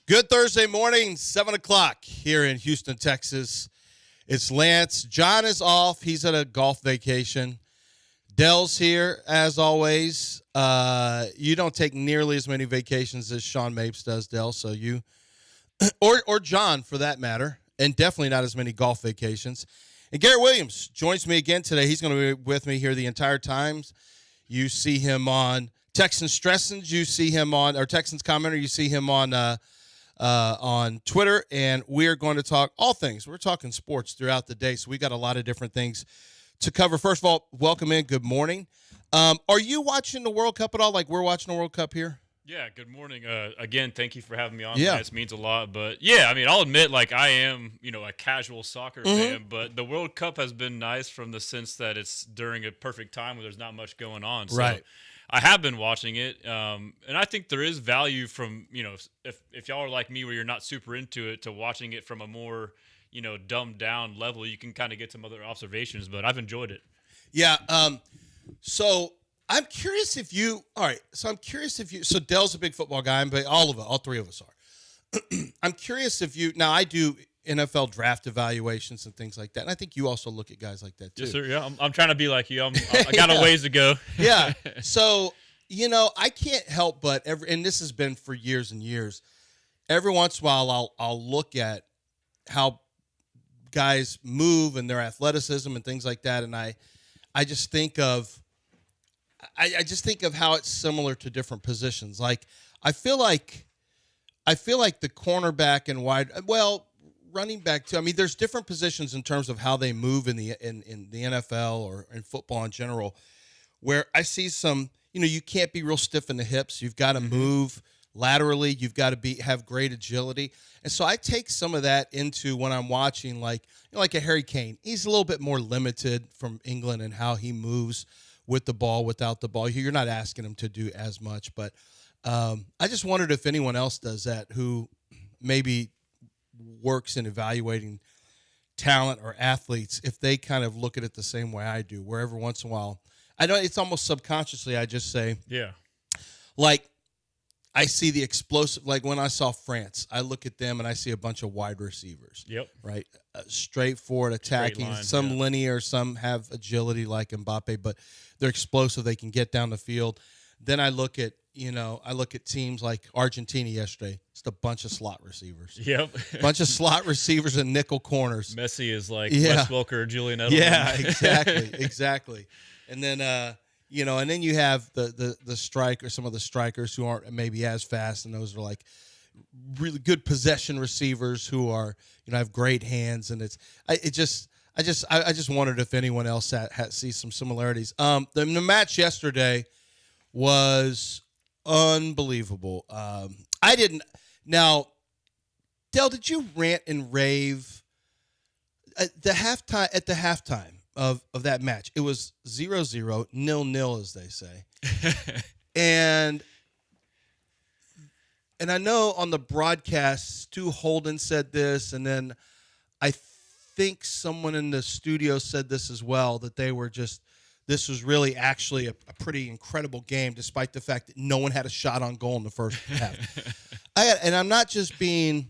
Good Thursday morning, 7 o'clock here in Houston, Texas. It's Lance. John is off. He's at a golf vacation. Dell's here, as always. You don't take nearly as many vacations as Sean Mapes does, Dell, so you or John, for that matter, and definitely not as many golf vacations. And Garrett Williams joins me again today. He's going to be with me here the entire time. You see him on Texans Stressins. You see him on, or Texans Commenter. You see him on Twitter, and we're going to talk all things. We're talking sports throughout the day, so we got a lot of different things to cover. First of all, welcome in. Good morning. Are you watching the World Cup at all? Like we're watching the World Cup here? Yeah, good morning. Again, thank you for having me on. Yeah. This means a lot. But, yeah, I mean, I'll admit, like, I am, a casual soccer fan. But the World Cup has been nice from the sense that it's during a perfect time where there's not much going on. So right. I have been watching it. And I think there is value from, if y'all are like me where you're not super into it, to watching it from a more, dumbed down level. You can kind of get some other observations. But I've enjoyed it. Yeah. So I'm curious if you – all right. So I'm curious if you – so Dell's a big football guy, but all three of us are. I'm curious if you – now I do NFL draft evaluations and things like that, and I think you also look at guys like that too. Yes, sir. Yeah, I'm trying to be like you. I got a ways to go. Yeah. So, I can't help but and this has been for years and years, every once in a while I'll look at how guys move and their athleticism and things like that, and I just think of how it's similar to different positions. Like I feel like the cornerback and running back too. I mean, there's different positions in terms of how they move in the NFL or in football in general, where I see some. You can't be real stiff in the hips. You've got to move laterally. You've got to have great agility, and so I take some of that into when I'm watching, like a Harry Kane. He's a little bit more limited from England and how he moves with the ball, without the ball. You're not asking him to do as much, but I just wondered if anyone else does that who maybe works in evaluating talent or athletes, if they kind of look at it the same way I do, where every once in a while, I know it's almost subconsciously, I just say, yeah, like I see the explosive, like when I saw France, I look at them and I see a bunch of wide receivers. Yep. Right. Straightforward attacking, line, some linear, some have agility like Mbappe, but they're explosive. They can get down the field. Then I look at, teams like Argentina yesterday. It's a bunch of slot receivers. Yep. Bunch of slot receivers and nickel corners. Messi is like Wes Welker or Julian Edelman. Yeah, exactly. And then, and then you have the striker, some of the strikers who aren't maybe as fast, and those are like really good possession receivers who are, have great hands, and I just wondered if anyone else sees some similarities. The match yesterday was unbelievable. I didn't. Now, Dell, did you rant and rave at the halftime of that match? It was 0-0, 0-0, as they say. and I know on the broadcast, Stu Holden said this, and then I think someone in the studio said this as well, that this was really actually a pretty incredible game, despite the fact that no one had a shot on goal in the first half. And I'm not just being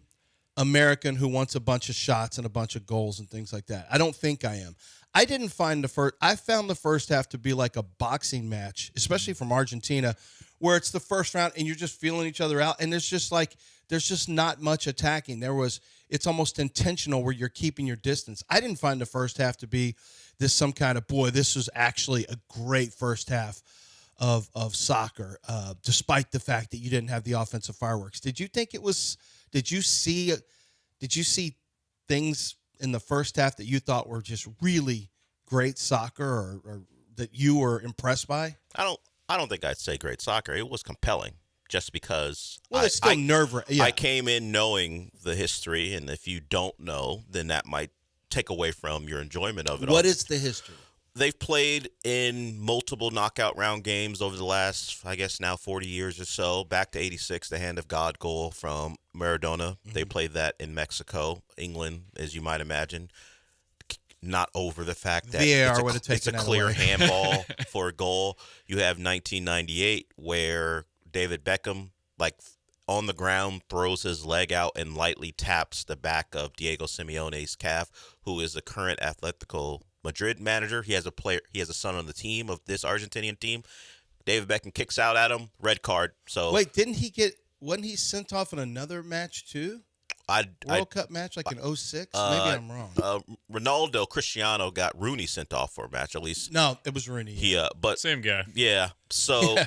American who wants a bunch of shots and a bunch of goals and things like that. I don't think I am. I found the first half to be like a boxing match, especially from Argentina, where it's the first round and you're just feeling each other out, and there's just not much attacking. It's almost intentional where you're keeping your distance. I didn't find the first half to be this was actually a great first half of soccer, despite the fact that you didn't have the offensive fireworks. Did you think it was? Did you see things in the first half that you thought were just really great soccer, or that you were impressed by? I don't think I'd say great soccer. It was compelling, just because. Well, it's still nerve-wracking. Yeah. I came in knowing the history, and if you don't know, then that might take away from your enjoyment of it. What is the history? They've played in multiple knockout round games over the last, I guess now 40 years or so. Back to 86, the hand of God goal from Maradona. Mm-hmm. They played that in Mexico. England, as you might imagine, not over the fact that it's a clear handball for a goal. You have 1998 where David Beckham, like on the ground, throws his leg out, and lightly taps the back of Diego Simeone's calf, who is the current Atletico Madrid manager. He has a son on the team of this Argentinian team. David Beckham kicks out at him, red card. So Wait, wasn't he sent off in another match too? World Cup match like in 06? Maybe I'm wrong. Ronaldo Cristiano got Rooney sent off for a match, at least. No, it was Rooney. But Same guy. Yeah. So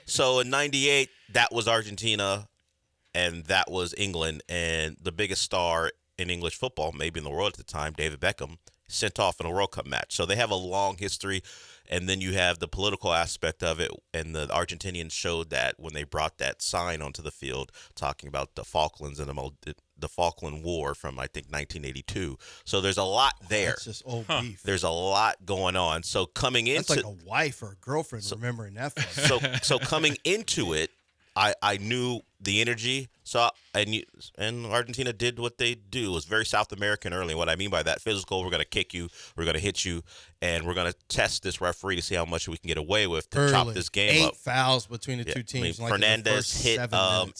so in '98, that was Argentina and that was England, and the biggest star in English football, maybe in the world at the time, David Beckham, sent off in a World Cup match. So they have a long history, and then you have the political aspect of it, and the Argentinians showed that when they brought that sign onto the field talking about the Falklands and the Falkland War from, I think, 1982. So there's a lot there. That's just old beef. There's a lot going on. So coming into That's like a wife or a girlfriend remembering that. so coming into it, I knew the energy. So and Argentina did what they do. It was very South American early. What I mean by that, physical. We're going to kick you. We're going to hit you, and we're going to test this referee to see how much we can get away with to chop this game up. 8 fouls between the two teams. Fernandez hit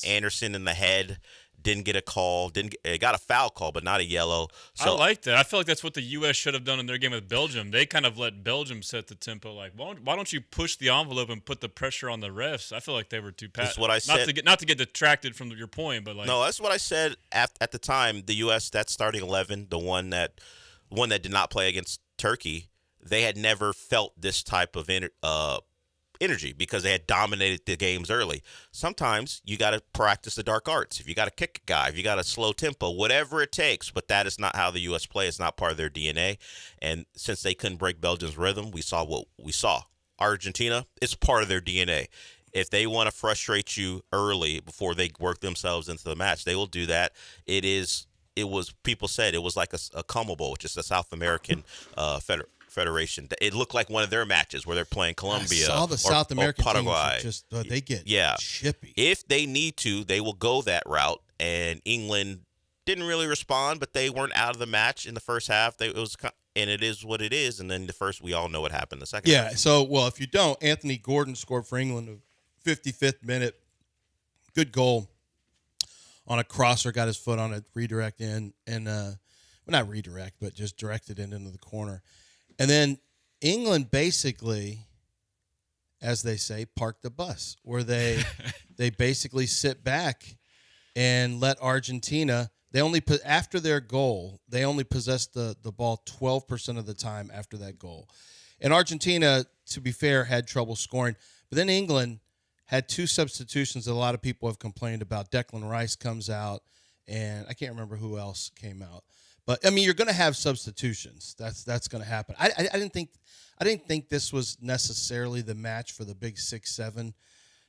Anderson in the head. Didn't get a call. Got a foul call, but not a yellow. So I like that. I feel like that's what the U.S. should have done in their game with Belgium. They kind of let Belgium set the tempo. Like, why don't you push the envelope and put the pressure on the refs? I feel like they were too pat. That's what I said. Not to get detracted from your point, but like no, that's what I said at the time. The U.S. that starting 11, the one that did not play against Turkey, they had never felt this type of energy because they had dominated the games early. Sometimes you got to practice the dark arts. If you got to kick a guy, if you got a slow tempo, whatever it takes. But that is not how the U.S. play. It's not part of their DNA. And since they couldn't break Belgium's rhythm, we saw what we saw. Argentina, it's part of their DNA. If they want to frustrate you early before they work themselves into the match, they will do that. People said it was like a Combo, which is a South American federation. It looked like one of their matches where they're playing Colombia. I saw the South American Paraguay. Teams they get chippy. If they need to, they will go that route. And England didn't really respond, but they weren't out of the match in the first half. And it is what it is. And then we all know what happened the second half. Yeah. So if you don't, Anthony Gordon scored for England, 55th minute, good goal on a crosser, got his foot on it, redirect in, and not redirect, but just directed it into the corner. And then England basically, as they say, parked the bus, where they basically sit back and let Argentina. After their goal, they only possessed the ball 12% of the time after that goal. And Argentina, to be fair, had trouble scoring. But then England had 2 substitutions that a lot of people have complained about. Declan Rice comes out, and I can't remember who else came out. But I mean, you're going to have substitutions. That's going to happen. I didn't think this was necessarily the match for the big 6'7"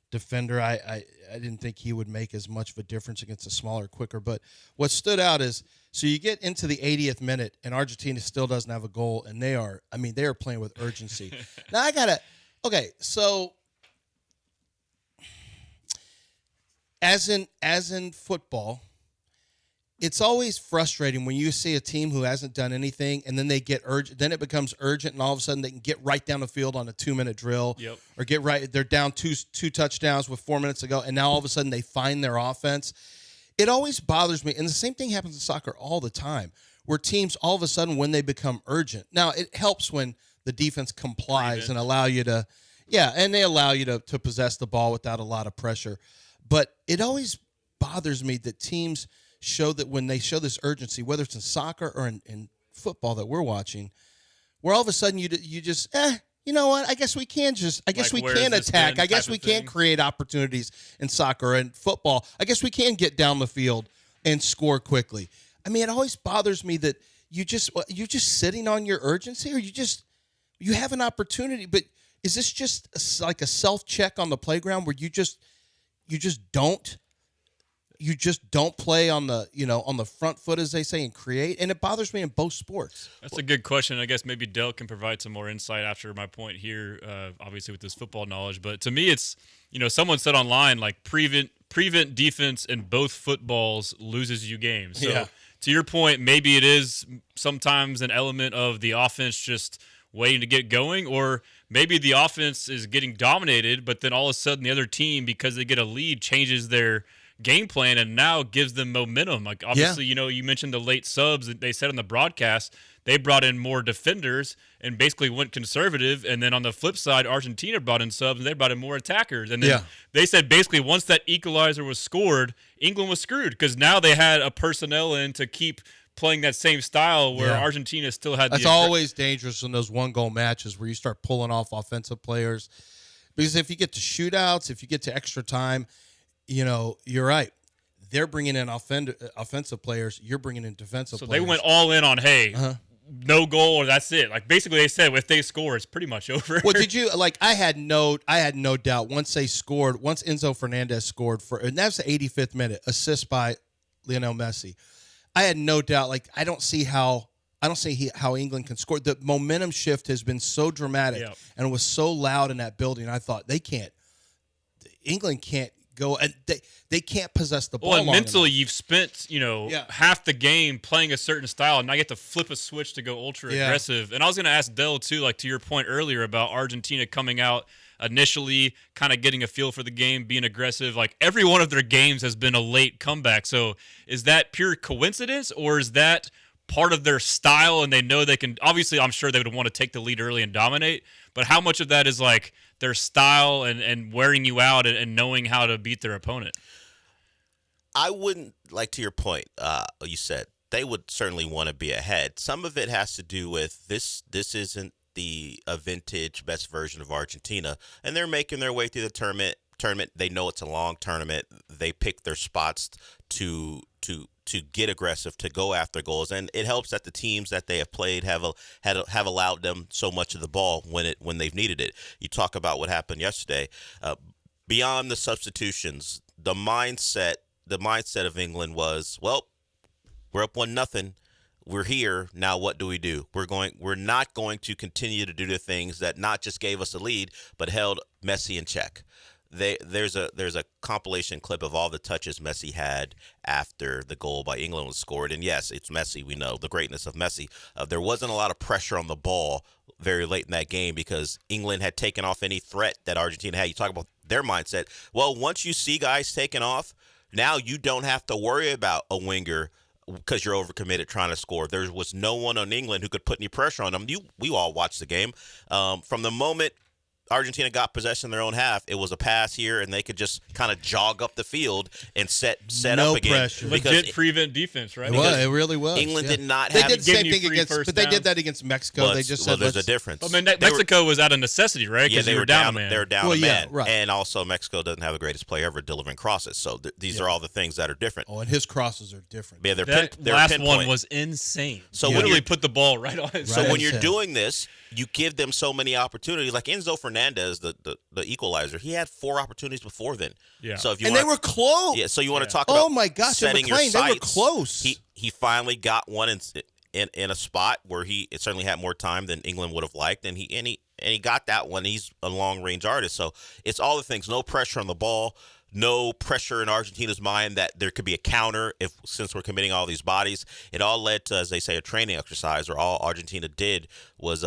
defender. I didn't think he would make as much of a difference against a smaller, quicker. But what stood out is, so you get into the 80th minute, and Argentina still doesn't have a goal, and they are playing with urgency. Now so as in football, it's always frustrating when you see a team who hasn't done anything and then they get urgent. Then it becomes urgent, and all of a sudden they can get right down the field on a 2-minute drill, or they're down two touchdowns with 4 minutes to go, and now all of a sudden they find their offense. It always bothers me, and the same thing happens in soccer all the time, where teams all of a sudden, when they become urgent. Now it helps when the defense complies and allow you to, and they allow you to possess the ball without a lot of pressure. But it always bothers me that teams show that when they show this urgency, whether it's in soccer or in football that we're watching, where all of a sudden you just, you know what? I guess we can attack. I guess we can create opportunities in soccer and football. I guess we can get down the field and score quickly. I mean, it always bothers me that you're just sitting on your urgency, or you have an opportunity, but is this just like a self-check on the playground where you just don't play on the front foot, as they say, and create? And it bothers me in both sports. That's a good question. I guess maybe Dell can provide some more insight after my point here, obviously with this football knowledge. But to me, it's, someone said online, like, prevent defense in both footballs loses you games. So to your point, maybe it is sometimes an element of the offense just waiting to get going, or maybe the offense is getting dominated, but then all of a sudden the other team, because they get a lead, changes their game plan, and now gives them momentum. Like obviously, you mentioned the late subs that they said on the broadcast. They brought in more defenders and basically went conservative. And then on the flip side, Argentina brought in subs and they brought in more attackers. And then they said basically once that equalizer was scored, England was screwed because now they had a personnel in to keep playing that same style where Argentina still had. That's always dangerous in those 1-goal matches where you start pulling off offensive players. Because if you get to shootouts, if you get to extra time, you're right. They're bringing in offensive players. You're bringing in defensive players. So they went all in on, no goal or that's it. Like basically they said if they score, it's pretty much over. Well, did you I had no doubt once Enzo Fernandez scored and that's the 85th minute, assist by Lionel Messi. I had no doubt. I don't see how England can score. The momentum shift has been so dramatic and it was so loud in that building. I thought England can't go and they can't possess the ball. Well, and mentally, enough. You've spent half the game playing a certain style, and now you have to flip a switch to go ultra aggressive. And I was going to ask Dell too, to your point earlier about Argentina coming out initially, kind of getting a feel for the game, being aggressive. Like every one of their games has been a late comeback. So is that pure coincidence, or is that part of their style and they know they can? Obviously, I'm sure they would want to take the lead early and dominate, but how much of that is their style and wearing you out and knowing how to beat their opponent? I wouldn't, to your point, you said they would certainly want to be ahead. Some of it has to do with this isn't a vintage best version of Argentina, and they're making their way through the tournament. They know it's a long tournament. They pick their spots to get aggressive, to go after goals, and it helps that the teams that they have played have allowed them so much of the ball when they've needed it. You talk about what happened yesterday. Beyond the substitutions, the mindset of England was, well, we're up 1-0. We're here now. What do we do? We're not going to continue to do the things that not just gave us a lead, but held Messi in check. There's a compilation clip of all the touches Messi had after the goal by England was scored, and yes, it's Messi. We know the greatness of Messi. There wasn't a lot of pressure on the ball very late in that game because England had taken off any threat that Argentina had. You talk about their mindset. Well, once you see guys taking off, now you don't have to worry about a winger because you're overcommitted trying to score. There was no one on England who could put any pressure on them. We all watched the game. From the moment Argentina got possession in their own half, it was a pass here, and they could just kind of jog up the field and set no up again. Pressure. Legit prevent defense, right? It really was. England did not They have. did the same thing they did that against Mexico. Well, they just said, there's a difference. I mean, Mexico was out of necessity, right? Yeah, they were down. They were down a man, right. And also Mexico doesn't have the greatest player ever delivering crosses. So these are all the things that are different. Oh, and his crosses are different. Yeah, that last one was insane. So literally put the ball right on his. So when you're doing this, you give them so many opportunities. Like Enzo Fernandez, the equalizer, he had 4 opportunities before then. Yeah. So if you they were close. Yeah. So you want to talk about? Oh my gosh, setting your sights. They were close. He finally got one in a spot where it certainly had more time than England would have liked, and he got that one. He's a long range artist, so it's all the things. No pressure on the ball. No pressure in Argentina's mind that there could be a counter since we're committing all these bodies. It all led to, as they say, a training exercise where all Argentina did was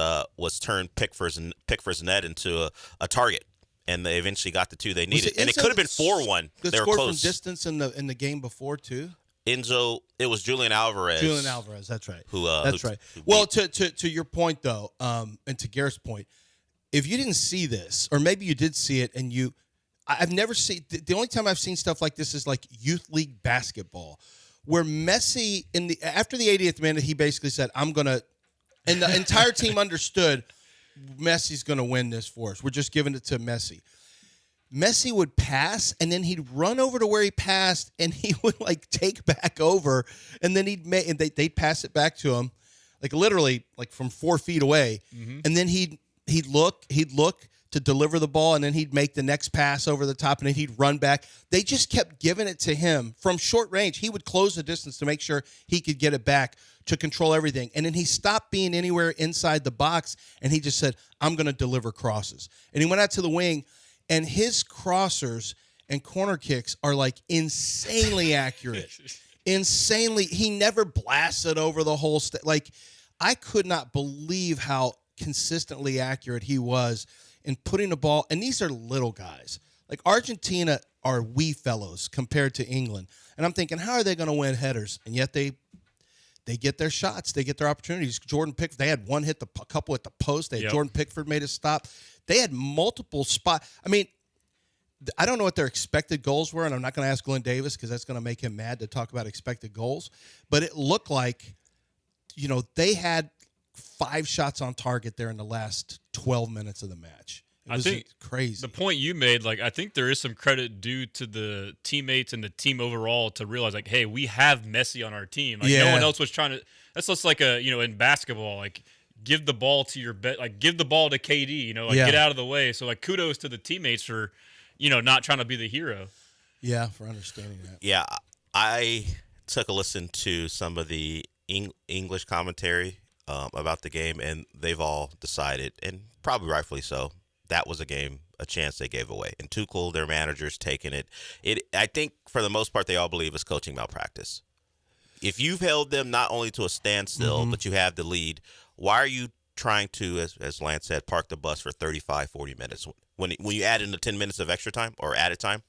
turn Pickford's net into a target, and they eventually got the 2 they needed. And it could have been 4-1. They were scored close. from distance in the game before too. Enzo, it was Julian Alvarez. That's right. That's right. Well, to your point though, and to Garrett's point, if you didn't see this, or maybe you did see it, and I've never seen. The only time I've seen stuff like this is like youth league basketball, where Messi after the 80th minute, he basically said, "I'm gonna," and the entire team understood Messi's gonna win this for us. We're just giving it to Messi. Messi would pass, and then he'd run over to where he passed, and he would take back over, and then they'd pass it back to him, literally from 4 feet away, and then he'd look to deliver the ball, and then he'd make the next pass over the top, and then he'd run back. They just kept giving it to him from short range. He would close the distance to make sure he could get it back to control everything. And then he stopped being anywhere inside the box, and he just said, I'm going to deliver crosses. And he went out to the wing, and his crossers and corner kicks are insanely accurate. Insanely. He never blasted over the whole I could not believe how consistently accurate he was in putting the ball, and these are little guys. Argentina are wee fellows compared to England. And I'm thinking, how are they going to win headers? And yet they get their shots. They get their opportunities. Jordan Pickford, they had one hit, a couple at the post. They had Jordan Pickford made a stop. They had multiple spots. I mean, I don't know what their expected goals were, and I'm not going to ask Glenn Davis because that's going to make him mad to talk about expected goals. But it looked like, they had 5 shots on target there in the last 12 minutes of the match. It was crazy. The point you made, I think there is some credit due to the teammates and the team overall to realize, hey, we have Messi on our team. No one else was trying to. That's just like in basketball, give the ball to your give the ball to KD. Get out of the way. So kudos to the teammates for, not trying to be the hero. Yeah, for understanding that. Yeah, I took a listen to some of the English commentary about the game, and they've all decided, and probably rightfully so, that was a chance they gave away. And Tuchel, their manager's taking it. I think for the most part, they all believe it's coaching malpractice. If you've held them not only to a standstill, but you have the lead, why are you trying to, as Lance said, park the bus for 35, 40 minutes? When you add in the 10 minutes of extra time or added time,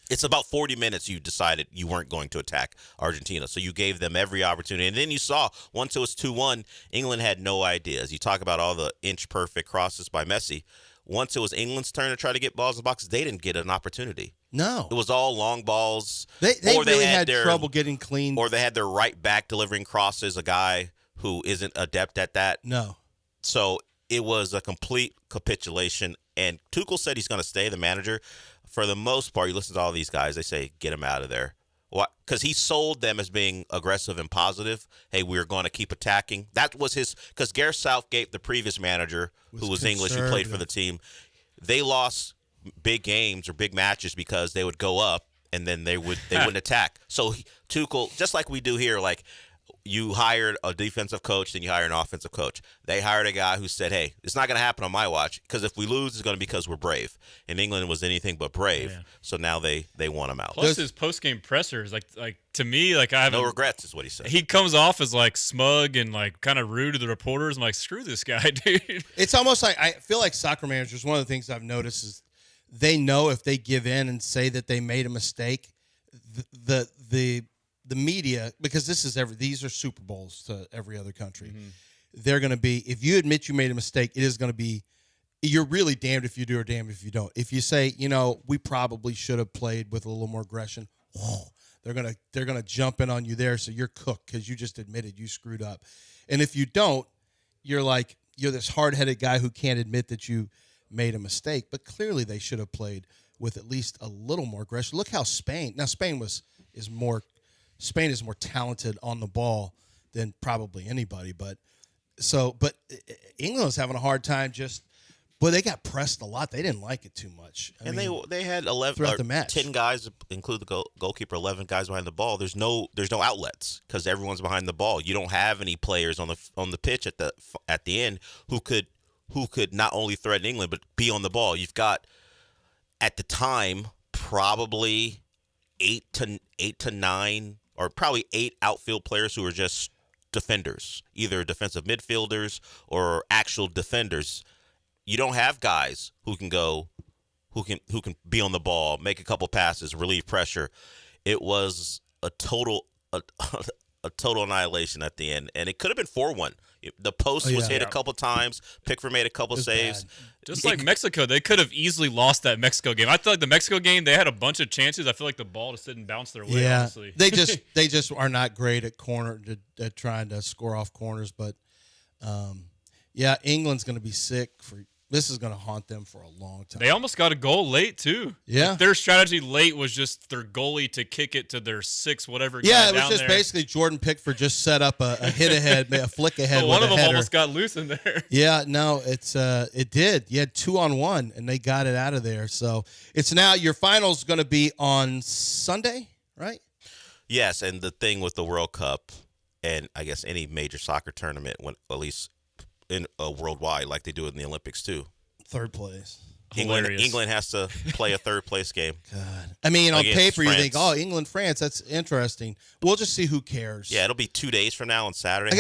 it's about 40 minutes you decided you weren't going to attack Argentina. So you gave them every opportunity. And then you saw, once it was 2-1, England had no ideas. You talk about all the inch-perfect crosses by Messi. Once it was England's turn to try to get balls in the box, they didn't get an opportunity. No. It was all long balls. They really had trouble getting clean. Or they had their right back delivering crosses, a guy who isn't adept at that. No. So it was a complete capitulation. And Tuchel said he's going to stay, the manager. For the most part, you listen to all these guys, they say, get him out of there. Because he sold them as being aggressive and positive. Hey, we're going to keep attacking. That was because Gareth Southgate, the previous manager, who was English, who played for the team, they lost big games or big matches because they would go up and then they wouldn't attack. So Tuchel, just like we do here, you hired a defensive coach, then you hire an offensive coach. They hired a guy who said, hey, it's not going to happen on my watch because if we lose, it's going to be because we're brave. And England was anything but brave. Yeah. So now they want him out. Plus his post-game pressers, to me, I have no regrets is what he said. He comes off as smug and kind of rude to the reporters. I'm like, screw this guy, dude. It's almost like, I feel like soccer managers, one of the things I've noticed is they know if they give in and say that they made a mistake, the media, because these are Super Bowls to every other country. They're going to be, if you admit you made a mistake, it is going to be, you're really damned if you do or damned if you don't. If you say, we probably should have played with a little more aggression, they're going to jump in on you there. So you're cooked because you just admitted you screwed up. And if you don't, you're this hard-headed guy who can't admit that you made a mistake. But clearly they should have played with at least a little more aggression. Look how Spain is more talented on the ball than probably anybody. But England's having a hard time they got pressed a lot. They didn't like it too much. They had 11 throughout the match. 10 guys, include the goalkeeper, 11 guys behind the ball. There's no outlets because everyone's behind the ball. You don't have any players on the pitch at the end who could not only threaten England but be on the ball. You've got at the time probably 8 to 9 or probably 8 outfield players who are just defenders, either defensive midfielders or actual defenders. You don't have guys who can be on the ball, make a couple passes, relieve pressure. It was a total annihilation at the end, and it could have been 4-1. The post was hit a couple times. Pickford made a couple saves. Bad. Just like Mexico, they could have easily lost that Mexico game. I feel like the Mexico game, they had a bunch of chances. I feel like the ball just didn't bounce their way, honestly. they just are not great at at trying to score off corners. But, England's going to be sick this is going to haunt them for a long time. They almost got a goal late, too. Yeah. Their strategy late was just their goalie to kick it to their 6 whatever guy it was down just there. Basically Jordan Pickford just set up a hit ahead, a flick ahead. One of them header. almost got loose in there. Yeah, no, it did. You had 2-on-1, and they got it out of there. So it's now your final's going to be on Sunday, right? Yes, and the thing with the World Cup and I guess any major soccer tournament, when at least in worldwide, like they do in the Olympics too. Third place. England has to play a third place game. God. I mean, on paper, France. you think, England, France, that's interesting. We'll just see who cares. Yeah, it'll be 2 days from now on Saturday.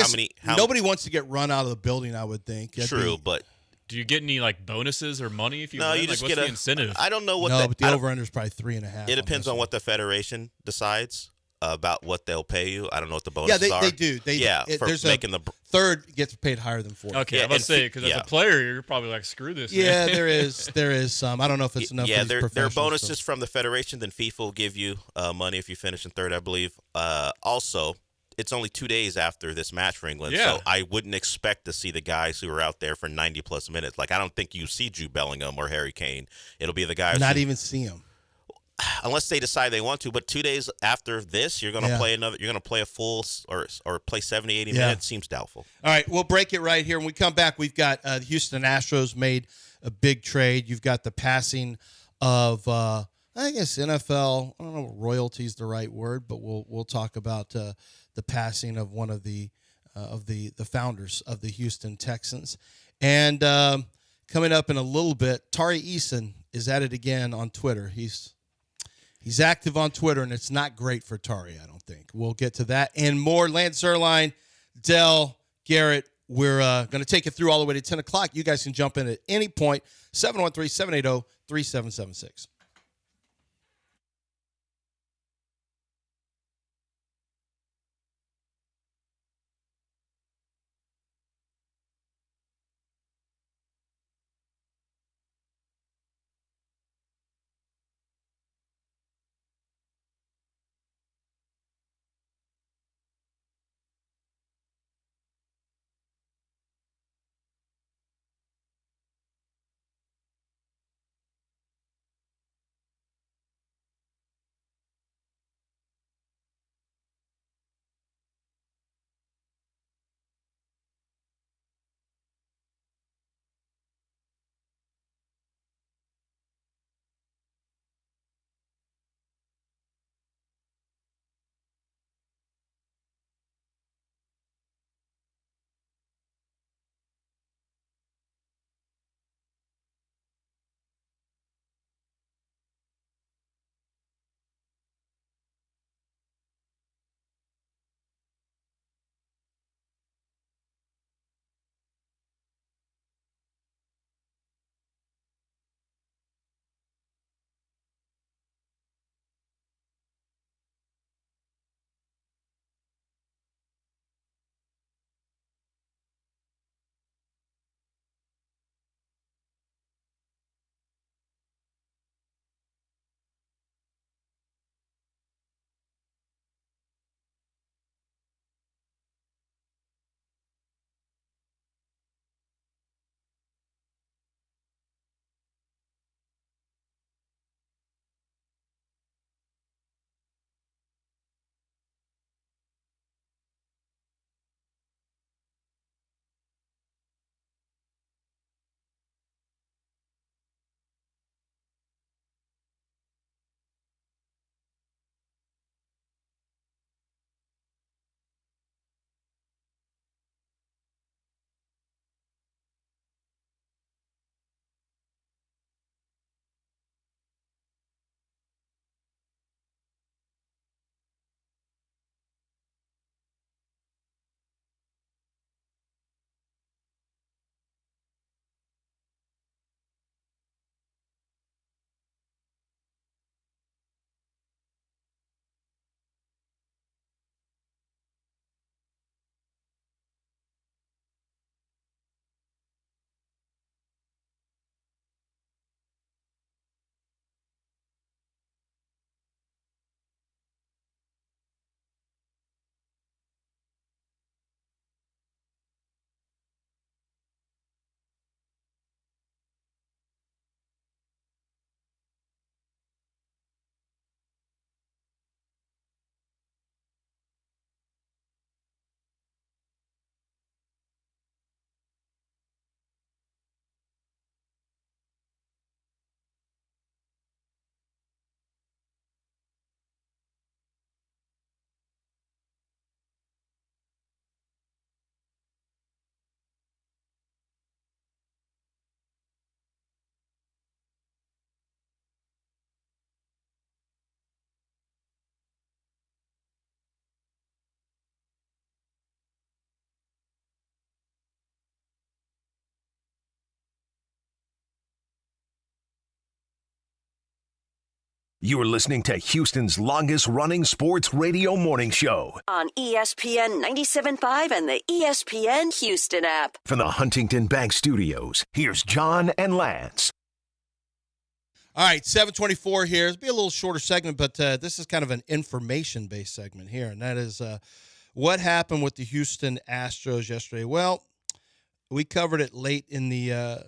Nobody wants to get run out of the building, I would think. True, but do you get any like bonuses or money if you No, win? you Like, just what's get the a incentive? I don't know what No, the but the I don't- over-under is probably 3.5. It depends this on one. what the federation decides about what they'll pay you. I don't know what the Yeah, bonuses are. they do. For there's there's third gets paid higher than fourth. Okay, Yeah, I'm about to and say fe- because yeah. as a player, you're probably like, screw this. Yeah, man. there is some. I don't know if it's enough. Yeah, for these there are professionals, bonuses so. from the federation. Then FIFA will give you money if you finish in third, I believe. Also, it's only 2 days after this match for England, Yeah. so I wouldn't expect to see the guys who are out there for 90 plus minutes. Like I don't think you see Jude Bellingham or Harry Kane. It'll be the guys Not who, even see them. unless they decide they want to. But 2 days after this, you're going to Yeah. play another. You're going to play a full or play 70, 80 Yeah. minutes. Seems doubtful. All right, we'll break it right here. When we come back, we've got the Houston Astros made a big trade. You've got the passing of, I guess NFL. I don't know, if royalty is the right word, but we'll talk about the passing of one of the founders of the Houston Texans. And coming up in a little bit, Tari Eason is at it again on Twitter. He's active on Twitter, and it's not great for Tari, I don't think. We'll get to that and more. Lance Zerline, Dell, Garrett, we're going to take it through all the way to 10 o'clock. You guys can jump in at any point, 713-780-3776. You're listening to Houston's longest-running sports radio morning show on ESPN 97.5 and the ESPN Houston app. From the Huntington Bank Studios, here's John and Lance. All right, 7:24 here. It'll be a little shorter segment, but this is kind of an information-based segment here, and that is what happened with the Houston Astros yesterday. Well, we covered it late in the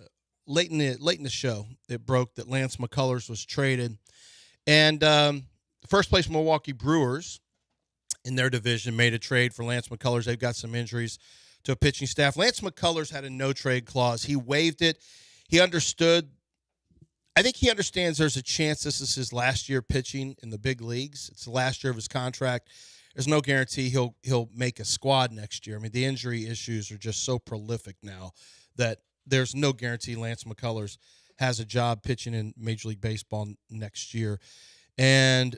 show. It broke that Lance McCullers was traded. And the first place Milwaukee Brewers in their division made a trade for Lance McCullers. They've got some injuries to a pitching staff. Lance McCullers had a no-trade clause. He waived it. He understood. I think he understands there's a chance this is his last year pitching in the big leagues. It's the last year of his contract. There's no guarantee he'll make a squad next year. I mean, the injury issues are just so prolific now that there's no guarantee Lance McCullers has a job pitching in Major League Baseball next year. And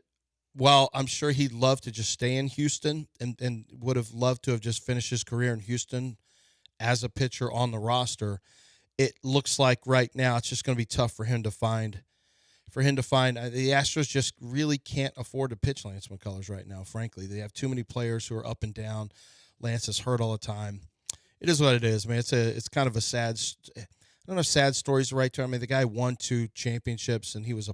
while I'm sure he'd love to just stay in Houston and would have loved to have just finished his career in Houston as a pitcher on the roster, it looks like right now it's just going to be tough for him to find. The Astros just really can't afford to pitch Lance McCullers right now, frankly. They have too many players who are up and down. Lance is hurt all the time. It is what it is, man. It's kind of a sad I don't know if sad story is the right term. I mean, the guy won 2 championships, and he was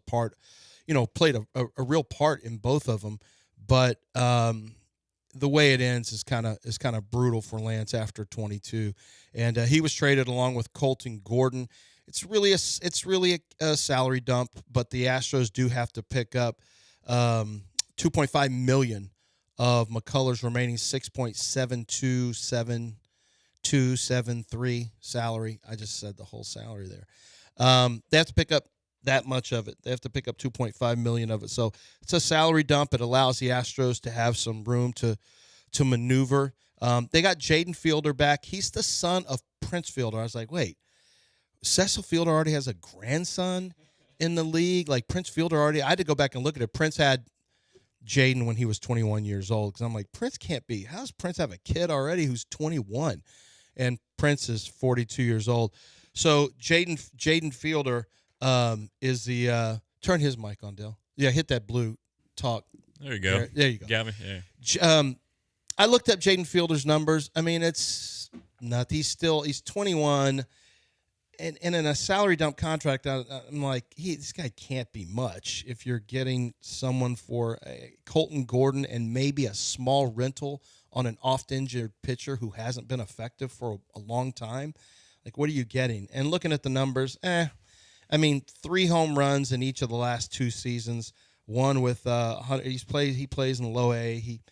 played a real part in both of them. But the way it ends is kind of brutal for Lance after 22. And he was traded along with Colton Gordon. It's really a salary dump, but the Astros do have to pick up $2.5 million of McCullers' remaining $6.72773 salary. I just said the whole salary there. They have to pick up that much of it. They have to pick up $2.5 million of it. So it's a salary dump. It allows the Astros to have some room to maneuver. They got Jaden Fielder back. He's the son of Prince Fielder. I was like, wait, Cecil Fielder already has a grandson in the league? Like Prince Fielder already? I had to go back and look at it. Prince had Jaden when he was 21 years old, because I'm like, Prince can't be. How does Prince have a kid already who's 21? And Prince is 42 years old. So Jaden Fielder is the turn his mic on, Dale. Yeah, hit that blue talk. There you go. There you go. Got me. Yeah. I looked up Jaden Fielder's numbers. I mean, it's not. He's 21. And in a salary dump contract, I'm like, this guy can't be much if you're getting someone for Colton Gordon and maybe a small rental on an oft-injured pitcher who hasn't been effective for a long time. Like, what are you getting? And looking at the numbers, I mean, 3 home runs in each of the last 2 seasons. One with he plays in the low A. He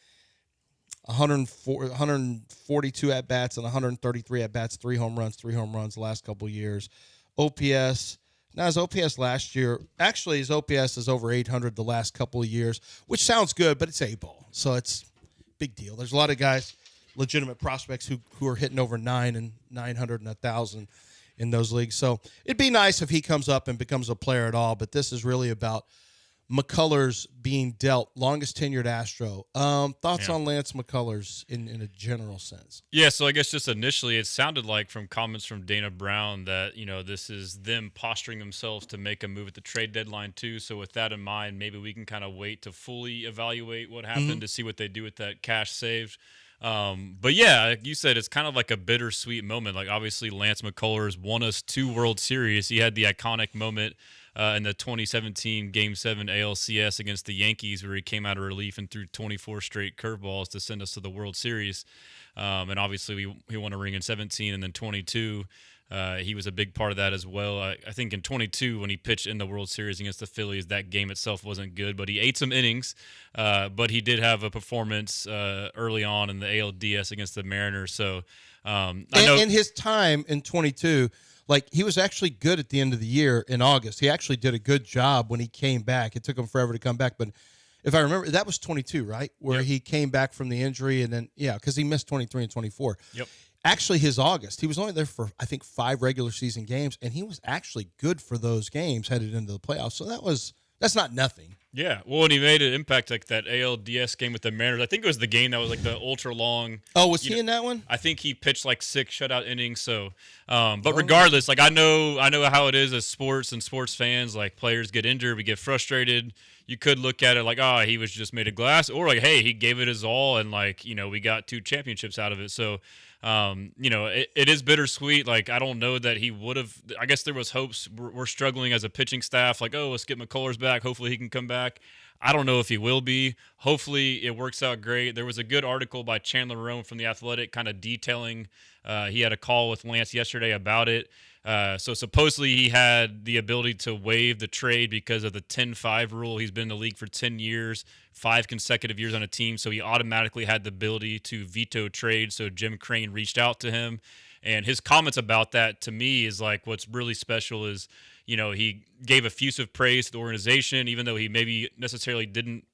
142 at-bats and 133 at-bats, 3 home runs the last couple of years. OPS, now his OPS last year, actually his OPS is over 800 the last couple of years, which sounds good, but it's A-ball, so it's a big deal. There's a lot of guys, legitimate prospects, who are hitting over 9 and 900 and 1,000 in those leagues. So it'd be nice if he comes up and becomes a player at all, but this is really about McCullers being dealt, longest tenured Astro. Thoughts on Lance McCullers in a general sense? Yeah, so I guess just initially it sounded like from comments from Dana Brown that, this is them posturing themselves to make a move at the trade deadline too. So with that in mind, maybe we can kind of wait to fully evaluate what happened to see what they do with that cash saved. But yeah, like you said, it's kind of like a bittersweet moment. Like obviously Lance McCullers won us 2 World Series. He had the iconic moment in the 2017 Game 7 ALCS against the Yankees, where he came out of relief and threw 24 straight curveballs to send us to the World Series. And obviously he won a ring in 17 and then 22. He was a big part of that as well. I think in 22, when he pitched in the World Series against the Phillies, that game itself wasn't good, but he ate some innings. But he did have a performance early on in the ALDS against the Mariners. So I know in his time in 22, like he was actually good at the end of the year in August. He actually did a good job when he came back. It took him forever to come back, but if I remember, that was 22, right? Where he came back from the injury, and then because he missed 23 and 24. Yep. Actually, his August, he was only there for, I think, 5 regular season games, and he was actually good for those games headed into the playoffs. So that was That's not nothing. Yeah, well, and he made an impact like that ALDS game with the Mariners. I think it was the game that was like the ultra long. Oh, was he in that one? I think he pitched like 6 shutout innings. So, but regardless, like I know how it is as sports and sports fans. Like players get injured, we get frustrated. You could look at it like, oh, he was just made of glass, or like, hey, he gave it his all, and like we got 2 championships out of it. So, it is bittersweet. Like I don't know that he would have. I guess there was hopes. We're struggling as a pitching staff. Like, oh, let's get McCullers back. Hopefully he can come back. I don't know if he will be. Hopefully it works out great. There was a good article by Chandler Rome from The Athletic kind of detailing. He had a call with Lance yesterday about it. So supposedly he had the ability to waive the trade because of the 10-5 rule. He's been in the league for 10 years, 5 consecutive years on a team. So he automatically had the ability to veto trade. So Jim Crane reached out to him. And his comments about that to me is like what's really special is, he gave effusive praise to the organization, even though he maybe necessarily didn't,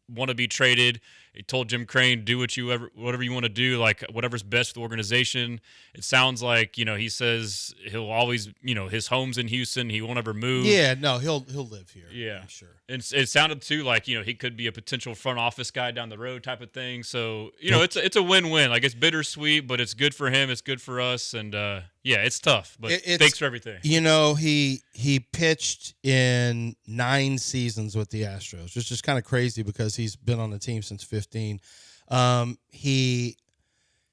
want to be traded. He told Jim Crane, do whatever you want to do, like whatever's best for the organization. It sounds like, he says he'll always, his home's in Houston. He won't ever move. Yeah, no, he'll live here. Yeah, I'm sure. And it sounded too like, he could be a potential front office guy down the road type of thing. So, it's a win-win. Like it's bittersweet, but it's good for him. It's good for us. And it's tough, but thanks for everything. He pitched in 9 seasons with the Astros, which is kind of crazy because he's been on the team since 15.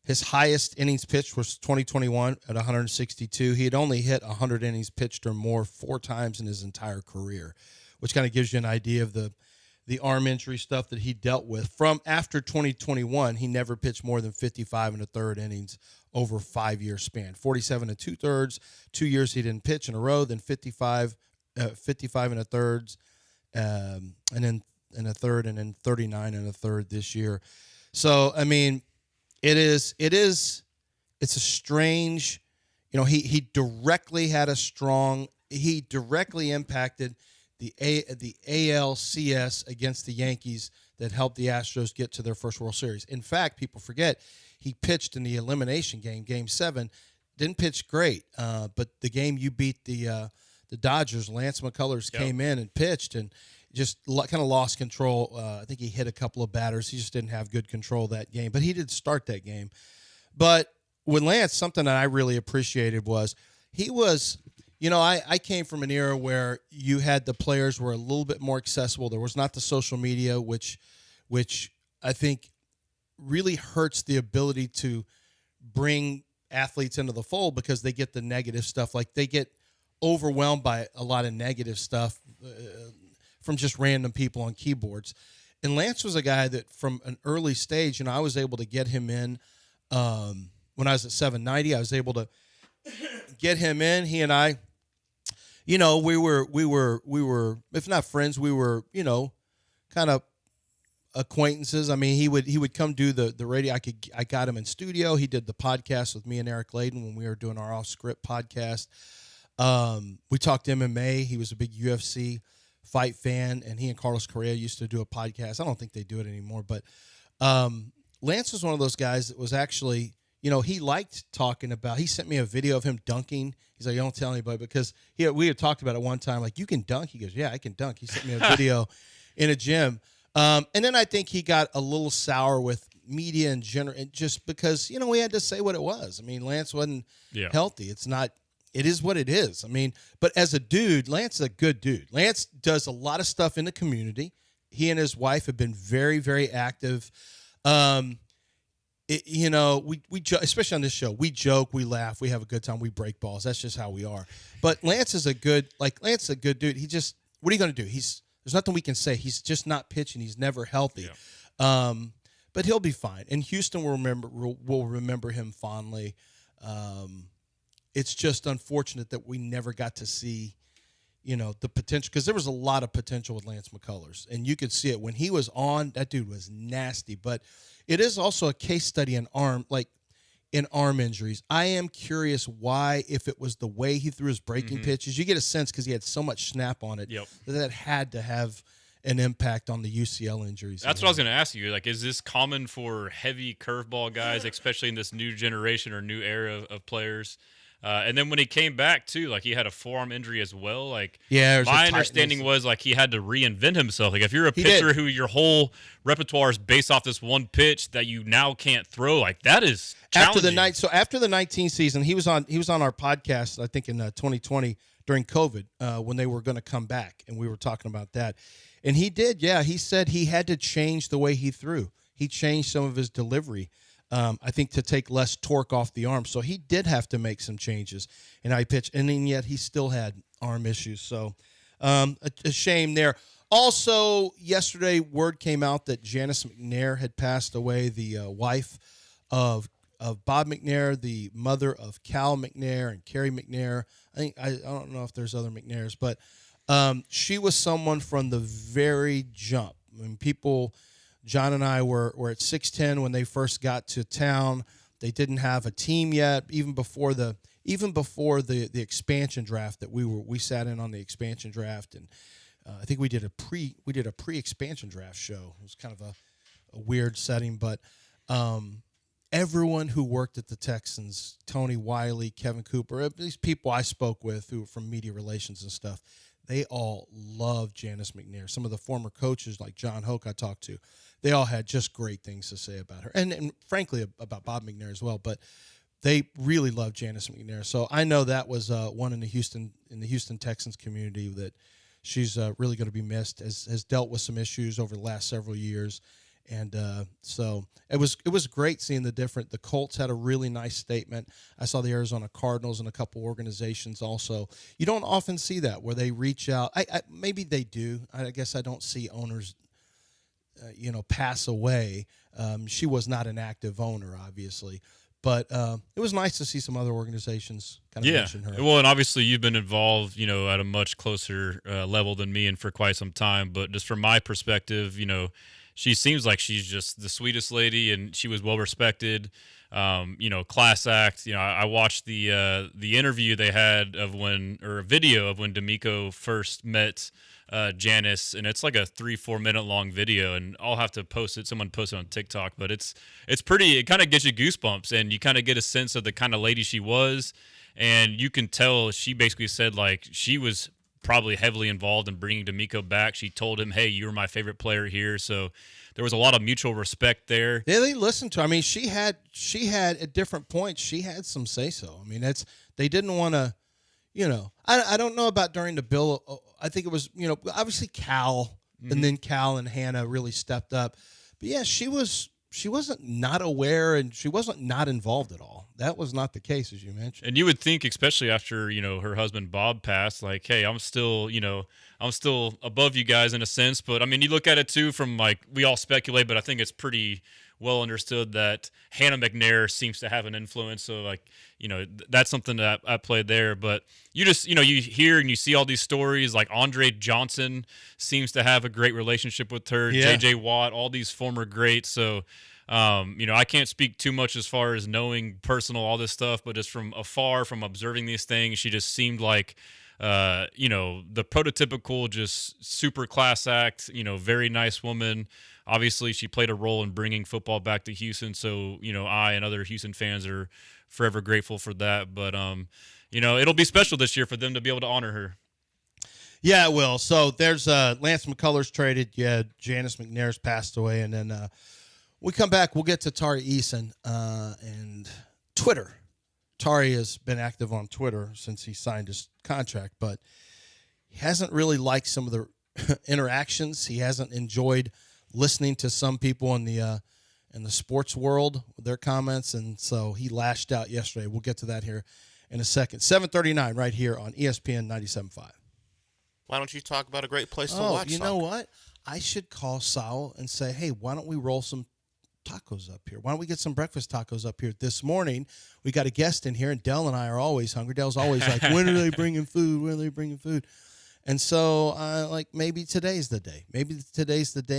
His highest innings pitched was 2021 at 162. He had only hit 100 innings pitched or more 4 times in his entire career, which kind of gives you an idea of the arm injury stuff that he dealt with. From after 2021, he never pitched more than 55 1/3 innings over a 5-year span. 47 2/3, 2 years he didn't pitch in a row, then 55 1/3, and then in a third, and then 39 1/3 this year. So, I mean, it's a strange, he directly impacted the ALCS against the Yankees that helped the Astros get to their first World Series. In fact, people forget he pitched in the elimination game, Game 7. Didn't pitch great, but the game you beat the Dodgers, Lance McCullers came in and pitched and just kind of lost control. I think he hit a couple of batters. He just didn't have good control that game, but he did start that game. But with Lance, something that I really appreciated was he was – I came from an era where you had the players were a little bit more accessible. There was not the social media, which I think really hurts the ability to bring athletes into the fold because they get the negative stuff. Like they get overwhelmed by a lot of negative stuff from just random people on keyboards. And Lance was a guy that from an early stage, I was able to get him in when I was at 790. I was able to get him in. He and I, we were, if not friends, we were, kind of acquaintances. I mean, he would come do the radio. I got him in studio. He did the podcast with me and Eric Layden when we were doing our off script podcast. We talked MMA. He was a big UFC fight fan, and he and Carlos Correa used to do a podcast. I don't think they do it anymore, but Lance was one of those guys that was actually, he liked talking about. He sent me a video of him dunking. He's like, don't tell anybody, because we had talked about it one time. Like, you can dunk? He goes, yeah, I can dunk. He sent me a video in a gym. And then I think he got a little sour with media in general, just because, we had to say what it was. I mean, Lance wasn't healthy. It is what it is. I mean, but as a dude, Lance is a good dude. Lance does a lot of stuff in the community. He and his wife have been very, very active. We especially on this show, we joke, we laugh, we have a good time, we break balls. That's just how we are. But Lance is a good dude. He just, what are you going to do? There's nothing we can say. He's just not pitching. He's never healthy. Yeah. But he'll be fine. And Houston will remember him fondly. It's just unfortunate that we never got to see, the potential, because there was a lot of potential with Lance McCullers, and you could see it when he was on. That dude was nasty. But it is also a case study in arm injuries. I am curious why, if it was the way he threw his breaking pitches, you get a sense because he had so much snap on it that had to have an impact on the UCL injuries. That's what I was going to ask you. Like, is this common for heavy curveball guys, especially in this new generation or new era of players? And then when he came back too, like he had a forearm injury as well. Like Yeah, there's a my tightness. understanding was like he had to reinvent himself. Like if you're a He pitcher did. who your whole repertoire is based off this one pitch that you now can't throw, like that is After the challenging. after the 19 season, he was on our podcast, I think in 2020 during COVID, when they were going to come back, and we were talking about that. And he did, yeah. He said he had to change the way he threw. He changed some of his delivery, I think, to take less torque off the arm. So he did have to make some changes in how he pitched, and then yet he still had arm issues. So a shame there. Also, yesterday, word came out that Janice McNair had passed away, the wife of Bob McNair, the mother of Cal McNair and Carrie McNair. I don't know if there's other McNairs, but she was someone from the very jump. I mean, John and I were at 610 when they first got to town. They didn't have a team yet, even before the expansion draft that we sat in on the expansion draft, and I think we did a pre-expansion draft show. It was kind of a weird setting, but everyone who worked at the Texans, Tony Wiley, Kevin Cooper, these people I spoke with who were from media relations and stuff, they all loved Janice McNair. Some of the former coaches like John Hoke I talked to, they all had just great things to say about her, and frankly about Bob McNair as well. But they really loved Janice McNair. So I know that was one in the Houston Texans community that she's really going to be missed. Has dealt with some issues over the last several years. And so it was great seeing the Colts had a really nice statement. I saw the Arizona Cardinals and a couple organizations also. You don't often see that where they reach out. Maybe they do. I guess I don't see owners, pass away. She was not an active owner, obviously. But it was nice to see some other organizations kind of mention her. Well, and obviously you've been involved, at a much closer level than me and for quite some time. But just from my perspective, she seems like she's just the sweetest lady, and she was well respected. Class act. I watched the interview they had a video of when D'Amico first met Janice, and it's like a 3-4 minute long video, and I'll have to post it. Someone posted it on TikTok, but it's pretty. It kind of gives you goosebumps, and you kind of get a sense of the kind of lady she was, and you can tell she basically said like she was probably heavily involved in bringing D'Amico back. She told him, "Hey, you were my favorite player here." So there was a lot of mutual respect there. Yeah, they listened to her. I mean, she had at different points, she had some say so. I mean, they didn't want to, I don't know about during the bill. I think it was, obviously Cal, and then Cal and Hannah really stepped up. But yeah, she wasn't not aware, and she wasn't not involved at all. That was not the case, as you mentioned. And you would think, especially after, her husband Bob passed, like, hey, I'm still above you guys in a sense. But I mean, you look at it too from like, we all speculate, but I think it's pretty well understood that Hannah McNair seems to have an influence. So like, that's something that I played there. But you just, you hear and you see all these stories, like Andre Johnson seems to have a great relationship with her, Yeah. JJ Watt, all these former greats. So I can't speak too much as far as knowing personal, all this stuff, but just from afar, from observing these things, she just seemed like, the prototypical, just super class act, very nice woman. Obviously, she played a role in bringing football back to Houston. So, I and other Houston fans are forever grateful for that. But, it'll be special this year for them to be able to honor her. Yeah, it will. So there's Lance McCullers traded. Yeah, Janice McNair's passed away. And then we come back, we'll get to Tari Eason and Twitter. Tari has been active on Twitter since he signed his contract, but he hasn't really liked some of the interactions. He hasn't enjoyed listening to some people in the sports world, their comments, and so he lashed out yesterday. We'll get to that here in a second. 7:39 right here on ESPN 97.5. Why don't you talk about a great place to watch you soccer? know what? I should call Sal and say, hey, why don't we roll some tacos up here? Why don't we get some breakfast tacos up here? This morning, we got a guest in here, and Dell and I are always hungry. Dell's always like, when are they bringing food? When are they bringing food? And so, maybe today's the day.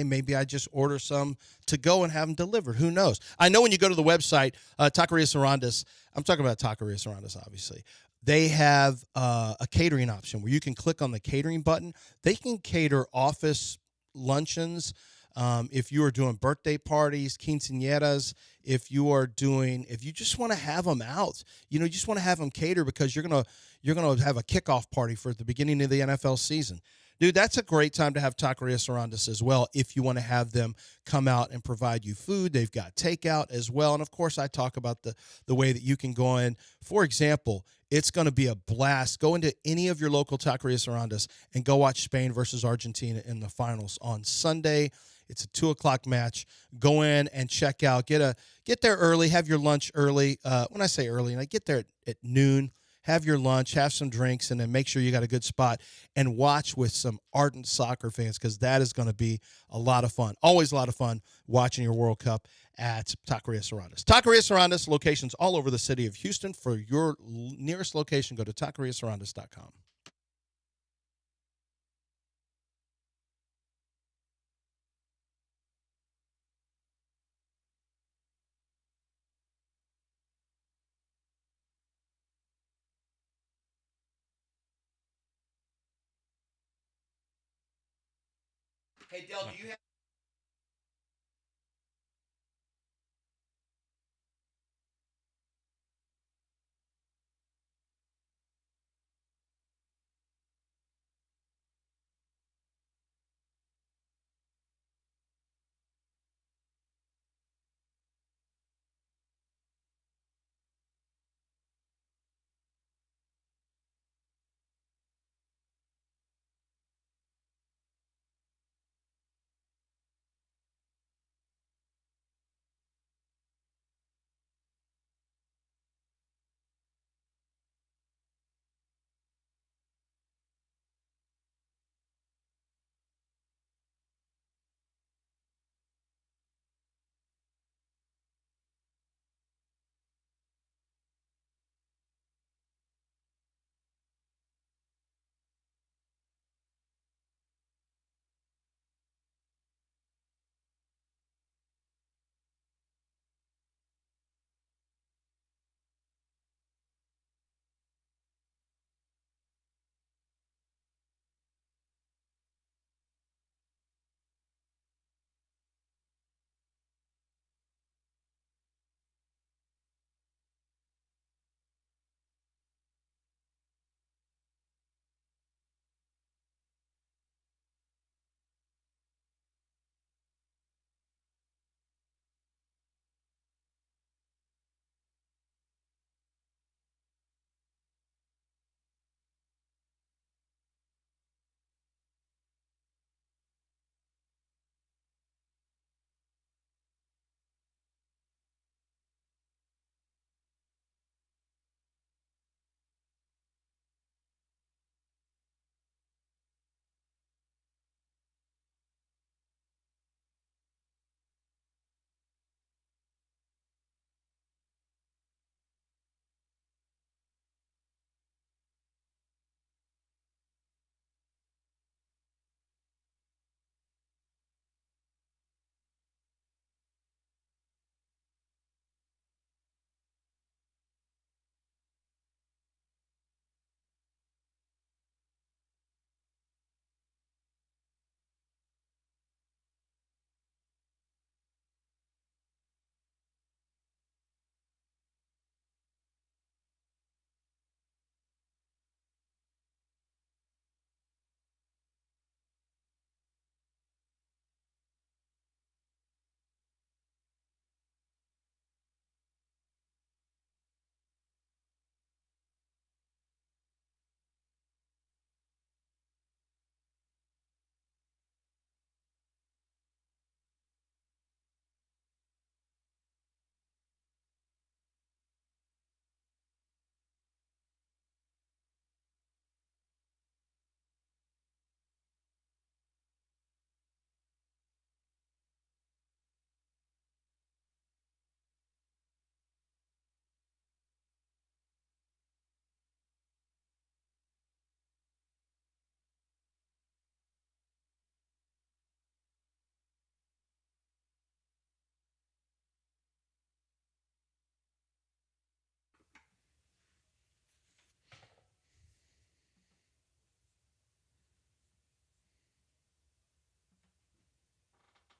Maybe I just order some to go and have them delivered. Who knows? I know when you go to the website, Taqueria Sarandas, I'm talking about Taqueria Sarandas, obviously. They have a catering option where you can click on the catering button. They can cater office luncheons, If you are doing birthday parties, quinceañeras, if you just want to have them out, you just want to have them cater because you're gonna have a kickoff party for the beginning of the NFL season. Dude, that's a great time to have Taqueria Sarandas as well if you want to have them come out and provide you food. They've got takeout as well. And, of course, I talk about the way that you can go in. For example, it's going to be a blast. Go into any of your local Taqueria Sarandas and go watch Spain versus Argentina in the finals on Sunday. It's a 2:00 match. Go in and check out. Get there early. Have your lunch early. When I say early, get there at noon. Have your lunch, have some drinks, and then make sure you got a good spot and watch with some ardent soccer fans because that is going to be a lot of fun. Always a lot of fun watching your World Cup at Taqueria Sarandas. Taqueria Sarandas, locations all over the city of Houston. For your nearest location, go to taqueriasarandas.com. Hey, Del, do you have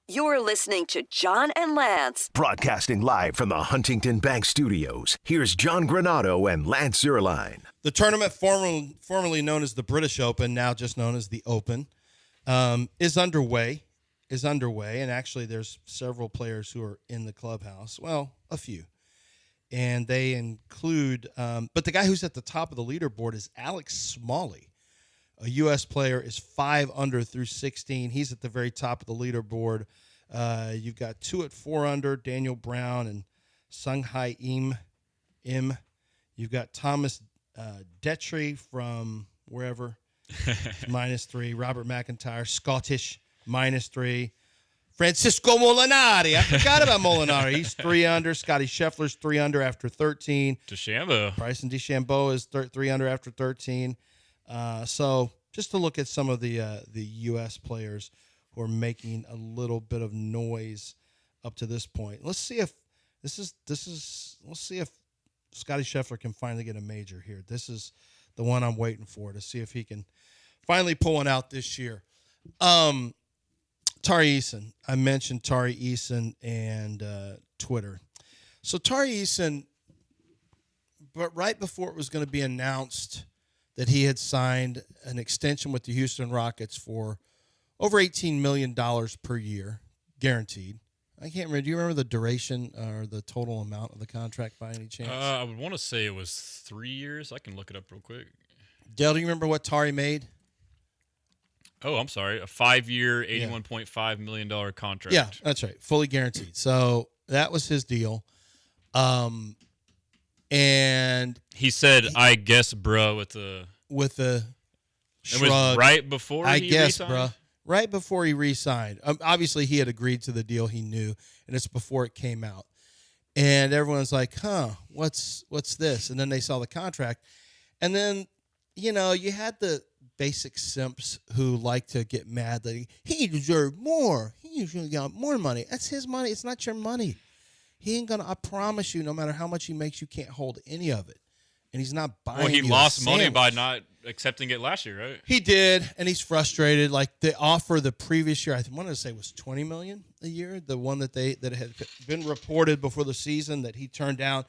You're listening to John and Lance. Broadcasting live from the Huntington Bank Studios, here's John Granado and Lance Zierlein. The tournament, formerly known as the British Open, now just known as the Open, is underway. And actually there's several players who are in the clubhouse. Well, a few. And they include, but the guy who's at the top of the leaderboard is Alex Smalley. A U.S. player, is 5 under through 16. He's at the very top of the leaderboard. You've got 2 at 4 under, Daniel Brown and Sunghai Im. You've got Thomas Detry from wherever, -3. Robert McIntyre, Scottish, -3. Francisco Molinari. I forgot about Molinari. He's 3 under. Scotty Scheffler's 3 under after 13. DeChambeau. Bryson DeChambeau is 3 under after 13. So just to look at some of the U.S. players who are making a little bit of noise up to this point. Let's see if let's see if Scotty Scheffler can finally get a major here. This is the one I'm waiting for, to see if he can finally pull one out this year. Tari Eason. I mentioned Tari Eason and Twitter. So Tari Eason, but right before it was going to be announced that he had signed an extension with the Houston Rockets for over $18 million per year, guaranteed. I can't remember. Do you remember the duration or the total amount of the contract by any chance? I would want to say it was 3 years. I can look it up real quick. Dale, do you remember what Tari made? Oh, I'm sorry. A 5-year, $81.5 million contract. Yeah, that's right. Fully guaranteed. So that was his deal. And he said, "I guess, bro," with a shrug. It was right before I he guess, re-signed? bro. Right before he re-signed. Obviously, he had agreed to the deal. He knew, and it's before it came out. And everyone's like, "Huh, what's this?" And then they saw the contract, and then you had the basic simps who like to get mad that he deserved more. He usually got more money. That's his money. It's not your money. He ain't gonna. I promise you, no matter how much he makes, you can't hold any of it. And he's not buying. Well, he you lost a money sandwich. by not accepting it last year, right? He did, and he's frustrated. Like the offer the previous year, I wanted to say was $20 million a year. The one that had been reported before the season that he turned down.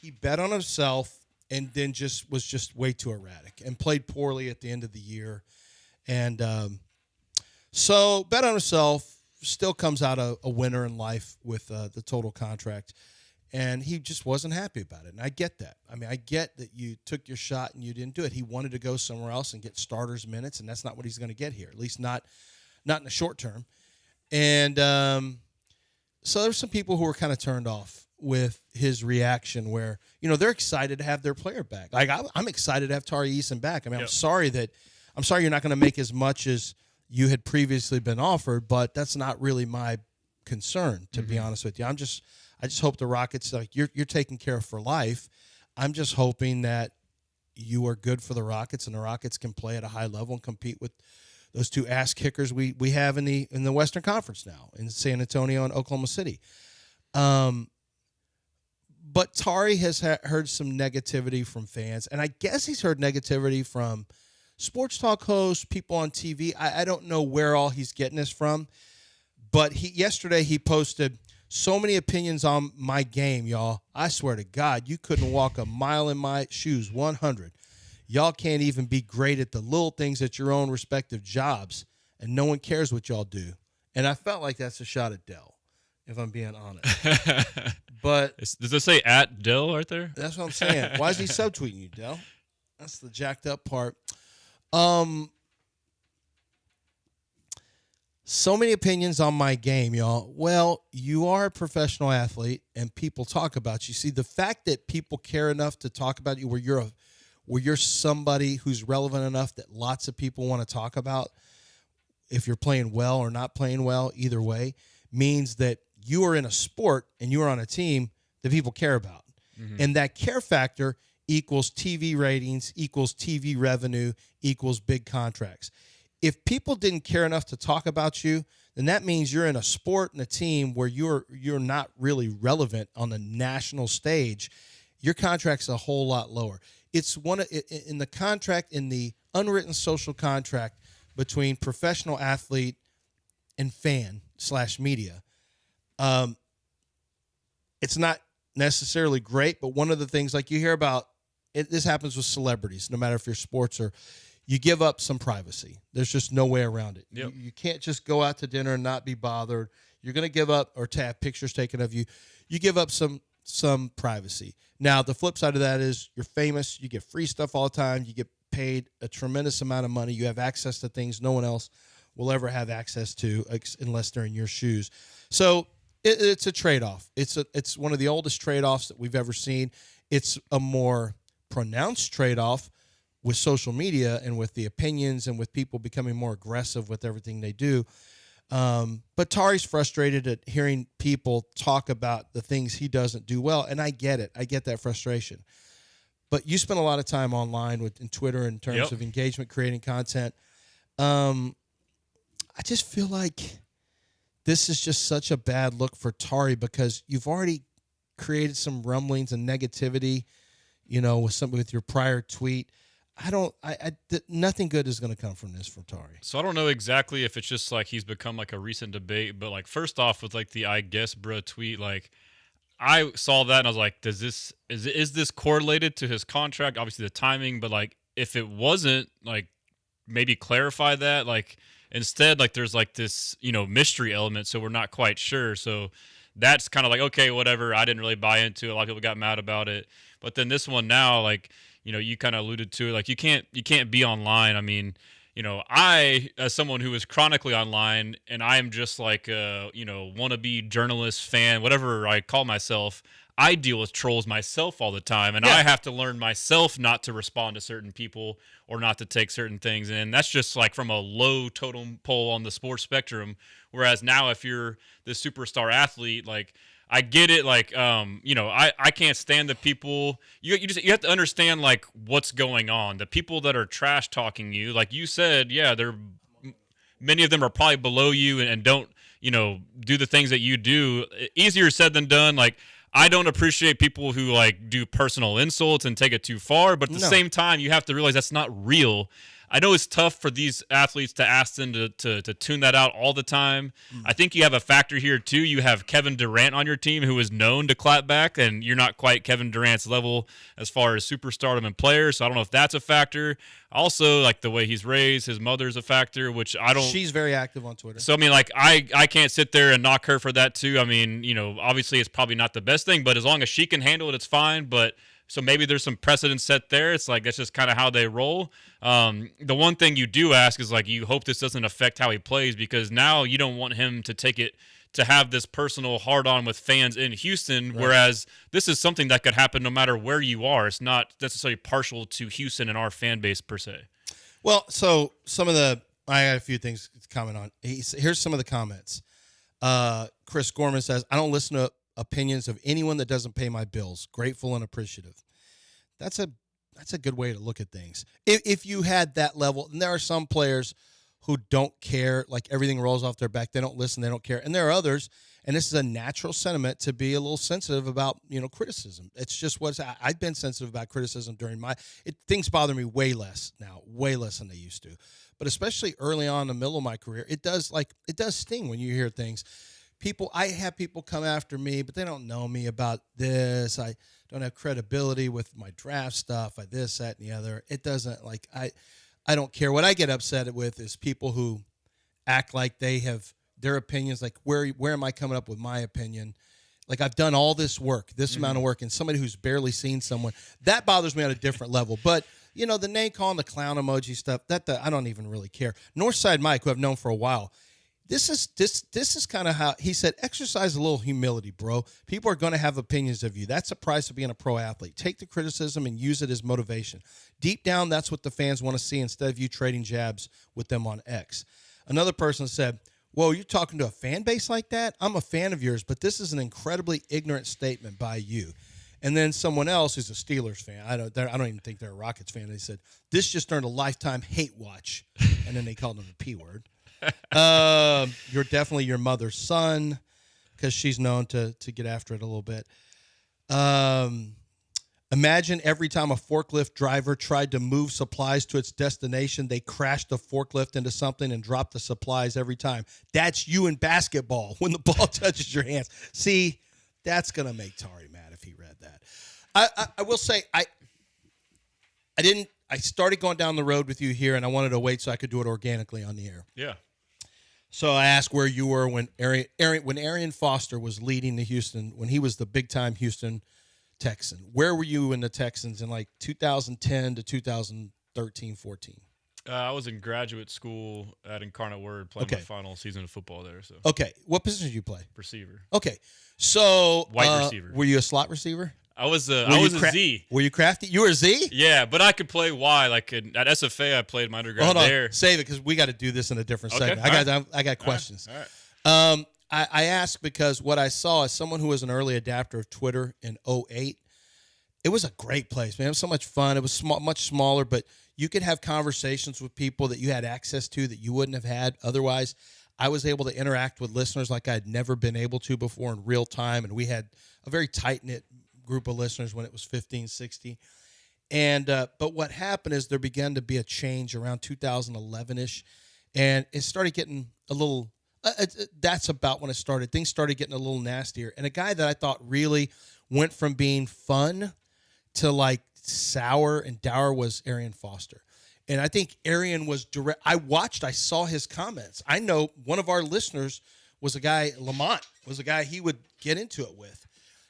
He bet on himself and then was way too erratic and played poorly at the end of the year. And so bet on himself. Still comes out a winner in life with the total contract. And he just wasn't happy about it. And I get that. I mean, I get that you took your shot and you didn't do it. He wanted to go somewhere else and get starters minutes, and that's not what he's going to get here, at least not in the short term. And so there's some people who were kind of turned off with his reaction where, they're excited to have their player back. Like, I'm excited to have Tari Eason back. I mean, Yep. I'm sorry you're not going to make as much as you had previously been offered, but that's not really my concern, to be honest with you. I just hope the Rockets, like you're taken care of for life. I'm just hoping that you are good for the Rockets and the Rockets can play at a high level and compete with those two ass kickers we have in the Western Conference now in San Antonio and Oklahoma City. But Tari has heard some negativity from fans, and I guess he's heard negativity from sports talk hosts, people on TV. I don't know where all he's getting this from, but yesterday he posted so many opinions on my game, y'all. I swear to God, you couldn't walk a mile in my shoes, 100. Y'all can't even be great at the little things at your own respective jobs, and no one cares what y'all do. And I felt like that's a shot at Dell, if I'm being honest. But Does it say at Dell right there? that's what I'm saying. Why is he subtweeting you, Dell? That's the jacked up part. So many opinions on my game, y'all. Well, you are a professional athlete, and people talk about you. See, the fact that people care enough to talk about you, where you're somebody who's relevant enough that lots of people want to talk about, if you're playing well or not playing well, either way, means that you are in a sport and you are on a team that people care about. Mm-hmm. And that care factor equals TV ratings, equals TV revenue, equals big contracts. If people didn't care enough to talk about you, then that means you're in a sport and a team where you're not really relevant on the national stage. Your contract's a whole lot lower. It's in the contract, in the unwritten social contract between professional athlete and fan/media. It's not necessarily great, but one of the things like you hear about, this happens with celebrities, no matter if you're sports or you give up some privacy. There's just no way around it. Yep. You can't just go out to dinner and not be bothered. You're going to give up or to have pictures taken of you. You give up some privacy. Now, the flip side of that is you're famous. You get free stuff all the time. You get paid a tremendous amount of money. You have access to things no one else will ever have access to unless they're in your shoes. So it's a trade-off. It's one of the oldest trade-offs that we've ever seen. It's a more pronounced trade-off with social media and with the opinions and with people becoming more aggressive with everything they do. But Tari's frustrated at hearing people talk about the things he doesn't do well, and I get it. I get that frustration. But you spend a lot of time online in Twitter in terms of engagement, creating content. I just feel like this is just such a bad look for Tari because you've already created some rumblings and negativity, with your prior tweet. Nothing good is going to come from this for Tari. So I don't know exactly if it's just like he's become like a recent debate, but like first off with like the I guess bruh tweet, like I saw that and I was like, is this correlated to his contract? Obviously the timing, but like if it wasn't, like maybe clarify that. Like instead, like there's like this, mystery element, so we're not quite sure. So that's kind of like, okay, whatever. I didn't really buy into it. A lot of people got mad about it. But then this one now, like, you kind of alluded to it. Like you can't be online. I mean, I, as someone who is chronically online and I am just like a, wannabe journalist fan, whatever I call myself, I deal with trolls myself all the time. And I have to learn myself not to respond to certain people or not to take certain things. And that's just like from a low totem pole on the sports spectrum. Whereas now if you're the superstar athlete, like, I get it. Like, I can't stand the people. You have to understand like what's going on. The people that are trash talking you, like you said, many of them are probably below you and don't, do the things that you do. Easier said than done. Like, I don't appreciate people who like do personal insults and take it too far. But at the same time, you have to realize that's not real. I know it's tough for these athletes to ask them to tune that out all the time. I think you have a factor here, too. You have Kevin Durant on your team who is known to clap back, and you're not quite Kevin Durant's level as far as superstardom and players, so I don't know if that's a factor. Also, like the way he's raised, his mother's a factor, which I don't... She's very active on Twitter. So, I mean, like, I can't sit there and knock her for that, too. I mean, obviously it's probably not the best thing, but as long as she can handle it, it's fine, but... So maybe there's some precedent set there. It's like that's just kind of how they roll. The one thing you do ask is like you hope this doesn't affect how he plays because now you don't want him to take it to have this personal hard-on with fans in Houston, right. Whereas this is something that could happen no matter where you are. It's not necessarily partial to Houston and our fan base per se. Well, so I had a few things to comment on. Here's some of the comments. Chris Gorman says, I don't listen to opinions of anyone that doesn't pay my bills. Grateful and appreciative. That's a good way to look at things. If you had that level, and there are some players who don't care, like everything rolls off their back. They don't listen. They don't care. And there are others, and this is a natural sentiment to be a little sensitive about, criticism. It's just I've been sensitive about criticism during things bother me way less now, way less than they used to. But especially early on in the middle of my career, it does sting when you hear things. I have people come after me, but they don't know me about this. I don't have credibility with my draft stuff. This, that, and the other. It doesn't I don't care. What I get upset with is people who act like they have their opinions. Like where am I coming up with my opinion? Like I've done all this work, this amount of work, and somebody who's barely seen someone, that bothers me on a different level. But the name calling, the clown emoji stuff, I don't even really care. Northside Mike, who I've known for a while. This is kind of how he said, exercise a little humility, bro. People are going to have opinions of you. That's the price of being a pro athlete. Take the criticism and use it as motivation. Deep down, that's what the fans want to see instead of you trading jabs with them on X. Another person said, whoa, you're talking to a fan base like that? I'm a fan of yours, but this is an incredibly ignorant statement by you. And then someone else who's a Steelers fan, I don't even think they're a Rockets fan, they said, this just earned a lifetime hate watch. And then they called him the P word. You're definitely your mother's son because she's known to get after it a little bit. Imagine every time a forklift driver tried to move supplies to its destination, they crashed the forklift into something and dropped the supplies every time. That's you in basketball when the ball touches your hands. See, that's going to make Tari mad if he read that. I will say, I started going down the road with you here, and I wanted to wait so I could do it organically on the air. Yeah. So I asked where you were when Arian Foster was leading the Houston, when he was the big-time Houston Texan. Where were you in the Texans in like 2010 to 2013, 14? I was in graduate school at Incarnate Word playing my final season of football there. So Okay. What position did you play? receiver. Okay. So Wide receiver. Were you a slot receiver? I was a Z. Were you crafty? You were a Z? Yeah, but I could play Y. Like at SFA, I played my undergrad Hold on. there. Save it because we got to do this in a different Okay. segment. I got questions. All right. I asked because what I saw as someone who was an early adapter of Twitter in 2008, it was a great place, man. It was so much fun. It was much smaller, but you could have conversations with people that you had access to that you wouldn't have had otherwise. I was able to interact with listeners like I'd never been able to before in real time, and we had a very tight-knit group of listeners when it was 15, 60. And but what happened is there began to be a change around 2011-ish, and it started getting a little that's about when it started. Things started getting a little nastier. And a guy that I thought really went from being fun to like sour and dour was Arian Foster. And I think Arian was direct. I saw his comments. I know one of our listeners was a guy, Lamont, was a guy he would get into it with.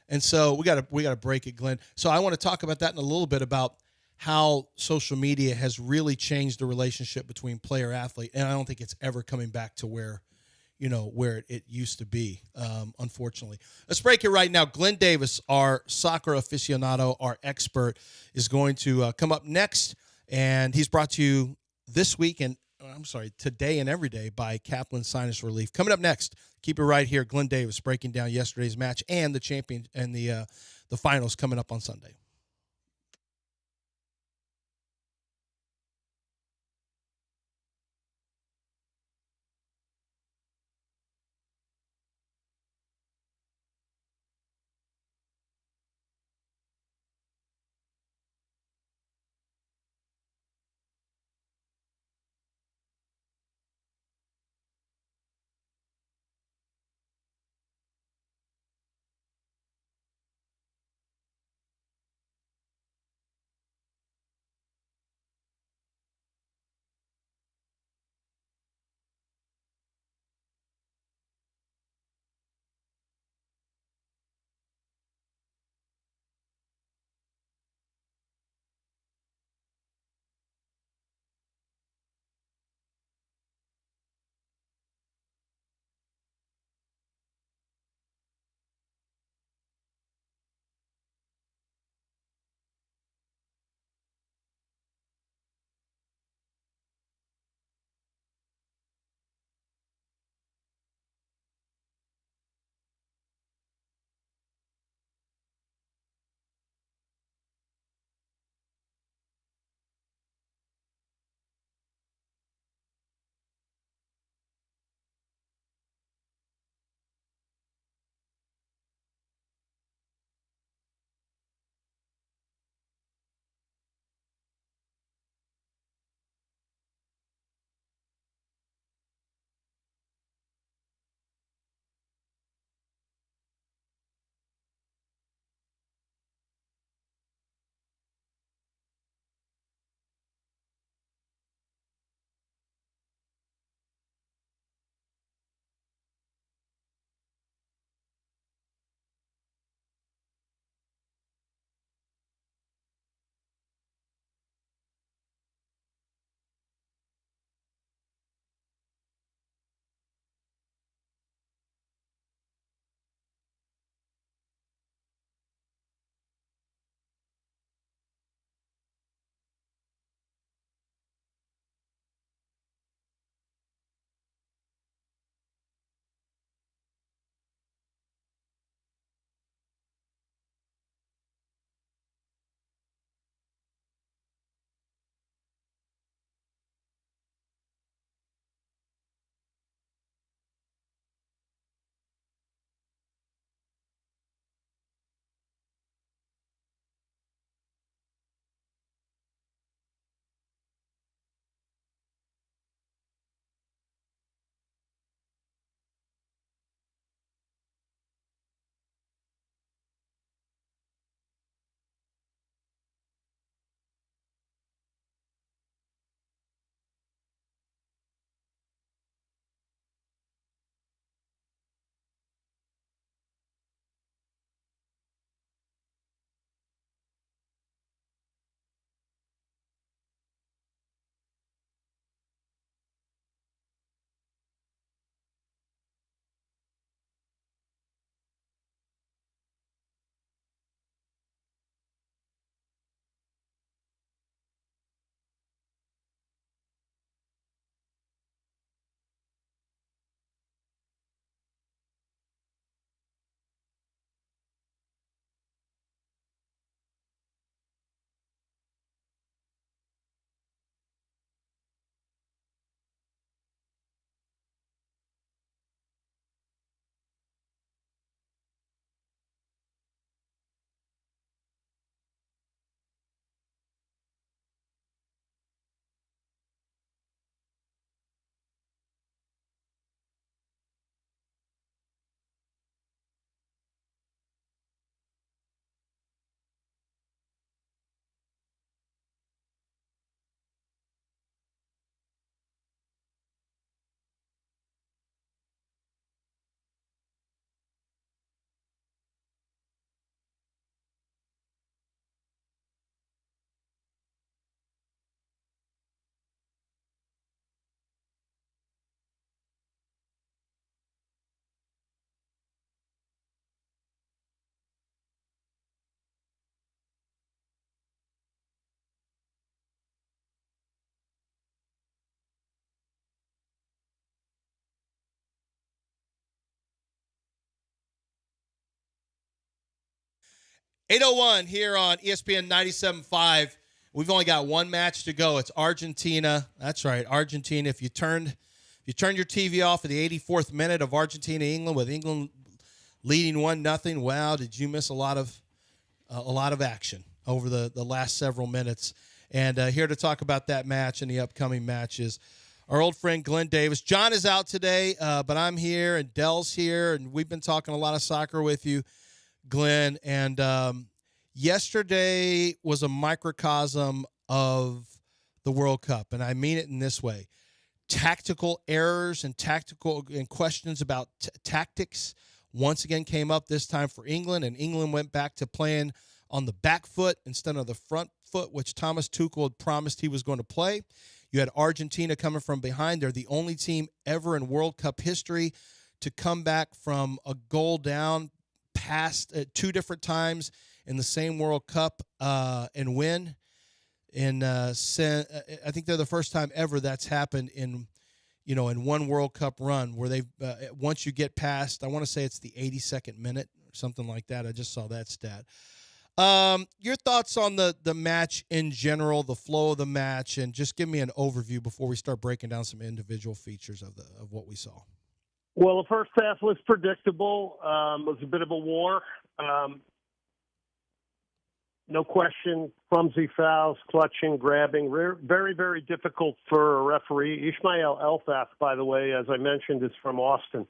And so we got to break it, Glenn. So I want to talk about that in a little bit about how social media has really changed the relationship between player athlete. And I don't think it's ever coming back to where it used to be, unfortunately. Let's break it right now. Glenn Davis, our soccer aficionado, our expert, is going to come up next. And he's brought to you today and every day by Kaplan Sinus Relief. Coming up next, keep it right here. Glenn Davis breaking down yesterday's match and the champion and the finals coming up on Sunday. 8:01 here on ESPN 97.5. We've only got one match to go. It's Argentina. That's right, Argentina. If you turned your TV off at the 84th minute of Argentina-England with England leading 1-0, wow, did you miss a lot of action over the last several minutes. And here to talk about that match and the upcoming matches, our old friend Glenn Davis. John is out today, but I'm here and Dell's here, and we've been talking a lot of soccer with you, Glenn. And yesterday was a microcosm of the World Cup, and I mean it in this way. Tactical errors and questions about tactics once again came up, this time for England, and England went back to playing on the back foot instead of the front foot, which Thomas Tuchel had promised he was going to play. You had Argentina coming from behind. They're the only team ever in World Cup history to come back from a goal down past at two different times in the same World Cup and win. And I think they're the first time ever that's happened in one World Cup run where they've once you get past, I want to say it's the 82nd minute or something like that. I just saw that stat. Your thoughts on the match in general, the flow of the match, and just give me an overview before we start breaking down some individual features of what we saw. Well, the first half was predictable. It was a bit of a war. No question, clumsy fouls, clutching, grabbing, very, very difficult for a referee. Ismail Elfaf, by the way, as I mentioned, is from Austin.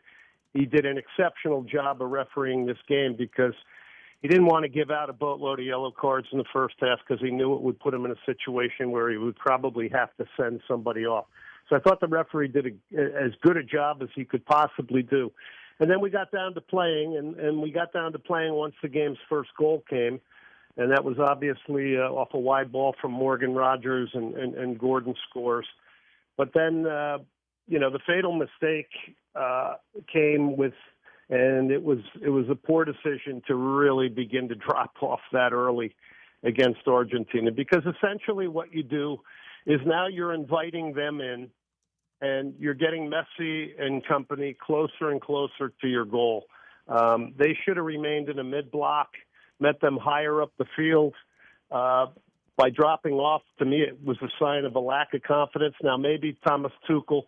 He did an exceptional job of refereeing this game because he didn't want to give out a boatload of yellow cards in the first half because he knew it would put him in a situation where he would probably have to send somebody off. So I thought the referee did as good a job as he could possibly do. And then we got down to playing, and we got down to playing once the game's first goal came. And that was obviously off a wide ball from Morgan Rogers, and Gordon scores. But then, the fatal mistake came with, and it was a poor decision to really begin to drop off that early against Argentina, because essentially what you do is now you're inviting them in, and you're getting Messi and company closer and closer to your goal. They should have remained in a mid-block, met them higher up the field. By dropping off, to me, it was a sign of a lack of confidence. Now, maybe Thomas Tuchel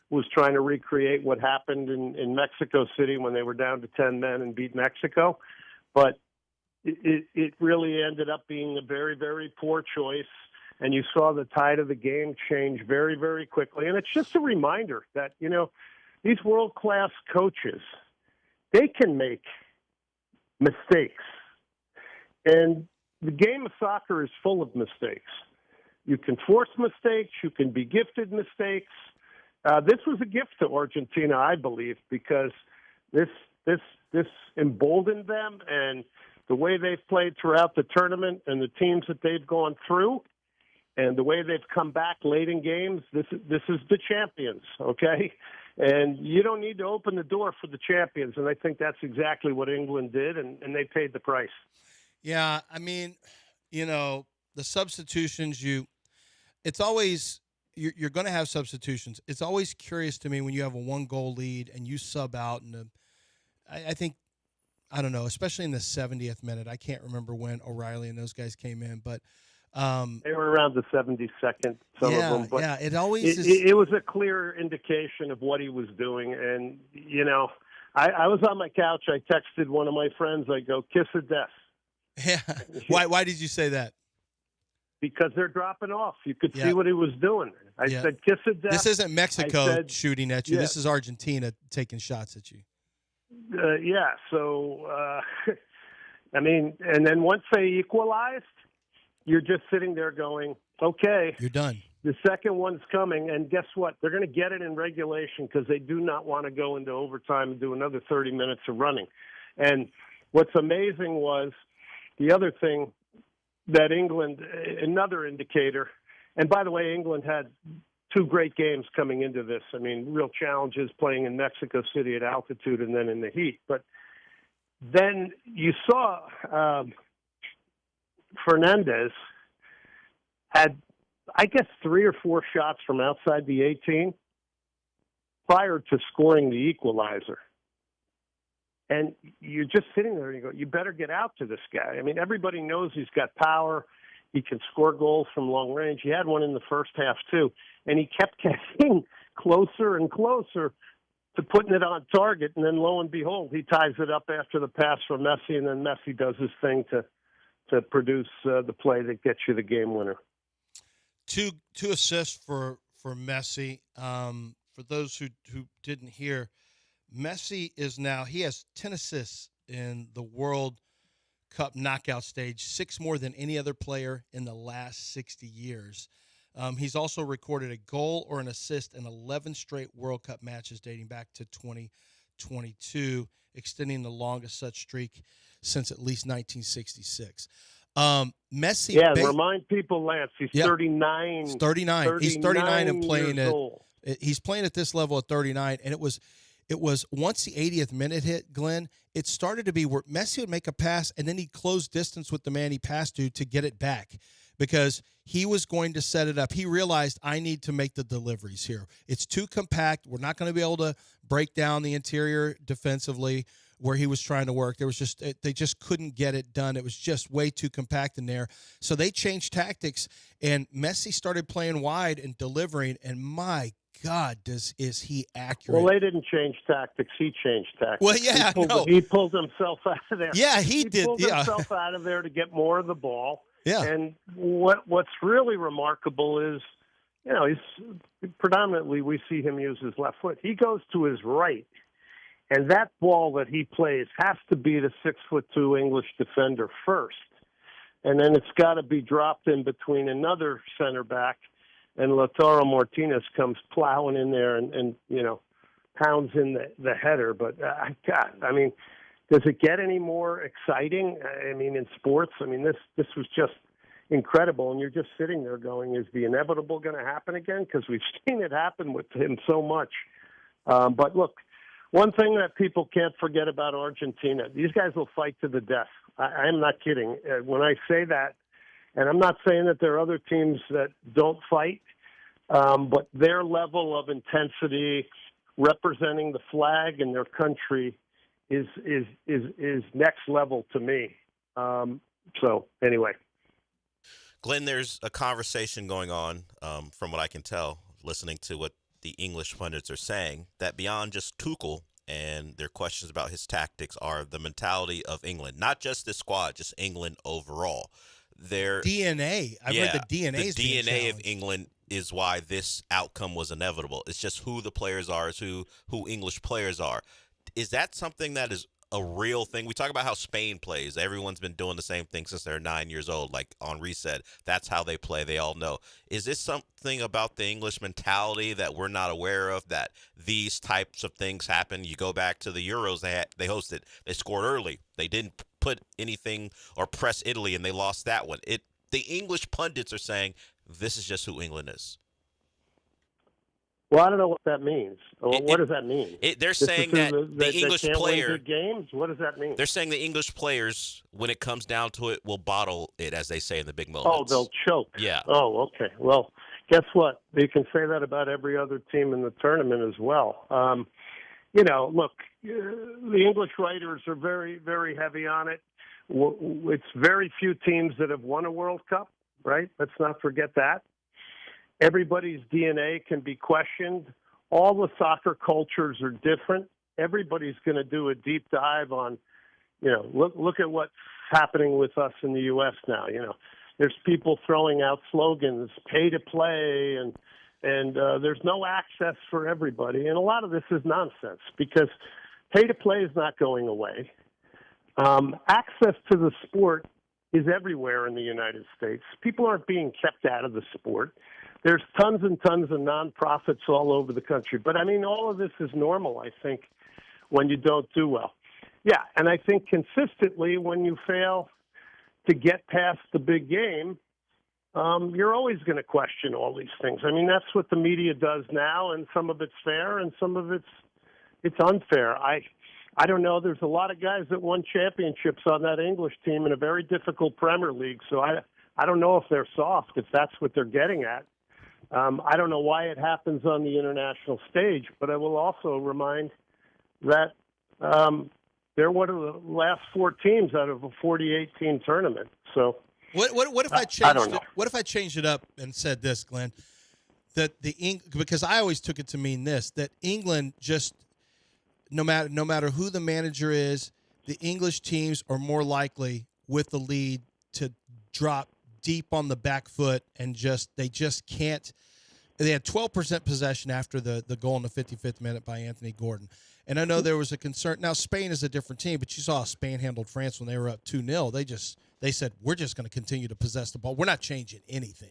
was trying to recreate what happened in Mexico City when they were down to 10 men and beat Mexico. But it really ended up being a very, very poor choice. And you saw the tide of the game change very, very quickly. And it's just a reminder that, these world-class coaches, they can make mistakes. And the game of soccer is full of mistakes. You can force mistakes. You can be gifted mistakes. This was a gift to Argentina, I believe, because this emboldened them, and the way they've played throughout the tournament and the teams that they've gone through and the way they've come back late in games, this is the champions, okay? And you don't need to open the door for the champions, and I think that's exactly what England did, and they paid the price. Yeah, I mean, the substitutions, it's always, you're going to have substitutions. It's always curious to me when you have a 1-goal lead and you sub out, and I think, I don't know, especially in the 70th minute. I can't remember when O'Reilly and those guys came in, but they were around the 72nd, some of them. But yeah, it always it was a clear indication of what he was doing. And, I was on my couch. I texted one of my friends. I go, kiss of death. Yeah. Why did you say that? Because they're dropping off. You could see what he was doing. I said, kiss of death. This isn't Mexico shooting at you. Yeah. This is Argentina taking shots at you. So, and then once they equalized, you're just sitting there going, okay. You're done. The second one's coming, and guess what? They're going to get it in regulation because they do not want to go into overtime and do another 30 minutes of running. And what's amazing was the other thing that England, another indicator, and by the way, England had 2 great games coming into this. I mean, real challenges playing in Mexico City at altitude and then in the heat. But then you saw Fernandez had, I guess, 3 or 4 shots from outside the 18 prior to scoring the equalizer. And you're just sitting there and you go, you better get out to this guy. I mean, everybody knows he's got power. He can score goals from long range. He had one in the first half, too. And he kept getting closer and closer to putting it on target. And then, lo and behold, he ties it up after the pass from Messi. And then Messi does his thing to produce the play that gets you the game winner. Two assists for Messi. For those who didn't hear, Messi he has 10 assists in the World Cup knockout stage, 6 more than any other player in the last 60 years. He's also recorded a goal or an assist in 11 straight World Cup matches dating back to 2022, extending the longest such streak since at least 1966. Messi. Yeah, remind people, Lance, he's 39. He's 39. He's 39 and playing He's playing at this level at 39, and it was once the 80th minute hit, Glenn, it started to be where Messi would make a pass and then he'd close distance with the man he passed to get it back because he was going to set it up. He realized, I need to make the deliveries here. It's too compact. We're not going to be able to break down the interior defensively where he was trying to work. They just couldn't get it done. It was just way too compact in there. So they changed tactics, and Messi started playing wide and delivering, and my God, is he accurate? Well, they didn't change tactics. He changed tactics. Well, yeah, he pulled himself out of there. Yeah, he did. He pulled himself out of there to get more of the ball. Yeah. And what's really remarkable is, he's predominantly we see him use his left foot. He goes to his right, and that ball that he plays has to be the 6'2" English defender first, and then it's got to be dropped in between another center back. And Lautaro Martinez comes plowing in there and pounds in the header. But, God, I mean, does it get any more exciting? I mean, in sports, this was just incredible. And you're just sitting there going, is the inevitable going to happen again? Because we've seen it happen with him so much. But, look, one thing that people can't forget about Argentina, these guys will fight to the death. I'm not kidding. When I say that, and I'm not saying that there are other teams that don't fight, but their level of intensity representing the flag and their country is next level to me. So anyway. Glenn, there's a conversation going on, from what I can tell, listening to what the English pundits are saying, that beyond just Tuchel and their questions about his tactics are the mentality of England, not just the squad, just England overall. Their DNA. I've heard the DNA is the DNA of England is why this outcome was inevitable. It's just who the players are, who English players are. Is that something that is a real thing? We talk about how Spain plays. Everyone's been doing the same thing since they're 9 years old, like Henri said. That's how they play. They all know. Is this something about the English mentality that we're not aware of, that these types of things happen? You go back to the Euros they hosted. They scored early. They didn't put anything or press Italy, and they lost that one. The English pundits are saying this is just who England is. Well, I don't know what that means. What does that mean? They're saying that the English player win good games. What does that mean? They're saying the English players, when it comes down to it, will bottle it, as they say in the big moments. Oh, they'll choke. Yeah. Oh, okay. Well, guess what? You can say that about every other team in the tournament as well. Look, the English writers are very, very heavy on it. It's very few teams that have won a World Cup, right? Let's not forget that. Everybody's DNA can be questioned. All the soccer cultures are different. Everybody's going to do a deep dive on, look at what's happening with us in the U.S. now. There's people throwing out slogans, pay to play, and there's no access for everybody. And a lot of this is nonsense because pay to play is not going away. Access to the sport is everywhere in the United States. People aren't being kept out of the sport. There's tons and tons of nonprofits all over the country. But, all of this is normal, I think, when you don't do well. Yeah, and I think consistently when you fail to get past the big game, you're always going to question all these things. That's what the media does now, and some of it's fair and some of it's unfair. I don't know. There's a lot of guys that won championships on that English team in a very difficult Premier League, so I don't know if they're soft, if that's what they're getting at. I don't know why it happens on the international stage, but I will also remind that they're one of the last 4 teams out of a 48-team tournament. So what if I changed I don't know. What if I changed it up and said this, Glenn? That because I always took it to mean this, that England just no matter who the manager is, the English teams are more likely with the lead to drop deep on the back foot and they just can't. They had 12% possession after the goal in the 55th minute by Anthony Gordon. And I know there was a concern. Now, Spain is a different team, but you saw Spain handled France when they were up 2-0. They said, we're just going to continue to possess the ball. We're not changing anything.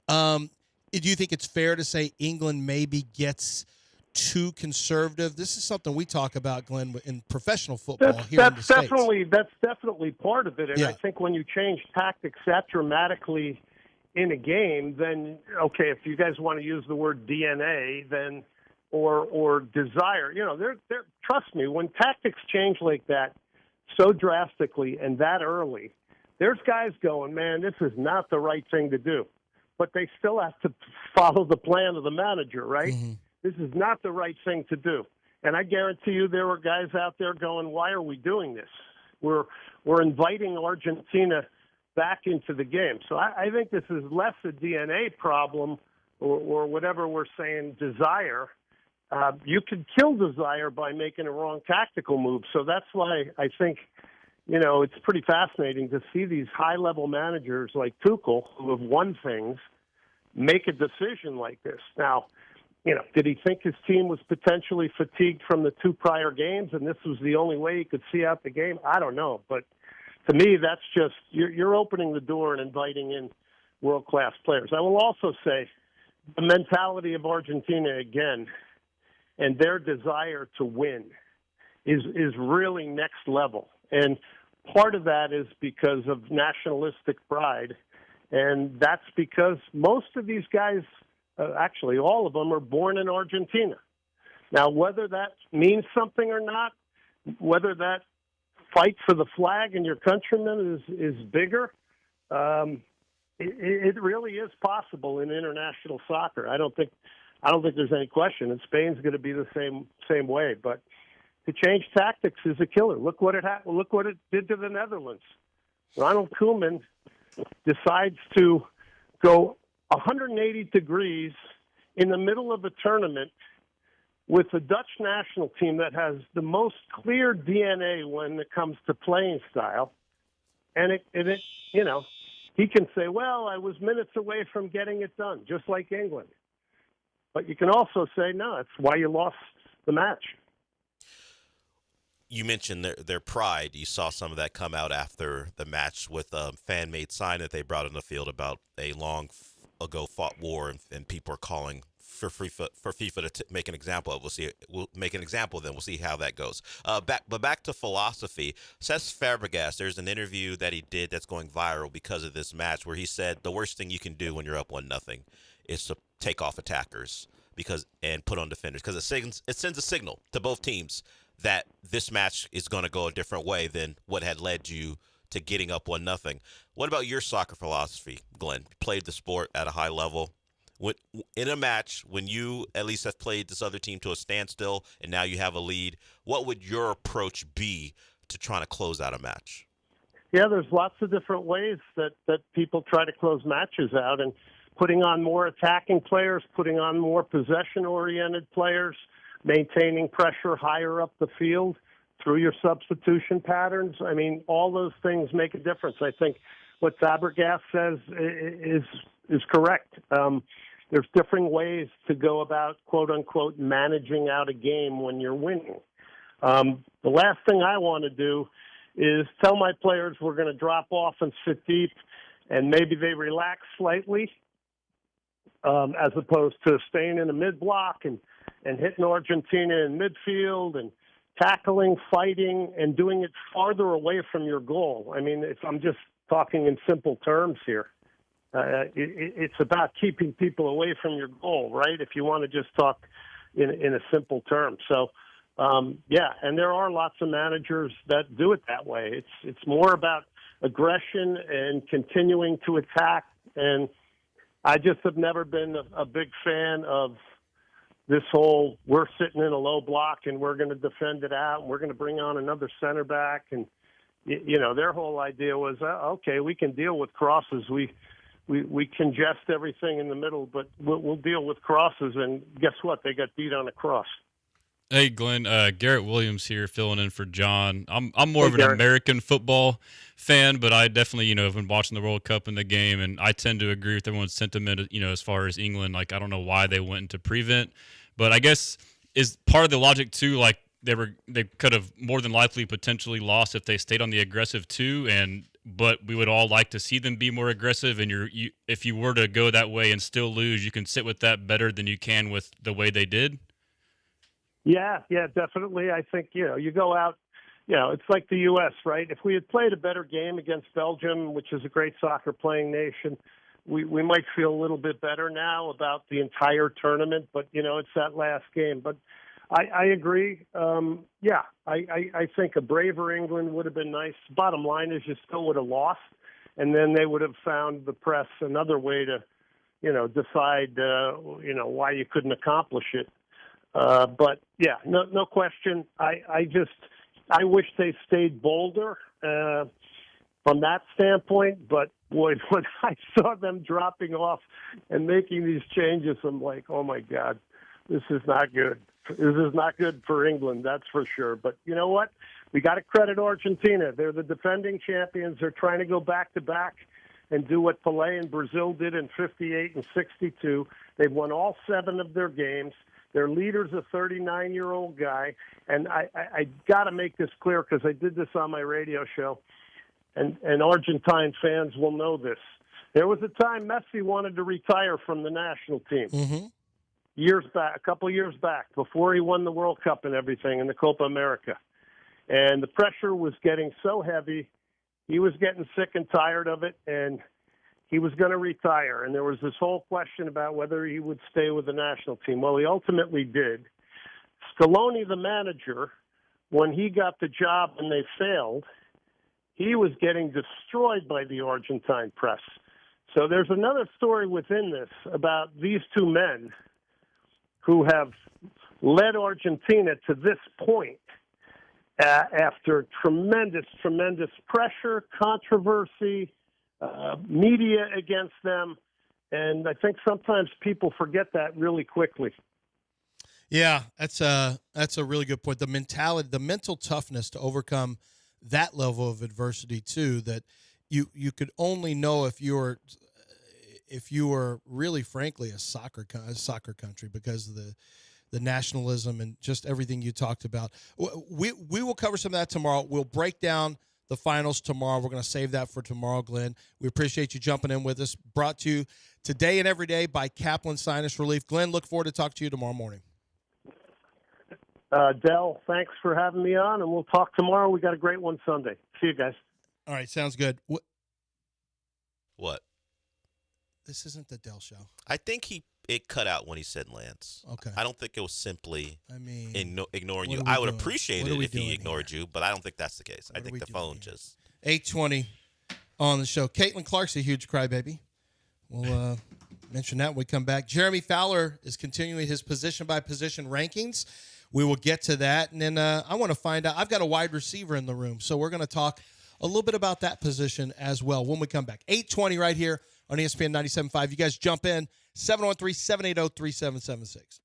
Do you think it's fair to say England maybe gets too conservative? This is something we talk about, Glenn, in professional football here in the States. That's definitely part of it. And Yeah. I think when you change tactics that dramatically in a game, then, okay, if you guys want to use the word DNA, then or desire, trust me, when tactics change like that so drastically and that early, there's guys going, man, this is not the right thing to do. But they still have to follow the plan of the manager, right? Mm-hmm. This is not the right thing to do. And I guarantee you there were guys out there going, why are we doing this? We're inviting Argentina back into the game. So I think this is less a DNA problem or whatever we're saying, desire. You can kill desire by making a wrong tactical move. So that's why I think, it's pretty fascinating to see these high-level managers like Tuchel, who have won things, make a decision like this. Now, did he think his team was potentially fatigued from the 2 prior games and this was the only way he could see out the game? I don't know. But to me, that's just you're opening the door and inviting in world-class players. I will also say the mentality of Argentina, again, and their desire to win is really next level. And part of that is because of nationalistic pride, and that's because most of these guys, actually all of them, are born in Argentina. Now, whether that means something or not, whether that fight for the flag and your countrymen is bigger, it really is possible in international soccer. I don't think there's any question, and Spain's going to be the same way. But to change tactics is a killer. Look what it did to the Netherlands. Ronald Koeman decides to go 180 degrees in the middle of a tournament with the Dutch national team that has the most clear DNA when it comes to playing style. And he can say, well, I was minutes away from getting it done, just like England. But you can also say, no, that's why you lost the match. You mentioned their pride. You saw some of that come out after the match with a fan-made sign that they brought on the field about a long ago fought war, and people are calling for FIFA to make an example of. We'll make an example, then we'll see how that goes. Back to philosophy. Cesc Fabregas, there's an interview that he did that's going viral because of this match where he said the worst thing you can do when you're up 1-0 is to take off attackers and put on defenders, because it sends a signal to both teams that this match is going to go a different way than what had led you to getting up 1-0. What about your soccer philosophy, Glenn? You played the sport at a high level. In a match, when you at least have played this other team to a standstill and now you have a lead, what would your approach be to trying to close out a match? Yeah, there's lots of different ways that people try to close matches out, and putting on more attacking players, putting on more possession-oriented players, maintaining pressure higher up the field through your substitution patterns. I mean, all those things make a difference. I think what Fabregas says is correct. There's different ways to go about, quote-unquote, managing out a game when you're winning. The last thing I want to do is tell my players we're going to drop off and sit deep, and maybe they relax slightly, as opposed to staying in the mid-block and hitting Argentina in midfield and tackling, fighting, and doing it farther away from your goal. I mean, if I'm just talking in simple terms here, it's about keeping people away from your goal, right? If you want to just talk in a simple term. So, and there are lots of managers that do it that way. It's more about aggression and continuing to attack. And I just have never been a big fan of this whole we're sitting in a low block and we're going to defend it out and we're going to bring on another center back. And, their whole idea was, okay, we can deal with crosses. We congest everything in the middle, but we'll deal with crosses. And guess what? They got beat on a cross. Hey, Glenn, Garrett Williams here filling in for John. I'm more Hey, of an Garrett. American football fan, but I definitely, have been watching the World Cup and the game, and I tend to agree with everyone's sentiment, as far as England. Like, I don't know why they went into prevent, but I guess is part of the logic too, like they could have more than likely potentially lost if they stayed on the aggressive too, but we would all like to see them be more aggressive, and if you were to go that way and still lose, you can sit with that better than you can with the way they did. Yeah, definitely. I think, you go out, it's like the U.S., right? If we had played a better game against Belgium, which is a great soccer playing nation, we might feel a little bit better now about the entire tournament, but, it's that last game. But I agree. I think a braver England would have been nice. Bottom line is you still would have lost, and then they would have found the press another way to, decide, why you couldn't accomplish it. But yeah, no question. I wish they stayed bolder from that standpoint. But boy, when I saw them dropping off and making these changes, I'm like, oh my God, this is not good. This is not good for England, that's for sure. But you know what? We got to credit Argentina. They're the defending champions. They're trying to go back to back and do what Pelé and Brazil did in '58 and '62. They've won all 7 of their games. Their leader's a 39-year-old guy, and I got to make this clear because I did this on my radio show, and Argentine fans will know this. There was a time Messi wanted to retire from the national team. Mm-hmm. A couple of years back, before he won the World Cup and everything in the Copa America. And the pressure was getting so heavy, he was getting sick and tired of it, and he was going to retire, and there was this whole question about whether he would stay with the national team. Well, he ultimately did. Scaloni, the manager, when he got the job and they failed, he was getting destroyed by the Argentine press. So there's another story within this about these two men who have led Argentina to this point after tremendous pressure, controversy, media against them, and I think sometimes people forget that really quickly. Yeah, that's a really good point. The mentality, the mental toughness to overcome that level of adversity too. That you could only know if you were really, frankly, a soccer country because of the nationalism and just everything you talked about. We will cover some of that tomorrow. We'll break down the finals tomorrow. We're going to save that for tomorrow, Glenn. We appreciate you jumping in with us. Brought to you today and every day by Kaplan Sinus Relief. Glenn, look forward to talking to you tomorrow morning. Del, thanks for having me on, and we'll talk tomorrow. We got a great one Sunday. See you guys. All right, sounds good. What? This isn't the Del show. I think it cut out when he said Lance. Okay. I don't think it was simply ignoring you. what are we I would doing? appreciate What are it we if he doing ignored you, but I don't think that's the case. I What are think we the doing phone here? just 8:20 on the show. Caitlin Clark's a huge crybaby. We'll mention that when we come back. Jeremy Fowler is continuing his position-by-position rankings. We will get to that. And then I want to find out. I've got a wide receiver in the room, so we're going to talk a little bit about that position as well when we come back. 8:20 right here on ESPN 97.5. You guys jump in, 713-780-3776.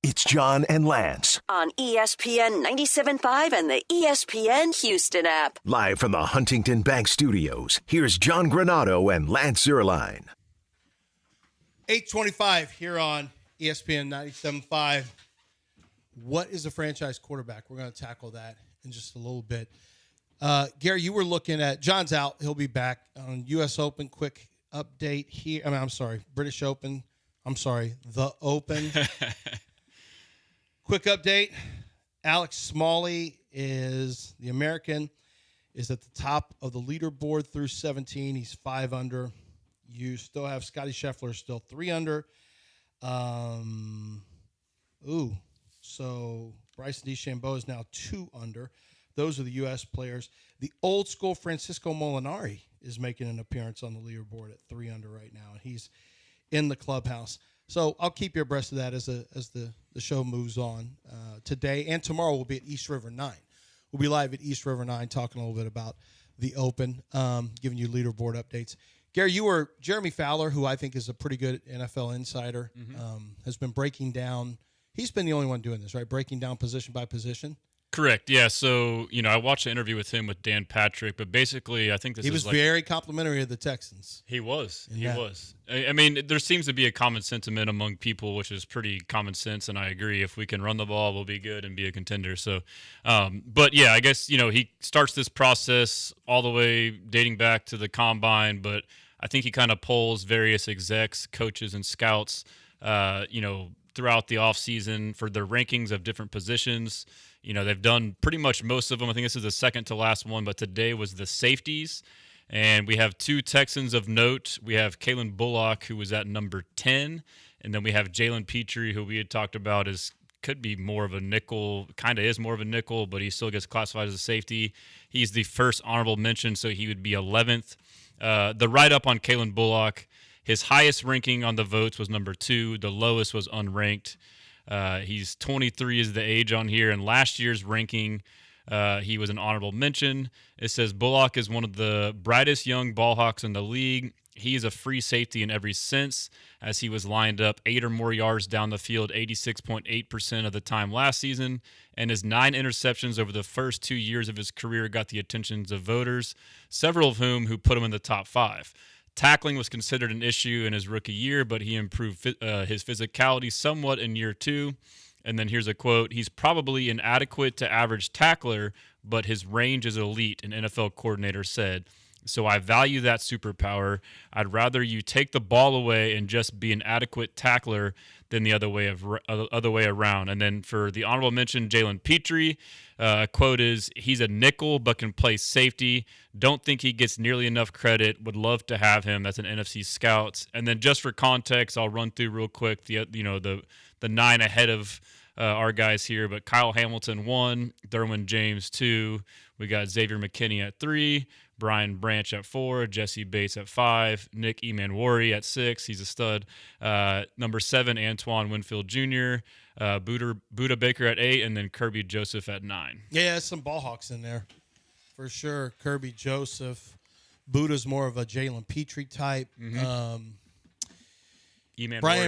It's John and Lance, On ESPN 97.5 and the ESPN Houston app. live from the Huntington Bank Studios. Here's John Granado and Lance Zierlein. 8:25 here on ESPN 97.5. What is a franchise quarterback? We're going to tackle that in just a little bit. Gary, you were looking at – John's out. He'll be back on U.S. Open. Quick update here. I'm sorry, British Open. I'm sorry, the Open. Quick update. Alex Smalley is the American, is at the top of the leaderboard through 17. He's 5 under. You still have Scotty Scheffler still 3 under. So Bryson DeChambeau is now 2 under. Those are the U.S. players. The old school Francisco Molinari is making an appearance on the leaderboard at 3 under right now, and he's in the clubhouse. So I'll keep you abreast of that as the show moves on. Today and tomorrow we'll be at East River 9. We'll be live at East River 9 talking a little bit about the Open, giving you leaderboard updates. Gary, Jeremy Fowler, who I think is a pretty good NFL insider, has been breaking down. He's been the only one doing this, right? Breaking down position by position. Correct. Yeah. So, I watched an interview with him with Dan Patrick, but basically I think He was very complimentary of the Texans. He was. I mean, there seems to be a common sentiment among people, which is pretty common sense, and I agree. If we can run the ball, we'll be good and be a contender. So, but yeah, I guess, he starts this process all the way dating back to the combine, but I think he kind of polls various execs, coaches, and scouts, throughout the offseason for their rankings of different positions. They've done pretty much most of them. I think this is the second to last one, but today was the safeties. And we have 2 Texans of note. We have Kalen Bullock, who was at number 10. And then we have Jalen Petrie, who we had talked about could be more of a nickel, kind of is more of a nickel, but he still gets classified as a safety. He's the first honorable mention, so he would be 11th. The write-up on Kalen Bullock, his highest ranking on the votes was number 2. The lowest was unranked. He's 23 is the age on here, and last year's ranking, he was an honorable mention. It says Bullock is one of the brightest young ball hawks in the league. He is a free safety in every sense, as he was lined up 8 or more yards down the field 86.8% of the time last season, and his 9 interceptions over the first 2 years of his career got the attentions of voters, several of whom who put him in the top 5. Tackling was considered an issue in his rookie year, but he improved his physicality somewhat in year 2. And then here's a quote: "He's probably an adequate to average tackler, but his range is elite," an NFL coordinator said. "So I value that superpower. I'd rather you take the ball away and just be an adequate tackler than the other way around." And then for the honorable mention, Jalen Petrie, quote is, "He's a nickel but can play safety. Don't think he gets nearly enough credit. Would love to have him." That's an NFC scout. And then just for context, I'll run through real quick the 9 ahead of our guys here. But Kyle Hamilton 1, Derwin James 2. We got Xavier McKinney at 3. Brian Branch at 4, Jesse Bates at 5, Nick Emanwari at 6. He's a stud. Number 7, Antoine Winfield Jr., Buda Baker at 8, and then Kirby Joseph at 9. Yeah, some ball hawks in there for sure. Kirby Joseph. Buda's more of a Jalen Petrie type. Brian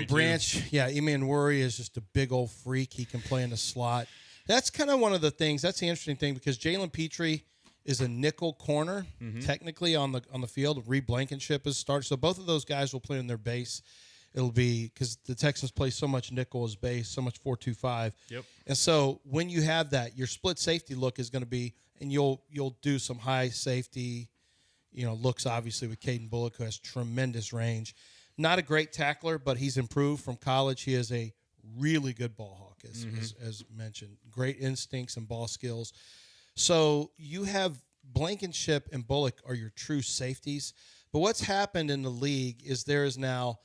Branch, Emanwari is just a big old freak. He can play in the slot. That's kind of one of the things. That's the interesting thing because Jalen Petrie is a nickel corner, technically on the field. Reed Blankenship is started. So both of those guys will play in their base. It'll be because the Texans play so much nickel as base, so much 4-2-5. Yep. And so when you have that, your split safety look is going to be, and you'll do some high safety, looks obviously with Caden Bullock, who has tremendous range. Not a great tackler, but he's improved from college. He is a really good ball hawk, as mentioned. Great instincts and ball skills. So you have Blankenship and Bullock are your true safeties. But what's happened in the league is there is now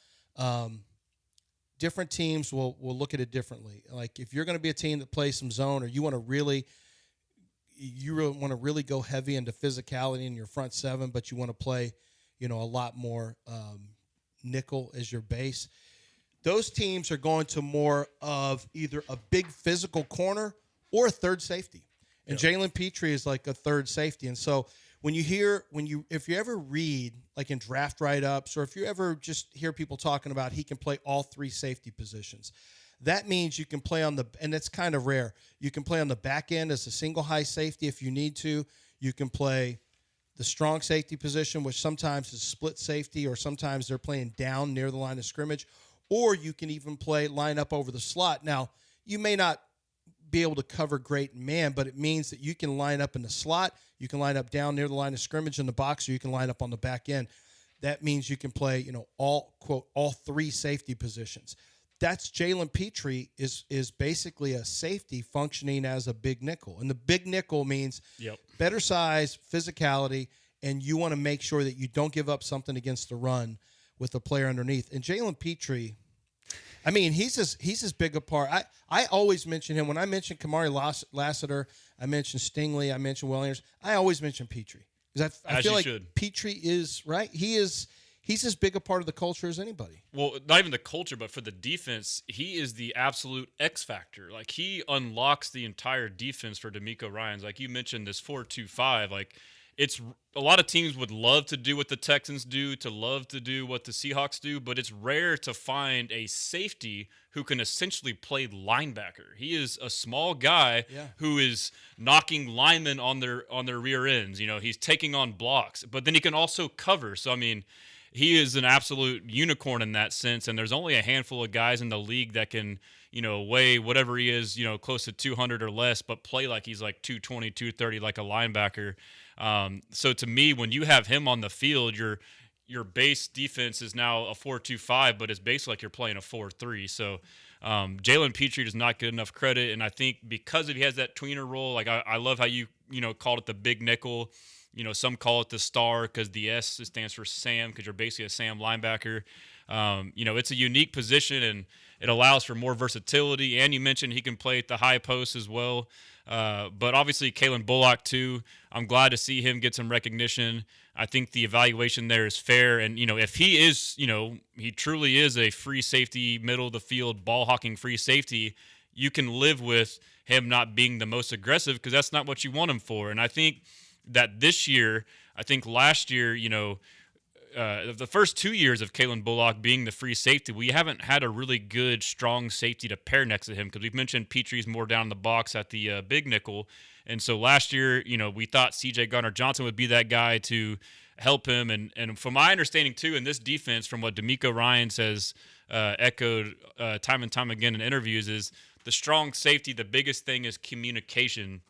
different teams will look at it differently. Like if you're going to be a team that plays some zone, or you want to really go heavy into physicality in your front 7, but you want to play, a lot more nickel as your base. Those teams are going to more of either a big physical corner or a third safety. And Jalen Petrie is like a third safety. And so if you ever read like in draft write-ups, or if you ever just hear people talking about he can play all 3 safety positions, That means you can play on the, and it's kind of rare, you can play on the back end as a single high safety if you need to. You can play the strong safety position, which sometimes is split safety, or sometimes they're playing down near the line of scrimmage, or you can even line up over the slot. Now, you may not be able to cover great man, but it means that you can line up in the slot, you can line up down near the line of scrimmage in the box, or you can line up on the back end. That means you can play, all three safety positions. That's Jalen Petrie is basically a safety functioning as a big nickel. And the big nickel means better size, physicality, and you want to make sure that you don't give up something against the run with the player underneath. And Jalen Petrie, I mean, he's as big a part. I always mention him. When I mention Kamari Lassiter, I mention Stingley, I mention Will Anderson, I always mention Petrie. Because I feel like Petrie is, right? He's as big a part of the culture as anybody. Well, not even the culture, but for the defense, he is the absolute X factor. Like, he unlocks the entire defense for DeMeco Ryans. Like you mentioned, this 4-2-5. Like, it's a lot of teams would love to do what the Texans do, to love to do what the Seahawks do, but it's rare to find a safety who can essentially play linebacker. He is a small guy who is knocking linemen on their rear ends. He's taking on blocks, but then he can also cover. So, I mean, he is an absolute unicorn in that sense, and there's only a handful of guys in the league that can, weigh whatever he is, close to 200 or less, but play like he's like 220, 230 like a linebacker. So to me, when you have him on the field, your base defense is now a 4-2-5, but it's basically like you're playing a 4-3. So Jalen Petrie does not get enough credit, and I think because he has that tweener role, like I love how you called it the big nickel. Some call it the star because the S stands for Sam, because you're basically a Sam linebacker. It's a unique position, and it allows for more versatility. And you mentioned he can play at the high post as well. But obviously, Kalen Bullock, too. I'm glad to see him get some recognition. I think the evaluation there is fair. And, if he is, he truly is a free safety, middle of the field, ball hawking free safety, you can live with him not being the most aggressive because that's not what you want him for. And I think that this year, I think last year, the first 2 years of Kalen Bullock being the free safety, we haven't had a really good, strong safety to pair next to him because we've mentioned Petrie's more down in the box at the big nickel. And so last year, we thought C.J. Gardner-Johnson would be that guy to help him. And from my understanding, too, in this defense, from what DeMeco Ryans has echoed time and time again in interviews, is the strong safety, the biggest thing is communication.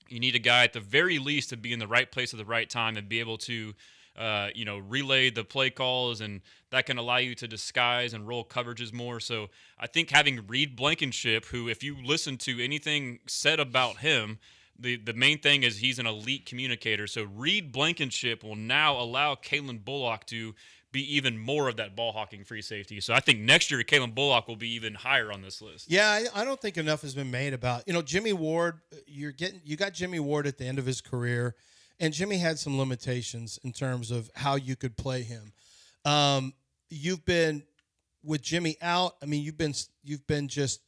You need a guy at the very least to be in the right place at the right time and be able to, relay the play calls, and that can allow you to disguise and roll coverages more. So I think having Reed Blankenship, who, if you listen to anything said about him, the main thing is he's an elite communicator. So Reed Blankenship will now allow Kalen Bullock to be even more of that ball hawking free safety. So I think next year Kalen Bullock will be even higher on this list. Yeah, I don't think enough has been made about, Jimmy Ward. You got Jimmy Ward at the end of his career, and Jimmy had some limitations in terms of how you could play him. You've been with Jimmy out. I mean, you've been just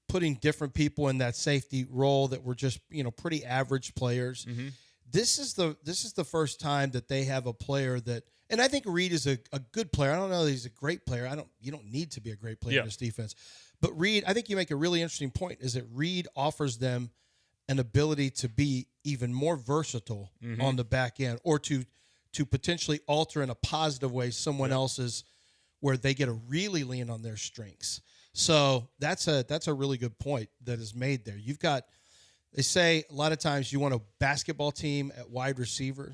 putting different people in that safety role that were just, pretty average players. Mm-hmm. This is the first time that they have a player that, and I think Reed is a good player. I don't know that he's a great player. You don't need to be a great player in this defense. But Reed, I think you make a really interesting point, is that Reed offers them an ability to be even more versatile on the back end, or to potentially alter in a positive way someone else's, where they get to really lean on their strengths. So that's a really good point that is made there. You've got, they say a lot of times you want a basketball team at wide receiver,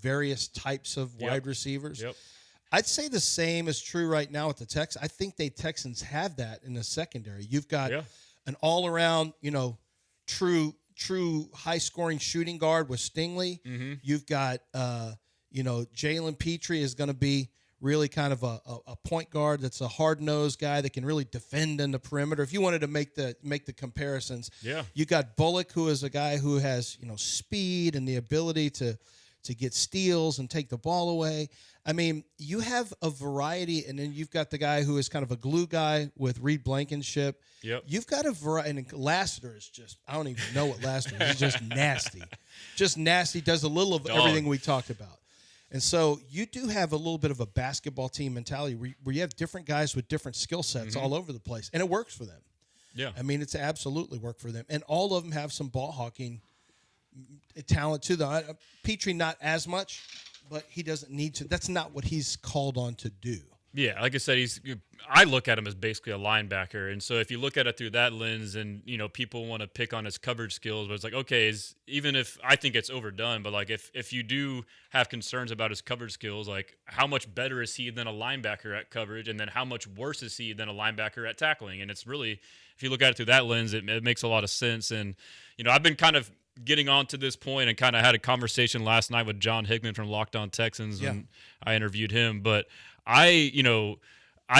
various types of wide receivers. Yep. I'd say the same is true right now with the Texans. I think Texans have that in the secondary. You've got an all-around, true high-scoring shooting guard with Stingley. Mm-hmm. You've got, Jalen Petrie is going to be really kind of a point guard that's a hard-nosed guy that can really defend in the perimeter. If you wanted to make the comparisons, you got Bullock, who is a guy who has speed and the ability to get steals and take the ball away. I mean, you have a variety, and then you've got the guy who is kind of a glue guy with Reed Blankenship. Yep. You've got a variety, and Lassiter is just, I don't even know what Lassiter is. He's just nasty. Just nasty, does a little of everything we talked about. And so you do have a little bit of a basketball team mentality where you have different guys with different skill sets all over the place, and it works for them. Yeah. I mean, it's absolutely worked for them. And all of them have some ball hawking talent to them. Petrie, not as much, but he doesn't need to. That's not what he's called on to do. Yeah, like I said, I look at him as basically a linebacker, and so if you look at it through that lens, and people want to pick on his coverage skills, but it's like, okay, even if I think it's overdone, but like if you do have concerns about his coverage skills, like how much better is he than a linebacker at coverage, and then how much worse is he than a linebacker at tackling? And it's really, if you look at it through that lens, it makes a lot of sense. And I've been kind of getting on to this point and kind of had a conversation last night with John Hickman from Locked On Texans when I interviewed him, but I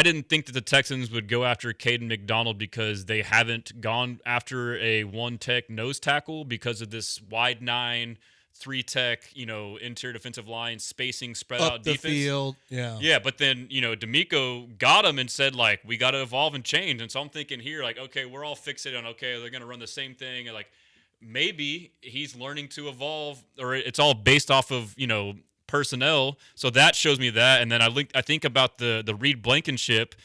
didn't think that the Texans would go after Caden McDonald because they haven't gone after a one-tech nose tackle because of this wide 9, 3-tech, interior defensive line spacing spread Up out the defense. field, yeah. Yeah, but then, D'Amico got him and said, like, we got to evolve and change. And so I'm thinking here, like, okay, we're all fixated on, okay, they're going to run the same thing. And, like, maybe he's learning to evolve, or it's all based off of, personnel. So that shows me that. And then I think about the Reed Blankenship.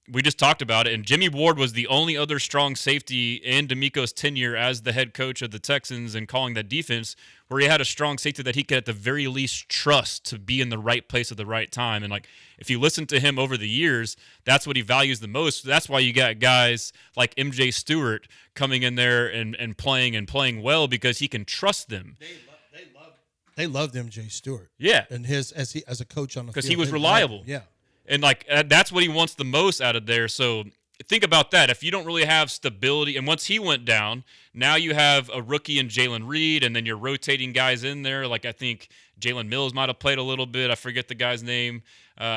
We just talked about it, and Jimmy Ward was the only other strong safety in D'Amico's tenure as the head coach of the Texans and calling that defense, where he had a strong safety that he could at the very least trust to be in the right place at the right time. And like, if you listen to him over the years, that's what he values the most. That's why you got guys like MJ Stewart coming in there and playing well, because he can trust them. They loved MJ Stewart. Yeah. And as a coach on the field. Because he was They reliable. loved him. Yeah. And like that's what he wants the most out of there. So think about that. If you don't really have stability, and once he went down, now you have a rookie in Jalen Reed, and then you're rotating guys in there. Like I think Jalen Mills might have played a little bit. I forget the guy's name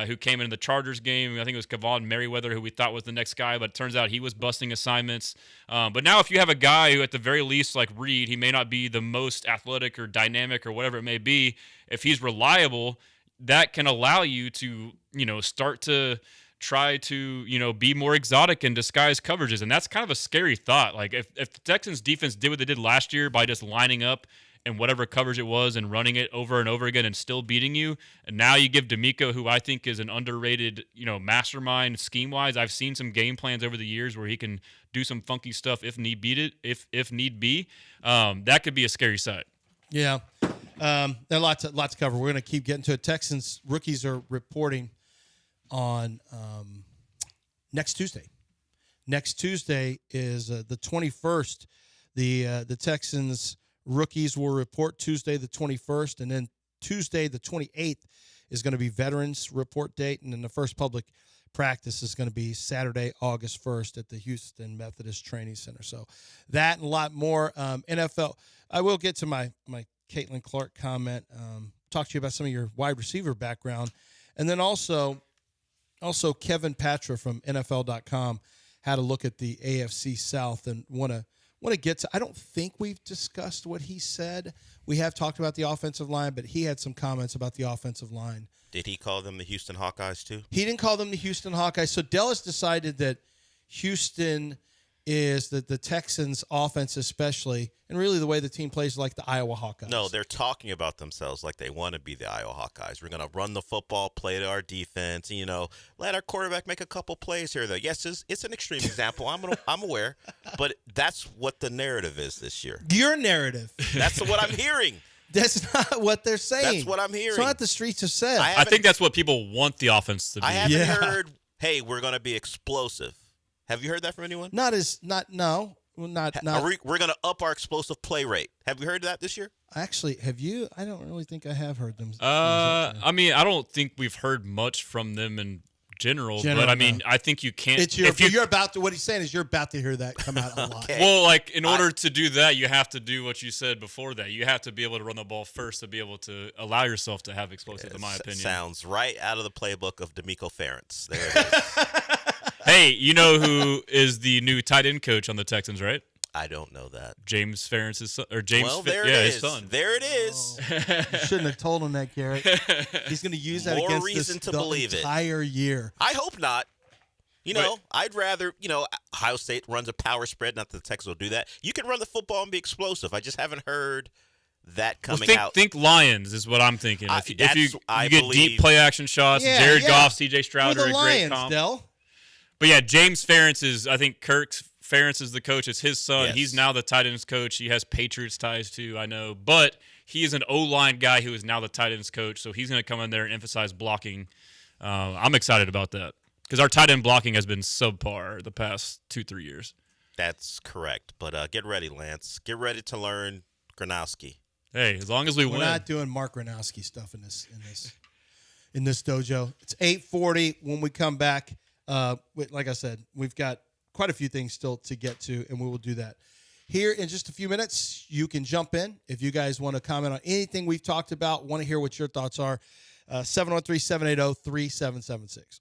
who came in the Chargers game. I think it was Kavon Merriweather, who we thought was the next guy, but it turns out he was busting assignments. But now if you have a guy who at the very least, like Reed, he may not be the most athletic or dynamic or whatever it may be. If he's reliable, that can allow you to, start to try to, be more exotic and disguise coverages. And that's kind of a scary thought. Like if the Texans defense did what they did last year by just lining up and whatever coverage it was and running it over and over again and still beating you, and now you give D'Amico, who I think is an underrated, mastermind scheme-wise. I've seen some game plans over the years where he can do some funky stuff if need be. That could be a scary sight. Yeah. There are lots to cover. We're going to keep getting to it. Texans rookies are reporting on next Tuesday. Next Tuesday is the 21st. The Texans rookies will report Tuesday the 21st, and then Tuesday the 28th is going to be veterans report date, and then the first public practice is going to be Saturday, August 1st at the Houston Methodist Training Center. So that and a lot more. NFL. I will get to my Caitlin Clark comment, talk to you about some of your wide receiver background. And then also Kevin Patra from NFL.com had a look at the AFC South and want to get to, I don't think we've discussed what he said. We have talked about the offensive line, but he had some comments about the offensive line. Did he call them the Houston Hawkeyes too? He didn't call them the Houston Hawkeyes. So Dallas decided that Houston is the Texans' offense especially, and really the way the team plays, like the Iowa Hawkeyes. No, they're talking about themselves like they want to be the Iowa Hawkeyes. We're going to run the football, play to our defense, let our quarterback make a couple plays here, though. Yes, it's an extreme example. I'm aware, but that's what the narrative is this year. Your narrative. That's what I'm hearing. That's not what they're saying. That's what I'm hearing. It's not what the streets have said. I think that's what people want the offense to be. I haven't heard, hey, we're going to be explosive. Have you heard that from anyone? Not. We're going to up our explosive play rate. Have you heard that this year? Actually, have you? I don't really think I have heard them. I mean, I don't think we've heard much from them in general, but I mean, I think you can't. You're about to. What he's saying is you're about to hear that come out a lot. Okay. Well, like in order to do that, you have to do what you said before that. You have to be able to run the ball first to be able to allow yourself to have explosive. In my opinion, sounds right out of the playbook of D'Amico Ferentz. There it is. Hey, you know who is the new tight end coach on the Texans, right? I don't know that. James Ferentz's son, or James. Well, there it is. His son. There it is. You shouldn't have told him that, Garrett. He's going to use that More against reason us to the believe it. entire year. I hope not. I'd rather, Ohio State runs a power spread. Not that the Texans will do that. You can run the football and be explosive. I just haven't heard that coming out. Think Lions is what I'm thinking. If you get deep play action shots, Yeah, Goff, C.J. Stroud We're are the a Lions, great comp. Del. But yeah, James Ferentz is, I think Kirk's Ferentz is the coach. It's his son. Yes. He's now the tight ends coach. He has Patriots ties too, I know. But he is an O-line guy who is now the tight ends coach, so he's going to come in there and emphasize blocking. I'm excited about that because our tight end blocking has been subpar the past 2-3 years. That's correct. But get ready, Lance. Get ready to learn Gronowski. Hey, as long as we We're win. not doing Mark Gronowski stuff in this dojo. It's 8:40 when we come back. Like I said, we've got quite a few things still to get to, and we will do that. Here in just a few minutes, you can jump in. If you guys want to comment on anything we've talked about, want to hear what your thoughts are, 713-780-3776.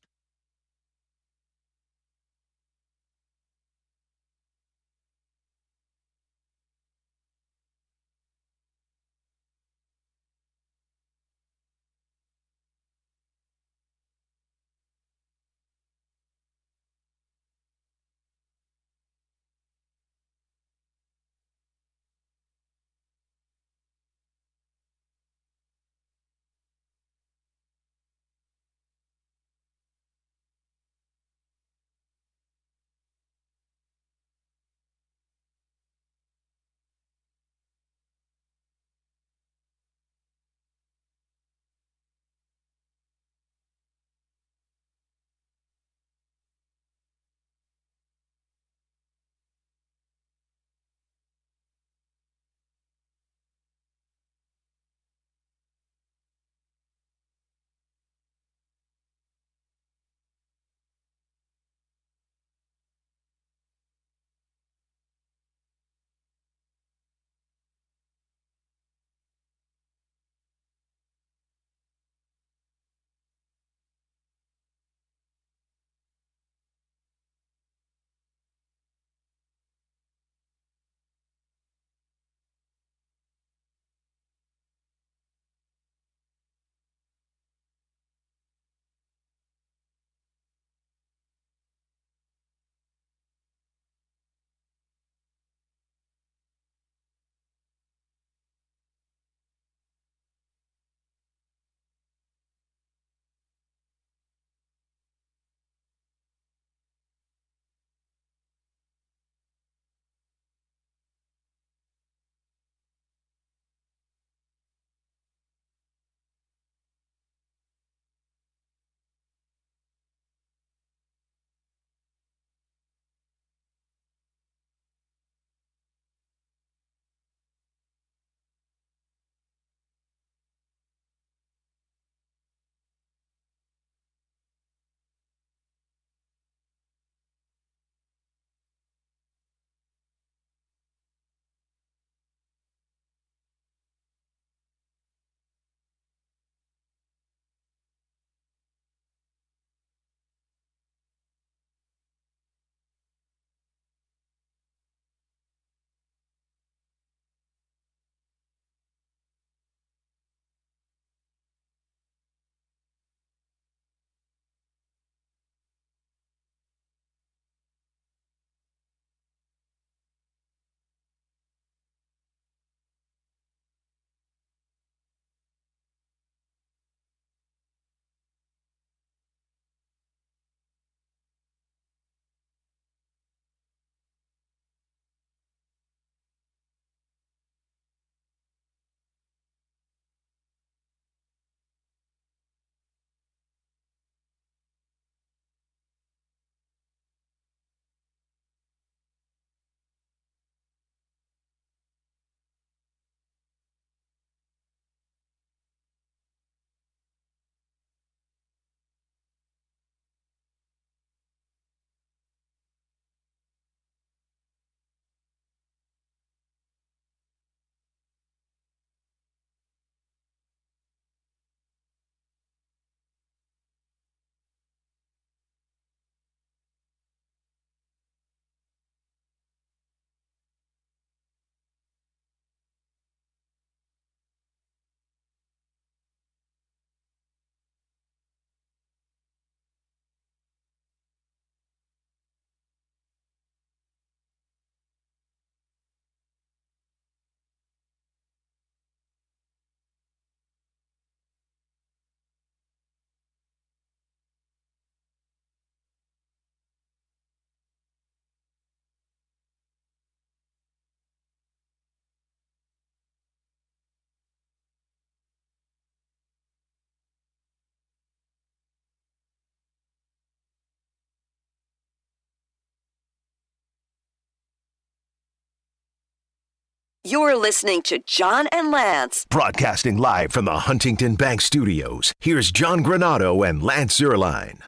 You're listening to John and Lance. Broadcasting live from the Huntington Bank Studios, here's John Granado and Lance Zierlein.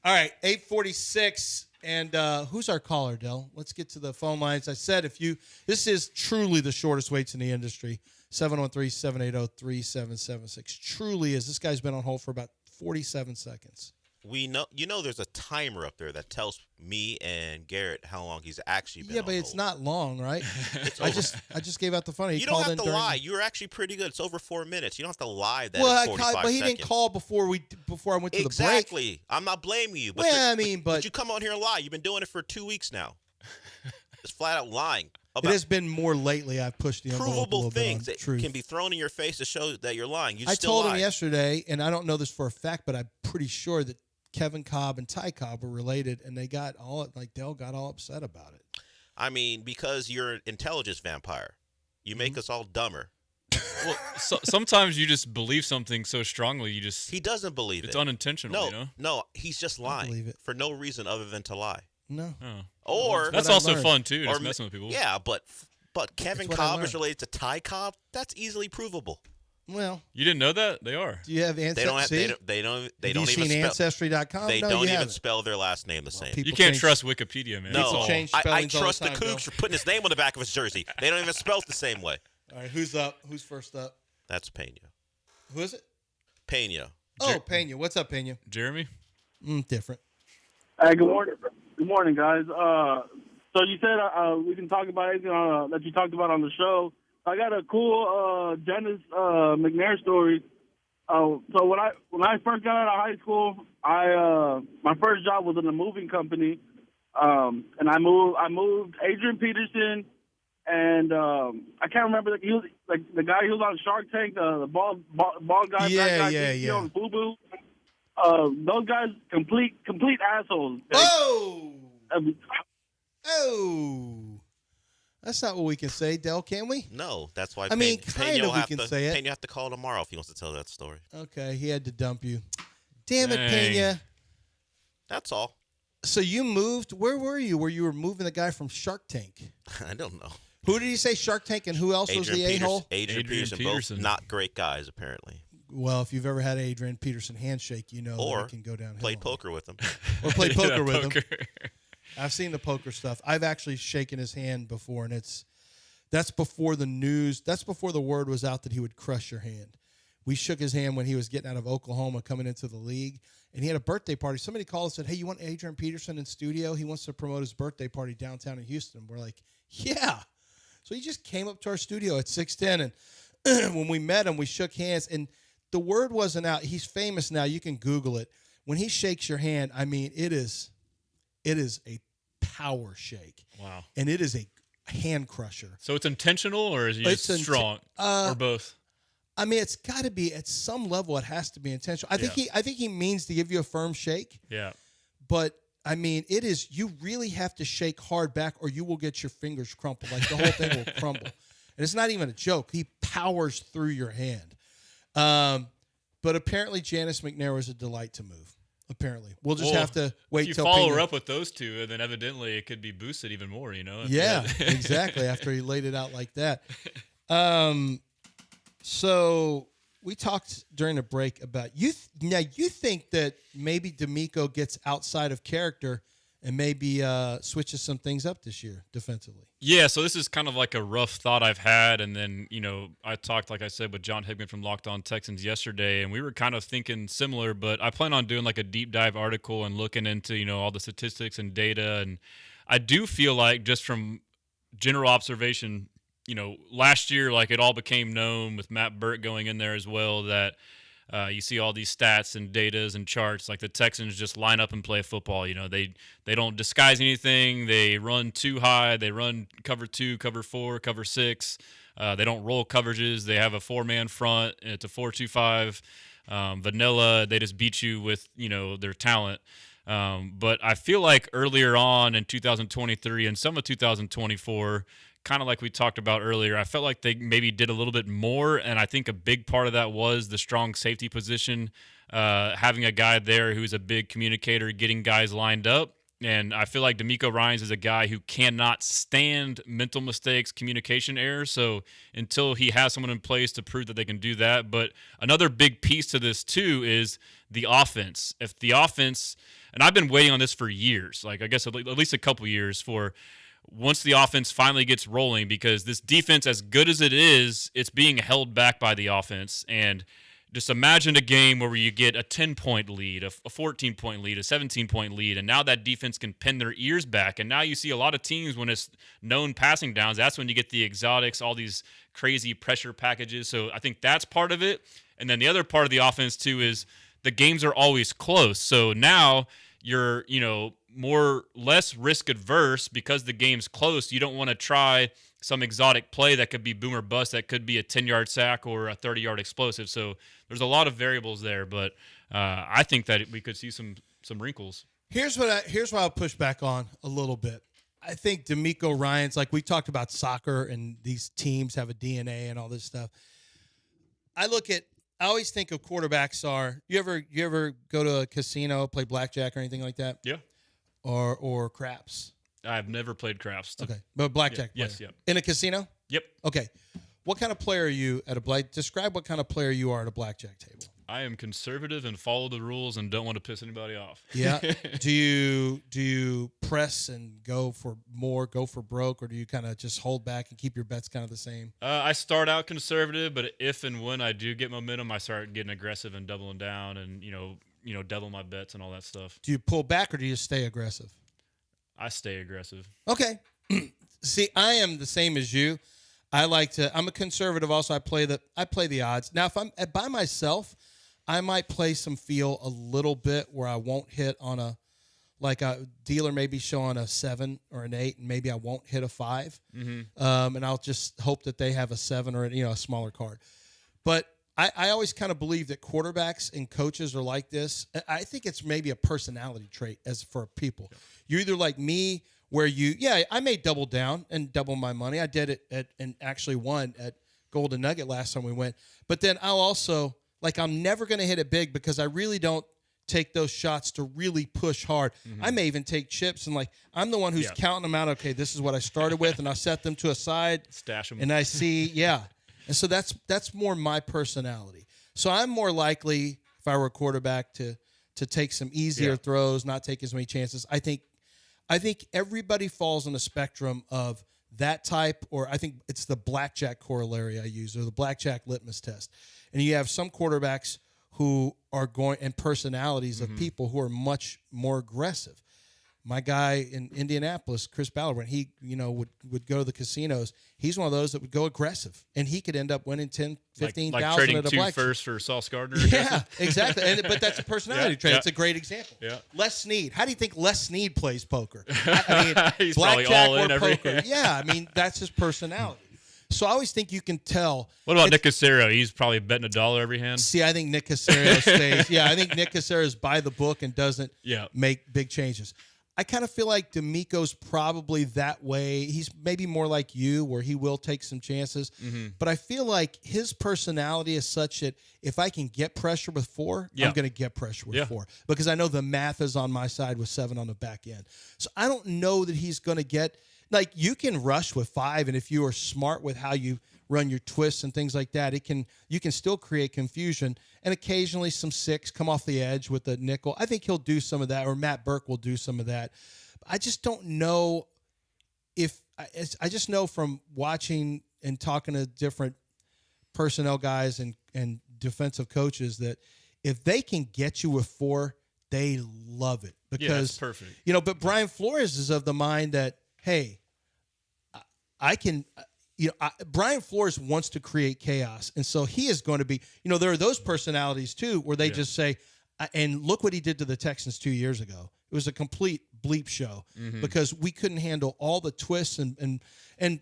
All right, 8:46, and who's our caller, Del? Let's get to the phone lines. I said this is truly the shortest waits in the industry, 713-780-3776. Truly is. This guy's been on hold for about 47 seconds. We know, there's a timer up there that tells me and Garrett how long he's actually been. Yeah, but on it's hold. not long, right? I just gave out the phone. He You don't called have in to during lie. You were actually pretty good. It's over 4 minutes. You don't have to lie. That Well, it's 45 but he seconds. didn't call before I went to the break. Exactly. I'm not blaming you. But Well, but you come on here and lie. You've been doing it for 2 weeks now. It's flat out lying. It has been more lately. I've pushed the envelope a provable little things bit on that truth. can be thrown in your face to show that you're lying. You I still told lie. him yesterday, and I don't know this for a fact, but I'm pretty sure that Kevin Cobb and Ty Cobb were related, and they got Dell got all upset about it. I mean, because you're an intelligence vampire. You make us all dumber. Well, sometimes you just believe something so strongly, He doesn't believe it. it's unintentional, No, he's just lying believe it. for no reason other than to lie. No. Oh. Or That's what I also learned. fun too, or just messing with people. Yeah, but Kevin what I Cobb is learned. related to Ty Cobb. That's easily provable. Well, You didn't know that? They are. do you have They don't have. Ancestry? They don't Have even you seen spell. Ancestry.com? They No, don't you even haven't. spell their last name the same. People You can't change- trust Wikipedia, man. No, That's all. change I spellings all the trust the time, Cougs Bill. for putting his name on the back of his jersey. They don't even spell it the same way. All right, who's up? Who's first up? That's Pena. Who is it? Pena. Oh, Pena. What's up, Pena? Jeremy? Different. Hey, good morning. Good morning, guys. So you said we can talk about anything that you talked about on the show. I got a cool Dennis McNair story. So when I first got out of high school, my first job was in a moving company, and I moved Adrian Peterson, and I can't remember he was like the guy who was on Shark Tank, the bald guy, Yeah, black guy, yeah. on Boo Boo. Those guys complete assholes. Oh! Um, Oh! That's not what we can say, Del, can we? No, that's why. I mean, Pena kind of will we have can to, say it. Pena have to call tomorrow if he wants to tell that story. Okay, he had to dump you. Damn it, Dang. Pena. That's all. So you moved. Where were you? Where you were moving the guy from Shark Tank? I don't know. Who did he say Shark Tank and who else was the a-hole? Adrian Peterson, both not great guys apparently. Well, if you've ever had Adrian Peterson handshake, you know Or that it can go downhill. played poker with him. Or played poker Yeah, with him. poker. I've seen the poker stuff. I've actually shaken his hand before, and that's before the news. That's before the word was out that he would crush your hand. We shook his hand when he was getting out of Oklahoma, coming into the league, and he had a birthday party. Somebody called and said, "Hey, you want Adrian Peterson in studio? He wants to promote his birthday party downtown in Houston." We're like, "Yeah." So he just came up to our studio at 610, and when we met him, we shook hands, and the word wasn't out. He's famous now. You can Google it. When he shakes your hand, I mean, it is a power shake. Wow. And it is a hand crusher. So it's intentional, or is he It's just strong, or both? I mean, it's got to be at some level. It has to be intentional. I think he means to give you a firm shake. Yeah. But I mean, it is. You really have to shake hard back, or you will get your fingers crumpled. Like the whole thing will crumble. And it's not even a joke. He powers through your hand. But apparently, Janice McNair was a delight to move. Apparently, we'll just have to wait If you till follow Pena- her up with those two, and then evidently it could be boosted even more. You know? Yeah, exactly. After he laid it out like that. So we talked during the break about you. Now you think that maybe D'Amico gets outside of character and maybe switches some things up this year defensively. Yeah, so this is kind of like a rough thought I've had, and then, I talked, like I said, with John Higman from Locked On Texans yesterday, and we were kind of thinking similar, but I plan on doing like a deep dive article and looking into, all the statistics and data, and I do feel like just from general observation, last year, like it all became known with Matt Burt going in there as well that you see all these stats and datas and charts. Like the Texans just line up and play football. They don't disguise anything. They run too high. They run cover 2, cover 4, cover 6. They don't roll coverages. They have a 4-man front. It's a 4-2-5. Vanilla. They just beat you with their talent. But I feel like earlier on in 2023 and some of 2024. Kind of like we talked about earlier, I felt like they maybe did a little bit more, and I think a big part of that was the strong safety position, having a guy there who's a big communicator, getting guys lined up. And I feel like D'Amico Ryans is a guy who cannot stand mental mistakes, communication errors. So until he has someone in place to prove that they can do that. But another big piece to this, too, is the offense. If the offense, and I've been waiting on this for years, like I guess at least a couple years, for once the offense finally gets rolling, because this defense, as good as it is, it's being held back by the offense. And just imagine a game where you get a 10-point lead, a 14-point lead, a 17-point lead, and now that defense can pin their ears back. And now you see a lot of teams when it's known passing downs, that's when you get the exotics, all these crazy pressure packages. So I think that's part of it. And then the other part of the offense, too, is the games are always close. So now you're, less risk adverse because the game's close. You don't want to try some exotic play that could be boom or bust, that could be a 10-yard sack or a 30-yard explosive. So there's a lot of variables there, but I think that we could see some wrinkles. Here's what I'll push back on a little bit. I think D'Amico Ryans, like we talked about soccer and these teams have a DNA and all this stuff. I always think of quarterbacks are, you ever go to a casino, play blackjack or anything like that? Yeah. Or craps? I've never played craps. Okay, but blackjack player. Yes, yep. In a casino? Yep. Okay. What kind of player are you at describe what kind of player you are at a blackjack table. I am conservative and follow the rules and don't want to piss anybody off. Yeah. Do you press and go for more, go for broke, or do you kind of just hold back and keep your bets kind of the same? I start out conservative, but if and when I do get momentum, I start getting aggressive and doubling down and, double my bets and all that stuff. Do you pull back or do you stay aggressive? I stay aggressive. Okay. See, I am the same as you. I'm a conservative also. I play the odds. Now, if I'm by myself, I might play some feel a little bit where I won't hit on a dealer maybe showing a 7 or an 8, and maybe I won't hit a 5. Mm-hmm. And I'll just hope that they have a 7 or a smaller card. But I always kind of believe that quarterbacks and coaches are like this. I think it's maybe a personality trait as for people. Yeah. You're either like me where I may double down and double my money. I did it and actually won at Golden Nugget last time we went. But then I'll also, I'm never going to hit it big because I really don't take those shots to really push hard. Mm-hmm. I may even take chips and I'm the one who's counting them out. Okay, this is what I started with, and I'll set them to a side. Stash them. And I see, And so that's more my personality. So I'm more likely, if I were a quarterback, to take some easier throws, not take as many chances. I think everybody falls on the spectrum of that type, or I think it's the blackjack corollary I use, or the blackjack litmus test. And you have some quarterbacks who are going, and personalities of people who are much more aggressive. My guy in Indianapolis, Chris Ballard, when he would go to the casinos, he's one of those that would go aggressive, and he could end up winning 10, 15,000 like trading at a black first for Sauce Gardner. Yeah, exactly. But that's a personality trait. It's a great example. Yeah. Les Snead. How do you think Les Snead plays poker? I mean, he's blackjack all in or poker. Yeah, that's his personality. So I always think you can tell. What about Nick Caserio? He's probably betting $1 every hand. See, I think Nick Caserio stays. Yeah, I think Nick Caserio is by the book and doesn't make big changes. I kind of feel like D'Amico's probably that way. He's maybe more like you, where he will take some chances. Mm-hmm. But I feel like his personality is such that if I can get pressure with 4, I'm going to get pressure with 4. Because I know the math is on my side with 7 on the back end. So I don't know that he's going to get – you can rush with 5, and if you are smart with how you run your twists and things like that, you can still create confusion. And occasionally some 6 come off the edge with a nickel. I think he'll do some of that, or Matt Burke will do some of that. I just don't know I just know from watching and talking to different personnel guys and defensive coaches that if they can get you with 4, they love it. Because that's perfect. But Brian Flores is of the mind that, hey, I can Brian Flores wants to create chaos. And so he is going to be, there are those personalities too, where they just say, and look what he did to the Texans 2 years ago. It was a complete bleep show because we couldn't handle all the twists and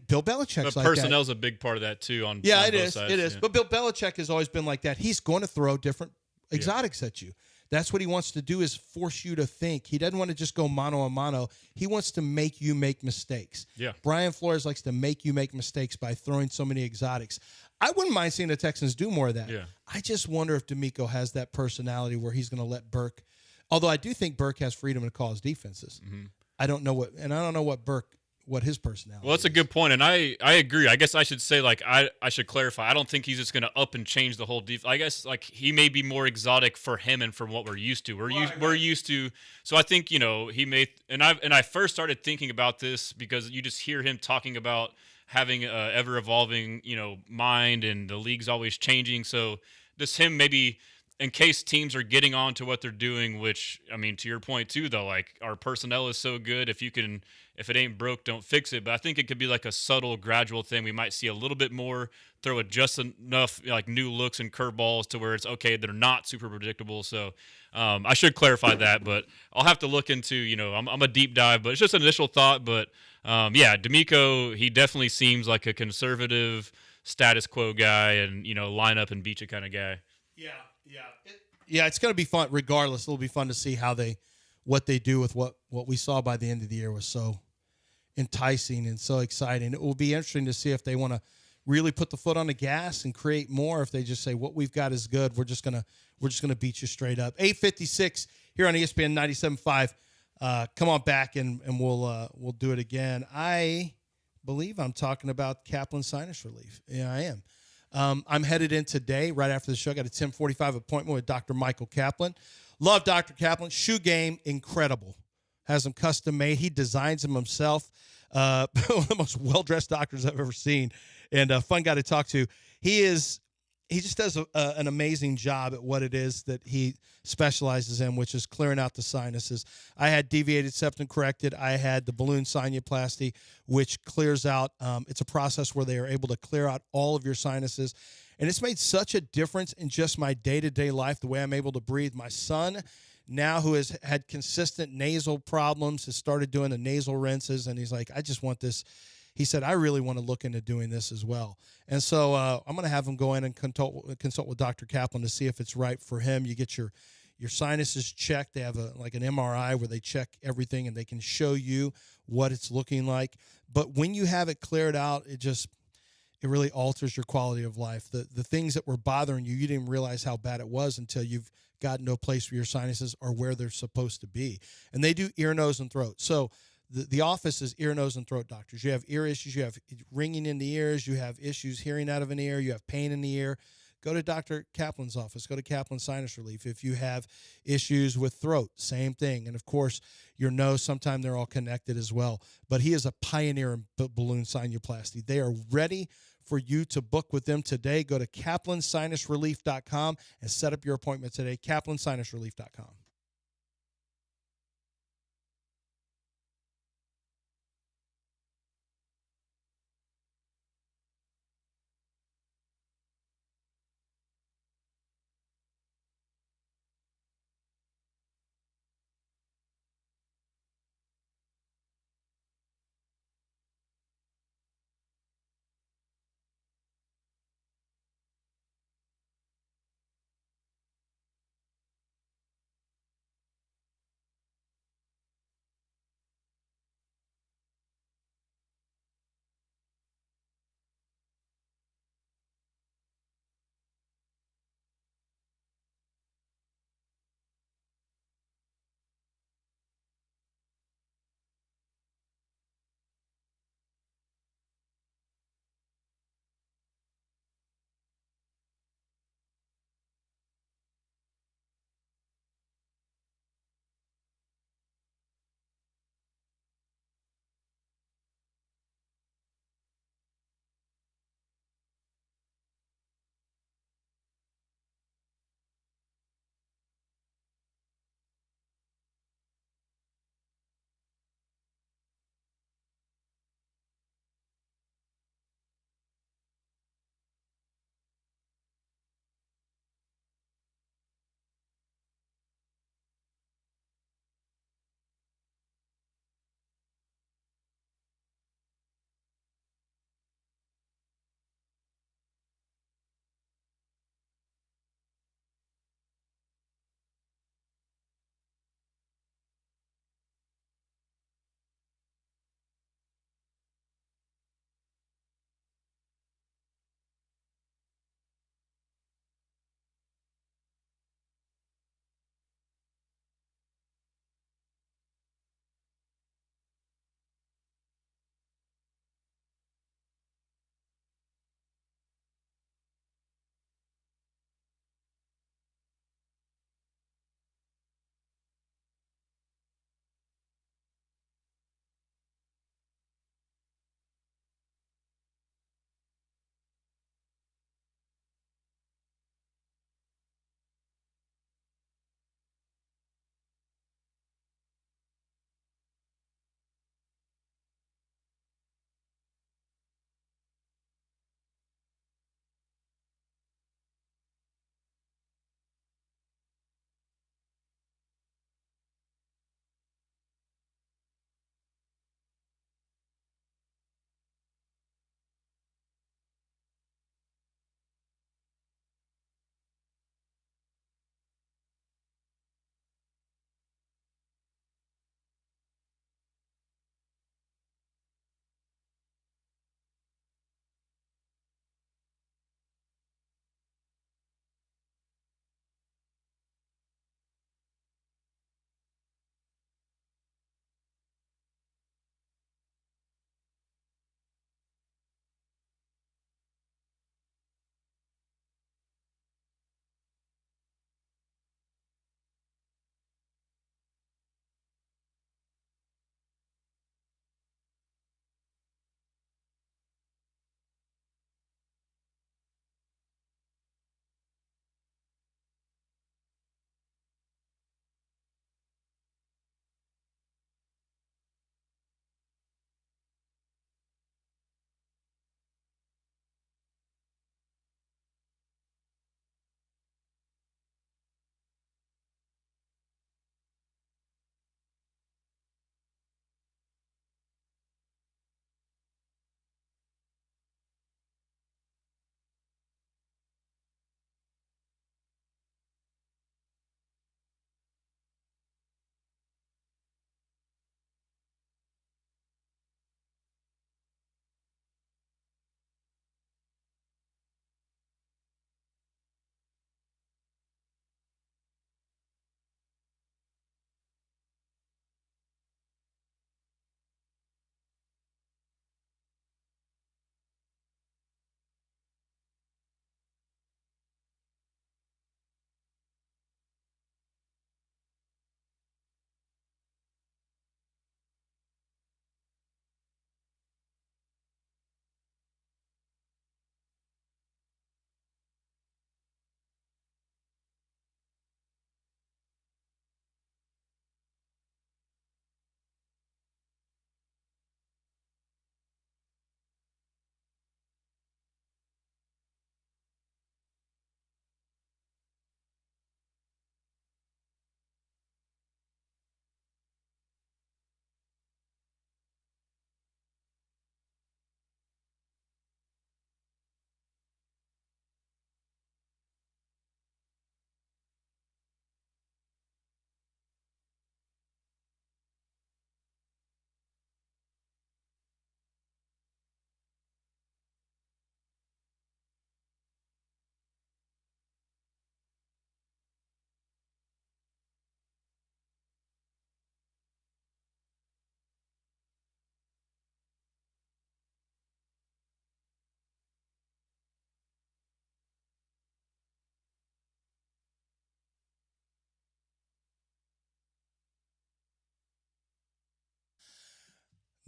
Bill Belichick's like that. Personnel's a big part of that too. On it both is. sides. It is. Yeah. But Bill Belichick has always been like that. He's going to throw different exotics at you. That's what he wants to do, is force you to think. He doesn't want to just go mano a mano. He wants to make you make mistakes. Yeah. Brian Flores likes to make you make mistakes by throwing so many exotics. I wouldn't mind seeing the Texans do more of that. Yeah. I just wonder if D'Amico has that personality where he's going to let Burke. Although I do think Burke has freedom to call his defenses. Mm-hmm. I don't know what his personality. Well, that's a good point, and I agree. I guess I should say, like, I should clarify. I don't think he's just going to up and change the whole defense. I guess, like, he may be more exotic for him and from what we're used to. We're used to. So I think, he may. And I first started thinking about this because you just hear him talking about having a ever evolving mind, and the league's always changing. So just him maybe, in case teams are getting on to what they're doing, which, I mean, to your point too, though, like, our personnel is so good. If it ain't broke, don't fix it. But I think it could be like a subtle, gradual thing. We might see a little bit more, throw it just enough like new looks and curveballs to where it's okay. They're not super predictable. So I should clarify that, but I'll have to look into, I'm a deep dive, but it's just an initial thought. But yeah, D'Amico, he definitely seems like a conservative status quo guy and, line up and beat you kind of guy. Yeah, it's going to be fun. Regardless, it'll be fun to see what they do with what we saw by the end of the year was so enticing and so exciting. It will be interesting to see if they want to really put the foot on the gas and create more. If they just say what we've got is good, we're just gonna beat you straight up. 8:56 here on ESPN 97.5. Come on back and we'll do it again. I believe I'm talking about Kaplan sinus relief. Yeah, I am. I'm headed in today, right after the show. I got a 10:45 appointment with Dr. Michael Kaplan. Love Dr. Kaplan. Shoe game, incredible. Has them custom made. He designs them himself. One of the most well-dressed doctors I've ever seen, and a fun guy to talk to. He just does an amazing job at what it is that he specializes in, which is clearing out the sinuses. I had deviated septum corrected. I had the balloon sinuplasty, which clears out. It's a process where they are able to clear out all of your sinuses. And it's made such a difference in just my day-to-day life, the way I'm able to breathe. My son, now who has had consistent nasal problems, has started doing the nasal rinses, and he's like, I just want this. He said, I really want to look into doing this as well. And so I'm going to have him go in and consult with Dr. Kaplan to see if it's right for him. You get your sinuses checked. They have an MRI where they check everything, and they can show you what it's looking like. But when you have it cleared out, it really alters your quality of life. The things that were bothering you didn't realize how bad it was until you've gotten to a place where your sinuses are where they're supposed to be. And they do ear, nose, and throat. So the office is ear, nose, and throat doctors. You have ear issues. You have ringing in the ears. You have issues hearing out of an ear. You have pain in the ear. Go to Dr. Kaplan's office. Go to Kaplan Sinus Relief. If you have issues with throat, same thing. And, of course, your nose, sometimes they're all connected as well. But he is a pioneer in balloon sinuplasty. They are ready for you to book with them today. Go to kaplansinusrelief.com and set up your appointment today, kaplansinusrelief.com.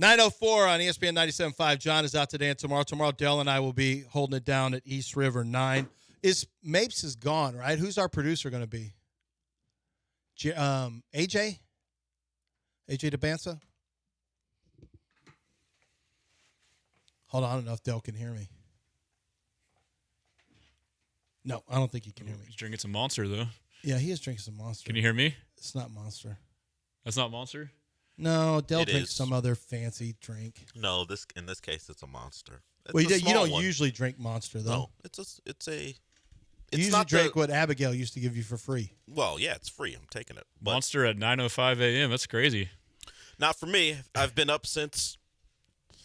9:04 on ESPN 97.5. John is out today and tomorrow. Tomorrow, Dell and I will be holding it down at East River 9. Mapes is gone, right? Who's our producer going to be? AJ? AJ DeBanza? Hold on, I don't know if Dell can hear me. No, I don't think he can hear me. He's drinking some Monster, though. Yeah, he is drinking some Monster. Can you hear me? It's not Monster. That's not Monster? No, Dell It drinks is. some other fancy drink. No, in this case, it's a Monster. It's Well, a you small don't one. usually drink Monster, though. No, it's You it's usually not drink the, what Abigail used to give you for free. Well, yeah, it's free. I'm taking it. But Monster at 9:05 a.m. That's crazy. not for me. I've been up since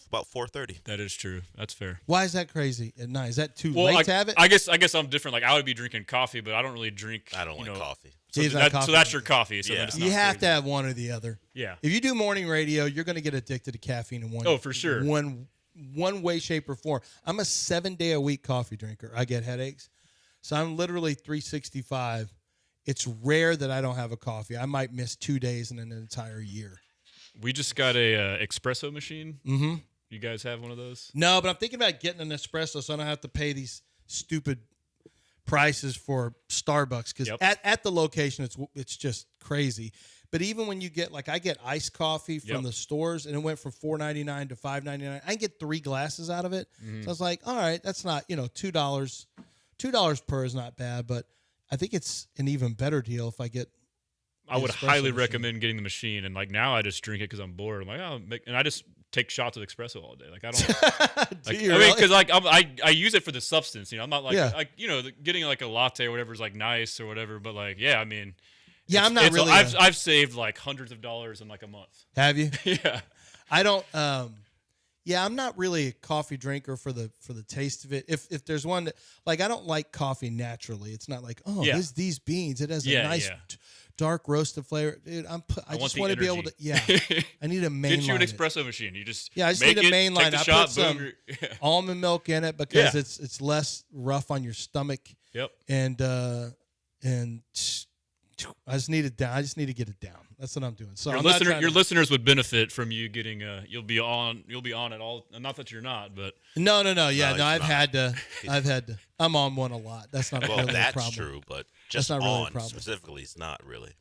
about 4:30. That is true. That's fair. Why is that crazy at night? Is that too late to have it? I guess I'm different. Like I would be drinking coffee, but I don't really drink. I don't like coffee. So, He's not so that's your coffee. So Yeah. then it's You not have to crazy. have one or the other. Yeah. If you do morning radio, you're going to get addicted to caffeine in one. Oh, for sure. One way, shape, or form. I'm a 7-day-a-week coffee drinker. I get headaches, so I'm literally 365. It's rare that I don't have a coffee. I might miss 2 days in an entire year. We just got a espresso machine. Mm-hmm. You guys have one of those? No, but I'm thinking about getting an espresso so I don't have to pay these stupid prices for Starbucks because Yep. at the location it's just crazy. But even when you get I get iced coffee from Yep. the stores and it went from $4.99 to $5.99, I can get 3 glasses out of it. So I was like, all right, that's not $2 per is not bad, but I think it's an even better deal if I get. I would espresso highly machine. recommend getting the machine. And now I just drink it because I'm bored. I'm like, and I just take shots of espresso all day. Like I don't. Do Like, you I mean, really? because I use it for the substance. I'm not Yeah. getting like a latte or whatever is like nice or whatever. But I mean, Yeah, I'm not it's- really. I've saved like hundreds of dollars in like a month. Have you? Yeah. I don't. Yeah, I'm not really a coffee drinker for the taste of it. If there's one that I don't like coffee naturally. It's not like Yeah. these beans. It has a Yeah, nice yeah. Dark roasted flavor. Dude, I want just the want to be able to. energy. Yeah, I need a mainline. Get you an it. espresso machine. You just Yeah, I just make need a it, mainline. Take the I shot, put some boom, yeah. almond milk in it because Yeah. it's less rough on your stomach. Yep. And I just need it down. I just need to get it down. That's what I'm doing. So I'm not trying Your to- listeners would benefit from you getting you'll be on at all. Not that you're not, but No. Yeah, No, he's I've not. had to. I'm on one a lot. That's not Well, really a that's problem. true, but just not really a on problem. specifically is not really.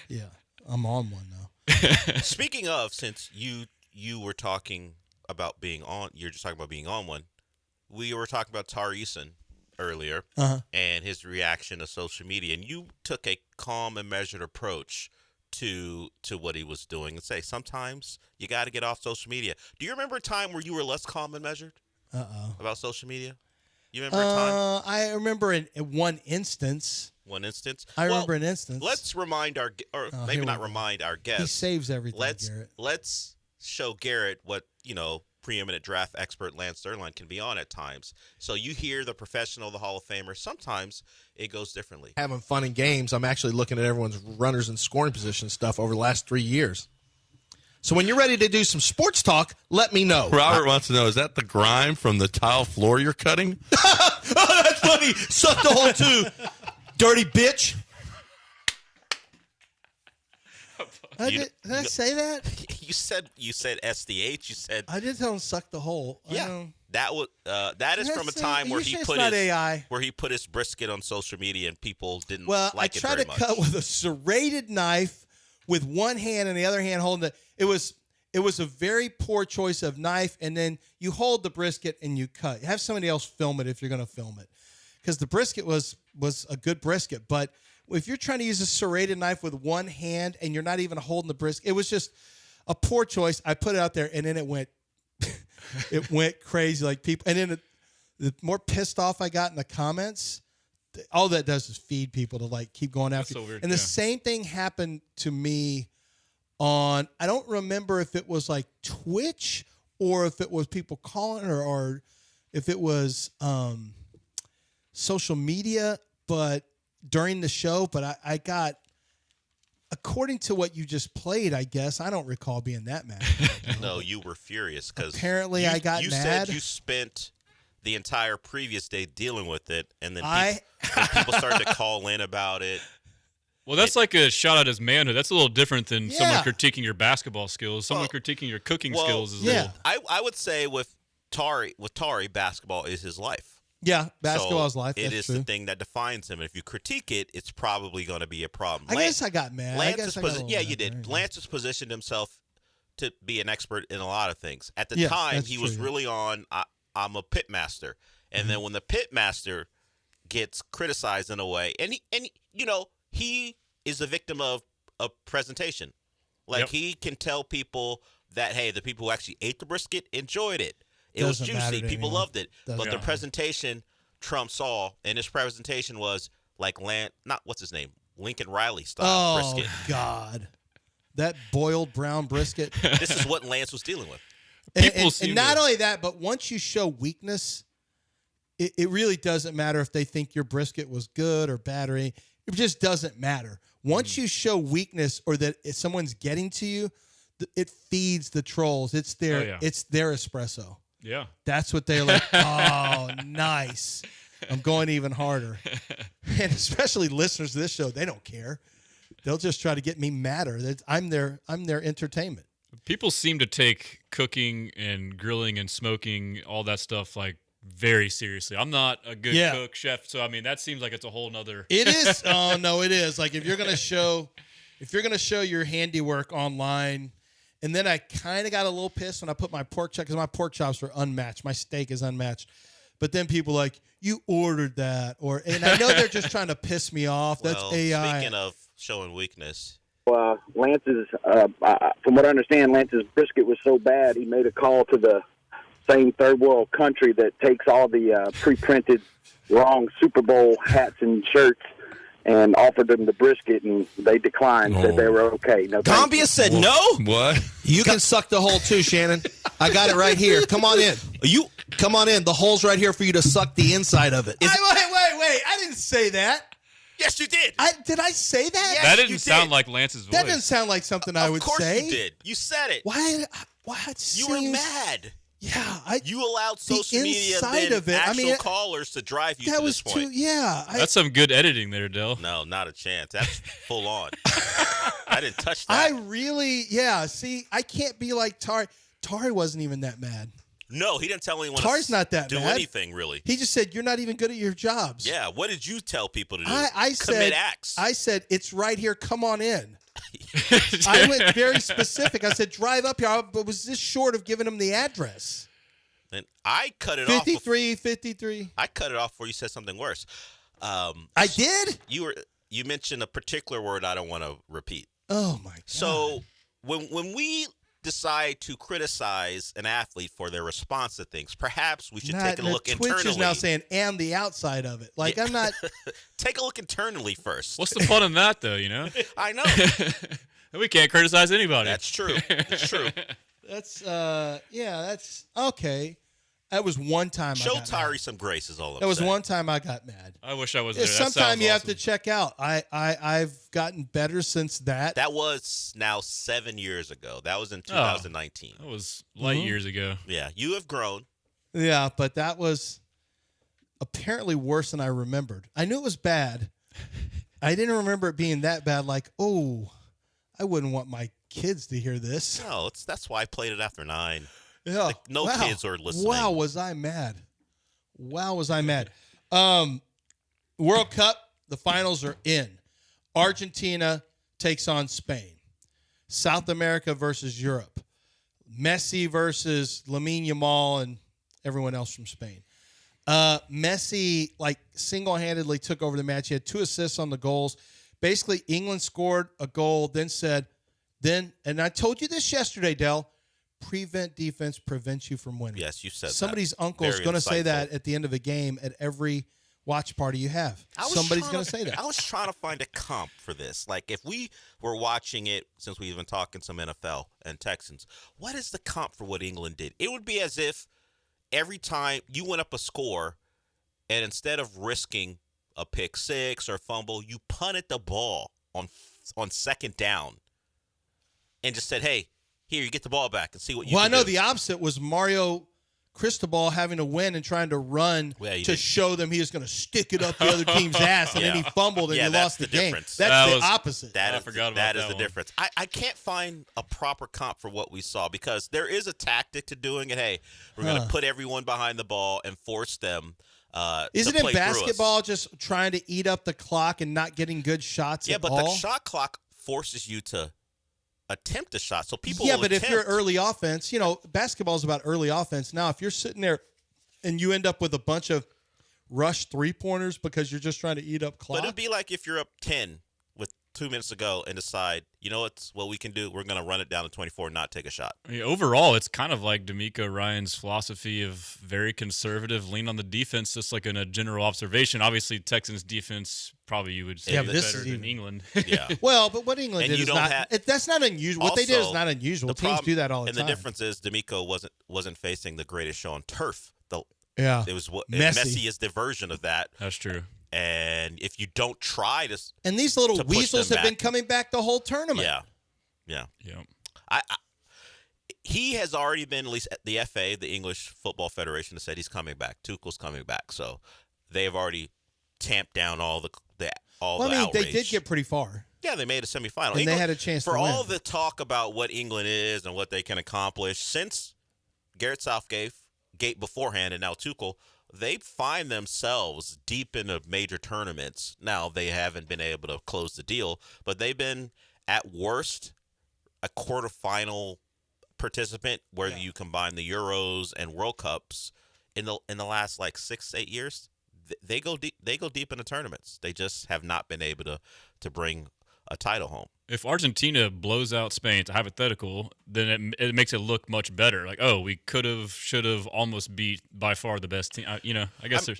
Yeah, I'm on one now. Speaking of, since you were talking about being on, you're just talking about being on one. We were talking about Tar Eason earlier and his reaction to social media, and you took a calm and measured approach to what he was doing, and say sometimes you got to get off social media. Do you remember a time where you were less calm and measured about social media? You remember a time? I remember in one instance. One instance. I remember an instance. Let's remind our, or Oh, maybe here not we go. remind our He guests. saves everything, Garrett. Let's show Garrett what preeminent draft expert Lance Zierlein can be on at times. So you hear the professional, the Hall of Famer. Sometimes it goes differently. Having fun in games, I'm actually looking at everyone's runners and scoring position stuff over the last 3 years. So when you're ready to do some sports talk, let me know. Robert wants to know, is that the grime from the tile floor you're cutting? Oh, that's funny. Suck the hole too, dirty bitch. Did I say that? You said SDH. You said I did tell him suck the hole. yeah. That is from a That's, time where you he sure it's put not his AI? where he put his brisket on social media and people didn't Well, like I it tried very to much. cut with a serrated knife with one hand and the other hand holding it. It was a very poor choice of knife, and then you hold the brisket and you cut. Have somebody else film it if you're going to film it, because the brisket was a good brisket. But if you're trying to use a serrated knife with one hand and you're not even holding the brisket, it was just a poor choice. I put it out there, and then it went it went crazy. Like people, and then the more pissed off I got in the comments, all that does is feed people to keep going after so you. weird, And the yeah. same thing happened to me on, I don't remember if it was Twitch or if it was people calling or if it was social media, but during the show. But I got, according to what you just played, I guess, I don't recall being that mad. No, you were furious because Apparently I got you mad. said you spent the entire previous day dealing with it, and then I- people started to call in about it. Well, that's like a shot at his manhood. That's a little different than someone Yeah. critiquing your basketball skills. Someone critiquing your cooking skills is a yeah. little. I would say with Tari, basketball is his life. Yeah, basketball is So life. It That's is true. the thing that defines him. And if you critique it, it's probably going to be a problem. I guess I got mad. I guess I got a little yeah, mad you did. there. Lance has positioned himself to be an expert in a lot of things. At the Yes, time, that's he was true. really on, I'm a pit master. And then when the pit master gets criticized in a way, and he is a victim of a presentation. Like, Yep. he can tell people that, hey, the people who actually ate the brisket enjoyed it. It was Doesn't matter juicy. to People anyone. loved it. Doesn't But the matter. presentation trumps all. And his presentation was like what's his name? Lincoln Riley style Oh, brisket. God. That boiled brown brisket. This is what Lance was dealing with. People seem and not to- only that, but once you show weakness, it really doesn't matter if they think your brisket was good or bad or anything. It just doesn't matter. Once you show weakness or that if someone's getting to you, it feeds the trolls. It's their Oh, yeah. it's their espresso. Yeah. That's what they're like. Oh, nice. I'm going even harder. And especially listeners to this show, they don't care. They'll just try to get me madder. I'm their entertainment. People seem to take cooking and grilling and smoking, all that stuff, like very seriously. I'm not a good Yeah. cook, chef, so I mean that seems like it's a whole nother. It is. Oh no, it is. Like if you're gonna show your handiwork online, and then I kind of got a little pissed when I put my pork chop because my pork chops are unmatched. My steak is unmatched. But then people are like, you ordered that, and I know they're just trying to piss me off. That's Well, AI. speaking of showing weakness, Lance's, from what I understand, Lance's brisket was so bad he made a call to the same third world country that takes all the pre-printed wrong Super Bowl hats and shirts and offered them the brisket, and they declined, said they were okay. No, thank you. Gambia said no. What? You can suck the hole too, Shannon. I got it right here. Come on in. Come on in. The hole's right here for you to suck the inside of it. Wait! I didn't say that. yes, you did. Did I say that? Yes, That you didn't did. sound like Lance's voice. That doesn't sound like something I would Of course say. you did. You said it. Why? You were mad. Yeah, You allowed social media inside and of it, actual callers to drive you that to was this point. too. Yeah, That's some good editing there, Dell. No, not a chance. That's full on. I didn't touch that. I really, yeah. See, I can't be like Tari. Tari wasn't even that mad. No, he didn't tell anyone Tari's to not that do mad. anything, really. He just said, you're not even good at your jobs. Yeah, what did you tell people to do? I said, Commit acts. I said, it's right here. Come on in. I went very specific. I said, drive up here. But was this short of giving him the address? And I cut it off. 53. I cut it off before you said something worse. I did? You mentioned a particular word I don't want to repeat. Oh, my God. So when we decide to criticize an athlete for their response to things, perhaps we should take a look Twitch internally. is now saying, and the outside of it. Like, Yeah. I'm not. Take a look internally first. What's the fun in that, though? You know, I know. we can't criticize anybody. That's true. It's true. That's, that's okay. That was one time I Show got Tyree mad. some grace is all I'm That was saying. one time I got mad. I wish I was there. That Sometime sounds you have awesome. to check out. I've gotten better since that. That was now 7 years ago. That was in 2019. That was light Mm-hmm. years ago. Yeah, you have grown. Yeah, but that was apparently worse than I remembered. I knew it was bad. I didn't remember it being that bad. Like, oh, I wouldn't want my kids to hear this. No, that's why I played it after 9. Yeah, Like, no kids are listening. Wow, was I mad? World Cup, the finals are in. Argentina takes on Spain. South America versus Europe. Messi versus Lamine Yamal and everyone else from Spain. Messi, like, single-handedly took over the match. He had 2 assists on the goals. Basically, England scored a goal, and I told you this yesterday, Dell, prevent defense prevents you from winning. Yes, you said Somebody's that. uncle is Very going to say insightful. that at the end of a game at every watch party you have. Somebody's going to say that. I was trying to find a comp for this. Like, if we were watching it, since we've been talking some NFL and Texans, what is the comp for what England did? It would be as if every time you went up a score, and instead of risking a pick six or fumble, you punted the ball on second down and just said, hey, here, you get the ball back and see what you Well, I can know do. the opposite was Mario Cristobal having to win and trying to run to show them he was going to stick it up the other team's ass, and then he fumbled and he lost the game. Difference. That's the opposite. I forgot about that that is the one. difference. I can't find a proper comp for what we saw because there is a tactic to doing it. Hey, we're going to put everyone behind the ball and force them Isn't to play it basketball through us. just trying to eat up the clock and not getting good shots at all? Yeah, but the shot clock forces you to attempt a shot. So people Yeah, will but attempt. if you're early offense, basketball is about early offense. Now, if you're sitting there and you end up with a bunch of rush three-pointers because you're just trying to eat up clock. But it'd be like if you're up 10 with 2 minutes to go and decide, what we can do? We're going to run it down to 24 and not take a shot. Yeah, overall, it's kind of like D'Amico Ryan's philosophy of very conservative, lean on the defense, just like in a general observation. Obviously, Texans defense probably you would say is better than England. Yeah. Well, but what England did is not that's not unusual. What they did is not unusual. Teams do that all the time. And the difference is D'Amico wasn't facing the greatest show on turf. It was messy is the version of that. That's true. And if you don't try to, and these little weasels have been coming back the whole tournament. Yeah. He has already been, at least at the FA, the English Football Federation, has said he's coming back. Tuchel's coming back, so they've already tamped down all the outrage. They did get pretty far. Yeah, they made a semifinal. And they had a chance for to win. all the talk about what England is and what they can accomplish since Gareth Southgate beforehand and now Tuchel. They find themselves deep into major tournaments. Now, they haven't been able to close the deal, but they've been, at worst, a quarterfinal participant, whether you combine the Euros and World Cups in the last 6-8 years. They go deep. They go deep into tournaments. They just have not been able to bring a title home. If Argentina blows out Spain, it's a hypothetical, then it makes it look much better. Like, oh, we could have, should have, almost beat by far the best team. I guess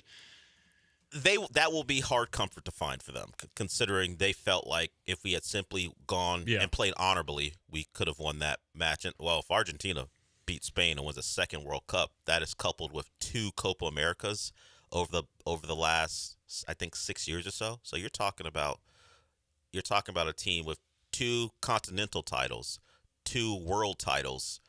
that will be hard comfort to find for them, considering they felt like if we had simply gone and played honorably, we could have won that match. And if Argentina beat Spain and wins a second World Cup, that is coupled with 2 Copa Americas over the last, I think, 6 years or so. So you're talking about a team with 2 continental titles, 2 world titles.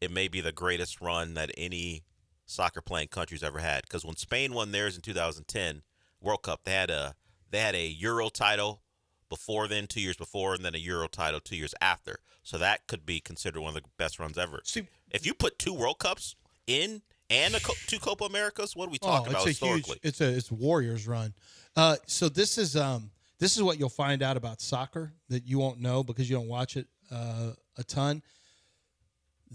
It may be the greatest run that any soccer playing country's ever had. Because when Spain won theirs in 2010 World Cup, they had a Euro title before then, 2 years before, and then a Euro title 2 years after. So that could be considered one of the best runs ever. See, if you put 2 World Cups in and 2 Copa Americas, what are we talking about historically? It's a Warriors run. So this is what you'll find out about soccer that you won't know because you don't watch it a ton.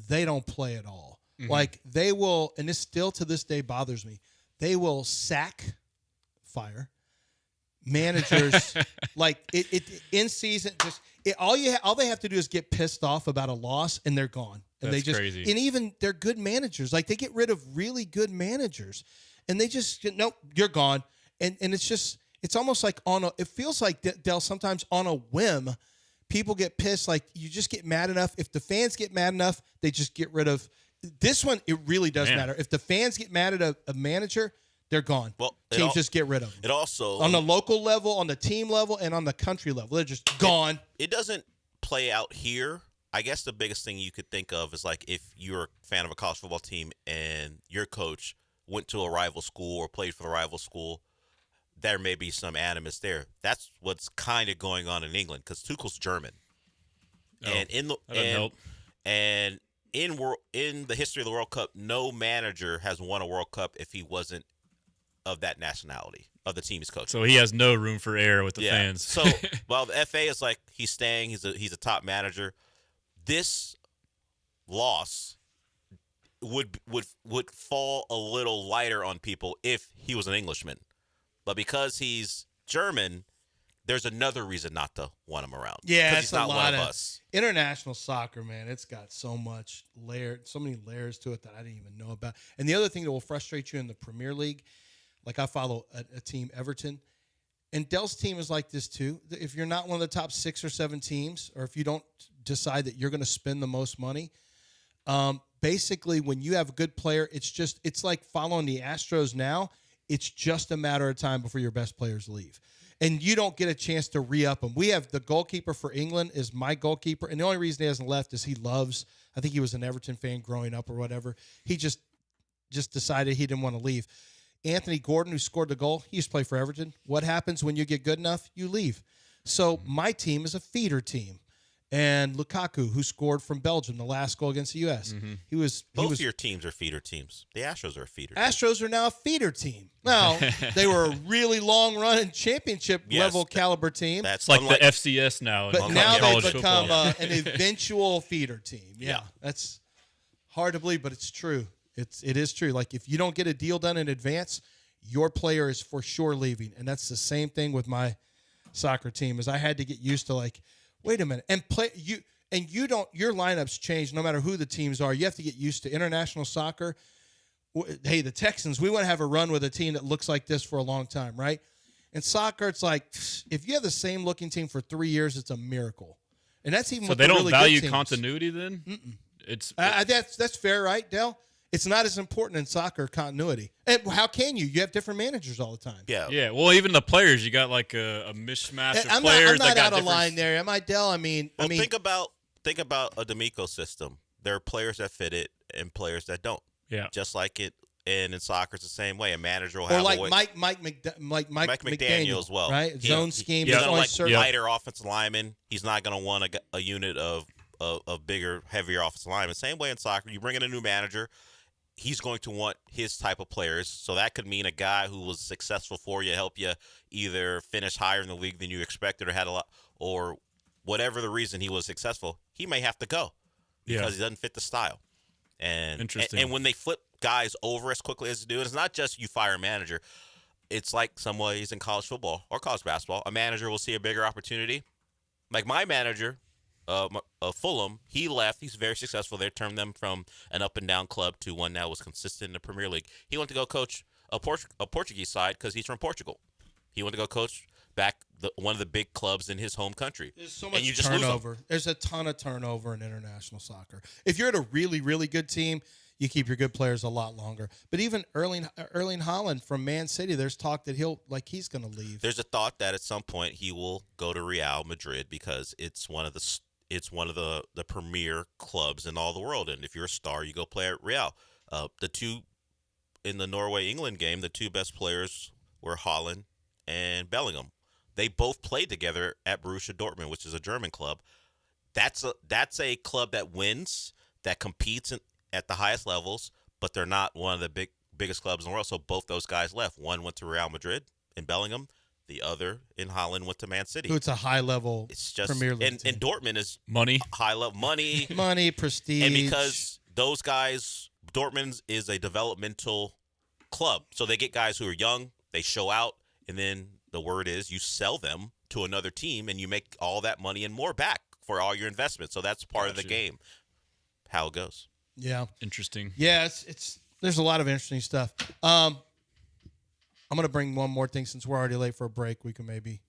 They don't play at all. Mm-hmm. They will, and this still to this day bothers me, they will fire managers in season. All they have to do is get pissed off about a loss and they're gone. And That's crazy. And even they're good managers. They get rid of really good managers and they just, nope, you're gone. And it's just, it's almost like it feels like, Del, sometimes on a whim, people get pissed. You just get mad enough. If the fans get mad enough, they just get rid of. This one, it really does matter. If the fans get mad at a manager, they're gone. Well, teams just get rid of them. It also, on the local level, on the team level, and on the country level, they're just gone. It doesn't play out here. I guess the biggest thing you could think of is if you're a fan of a college football team and your coach went to a rival school or played for the rival school, there may be some animus there. That's what's kind of going on in England because Tuchel's German, and in the history of the World Cup, no manager has won a World Cup if he wasn't of that nationality of the team he's coaching. So he has no room for error with the fans. So while the FA is he's staying, he's a top manager. This loss would fall a little lighter on people if he was an Englishman. But because he's German, there's another reason not to want him around. Yeah, he's not one of us. International soccer, man, it's got so many layers to it that I didn't even know about. And the other thing that will frustrate you in the Premier League, I follow a team, Everton, and Dell's team is like this too. If you're not one of the top 6 or 7 teams, or if you don't decide that you're going to spend the most money, basically when you have a good player, it's like following the Astros now. It's just a matter of time before your best players leave. And you don't get a chance to re-up them. We have the goalkeeper for England is my goalkeeper, and the only reason he hasn't left is I think he was an Everton fan growing up or whatever. He just just decided he didn't want to leave. Anthony Gordon, who scored the goal, he used to play for Everton. What happens when you get good enough? You leave. So my team is a feeder team. And Lukaku, who scored from Belgium, the last goal against the U.S. Both of your teams are feeder teams. The Astros are a feeder team. Astros are now a feeder team. Now, they were a really long-running championship-level caliber team. That's like the FCS now. But now college they've become football. an eventual feeder team. Yeah, that's hard to believe, but it's true. It is true. Like, if you don't get a deal done in advance, your player is for sure leaving. And that's the same thing with my soccer team, is I had to get used to, like, wait a minute, and play you. And you don't. Your lineups change no matter who the teams are. You have to get used to international soccer. Hey, the Texans, we want to have a run with a team that looks like this for a long time, right? In soccer, it's like if you have the same looking team for 3 years, it's a miracle. And that's even So with they the don't really value good teams. continuity then? It's that's fair, right, Dale? It's not as important in soccer, continuity. And how can you? You have different managers all the time. Yeah. Well, even the players, you got like a mishmash of I'm players. not that got out of different- line there. Am I, Dell? I mean, think about a D'Amico system. There are players that fit it and players that don't. Yeah. Just like it, and in soccer, it's the same way. A manager will or have like a way. Mike McDaniel as well. right? Zone scheme. He's There's gonna only like certain- lighter offensive linemen. He's not going to want a unit of bigger, heavier offensive linemen. Same way in soccer. You bring in a new manager, he's going to want his type of players. So that could mean a guy who was successful for you, help you either finish higher in the league than you expected or had a lot, or whatever the reason he was successful, he may have to go because he doesn't fit the style. And Interesting. And when they flip guys over as quickly as they do, it's not just you fire a manager. It's like some ways in college football or college basketball. A manager will see a bigger opportunity. Like my manager, Fulham, he left. He's very successful. They turned them from an up-and-down club to one that was consistent in the Premier League. He went to go coach a Portuguese side because he's from Portugal. He went to go coach back one of the big clubs in his home country. There's so much and you just lose them. turnover. There's a ton of turnover in international soccer. If you're at a really, really good team, you keep your good players a lot longer. But even Erling Haaland from Man City, there's talk that he's going to leave. There's a thought that at some point he will go to Real Madrid because it's one of the premier clubs in all the world. And if you're a star, you go play at Real. The two in the Norway-England game, the two best players were Haaland and Bellingham. They both played together at Borussia Dortmund, which is a German club. That's a club that wins, that competes at the highest levels, but they're not one of the biggest clubs in the world. So both those guys left. One went to Real Madrid in Bellingham. The other in Holland went to Man City. Who it's a high level Premier League and Dortmund is money, high level money, money, prestige, and because those guys, Dortmund is a developmental club, so they get guys who are young, they show out, and then the word is you sell them to another team, and you make all that money and more back for all your investments. So that's part of the game. How it goes. Yeah, interesting. Yeah, it's there's a lot of interesting stuff. I'm going to bring one more thing since we're already late for a break. We can maybe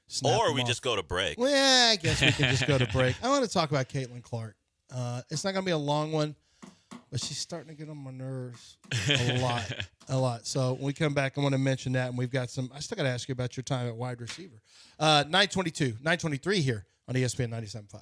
snap or them we off. just go to break. Well, yeah, I guess we can just go to break. I want to talk about Caitlin Clark. It's not going to be a long one, but she's starting to get on my nerves a lot. So when we come back, I want to mention that, and we've got some. I still got to ask you about your time at wide receiver. 9:23 here on ESPN 97.5.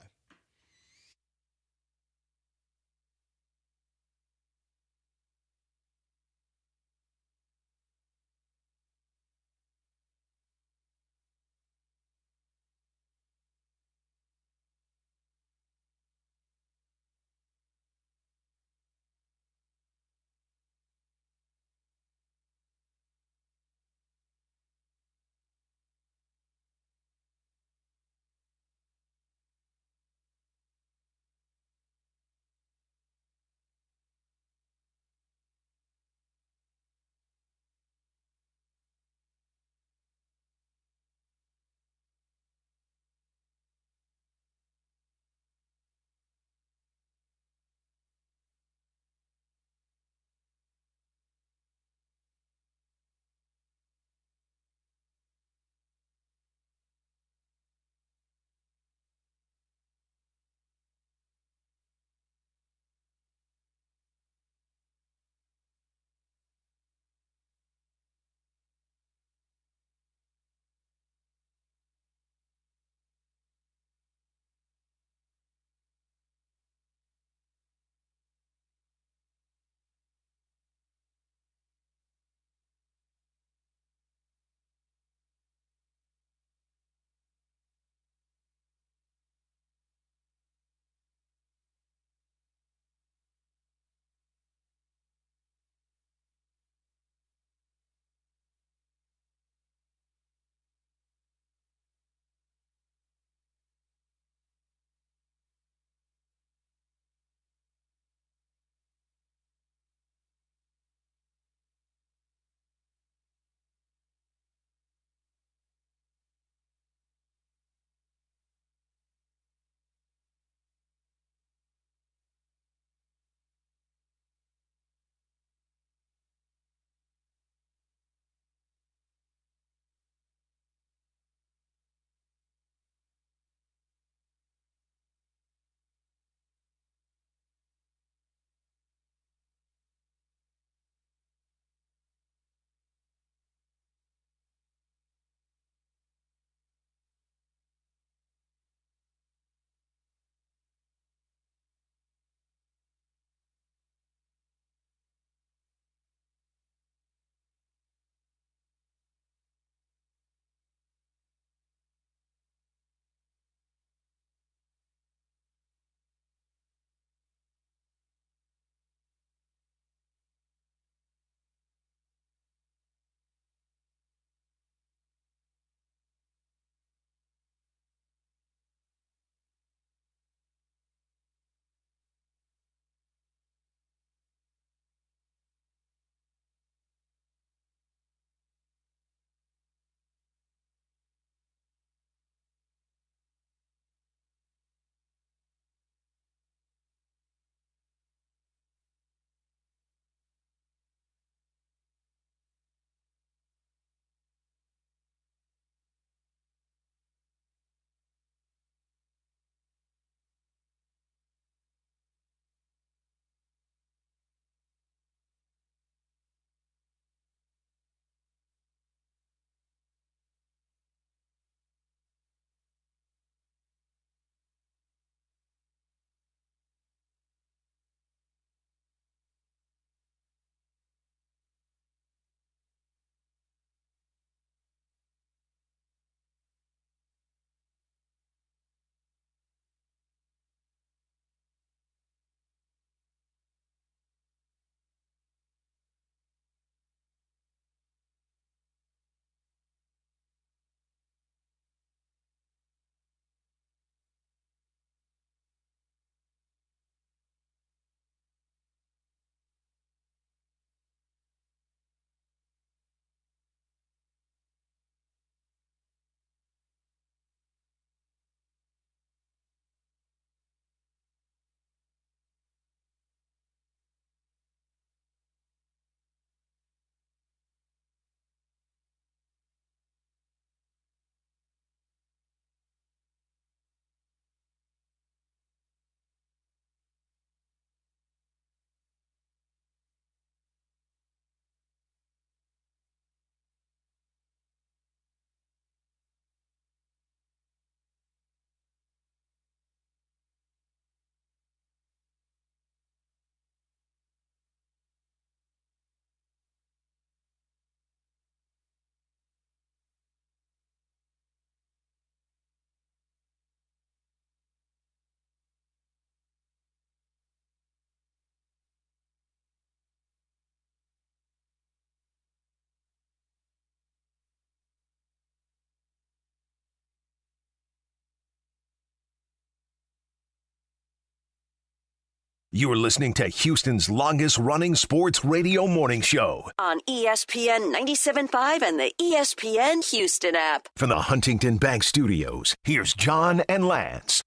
You're listening to Houston's longest-running sports radio morning show On ESPN 97.5 and the ESPN Houston app. from the Huntington Bank Studios. Here's John and Lance.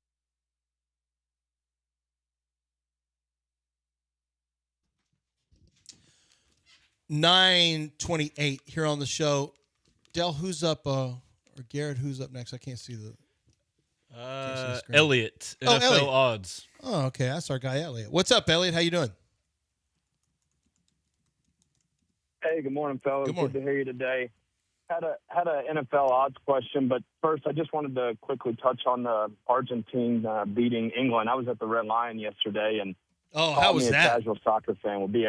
$9:28 here on the show. Del, who's up? Or Garrett, who's up next? I can't see the screen. Elliot, NFL Elliot. odds. Oh, okay. That's our guy, Elliot. What's up, Elliot? How you doing? Hey, good morning, fellas. Good morning. Good to hear you today. Had a NFL odds question, but first I just wanted to quickly touch on the Argentine beating England. I was at the Red Lion yesterday, and Oh, how calling was me a that? casual soccer fan would be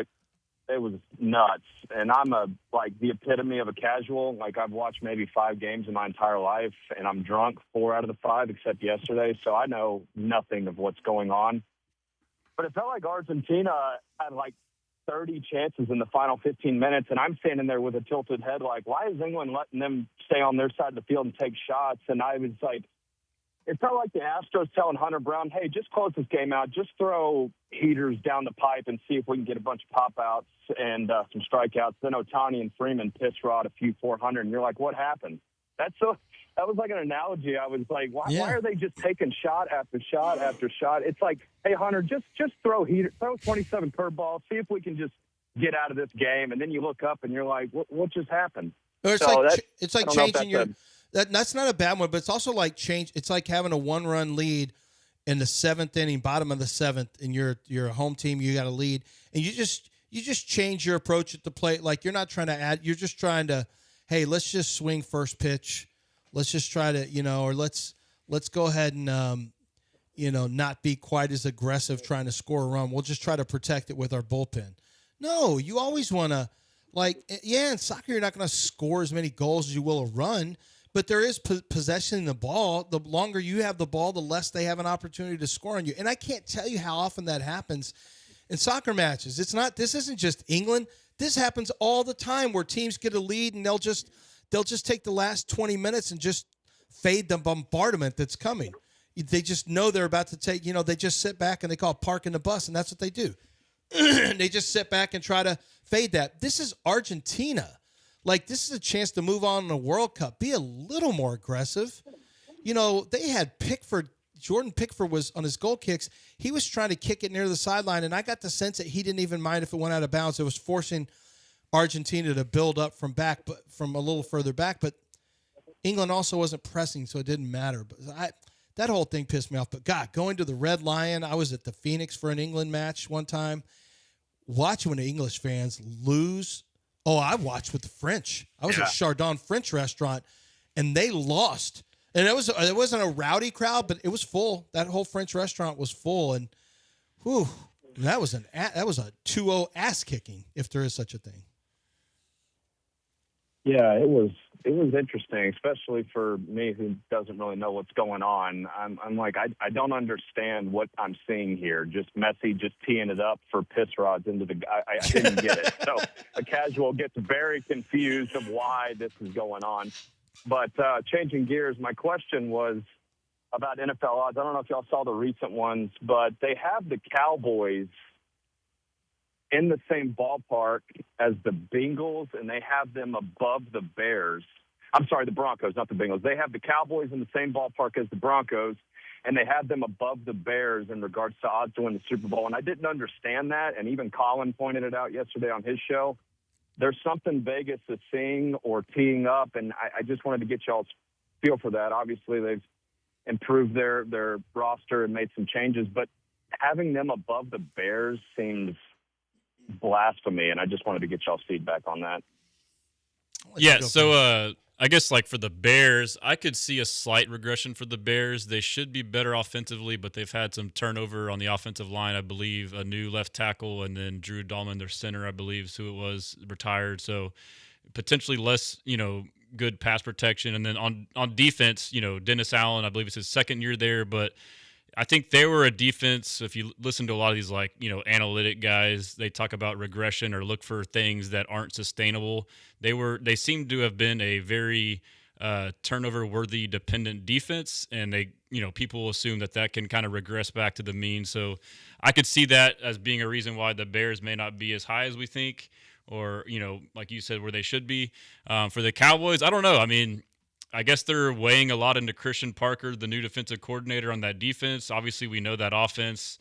it was nuts. And I'm the epitome of a casual. Like, I've watched maybe 5 games in my entire life, and I'm drunk 4 out of the 5 except yesterday, so I know nothing of what's going on. But it felt like Argentina had 30 chances in the final 15 minutes, and I'm standing there with a tilted head like, why is England letting them stay on their side of the field and take shots? And I was like, it felt like the Astros telling Hunter Brown, hey, just close this game out. Just throw heaters down the pipe and see if we can get a bunch of pop-outs and some strikeouts. Then Ohtani and Freeman pitch rod a few 400, and you're like, what happened? That was like an analogy. I was like, why are they just taking shot after shot after shot? It's like, hey, Hunter, just throw 27 curveballs, see if we can just get out of this game. And then you look up and you're like, what just happened? Or it's So it's like I don't know if changing your. that's That's not a bad one, but it's also like change. It's like having a 1-run lead in the 7th inning, bottom of the 7th, and you're a home team. You got a lead, and you just change your approach at the plate. Like, you're not trying to add. You're just trying to, hey, let's just swing first pitch. Let's just try to, or let's go ahead and not be quite as aggressive trying to score a run. We'll just try to protect it with our bullpen. No, you always want to, in soccer you're not going to score as many goals as you will a run. But there is possession in the ball. The longer you have the ball, the less they have an opportunity to score on you. And I can't tell you how often that happens in soccer matches. This isn't just England. This happens all the time where teams get a lead and they'll just take the last 20 minutes and just fade the bombardment that's coming. They just know they're about to take, they just sit back and they call it parking the bus, and that's what they do. They just sit back and try to fade that. This is Argentina. This is a chance to move on in the World Cup. Be a little more aggressive. They had Pickford. Jordan Pickford was on his goal kicks. He was trying to kick it near the sideline, and I got the sense that he didn't even mind if it went out of bounds. It was forcing Argentina to build up from a little further back. But England also wasn't pressing, so it didn't matter. But that whole thing pissed me off. But, God, going to the Red Lion, I was at the Phoenix for an England match one time. Watching when the English fans lose. Oh, I watched with the French. I was at Chardon French restaurant, and they lost. And it wasn't a rowdy crowd, but it was full. That whole French restaurant was full, and that was a 2-0 ass kicking, if there is such a thing. Yeah, it was interesting, especially for me who doesn't really know what's going on. I'm like, I don't understand what I'm seeing here. Just Messi just teeing it up for piss rods into the – I didn't get it. So a casual gets very confused of why this is going on. But changing gears, my question was about NFL odds. I don't know if y'all saw the recent ones, but they have the Cowboys in the same ballpark as the Bengals, and they have them above the Bears. I'm sorry, the Broncos, not the Bengals. They have the Cowboys in the same ballpark as the Broncos, and they have them above the Bears in regards to odds to win the Super Bowl. And I didn't understand that, and even Colin pointed it out yesterday on his show. There's something Vegas is seeing or teeing up, and I just wanted to get y'all's feel for that. Obviously, they've improved their roster and made some changes, but having them above the Bears seems blasphemy, and I just wanted to get y'all's feedback on that. Yeah, so I guess for the Bears, I could see a slight regression for the Bears. They should be better offensively, but they've had some turnover on the offensive line. I believe a new left tackle, and then Drew Dahlman, their center, I believe is who it was, retired. So potentially less, good pass protection. And then on defense, Dennis Allen, I believe it's his second year there, but I think they were a defense. If you listen to a lot of these analytic guys, they talk about regression or look for things that aren't sustainable. They seem to have been a very turnover-worthy dependent defense, and people assume that can kind of regress back to the mean. So I could see that as being a reason why the Bears may not be as high as we think, or like you said, where they should be. For the Cowboys, I don't know. I mean, I guess they're weighing a lot into Christian Parker, the new defensive coordinator on that defense. Obviously, we know that offense.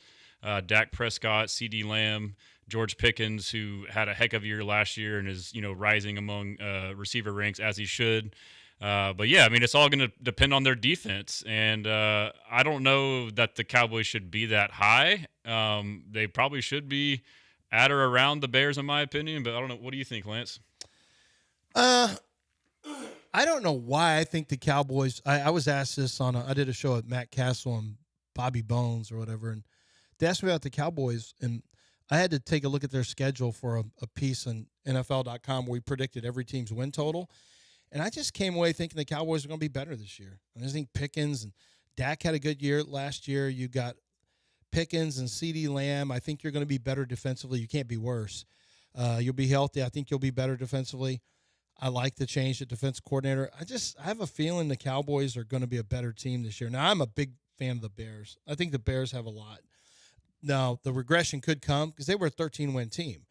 Dak Prescott, C.D. Lamb, George Pickens, who had a heck of a year last year and is rising among receiver ranks as he should. But yeah, I mean, it's all going to depend on their defense, and I don't know that the Cowboys should be that high. They probably should be at or around the Bears, in my opinion. But I don't know. What do you think, Lance? I don't know why I think the Cowboys. I was asked this I did a show at Matt Castle and Bobby Bones or whatever, and they asked me about the Cowboys, and I had to take a look at their schedule for a piece on NFL.com where we predicted every team's win total. And I just came away thinking the Cowboys are going to be better this year. And I think Pickens and Dak had a good year last year. You got Pickens and C.D. Lamb. I think you're going to be better defensively. You can't be worse. You'll be healthy. I think you'll be better defensively. I like the change at defense coordinator. I have a feeling the Cowboys are going to be a better team this year. Now, I'm a big fan of the Bears. I think the Bears have a lot. Now, the regression could come because they were a 13-win team.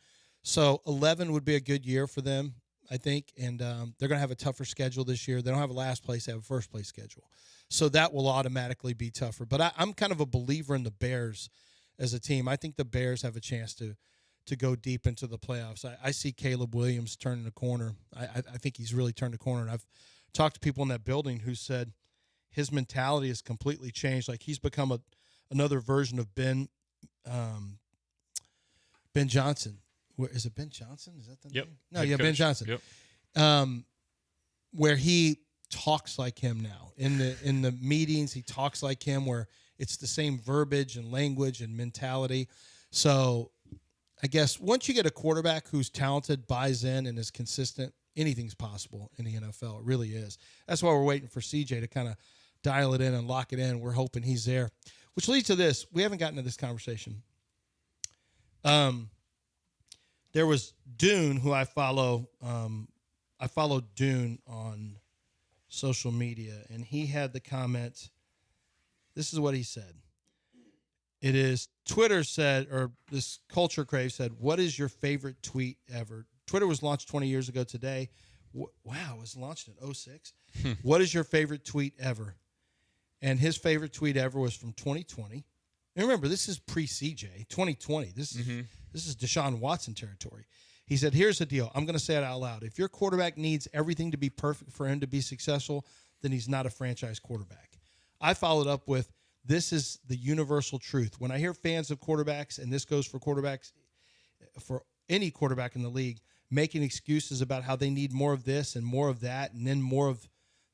So 11 would be a good year for them, I think, and they're going to have a tougher schedule this year. They don't have a last place. They have a first-place schedule. So that will automatically be tougher. But I'm kind of a believer in the Bears as a team. I think the Bears have a chance to go deep into the playoffs. I see Caleb Williams turning the corner. I think he's really turned the corner. And I've talked to people in that building who said his mentality has completely changed. Like he's become another version of Ben Johnson. Is it Ben Johnson? Is that the name? No, Head yeah, coach. Ben Johnson. Yep. Where he talks like him now. In the meetings, he talks like him where it's the same verbiage and language and mentality. So I guess once you get a quarterback who's talented, buys in, and is consistent, anything's possible in the NFL. It really is. That's why we're waiting for CJ to kind of dial it in and lock it in. We're hoping he's there. Which leads to this. We haven't gotten to this conversation. There was Dune, who I follow. I followed Dune on social media, and he had the comment. This is what he said. It is Twitter said, or this Culture Crave said, what is your favorite tweet ever? Twitter was launched 20 years ago today. Wow, it was launched in 2006. What is your favorite tweet ever? And his favorite tweet ever was from 2020. And remember, this is pre-CJ, 2020. This is Deshaun Watson territory. He said, here's the deal. I'm going to say it out loud. If your quarterback needs everything to be perfect for him to be successful, then he's not a franchise quarterback. I followed up with, this is the universal truth. When I hear fans of quarterbacks, and this goes for quarterbacks, for any quarterback in the league, making excuses about how they need more of this and more of that and then more of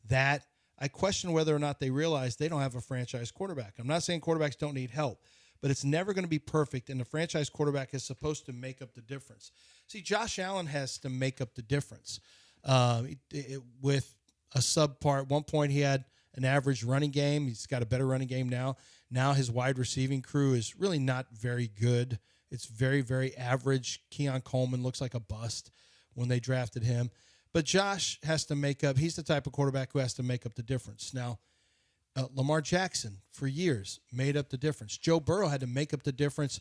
that, I question whether or not they realize they don't have a franchise quarterback. I'm not saying quarterbacks don't need help, but it's never going to be perfect, and the franchise quarterback is supposed to make up the difference. See, Josh Allen has to make up the difference. With a subpar, at one point he had an average running game. He's got a better running game now. Now his wide receiving crew is really not very good. It's very, very average. Keon Coleman looks like a bust when they drafted him. But Josh has to make up. He's the type of quarterback who has to make up the difference. Now, Lamar Jackson, for years, made up the difference. Joe Burrow had to make up the difference.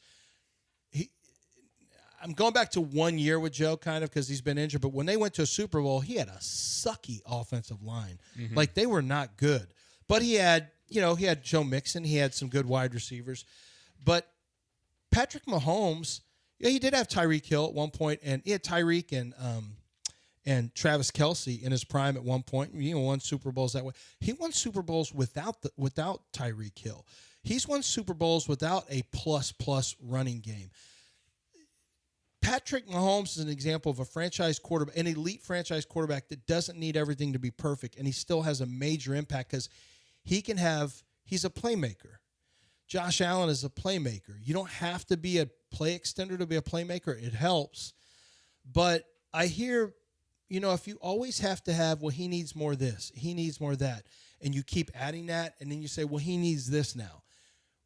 I'm going back to 1 year with Joe, kind of, because he's been injured. But when they went to a Super Bowl, he had a sucky offensive line. Mm-hmm. Like, they were not good. But he had Joe Mixon. He had some good wide receivers. But Patrick Mahomes, he did have Tyreek Hill at one point, and he had Tyreek and Travis Kelce in his prime at one point. He won Super Bowls that way. He won Super Bowls without Tyreek Hill. He's won Super Bowls without a plus running game. Patrick Mahomes is an example of a franchise quarterback, an elite franchise quarterback that doesn't need everything to be perfect, and he still has a major impact because he's a playmaker. Josh Allen is a playmaker. You don't have to be a play extender to be a playmaker. It helps. But I hear, if you always have to have, well, he needs more this, he needs more that, and you keep adding that, and then you say, well, he needs this now.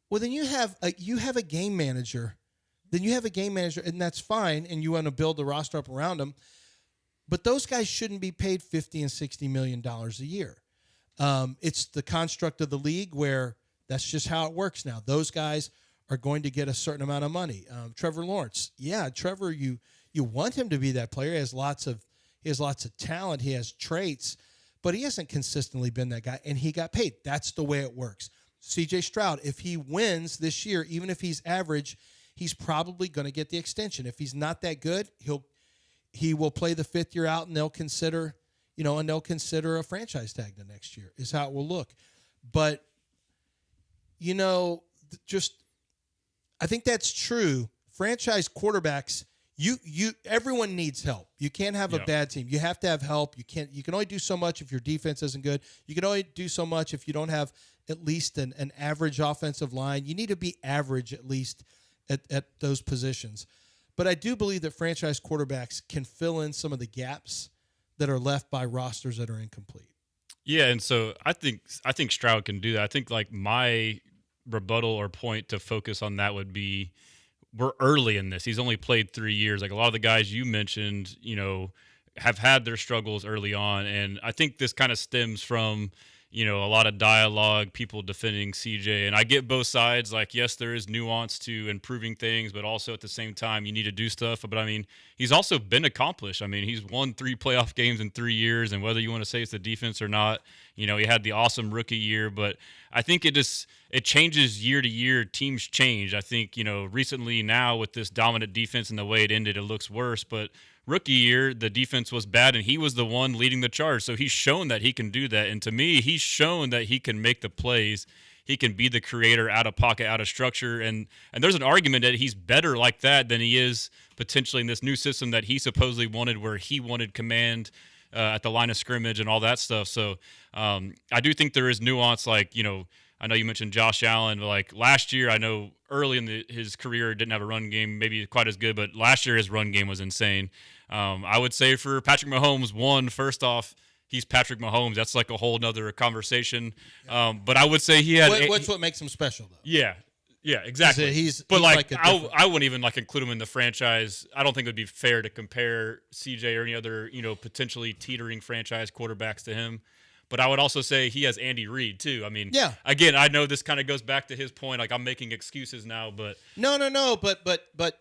Well, then you have a game manager. Then you have a game manager, and that's fine, and you want to build the roster up around him. But those guys shouldn't be paid $50 and $60 million a year. It's the construct of the league where that's just how it works now. Those guys are going to get a certain amount of money. Trevor Lawrence, Trevor, you want him to be that player. He has lots of talent. He has traits, but he hasn't consistently been that guy, and he got paid. That's the way it works. C.J. Stroud, if he wins this year, even if he's average, he's probably going to get the extension. If he's not that good, he will play the 5th year out, and they'll consider a franchise tag the next year is how it will look. But, I think that's true. Franchise quarterbacks, everyone needs help. You can't have a bad team. You have to have help. You can only do so much if your defense isn't good. You can only do so much if you don't have at least an average offensive line. You need to be average at least at those positions. But I do believe that franchise quarterbacks can fill in some of the gaps that are left by rosters that are incomplete. Yeah, and so I think Stroud can do that. I think like my rebuttal or point to focus on that would be we're early in this. He's only played 3 years. Like a lot of the guys you mentioned, have had their struggles early on, and I think this kind of stems from a lot of dialogue, people defending CJ. And I get both sides. Like, yes, there is nuance to improving things, but also at the same time, you need to do stuff. But I mean, he's also been accomplished. I mean, he's won 3 playoff games in 3 years. And whether you want to say it's the defense or not, he had the awesome rookie year. But I think it changes year to year. Teams change. I think, recently now with this dominant defense and the way it ended, it looks worse. But rookie year, the defense was bad, and he was the one leading the charge. So he's shown that he can do that. And to me, he's shown that he can make the plays. He can be the creator out of pocket, out of structure. And there's an argument that he's better like that than he is potentially in this new system that he supposedly wanted, where he wanted command at the line of scrimmage and all that stuff. So I do think there is nuance. Like, I know you mentioned Josh Allen. Like last year, I know early in his career didn't have a run game maybe quite as good, but last year his run game was insane. I would say for Patrick Mahomes, first off, he's Patrick Mahomes. That's like a whole nother conversation. But I would say he had. What's what makes him special, though? Yeah, exactly. He's I wouldn't even include him in the franchise. I don't think it would be fair to compare CJ or any other potentially teetering franchise quarterbacks to him. But I would also say he has Andy Reid too. I mean, again, I know this kind of goes back to his point. Like I'm making excuses now, but no. But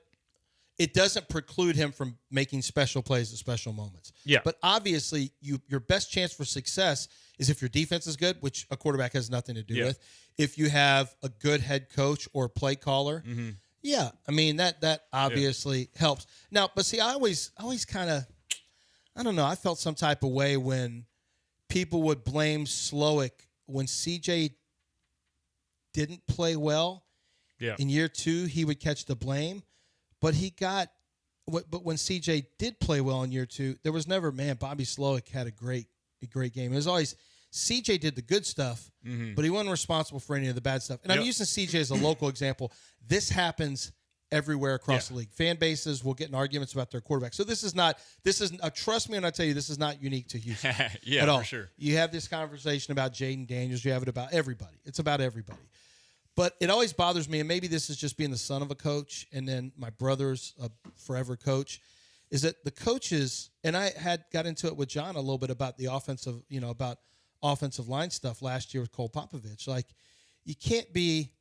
it doesn't preclude him from making special plays at special moments. Yeah. But obviously, your best chance for success is if your defense is good, which a quarterback has nothing to do with. If you have a good head coach or play caller, I mean that obviously helps. Now, but see, I always kind of, I don't know. I felt some type of way when people would blame Slowick when CJ didn't play well. Yeah. In year 2, he would catch the blame. But but when CJ did play well in year 2, there was never, Bobby Slowick had a great game. It was always CJ did the good stuff, but he wasn't responsible for any of the bad stuff. And I'm using CJ as a local example. This happens everywhere across the league. Fan bases will get in arguments about their quarterback. So this is trust me when I tell you, this is not unique to Houston at all. For sure. You have this conversation about Jaden Daniels. You have it about everybody. It's about everybody. But it always bothers me, and maybe this is just being the son of a coach, and then my brother's a forever coach, is that the coaches, and I got into it with John a little bit about the offensive line stuff last year with Cole Popovich. Like, you can't be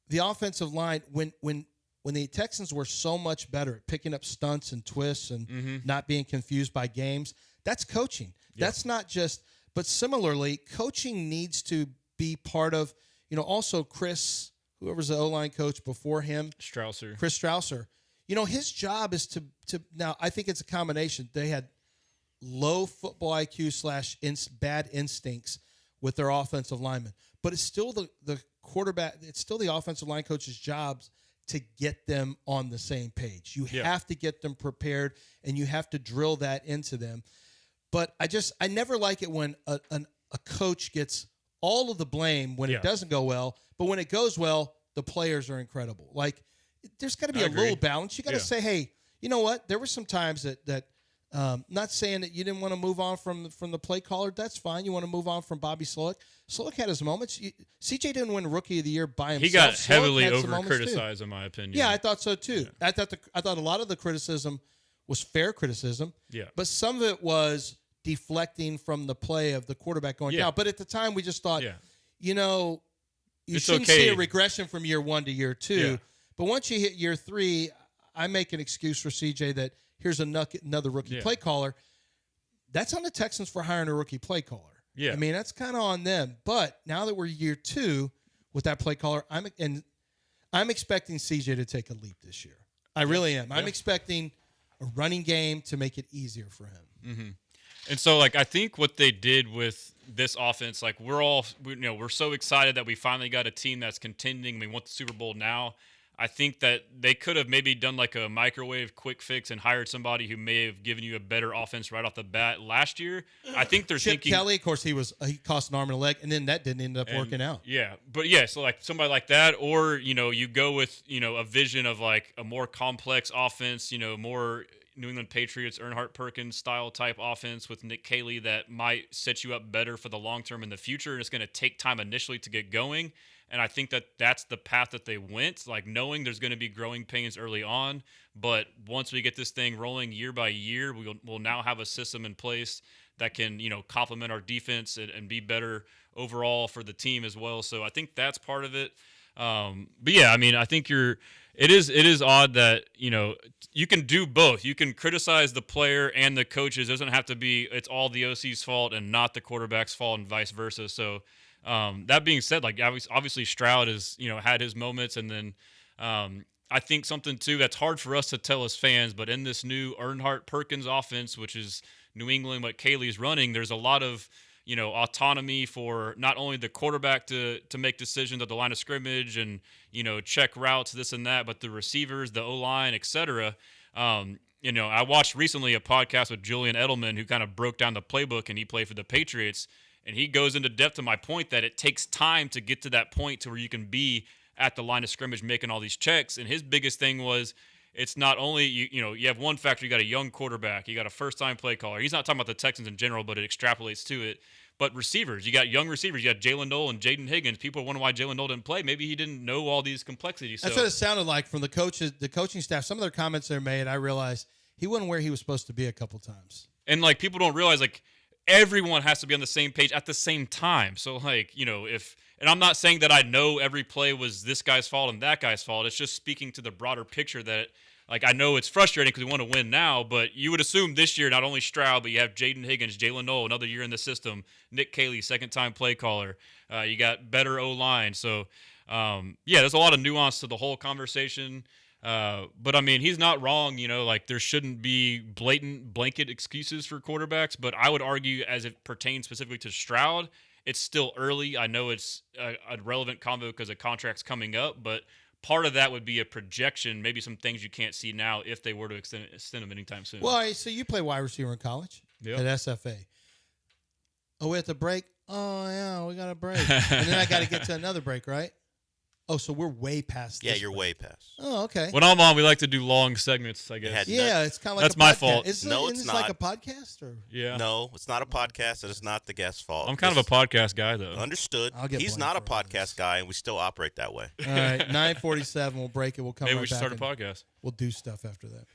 the offensive line when the Texans were so much better at picking up stunts and twists and not being confused by games. That's coaching. Yeah. That's not just. But similarly, coaching needs to be part of. Also Chris, whoever's the O-line coach before him, Chris Strausser. His job is to now. I think it's a combination. They had low football IQ / bad instincts with their offensive linemen, but it's still the quarterback. It's still the offensive line coach's job to get them on the same page. You have to get them prepared, and you have to drill that into them. But I never like it when a coach gets all of the blame when it doesn't go well, but when it goes well, the players are incredible. Like, there's got to be a little balance. You got to say, hey, you know what? There were some times that not saying that you didn't want to move on from the play caller. That's fine. You want to move on from Bobby Slowick. Slowick had his moments. CJ didn't win Rookie of the Year by himself. He got heavily over criticized, in my opinion. Yeah, I thought so too. Yeah. I thought a lot of the criticism was fair criticism. Yeah. But some of it was deflecting from the play of the quarterback going down. But at the time, we just thought, you It's shouldn't okay. see a regression from year 1 to year 2. Yeah. But once you hit year 3, I make an excuse for CJ that here's another rookie play caller. That's on the Texans for hiring a rookie play caller. Yeah. I mean, that's kind of on them. But now that we're year 2 with that play caller, I'm expecting CJ to take a leap this year. I really am. I'm expecting a running game to make it easier for him. Mm-hmm. And so, like, I think what they did with this offense, like, we're so excited that we finally got a team that's contending. We want the Super Bowl now. I think that they could have maybe done like a microwave quick fix and hired somebody who may have given you a better offense right off the bat last year. I think they're Chip thinking Kelly, of course, he cost an arm and a leg, and then that didn't end up working out. Yeah, but so like somebody like that, or you go with a vision of like a more complex offense, more New England Patriots, Earnhardt Perkins style type offense with Nick Caley that might set you up better for the long term in the future. And it's going to take time initially to get going. And I think that that's the path that they went, like knowing there's going to be growing pains early on. But once we get this thing rolling year by year, we'll now have a system in place that can, complement our defense and be better overall for the team as well. So I think that's part of it. But yeah, I mean, I think it is odd that, you can do both. You can criticize the player and the coaches. It doesn't have to be, it's all the OC's fault and not the quarterback's fault and vice versa. So, that being said, like obviously Stroud has, had his moments. And then, I think something too, that's hard for us to tell as fans, but in this new Earnhardt Perkins offense, which is New England, what Caley's running, there's a lot of, autonomy for not only the quarterback to make decisions at the line of scrimmage and, check routes, this and that, but the receivers, the O-line, et cetera. I watched recently a podcast with Julian Edelman who kind of broke down the playbook, and he played for the Patriots. And he goes into depth to my point that it takes time to get to that point to where you can be at the line of scrimmage making all these checks. And his biggest thing was it's not only, you have one factor, you got a young quarterback, you got a first-time play caller. He's not talking about the Texans in general, but it extrapolates to it. But receivers, you got young receivers. You got Jalen Noel and Jaden Higgins. People wonder why Jalen Noel didn't play. Maybe he didn't know all these complexities. That's what it sounded like from the coaches, the coaching staff. Some of their comments they made, I realized he wasn't where he was supposed to be a couple times. And, like, people don't realize, like, everyone has to be on the same page at the same time. So, like, and I'm not saying that I know every play was this guy's fault and that guy's fault. It's just speaking to the broader picture that, like, I know it's frustrating because we want to win now, but you would assume this year, not only Stroud, but you have Jaden Higgins, Jalen Noel, another year in the system, Nick Caley, second-time play caller. You got better O-line. So, there's a lot of nuance to the whole conversation. But I mean, he's not wrong, like there shouldn't be blatant blanket excuses for quarterbacks, but I would argue as it pertains specifically to Stroud, it's still early. I know it's a relevant combo because a contract's coming up, but part of that would be a projection, maybe some things you can't see now if they were to extend them anytime soon. Well, so you play wide receiver in college at SFA. Oh, we have to break? Oh, yeah, we got to break. And then I got to get to another break, right? Oh, so we're way past this. Yeah, you're way past. Oh, okay. When I'm on, we like to do long segments, I guess. Yeah, it's kind of like that's a my podcast. fault. It's not. like a podcast? Or? Yeah. No, it's not a podcast, and it's not the guest's fault. I'm kind of a podcast guy, though. Understood. He's not a podcast guy, and we still operate that way. All right, 9:47. We'll break it. We'll come Maybe right we should back start a podcast. We'll do stuff after that.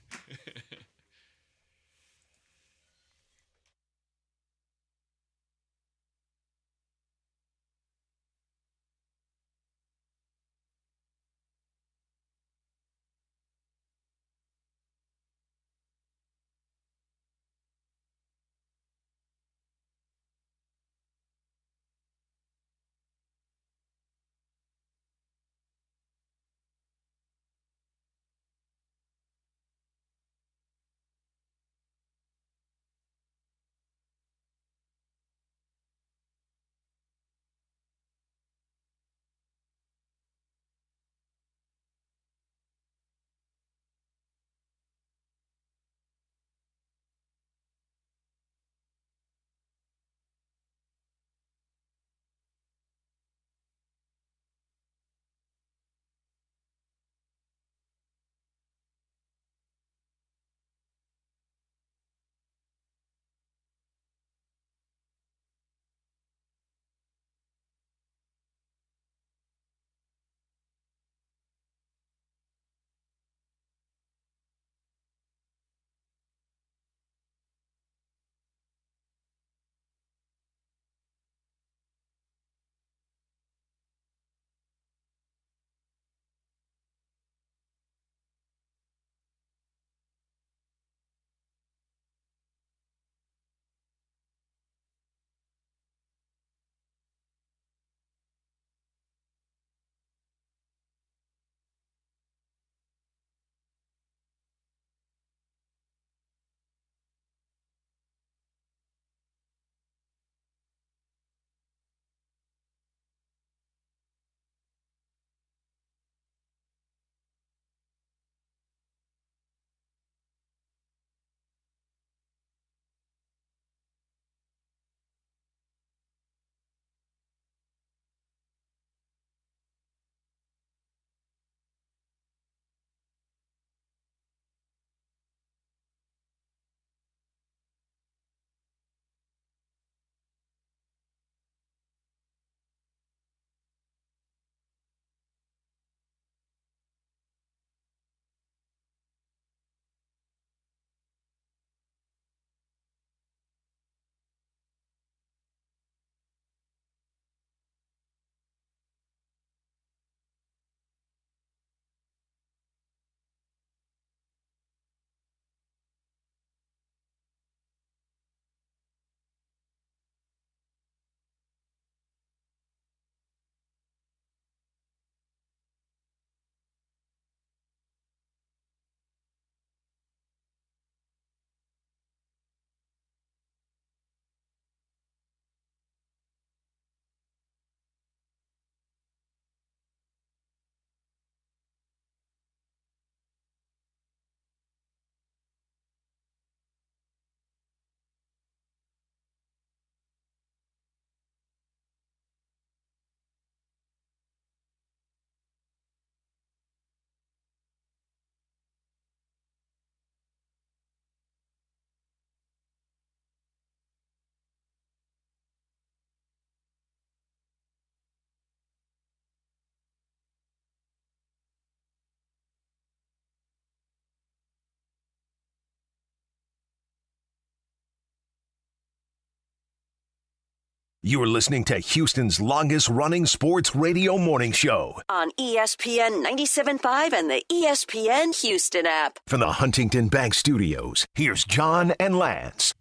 You're listening to Houston's longest-running sports radio morning show On ESPN 97.5 and the ESPN Houston app. from the Huntington Bank Studios. Here's John and Lance.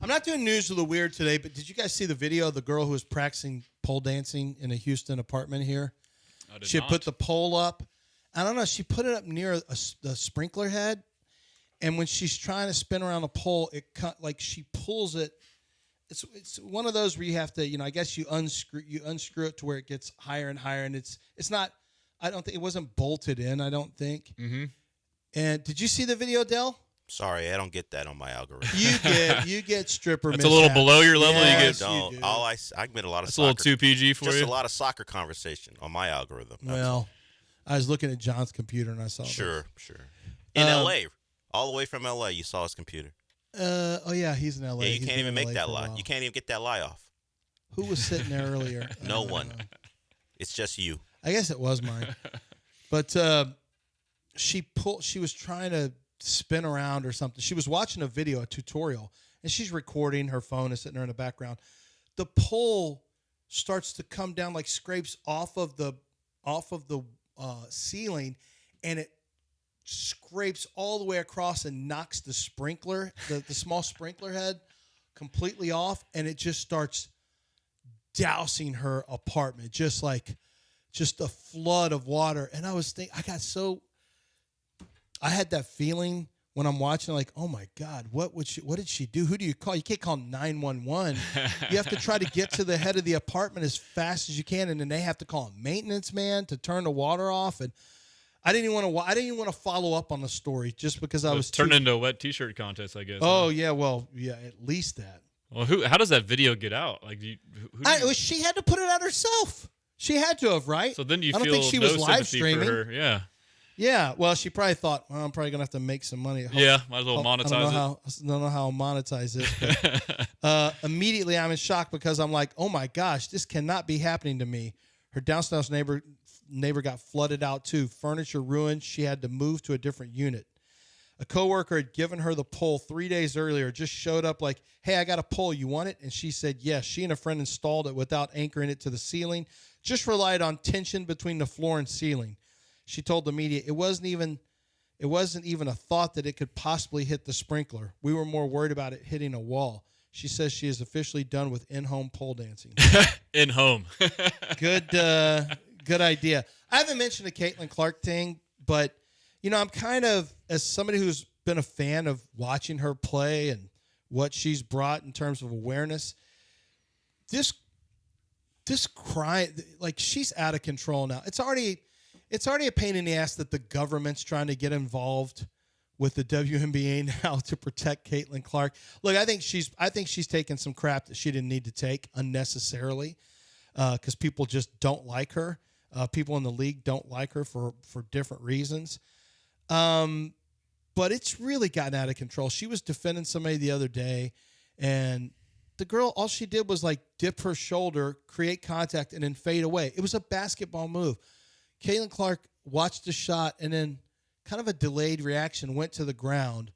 I'm not doing news of the weird today, but did you guys see the video of the girl who was practicing pole dancing in a Houston apartment here? She had put the pole up. I don't know. She put it up near the sprinkler head, and when she's trying to spin around the pole, she pulls it. It's one of those where you have to, I guess you unscrew it to where it gets higher and higher, and it's not. I don't think it wasn't bolted in. I don't think. Mm-hmm. And did you see the video, Dell? Sorry, I don't get that on my algorithm. You get stripper. It's a little below your level. Yes, you don't. you do. I get a lot of. It's soccer, a little too PG for just you. a lot of soccer conversation on my algorithm. Well, I was looking at John's computer and I saw. Sure. In L.A., all the way from L.A., you saw his computer. Oh yeah, he's in L.A. Yeah, you He's can't been even in make LA that for a lie. while. You can't even get that lie off. Who was sitting there earlier? No one. It's just you. I guess it was mine. But she was trying to spin around or something. She was watching a video, a tutorial, and she's recording. Her phone is sitting there in the background. The pole starts to come down, like scrapes off of the ceiling, and it scrapes all the way across and knocks the sprinkler, the small sprinkler head, completely off, and it just starts dousing her apartment, just a flood of water. And I was thinking, I had that feeling when I'm watching, like, oh my God, what did she do? Who do you call? You can't call 911. You have to try to get to the head of the apartment as fast as you can, and then they have to call a maintenance man to turn the water off. And I didn't even want to follow up on the story just because I was turned into a wet T-shirt contest, I guess. Oh yeah, well yeah, at least that. Well, how does that video get out? Like, she had to put it out herself. She had to have, right? So then I don't feel think she no was live sympathy streaming. for her. Yeah. Yeah, well, she probably thought, well, I'm probably gonna have to make some money. Yeah, might as well monetize I don't know how I'll monetize this. But, immediately, I'm in shock because I'm like, oh my gosh, this cannot be happening to me. Her downstairs neighbor got flooded out too. Furniture ruined. She had to move to a different unit. A coworker had given her the pole 3 days earlier. Just showed up like, hey, I got a pole. You want it? And she said yes. She and a friend installed it without anchoring it to the ceiling. Just relied on tension between the floor and ceiling. She told the media it wasn't even a thought that it could possibly hit the sprinkler. We were more worried about it hitting a wall. She says she is officially done with in-home pole dancing. In-home. Good idea. I haven't mentioned the Caitlin Clark thing, but I'm kind of, as somebody who's been a fan of watching her play and what she's brought in terms of awareness, this cry, like, she's out of control now. It's already a pain in the ass that the government's trying to get involved with the WNBA now to protect Caitlin Clark. Look, I think she's taken some crap that she didn't need to take unnecessarily because people just don't like her. People in the league don't like her for different reasons. But it's really gotten out of control. She was defending somebody the other day, and the girl, all she did was like dip her shoulder, create contact, and then fade away. It was a basketball move. Caitlin Clark watched the shot and then kind of a delayed reaction, went to the ground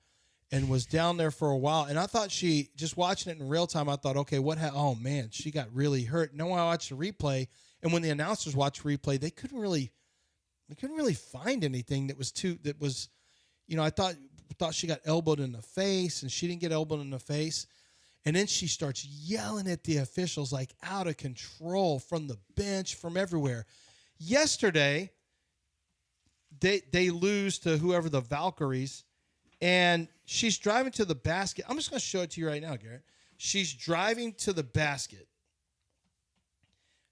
and was down there for a while. And I thought just watching it in real time, I thought, okay, oh man, she got really hurt. And then when I watched the replay, and when the announcers watched replay, they couldn't really find anything that was, I thought she got elbowed in the face, and she didn't get elbowed in the face. And then she starts yelling at the officials like out of control from the bench, from everywhere. Yesterday, they lose to whoever, the Valkyries, and she's driving to the basket. I'm just going to show it to you right now, Garrett. She's driving to the basket,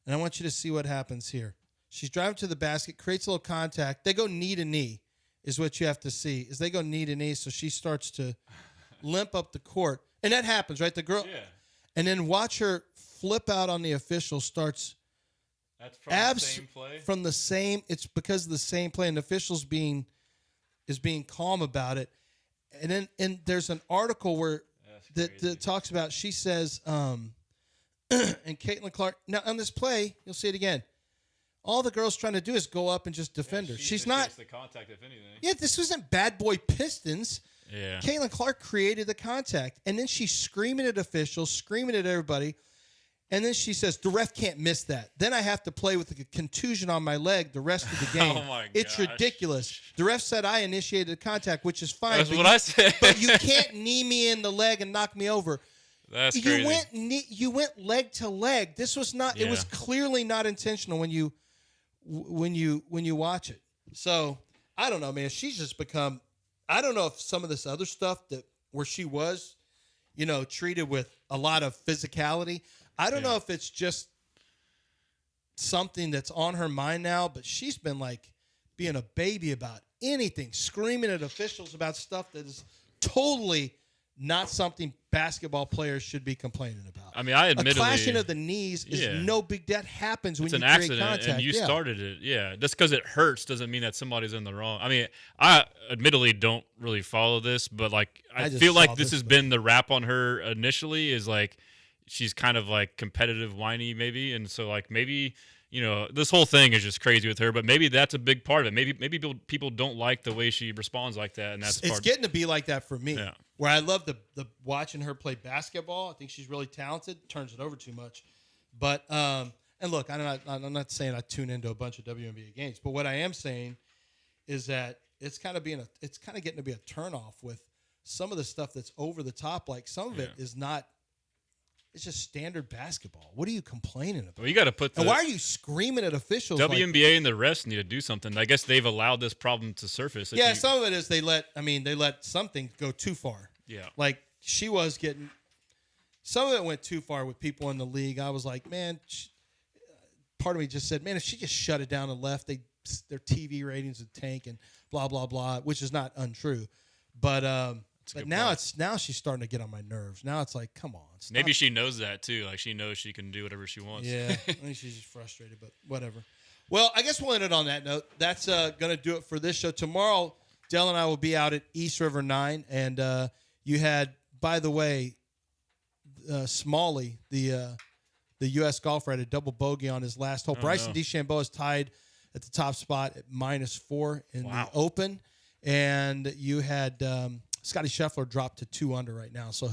and I want you to see what happens here. She's driving to the basket, creates a little contact. They go knee to knee is what you have to see, is they go knee to knee, so she starts to limp up the court. And that happens, right? The girl, yeah. And then watch her flip out on the official, starts... That's from the same play? It's because of the same play, and the officials being calm about it. And then there's an article where that talks about, she says, and Caitlin Clark, now on this play, you'll see it again. All the girl's trying to do is go up and just defend her. She's not the contact, if anything. Yeah, this wasn't Bad Boy Pistons. Yeah. Caitlin Clark created the contact, and then she's screaming at officials, screaming at everybody. And then she says, the ref can't miss that. Then I have to play with a contusion on my leg the rest of the game. Oh, my It's gosh. ridiculous. The ref said I initiated contact, which is fine. That's but what I said. But you can't knee me in the leg and knock me over. That's you crazy. You went leg to leg. This was not. It was Yeah. clearly not intentional when you watch it. So I don't know, man. She's just become. I don't know if some of this other stuff where she was, treated with a lot of physicality. I don't know if it's just something that's on her mind now, but she's been like being a baby about anything, screaming at officials about stuff that is totally not something basketball players should be complaining about. I mean, I admittedly, a clashing of the knees is no big. That happens when it's you an create accident, contact. and you started it. Yeah, just because it hurts doesn't mean that somebody's in the wrong. I mean, I admittedly don't really follow this, but like I just feel like saw this this, has been the rap on her initially. Is like she's kind of like competitive, whiny, maybe, and so like maybe. This whole thing is just crazy with her, but maybe that's a big part of it. Maybe people don't like the way she responds like that, and It's getting to be like that for me. Yeah. Where I love the watching her play basketball. I think she's really talented. Turns it over too much, but and look, I'm not saying I tune into a bunch of WNBA games, but what I am saying is that it's kind of getting to be a turnoff with some of the stuff that's over the top. Like some of it is not. It's just standard basketball. What are you complaining about? Well, you got to put. And why are you screaming at officials? WNBA and the refs need to do something. I guess they've allowed this problem to surface. Yeah, some of it is they let something go too far. Yeah, like she was getting. Some of it went too far with people in the league. I was like, man. Part of me just said, man, if she just shut it down and left, their TV ratings would tank and blah blah blah, which is not untrue, but. But now she's starting to get on my nerves. Now it's like, come on. Stop. Maybe she knows that too. Like she knows she can do whatever she wants. Yeah, I think she's just frustrated, but whatever. Well, I guess we'll end it on that note. That's going to do it for this show. Tomorrow, Dell and I will be out at East River 9, and you had, by the way, Smalley, the U.S. golfer, had a double bogey on his last hole. Bryson DeChambeau is tied at the top spot at -4 in the Open, and you had. Scotty Scheffler dropped to 2 under right now, so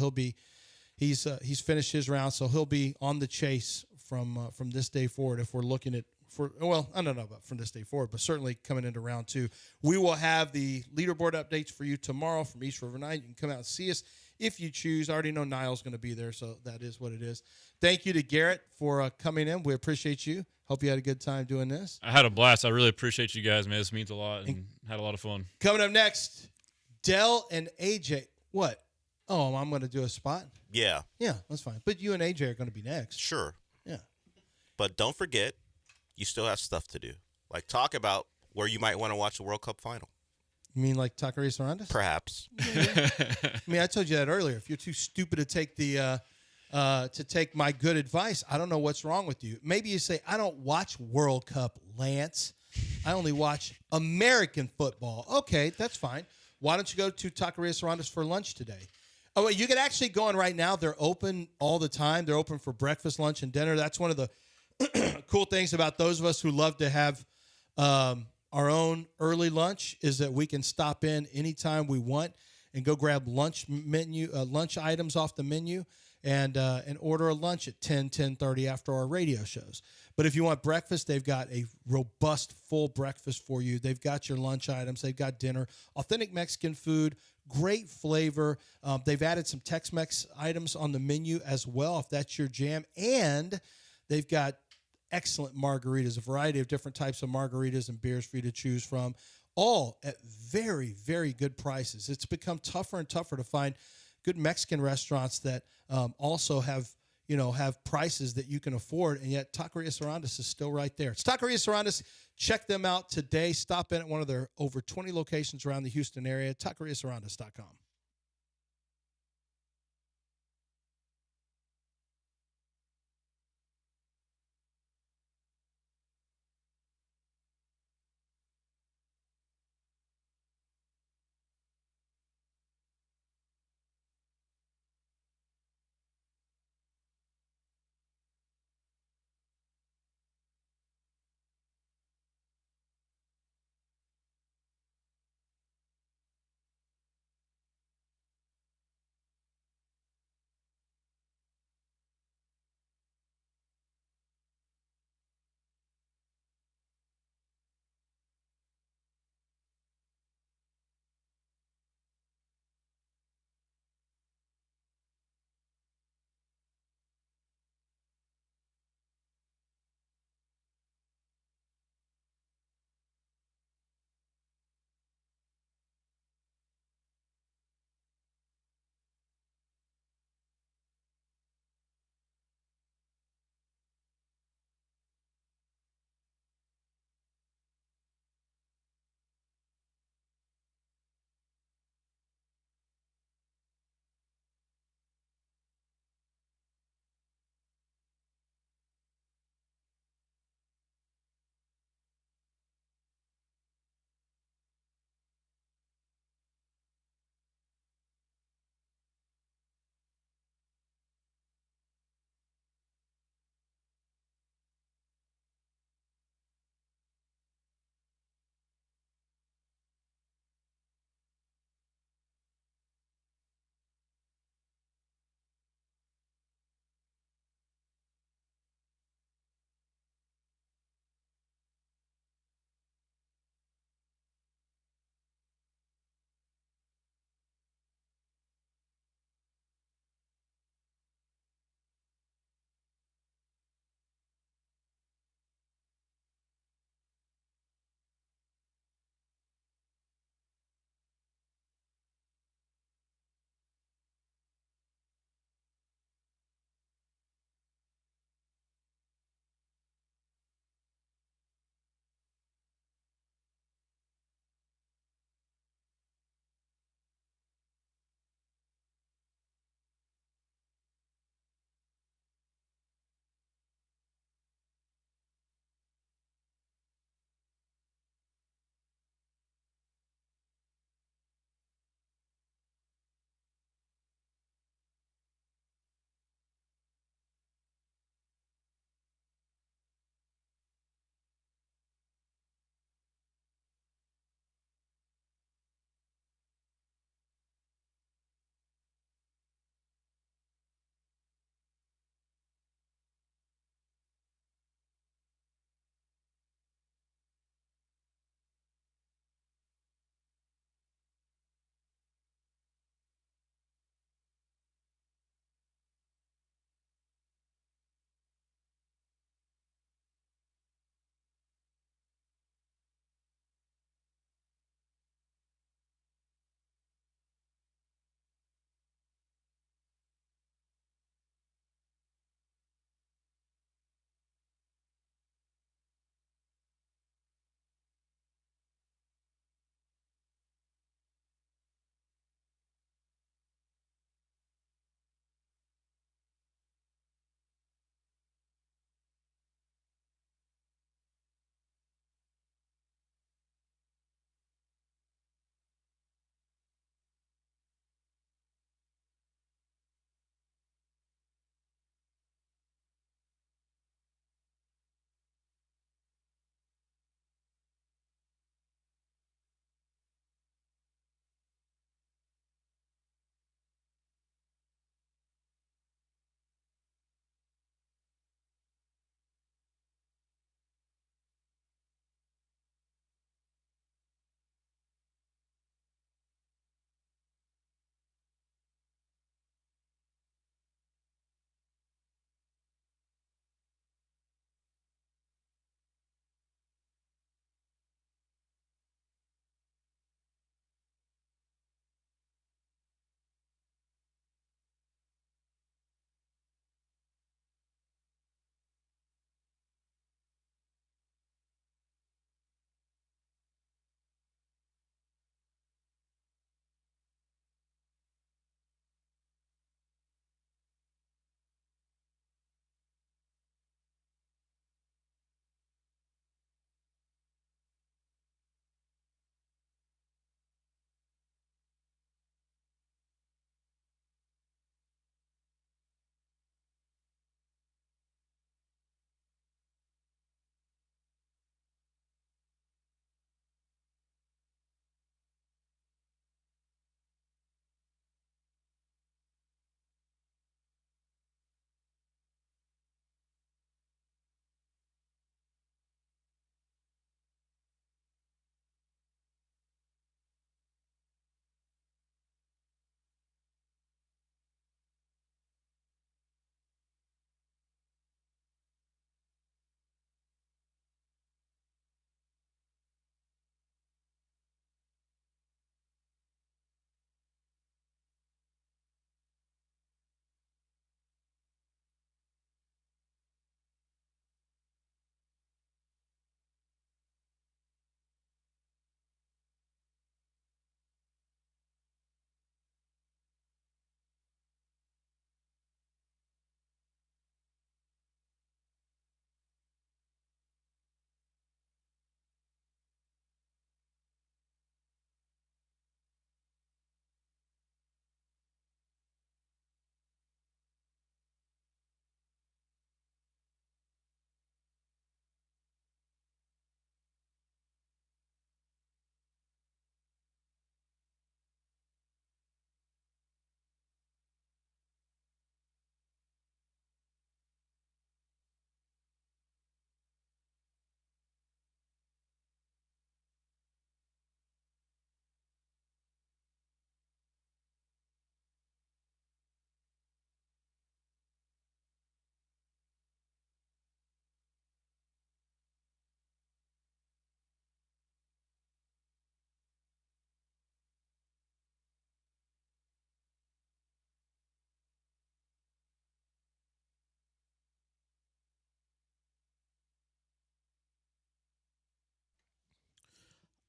he's finished his round, so he'll be on the chase from this day forward. If we're looking at I don't know about from this day forward, but certainly coming into round 2, we will have the leaderboard updates for you tomorrow from East River 9. You can come out and see us if you choose. I already know Niall's going to be there, so that is what it is. Thank you to Garrett for coming in. We appreciate you. Hope you had a good time doing this. I had a blast. I really appreciate you guys, man. This means a lot, and had a lot of fun. Coming up next. Dell and AJ. What? Oh, I'm going to do a spot? Yeah. Yeah, that's fine. But you and AJ are going to be next. Sure. Yeah. But don't forget, you still have stuff to do. Like talk about where you might want to watch the World Cup final. You mean like Taqueria Sarandas? Perhaps. I mean, I told you that earlier. If you're too stupid to take take my good advice, I don't know what's wrong with you. Maybe you say, I don't watch World Cup, Lance. I only watch American football. Okay, that's fine. Why don't you go to Taqueria Sarandas for lunch today? Oh, well, you can actually go in right now. They're open all the time. They're open for breakfast, lunch, and dinner. That's one of the cool things about those of us who love to have our own early lunch is that we can stop in anytime we want and go grab lunch items off the menu and order a lunch at 10:30 after our radio shows. But if you want breakfast, they've got a robust, full breakfast for you. They've got your lunch items. They've got dinner, authentic Mexican food, great flavor. They've added some Tex-Mex items on the menu as well, if that's your jam. And they've got excellent margaritas, a variety of different types of margaritas and beers for you to choose from, all at very, very good prices. It's become tougher and tougher to find good Mexican restaurants that also have prices that you can afford, and yet Taqueria Sarandas is still right there. It's Taqueria Sarandas. Check them out today. Stop in at one of their over 20 locations around the Houston area, taqueriasarandas.com.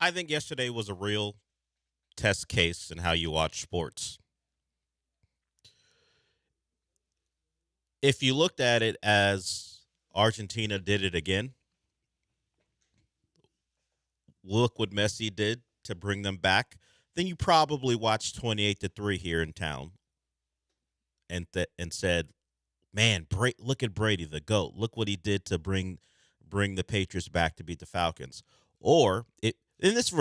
I think yesterday was a real test case in how you watch sports. If you looked at it as Argentina did it again, look what Messi did to bring them back, then you probably watched 28-3 here in town and said, "Man, look at Brady, the GOAT. Look what he did to bring the Patriots back to beat the Falcons." Or and this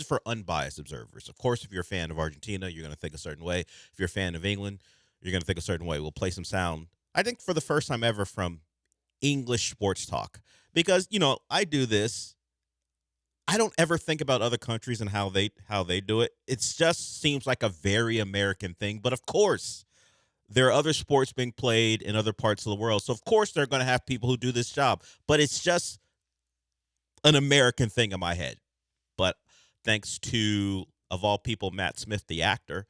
is for unbiased observers. Of course, if you're a fan of Argentina, you're going to think a certain way. If you're a fan of England, you're going to think a certain way. We'll play some sound, I think, for the first time ever from English sports talk. Because, I do this. I don't ever think about other countries and how they do it. It just seems like a very American thing. But of course, there are other sports being played in other parts of the world. So of course they're going to have people who do this job. But it's just an American thing in my head. But thanks to, of all people, Matt Smith, the actor,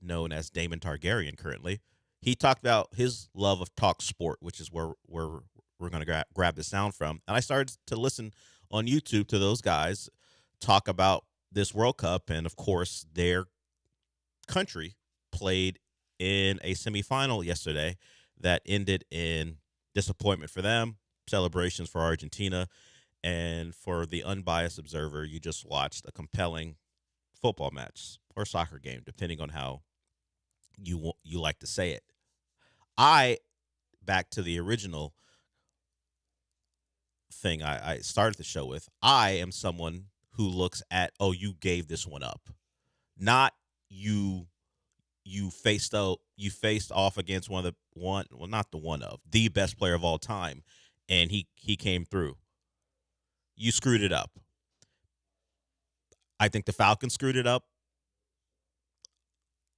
known as Daemon Targaryen currently, he talked about his love of talk sport, which is where we're going to grab the sound from. And I started to listen on YouTube to those guys talk about this World Cup. And, of course, their country played in a semifinal yesterday that ended in disappointment for them, celebrations for Argentina. And for the unbiased observer, you just watched a compelling football match or soccer game, depending on how you like to say it. Back to the original thing I started the show with, I am someone who looks at, you gave this one up. Not you faced off against the best player of all time, and he came through. You screwed it up. I think the Falcons screwed it up.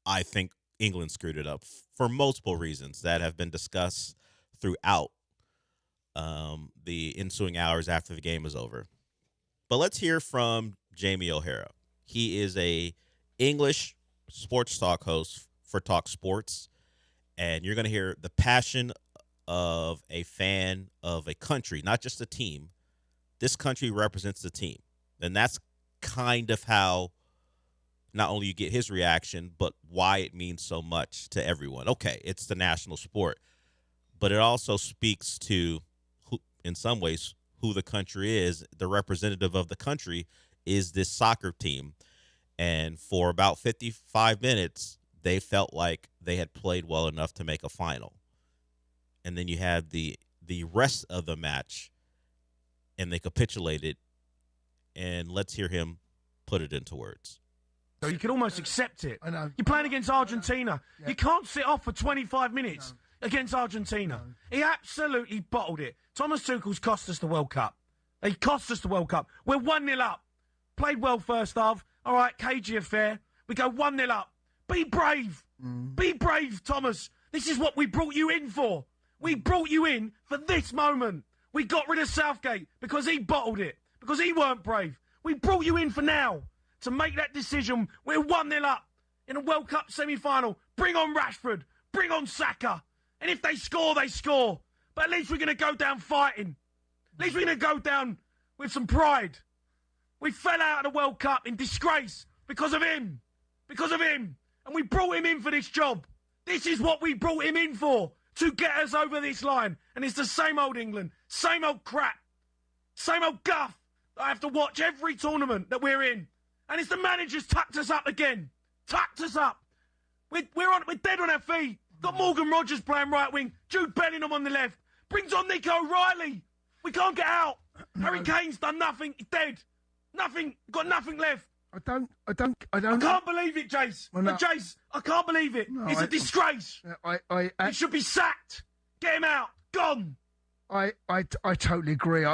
I think England screwed it up for multiple reasons that have been discussed throughout the ensuing hours after the game is over. But let's hear from Jamie O'Hara. He is a English sports talk host for Talk Sports, and you're going to hear the passion of a fan of a country, not just a team. This country represents the team, and that's kind of how not only you get his reaction, but why it means so much to everyone. Okay, it's the national sport, but it also speaks to, in some ways, who the country is. The representative of the country is this soccer team, and for about 55 minutes, they felt like they had played well enough to make a final. And then you had the rest of the match, and they capitulated. And let's hear him put it into words. So you can almost accept it. I know. You're playing against Argentina. Yeah. You can't sit off for 25 minutes against Argentina. No. He absolutely bottled it. Thomas Tuchel's cost us the World Cup. He cost us the World Cup. We're 1-0 up. Played well first half. All right, cagey affair. We go 1-0 up. Be brave. Be brave, Thomas. This is what we brought you in for. We brought you in for this moment. We got rid of Southgate because he bottled it, because he weren't brave. We brought you in for now to make that decision. We're 1-0 up in a World Cup semi-final. Bring on Rashford. Bring on Saka. And if they score, they score. But at least we're going to go down fighting. At least we're going to go down with some pride. We fell out of the World Cup in disgrace because of him. Because of him. And we brought him in for this job. This is what we brought him in for, to get us over this line. And it's the same old England, same old crap, same old guff that I have to watch every tournament that we're in. And it's the managers tucked us up again. Tucked us up. We're dead on our feet. Got Morgan Rogers playing right wing, Jude Bellingham on the left. Brings on Nico O'Reilly. We can't get out. Harry Kane's done nothing. He's dead. Nothing. Got nothing left. I don't. I can't believe it, Jace. Well, no. Jace, I can't believe it. No, It's a disgrace. I He should be sacked. Get him out. Gone. I totally agree.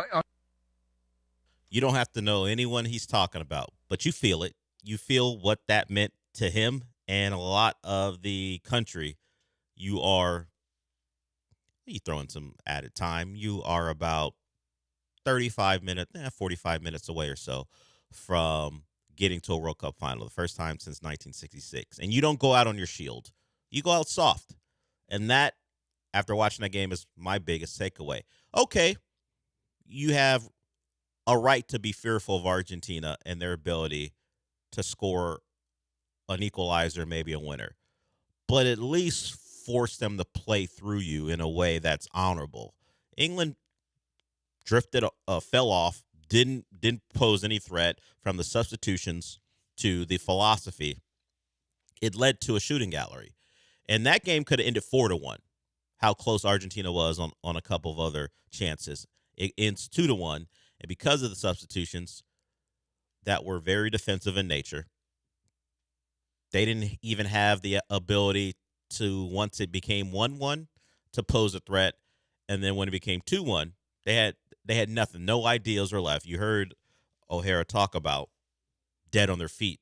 You don't have to know anyone he's talking about, but you feel it. You feel what that meant to him and a lot of the country. You throw in some added time. You are about 45 minutes, 45 minutes away or so from getting to a World Cup final, the first time since 1966. And you don't go out on your shield. You go out soft. And that, after watching that game, is my biggest takeaway. Okay, you have a right to be fearful of Argentina and their ability to score an equalizer, maybe a winner, but at least force them to play through you in a way that's honorable. England drifted, fell off, didn't pose any threat from the substitutions to the philosophy. It led to a shooting gallery, and that game could have ended 4-1. How close Argentina was on a couple of other chances. It ends 2-1, and because of the substitutions that were very defensive in nature, they didn't even have the ability to, once it became 1-1, to pose a threat, and then when it became 2-1, they had nothing, no ideas were left. You heard O'Hara talk about dead on their feet.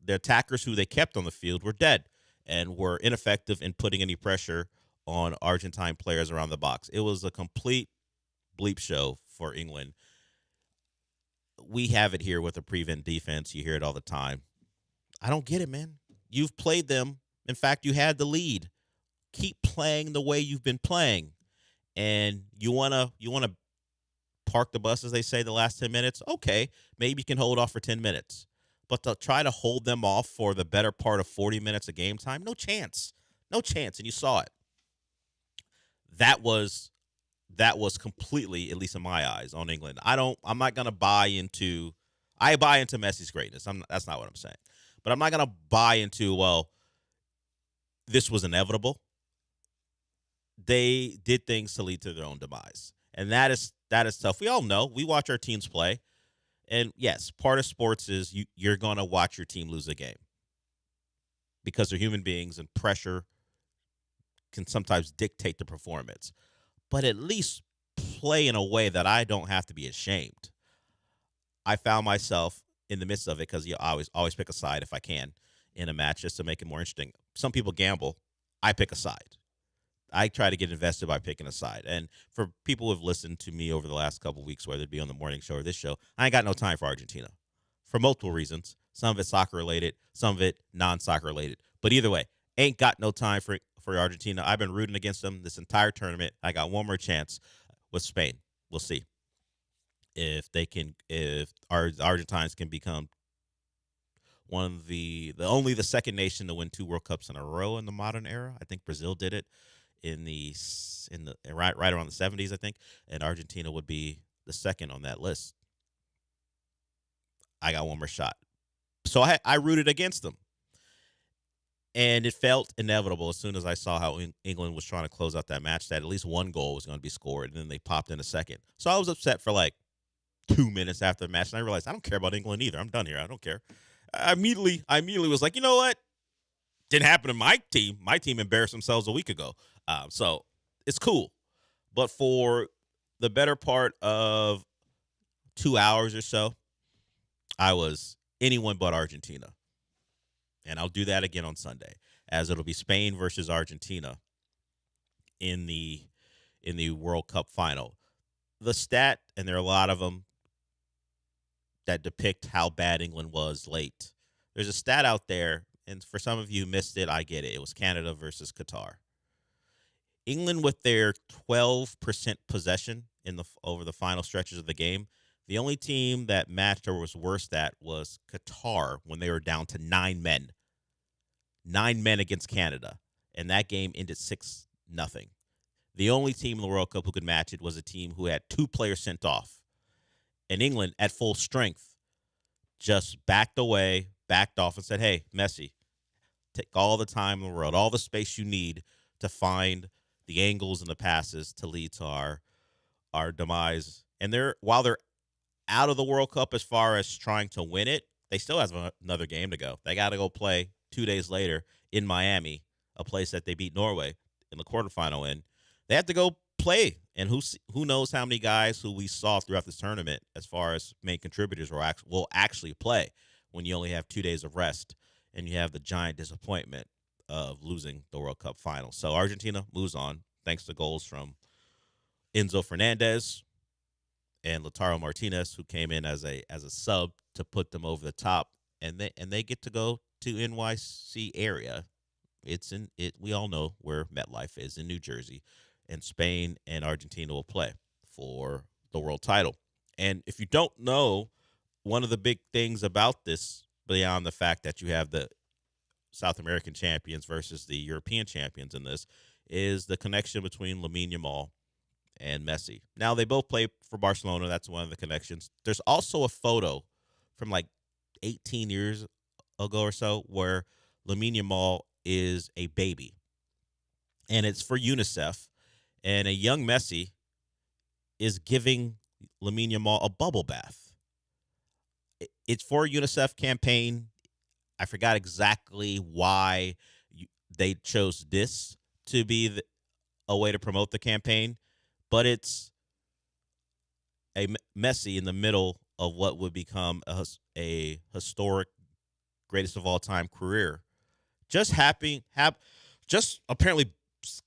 The attackers who they kept on the field were dead and were ineffective in putting any pressure on Argentine players around the box. It was a complete bleep show for England. We have it here with a prevent defense. You hear it all the time. I don't get it, man. You've played them. In fact, you had the lead. Keep playing the way you've been playing. And you wanna park the bus, as they say, the last 10 minutes. Okay, maybe you can hold off for 10 minutes. But to try to hold them off for the better part of 40 minutes of game time, no chance. No chance. And you saw it. That was completely, at least in my eyes, on England. I'm not gonna buy into. I buy into Messi's greatness. That's not what I'm saying. But I'm not gonna buy into, well, this was inevitable. They did things to lead to their own demise, and that is tough. We all know. We watch our teams play, and yes, part of sports is you're gonna watch your team lose a game because they're human beings, and pressure can sometimes dictate the performance. But at least play in a way that I don't have to be ashamed. I found myself in the midst of it, because you always pick a side if I can in a match just to make it more interesting. Some people gamble. I pick a side. I try to get invested by picking a side. And for people who have listened to me over the last couple of weeks, whether it be on the morning show or this show, I ain't got no time for Argentina for multiple reasons. Some of it soccer related, some of it non-soccer related. But either way, ain't got no time for Argentina. I've been rooting against them this entire tournament. I got one more chance with Spain. We'll see if our Argentines can become one of the second nation to win 2 World Cups in a row in the modern era. I think Brazil did it in the right around the 70s, I think, and Argentina would be the second on that list. I got one more shot. So I rooted against them. And it felt inevitable as soon as I saw how England was trying to close out that match, that at least one goal was going to be scored, and then they popped in a second. So I was upset for like 2 minutes after the match, and I realized I don't care about England either. I'm done here. I don't care. I immediately was like, you know what? Didn't happen to my team. My team embarrassed themselves a week ago. So it's cool. But for the better part of 2 hours or so, I was anyone but Argentina. And I'll do that again on Sunday, as it'll be Spain versus Argentina in the World Cup final. The stat, and there are a lot of them that depict how bad England was late. There's a stat out there, and for some of you who missed it, I get it. It was Canada versus Qatar. England, with their 12% possession over the final stretches of the game, the only team that matched or was worse that was Qatar when they were down to 9 men. 9 men against Canada, and that game ended 6-0. The only team in the World Cup who could match it was a team who had 2 players sent off. And England, at full strength, just backed away, backed off, and said, hey, Messi, take all the time in the world, all the space you need to find the angles and the passes to lead to our demise. And while they're out of the World Cup as far as trying to win it, they still have another game to go. They got to go play 2 days later in Miami, a place that they beat Norway in the quarterfinal in. They have to go play, and who knows how many guys who we saw throughout this tournament as far as main contributors will actually play when you only have 2 days of rest and you have the giant disappointment of losing the World Cup final. So Argentina moves on thanks to goals from Enzo Fernandez and Lautaro Martinez, who came in as a sub to put them over the top, and they get to go to NYC area. We all know where MetLife is in New Jersey, and Spain and Argentina will play for the world title. And if you don't know, one of the big things about this, beyond the fact that you have the South American champions versus the European champions in this, is the connection between Lamine Yamal and Messi. Now, they both play for Barcelona. That's one of the connections. There's also a photo from like 18 years ago or so where Lamine Yamal is a baby. And it's for UNICEF. And a young Messi is giving Lamine Yamal a bubble bath. It's for a UNICEF campaign. I forgot exactly why they chose this to be a way to promote the campaign, but it's a Messi in the middle of what would become a historic greatest of all time career. Just apparently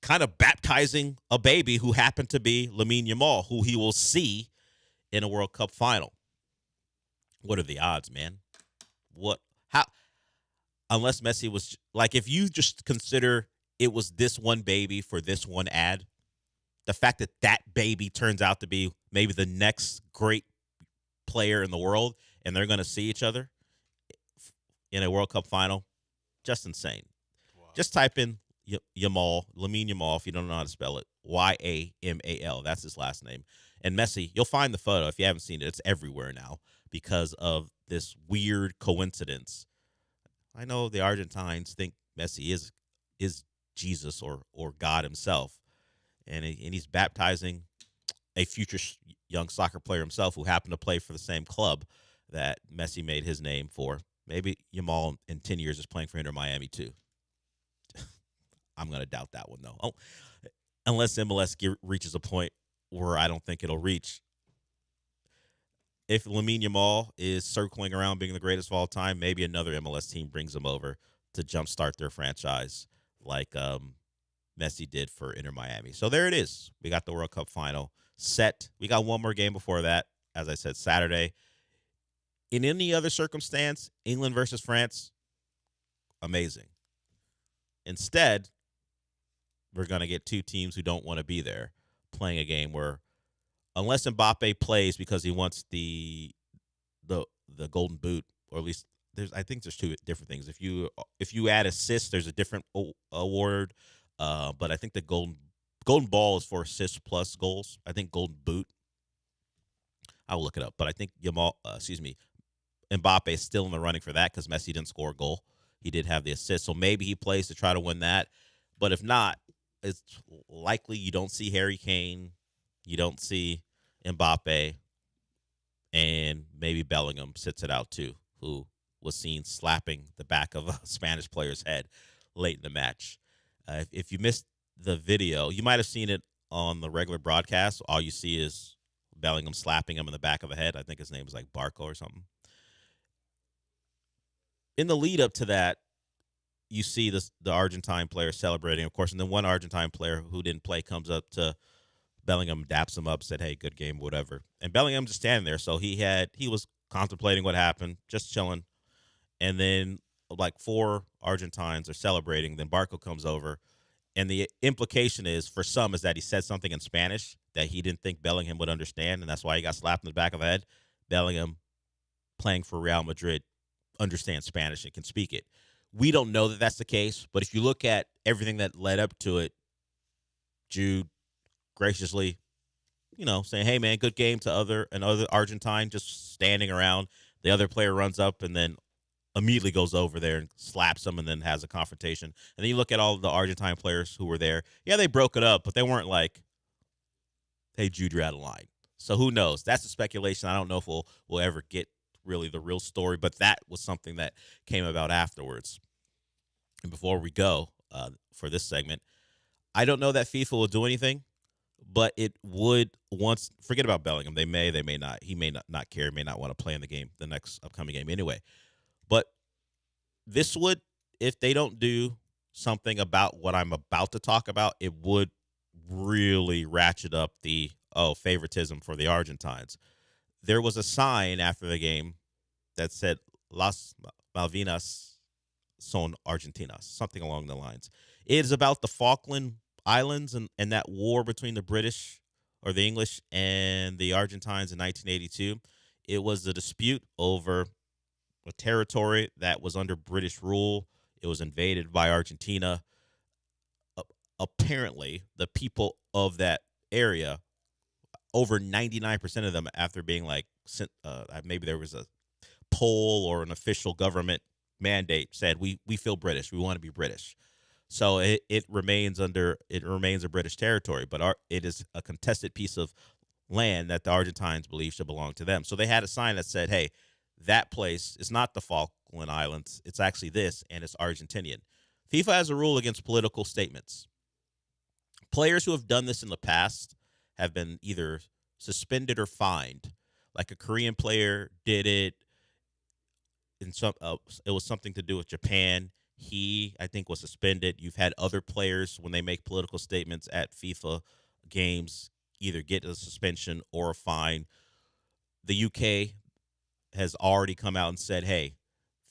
kind of baptizing a baby who happened to be Lamine Yamal, who he will see in a World Cup final. What are the odds, man? How? Unless Messi was like, if you just consider it was this one baby for this one ad, the fact that that baby turns out to be maybe the next great player in the world and they're going to see each other in a World Cup final, just insane. Wow. Just type in Lamine Yamal, if you don't know how to spell it, Yamal. That's his last name. And Messi, you'll find the photo. If you haven't seen it, it's everywhere now because of this weird coincidence. I know the Argentines think Messi is Jesus or God himself, and he's baptizing a future young soccer player himself who happened to play for the same club that Messi made his name for. Maybe Yamal in 10 years is playing for Inter Miami too. I'm going to doubt that one, though. Oh, unless MLS reaches a point where I don't think it'll reach. If Lamine Yamal is circling around being the greatest of all time, maybe another MLS team brings him over to jumpstart their franchise like Messi did for Inter Miami. So there it is. We got the World Cup final set. We got one more game before that, as I said, Saturday. In any other circumstance, England versus France, amazing. Instead, we're going to get two teams who don't want to be there playing a game where, unless Mbappe plays because he wants the golden boot, or at least I think there's two different things. If you add assists, there's a different award, but I think the golden ball is for assists plus goals. I think golden boot, I'll look it up, but I think Mbappe is still in the running for that because Messi didn't score a goal. He did have the assist, so maybe he plays to try to win that. But if not, it's likely you don't see Harry Kane, you don't see Mbappe, and maybe Bellingham sits it out too, who was seen slapping the back of a Spanish player's head late in the match. If you missed the video, you might have seen it on the regular broadcast. All you see is Bellingham slapping him in the back of the head. I think his name is like Barco or something. In the lead up to that, you see the Argentine player celebrating, of course, and then one Argentine player who didn't play comes up to Bellingham, daps him up, said, "Hey, good game, whatever." And Bellingham just standing there, so he was contemplating what happened, just chilling. And then like four Argentines are celebrating. Then Barco comes over, and the implication is for some is that he said something in Spanish that he didn't think Bellingham would understand, and that's why he got slapped in the back of the head. Bellingham, playing for Real Madrid, understands Spanish and can speak it. We don't know that that's the case, but if you look at everything that led up to it, Jude graciously, saying, "Hey, man, good game" to another Argentine just standing around. The other player runs up and then immediately goes over there and slaps him and then has a confrontation. And then you look at all the Argentine players who were there. Yeah, they broke it up, but they weren't like, "Hey, Jude, you're out of line." So who knows? That's a speculation. I don't know if we'll ever get really the real story, but that was something that came about afterwards. And before we go for this segment, I don't know that FIFA will do anything, but it would forget about Bellingham. They may not. He may not care, may not want to play in the game, the next upcoming game anyway. But this would, if they don't do something about what I'm about to talk about, it would really ratchet up the favoritism for the Argentines. There was a sign after the game that said Las Malvinas son Argentinas, something along the lines. It is about the Falkland Islands and that war between the British or the English and the Argentines in 1982. It was a dispute over a territory that was under British rule. It was invaded by Argentina. Apparently, the people of that area, over 99% of them, after being like, maybe there was a poll or an official government mandate, said we feel British. We want to be British. So it remains a British territory, but it is a contested piece of land that the Argentines believe should belong to them. So they had a sign that said, "Hey, that place is not the Falkland Islands. It's actually this, and it's Argentinian." FIFA has a rule against political statements. Players who have done this in the past have been either suspended or fined. Like a Korean player did it in some. It was something to do with Japan. He, I think, was suspended. You've had other players, when they make political statements at FIFA games, either get a suspension or a fine. The UK has already come out and said, "Hey,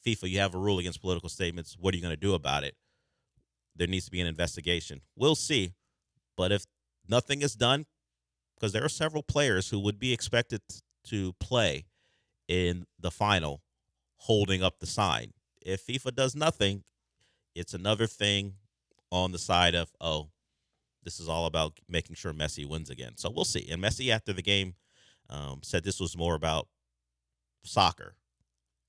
FIFA, you have a rule against political statements. What are you going to do about it?" There needs to be an investigation. We'll see. But if nothing is done, because there are several players who would be expected to play in the final holding up the sign. If FIFA does nothing, it's another thing on the side of, oh, this is all about making sure Messi wins again. So we'll see. And Messi, after the game, said this was more about soccer.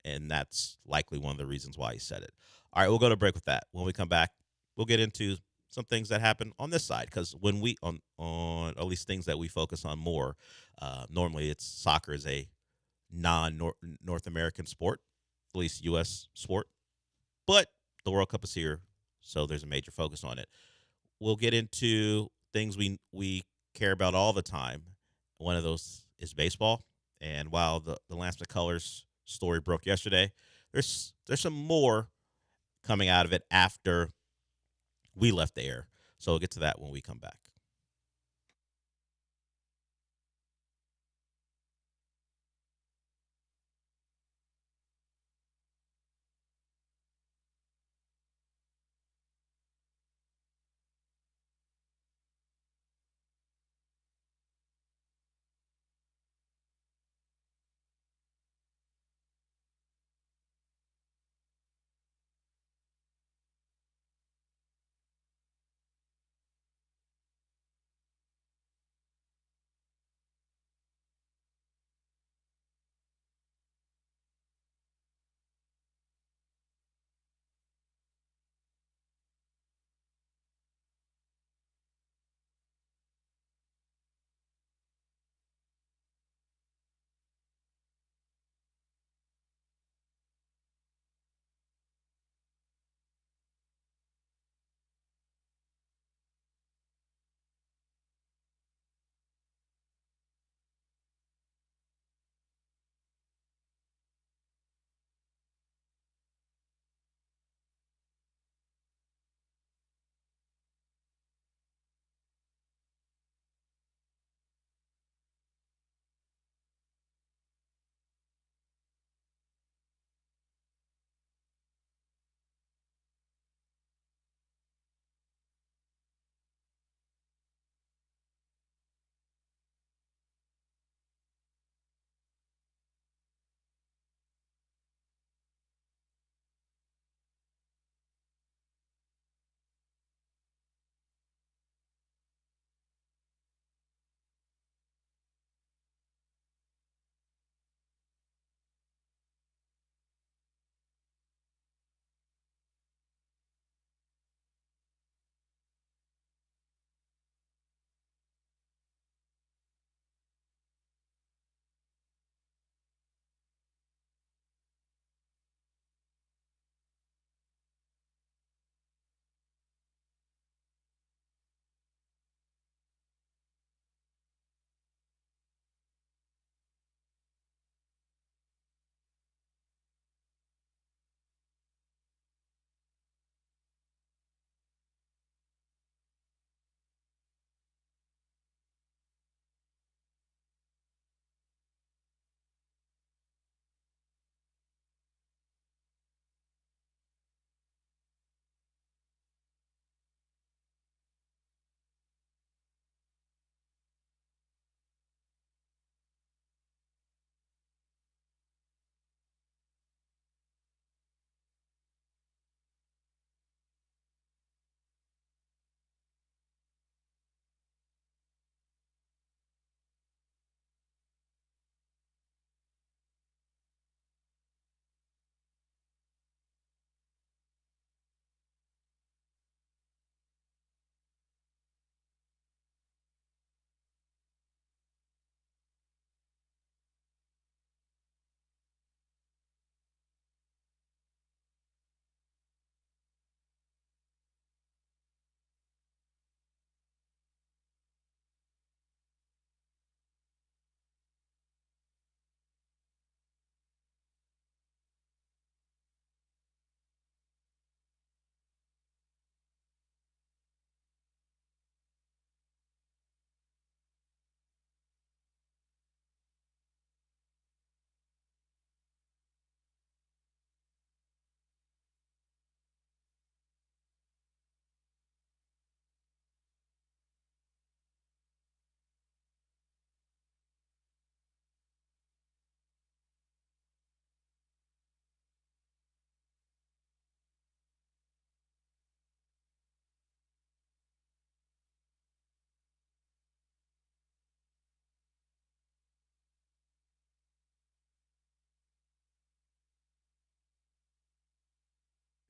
And that's likely one of the reasons why he said it. All right, we'll go to break with that. When we come back, we'll get into some things that happen on this side, because when we on at least things that we focus on more, normally it's soccer is a non-North American sport, at least U.S. sport, but the World Cup is here, so there's a major focus on it. We'll get into things we care about all the time. One of those is baseball, and while the Lance McCullers story broke yesterday, there's some more coming out of it after we left the air. So we'll get to that when we come back.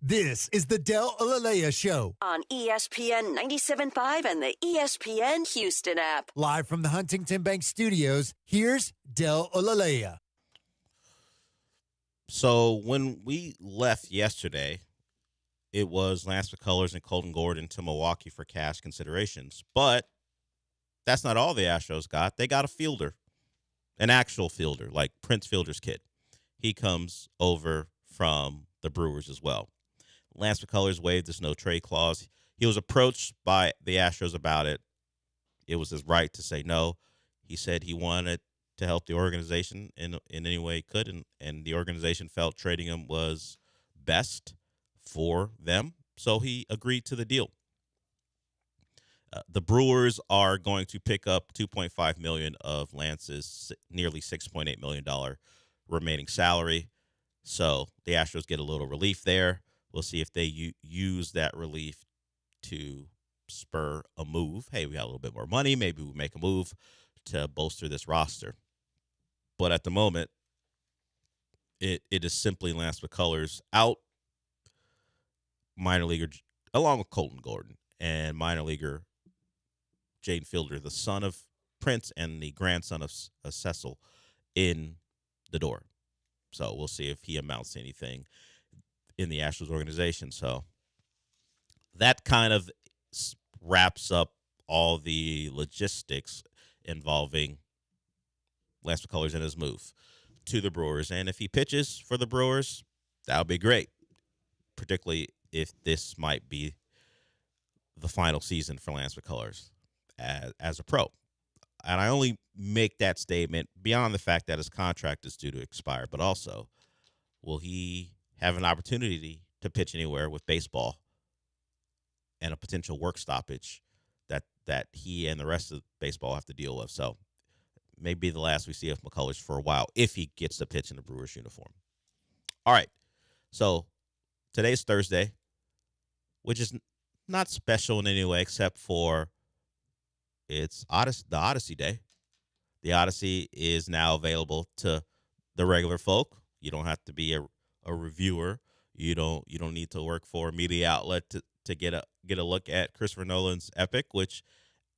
This is the Del Alalea Show. On ESPN 97.5 and the ESPN Houston app. Live from the Huntington Bank Studios, here's Del Alalea. So when we left yesterday, it was Lance McCullers and Colton Gordon to Milwaukee for cash considerations. But that's not all the Astros got. They got a fielder, an actual fielder, like Prince Fielder's kid. He comes over from the Brewers as well. Lance McCullers waived his no-trade clause. He was approached by the Astros about it. It was his right to say no. He said he wanted to help the organization in any way he could, and the organization felt trading him was best for them, so he agreed to the deal. The Brewers are going to pick up $2.5 million of Lance's nearly $6.8 million remaining salary, so the Astros get a little relief there. We'll see if they use that relief to spur a move. Hey, we got a little bit more money. Maybe we make a move to bolster this roster. But at the moment, it is simply Lance McCullers out, minor leaguer, along with Colton Gordon, and minor leaguer Jaden Fielder, the son of Prince and the grandson of Cecil, in the door. So we'll see if he amounts to anything in the Astros organization. So that kind of wraps up all the logistics involving Lance McCullers and his move to the Brewers. And if he pitches for the Brewers, that would be great, particularly if this might be the final season for Lance McCullers as a pro. And I only make that statement beyond the fact that his contract is due to expire, but also, will he have an opportunity to pitch anywhere with baseball and a potential work stoppage that he and the rest of baseball have to deal with? So maybe the last we see of McCullers for a while, if he gets to pitch in the Brewers uniform. All right, so today's Thursday, which is not special in any way except for it's the Odyssey Day. The Odyssey is now available to the regular folk. You don't have to be a reviewer. You don't need to work for a media outlet to get a look at Christopher Nolan's Epic, which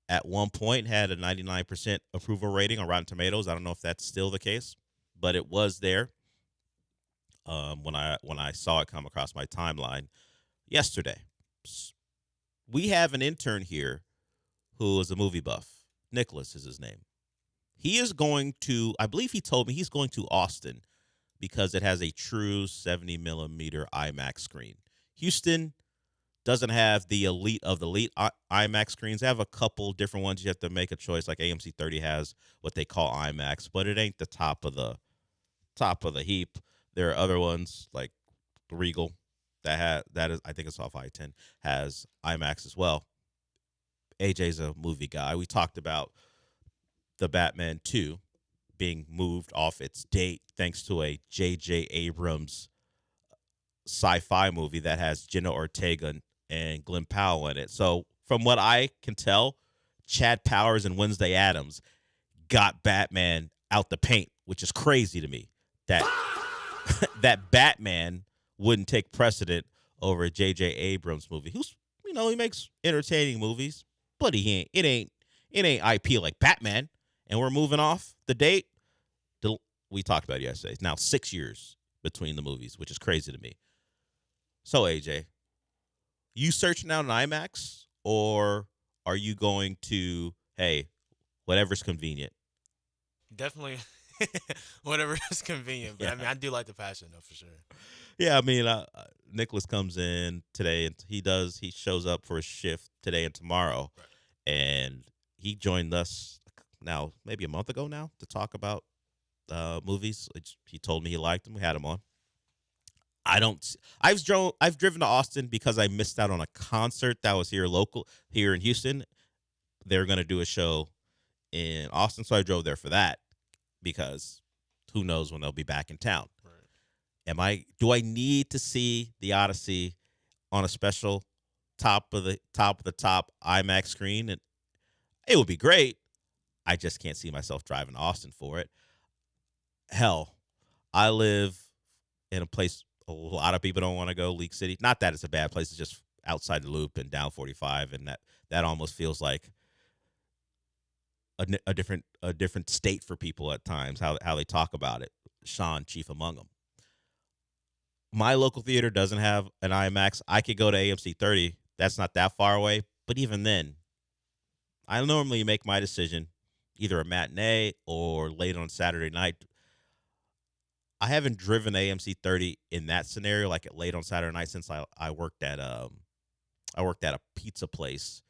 at one point had a 99% approval rating on Rotten Tomatoes. I don't know if that's still the case, but it was there when I saw it come across my timeline yesterday. We have an intern here who is a movie buff. Nicholas is his name. He is going to, I believe he told me he's going to Austin because it has a true 70 millimeter IMAX screen. Houston doesn't have the elite of the elite IMAX screens. They have a couple different ones. You have to make a choice. Like AMC 30 has what they call IMAX, but it ain't the top of the heap. There are other ones like Regal that is, I think it's off I-10, has IMAX as well. AJ's a movie guy. We talked about the Batman 2 being moved off its date thanks to a J.J. Abrams sci-fi movie that has Jenna Ortega and Glenn Powell in it. So from what I can tell, Chad Powers and Wednesday Addams got Batman out the paint, which is crazy to me. That Batman wouldn't take precedent over a J.J. Abrams movie. Who's, he makes entertaining movies, but it ain't IP like Batman. And we're moving off the date we talked about yesterday. It's now 6 years between the movies, which is crazy to me. So, AJ, you searching out an IMAX, or are you going to, hey, whatever's convenient? Definitely whatever is convenient. But, I do like the passion, though, for sure. Yeah, I mean, Nicholas comes in today, and he shows up for a shift today and tomorrow. Right. And he joined us now maybe a month ago now to talk about movies. He told me he liked them. We had him on. I've driven to Austin because I missed out on a concert that was here in Houston. They're going to do a show in Austin, so I drove there for that because who knows when they'll be back in town. Right. Do I need to see the Odyssey on a special top of the top IMAX screen? And it would be great. I just can't see myself driving to Austin for it. Hell, I live in a place a lot of people don't want to go League City. Not that it's a bad place; it's just outside the loop and down 45, and that almost feels like a different state for people at times. How they talk about it. Sean, chief among them. My local theater doesn't have an IMAX. I could go to AMC 30. That's not that far away, but even then, I normally make my decision either a matinee or late on Saturday night. I haven't driven AMC 30 in that scenario, like at late on Saturday night, since I worked at a pizza place,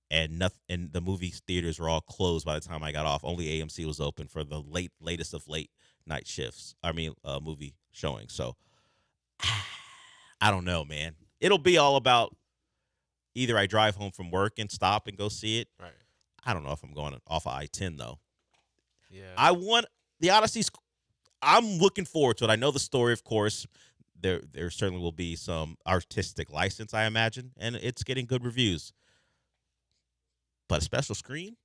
and nothing, and the movie theaters were all closed by the time I got off. Only AMC was open for the latest of late night shifts. Movie showing. So I don't know, man. It'll be all about either I drive home from work and stop and go see it. Right. I don't know if I'm going off of I-10 though. Yeah. I want the Odyssey's. I'm looking forward to it. I know the story, of course. There certainly will be some artistic license, I imagine, and it's getting good reviews. But a special screen?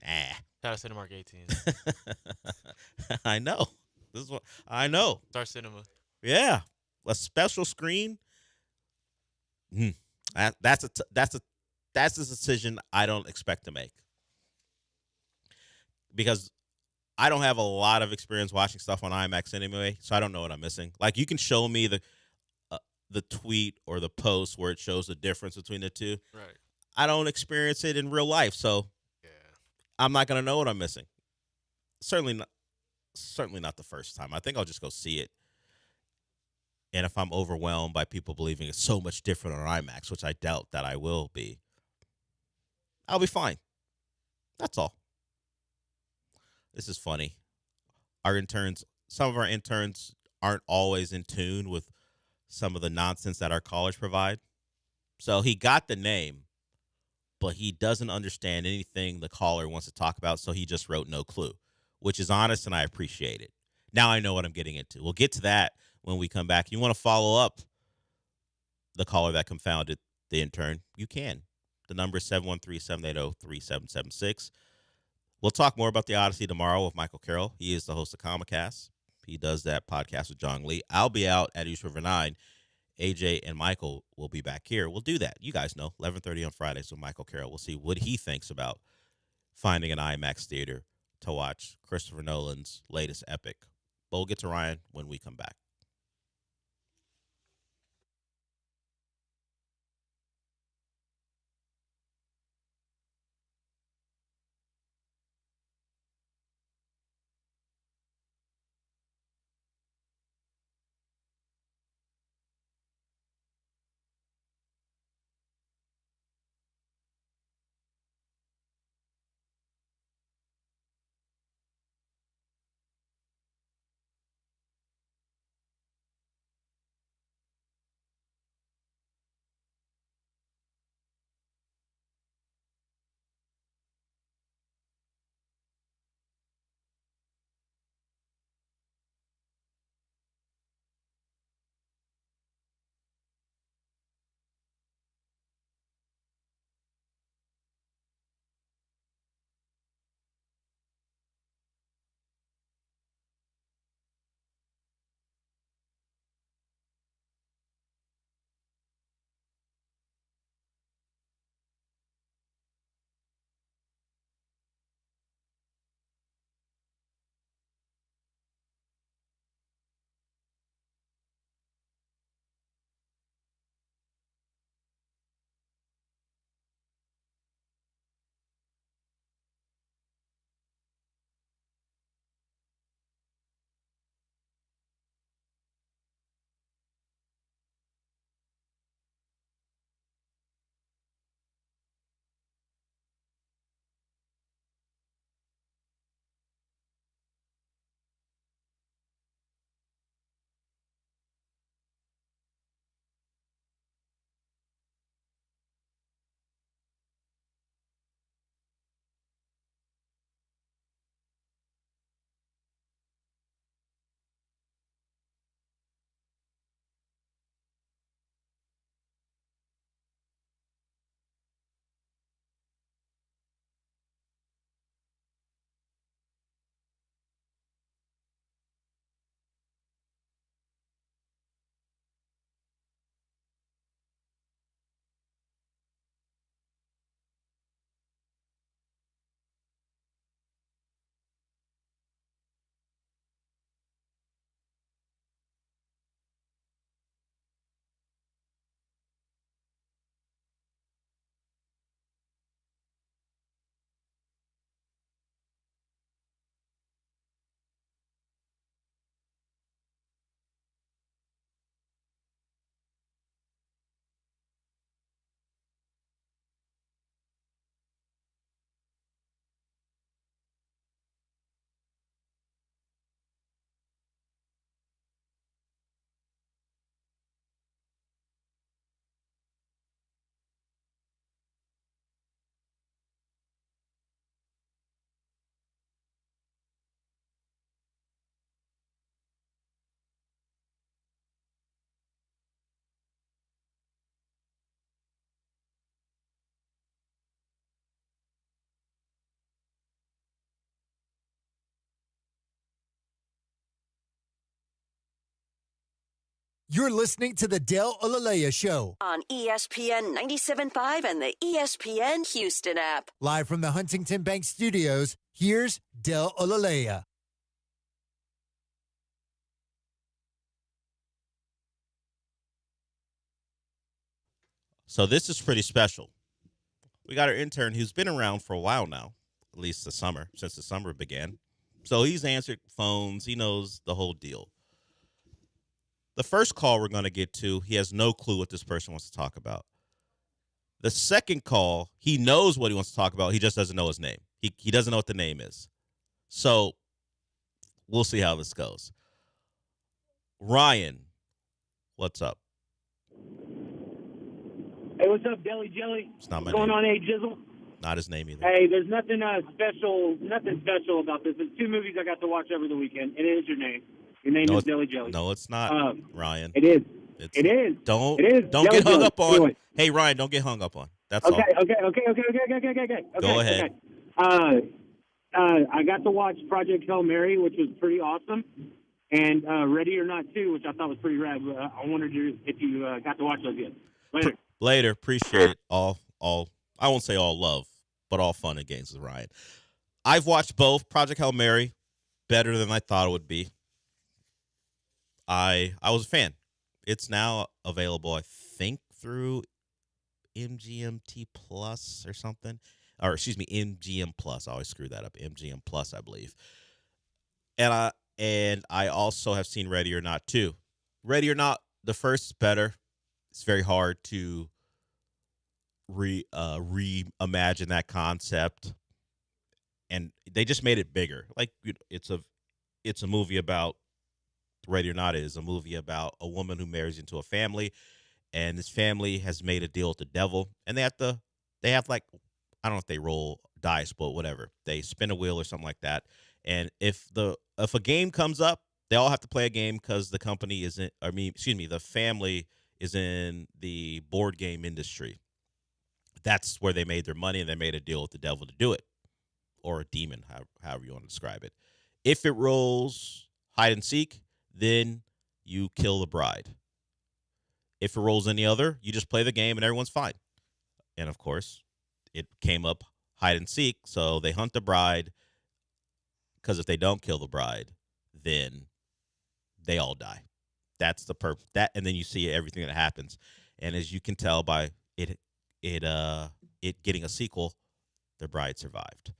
Shout out to Cinemark 18. I know. This is what I know. Star Cinema. Yeah, a special screen. That's a decision I don't expect to make, because I don't have a lot of experience watching stuff on IMAX anyway, so I don't know what I'm missing. Like, you can show me the tweet or the post where it shows the difference between the two. Right. I don't experience it in real life, so I'm not gonna know what I'm missing. Certainly not the first time. I think I'll just go see it. And if I'm overwhelmed by people believing it's so much different on IMAX, which I doubt that I will be, I'll be fine. That's all. This is funny. Some of our interns aren't always in tune with some of the nonsense that our college provide. So he got the name, but he doesn't understand anything the caller wants to talk about, so he just wrote no clue, which is honest, and I appreciate it. Now I know what I'm getting into. We'll get to that when we come back. You want to follow up the caller that confounded the intern? You can. The number is 713-780-3776. We'll talk more about the Odyssey tomorrow with Michael Carroll. He is the host of Comicast. He does that podcast with John Lee. I'll be out at East River 9. AJ and Michael will be back here. We'll do that. You guys know, 11:30 on Fridays with Michael Carroll. We'll see what he thinks about finding an IMAX theater to watch Christopher Nolan's latest epic. But we'll get to Ryan when we come back. You're listening to the Del Olaleya Show. On ESPN 97.5 and the ESPN Houston app. Live from the Huntington Bank Studios, here's Del Olaleya. So this is pretty special. We got our intern who's been around for a while now, at least since the summer began. So he's answered phones. He knows the whole deal. The first call we're going to get to, he has no clue what this person wants to talk about. The second call, he knows what he wants to talk about. He just doesn't know his name. He doesn't know what the name is. So we'll see how this goes. Ryan, what's up? Hey, what's up, Deli Jelly? It's not my What's going name. on, hey Jizzle? Not his name either. Hey, there's nothing special about this. There's two movies I got to watch over the weekend. It is your name. Your name is Deli Jelly. No, it's not, Ryan. It is. It's, it is. Don't Jelly get hung Jelly. up on. Anyway. Hey, Ryan, don't get hung up on. That's Okay, all. okay. Go ahead. Okay. I got to watch Project Hail Mary, which was pretty awesome, and Ready or Not 2, which I thought was pretty rad. I wondered if you got to watch those yet. Later. Appreciate it. All. I won't say all love, but all fun and games with Ryan. I've watched both. Project Hail Mary, better than I thought it would be. I was a fan. It's now available, I think, through MGMT Plus or something. Or excuse me, MGM Plus. I always screw that up. MGM Plus, I believe. And I also have seen Ready or Not 2. Ready or Not, the first is better. It's very hard to reimagine that concept, and they just made it bigger. Like it's a movie about Ready or Not is a movie about a woman who marries into a family, and this family has made a deal with the devil, and they have like, I don't know if they roll dice, but whatever, they spin a wheel or something like that, and if a game comes up, they all have to play a game because the family is in the board game industry. That's where they made their money, and they made a deal with the devil to do it, or a demon, however you want to describe it. If it rolls hide and seek, then you kill the bride. If it rolls any other, you just play the game and everyone's fine. And of course, it came up hide and seek, so they hunt the bride, because if they don't kill the bride, then they all die. That's the and then you see everything that happens. And as you can tell by it getting a sequel, the bride survived.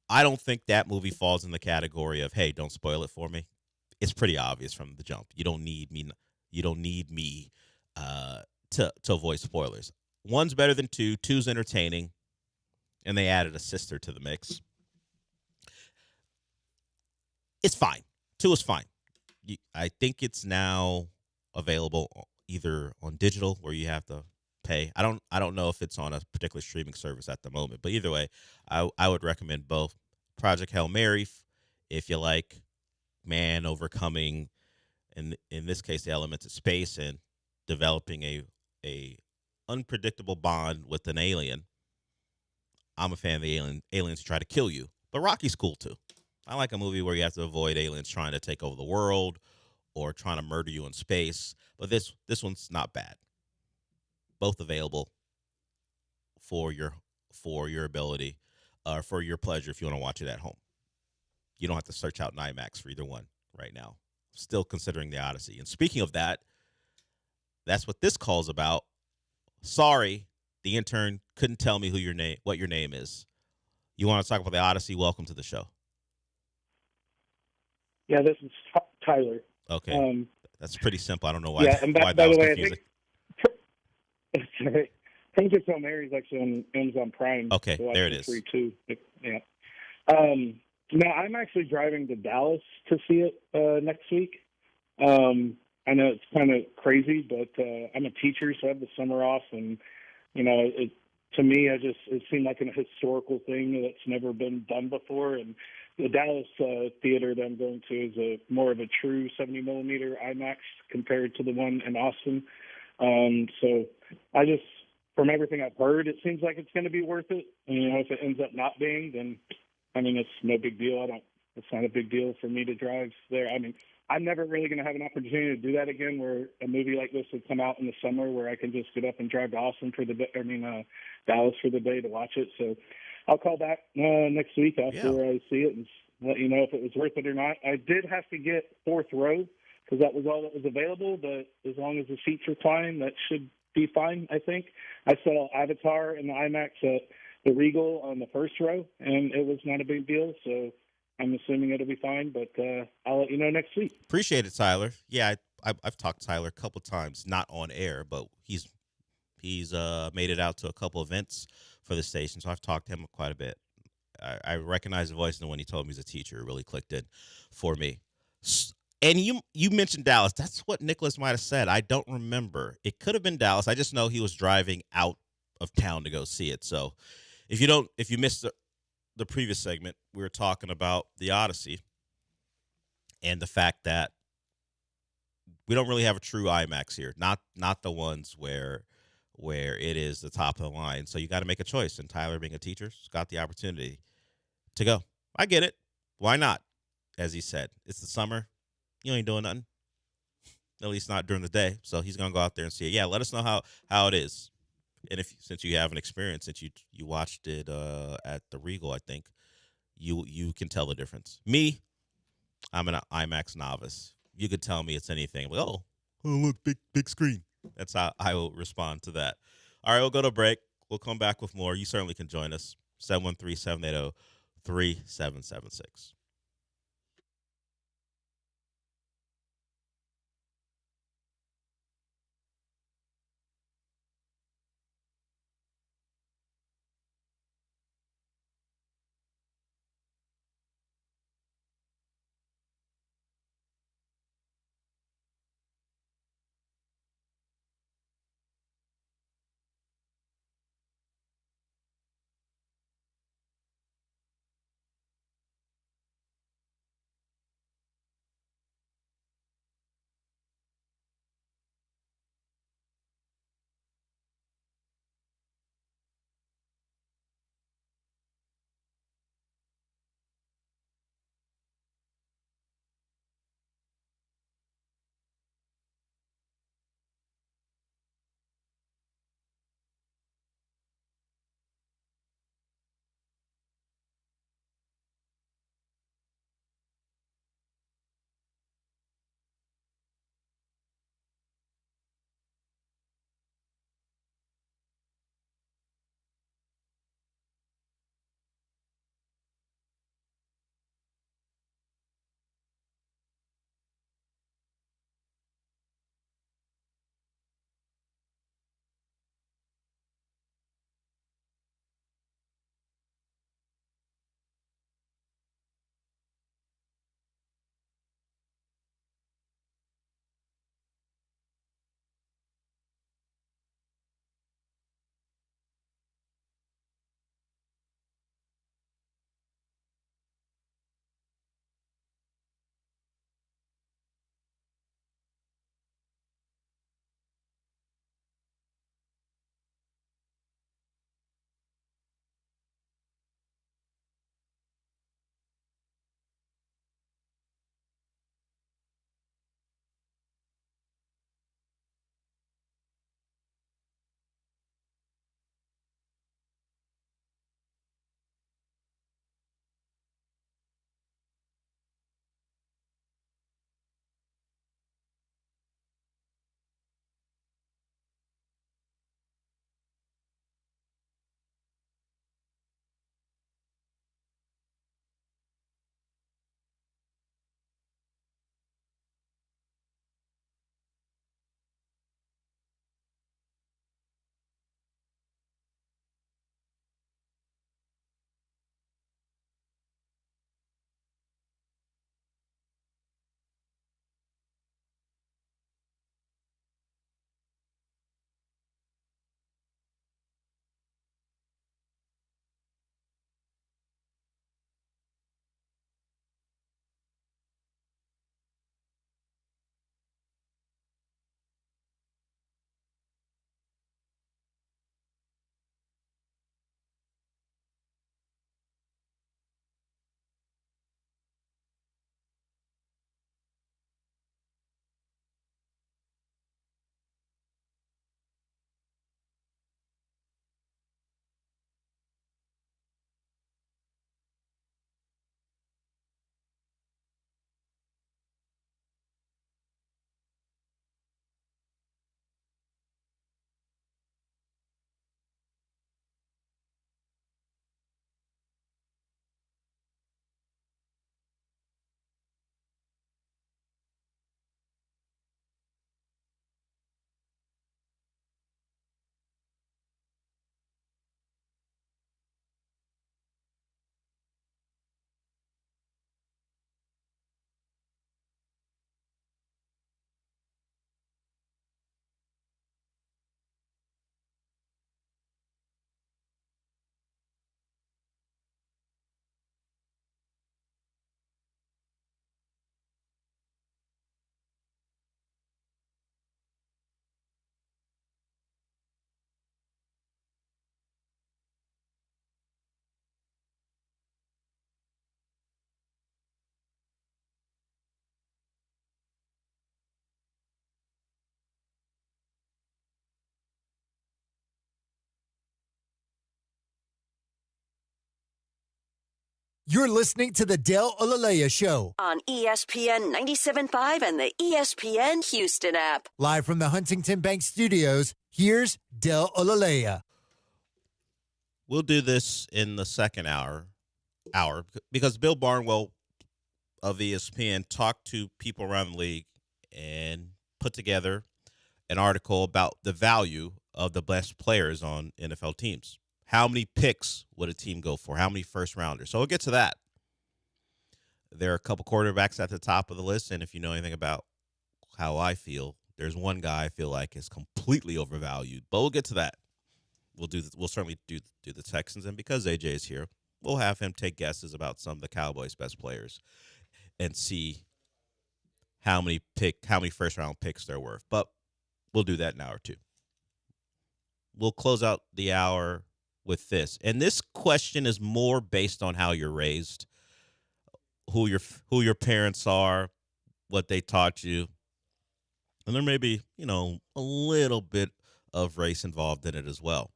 I don't think that movie falls in the category of, hey, don't spoil it for me. It's pretty obvious from the jump. You don't need me. You don't need me to avoid spoilers. One's better than two. Two's entertaining, and they added a sister to the mix. It's fine. Two is fine. I think it's now available either on digital, where you have to pay. I don't know if it's on a particular streaming service at the moment, but either way, I would recommend both. Project Hail Mary, if you like man overcoming, in this case, the elements of space and developing a unpredictable bond with an alien. I'm a fan of the aliens who try to kill you, but Rocky's cool too. I like a movie where you have to avoid aliens trying to take over the world or trying to murder you in space. But this one's not bad. Both available for your ability, for your pleasure if you want to watch it at home. You don't have to search out an IMAX for either one right now. Still considering the Odyssey. And speaking of that, that's what this call's about. Sorry, the intern couldn't tell me what your name is. You want to talk about the Odyssey? Welcome to the show. Yeah, this is Tyler. Okay, that's pretty simple. I don't know why. Yeah, and why by that was the way, confusing. I think it's on Mary's actually on Amazon Prime. Okay, so there it is. Free too. Yeah. No, I'm actually driving to Dallas to see it next week. I know it's kind of crazy, but I'm a teacher, so I have the summer off, and to me, it seemed like a historical thing that's never been done before, and the Dallas theater that I'm going to is more of a true 70 millimeter IMAX compared to the one in Austin. So I just, from everything I've heard, it seems like it's going to be worth it. And, if it ends up not being, then, it's no big deal. It's not a big deal for me to drive there. I mean, I'm never really going to have an opportunity to do that again, where a movie like this would come out in the summer, where I can just get up and drive to Austin for the day. Dallas for the day to watch it. So I'll call back next week after I see it and let you know if it was worth it or not. I did have to get fourth row because that was all that was available. But as long as the seats are fine, that should be fine, I think. I saw Avatar in the IMAX at the Regal on the first row, and it was not a big deal. So I'm assuming it'll be fine, but I'll let you know next week. Appreciate it, Tyler. Yeah, I've talked to Tyler a couple times, not on air, but he's made it out to a couple events for the station, so I've talked to him quite a bit. I recognize the voice, and when he told me he's a teacher, it really clicked in for me. And you mentioned Dallas. That's what Nicholas might have said. I don't remember. It could have been Dallas. I just know he was driving out of town to go see it. So if you missed the previous segment, we were talking about the Odyssey and the fact that we don't really have a true IMAX here. Not the ones where it is the top of the line. So you got to make a choice. And Tyler, being a teacher, has got the opportunity to go. I get it. Why not? As he said, it's the summer. You ain't doing nothing. At least not during the day. So he's gonna go out there and see it. Yeah, let us know how it is. And since you have an experience, since you watched it at the Regal, I think you can tell the difference. Me, I'm an IMAX novice. You could tell me it's anything. I'm like, oh look, big screen. That's how I will respond to that. All right, we'll go to break. We'll come back with more. You certainly can join us. 713-780-3776. You're listening to the Del Olaleya Show. On ESPN 97.5 and the ESPN Houston app. Live from the Huntington Bank Studios, here's Del Olaleya. We'll do this in the second hour because Bill Barnwell of ESPN talked to people around the league and put together an article about the value of the best players on NFL teams. How many picks would a team go for? How many first rounders? So we'll get to that. There are a couple quarterbacks at the top of the list, and if you know anything about how I feel, there's one guy I feel like is completely overvalued. But we'll get to that. We'll certainly do the Texans, and because AJ is here, we'll have him take guesses about some of the Cowboys' best players and see how many first round picks they're worth. But we'll do that in an hour or two. We'll close out the hour with this. And this question is more based on how you're raised, who your parents are, what they taught you. And there may be, a little bit of race involved in it as well.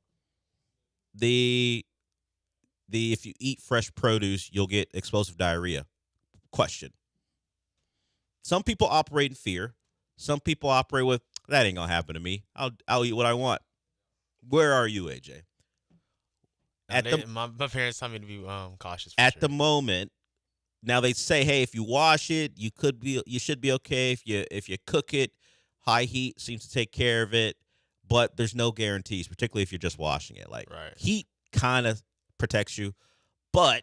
If you eat fresh produce, you'll get explosive diarrhea. Question. Some people operate in fear. Some people operate with, that ain't gonna happen to me. I'll eat what I want. Where are you, AJ? My parents tell me to be cautious. At the moment, now they say, hey, if you wash it, you should be okay. If you cook it, high heat seems to take care of it, but there's no guarantees, particularly if you're just washing it. Like heat kind of protects you, but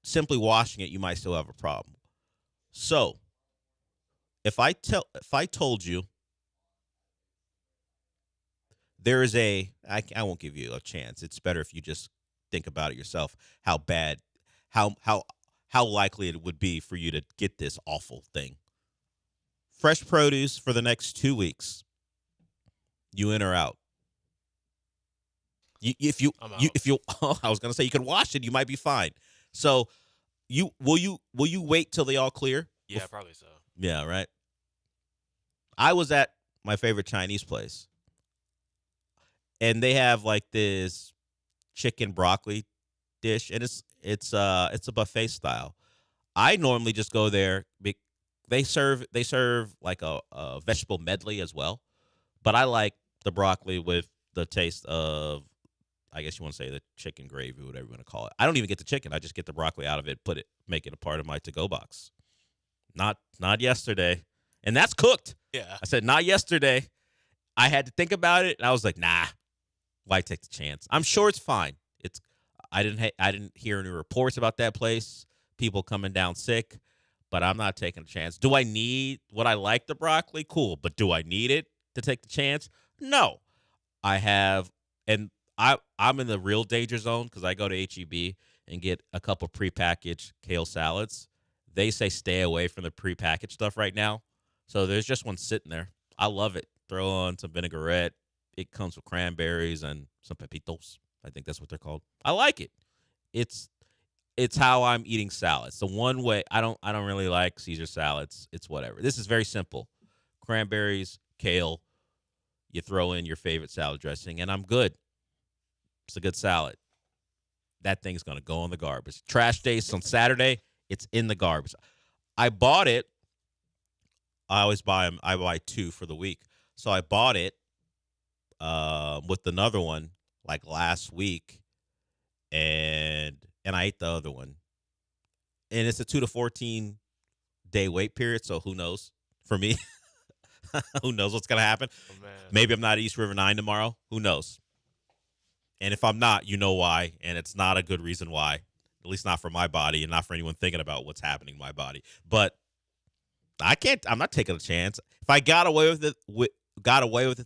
simply washing it, you might still have a problem. So, if I told you there is I won't give you a chance. It's better if you just think about it yourself. How likely it would be for you to get this awful thing. Fresh produce for the next 2 weeks. You in or out? If you I was gonna say you can wash it, you might be fine. So will you wait till they all clear? Yeah, probably so. Yeah, right. I was at my favorite Chinese place, and they have like this chicken broccoli dish, and it's a buffet style. I normally just go there. They serve like a vegetable medley as well, but I like the broccoli with the taste of, I guess you want to say, the chicken gravy, whatever you want to call it. I don't even get the chicken. I just get the broccoli out of it, make it a part of my to-go box. Not yesterday. And that's cooked. Yeah. I said, not yesterday. I had to think about it, and I was like, nah, why take the chance? I'm sure it's fine. I didn't hear any reports about that place, people coming down sick, but I'm not taking a chance. Do I need what I like the broccoli? Cool. But do I need it to take the chance? No. I'm in the real danger zone because I go to HEB and get a couple prepackaged kale salads. They say stay away from the prepackaged stuff right now. So there's just one sitting there. I love it. Throw on some vinaigrette. It comes with cranberries and some pepitos. I think that's what they're called. I like it. It's how I'm eating salads. The one way I don't really like Caesar salads. It's whatever. This is very simple. Cranberries, kale. You throw in your favorite salad dressing, and I'm good. It's a good salad. That thing's gonna go in the garbage. Trash days on Saturday. It's in the garbage. I bought it. I always buy them. I buy 2 for the week. So I bought it with another one like last week, and I ate the other one. And it's a 2 to 14 day wait period. So who knows? For me, who knows what's gonna happen? Oh, man. Maybe I'm not at East River 9 tomorrow. Who knows? And if I'm not, you know why, and it's not a good reason why. At least not for my body and not for anyone thinking about what's happening in my body. But I'm not taking a chance. If I got away with it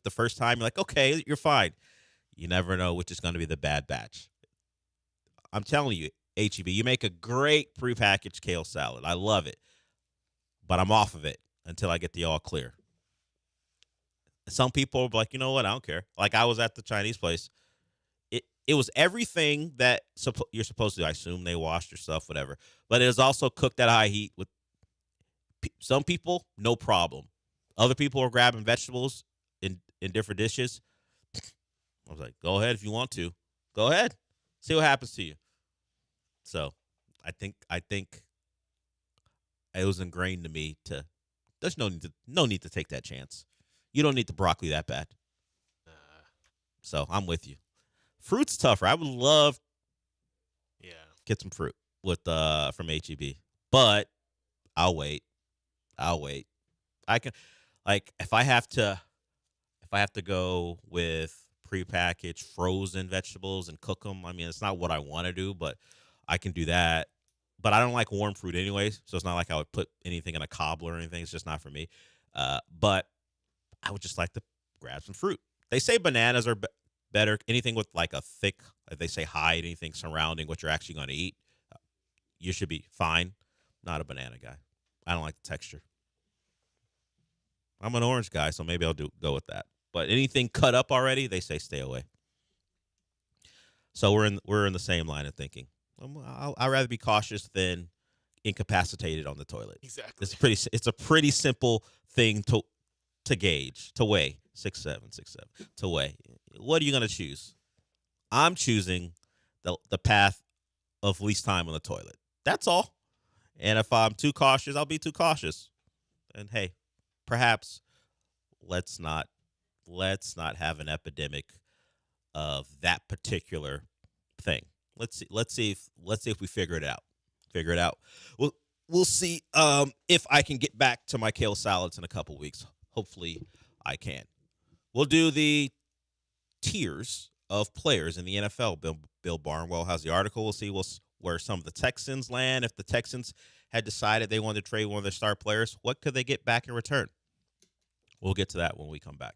the first time, you're like, okay, you're fine. You never know which is going to be the bad batch. I'm telling you, HEB, you make a great prepackaged kale salad. I love it. But I'm off of it until I get the all clear. Some people are like, you know what? I don't care. Like I was at the Chinese place. It was everything that you're supposed to do. I assume they washed their stuff, whatever. But it was also cooked at high heat. With some people, no problem. Other people are grabbing vegetables in different dishes. I was like, go ahead if you want to. Go ahead. See what happens to you. So I think it was ingrained to me to. There's no need to take that chance. You don't need the broccoli that bad. So I'm with you. Fruit's tougher. I would love get some fruit with from HEB, but I'll wait. I'll wait. I can like if I have to go with prepackaged frozen vegetables and cook them. I mean, it's not what I want to do, but I can do that. But I don't like warm fruit anyways, so it's not like I would put anything in a cobbler or anything. It's just not for me. But I would just like to grab some fruit. They say bananas are better. Anything with like a thick, they say hide, anything surrounding what you're actually going to eat, you should be fine. Not a banana guy. I don't like the texture. I'm an orange guy, so maybe I'll go with that. But anything cut up already, they say stay away. So we're in the same line of thinking. I'd rather be cautious than incapacitated on the toilet. Exactly. It's a pretty simple thing to gauge, to weigh. 6'7", 6'7", to weigh. What are you gonna choose? I'm choosing the path of least time on the toilet. That's all. And if I'm too cautious, I'll be too cautious. And hey, perhaps let's not have an epidemic of that particular thing. Let's see if we figure it out. Figure it out. We'll see if I can get back to my kale salads in a couple weeks. Hopefully I can. We'll do the tiers of players in the NFL. Bill Barnwell has the article. We'll see where some of the Texans land. If the Texans had decided they wanted to trade one of their star players, what could they get back in return? We'll get to that when we come back.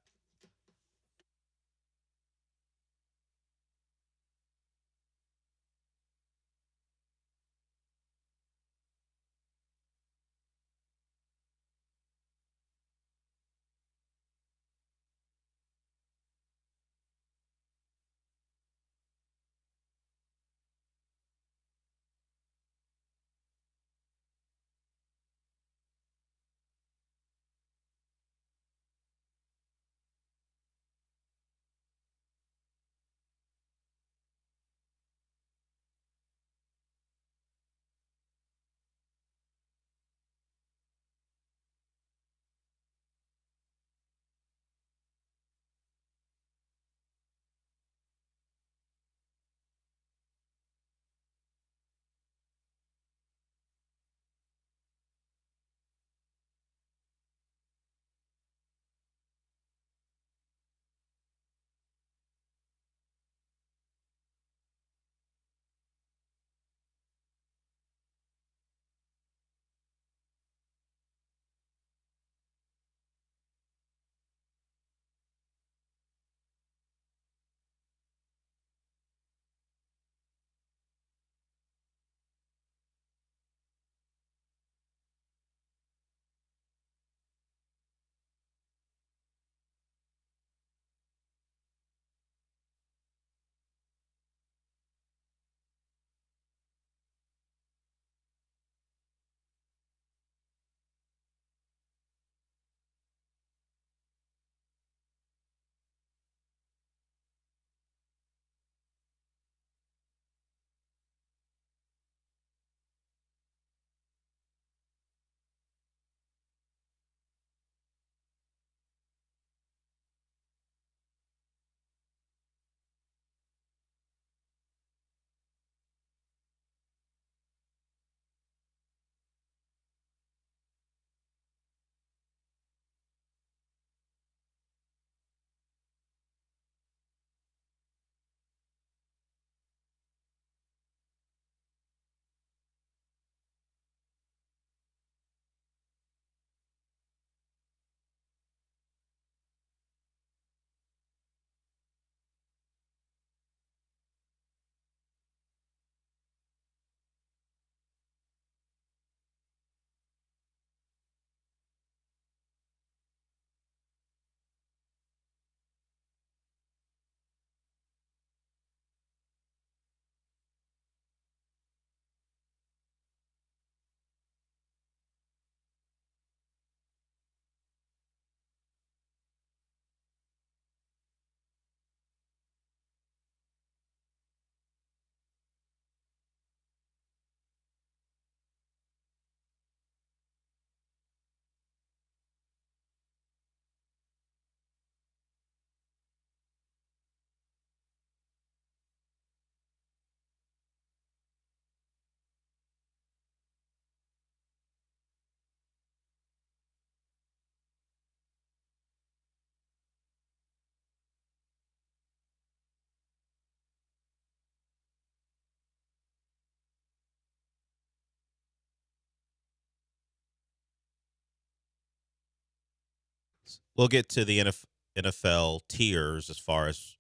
We'll get to the NFL tiers as far as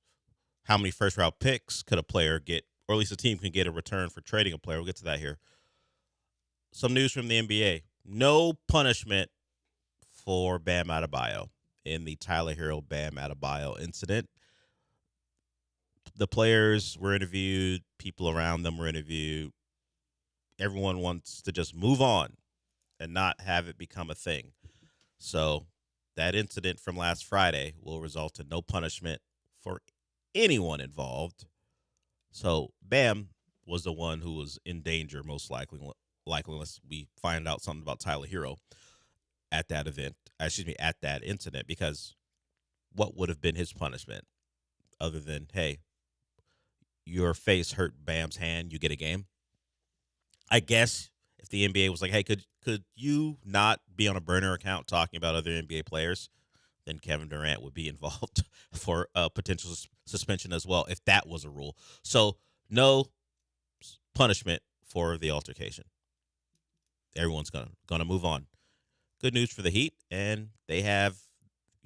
how many first round picks could a player get, or at least a team can get in return for trading a player. We'll get to that here. Some news from the NBA. No punishment for Bam Adebayo in the Tyler Hero Bam Adebayo incident. The players were interviewed, people around them were interviewed. Everyone wants to just move on and not have it become a thing. So that incident from last Friday will result in no punishment for anyone involved. So Bam was the one who was in danger, most likely unless we find out something about Tyler Hero at that at that incident, because what would have been his punishment other than, hey, your face hurt Bam's hand, you get a game? I guess if the NBA was like, hey, could you not be on a burner account talking about other NBA players, then Kevin Durant would be involved for a potential suspension as well, if that was a rule. So no punishment for the altercation. Everyone's gonna move on. Good news for the Heat, and they have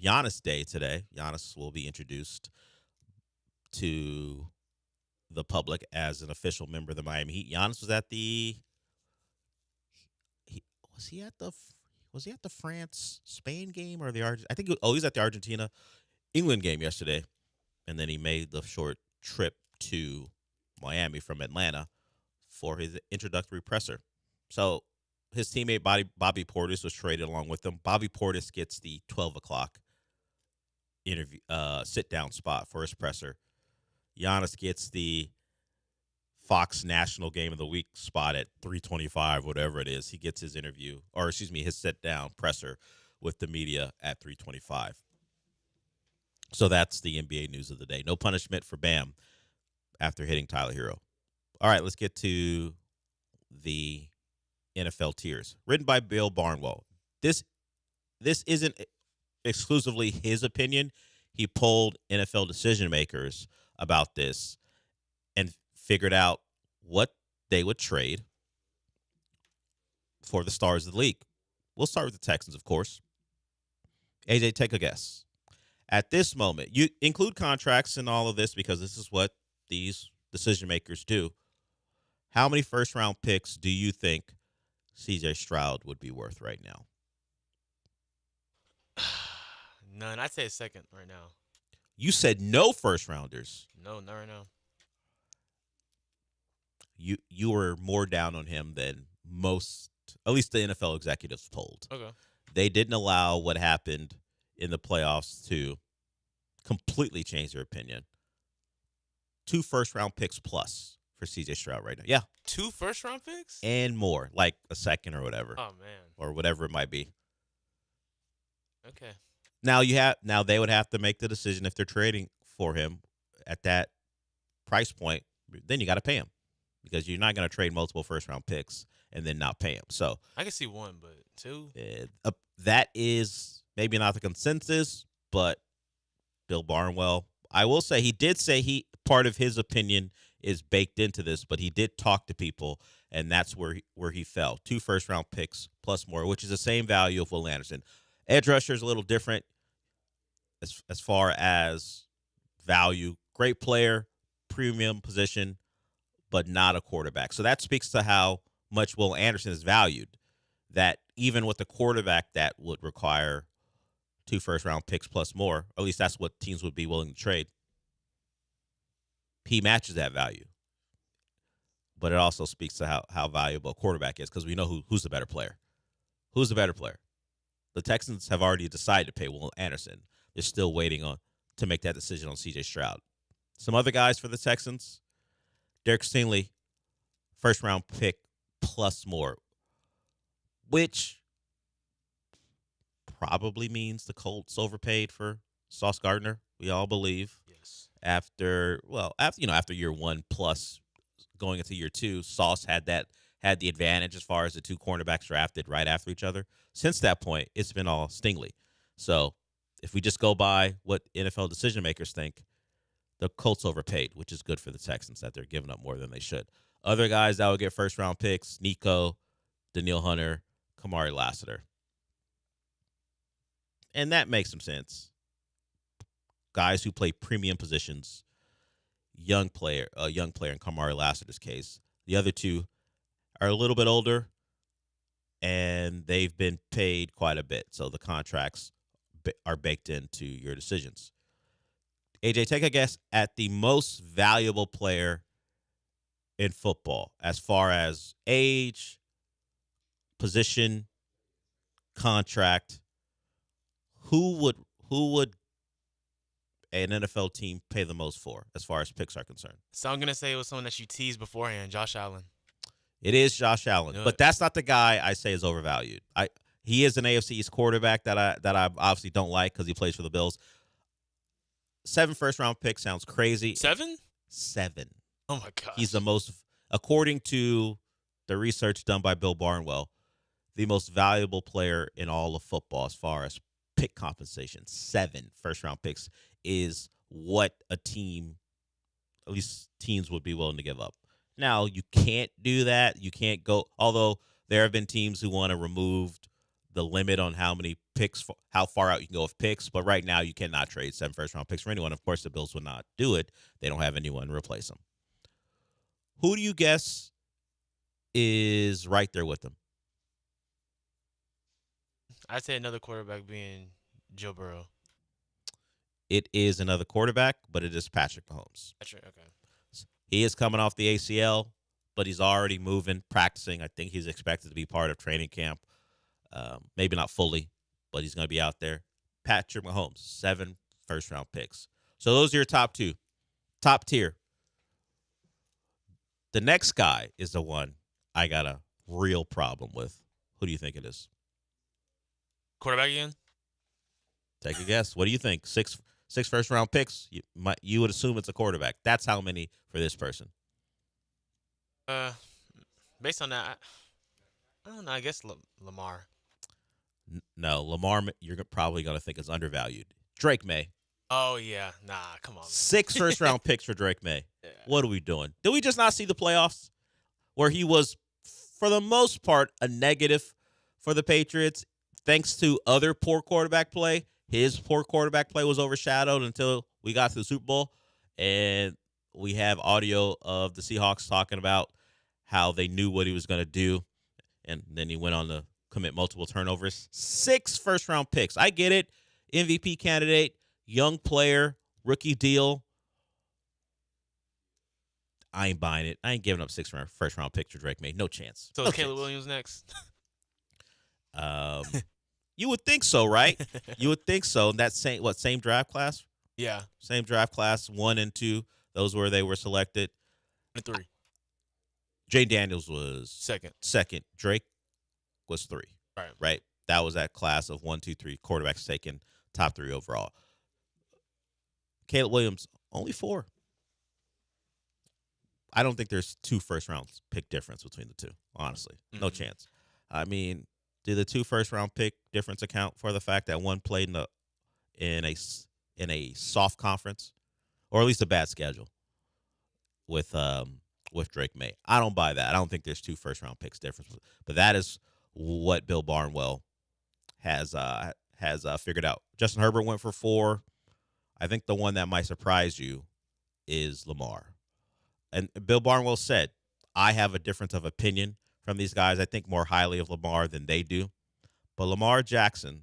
Giannis Day today. Giannis will be introduced to the public as an official member of the Miami Heat. Giannis was at the was he at the France Spain game or the I think he was at the Argentina England game yesterday, and then he made the short trip to Miami from Atlanta for his introductory presser. So his teammate Bobby Portis was traded along with him. Bobby Portis gets the 12 o'clock interview sit down spot for his presser. Giannis gets the Fox National Game of the Week spot at 3:25, whatever it is. He gets his his sit down presser with the media at 3:25. So that's the NBA news of the day. No punishment for Bam after hitting Tyler Hero. All right, let's get to the NFL tiers. Written by Bill Barnwell. This isn't exclusively his opinion. He polled NFL decision makers about this and figured out what they would trade for the stars of the league. We'll start with the Texans, of course. AJ, take a guess. At this moment, you include contracts in all of this because this is what these decision makers do. How many first-round picks do you think C.J. Stroud would be worth right now? None. I'd say a second right now. You said no first-rounders. No, not right now. You were more down on him than most, at least the NFL executives polled. Okay. They didn't allow what happened in the playoffs to completely change their opinion. 2 first-round picks plus for C.J. Stroud right now. Yeah. 2 first-round picks? And more, like a second or whatever. Oh, man. Or whatever it might be. Okay. Now they would have to make the decision if they're trading for him at that price point. Then you got to pay him because you're not going to trade multiple first-round picks and then not pay him. So I can see 1, but 2? That is maybe not the consensus, but Bill Barnwell, I will say he did say part of his opinion is baked into this, but he did talk to people, and that's where he fell. 2 first-round picks plus more, which is the same value of Will Anderson. Edge rusher is a little different as far as value. Great player, premium position, but not a quarterback. So that speaks to how much Will Anderson is valued, that even with a quarterback that would require 2 first-round picks plus more, or at least that's what teams would be willing to trade, he matches that value. But it also speaks to how valuable a quarterback is because we know who's the better player. Who's the better player? The Texans have already decided to pay Will Anderson. They're still waiting to make that decision on C.J. Stroud. Some other guys for the Texans, Derek Stingley, first-round pick plus more, which probably means the Colts overpaid for Sauce Gardner. We all believe. Yes. After year 1 plus going into year 2, Sauce had the advantage as far as the 2 cornerbacks drafted right after each other. Since that point, it's been all Stingley. So if we just go by what NFL decision makers think, the Colts overpaid, which is good for the Texans that they're giving up more than they should. Other guys that would get first-round picks, Nico, Daniil Hunter, Kamari Lassiter. And that makes some sense. Guys who play premium positions, young player in Kamari Lassiter's case. The other two are a little bit older, and they've been paid quite a bit. So the contracts are baked into your decisions. AJ, take a guess at the most valuable player in football as far as age, position, contract. Who would an NFL team pay the most for as far as picks are concerned? So I'm gonna say it was someone that you teased beforehand, Josh Allen. It is Josh Allen, but that's not the guy I say is overvalued. He is an AFC East quarterback that I obviously don't like because he plays for the Bills. 7 first-round picks sounds crazy. 7? 7. Oh my gosh. He's the most, according to the research done by Bill Barnwell, the most valuable player in all of football as far as pick compensation. 7 first-round picks is what a team, at least teams, would be willing to give up. Now, you can't do that. You can't go, although there have been teams who want to remove the limit on how many picks, how far out you can go with picks. But right now, you cannot trade 7 first-round picks for anyone. Of course, the Bills would not do it. They don't have anyone to replace them. Who do you guess is right there with them? I'd say another quarterback being Joe Burrow. It is another quarterback, but it is Patrick Mahomes. Patrick, okay. He is coming off the ACL, but he's already moving, practicing. I think he's expected to be part of training camp. Maybe not fully, but he's going to be out there. Patrick Mahomes, 7 first-round picks. So those are your top 2. Top tier. The next guy is the one I got a real problem with. Who do you think it is? Quarterback again? Take a guess. What do you think? 6 first-round picks. You would assume it's a quarterback. That's how many for this person. Based on that, I don't know. I guess Lamar. No, Lamar, you're probably going to think is undervalued. Drake May. Oh, yeah. Nah, come on, man. 6 first-round picks for Drake May. Yeah. What are we doing? Did we just not see the playoffs where he was, for the most part, a negative for the Patriots thanks to other poor quarterback play? His poor quarterback play was overshadowed until we got to the Super Bowl, and we have audio of the Seahawks talking about how they knew what he was going to do, and then he went on to commit multiple turnovers. 6 first-round picks. I get it. MVP candidate, young player, rookie deal. I ain't buying it. I ain't giving up 6 first-round picks for Drake May. No chance. So no Caleb Williams next? You would think so, right? You would think so. That same draft class? Yeah. Same draft class, 1 and 2. Those where they were selected. And 3. Jay Daniels was second. Drake was 3. Right. That was that class of 1, 2, 3 quarterbacks taken top 3 overall. Caleb Williams, only 4. I don't think there's 2 first-round pick difference between the two, honestly. No chance. I mean, do the 2 first-round pick difference account for the fact that one played in a soft conference, or at least a bad schedule with Drake May? I don't buy that. I don't think there's 2 first-round picks difference, but that is what Bill Barnwell has figured out. Justin Herbert went for 4. I think the one that might surprise you is Lamar. And Bill Barnwell said, I have a difference of opinion from these guys. I think more highly of Lamar than they do. But Lamar Jackson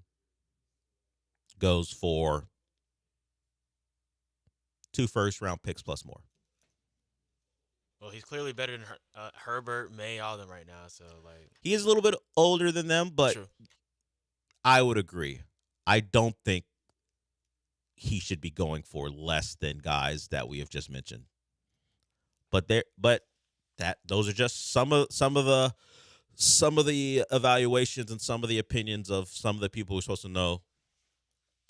goes for 2 first-round picks plus more. Well, he's clearly better than Herbert, May, all of them right now. So, he is a little bit older than them, but true. I would agree. I don't think he should be going for less than guys that we have just mentioned. But those are just some of the evaluations and some of the opinions of some of the people who are supposed to know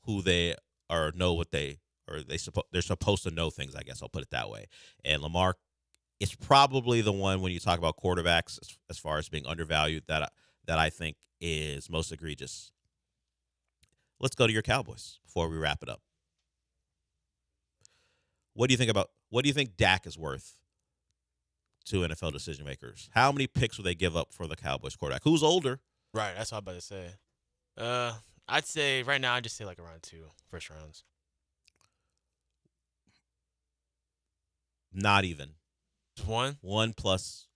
who they are, know what they're supposed to know things. I guess I'll put it that way. And Lamar is probably the one when you talk about quarterbacks as far as being undervalued that I think is most egregious. Let's go to your Cowboys before we wrap it up. What do you think Dak is worth to NFL decision makers? How many picks will they give up for the Cowboys quarterback? Who's older? Right, that's what I'm about to say. I'd say right now, I'd just say like around 2 first rounds. Not even. Just one? One plus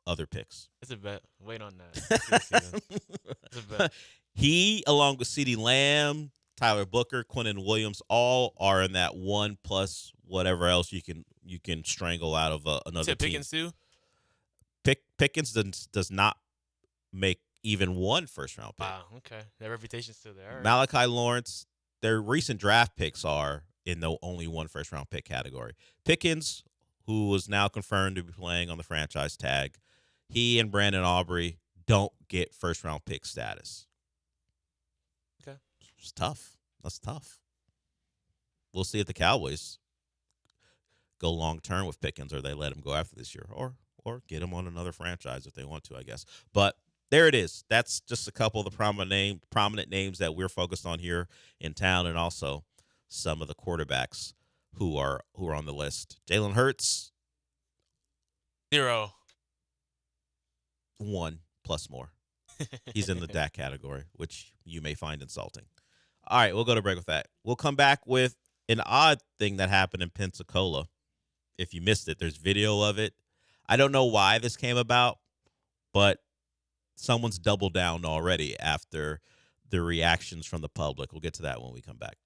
other picks. It's a bet. Wait on that. It's a bet. He, along with CeeDee Lamb, Tyler Booker, Quinnen Williams, all are in that one plus whatever else you can strangle out of another team. Pickens too? Pickens does not make even one first round pick. Wow, okay. That reputation's still there. All right. Malachi Lawrence, their recent draft picks are in the only one first round pick category. Pickens, who is now confirmed to be playing on the franchise tag, he and Brandon Aubrey don't get first round pick status. Okay. It's tough. That's tough. We'll see if the Cowboys go long term with Pickens or they let him go after this year or get him on another franchise if they want to, I guess. But there it is. That's just a couple of the prominent names that we're focused on here in town, and also some of the quarterbacks who are on the list. Jalen Hurts, 0. 1 plus more. He's in the Dak category, which you may find insulting. All right, we'll go to break with that. We'll come back with an odd thing that happened in Pensacola. If you missed it, there's video of it. I don't know why this came about, but someone's doubled down already after the reactions from the public. We'll get to that when we come back.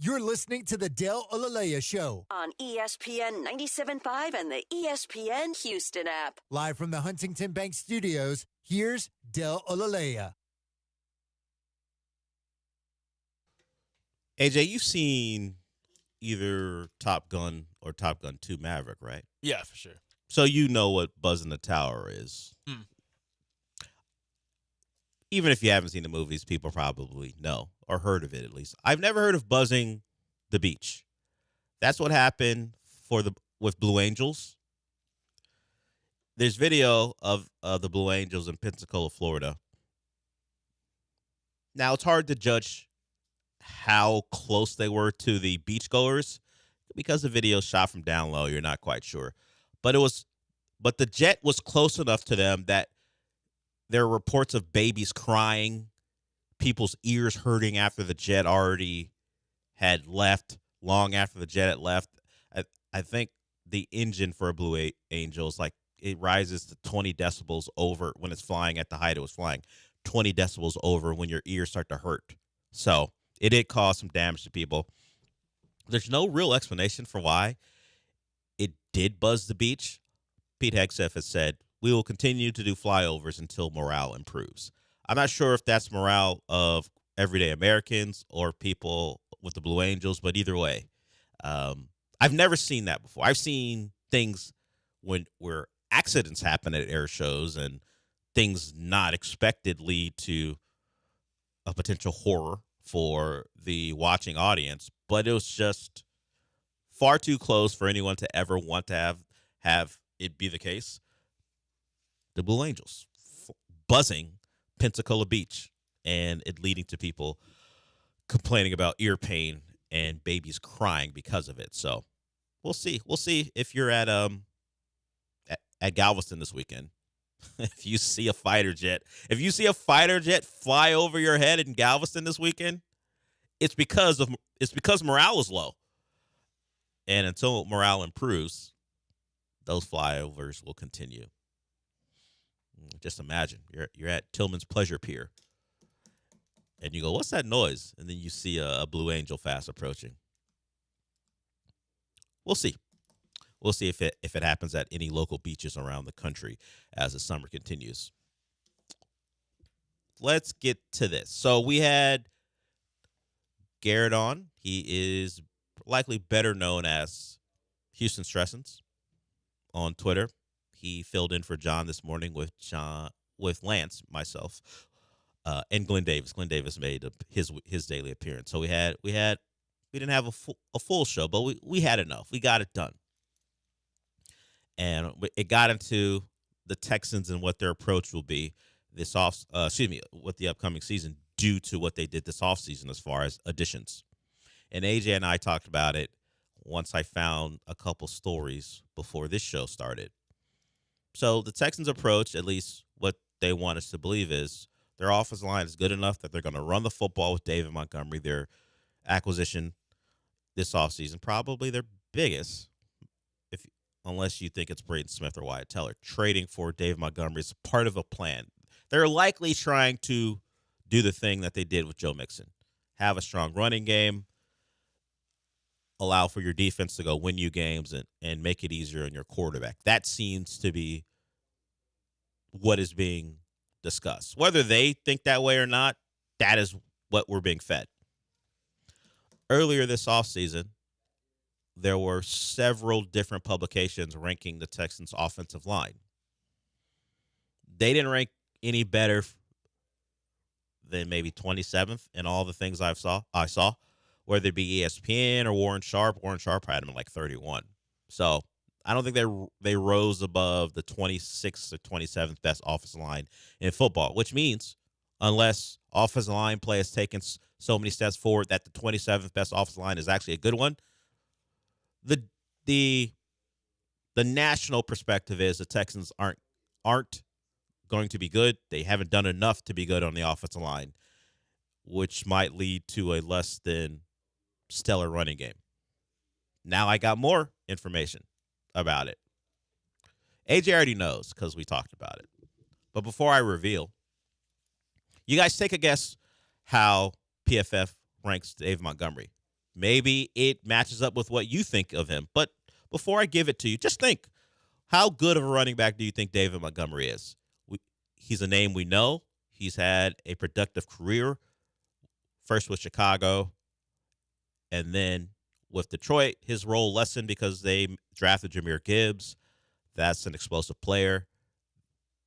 You're listening to the Del Olaleya Show. On ESPN 97.5 and the ESPN Houston app. Live from the Huntington Bank Studios, here's Del Olaleya. AJ, you've seen either Top Gun or Top Gun 2 Maverick, right? Yeah, for sure. So you know what Buzz in the Tower is. Even if you haven't seen the movies, people probably know or heard of it at least. I've never heard of buzzing the beach. That's what happened with Blue Angels. There's video of the Blue Angels in Pensacola, Florida. Now, it's hard to judge how close they were to the beachgoers because the video shot from down low. You're not quite sure. But the jet was close enough to them that there are reports of babies crying, people's ears hurting after the jet already had left, long after the jet had left. I think the engine for a Blue Angel is like it rises to 20 decibels over when it's flying at the height it was flying, 20 decibels over when your ears start to hurt. So it did cause some damage to people. There's no real explanation for why it did buzz the beach. Pete Hegseth has said, we will continue to do flyovers until morale improves. I'm not sure if that's morale of everyday Americans or people with the Blue Angels, but either way, I've never seen that before. I've seen things where accidents happen at air shows and things not expected lead to a potential horror for the watching audience, but it was just far too close for anyone to ever want to have it be the case. The Blue Angels buzzing Pensacola Beach and it leading to people complaining about ear pain and babies crying because of it. So we'll see. We'll see if you're at Galveston this weekend. If you see a fighter jet fly over your head in Galveston this weekend, it's because morale is low. And until morale improves, those flyovers will continue. Just imagine you're at Tillman's Pleasure Pier, and you go, "What's that noise?" And then you see a Blue Angel fast approaching. We'll see. We'll see if it happens at any local beaches around the country as the summer continues. Let's get to this. So we had Garrett on. He is likely better known as Houston Stressens on Twitter. He filled in for John this morning with Lance, myself, and Glenn Davis. Glenn Davis made his daily appearance. So we didn't have a full show, but we had enough. We got it done, and it got into the Texans and what their approach will be with the upcoming season due to what they did this offseason as far as additions. And AJ and I talked about it once I found a couple stories before this show started. So the Texans' approach, at least what they want us to believe, is their offensive line is good enough that they're going to run the football with David Montgomery. Their acquisition this offseason, probably their biggest, unless you think it's Braden Smith or Wyatt Teller. Trading for David Montgomery is part of a plan. They're likely trying to do the thing that they did with Joe Mixon. Have a strong running game, allow for your defense to go win you games and make it easier on your quarterback. That seems to be what is being discussed. Whether they think that way or not, that is what we're being fed. Earlier this offseason, there were several different publications ranking the Texans' offensive line. They didn't rank any better than maybe 27th in all the things I saw. Whether it be ESPN or Warren Sharp. Warren Sharp had him at like 31. So I don't think they rose above the 26th or 27th best offensive line in football, which means unless offensive line play has taken so many steps forward that the 27th best offensive line is actually a good one, the national perspective is the Texans aren't going to be good. They haven't done enough to be good on the offensive line, which might lead to a less than stellar running game. Now I got more information about it. AJ already knows because we talked about it. But before I reveal, you guys take a guess how PFF ranks Dave Montgomery Maybe it matches up with what you think of him. But before I give it to you, just think, how good of a running back do you think David Montgomery is? He's a name we know. He's had a productive career, first with Chicago, and then with Detroit. His role lessened because they drafted Jahmyr Gibbs. That's an explosive player.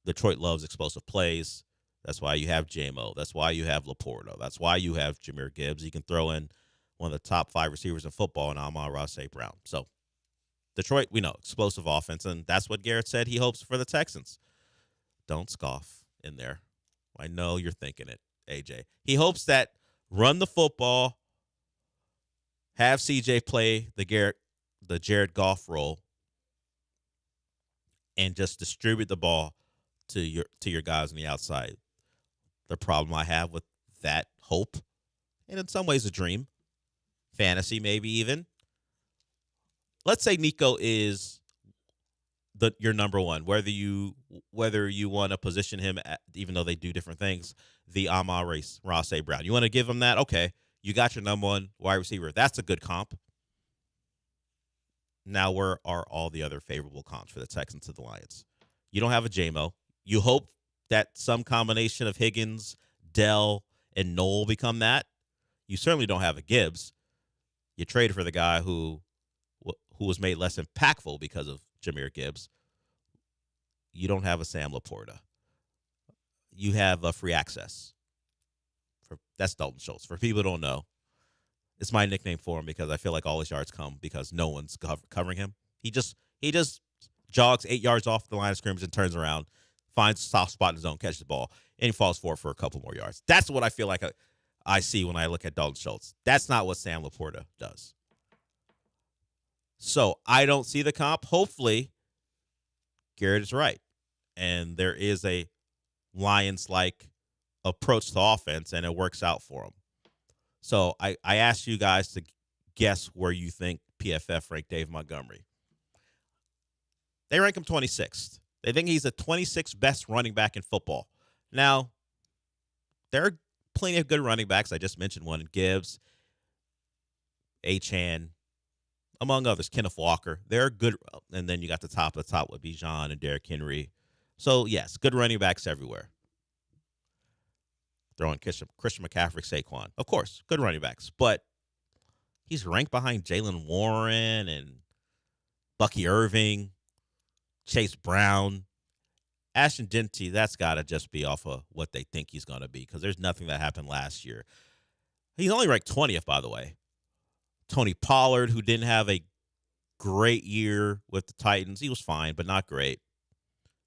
Detroit loves explosive plays. That's why you have JMO. That's why you have Laporta. That's why you have Jahmyr Gibbs. You can throw in one of the top 5 receivers in football in Amon-Ra St. Brown. So Detroit, we know, explosive offense, and that's what Garrett said he hopes for the Texans. Don't scoff in there. I know you're thinking it, AJ. He hopes that run the football, have CJ play the Jared Goff role, and just distribute the ball to your guys on the outside. The problem I have with that hope, and in some ways a dream, fantasy maybe even. Let's say Nico is your number one, whether you want to position him at, even though they do different things, the Amon-Ra St. Brown. You want to give him that? Okay, you got your number one wide receiver. That's a good comp. Now, where are all the other favorable comps for the Texans to the Lions? You don't have a JMO. You hope that some combination of Higgins, Dell, and Knoll become that. You certainly don't have a Gibbs. You traded for the guy who was made less impactful because of Jahmyr Gibbs. You don't have a Sam Laporta. You have a free access. That's Dalton Schultz. For people who don't know, it's my nickname for him because I feel like all his yards come because no one's covering him. He just jogs 8 yards off the line of scrimmage and turns around, finds a soft spot in his zone, catches the ball, and he falls forward for a couple more yards. That's what I feel like I see when I look at Dalton Schultz. That's not what Sam Laporta does. So I don't see the comp. Hopefully, Garrett is right, and there is a Lions-like approach to offense, and it works out for him. So I asked you guys to guess where you think PFF ranked Dave Montgomery. They rank him 26th. They think he's the 26th best running back in football. Now, there are plenty of good running backs. I just mentioned one in Gibbs, Achane, among others, Kenneth Walker. They're good. And then you got the top of the top with Bijan and Derrick Henry. So, yes, good running backs everywhere. Throwing Christian McCaffrey, Saquon. Of course, good running backs. But he's ranked behind Jalen Warren and Bucky Irving, Chase Brown. Ashton Denty, that's got to just be off of what they think he's going to be because there's nothing that happened last year. He's only ranked 20th, by the way. Tony Pollard, who didn't have a great year with the Titans. He was fine, but not great.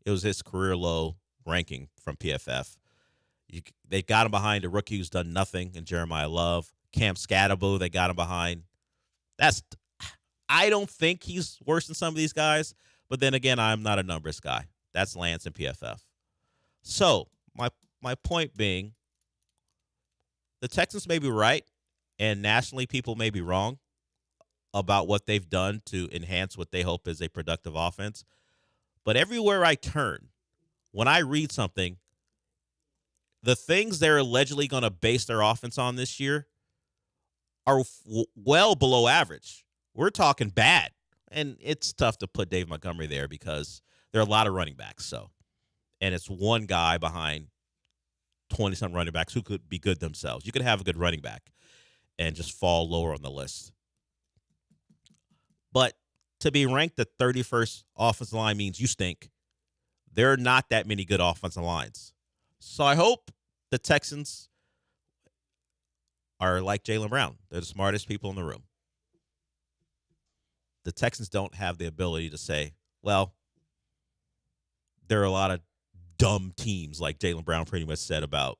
It was his career low ranking from PFF. They got him behind a rookie who's done nothing in Jeremiah Love. Cam Scatterbo, they got him behind. I don't think he's worse than some of these guys, but then again, I'm not a numbers guy. That's Lance and PFF. So my point being, the Texans may be right, and nationally people may be wrong about what they've done to enhance what they hope is a productive offense. But everywhere I turn, when I read something, the things they're allegedly going to base their offense on this year are well below average. We're talking bad. And it's tough to put Dave Montgomery there because there are a lot of running backs. So, and it's one guy behind 20-some running backs who could be good themselves. You could have a good running back and just fall lower on the list. But to be ranked the 31st offensive line means you stink. There are not that many good offensive lines. So I hope the Texans are like Jaylen Brown. They're the smartest people in the room. The Texans don't have the ability to say, well, there are a lot of dumb teams, like Jaylen Brown pretty much said about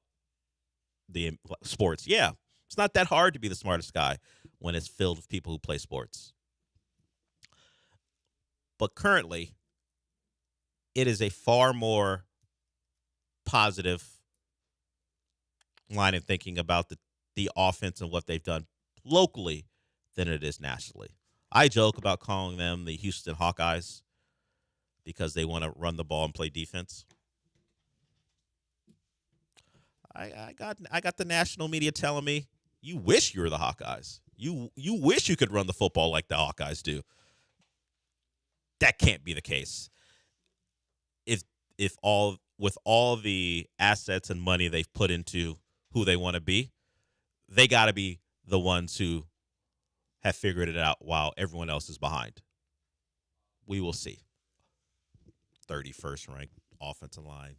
the sports. Yeah, it's not that hard to be the smartest guy when it's filled with people who play sports. But currently, it is a far more positive line of thinking about the offense and what they've done locally than it is nationally. I joke about calling them the Houston Hawkeyes because they want to run the ball and play defense. I got the national media telling me, you wish you were the Hawkeyes. You wish you could run the football like the Hawkeyes do. That can't be the case. If all with all the assets and money they've put into who they want to be, they got to be the ones who have figured it out while everyone else is behind. We will see. 31st ranked offensive line.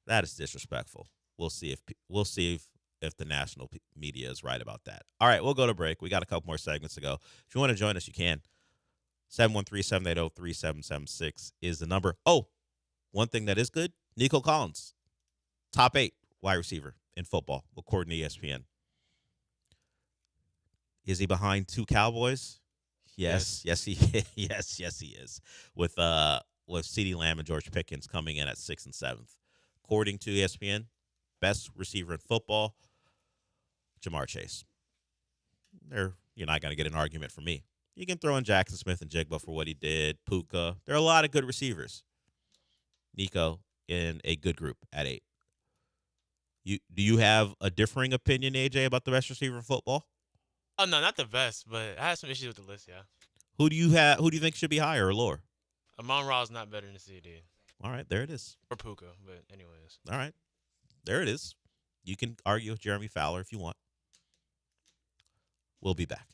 That is disrespectful. We'll see if the national media is right about that. All right, we'll go to break. We got a couple more segments to go. If you want to join us, you can. 713-780-3776 is the number. Oh, one thing that is good, Nico Collins, top 8 wide receiver in football, according to ESPN. Is he behind 2 Cowboys? Yes, he is. With CeeDee Lamb and George Pickens coming in at 6th and 7th. According to ESPN, best receiver in football, Jamar Chase. You're not going to get an argument from me. You can throw in Jackson Smith and Jigba for what he did, Puka. There are a lot of good receivers. Nico in a good group at 8. Do you have a differing opinion, AJ, about the best receiver in football? Oh no, not the best, but I have some issues with the list. Yeah. Who do you think should be higher or lower? Amon-Ra is not better than CD. All right, there it is. Or Puka, but anyways. All right, there it is. You can argue with Jeremy Fowler if you want. We'll be back.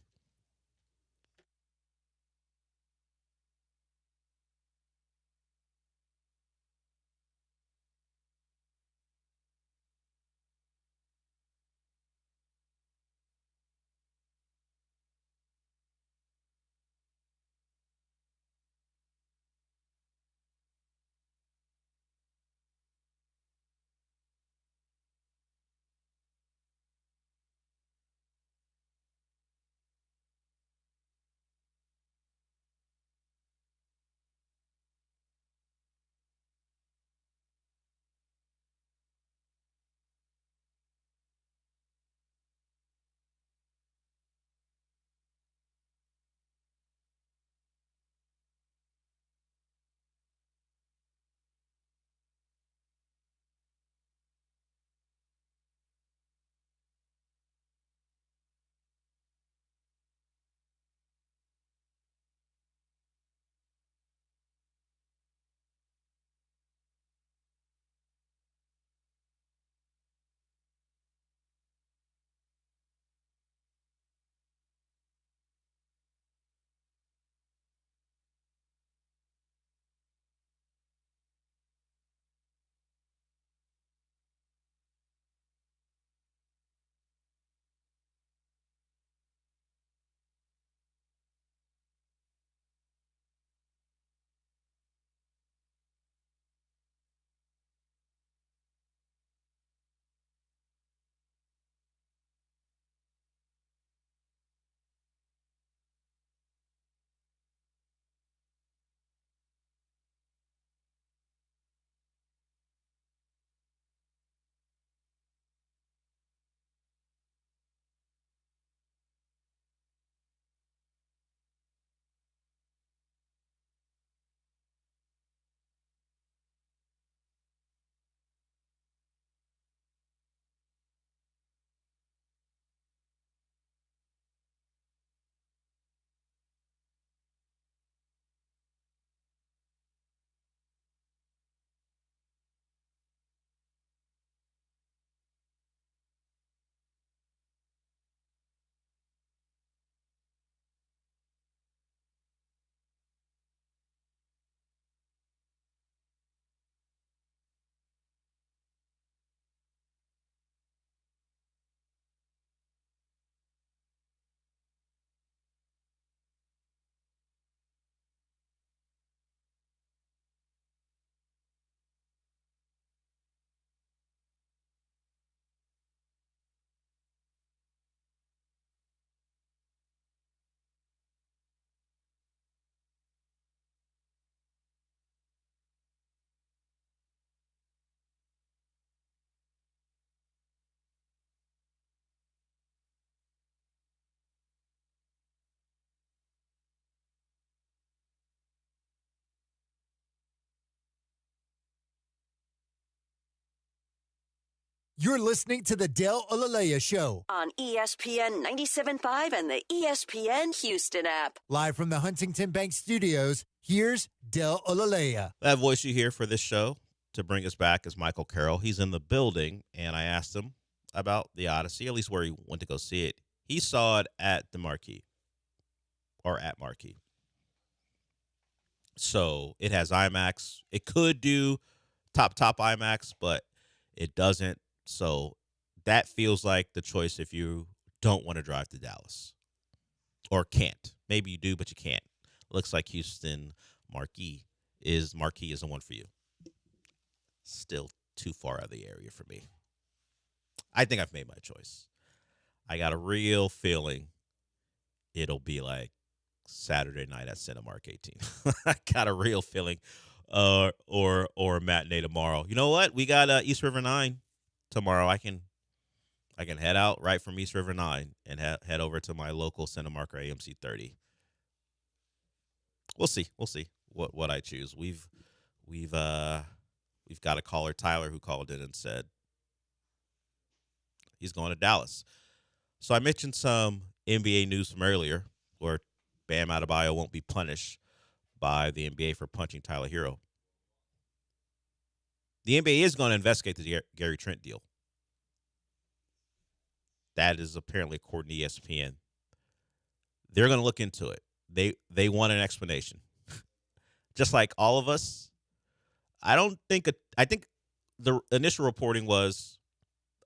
You're listening to the Del Olaleya Show. On ESPN 97.5 and the ESPN Houston app. Live from the Huntington Bank Studios, here's Del Olaleya. That voice you hear for this show to bring us back is Michael Carroll. He's in the building, and I asked him about the Odyssey, at least where he went to go see it. He saw it at the Marquee, or at Marquee. So it has IMAX. It could do top IMAX, but it doesn't. So that feels like the choice if you don't want to drive to Dallas or can't. Maybe you do, but you can't. Looks like Houston Marquee is the one for you. Still too far out of the area for me. I think I've made my choice. I got a real feeling it'll be like Saturday night at Cinemark 18. I got a real feeling, or matinee tomorrow. You know what? We got East River 9 tomorrow. I can head out right from East River 9 and head over to my local Cinemark or AMC 30. We'll see what I choose. We've got a caller, Tyler, who called in and said he's going to Dallas. So I mentioned some NBA news from earlier, where Bam Adebayo won't be punished by the NBA for punching Tyler Hero. The NBA is going to investigate the Gary Trent deal. That is apparently according to ESPN. They're going to look into it. They want an explanation. Just like all of us, I think the initial reporting was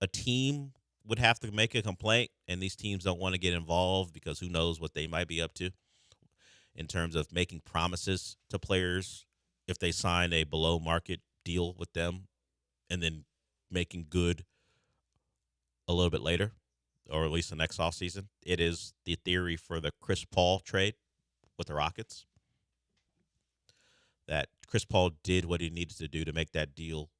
a team would have to make a complaint, and these teams don't want to get involved because who knows what they might be up to in terms of making promises to players if they sign a below market deal with them and then making good a little bit later, or at least the next offseason. It is the theory for the Chris Paul trade with the Rockets, that Chris Paul did what he needed to do to make that deal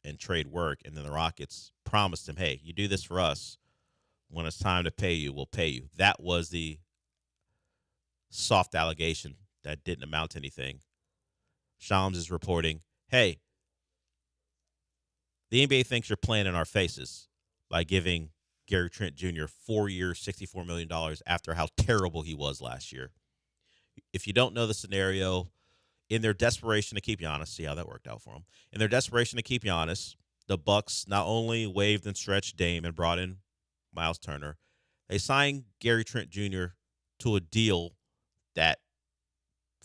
and trade work, and then the Rockets promised him, hey, you do this for us, when it's time to pay you, we'll pay you. That was the soft allegation that didn't amount to anything. Shams is reporting, hey, the NBA thinks you're playing in our faces by giving Gary Trent Jr. 4 years, $64 million after how terrible he was last year. If you don't know the scenario, in their desperation to keep Giannis, see how that worked out for them. In their desperation to keep Giannis, the Bucks not only waived and stretched Dame and brought in Miles Turner, they signed Gary Trent Jr. to a deal that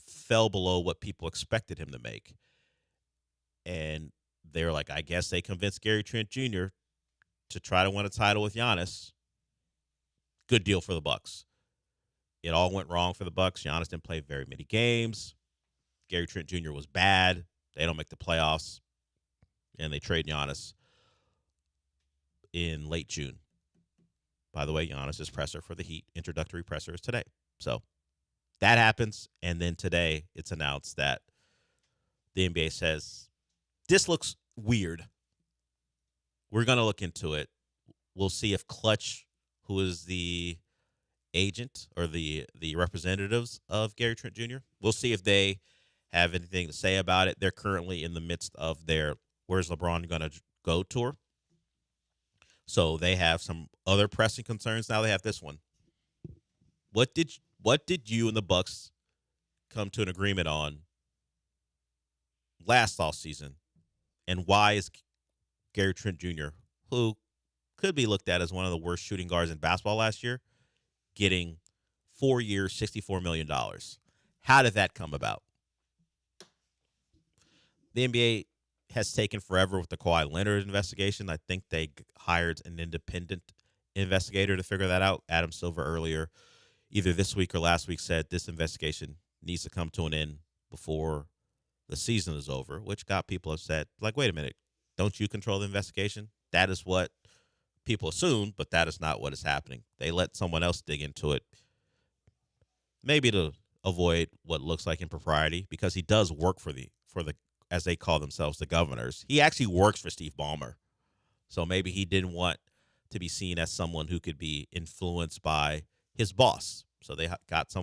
fell below what people expected him to make. And they were like, I guess they convinced Gary Trent Jr. to try to win a title with Giannis. Good deal for the Bucks. It all went wrong for the Bucks. Giannis didn't play very many games. Gary Trent Jr. was bad. They don't make the playoffs. And they trade Giannis in late June. By the way, Giannis' presser for the Heat, introductory presser, is today. So that happens. And then today it's announced that the NBA says, this looks weird. We're going to look into it. We'll see if Clutch, who is the agent or the representatives of Gary Trent Jr., we'll see if they have anything to say about it. They're currently in the midst of their Where's LeBron Gonna Go tour. So they have some other pressing concerns. Now they have this one. What did you and the Bucks come to an agreement on last offseason? And why is Gary Trent Jr., who could be looked at as one of the worst shooting guards in basketball last year, getting 4 years, $64 million? How did that come about? The NBA has taken forever with the Kawhi Leonard investigation. I think they hired an independent investigator to figure that out. Adam Silver earlier, either this week or last week, said this investigation needs to come to an end before the season is over, which got people upset. Like, wait a minute, don't you control the investigation? That is what people assume, but that is not what is happening. They let someone else dig into it, maybe to avoid what looks like impropriety, because he does work for the as they call themselves, the Governors. He actually works for Steve Ballmer. So maybe he didn't want to be seen as someone who could be influenced by his boss. So they got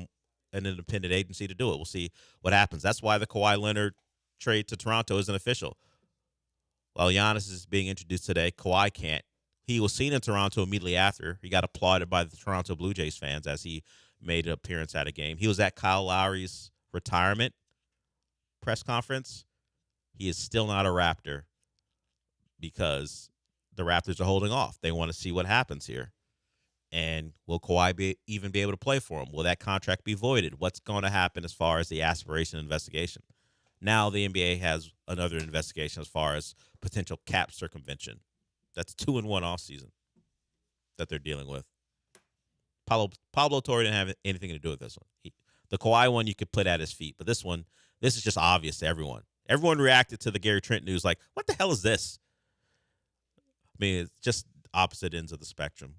an independent agency to do it. We'll see what happens. That's why the Kawhi Leonard trade to Toronto isn't official. While Giannis is being introduced today, Kawhi can't He was seen in Toronto immediately after. He got applauded by the Toronto Blue Jays fans as he made an appearance at a game. He was at Kyle Lowry's retirement press conference. He is still not a Raptor because the Raptors are holding off. They want to see what happens here. And will Kawhi even be able to play for him? Will that contract be voided? What's going to happen as far as the aspiration investigation? Now the NBA has another investigation as far as potential cap circumvention. That's 2 in 1 offseason that they're dealing with. Pablo Torre didn't have anything to do with this one. The Kawhi one you could put at his feet, but this one, this is just obvious to everyone. Everyone reacted to the Gary Trent news like, what the hell is this? I mean, it's just opposite ends of the spectrum.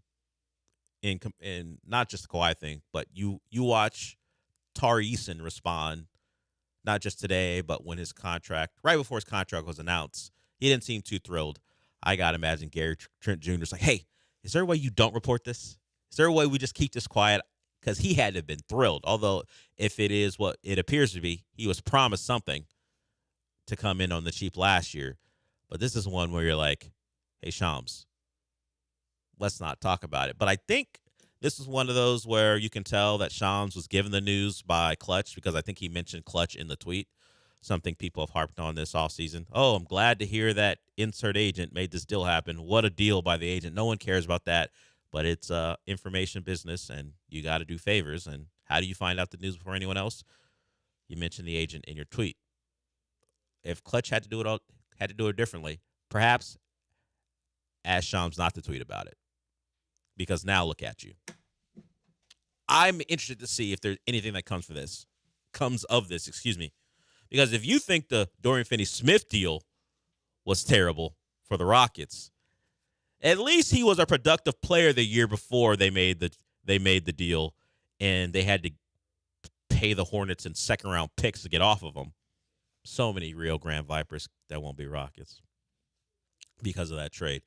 In not just the Kawhi thing, but you watch Tari Eason respond, not just today, but when his contract, right before his contract was announced, he didn't seem too thrilled. I got to imagine Gary Trent Jr. is like, hey, is there a way you don't report this? Is there a way we just keep this quiet? Because he had to have been thrilled. Although, if it is what it appears to be, he was promised something to come in on the cheap last year. But this is one where you're like, hey, Shams, let's not talk about it. But I think this is one of those where you can tell that Shams was given the news by Clutch, because I think he mentioned Clutch in the tweet. Something people have harped on this offseason. Oh, I'm glad to hear that insert agent made this deal happen. What a deal by the agent. No one cares about that, but it's information business, and you got to do favors. And how do you find out the news before anyone else? You mentioned the agent in your tweet. If Clutch had to do it differently, perhaps ask Shams not to tweet about it, because now look at you. I'm interested to see if there's anything that comes of this. Because if you think the Dorian Finney-Smith deal was terrible for the Rockets, at least he was a productive player the year before they made the deal, and they had to pay the Hornets in second-round picks to get off of them. So many Rio Grande Vipers that won't be Rockets because of that trade.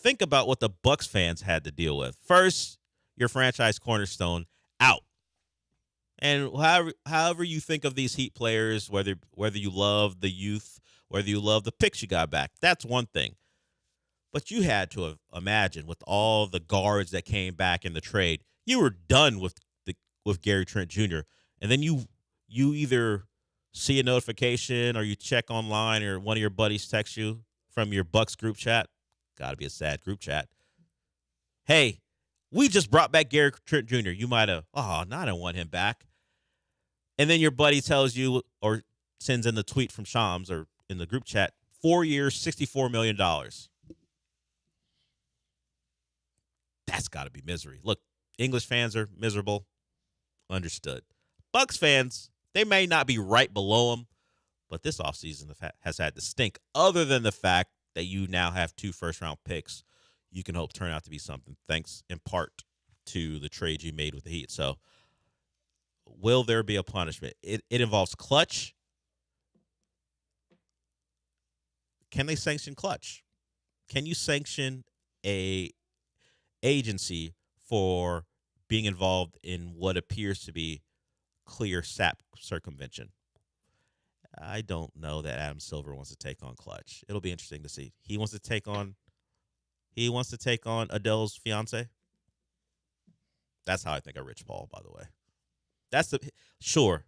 Think about what the Bucks fans had to deal with. First, your franchise cornerstone out. And however you think of these Heat players, whether you love the youth, whether you love the picks you got back, that's one thing. But you had to have imagined, with all the guards that came back in the trade, you were done with Gary Trent Jr. And then you either see a notification or you check online or one of your buddies texts you from your Bucks group chat. Got to be a sad group chat. Hey, we just brought back Gary Trent Jr. You might have, no, I don't want him back. And then your buddy tells you or sends in the tweet from Shams or in the group chat, 4 years, $64 million. That's got to be misery. Look, English fans are miserable. Understood. Bucks fans, they may not be right below them, but this offseason has had to stink, other than the fact that you now have 2 first-round picks you can hope turn out to be something, thanks in part to the trade you made with the Heat. So will there be a punishment? It involves Clutch. Can they sanction Clutch? Can you sanction a agency for being involved in what appears to be clear SAP circumvention? I don't know that Adam Silver wants to take on Clutch. It'll be interesting to see. He wants to take on Adele's fiance. That's how I think of Rich Paul, by the way. Sure,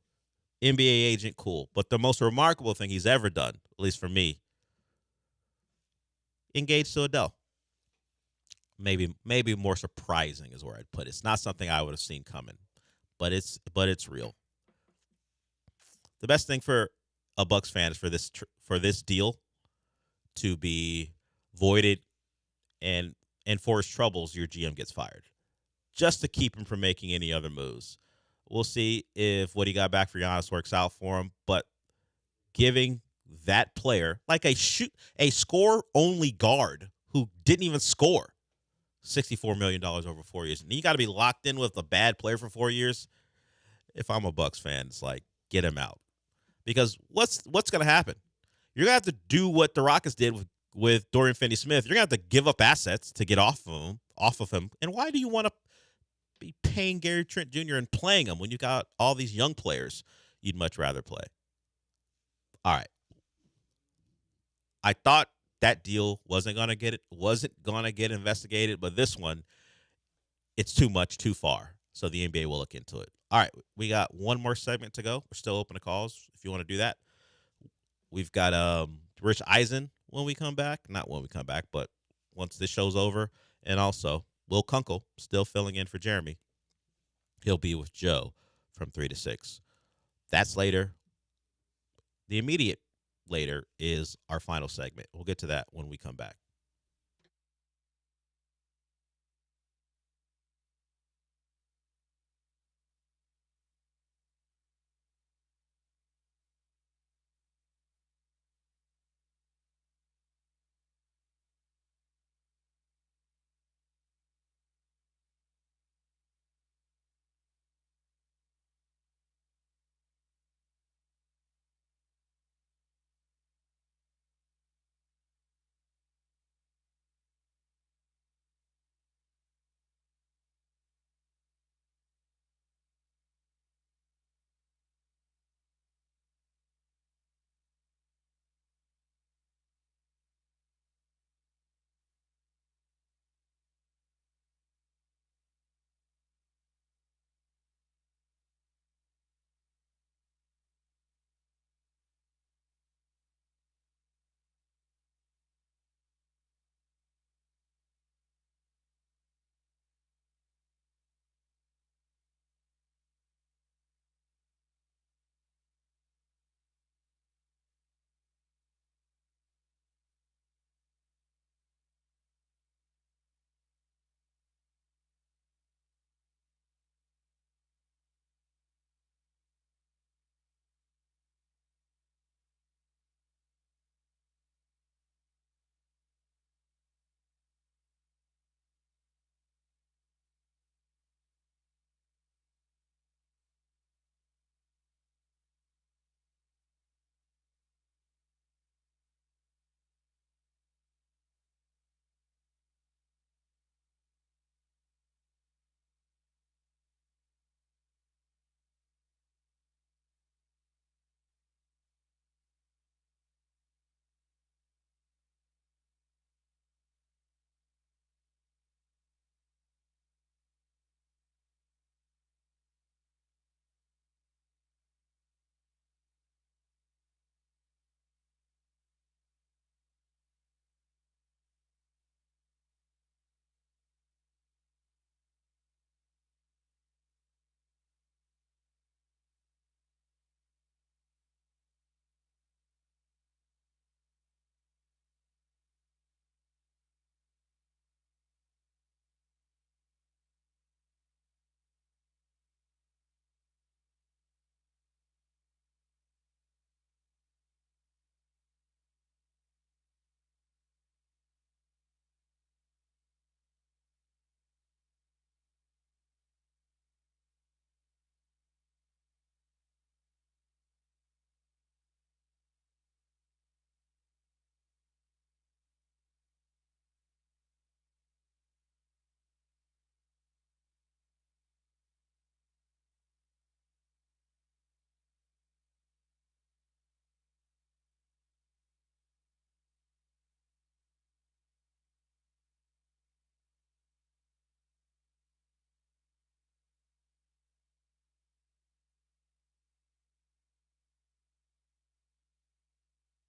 NBA agent, cool. But the most remarkable thing he's ever done, at least for me, engaged to Adele. Maybe more surprising is where I'd put it. It's not something I would have seen coming, but it's real. The best thing for a Bucks fan is for this deal to be voided, and for his troubles, your GM gets fired, just to keep him from making any other moves. We'll see if what he got back for Giannis works out for him, but giving that player, like a score-only guard who didn't even score, $64 million over 4 years. And you got to be locked in with a bad player for 4 years. If I'm a Bucks fan, it's like, get him out. Because what's going to happen? You're going to have to do what the Rockets did with Dorian Finney-Smith. You're going to have to give up assets to get off of him. And why do you want to be paying Gary Trent Jr. and playing him when you got all these young players you'd much rather play? All right. I thought that deal wasn't gonna get investigated, but this one, it's too much, too far. So the NBA will look into it. All right, we got one more segment to go. We're still open to calls if you want to do that. We've got Rich Eisen when we come back. Not when we come back, but once this show's over. And also Will Kunkel still filling in for Jeremy. He'll be with Joe from 3 to 6. That's later. The immediate later is our final segment. We'll get to that when we come back.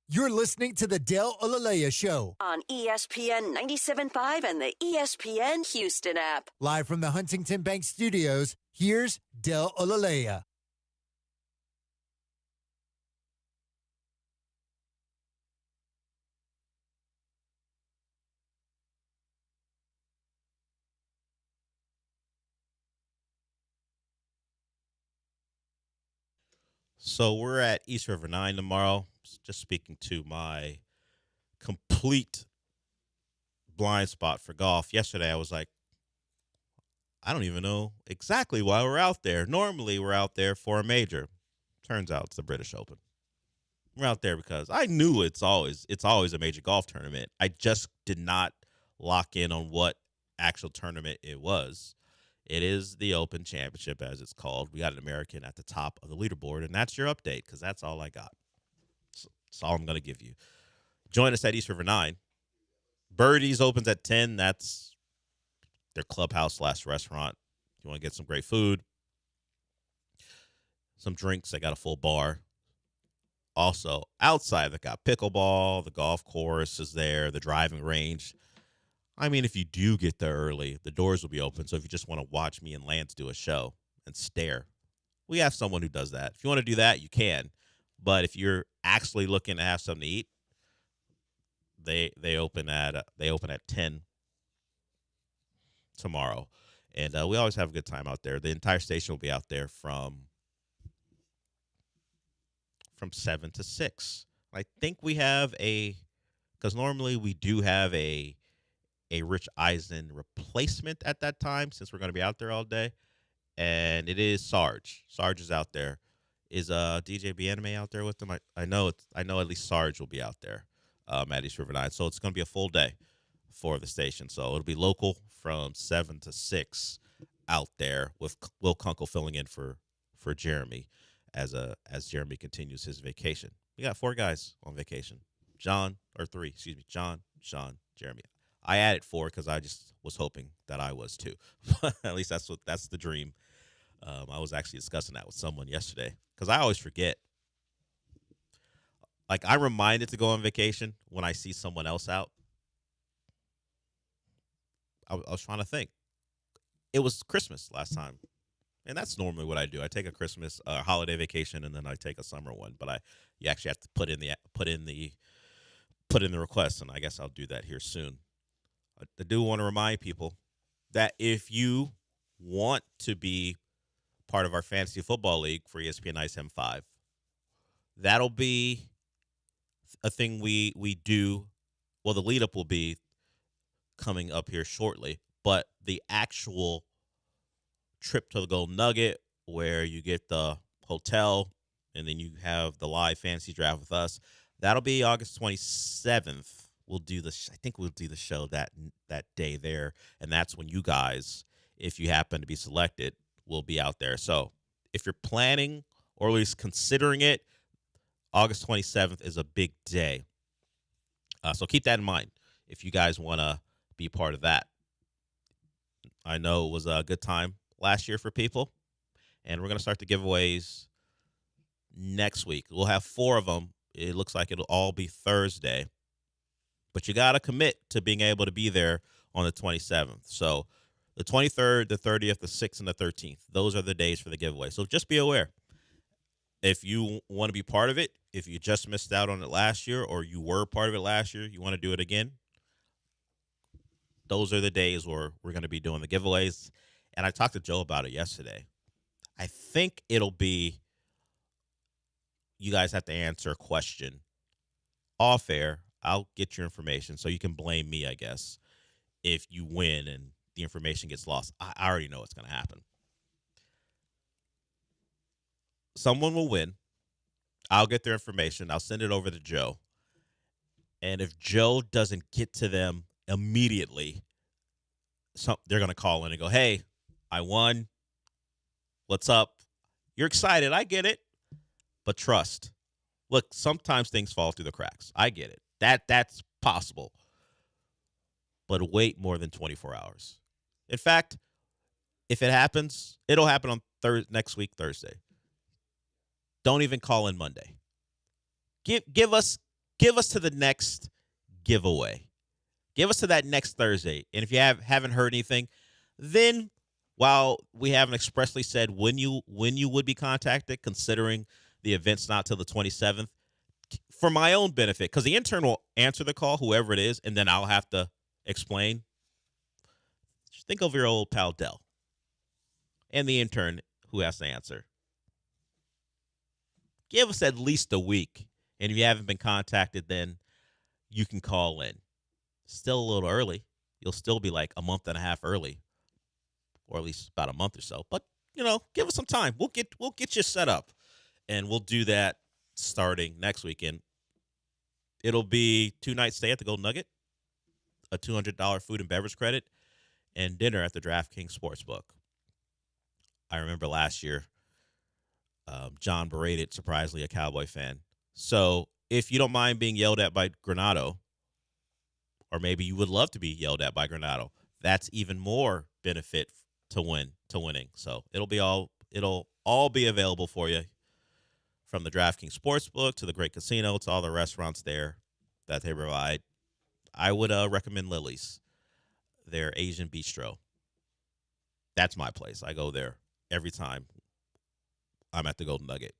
You're listening to the Dale Olalea Show. On ESPN 97.5 and the ESPN Houston app. Live from the Huntington Bank Studios, here's Dale Olalea. So we're at East River 9 tomorrow. Just speaking to my complete blind spot for golf. Yesterday, I was like, I don't even know exactly why we're out there. Normally, we're out there for a major. Turns out it's the British Open. We're out there because I knew it's always a major golf tournament. I just did not lock in on what actual tournament it was. It is the Open Championship, as it's called. We got an American at the top of the leaderboard, and that's your update because that's all I got. That's all I'm going to give you. Join us at East River 9 Birdie's opens at 10. That's their clubhouse / restaurant. You want to get some great food, some drinks. They got a full bar. Also, outside, they got pickleball. The golf course is there. The driving range. I mean, if you do get there early, the doors will be open. So if you just want to watch me and Lance do a show and stare, we have someone who does that. If you want to do that, you can. But if you're actually looking to have something to eat, they open at 10 tomorrow, and we always have a good time out there. The entire station will be out there from 7 to 6. I think we have because normally we do have a Rich Eisen replacement at that time, since we're going to be out there all day, and it is Sarge. Sarge is out there. Is DJ Bianime out there with them? I know at least Sarge will be out there at East River 9. So it's going to be a full day for the station. So it'll be local from 7 to 6 out there, with Will Kunkel filling in for Jeremy as Jeremy continues his vacation. We got 4 guys on vacation. 3, excuse me. John, Sean, Jeremy. I added 4 because I just was hoping that I was too. At least that's the dream. I was actually discussing that with someone yesterday because I always forget. Like, I'm reminded to go on vacation when I see someone else out. I was trying to think. It was Christmas last time, and that's normally what I do. I take a Christmas holiday vacation, and then I take a summer one. But you actually have to put in the request, and I guess I'll do that here soon. I do want to remind people that if you want to be part of our fantasy football league for ESPN ISM 5, that'll be a thing we do. Well, the lead up will be coming up here shortly, but the actual trip to the Golden Nugget, where you get the hotel and then you have the live fantasy draft with us, that'll be August 27th. We'll do I think we'll do the show that day there, and that's when you guys, if you happen to be selected, will be out there. So if you're planning or at least considering it, August 27th is a big day. So keep that in mind if you guys want to be part of that. I know it was a good time last year for people, and we're going to start the giveaways next week. We'll have 4 of them. It looks like it'll all be Thursday, but you got to commit to being able to be there on the 27th. So the 23rd, the 30th, the 6th, and the 13th, those are the days for the giveaway. So just be aware. If you want to be part of it, if you just missed out on it last year or you were part of it last year, you want to do it again, those are the days where we're going to be doing the giveaways. And I talked to Joe about it yesterday. I think it'll be, you guys have to answer a question off air. I'll get your information so you can blame me, I guess, if you win and the information gets lost. I already know what's going to happen. Someone will win. I'll get their information. I'll send it over to Joe. And if Joe doesn't get to them immediately, they're going to call in and go, hey, I won. What's up? You're excited. I get it. But trust. Look, sometimes things fall through the cracks. I get it. That's possible. But wait more than 24 hours. In fact, if it happens, it'll happen on next week, Thursday. Don't even call in Monday. Give us to the next giveaway. Give us to that next Thursday. And if you haven't heard anything, then while we haven't expressly said when you would be contacted, considering the event's not till the 27th, for my own benefit, because the intern will answer the call, whoever it is, and then I'll have to explain. Just think of your old pal Dell and the intern who has to answer. Give us at least a week. And if you haven't been contacted, then you can call in. Still a little early. You'll still be like a month and a half early, or at least about a month or so. But, give us some time. We'll get you set up, and we'll do that starting next weekend. It'll be 2-night stay at the Golden Nugget, a $200 food and beverage credit, and dinner at the DraftKings Sportsbook. I remember last year, John berated, surprisingly, a Cowboy fan. So if you don't mind being yelled at by Granado or maybe you would love to be yelled at by Granado. That's even more benefit to winning. So it'll all be available for you, from the DraftKings Sportsbook to the great casino to all the restaurants there that they provide. I would recommend Lily's, their Asian bistro. That's my place. I go there every time I'm at the Golden Nugget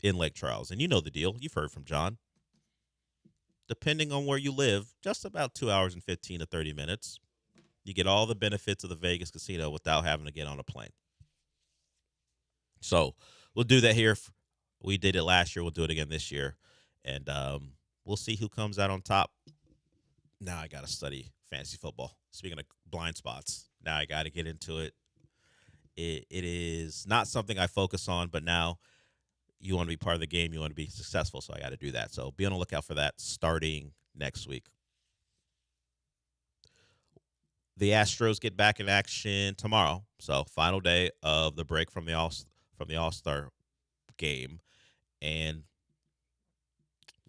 in Lake Charles. And you know the deal. You've heard from John. Depending on where you live, just about 2 hours and 15 to 30 minutes. You get all the benefits of the Vegas casino without having to get on a plane. So we'll do that here. We did it last year. We'll do it again this year. And we'll see who comes out on top. Now I got to study fantasy football. Speaking of blind spots, now I got to get into it. It is not something I focus on, but now you want to be part of the game. You want to be successful, so I got to do that. So be on the lookout for that starting next week. The Astros get back in action tomorrow, so final day of the break from the All-Star game. And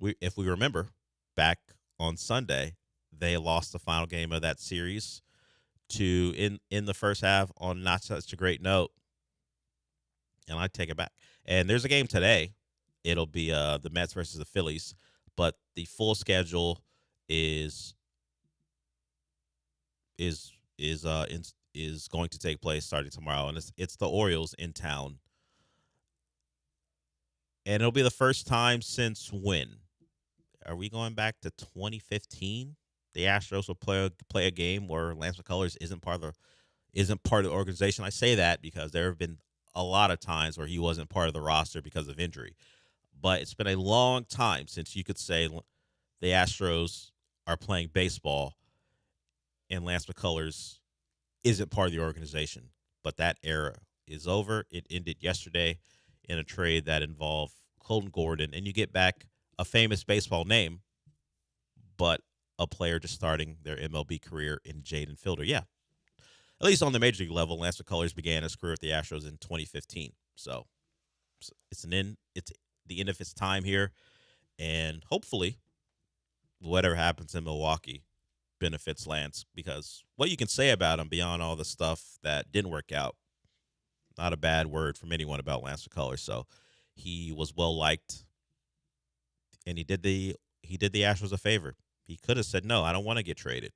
if we remember, back on Sunday, they lost the final game of that series in the first half on not such a great note. And I take it back. And there's a game today. It'll be the Mets versus the Phillies, but the full schedule is going to take place starting tomorrow, and it's the Orioles in town. And it'll be the first time since when? Are we going back to 2015? The Astros will play a game where Lance McCullers isn't part of the organization. I say that because there have been a lot of times where he wasn't part of the roster because of injury. But it's been a long time since you could say the Astros are playing baseball and Lance McCullers isn't part of the organization. But that era is over. It ended yesterday in a trade that involved Colton Gordon, and you get back a famous baseball name, but a player just starting their MLB career in Jaden Fielder. Yeah. At least on the major league level, Lance McCullers began his career at the Astros in 2015. So it's the end of his time here, and hopefully whatever happens in Milwaukee benefits Lance, because what you can say about him beyond all the stuff that didn't work out, not a bad word from anyone about Lance McCullers. So he was well liked, and he did the Astros a favor. He could have said, no, I don't want to get traded.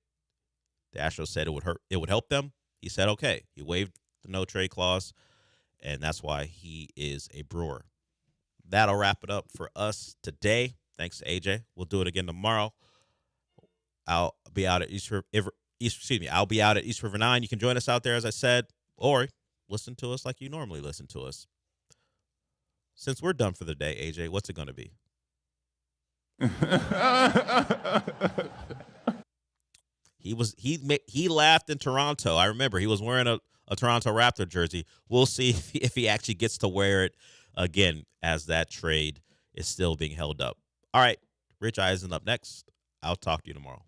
The Astros said it would help them. He said, okay. He waived the no trade clause, and that's why he is a Brewer. That'll wrap it up for us today. Thanks to AJ. We'll do it again tomorrow. I'll be out at East River 9. You can join us out there, as I said, or listen to us like you normally listen to us. Since we're done for the day, AJ, what's it going to be? He laughed in Toronto. I remember he was wearing a Toronto Raptor jersey. We'll see if he actually gets to wear it again, as that trade is still being held up. All right, Rich Eisen up next. I'll talk to you tomorrow.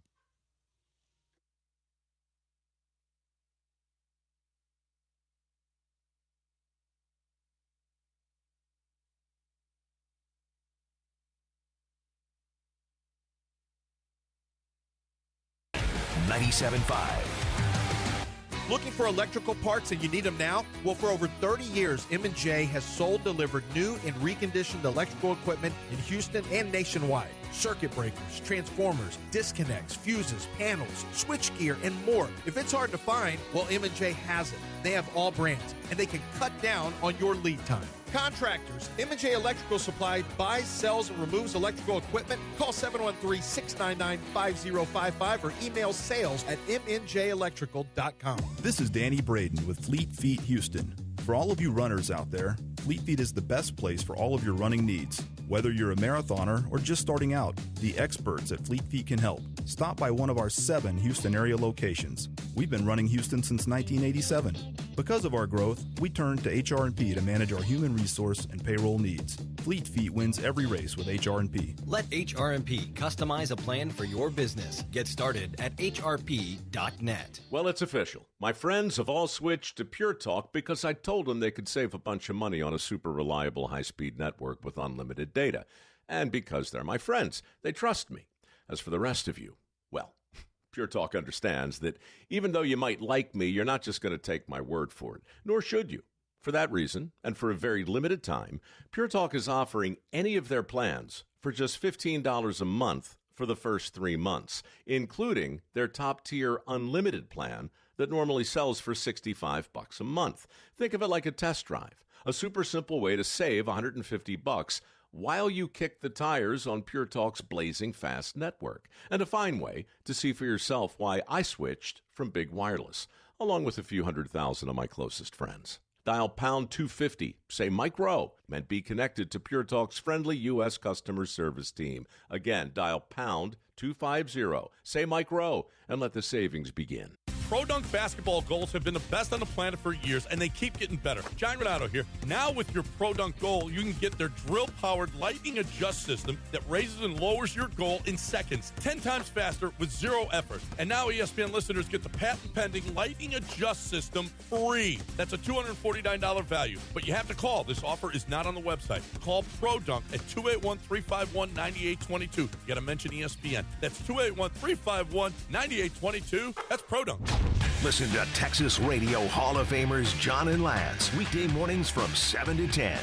Looking for electrical parts and you need them now? Well, for over 30 years, M&J has sold, delivered new and reconditioned electrical equipment in Houston and nationwide. Circuit breakers, transformers, disconnects, fuses, panels, switchgear, and more. If it's hard to find, well, M&J has it. They have all brands, and they can cut down on your lead time. Contractors, M&J Electrical Supply buys, sells, and removes electrical equipment. Call 713-699-5055 or email sales@mnjelectrical.com. This is Danny Braden with Fleet Feet Houston. For all of you runners out there, Fleet Feet is the best place for all of your running needs. Whether you're a marathoner or just starting out, the experts at Fleet Feet can help. Stop by one of our 7 Houston area locations. We've been running Houston since 1987. Because of our growth, we turned to HR&P to manage our human resource and payroll needs. Fleet Feet wins every race with HR&P. Let HR&P customize a plan for your business. Get started at hrp.net. Well, it's official. My friends have all switched to Pure Talk because I told them they could save a bunch of money on a super reliable high-speed network with unlimited data. And because they're my friends, they trust me. As for the rest of you, well, Pure Talk understands that even though you might like me, you're not just going to take my word for it, nor should you. For that reason, and for a very limited time, Pure Talk is offering any of their plans for just $15 a month for the first 3 months, including their top-tier unlimited plan that normally sells for $65 a month. Think of it like a test drive, a super simple way to save $150 while you kick the tires on Pure Talk's blazing fast network, and a fine way to see for yourself why I switched from big wireless, along with a few 100,000 of my closest friends. Dial pound 250, say Mike Rowe, and be connected to Pure Talk's friendly U.S. customer service team. Again, dial pound 250, say Mike Rowe, and let the savings begin. Pro Dunk basketball goals have been the best on the planet for years, and they keep getting better. John Renato here. Now with your Pro Dunk goal, you can get their drill-powered lightning adjust system that raises and lowers your goal in seconds, 10 times faster with zero effort. And now ESPN listeners get the patent-pending lightning adjust system free. That's a $249 value, but you have to call. This offer is not on the website. Call Pro Dunk at 281-351-9822. You got to mention ESPN. That's 281-351-9822. That's Pro Dunk. Listen to Texas Radio Hall of Famers John and Lance weekday mornings from 7 to 10.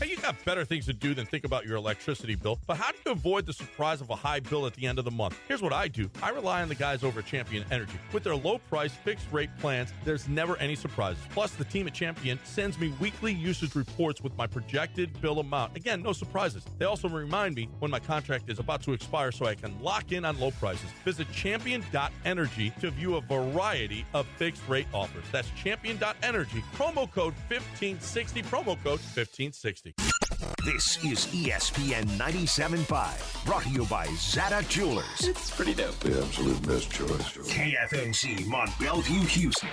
Hey, you got better things to do than think about your electricity bill, but how do you avoid the surprise of a high bill at the end of the month? Here's what I do. I rely on the guys over at Champion Energy. With their low-price, fixed-rate plans, there's never any surprises. Plus, the team at Champion sends me weekly usage reports with my projected bill amount. Again, no surprises. They also remind me when my contract is about to expire so I can lock in on low prices. Visit champion.energy to view a variety of fixed-rate offers. That's champion.energy. Promo code 1560. Promo code 1560. This is ESPN 97.5, brought to you by Zada Jewelers. It's pretty dope. The absolute best choice. KFNC Mont Bellevue, Houston.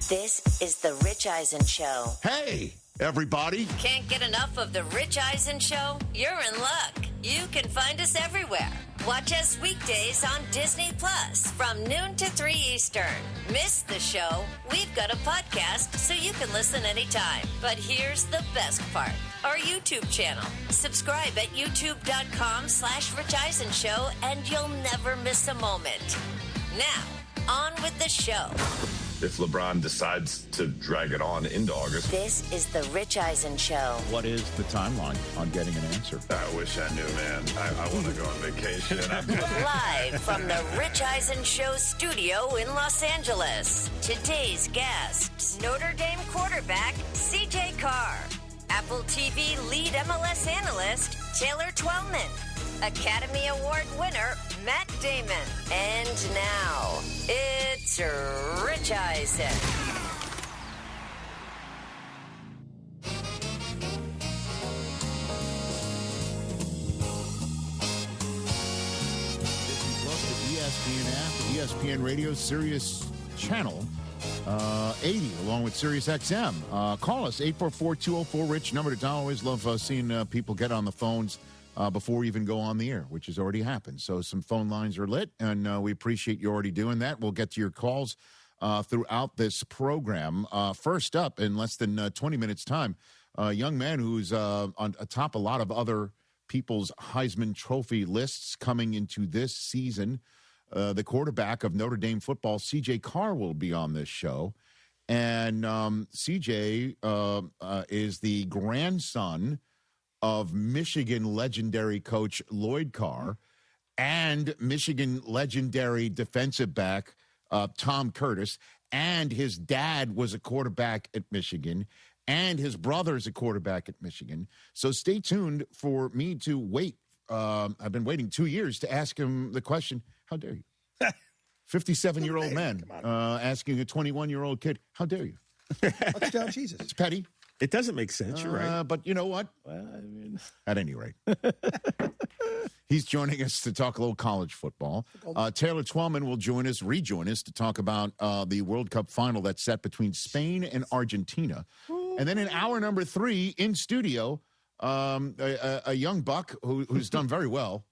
This is the Rich Eisen Show. Hey, everybody. Can't get enough of the Rich Eisen Show? You're in luck. You can find us everywhere. Watch us weekdays on Disney Plus from noon to 3 Eastern. Miss the show? We've got a podcast so you can listen anytime. But here's the best part. Our YouTube channel. Subscribe at youtube.com/Rich Eisen Show and you'll never miss a moment. Now, on with the show. If LeBron decides to drag it on into August. This is the Rich Eisen Show. What is the timeline on getting an answer? I wish I knew, man. I want to go on vacation. Live from the Rich Eisen Show studio in Los Angeles. Today's guests, Notre Dame quarterback C.J. Carr. Apple TV lead MLS analyst Taylor Twellman. Academy Award winner Matt Damon. And now, it's Rich Eisen. Plus the ESPN app, ESPN Radio, Sirius Channel 80, along with Sirius XM. Call us, 844-204-RICH, number to dial. Always love seeing people get on the phones before we even go on the air, which has already happened. So some phone lines are lit, and we appreciate you already doing that. We'll get to your calls throughout this program. First up, in less than 20 minutes' time, a young man who's on atop a lot of other people's Heisman Trophy lists coming into this season. The quarterback of Notre Dame football, C.J. Carr, will be on this show. And C.J. is the grandson of Michigan legendary coach Lloyd Carr and Michigan legendary defensive back Tom Curtis. And his dad was a quarterback at Michigan. And his brother is a quarterback at Michigan. So stay tuned for me to wait. I've been waiting 2 years to ask him the question, how dare you? 57-year-old man asking a 21-year-old kid, how dare you? Touchdown, Jesus. It's petty. It doesn't make sense. You're right. But you know what? Well, I mean, at any rate, he's joining us to talk a little college football. Taylor Twellman will rejoin us to talk about the World Cup final that's set between Spain and Argentina. And then in hour number 3 in studio, a young buck who's done very well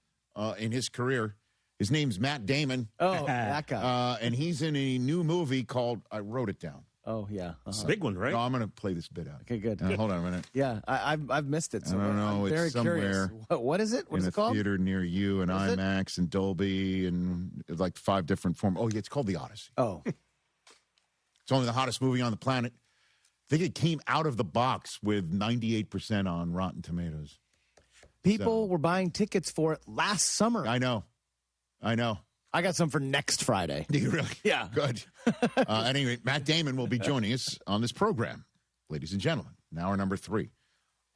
in his career. His name's Matt Damon. Oh, that guy. And he's in a new movie called, I wrote it down. Oh, yeah. It's a big one, right? No, I'm going to play this bit out. Okay, good. Hold on a minute. Yeah, I've missed it. So I don't know. I'm very It's somewhere curious. What is it? What is it called? In a theater near you, and What is it? IMAX and Dolby, and like 5 different forms. Oh, yeah, it's called The Odyssey. Oh. It's only the hottest movie on the planet. I think it came out of the box with 98% on Rotten Tomatoes. People were buying tickets for it last summer. I know. I got some for next Friday. Do you really? Yeah. Good. Anyway, Matt Damon will be joining us on this program, ladies and gentlemen. Now our number 3.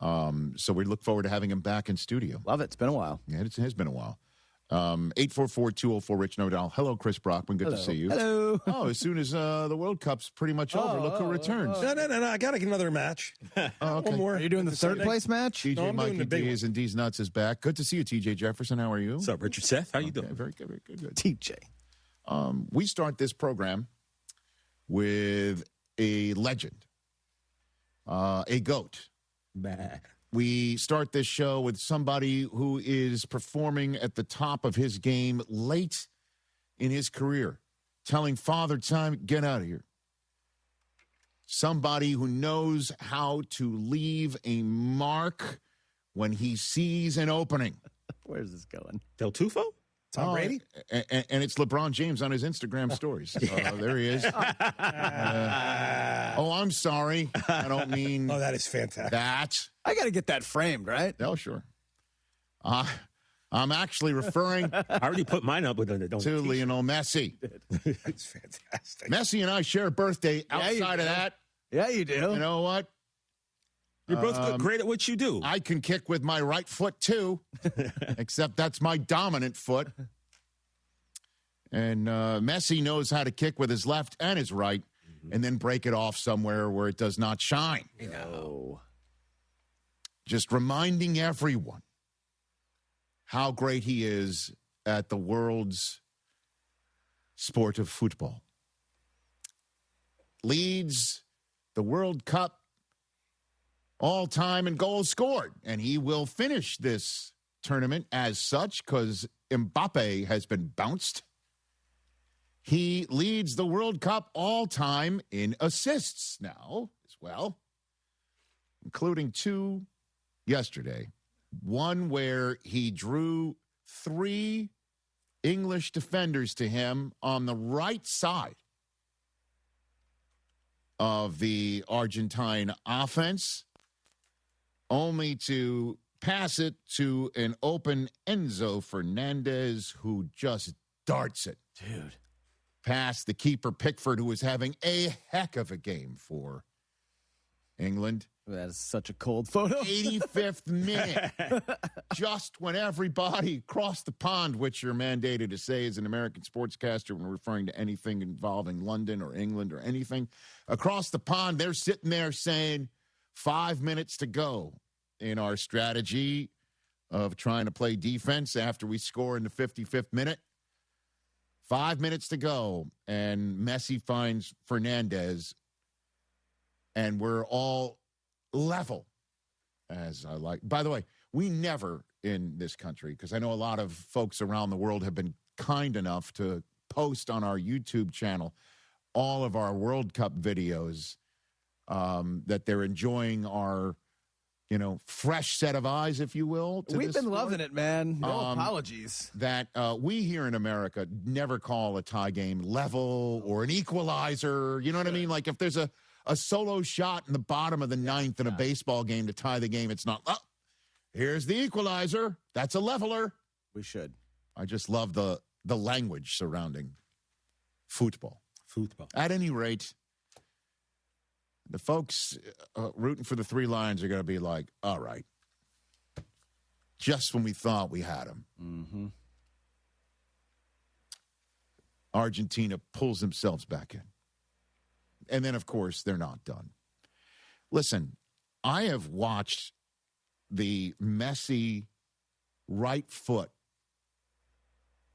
So we look forward to having him back in studio. Love it. It's been a while. Yeah, it has been a while. 844-204-RICH, no doubt. Hello, Chris Brockman. Good to see you. Hello. Oh, as soon as the World Cup's pretty much over, look who returns. No. I got to get another match. Okay. One more. Are you doing the third place match? TJ No, I'm doing the Mikey big D's and D's Nuts is back. Good to see you, TJ Jefferson. How are you? What's up, Richard Seth? How you doing? Very good. TJ. We start this program with a legend, a GOAT. Bah. We start this show with somebody who is performing at the top of his game late in his career, telling Father Time, get out of here. Somebody who knows how to leave a mark when he sees an opening. Where's this going? Del Tufo? Tom Brady? And it's LeBron James on his Instagram stories. There he is. I'm sorry. I don't mean Oh, that is fantastic. that. I got to get that framed, right? Oh, sure. I'm actually referring I already put mine up with the to Lionel Messi. It's fantastic. Messi and I share a birthday. Outside of that, Yeah, you do. you know what? You're both great at what you do. I can kick with my right foot, too, except that's my dominant foot. And Messi knows how to kick with his left and his right and then break it off somewhere where it does not shine. No. Just reminding everyone how great he is at the world's sport of football. Leads the World Cup all time in goals scored. And he will finish this tournament as such because Mbappe has been bounced. He leads the World Cup all time in assists now as well, including 2 yesterday. One where he drew 3 English defenders to him on the right side of the Argentine offense, only to pass it to an open Enzo Fernandez, who just darts it. Dude. Past the keeper Pickford, who was having a heck of a game for England. That is such a cold photo. 85th minute. Just when everybody across the pond, which you're mandated to say as an American sportscaster when referring to anything involving London or England or anything, across the pond, they're sitting there saying 5 minutes to go in our strategy of trying to play defense after we score in the 55th minute. 5 minutes to go, and Messi finds Fernandez, and we're all level, as I like. By the way, we never in this country, because I know a lot of folks around the world have been kind enough to post on our YouTube channel all of our World Cup videos that they're enjoying our, fresh set of eyes, if you will. We've been loving it, man. No apologies. That we here in America never call a tie game level or an equalizer. You know what I mean? Like if there's a solo shot in the bottom of the ninth in a baseball game to tie the game, it's not, here's the equalizer. That's a leveler. We should. I just love the language surrounding football. At any rate, the folks rooting for the 3 Lions are going to be like, all right, just when we thought we had them. Mm-hmm. Argentina pulls themselves back in. And then, of course, they're not done. Listen, I have watched the Messi right foot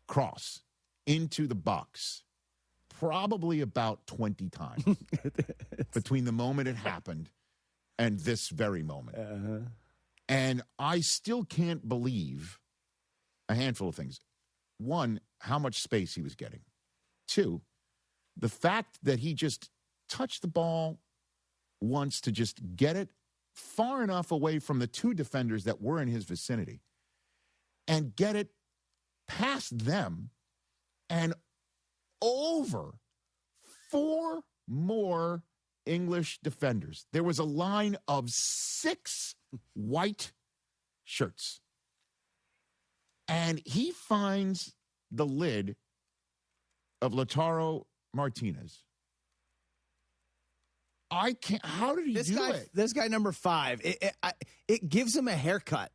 cross into the box probably about 20 times between the moment it happened and this very moment. And I still can't believe a handful of things. 1, how much space he was getting. 2, the fact that he just touch the ball once to just get it far enough away from the two defenders that were in his vicinity and get it past them and over 4 more English defenders. There was a line of 6 white shirts. And he finds the lid of Lautaro Martinez. I can't. How did he do it? This guy number 5. It gives him a haircut,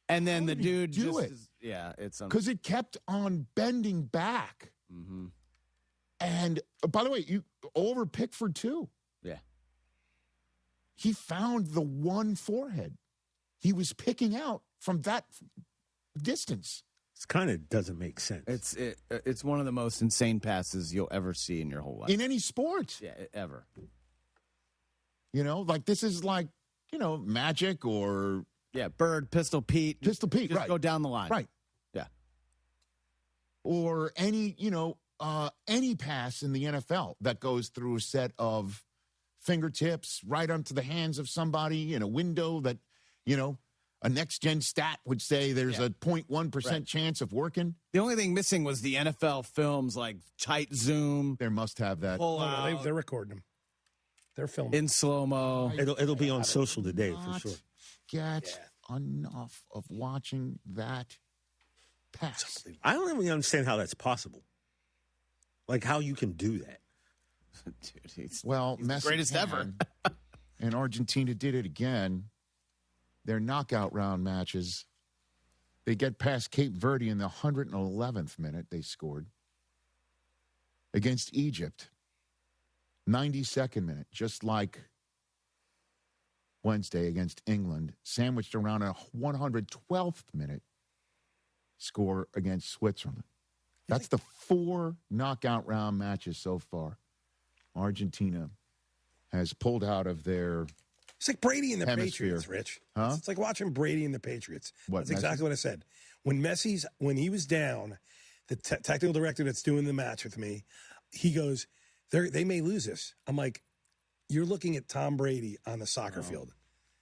and then the dude do it? It's because it kept on bending back. Mm-hmm. And by the way, over Pickford too. Yeah, he found the one forehead he was picking out from that distance. It kind of doesn't make sense. It's one of the most insane passes you'll ever see in your whole life. In any sport. Yeah, ever. Like this is like, Magic or... Yeah, Bird, Pistol Pete. Pistol Pete, just right. Go down the line. Right. Yeah. Or any, any pass in the NFL that goes through a set of fingertips right onto the hands of somebody in a window that, a next-gen stat would say there's a 0.1% chance of working. The only thing missing was the NFL films, like tight zoom. They must have that. They're recording them. They're filming in slow-mo. It'll be on social today for sure. Get enough of watching that pass. I don't even understand how that's possible. Like how you can do that. Dude, he's Messi greatest ever. And Argentina did it again. Their knockout round matches, they get past Cape Verde in the 111th minute. They scored against Egypt. 92nd minute, just like Wednesday against England, sandwiched around a 112th minute score against Switzerland. That's the 4 knockout round matches so far. Argentina has pulled out of their It's like Brady and the hemisphere. Patriots, Rich. Huh? It's like watching Brady and the Patriots. That's Messi? exactly what I said. When he was down, the technical director that's doing the match with me, he goes, they may lose this. I'm like, you're looking at Tom Brady on the soccer field.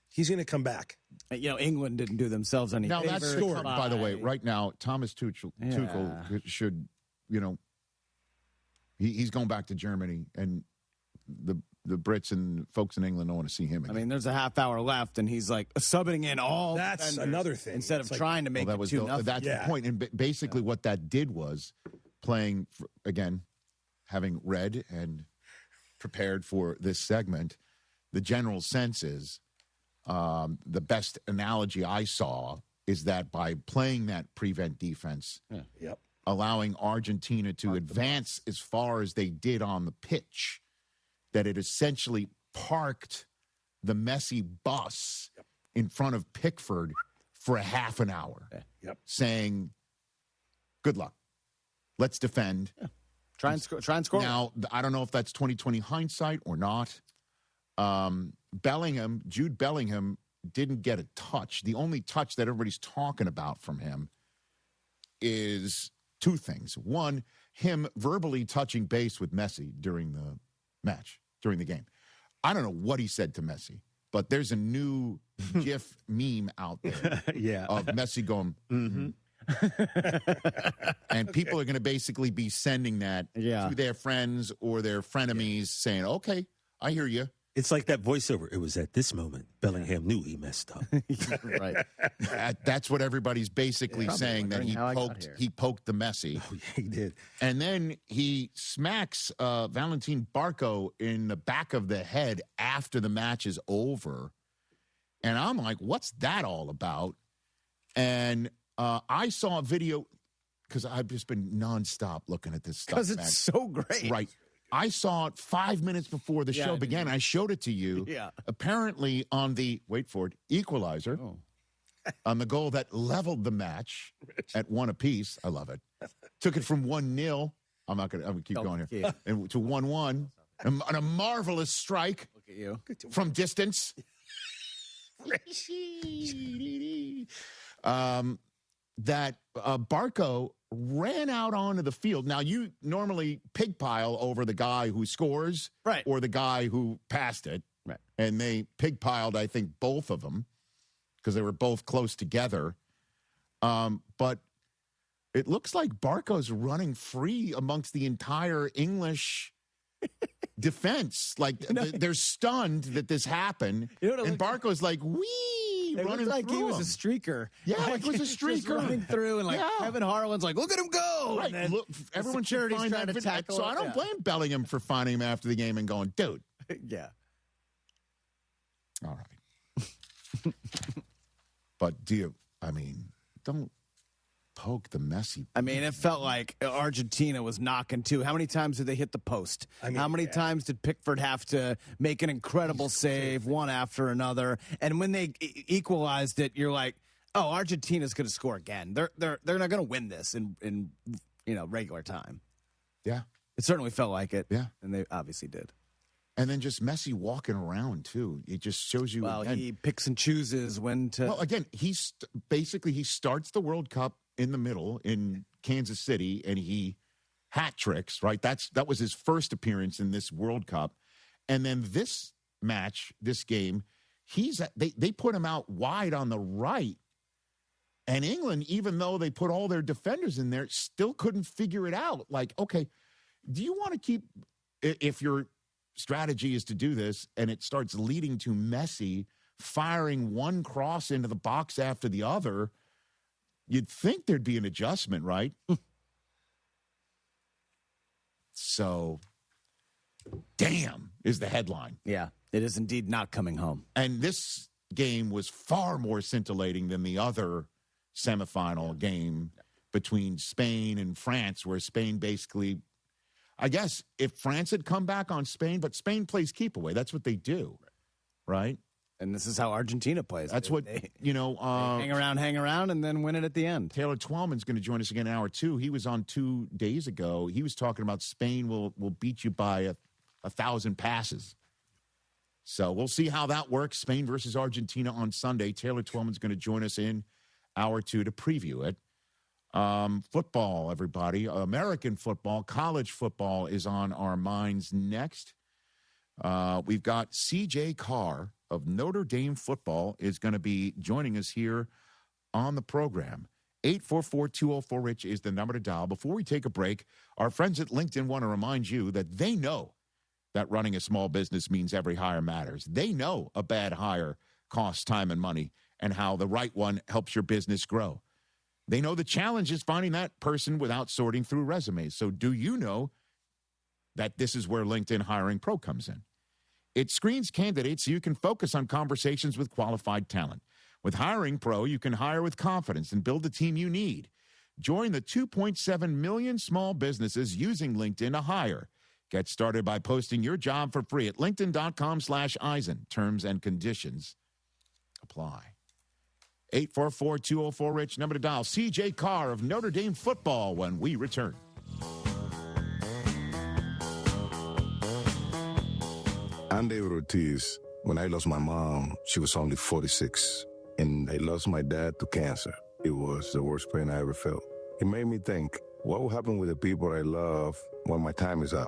He's going to come back. England didn't do themselves any favors. Now, that's scored, by the way, right now, Thomas Tuchel should, he's going back to Germany, and the Brits and folks in England don't want to see him again. I mean, there's a half hour left, and he's like subbing in all. That's another thing. Instead of trying to make it 2-0. That's the point. And basically what that did was playing, again, having read and prepared for this segment, the general sense is the best analogy I saw is that by playing that prevent defense, allowing Argentina to advance as far as they did on the pitch, that it essentially parked the Messi bus in front of Pickford for a half an hour, saying, good luck. Let's defend. Yeah. Try and score. Now, I don't know if that's 2020 hindsight or not. Jude Bellingham didn't get a touch. The only touch that everybody's talking about from him is 2 things. One, him verbally touching base with Messi during the match, during the game. I don't know what he said to Messi, but there's a new GIF meme out there of Messi going, and people are going to basically be sending that to their friends or their frenemies saying, okay, I hear you. It's like that voiceover. It was at this moment Bellingham knew he messed up. Right. That's what everybody's basically saying, that he poked the Messi. Oh, yeah, he did. And then he smacks Valentin Barco in the back of the head after the match is over. And I'm like, what's that all about? And I saw a video, because I've just been nonstop looking at this stuff. Because it's so great. Right. I saw it 5 minutes before the show began. I showed it to you. Yeah. Apparently on the, wait for it, equalizer, on the goal that leveled the match at 1 apiece. I love it. Took it from 1-0. I'm going to keep going here. And to 1-1. And a marvelous strike. Look at you. From distance. That Barco ran out onto the field. Now, you normally pig pile over the guy who scores or the guy who passed it. Right. And they pig piled, I think, both of them because they were both close together. But it looks like Barco's running free amongst the entire English defense. Like, they're stunned that this happened. And Barco's like, wee, it running like through he was him. a streaker. Yeah, like he was a streaker. Just running through, and Kevin Harlan's like, look at him go. Right. And then Look, everyone should security's find trying that to video. tackle So him. I don't blame Bellingham for finding him after the game and going, dude. Yeah. All right. But don't poke the Messi. I mean, it felt like Argentina was knocking too. How many times did they hit the post? How many times did Pickford have to make an incredible save, one after another? And when they equalized it, you're like, oh, Argentina's going to score again. They're not going to win this in regular time. Yeah. It certainly felt like it. Yeah. And they obviously did. And then just Messi walking around, too. It just shows you. Well, he picks and chooses when to. Well, again, he starts the World Cup in the middle in Kansas City, and he hat tricks, right? That was his first appearance in this World Cup. And then this game, they put him out wide on the right. And England, even though they put all their defenders in there, still couldn't figure it out. Like, okay, do you want to keep, if your strategy is to do this and it starts leading to Messi firing one cross into the box after the other, you'd think there'd be an adjustment, right? So, damn is the headline. Yeah, it is indeed not coming home. And this game was far more scintillating than the other semifinal game between Spain and France, where Spain basically, I guess if France had come back on Spain, but Spain plays keep away. That's what they do, right? And this is how Argentina plays. That's they hang around, and then win it at the end. Taylor Twellman's going to join us again in hour 2. He was on 2 days ago. He was talking about Spain will beat you by 1,000 passes. So we'll see how that works. Spain versus Argentina on Sunday. Taylor Twellman's going to join us in hour 2 to preview it. Football, everybody. American football, college football is on our minds next. We've got C.J. Carr of Notre Dame football is going to be joining us here on the program. 844-204-RICH is the number to dial. Before we take a break, our friends at LinkedIn want to remind you that they know that running a small business means every hire matters. They know a bad hire costs time and money and how the right one helps your business grow. They know the challenge is finding that person without sorting through resumes. So do you know that this is where LinkedIn Hiring Pro comes in? It screens candidates so you can focus on conversations with qualified talent. With Hiring Pro, you can hire with confidence and build the team you need. Join the 2.7 million small businesses using LinkedIn to hire. Get started by posting your job for free at linkedin.com/Eisen. Terms and conditions apply. 844-204-RICH, number to dial. C.J. Carr of Notre Dame football when we return. I'm David Ortiz. When I lost my mom, she was only 46. And I lost my dad to cancer. It was the worst pain I ever felt. It made me think, what will happen with the people I love when my time is up?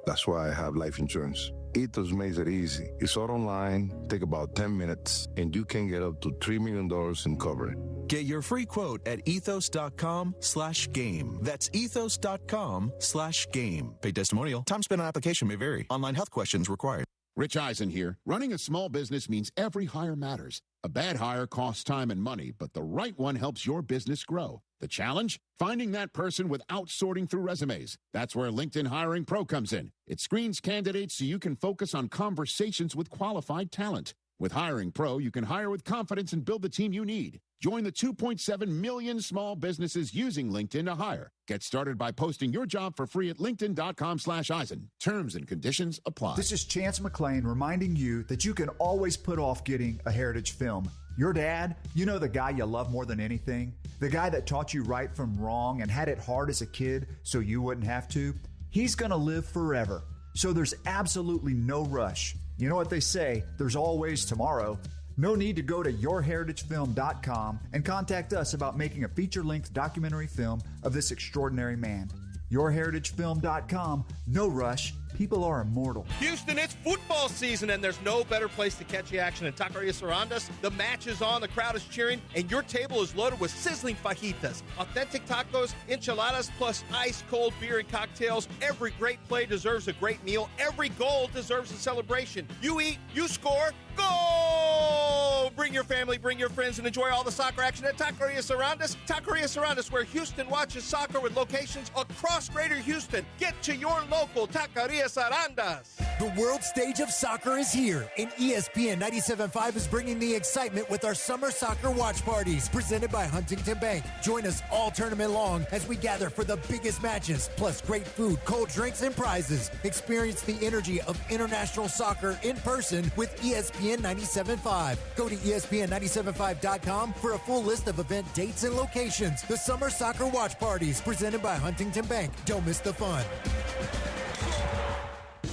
That's why I have life insurance. Ethos makes it easy. It's all online, take about 10 minutes, and you can get up to $3 million in coverage. Get your free quote at ethos.com/game. That's ethos.com/game. Paid testimonial. Time spent on application may vary. Online health questions required. Rich Eisen here. Running a small business means every hire matters. A bad hire costs time and money, but the right one helps your business grow. The challenge? Finding that person without sorting through resumes. That's where LinkedIn Hiring Pro comes in. It screens candidates so you can focus on conversations with qualified talent. With Hiring Pro, you can hire with confidence and build the team you need. Join the 2.7 million small businesses using LinkedIn to hire. Get started by posting your job for free at linkedin.com/Eisen. Terms and conditions apply. This is Chance McClain reminding you that you can always put off getting a Heritage film. Your dad, you know, the guy you love more than anything, the guy that taught you right from wrong and had it hard as a kid so you wouldn't have to, he's going to live forever. So there's absolutely no rush. You know what they say, there's always tomorrow. No need to go to yourheritagefilm.com and contact us about making a feature-length documentary film of this extraordinary man. Yourheritagefilm.com. No rush. People are immortal. Houston, it's football season, and there's no better place to catch the action than Taqueria Sarandas. The match is on, the crowd is cheering, and your table is loaded with sizzling fajitas, authentic tacos, enchiladas, plus ice-cold beer and cocktails. Every great play deserves a great meal. Every goal deserves a celebration. You eat, you score, go! Bring your family, bring your friends, and enjoy all the soccer action at Taqueria Sarandas. Taqueria Sarandas, where Houston watches soccer with locations across Greater Houston. Get to your local Taqueria Sarandas. The world stage of soccer is here, and ESPN 97.5 is bringing the excitement with our summer soccer watch parties presented by Huntington Bank. Join us all tournament long as we gather for the biggest matches, plus great food, cold drinks, and prizes. Experience the energy of international soccer in person with ESPN 97.5. Go to ESPN975.com for a full list of event dates and locations. The summer soccer watch parties presented by Huntington Bank. Don't miss the fun.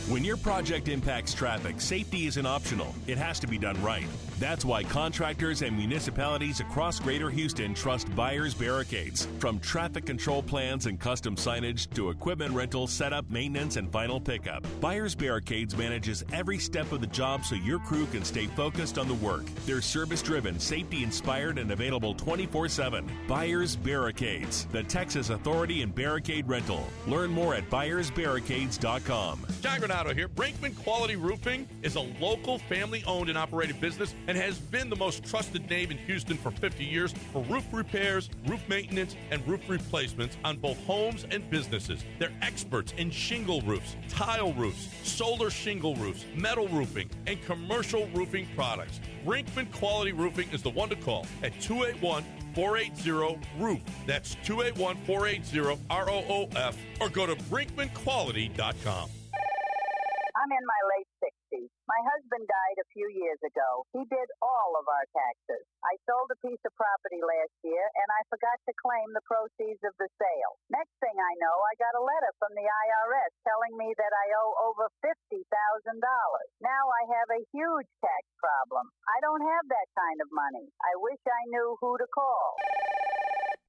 When your project impacts traffic, safety isn't optional. It has to be done right. That's why contractors and municipalities across Greater Houston trust Buyers Barricades. From traffic control plans and custom signage to equipment rental, setup, maintenance, and final pickup, Buyers Barricades manages every step of the job so your crew can stay focused on the work. They're service-driven, safety-inspired, and available 24/7. Buyers Barricades, the Texas authority in barricade rental. Learn more at buyersbarricades.com. John Granado here. Brinkman Quality Roofing is a local family-owned and operated business and has been the most trusted name in Houston for 50 years for roof repairs, roof maintenance, and roof replacements on both homes and businesses. They're experts in shingle roofs, tile roofs, solar shingle roofs, metal roofing, and commercial roofing products. Brinkman Quality Roofing is the one to call at 281-480-ROOF. That's 281-480-ROOF, or go to brinkmanquality.com. I'm in my late 60s. My husband died a few years ago. He did all of our taxes. I sold a piece of property last year, and I forgot to claim the proceeds of the sale. Next thing I know, I got a letter from the IRS telling me that I owe over $50,000. Now I have a huge tax problem. I don't have that kind of money. I wish I knew who to call.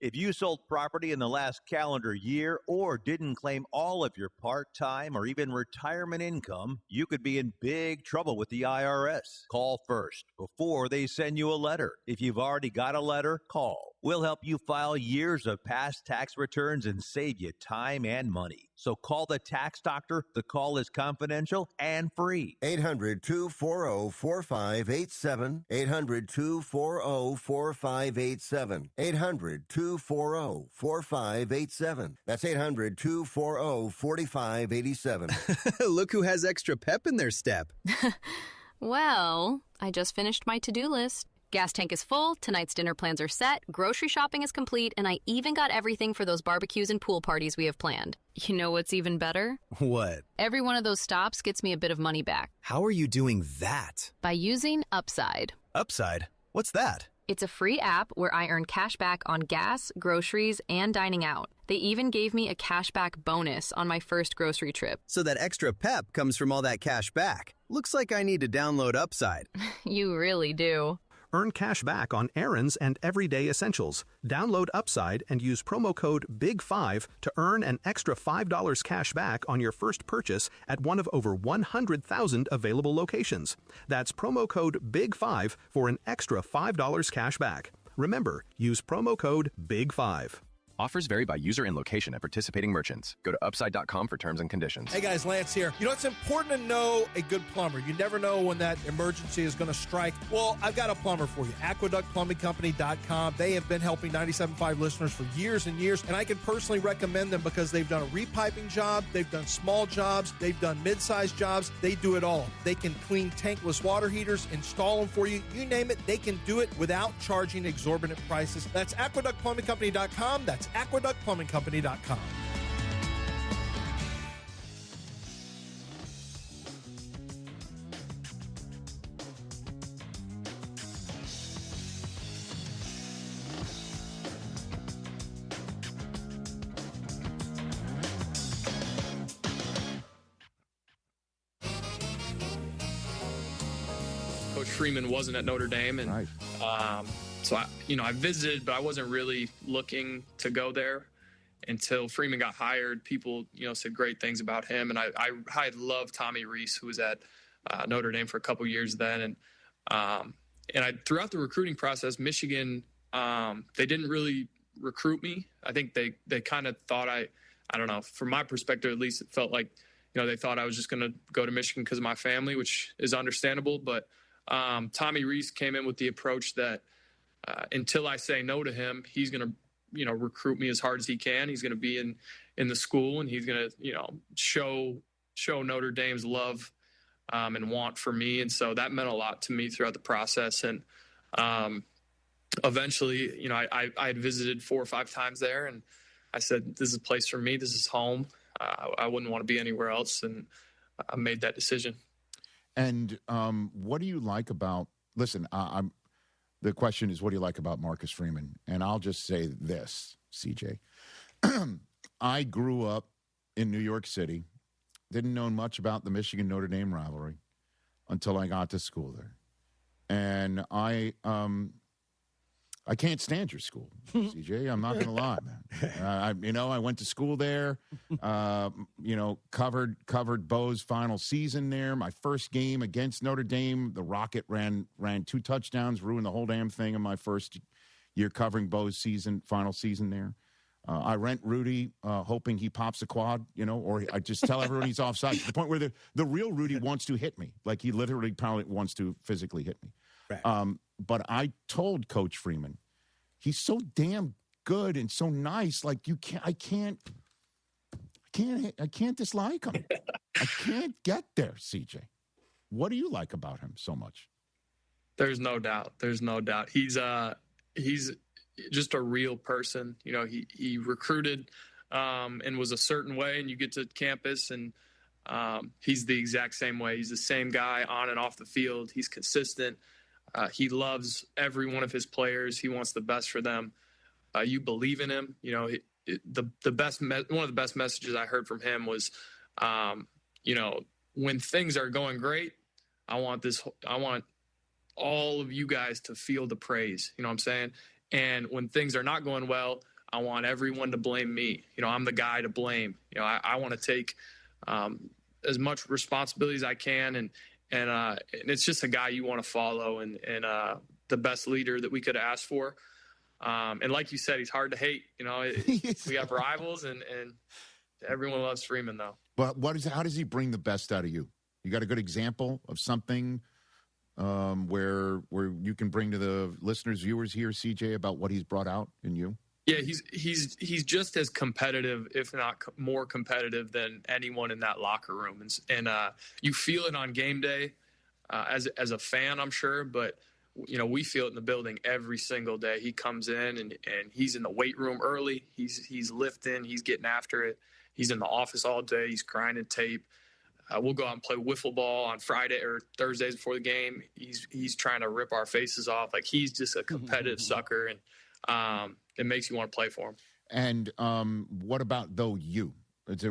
If you sold property in the last calendar year or didn't claim all of your part-time or even retirement income, you could be in big trouble with the IRS. Call first before they send you a letter. If you've already got a letter, call. We'll help you file years of past tax returns and save you time and money. So call the tax doctor. The call is confidential and free. 800-240-4587. 800-240-4587. 800-240-4587. That's 800-240-4587. Look who has extra pep in their step. Well, I just finished my to-do list. Gas tank is full, tonight's dinner plans are set, grocery shopping is complete, and I even got everything for those barbecues and pool parties we have planned. You know what's even better? What? Every one of those stops gets me a bit of money back. How are you doing that? By using Upside. Upside? What's that? It's a free app where I earn cash back on gas, groceries, and dining out. They even gave me a cashback bonus on my first grocery trip. So that extra pep comes from all that cash back. Looks like I need to download Upside. You really do. Earn cash back on errands and everyday essentials. Download Upside and use promo code BIG5 to earn an extra $5 cash back on your first purchase at one of over 100,000 available locations. That's promo code BIG5 for an extra $5 cash back. Remember, use promo code BIG5. Offers vary by user and location at participating merchants. Go to upside.com for terms and conditions. Hey guys, Lance here. You know, it's important to know a good plumber. You never know when that emergency is going to strike. Well, I've got a plumber for you. AqueductPlumbingCompany.com. They have been helping 97.5 listeners for years and years, and I can personally recommend them because they've done a repiping job, they've done small jobs, they've done mid-sized jobs. They do it all. They can clean tankless water heaters, install them for you. You name it, they can do it without charging exorbitant prices. That's AqueductPlumbingCompany.com. That's AqueductPlumbingCompany.com. Coach Freeman wasn't at Notre Dame, and so I visited, but I wasn't really looking to go there until Freeman got hired. People said great things about him, and I loved Tommy Rees, who was at Notre Dame for a couple years then, and throughout the recruiting process, Michigan, they didn't really recruit me. I think they kind of thought I don't know, from my perspective at least, it felt like they thought I was just going to go to Michigan because of my family, which is understandable. But Tommy Rees came in with the approach that until I say no to him, he's going to recruit me as hard as he can. He's going to be in the school, and he's going to show Notre Dame's love and want for me. And so that meant a lot to me throughout the process. And eventually, I had visited 4 or 5 times there, and I said, this is a place for me. This is home. I wouldn't want to be anywhere else, and I made that decision. And what do you like about – listen, the question is, what do you like about Marcus Freeman? And I'll just say this, CJ. I grew up in New York City, didn't know much about the Michigan-Notre Dame rivalry until I got to school there. And I can't stand your school, CJ. I'm not going to lie, man. I went to school there, covered Bo's final season there. My first game against Notre Dame, the Rocket ran 2 touchdowns, ruined the whole damn thing in my first year covering Bo's final season there. I rent Rudy, hoping he pops a quad, or I just tell everyone he's offside to the point where the real Rudy wants to hit me. Like he literally probably wants to physically hit me. Right. But I told Coach Freeman, he's so damn good and so nice. Like I can't dislike him. I can't get there, CJ. What do you like about him so much? There's no doubt. He's just a real person. He recruited and was a certain way, and you get to campus and he's the exact same way. He's the same guy on and off the field. He's consistent. He loves every one of his players. He wants the best for them. You believe in him. One of the best messages I heard from him was, when things are going great, I want all of you guys to feel the praise. You know what I'm saying? And when things are not going well, I want everyone to blame me. I'm the guy to blame. I want to take as much responsibility as I can, and it's just a guy you want to follow, and the best leader that we could ask for. And like you said, he's hard to hate. We have rivals, and everyone loves Freeman, though. But how does he bring the best out of you? You got a good example of something where you can bring to the listeners, viewers here, CJ, about what he's brought out in you? Yeah, he's just as competitive, if not more competitive, than anyone in that locker room, and you feel it on game day as a fan, I'm sure, but we feel it in the building every single day. He comes in and he's in the weight room early. He's lifting, he's getting after it. He's in the office all day. He's grinding tape. We'll go out and play wiffle ball on Friday or Thursdays before the game. He's trying to rip our faces off. Like, he's just a competitive sucker, and it makes you want to play for him. And what about, you?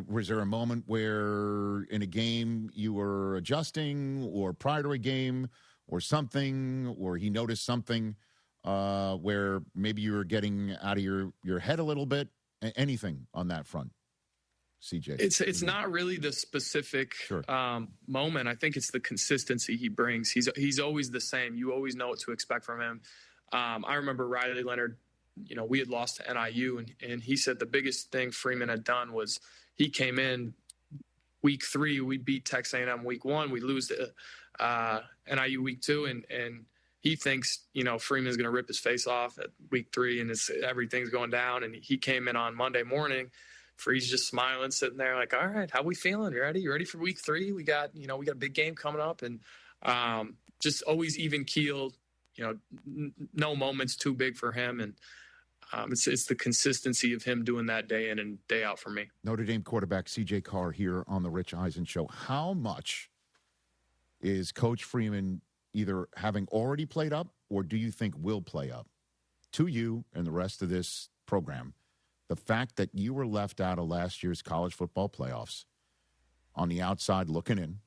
Was there a moment where in a game you were adjusting, or prior to a game or something, or he noticed something where maybe you were getting out of your head a little bit? Anything on that front, CJ? It's not really the specific moment. I think it's the consistency he brings. He's always the same. You always know what to expect from him. I remember Riley Leonard, we had lost to NIU, and he said the biggest thing Freeman had done was he came in week 3. We beat Texas A&M week 1. We lose to NIU week 2, and he thinks, Freeman's going to rip his face off at week 3, and everything's going down. And he came in on Monday morning. Free's just smiling, sitting there like, all right, how we feeling? You ready for week 3? We got a big game coming up, and just always even keeled, no moment's too big for him. And it's the consistency of him doing that day in and day out for me. Notre Dame quarterback CJ Carr here on the Rich Eisen Show. How much is Coach Freeman either having already played up, or do you think will play up to you and the rest of this program, the fact that you were left out of last year's college football playoffs on the outside looking in,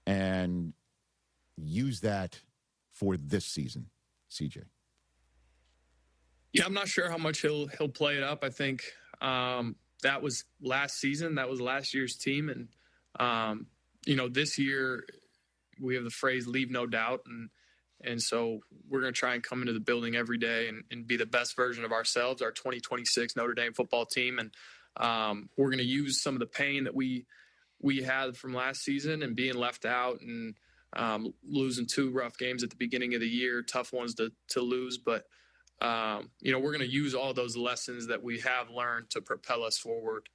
and use that for this season, CJ? Yeah, I'm not sure how much he'll play it up. I think that was last season. That was last year's team. And, this year we have the phrase leave no doubt. And so we're going to try and come into the building every day and be the best version of ourselves, our 2026 Notre Dame football team. And we're going to use some of the pain that we had from last season and being left out and losing 2 rough games at the beginning of the year, tough ones to lose. But, we're going to use all those lessons that we have learned to propel us forward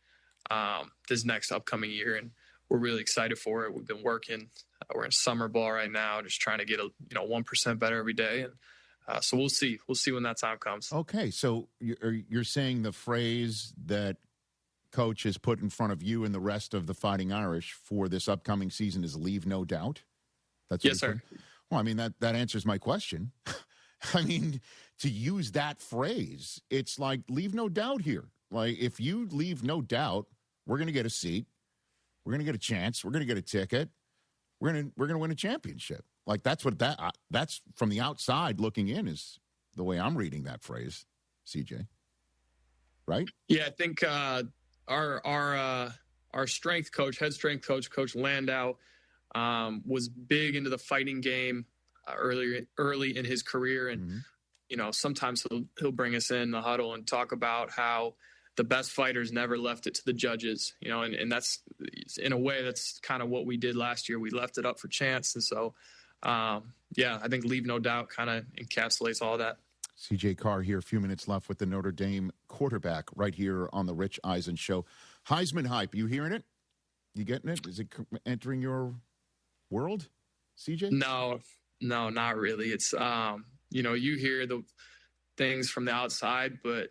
this next upcoming year. And we're really excited for it. We've been working. We're in summer ball right now, just trying to get 1% better every day. And so we'll see. We'll see when that time comes. Okay, so you're saying the phrase that Coach has put in front of you and the rest of the Fighting Irish for this upcoming season is leave no doubt? That's yes, sir. Well, I mean, that answers my question. I mean, to use that phrase, it's like leave no doubt here. Like, if you leave no doubt, we're going to get a seat. We're going to get a chance. We're going to get a ticket. We're going to win a championship. Like, that's what that's from the outside looking in is the way I'm reading that phrase, CJ. Right? Yeah, I think our strength coach, head strength coach, Coach Landau, was big into the fighting game early in his career. And, sometimes he'll bring us in the huddle and talk about how the best fighters never left it to the judges, and that's, in a way, that's kind of what we did last year. We left it up for chance. And so, I think leave no doubt kind of encapsulates all that. CJ Carr here, a few minutes left with the Notre Dame quarterback right here on the Rich Eisen Show. Heisman hype, you hearing it? You getting it? Is it entering your world, CJ? No, not really. It's, you hear the things from the outside, but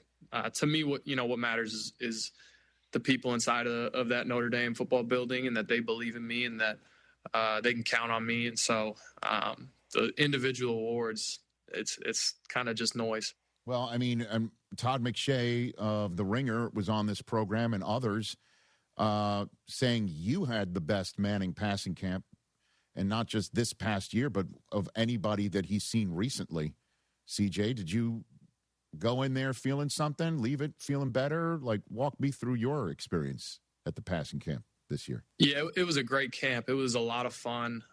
to me, what matters is the people inside of that Notre Dame football building, and that they believe in me, and that they can count on me. And so the individual awards, it's kind of just noise. Well, I mean, Todd McShay of The Ringer was on this program, and others saying you had the best Manning passing camp, and not just this past year, but of anybody that he's seen recently. CJ, did you go in there feeling something, leave it feeling better? Like, walk me through your experience at the passing camp this year. Yeah, it was a great camp. It was a lot of fun.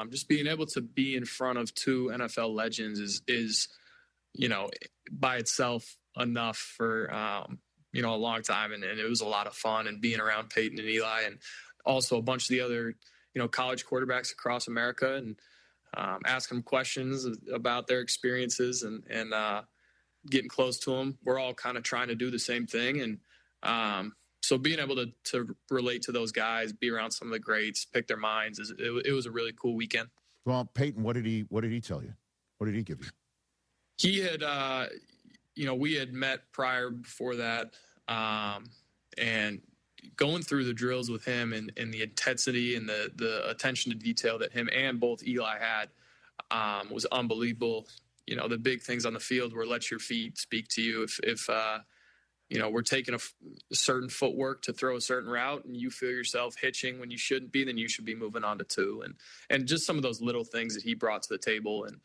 Just being able to be in front of 2 NFL legends is by itself enough for, a long time. And it was a lot of fun, and being around Peyton and Eli, and also a bunch of the other, college quarterbacks across America, and asking them questions about their experiences and getting close to them. We're all kind of trying to do the same thing. And so being able to relate to those guys, be around some of the greats, pick their minds, it was a really cool weekend. Well, Peyton, what did he tell you? What did he give you? He had, we had met before that, and going through the drills with him and the intensity and the attention to detail that him and both Eli had was unbelievable. The big things on the field were let your feet speak to you. If we're taking a certain footwork to throw a certain route and you feel yourself hitching when you shouldn't be, then you should be moving on to 2. And just some of those little things that he brought to the table and,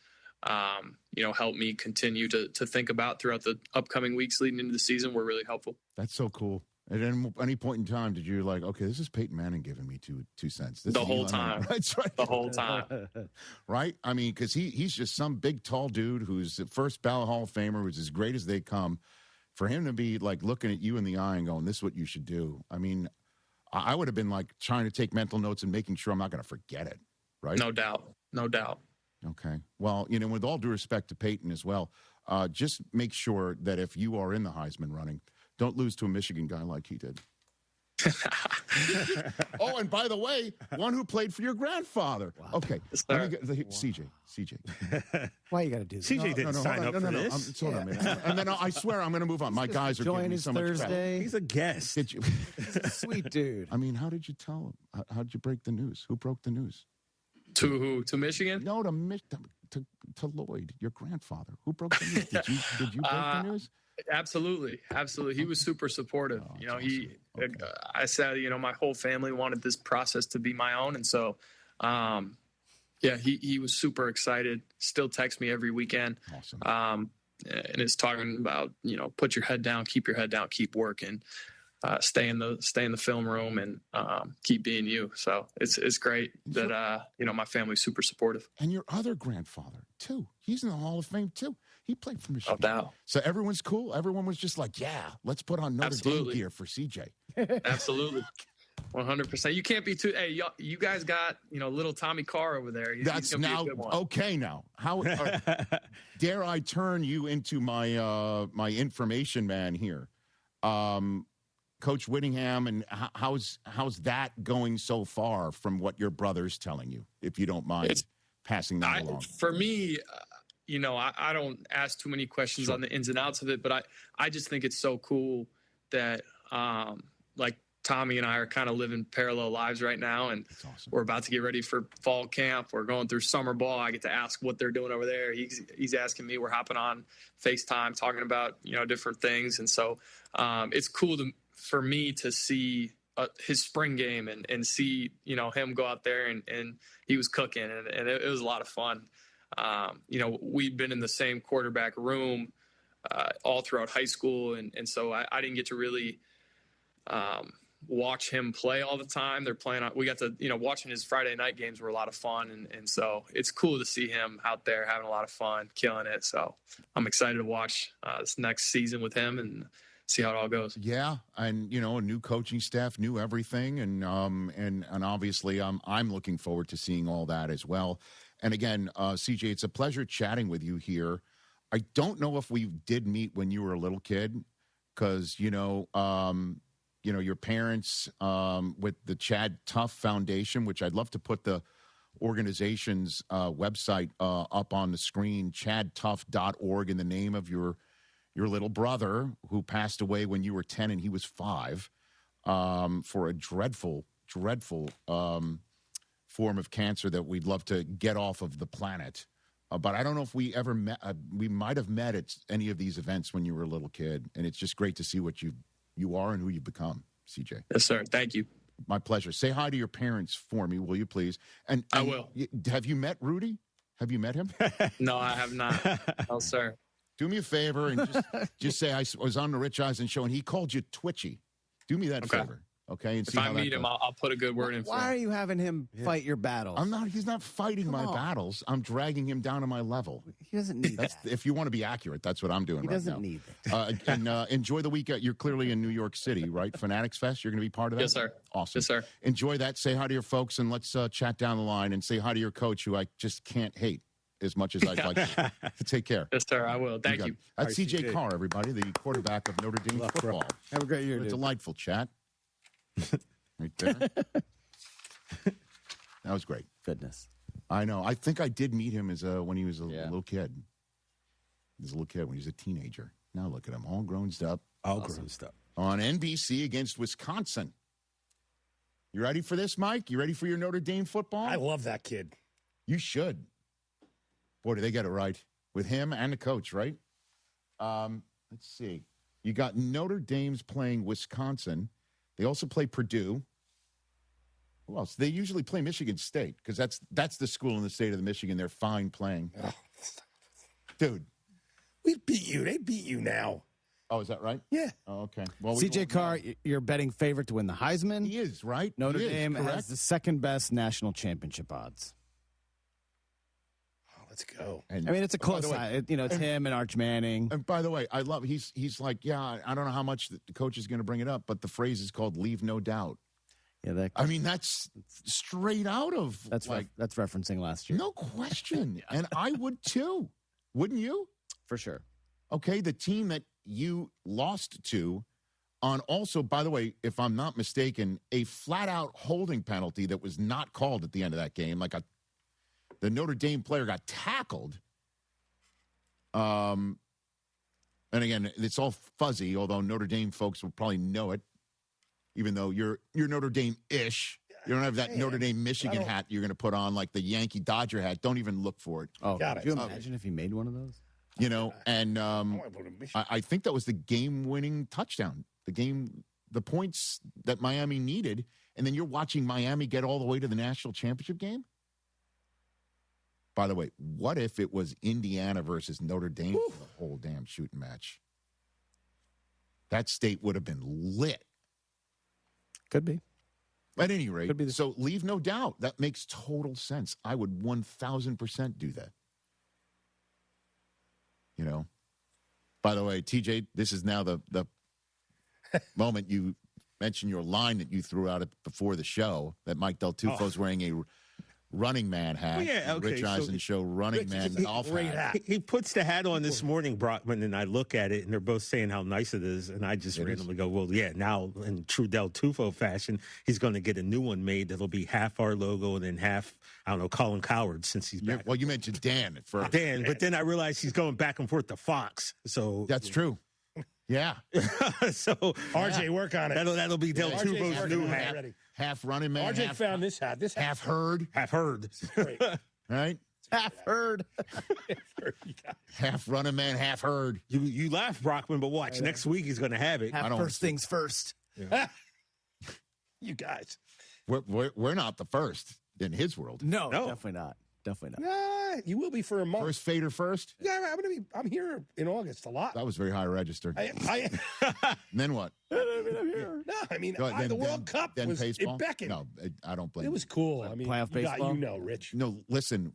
helped me continue to think about throughout the upcoming weeks leading into the season were really helpful. That's so cool. At any point in time, did you like, okay, this is Peyton Manning giving me two cents? The whole time. That's right. The whole time. Right? I mean, because he's just some big, tall dude who's the first ballot Hall of Famer, who's as great as they come. For him to be, like, looking at you in the eye and going, this is what you should do. I mean, I would have been, like, trying to take mental notes and making sure I'm not going to forget it. Right? No doubt. Okay. Well, with all due respect to Peyton as well, just make sure that if you are in the Heisman running, don't lose to a Michigan guy like he did. Oh, and by the way, one who played for your grandfather. Wow. Okay. CJ. Why you got to do that? CJ didn't sign up for this. Hold on a minute. And then I swear I'm going to move on. My guys are giving me so much Thursday. He's a guest. He's a sweet dude. I mean, how did you tell him? How did you break the news? Who broke the news? To who? To Michigan? No, to Lloyd, your grandfather. Who broke the news? Did you break the news? Absolutely. He was super supportive. I said, my whole family wanted this process to be my own. And so, Yeah, he was super excited. Still texts me every weekend. Awesome. And is talking about, put your head down, keep your head down, keep working, stay in the film room, and keep being you. So it's great that my family's super supportive. And your other grandfather too. He's in the Hall of Fame too. He played for Michigan. No doubt. So everyone's cool. Everyone was just like, yeah, let's put on Notre Dame gear for CJ. Absolutely. 100%. You can't be too. Hey, you guys got little Tommy Carr over there. That's now okay. Now, how dare I turn you into my my information man here, Coach Whittingham, and how's that going so far from what your brother's telling you? If you don't mind passing that along. For me, I don't ask too many questions on the ins and outs of it, but I just think it's so cool that like Tommy and I are kind of living parallel lives right now, and we're about to get ready for fall camp. We're going through summer ball. I get to ask what they're doing over there. He's asking me. We're hopping on FaceTime, talking about different things, and so it's cool for me to see his spring game and see him go out there and he was cooking, and it was a lot of fun. We'd been in the same quarterback room all throughout high school, and so I didn't get to really watch him play all the time. They're playing we got to, watching his Friday night games were a lot of fun. And so it's cool to see him out there having a lot of fun, killing it. So I'm excited to watch this next season with him and see how it all goes. Yeah. And, a new coaching staff, new everything. And obviously I'm looking forward to seeing all that as well. And again, CJ, it's a pleasure chatting with you here. I don't know if we did meet when you were a little kid because, your parents with the Chad Tuff Foundation, which I'd love to put the organization's website up on the screen, chadtuff.org, in the name of your little brother who passed away when you were 10 and he was 5 for a dreadful form of cancer that we'd love to get off of the planet. But I don't know if we ever met. We might have met at any of these events when you were a little kid, and it's just great to see what you are and who you've become, CJ. Yes, sir. Thank you. My pleasure. Say hi to your parents for me, will you please? And I will. Have you met Rudy? Have you met him? No, I have not. Oh, sir. Do me a favor and just say I was on the Rich Eisen show and he called you twitchy. Do me that favor. Okay. And if I meet him, I'll put a good word in for him. Why are you having him fight your battles? He's not fighting my battles. I'm dragging him down to my level. He doesn't need that. If you want to be accurate, that's what I'm doing right now. He doesn't need that. And enjoy the weekend. You're clearly in New York City, right? Fanatics Fest. You're going to be part of that? Yes, sir. Awesome. Yes, sir. Enjoy that. Say hi to your folks and let's chat down the line and say hi to your coach who I just can't hate as much as I'd like to. Take care. Yes, sir. I will. Thank you. That's CJ Carr, everybody, the quarterback of Notre Dame football. Have a great year, dude. Delightful chat. Right there. That was great. Goodness. I know. I think I did meet him as when he was a little kid. He was a little kid when he was a teenager. Now look at him, all grown up. Grown up. On NBC against Wisconsin. You ready for this, Mike? You ready for your Notre Dame football? I love that kid. You should. Boy, do they get it right with him and the coach, right? Let's see. You got Notre Dame's playing Wisconsin. They also play Purdue. Who else? They usually play Michigan State because that's the school in the state of the Michigan they're fine playing. Oh. Dude. We beat you. They beat you now. Oh, is that right? Yeah. Oh, okay. Well, CJ Carr, you're betting favorite to win the Heisman. He is, right? Notre Dame has the second best national championship odds. Let's go. And, it's a close side. It's him and Arch Manning. And by the way, I love he's like, yeah, I don't know how much the coach is going to bring it up, but the phrase is called "leave no doubt." Yeah, that's straight out of that's referencing last year. No question, and I would too. Wouldn't you? For sure. Okay, the team that you lost to on also, by the way, if I'm not mistaken, a flat-out holding penalty that was not called at the end of that game, the Notre Dame player got tackled. And again, it's all fuzzy, although Notre Dame folks will probably know it, even though you're Notre Dame-ish. You don't have that Notre Dame Michigan hat you're going to put on like the Yankee Dodger hat. Don't even look for it. Oh, could you imagine if he made one of those? And I think that was the game-winning touchdown. The points that Miami needed, and then you're watching Miami get all the way to the national championship game? By the way, what if it was Indiana versus Notre Dame for the whole damn shooting match? That state would have been lit. Could be. At any rate, so leave no doubt. That makes total sense. I would 1,000% do that. You know? By the way, TJ, this is now the moment you mentioned your line that you threw out before the show that Mike Del Tufo's wearing a Running Man hat. Oh, yeah, okay. Rich Eisen show Running Man golf hat. He puts the hat on this morning, Brockman, and I look at it, and they're both saying how nice it is, and I just randomly go, well, yeah, now in true Del Tufo fashion, he's going to get a new one made that'll be half our logo and then half, I don't know, Colin Coward since he's back. Well, you mentioned Dan at first. Dan, but then I realized he's going back and forth to Fox. So that's true. Yeah. So RJ, work on it. That'll be Del Tufo's new hat. Half Running Man. RJ found this hat. This half herd. Half herd. Great. Right? Half herd. Half Running Man, half herd. You laugh, Brockman, but watch. Next week he's going to have it. First things first. Yeah. You guys. We're not the first in his world. No, definitely not. Definitely not. Nah, you will be for a month. First fader first? Yeah, I'm here in August a lot. That was very high register. And then what? I'm here. No, I mean, the World Cup was baseball? it beckoned. No, I don't blame it was cool. I mean, playoff baseball. Rich. No, listen.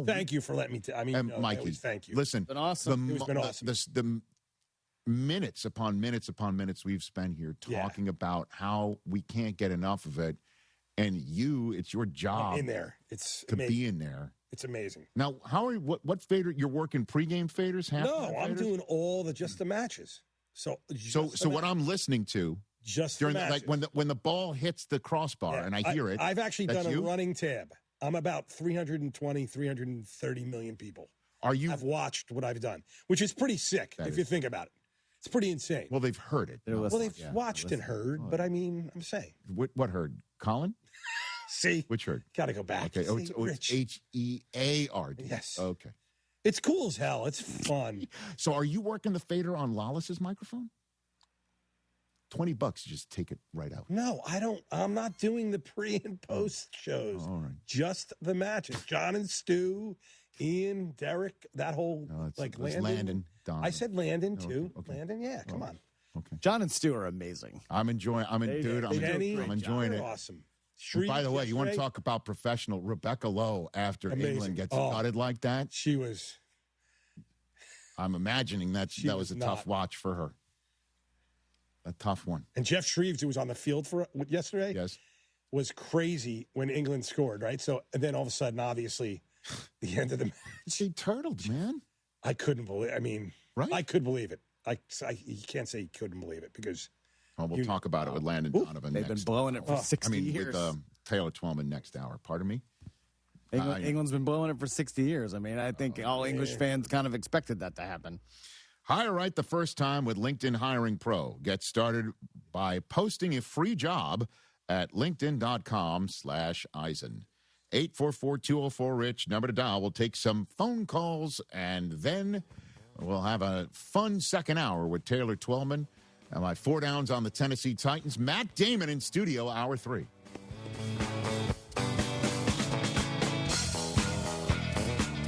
Thank you for letting me. Mikey, thank you. Listen, it's been awesome. It's been awesome. The minutes upon minutes upon minutes we've spent here talking about how we can't get enough of it. And it's your job in there. It's to be in there. It's amazing. Now, what fader? You're working pregame faders? No, I'm doing all just the matches. So what I'm listening to during like when the ball hits the crossbar and I hear it. I've actually done a running tab. I'm about 320, 330 million people. I've watched what I've done, which is pretty sick if you think about it. It's pretty insane. Well, they've heard it. Well, they've watched and heard, but I mean, I'm saying. What heard? Colin? See? Which herd? Got to go back. Okay. It's H-E-A-R-D. Yes. Okay. It's cool as hell. It's fun. So are you working the fader on Lawless's microphone? $20, just take it right out. No, I don't. I'm not doing the pre and post shows. All right. Just the matches. John and Stu, Ian, Derek, that whole Landon. Donovan. I said Landon too. Okay. Landon, yeah, come on. Okay. John and Stu are amazing. I'm enjoying it. Awesome. By the way, you want to talk about professional? Rebecca Lowe, after England gets gutted like that, she was. I'm imagining that was a tough watch for her. A tough one. And Jeff Shreves, who was on the field for yesterday, was crazy when England scored. Right, so and then all of a sudden, obviously, the end of the match, he turtled, man. I couldn't believe. I mean, I could believe it. You can't say he couldn't believe it because. Well, we'll talk about it with Landon Donovan They've next. been blowing it for 60 years. With Taylor Twellman next hour. Pardon me? England's been blowing it for 60 years. I mean, I think all English fans kind of expected that to happen. Hire right the first time with LinkedIn Hiring Pro. Get started by posting a free job at linkedin.com/Eisen. 844-204-RICH, number to dial. We'll take some phone calls, and then we'll have a fun second hour with Taylor Twellman. And my 4 downs on the Tennessee Titans. Matt Damon in studio, hour 3.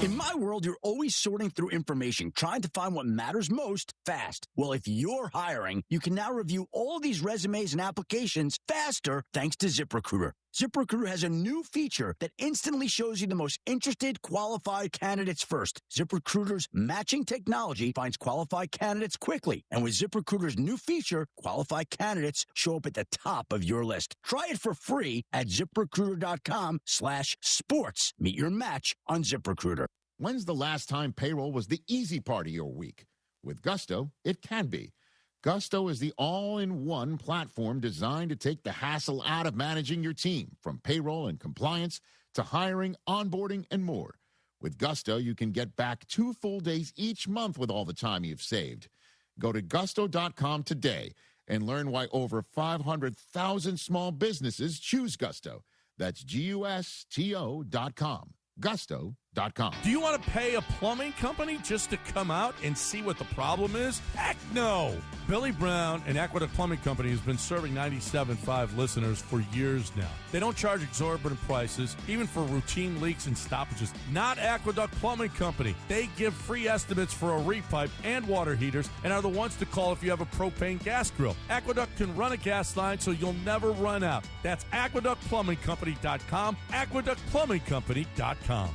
In my world, you're always sorting through information, trying to find what matters most fast. Well, if you're hiring, you can now review all these resumes and applications faster thanks to ZipRecruiter. ZipRecruiter has a new feature that instantly shows you the most interested, qualified candidates first. ZipRecruiter's matching technology finds qualified candidates quickly. And with ZipRecruiter's new feature, qualified candidates show up at the top of your list. Try it for free at ZipRecruiter.com/sports. Meet your match on ZipRecruiter. When's the last time payroll was the easy part of your week? With Gusto, it can be. Gusto is the all-in-one platform designed to take the hassle out of managing your team, from payroll and compliance to hiring, onboarding, and more. With Gusto, you can get back 2 full days each month with all the time you've saved. Go to gusto.com today and learn why over 500,000 small businesses choose Gusto. That's GUSTO.com. Gusto PittsburghPlumbing.com. Do you want to pay a plumbing company just to come out and see what the problem is? Heck no! Billy Brown and Aqueduct Plumbing Company has been serving 97.5 listeners for years now. They don't charge exorbitant prices, even for routine leaks and stoppages. Not Aqueduct Plumbing Company. They give free estimates for a repipe and water heaters and are the ones to call if you have a propane gas grill. Aqueduct can run a gas line so you'll never run out. That's AqueductPlumbingCompany.com, AqueductPlumbingCompany.com.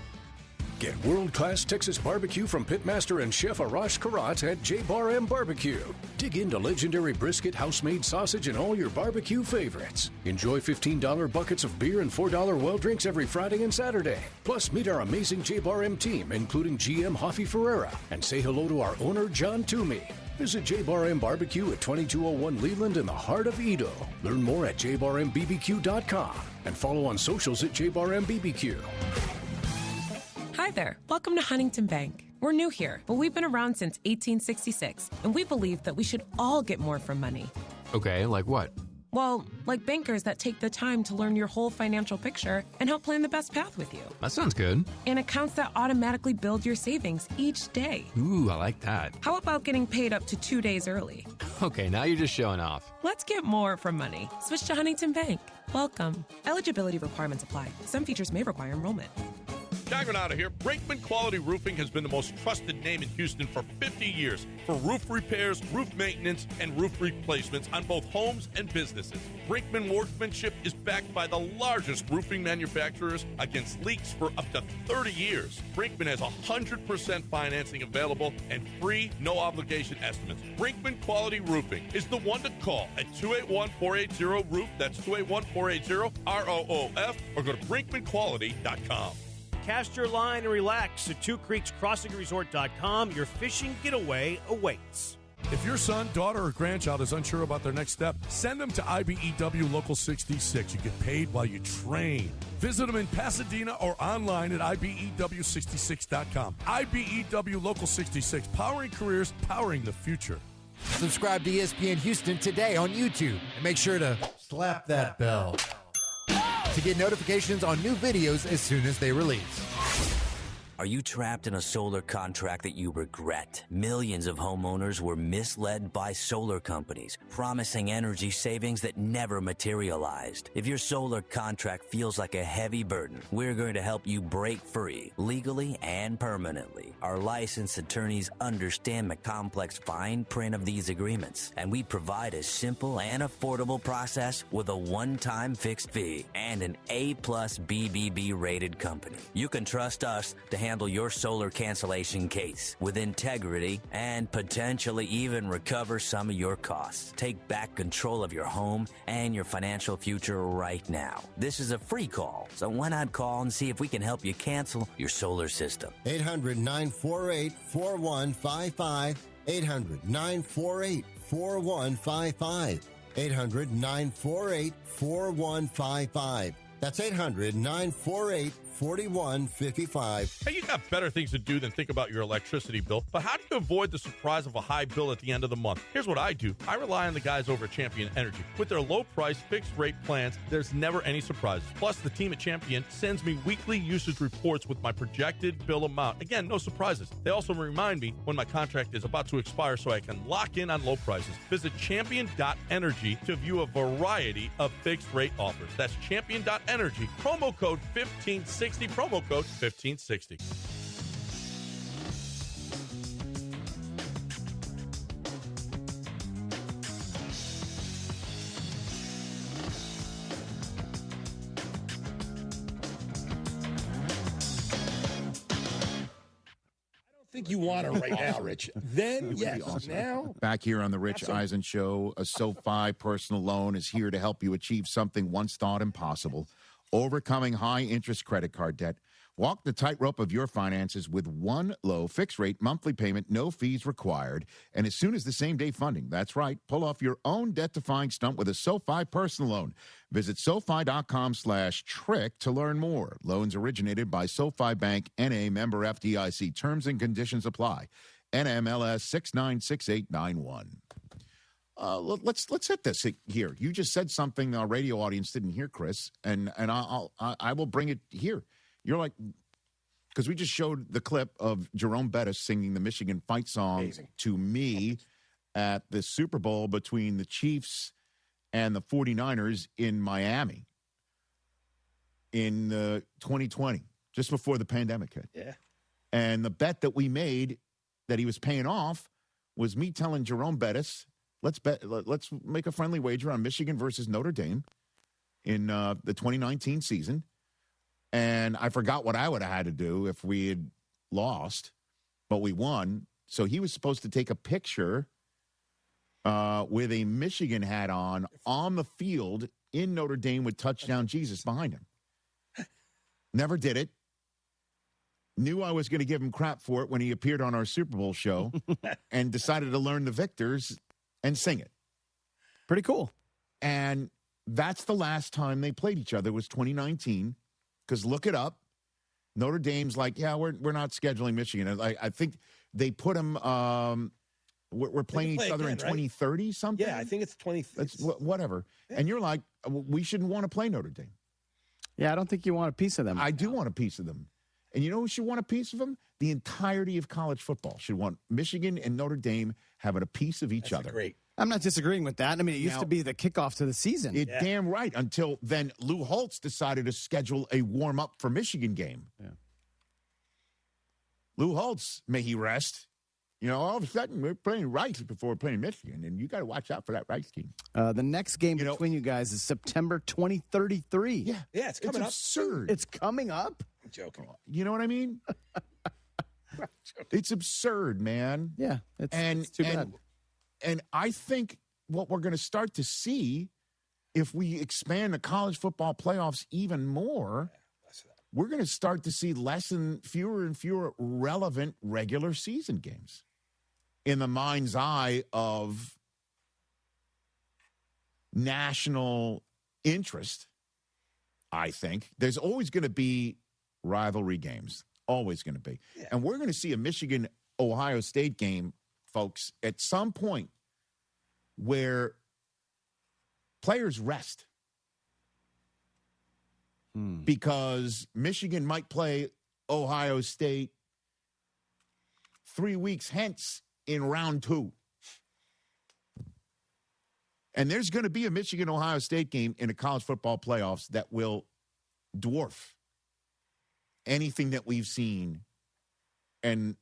Get world-class Texas barbecue from pitmaster and chef Arash Karat at J-Bar M Barbecue. Dig into legendary brisket, house-made sausage, and all your barbecue favorites. Enjoy $15 buckets of beer and $4 well drinks every Friday and Saturday. Plus, meet our amazing J-Bar M team, including GM Hoffy Ferreira, and say hello to our owner, John Toomey. Visit J-Bar M Barbecue at 2201 Leland in the heart of Edo. Learn more at jbarmbbq.com and follow on socials at jbarmbbq. Hi there. Welcome to Huntington Bank. We're new here, but we've been around since 1866, and we believe that we should all get more from money. Okay, like what? Well, like bankers that take the time to learn your whole financial picture and help plan the best path with you. That sounds good. And accounts that automatically build your savings each day. Ooh, I like that. How about getting paid up to 2 days early? Okay, now you're just showing off. Let's get more from money. Switch to Huntington Bank. Welcome. Eligibility requirements apply. Some features may require enrollment. Gagman out of here. Brinkman Quality Roofing has been the most trusted name in Houston for 50 years for roof repairs, roof maintenance, and roof replacements on both homes and businesses. Brinkman workmanship is backed by the largest roofing manufacturers against leaks for up to 30 years. Brinkman has 100% financing available and free, no-obligation estimates. Brinkman Quality Roofing is the one to call at 281-480-ROOF. That's 281-480-ROOF, or go to brinkmanquality.com. Cast your line and relax at twocreekscrossingresort.com. Your fishing getaway awaits. If your son, daughter, or grandchild is unsure about their next step, send them to IBEW Local 66. You get paid while you train. Visit them in Pasadena or online at IBEW66.com. IBEW Local 66, powering careers, powering the future. Subscribe to ESPN Houston today on YouTube and make sure to slap that bell to get notifications on new videos as soon as they release. Are you trapped in a solar contract that you regret? Millions of homeowners were misled by solar companies, promising energy savings that never materialized. If your solar contract feels like a heavy burden, we're going to help you break free, legally and permanently. Our licensed attorneys understand the complex fine print of these agreements, and we provide a simple and affordable process with a one-time fixed fee and an A+ BBB rated company. You can trust us to handle your solar cancellation case with integrity and potentially even recover some of your costs. Take back control of your home and your financial future right now. This is a free call, so why not call and see if we can help you cancel your solar system? 800-948-4155. 800-948-4155. 800-948-4155. That's 800-948-4155. Hey, you got better things to do than think about your electricity bill, but how do you avoid the surprise of a high bill at the end of the month? Here's what I do. I rely on the guys over at Champion Energy. With their low-price, fixed-rate plans, there's never any surprises. Plus, the team at Champion sends me weekly usage reports with my projected bill amount. Again, no surprises. They also remind me when my contract is about to expire so I can lock in on low prices. Visit champion.energy to view a variety of fixed-rate offers. That's champion.energy. Promo code 1560. Promo code 1560. I think you want her right now, Rich. Then, yes, awesome. now. Back here on the Rich Eisen Show, a SoFi personal loan is here to help you achieve something once thought impossible, overcoming high-interest credit card debt. Walk the tightrope of your finances with one low fixed-rate monthly payment, no fees required, and as soon as the same-day funding. That's right. Pull off your own debt-defying stunt with a SoFi personal loan. Visit SoFi.com/trick to learn more. Loans originated by SoFi Bank, N.A., member FDIC. Terms and conditions apply. NMLS 696891. Let's hit this here. You just said something our radio audience didn't hear, Chris, and I will bring it here. You're like, because we just showed the clip of Jerome Bettis singing the Michigan fight song to me at the Super Bowl between the Chiefs and the 49ers in Miami in 2020, just before the pandemic hit. Yeah. And the bet that we made that he was paying off was me telling Jerome Bettis, let's make a friendly wager on Michigan versus Notre Dame in the 2019 season. And I forgot what I would have had to do if we had lost, but we won. So he was supposed to take a picture with a Michigan hat on the field in Notre Dame with Touchdown Jesus behind him. Never did it. Knew I was going to give him crap for it when he appeared on our Super Bowl show and decided to learn the victors and sing it. Pretty cool. And that's the last time they played each other was 2019. Because look it up. Notre Dame's like, yeah, we're not scheduling Michigan. I think they put them. We're playing each other in 2030 something. Yeah, I think it's 2030. Whatever. Yeah. And you're like, we shouldn't want to play Notre Dame. Yeah, I don't think you want a piece of them. I do want a piece of them. And you know who should want a piece of them? The entirety of college football should want Michigan and Notre Dame having a piece of each other. Great. I'm not disagreeing with that. I mean, it used to be the kickoff to the season. Damn right. Until then, Lou Holtz decided to schedule a warm-up for Michigan game. Yeah. Lou Holtz, may he rest. You know, all of a sudden, we're playing Rice before we're playing Michigan, and you got to watch out for that Rice team. The next game between you guys is September 2033. Yeah, it's coming up. Absurd. It's coming up? I'm joking. You know what I mean? It's absurd, man. Yeah, it's too bad. And I think what we're going to start to see, if we expand the college football playoffs even more, we're going to start to see fewer and fewer relevant regular season games in the mind's eye of national interest. I think there's always going to be rivalry games, always going to be. Yeah. And we're going to see a Michigan-Ohio State game, folks, at some point where players rest. Because Michigan might play Ohio State 3 weeks hence in round 2. And there's going to be a Michigan-Ohio State game in the college football playoffs that will dwarf anything that we've seen in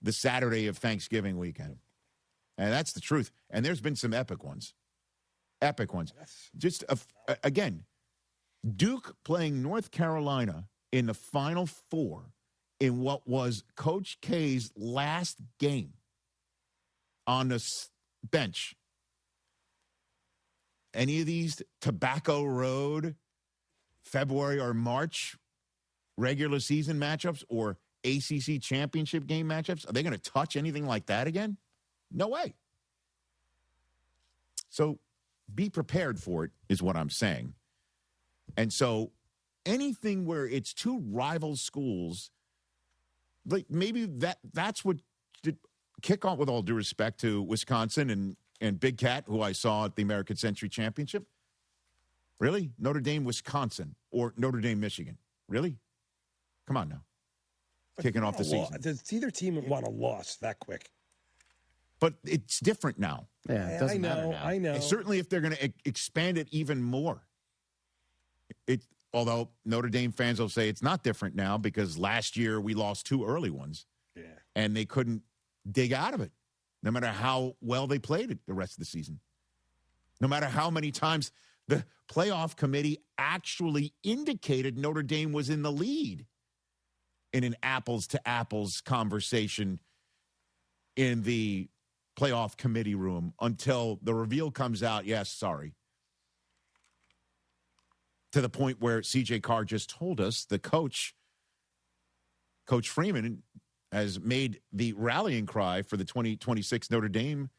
the Saturday of Thanksgiving weekend. And that's the truth. And there's been some epic ones. Epic ones. Just, again, Duke playing North Carolina in the Final Four in what was Coach K's last game on the bench. Any of these Tobacco Road, February or March regular season matchups or ACC championship game matchups, are they going to touch anything like that again? No way. So be prepared for it is what I'm saying. And so anything where it's two rival schools, like maybe that's what did kick off, with all due respect to Wisconsin and Big Cat, who I saw at the American Century Championship. Really? Notre Dame, Wisconsin, or Notre Dame, Michigan. Really? Come on now. Kicking off the season. Does either team want a loss that quick? But it's different now. Yeah, it doesn't matter now. I know. And certainly if they're going to expand it even more. Although Notre Dame fans will say it's not different now because last year we lost 2 early ones. Yeah. And they couldn't dig out of it, no matter how well they played it the rest of the season. No matter how many times the playoff committee actually indicated Notre Dame was in the lead in an apples-to-apples conversation in the playoff committee room until the reveal comes out, yes, sorry. To the point where C.J. Carr just told us the Coach Freeman, has made the rallying cry for the 2026 Notre Dame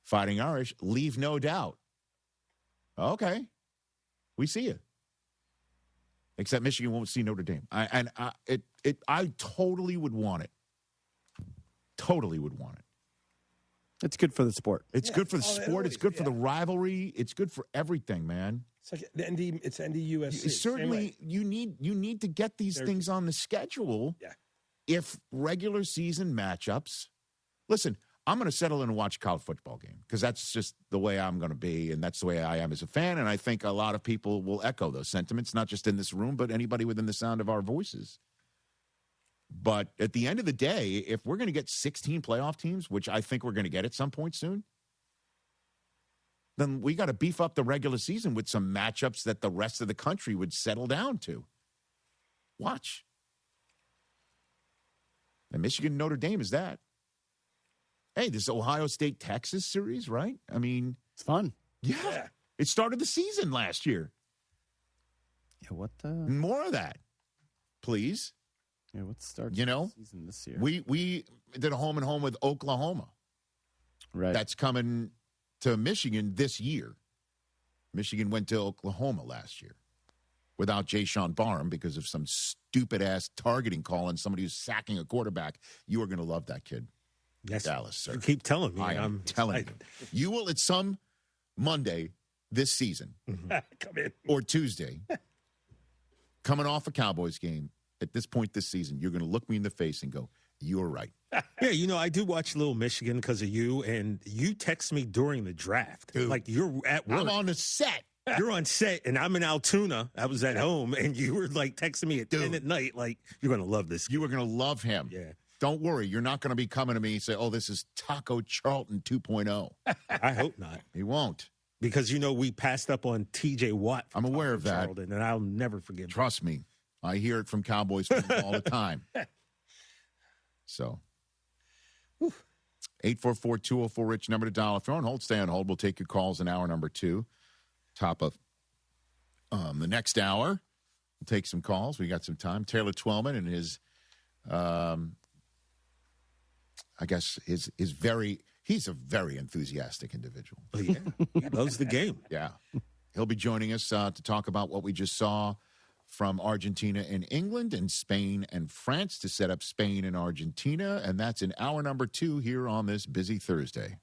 Fighting Irish, leave no doubt. Okay. We see you. Except Michigan won't see Notre Dame. I totally would want it. Totally would want it. It's good for the sport. It's good for the sport. It's good for the rivalry. It's good for everything, man. It's like the ND-USC. Certainly, you need to get these things on the schedule. Yeah. If regular season matchups, listen, I'm going to settle in and watch a college football game because that's just the way I'm going to be, and that's the way I am as a fan. And I think a lot of people will echo those sentiments, not just in this room, but anybody within the sound of our voices. But at the end of the day, if we're going to get 16 playoff teams, which I think we're going to get at some point soon, then we got to beef up the regular season with some matchups that the rest of the country would settle down to. Watch. And Michigan-Notre Dame is that. Hey, this Ohio State-Texas series, right? I mean, it's fun. Yeah. It started the season last year. Yeah, what the? More of that, please. Yeah, what starts the season this year? We did a home and home with Oklahoma. Right. That's coming to Michigan this year. Michigan went to Oklahoma last year without Jayshon Barham because of some stupid-ass targeting call and somebody who's sacking a quarterback. You are going to love that kid. Yes, Dallas, sir. You keep telling me. I'm telling you. You will at some Monday this season Come in. or Tuesday, coming off a Cowboys game, at this point this season, you're going to look me in the face and go, you're right. Yeah, I do watch Little Michigan because of you, and you text me during the draft. Dude, like, you're at work. I'm on the set. You're on set, and I'm in Altoona. I was at home, and you were, like, texting me at 10 at night, like, you're going to love this. You were going to love him. Yeah. Don't worry. You're not going to be coming to me and say, oh, this is Taco Charlton 2.0. I hope not. He won't. Because, we passed up on T.J. Watt. I'm aware of that. Charlton, and I'll never forgive him. Trust me. I hear it from Cowboys fans all the time. So, 844-204-RICH, number to dial. If you're on hold, stay on hold. We'll take your calls in hour number 2. Top of the next hour, we'll take some calls. We got some time. Taylor Twellman and his, I guess, he's a very enthusiastic individual. Oh, yeah. He loves the game. Yeah. He'll be joining us to talk about what we just saw from Argentina and England and Spain and France to set up Spain and Argentina. And that's in hour number 2 here on this busy Thursday.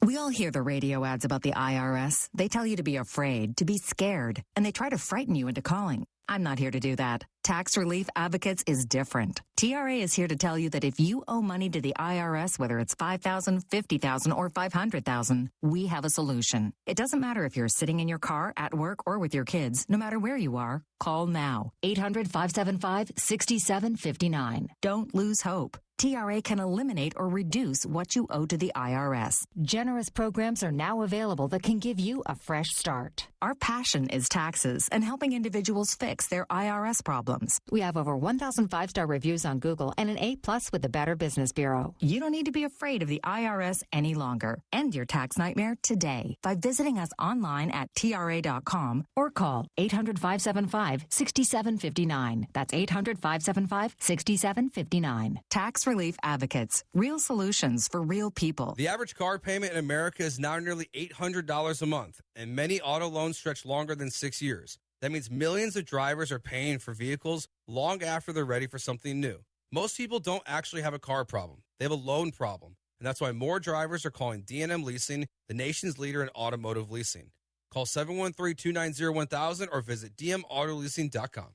We all hear the radio ads about the IRS. They tell you to be afraid, to be scared, and they try to frighten you into calling. I'm not here to do that. Tax Relief Advocates is different. TRA is here to tell you that if you owe money to the IRS, whether it's $5,000, $50,000, or $500,000, we have a solution. It doesn't matter if you're sitting in your car, at work, or with your kids. No matter where you are, call now. 800-575-6759. Don't lose hope. TRA can eliminate or reduce what you owe to the IRS. Generous programs are now available that can give you a fresh start. Our passion is taxes and helping individuals fix their IRS problems. We have over 1,000 5-star reviews on Google and an A+ with the Better Business Bureau. You don't need to be afraid of the IRS any longer. End your tax nightmare today by visiting us online at TRA.com or call 800-575-6759. That's 800-575-6759. Tax Relief Advocates. Real solutions for real people. The average car payment in America is now nearly $800 a month, and many auto loans stretch longer than 6 years. That means millions of drivers are paying for vehicles long after they're ready for something new. Most people don't actually have a car problem. They have a loan problem, and that's why more drivers are calling D&M Leasing, the nation's leader in automotive leasing. Call 713-290-1000 or visit dmautoleasing.com.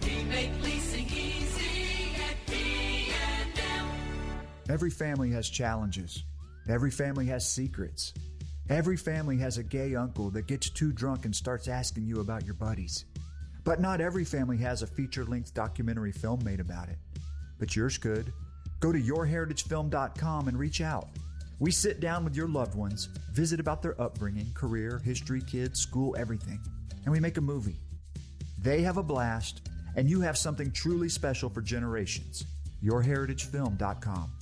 We make leasing easy at D&M. Every family has challenges. Every family has secrets. Every family has a gay uncle that gets too drunk and starts asking you about your buddies. But not every family has a feature-length documentary film made about it. But yours could. Go to yourheritagefilm.com and reach out. We sit down with your loved ones, visit about their upbringing, career, history, kids, school, everything, and we make a movie. They have a blast, and you have something truly special for generations. yourheritagefilm.com.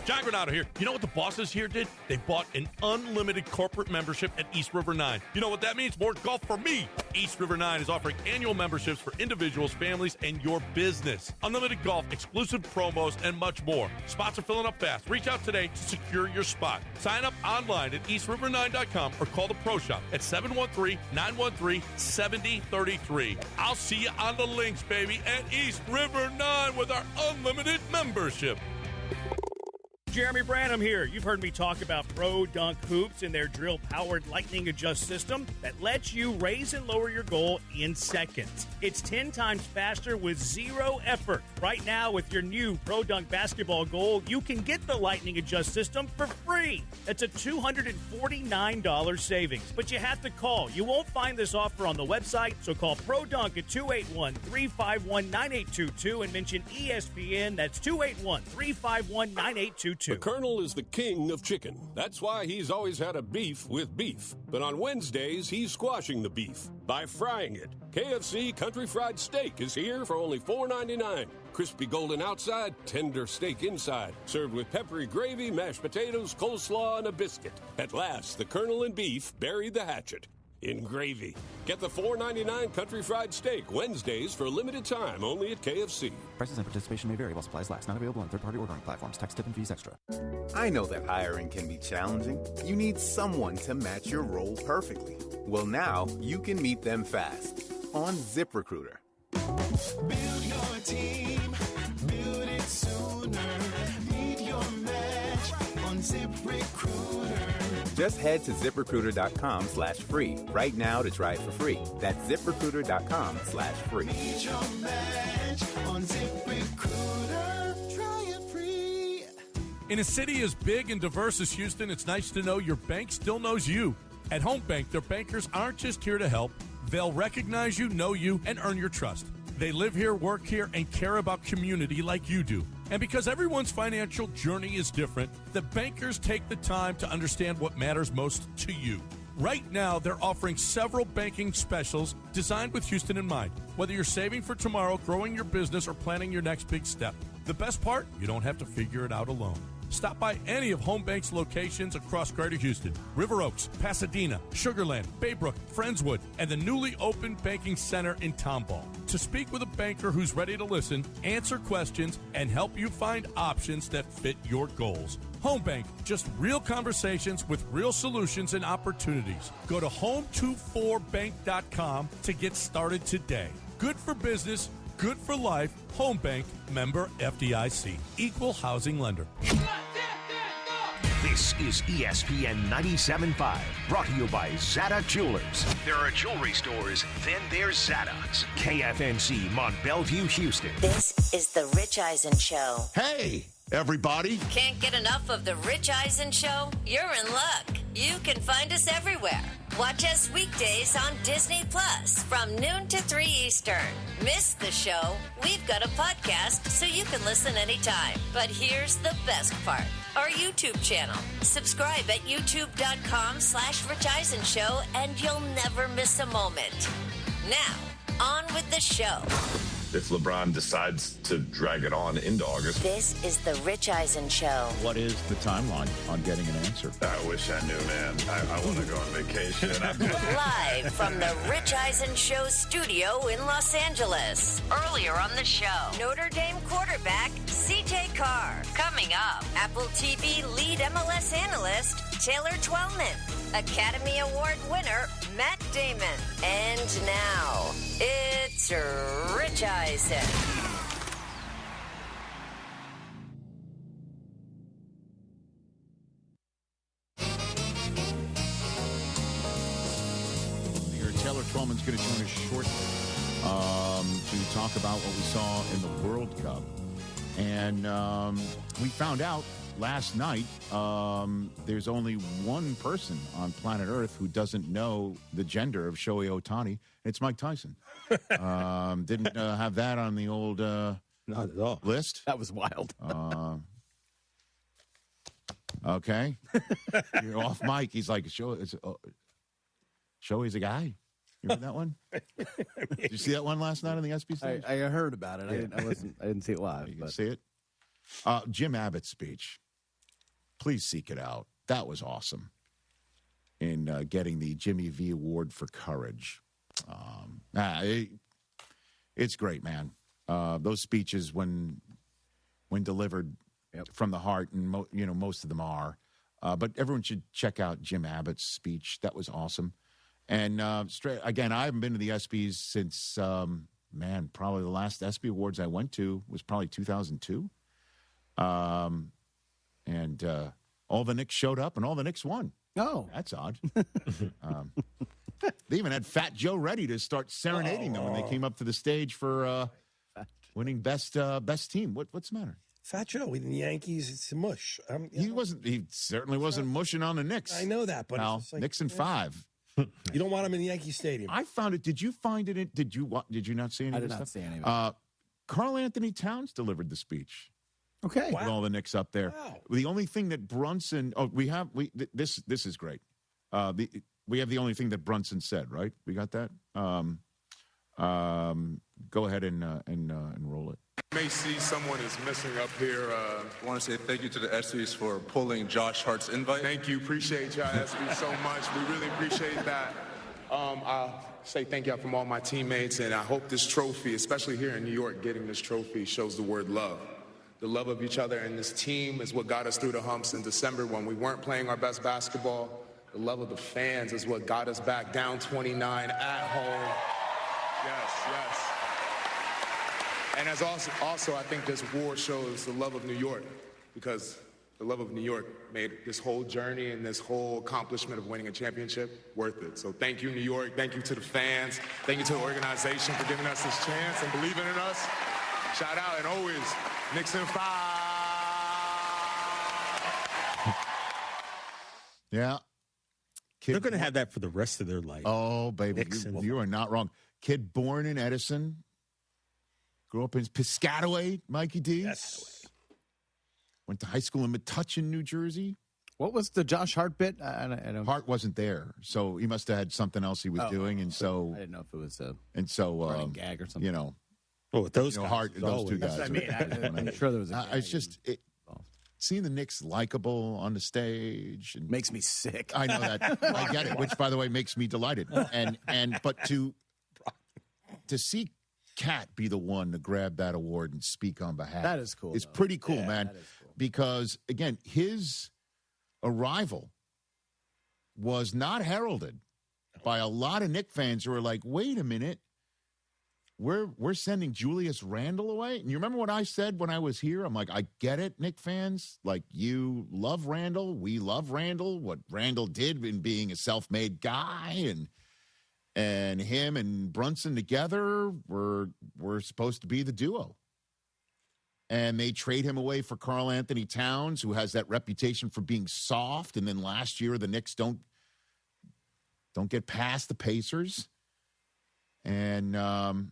John Granado here. You know what the bosses here did? They bought an unlimited corporate membership at East River 9. You know what that means? More golf for me. East River 9 is offering annual memberships for individuals, families, and your business. Unlimited golf, exclusive promos, and much more. Spots are filling up fast. Reach out today to secure your spot. Sign up online at eastriver9.com or call the Pro Shop at 713-913-7033. I'll see you on the links, baby, at East River 9 with our unlimited membership. Jeremy Branham here. You've heard me talk about Pro Dunk Hoops and their drill-powered lightning adjust system that lets you raise and lower your goal in seconds. It's 10 times faster with zero effort. Right now, with your new Pro Dunk basketball goal, you can get the lightning adjust system for free. That's a $249 savings, but you have to call. You won't find this offer on the website, so call Pro Dunk at 281-351-9822 and mention ESPN. That's 281-351-9822. The Colonel is the king of chicken. That's why he's always had a beef with beef. But on Wednesdays, he's squashing the beef by frying it. KFC Country Fried Steak is here for only $4.99. Crispy golden outside, tender steak inside. Served with peppery gravy, mashed potatoes, coleslaw, and a biscuit. At last, the Colonel and beef buried the hatchet in gravy. Get the $4.99 Country Fried Steak Wednesdays for a limited time only at KFC. Prices and participation may vary while supplies last. Not available on third-party ordering platforms. Tax, tip, and fees extra. I know that hiring can be challenging. You need someone to match your role perfectly. Well, now you can meet them fast on ZipRecruiter. Build your team, build it sooner. Meet your match on ZipRecruiter. Just head to ZipRecruiter.com/free right now to try it for free. That's ZipRecruiter.com/free. Meet your match on ZipRecruiter. Try it free. In a city as big and diverse as Houston, it's nice to know your bank still knows you. At Home Bank, their bankers aren't just here to help. They'll recognize you, know you, and earn your trust. They live here, work here, and care about community like you do. And because everyone's financial journey is different, the bankers take the time to understand what matters most to you. Right now, they're offering several banking specials designed with Houston in mind. Whether you're saving for tomorrow, growing your business, or planning your next big step. The best part? You don't have to figure it out alone. Stop by any of Home Bank's locations across Greater Houston, River Oaks, Pasadena, Sugar Land, Baybrook, Friendswood, and the newly opened banking center in Tomball. To speak with a banker who's ready to listen, answer questions, and help you find options that fit your goals. Home Bank, just real conversations with real solutions and opportunities. Go to home24bank.com to get started today. Good for business, good for life. Home Bank, member FDIC, equal housing lender. This is ESPN 97.5, brought to you by Zada Jewelers. There are jewelry stores, then there's Zada's. KFNC, Mont Bellevue, Houston. This is the Rich Eisen Show. Hey, everybody. Can't get enough of the Rich Eisen Show? You're in luck. You can find us everywhere. Watch us weekdays on Disney Plus from noon to 3 Eastern. Miss the show? We've got a podcast so you can listen anytime. But here's the best part. Our YouTube channel. Subscribe at youtube.com/Rich Eisen Show and you'll never miss a moment. Now, on with the show. If LeBron decides to drag it on into August. This is the Rich Eisen Show. What is the timeline on getting an answer? I wish I knew, man. I want to go on vacation. Live from the Rich Eisen Show studio in Los Angeles. Earlier on the show, Notre Dame quarterback C.J. Carr. Coming up, Apple TV lead MLS analyst Taylor Twellman. Academy Award winner Matt Damon. And now, it's Rich Eisen. Here, Taylor Twellman's going to join us shortly to talk about what we saw in the World Cup. And we found out last night there's only one person on planet Earth who doesn't know the gender of Shohei Ohtani. It's Mike Tyson. Didn't have that on the old not at all list. That was wild. Okay. You're off mic. He's like, Shohei's a guy. You heard that one? Did you see that one last night on the SB stage? I heard about it. I didn't see it live. You can see it. Jim Abbott's speech. Please seek it out. That was awesome. In getting the Jimmy V Award for Courage. It's great, man. Those speeches, when delivered from the heart, and most of them are. But everyone should check out Jim Abbott's speech. That was awesome. And again, I haven't been to the ESPYs since, probably the last ESPY Awards I went to was probably 2002. And and all the Knicks showed up, and all the Knicks won. Oh. That's odd. They even had Fat Joe ready to start serenading them when they came up to the stage for winning best team. What's the matter? Fat Joe with the Yankees, it's a mush. He certainly wasn't mushing on the Knicks. I know that, but Pal. it's just like, Knicks in 5. You don't want him in Yankee Stadium. I found it. Did you find it? Did you not see any? I of did this not stuff? see any of it. Carl Anthony Towns delivered the speech. Okay. With all the Knicks up there. Wow. The only thing that Brunson. This is great. We have the only thing that Brunson said, right? We got that. Go ahead and roll it. You may see someone is missing up here. I want to say thank you to the ESPYs for pulling Josh Hart's invite. Thank you. Appreciate y'all, ESPYs, so much. We really appreciate that. I'll say thank y'all from all my teammates, and I hope this trophy, especially here in New York, getting this trophy shows the word love. The love of each other and this team is what got us through the humps in December when we weren't playing our best basketball. The love of the fans is what got us back down 29 at home. Yes. And as also, I think this war shows the love of New York, because the love of New York made this whole journey and this whole accomplishment of winning a championship worth it. So thank you, New York. Thank you to the fans. Thank you to the organization for giving us this chance and believing in us. Shout out, and always, Knicks in 5. Yeah. They're going to have that for the rest of their life. Oh, baby, you are not wrong. Kid born in Edison, grew up in Piscataway, Mikey D. Yes. Went to high school in Metuchen, New Jersey. What was the Josh Hart bit? I don't. Hart wasn't there, so he must have had something else he was doing, and so I didn't know if it was a running gag or something. You know, with those Hart, those two guys. That's what I mean. I'm sure there was a gag. It's just seeing the Knicks likable on the stage and makes me sick. I know that. I get it, which by the way makes me delighted. But to see Cat be the one to grab that award and speak on behalf, that is cool. It's pretty cool, man. That is cool. Because again, his arrival was not heralded by a lot of Knick fans who are like, "Wait a minute, we're sending Julius Randle away." And you remember what I said when I was here? I'm like, I get it, Knick fans. Like, you love Randle, we love Randle. What Randle did in being a self-made guy, and him and Brunson together were supposed to be the duo. And they trade him away for Karl Anthony Towns, who has that reputation for being soft. And then last year, the Knicks don't get past the Pacers. And now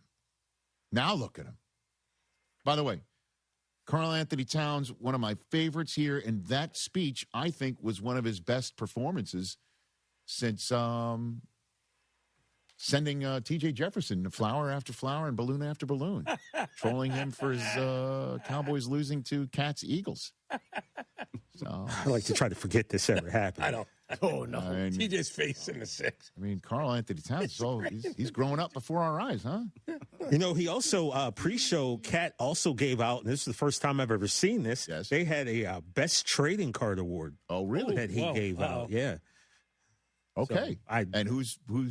look at him. By the way, Karl Anthony Towns, one of my favorites here. And that speech, I think, was one of his best performances since sending T.J. Jefferson flower after flower and balloon after balloon, trolling him for his Cowboys losing to Cats Eagles. So I like to try to forget this ever happened. I know. Oh, no. TJ's face in the 6. I mean, Karl Anthony Towns, he's growing up before our eyes, huh? You know, he also, pre-show, Cat also gave out, and this is the first time I've ever seen this, they had a Best Trading Card Award. Oh, really? That he gave out, yeah. Okay. So and who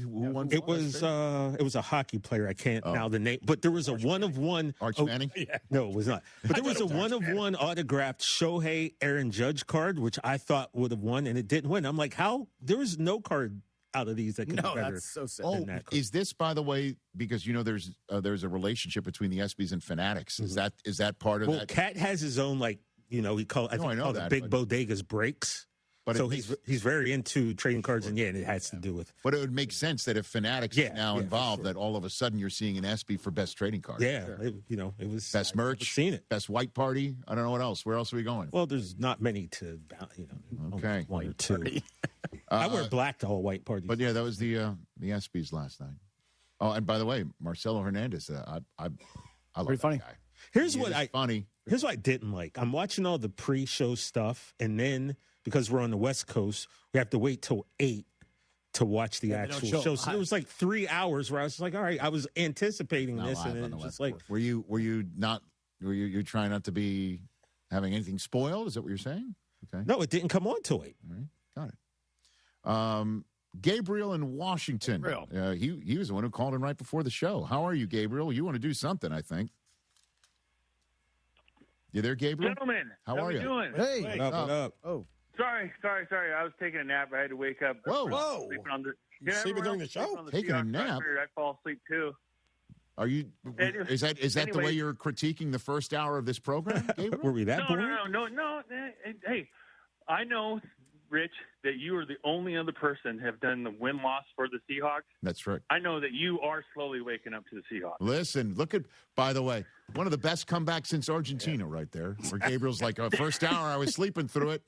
won? It was a hockey player. I can't now the name, but there was a one-of-one. Arch Manning? No, it was not. But there was a one-of-one autographed Shohei Aaron Judge card, which I thought would have won, and it didn't win. I'm like, how? There was no card out of these that could be better. That's so sad. Oh, is this, by the way, because you know there's a relationship between the ESPYs and Fanatics? Is that part of that? Well, Cat has his own, like, you know, he called it Big Bodegas Breaks. But so he's very into trading cards, and it has to do with. But it would make sense that if Fanatics is now involved, that all of a sudden you're seeing an ESPY for best trading card. Yeah, it was best merch. Seen it. Best white party. I don't know what else. Where else are we going? Well, there's not many to, okay, one or two. I wear black to all white parties. But yeah, that was the ESPYs last night. Oh, and by the way, Marcelo Hernandez, I love pretty funny. That guy. Here's what I didn't like. I'm watching all the pre-show stuff, and then because we're on the West Coast, we have to wait till 8 to watch the actual show. So it was like 3 hours where I was like, all right, I was anticipating this, and it's just like, were you trying not to be having anything spoiled? Is that what you're saying? Okay. No, it didn't come on till 8. All right, got it. Gabriel in Washington. He was the one who called in right before the show. How are you, Gabriel? You want to do something, I think. You there, Gabriel? Gentlemen, how how are we you? doing? Hey, What up? Oh, Sorry. I was taking a nap. I had to wake up. Whoa. Sleeping on the, You sleeping during the show? Taking a Seahawks, so I nap? figured I'd fall asleep too. Are you? Is that the Anyway. way you're critiquing the first hour of this program, Gabriel? Were we that bored? No. Hey, I know, Rich, that you are the only other person have done the win-loss for the Seahawks. That's right. I know that you are slowly waking up to the Seahawks. Listen, look at, by the way, one of the best comebacks since Argentina right there, where Gabriel's like, first hour, I was sleeping through it.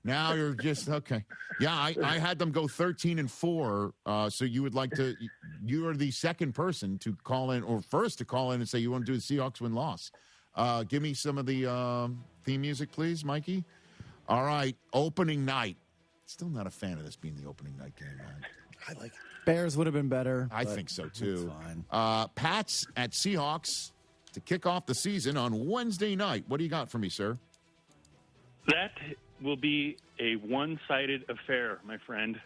Now you're just, okay. Yeah, I had them go 13-4, so you would like to, you are the second person to call in, or first to call in and say you want to do the Seahawks win-loss. Give me some of the theme music, please, Mikey. All right, opening night. Still not a fan of this being the opening night game, man. I like it. Bears would have been better. I think so, too. It's fine. Pats at Seahawks to kick off the season on Wednesday night. What do you got for me, sir? That will be a one-sided affair, my friend.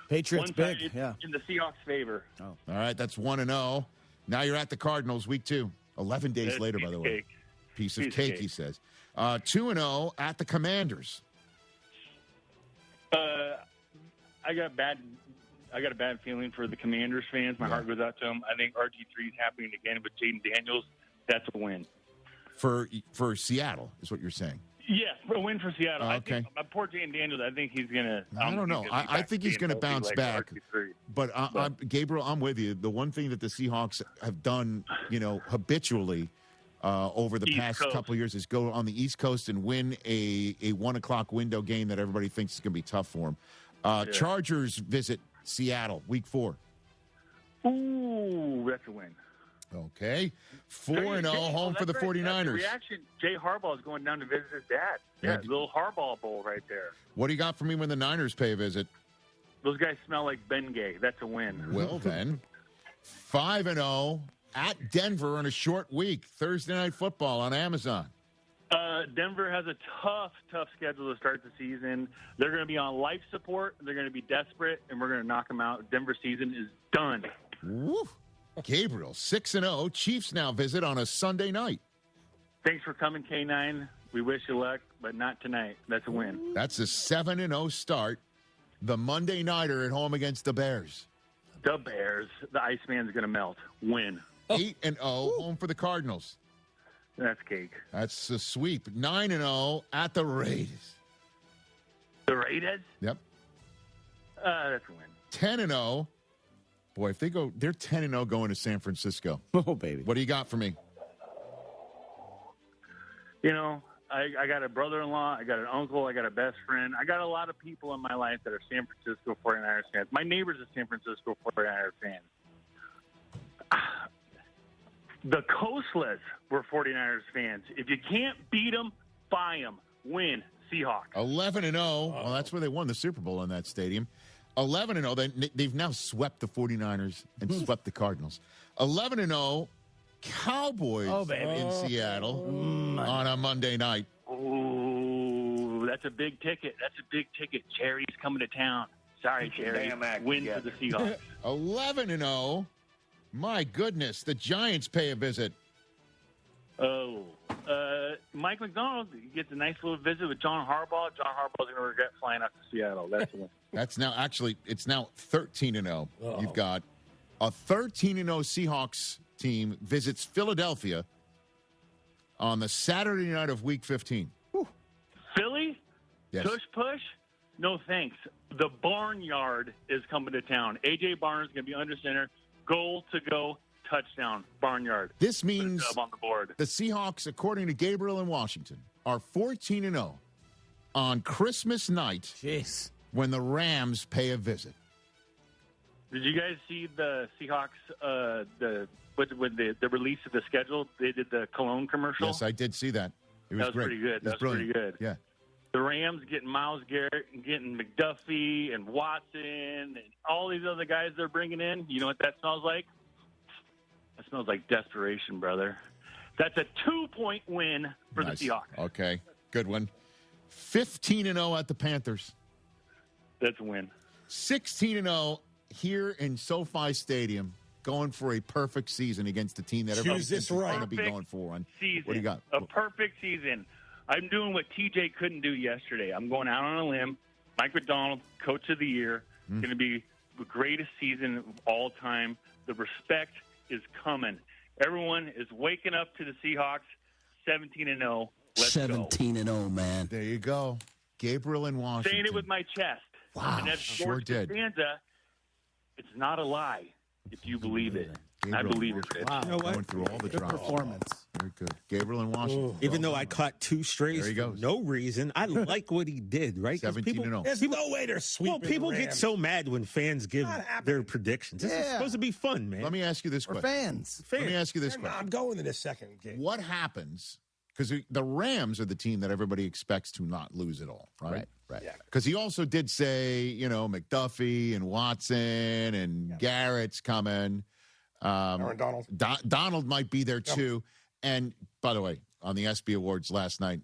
Patriots big, One-sided yeah. in the Seahawks' favor. Oh. All right, that's 1-0. Now you're at the Cardinals, week 2. 11 days That's later, piece by the of way. cake. Piece of Piece of cake, cake. he says. 2-0 at the Commanders. I got a bad feeling for the Commanders fans. My heart goes out to them. I think RG3 is happening again with Jaden Daniels. That's a win. For Seattle, is what you're saying. Yes, a win for Seattle. I Okay. think poor Jaden Daniels. I think he's gonna. I don't know. I think he's going to bounce back. But Gabriel, I'm with you. The one thing that the Seahawks have done, habitually over the East past Coast. couple of years is go on the East Coast and win a 1 o'clock window game that everybody thinks is going to be tough for them. Chargers visit Seattle, week 4. Ooh, that's a win. Okay. 4-0, home for the That's right. That's the 49ers. reaction. Jay Harbaugh is going down to visit his dad. Yeah, little Harbaugh Bowl right there. What do you got for me when the Niners pay a visit? Those guys smell like Ben Gay. That's a win. Well, then, 5-0 at Denver on a short week. Thursday Night Football on Amazon. Denver has a tough schedule to start the season. They're going to be on life support. They're going to be desperate, and we're going to knock them out. Denver season is done. Woo. Gabriel, 6-0. Chiefs now visit on a Sunday night. Thanks for coming, K9. We wish you luck, but not tonight. That's a win. That's a 7-0 start. The Monday nighter at home against the Bears. The Bears. The Iceman's going to melt. Win. 8-0 home for the Cardinals. That's cake. That's a sweep. 9-0 at the Raiders. The Raiders? Yep. That's a win. 10-0. Boy, if they go, they're 10-0 going to San Francisco. Oh, baby. What do you got for me? I got a brother-in-law, I got an uncle, I got a best friend. I got a lot of people in my life that are San Francisco 49ers fans. My neighbor's a San Francisco 49ers fan. The Coastless were 49ers fans. If you can't beat them, buy them. Win. Seahawks. 11-0. Well, that's where they won the Super Bowl in that stadium. 11-0. They've now swept the 49ers and swept the Cardinals. 11-0. Cowboys in Seattle on a Monday night. Ooh, that's a big ticket. That's a big ticket. Cherry's coming to town. Sorry, Cherry. Win for the Seahawks. 11-0. My goodness, the Giants pay a visit. Oh, Mike McDonald gets a nice little visit with John Harbaugh. John Harbaugh's going to regret flying out to Seattle. That's the one. That's now it's now 13-0. You've got a 13-0 Seahawks team visits Philadelphia on the Saturday night of Week 15. Philly? Yes. Push? No thanks. The Barnyard is coming to town. A.J. Barnes is going to be under center. Goal to go. Touchdown. Barnyard. This means Put a dub on the board. the Seahawks, according to Gabriel in Washington, are 14-0 on Christmas night. Jeez. When the Rams pay a visit. Did you guys see the Seahawks, the release of the schedule? They did the Cologne commercial. Yes, I did see that. It was That was great. pretty good. It was That was pretty brilliant. good. Yeah. The Rams getting Myles Garrett and getting McDuffie and Watson and all these other guys they're bringing in. You know what that smells like? That smells like desperation, brother. That's a 2-point win for Nice. the Seahawks. Okay, good one. 15-0 at the Panthers. That's a win. 16-0 here in SoFi Stadium going for a perfect season against the team that everybody's going to be going for. What do you got? A perfect season. I'm doing what TJ couldn't do yesterday. I'm going out on a limb. Mike McDonald, Coach of the Year, going to be the greatest season of all time. The respect is coming. Everyone is waking up to the Seahawks, 17-0. Let's 17-0, man. There you go. Gabriel in Washington. Saying it with my chest. Wow, and that's sure did. Costanza, it's not a lie if you believe it. Gabriel, I believe it, Rich. Wow. Going through all the Good drama. performance. Very good. Gabriel in Washington. Even though I caught 2 strays There he for goes. no reason, I like what he did, right? 17-0. There's no way they're sweeping. Well, people the get Rams. so mad when fans give their predictions. This is supposed to be fun, man. Let me ask you this We're question. fans. Let me ask you this question. I'm going to this second game. What happens? Because the Rams are the team that everybody expects to not lose at all, right? Right. Yeah. Because he also did say, McDuffie and Watson and Garrett's coming. Aaron Donald. Donald might be there too. And by the way, on the ESPN Awards last night,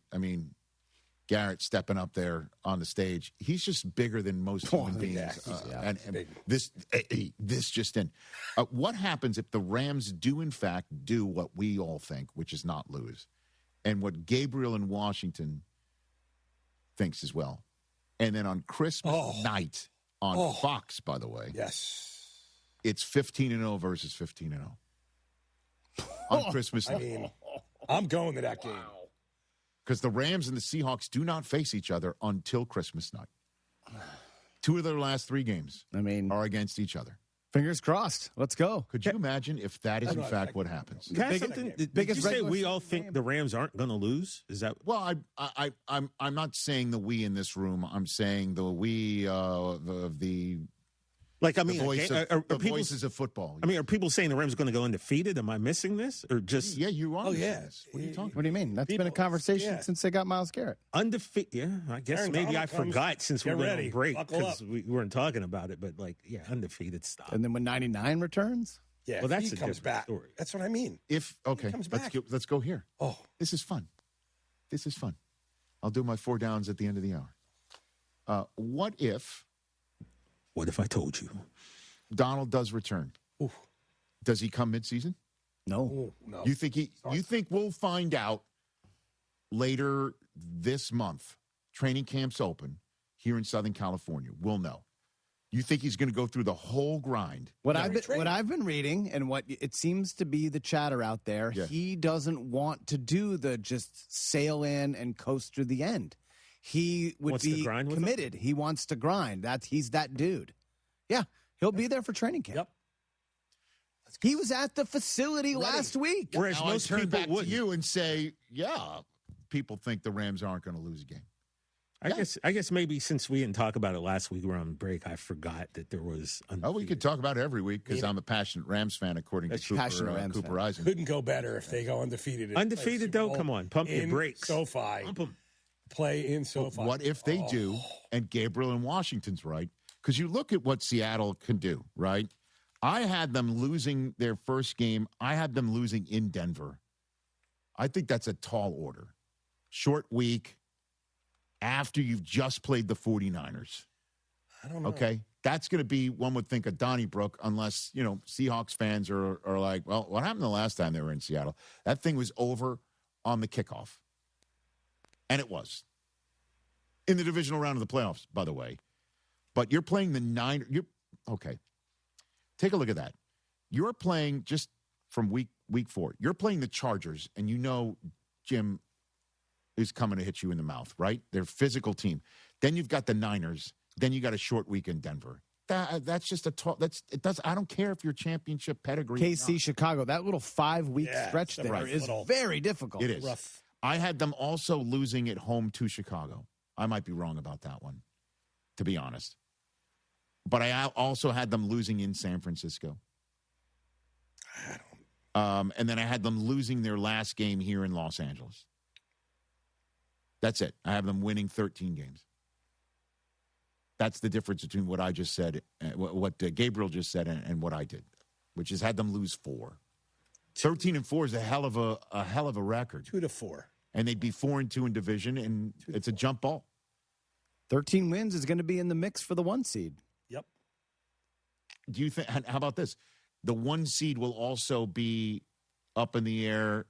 Garrett stepping up there on the stage. He's just bigger than most human beings. And this just in. What happens if the Rams do in fact do what we all think, which is not lose, and what Gabriel in Washington thinks as well, and then on Christmas night on Fox, by the way, it's 15-0 versus 15-0 on Christmas night. I'm going to that game. Because the Rams and the Seahawks do not face each other until Christmas night. 2 of their last 3 games are against each other. Fingers crossed. Let's go. Could you imagine if that is in fact what happens? Did you say we all think the Rams aren't going to lose? Is that? Well, I'm not saying the we in this room. I'm saying the we of the. Voices of football. Are people saying the Rams are going to go undefeated? Am I missing this, or just? Yeah, you are. Oh yeah. What are you talking? What do you mean? That's been a conversation since they got Myles Garrett. Undefeated. Yeah, I guess Aaron maybe Donald I forgot since we Get went ready. on break Buckle because up. we weren't talking about it. But undefeated stop. And then when 99 returns? Yeah, Well, that's he a comes different back. story. That's what I mean. Let's let's go here. Oh, this is fun. This is fun. I'll do my 4 downs at the end of the hour. What if I told you Donald does return? Oof. Does he come midseason? No. No. You think we'll find out later this month? Training camps open here in Southern California. We'll know. You think he's going to go through the whole grind? What I've been reading and what it seems to be the chatter out there, he doesn't want to do the just sail in and coast through the end. He would Wants be to grind with committed. He wants to grind. He's that dude. Yeah, he'll be there for training camp. Yep. He was at the facility last week. Whereas most people back to you and say, people think the Rams aren't going to lose a game. I guess maybe since we didn't talk about it last week, we were on break. I forgot that there was. We could talk about it every week because I'm a passionate Rams fan, according to Cooper Eisen. Couldn't go better if they go undefeated. Undefeated though, come on, pump your brakes. SoFi. Pump 'em. Play in SoFi. What if they do, and Gabriel in Washington's right? Because you look at what Seattle can do, right? I had them losing their first game. I had them losing in Denver. I think that's a tall order. Short week after you've just played the 49ers. I don't know. Okay? That's going to be, one would think, a Donnybrook, unless, Seahawks fans are like, well, what happened the last time they were in Seattle? That thing was over on the kickoff. And it was. In the divisional round of the playoffs, by the way. But you're playing the Niners. Okay. Take a look at that. You're playing just from week 4. You're playing the Chargers, and Jim is coming to hit you in the mouth, right? They're a physical team. Then you've got the Niners. Then you got a short week in Denver. That's just a talk. I don't care if you're championship pedigree. KC, Chicago, that little 5-week stretch there is very difficult. It is. Rough. I had them also losing at home to Chicago. I might be wrong about that one, to be honest. But I also had them losing in San Francisco. And then I had them losing their last game here in Los Angeles. That's it. I have them winning 13 games. That's the difference between what I just said, what Gabriel just said, and what I did, which is had them lose 4. 13-4 is a hell of a record. 2-4, and they'd be 4-2 in division, and it's a jump ball. 13 wins is going to be in the mix for the 1 seed. Yep. Do you think? How about this? the 1 seed will also be up in the air.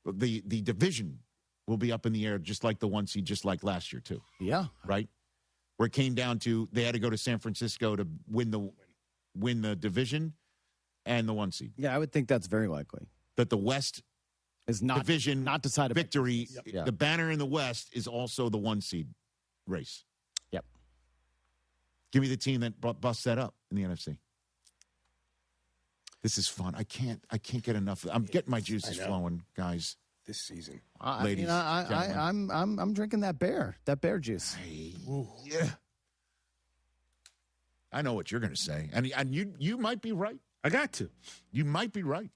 The division will be up in the air just like the 1 seed, just like last year, too. Yeah. Right? Where it came down to they had to go to San Francisco to win the division and the 1 seed. Yeah, I would think that's very likely. That the West is not division not decided victory. Yep. The banner in the West is also the 1 seed race. Yep. Give me the team that busts that up in the NFC. This is fun. I can't get enough. I'm getting my juices flowing, guys. This season, ladies. I'm drinking that bear juice. Hey, yeah. I know what you're going to say, and you might be right. I got to. You might be right.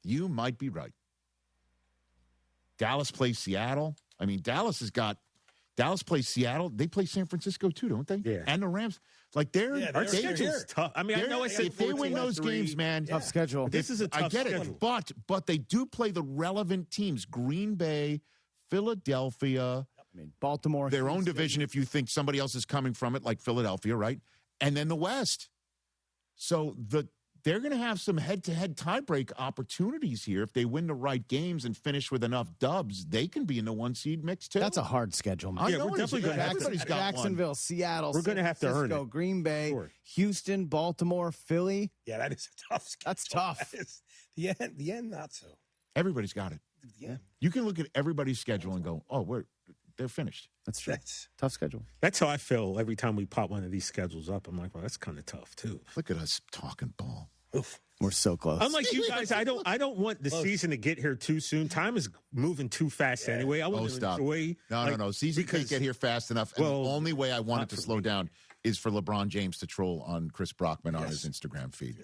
You might be right. Dallas plays Seattle. I mean, Dallas plays Seattle. They play San Francisco too, don't they? Yeah. And the Rams. Like our schedule's tough. I mean, I know I said if they win those games, man, tough schedule. This is a tough schedule. I get it, but they do play the relevant teams: Green Bay, Philadelphia. I mean, Baltimore, their own division. If you think somebody else is coming from it, like Philadelphia, right? And then the West. So they're going to have some head-to-head tiebreak opportunities here. If they win the right games and finish with enough dubs, they can be in the 1 seed mix too. That's a hard schedule, man. Yeah, we're definitely going to have to. Jacksonville, Seattle, we're going to have to earn it. Green Bay, Houston, Baltimore, Philly. Yeah, that is a tough schedule. That's tough. The end, not so. Everybody's got it. Yeah. You can look at everybody's schedule and go, they're finished. That's true. Tough schedule. That's how I feel every time we pop one of these schedules up. I'm like, well, that's kind of tough too. Look at us talking ball. Oof. We're so close. I'm like you guys. I don't want the season to get here too soon. Time is moving too fast anyway. I want to enjoy. No. Season can't get here fast enough. And the only way I want it to slow down is for LeBron James to troll on Chris Brockman on his Instagram feed.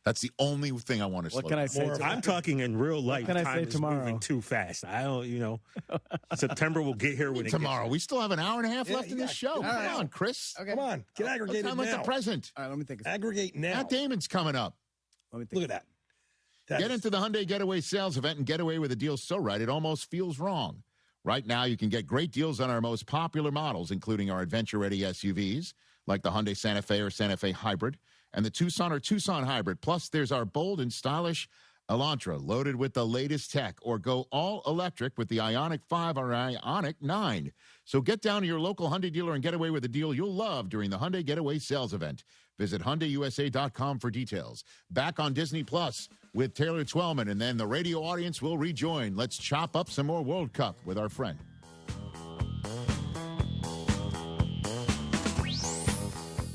That's the only thing I want to slow down. What can I say? I'm talking in real life. What can I say tomorrow? Moving too fast. I don't. September will get here when tomorrow. We still have an hour and a half left in this show. Come on, Chris. Okay. Come on, get aggregated now. Like the present. All right, let me think. Aggregate now. Matt Damon's coming up. Let me think. Look at that. Get into the Hyundai Getaway sales event and get away with a deal so right it almost feels wrong. Right now, you can get great deals on our most popular models, including our adventure-ready SUVs, like the Hyundai Santa Fe or Santa Fe Hybrid, and the Tucson or Tucson Hybrid. Plus, there's our bold and stylish Elantra, loaded with the latest tech, or go all-electric with the Ioniq 5 or Ioniq 9. So get down to your local Hyundai dealer and get away with a deal you'll love during the Hyundai Getaway sales event. Visit HyundaiUSA.com for details. Back on Disney Plus with Taylor Twellman, and then the radio audience will rejoin. Let's chop up some more World Cup with our friend.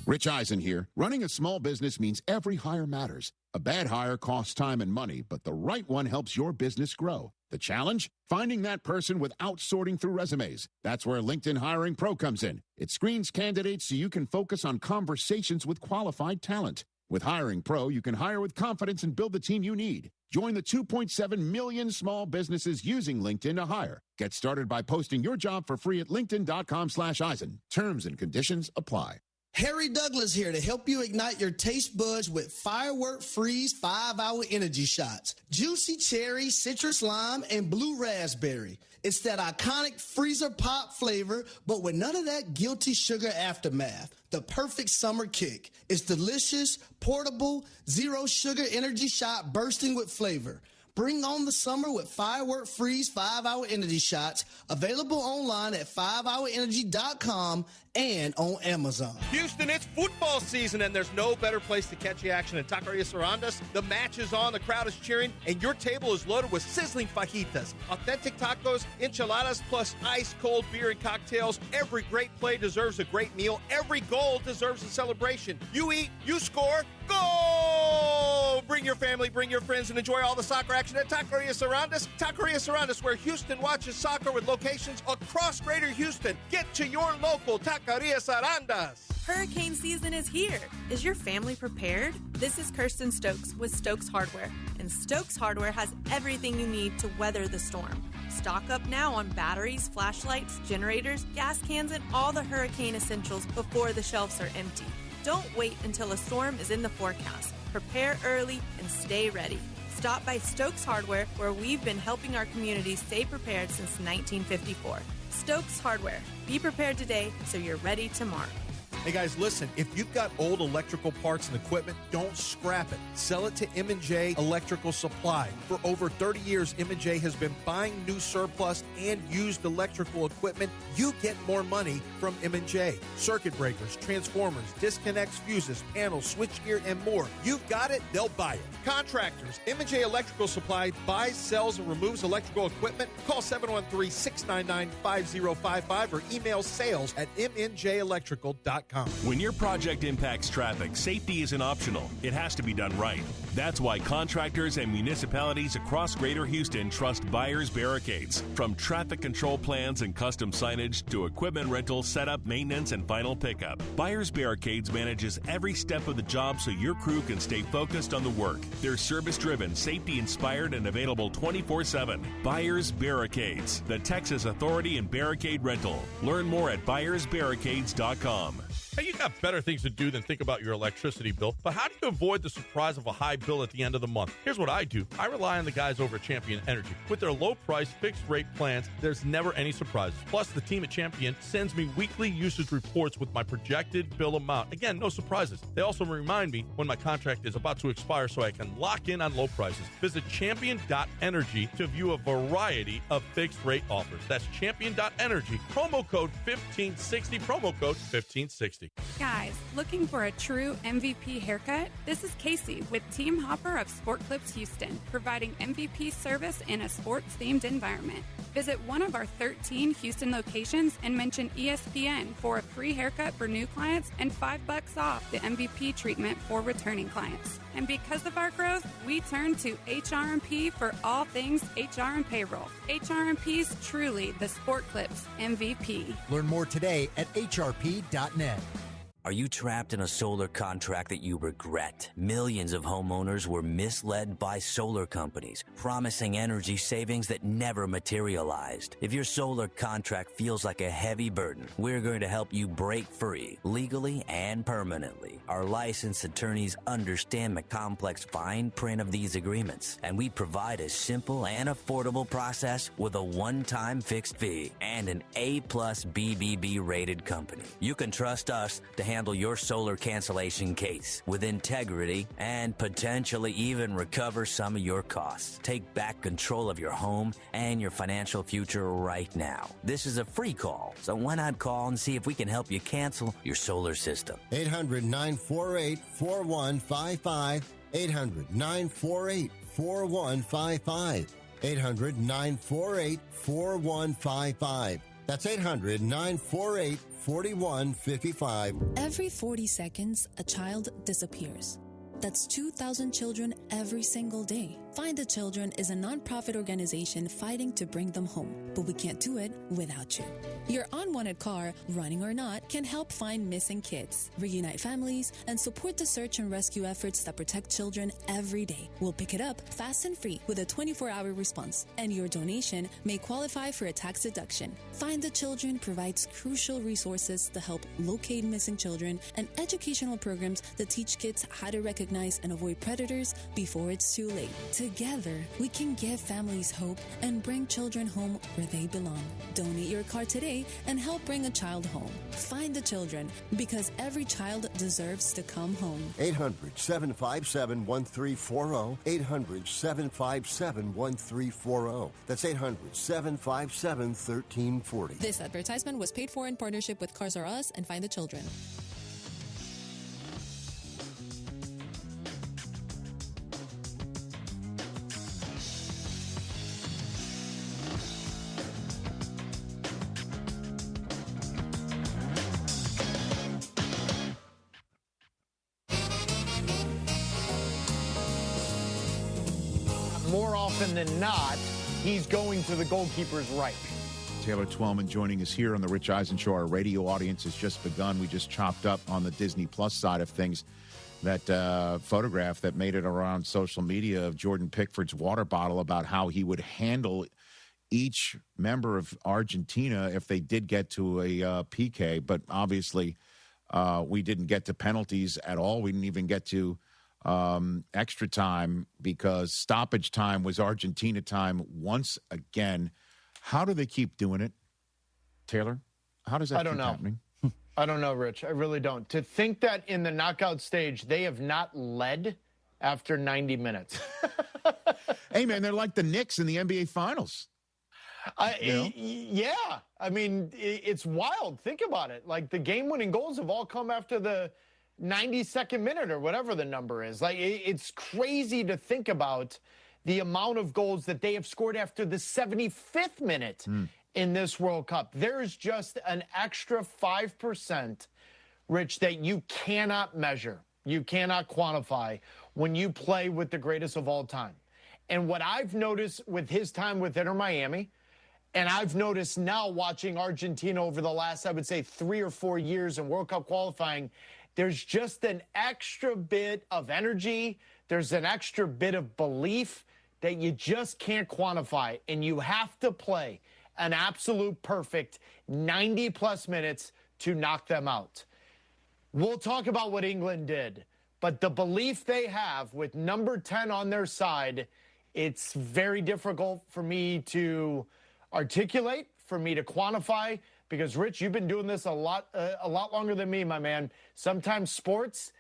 Rich Eisen here. Running a small business means every hire matters. A bad hire costs time and money, but the right one helps your business grow. The challenge? Finding that person without sorting through resumes. That's where LinkedIn Hiring Pro comes in. It screens candidates so you can focus on conversations with qualified talent. With Hiring Pro, you can hire with confidence and build the team you need. Join the 2.7 million small businesses using LinkedIn to hire. Get started by posting your job for free at linkedin.com/Eisen. Terms and conditions apply. Harry Douglas here to help you ignite your taste buds with Firework Freeze 5-Hour Energy Shots. Juicy cherry, citrus lime, and blue raspberry. It's that iconic freezer pop flavor, but with none of that guilty sugar aftermath. The perfect summer kick. It's delicious, portable, zero sugar energy shot bursting with flavor. Bring on the summer with Firework Freeze 5-Hour Energy Shots, available online at 5hourenergy.com and on Amazon. Houston, it's football season, and there's no better place to catch the action than Taqueria Sarandas. The match is on, the crowd is cheering, and your table is loaded with sizzling fajitas, authentic tacos, enchiladas, plus ice-cold beer and cocktails. Every great play deserves a great meal. Every goal deserves a celebration. You eat, you score, go! Bring your family, bring your friends, and enjoy all the soccer action at Taqueria Sarandas. Taqueria Sarandas, where Houston watches soccer with locations across Greater Houston. Get to your local Taqueria Sarandas. Hurricane season is here. Is your family prepared? This is Kirsten Stokes with Stokes Hardware, and Stokes Hardware has everything you need to weather the storm. Stock up now on batteries, flashlights, generators, gas cans, and all the hurricane essentials before the shelves are empty. Don't wait until a storm is in the forecast. Prepare early and stay ready. Stop by Stokes Hardware, where we've been helping our community stay prepared since 1954. Stokes Hardware. Be prepared today so you're ready tomorrow. Hey guys, listen, if you've got old electrical parts and equipment, don't scrap it. Sell it to M&J Electrical Supply. For over 30 years, M&J has been buying new surplus and used electrical equipment. You get more money from M&J. Circuit breakers, transformers, disconnects, fuses, panels, switchgear, and more. You've got it, they'll buy it. Contractors, M&J Electrical Supply buys, sells, and removes electrical equipment. Call 713-699-5055 or email sales@mnjelectrical.com. When your project impacts traffic, safety isn't optional. It has to be done right. That's why contractors and municipalities across Greater Houston trust Buyers Barricades. From traffic control plans and custom signage to equipment rental, setup, maintenance, and final pickup, Buyers Barricades manages every step of the job so your crew can stay focused on the work. They're service-driven, safety-inspired, and available 24/7. Buyers Barricades, the Texas authority in barricade rental. Learn more at buyersbarricades.com. Hey, you got better things to do than think about your electricity bill, but how do you avoid the surprise of a high bill at the end of the month? Here's what I do. I rely on the guys over at Champion Energy. With their low-price, fixed-rate plans, there's never any surprises. Plus, the team at Champion sends me weekly usage reports with my projected bill amount. Again, no surprises. They also remind me when my contract is about to expire so I can lock in on low prices. Visit champion.energy to view a variety of fixed-rate offers. That's champion.energy. Promo code 1560. Promo code 1560. Guys, looking for a true MVP haircut? This is Casey with Team Hopper of Sport Clips Houston, providing MVP service in a sports-themed environment. Visit one of our 13 Houston locations and mention ESPN for a free haircut for new clients and $5 off the MVP treatment for returning clients. And because of our growth, we turn to HRMP for all things HR and payroll. HRMP's truly the Sport Clips MVP. Learn more today at hrp.net. Are you trapped in a solar contract that you regret? Millions of homeowners were misled by solar companies, promising energy savings that never materialized. If your solar contract feels like a heavy burden, we're going to help you break free, legally and permanently. Our licensed attorneys understand the complex fine print of these agreements, and we provide a simple and affordable process with a one-time fixed fee and an A+ BBB rated company. You can trust us to handle your solar cancellation case with integrity and potentially even recover some of your costs. Take back control of your home and your financial future right now. This is a free call, so why not call and see if we can help you cancel your solar system? 800-948-4155. 800-948-4155. 800-948-4155. That's 800-948-4155. Every 40 seconds, a child disappears. That's 2,000 children every single day. Find the Children is a nonprofit organization fighting to bring them home, but we can't do it without you. Your unwanted car, running or not, can help find missing kids, reunite families, and support the search and rescue efforts that protect children every day. We'll pick it up fast and free with a 24-hour response, and your donation may qualify for a tax deduction. Find the Children provides crucial resources to help locate missing children and educational programs that teach kids how to recognize and avoid predators before it's too late. Together, we can give families hope and bring children home where they belong. Donate your car today and help bring a child home. Find the Children, because every child deserves to come home. 800-757-1340. 800-757-1340. That's 800-757-1340. This advertisement was paid for in partnership with Cars R Us and Find the Children. More often than not, he's going to the goalkeeper's right. Taylor Twellman joining us here on the Rich Eisen Show. Our radio audience has just begun. We just chopped up on the Disney Plus side of things that photograph that made it around social media of Jordan Pickford's water bottle about how he would handle each member of Argentina if they did get to a PK. But obviously, we didn't get to penalties at all. We didn't even get to extra time because stoppage time was Argentina time once again. How do they keep doing it, Taylor? How does that keep happening? I don't know, Rich. I really don't. To think that in the knockout stage, they have not led after 90 minutes. Hey, man, they're like the Knicks in the NBA Finals. Yeah. I mean, it's wild. Think about it. Like, the game-winning goals have all come after the 92nd minute or whatever the number is. Like, it's crazy to think about the amount of goals that they have scored after the 75th minute in this World Cup. There's just an extra 5%, Rich, that you cannot measure. You cannot quantify when you play with the greatest of all time. And what I've noticed with his time with Inter Miami, and I've noticed now watching Argentina over the last, I would say, 3 or 4 years in World Cup qualifying, there's just an extra bit of energy. There's an extra bit of belief that you just can't quantify. And you have to play an absolute perfect 90-plus minutes to knock them out. We'll talk about what England did, but the belief they have with number 10 on their side, it's very difficult for me to articulate, for me to quantify, because, Rich, you've been doing this a lot longer than me, my man. Sometimes sports,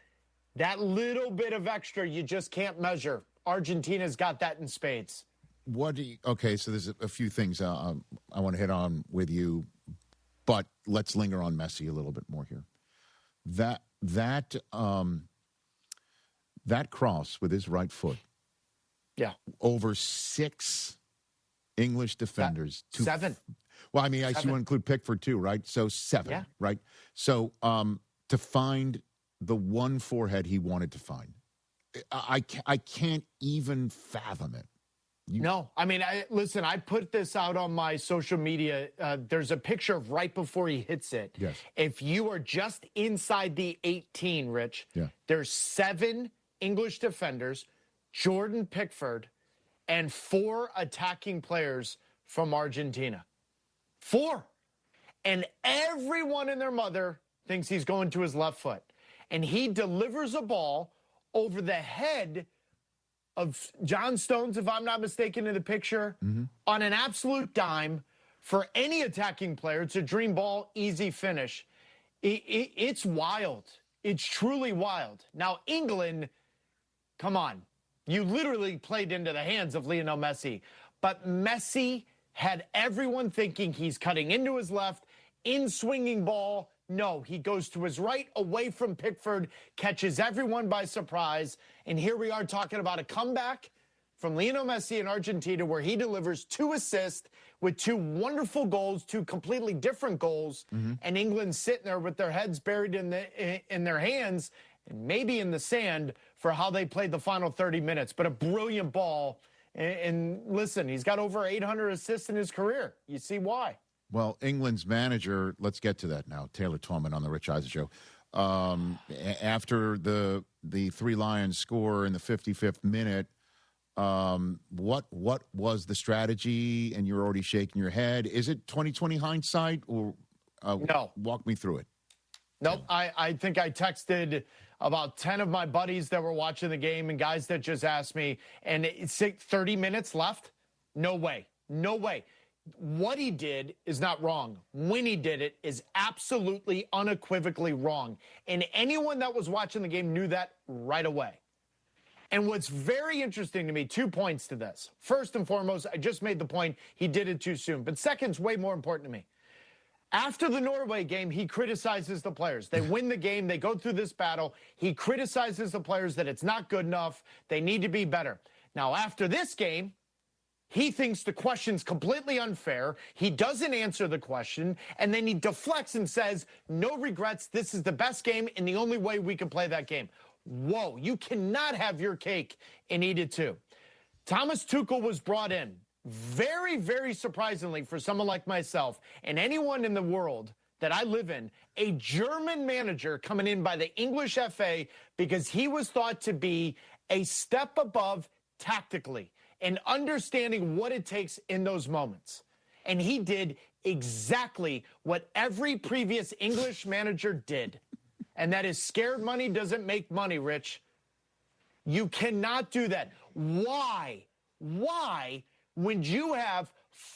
that little bit of extra you just can't measure. Argentina's got that in spades. Okay, so there's a few things I want to hit on with you, but let's linger on Messi a little bit more here. That cross with his right foot. Yeah. Over 6 English defenders. 7. Well, I mean, I see you include Pickford too, right? So 7, right? So to find the one forehead he wanted to find, I can't even fathom it. No, I mean, listen, I put this out on my social media. There's a picture of right before he hits it. Yes. If you are just inside the 18, Rich, there's 7 English defenders, Jordan Pickford, and 4 attacking players from Argentina. 4. And everyone and their mother thinks he's going to his left foot. And he delivers a ball over the head of John Stones, if I'm not mistaken, in the picture, on an absolute dime for any attacking player. It's a dream ball, easy finish. It's wild. It's truly wild. Now, England, come on. You literally played into the hands of Lionel Messi. But Messi had everyone thinking he's cutting into his left, in-swinging ball. No, he goes to his right, away from Pickford, catches everyone by surprise. And here we are talking about a comeback from Lionel Messi in Argentina where he delivers 2 assists with 2 wonderful goals, 2 completely different goals. And England's sitting there with their heads buried in their hands and maybe in the sand for how they played the final 30 minutes. But a brilliant ball. And listen, he's got over 800 assists in his career. You see why. Well, England's manager, let's get to that now, Taylor Twellman on the Rich Eisen Show. After the 3 Lions score in the 55th minute, what was the strategy? And you're already shaking your head. Is it 2020 hindsight? Or no. Walk me through it. Nope. I think I texted about 10 of my buddies that were watching the game and guys that just asked me, and it's 30 minutes left? No way. No way. What he did is not wrong. When he did it is absolutely unequivocally wrong. And anyone that was watching the game knew that right away. And what's very interesting to me, 2 points to this. First and foremost, I just made the point he did it too soon. But second's way more important to me. After the Norway game, he criticizes the players. They win the game. They go through this battle. He criticizes the players that it's not good enough. They need to be better. Now, after this game, he thinks the question's completely unfair. He doesn't answer the question, and then he deflects and says, no regrets, this is the best game and the only way we can play that game. Whoa, you cannot have your cake and eat it too. Thomas Tuchel was brought in, very, very surprisingly for someone like myself and anyone in the world that I live in, a German manager coming in by the English FA because he was thought to be a step above tactically and understanding what it takes in those moments. And he did exactly what every previous English manager did. And that is scared money doesn't make money, Rich. You cannot do that. Why? Why, when you have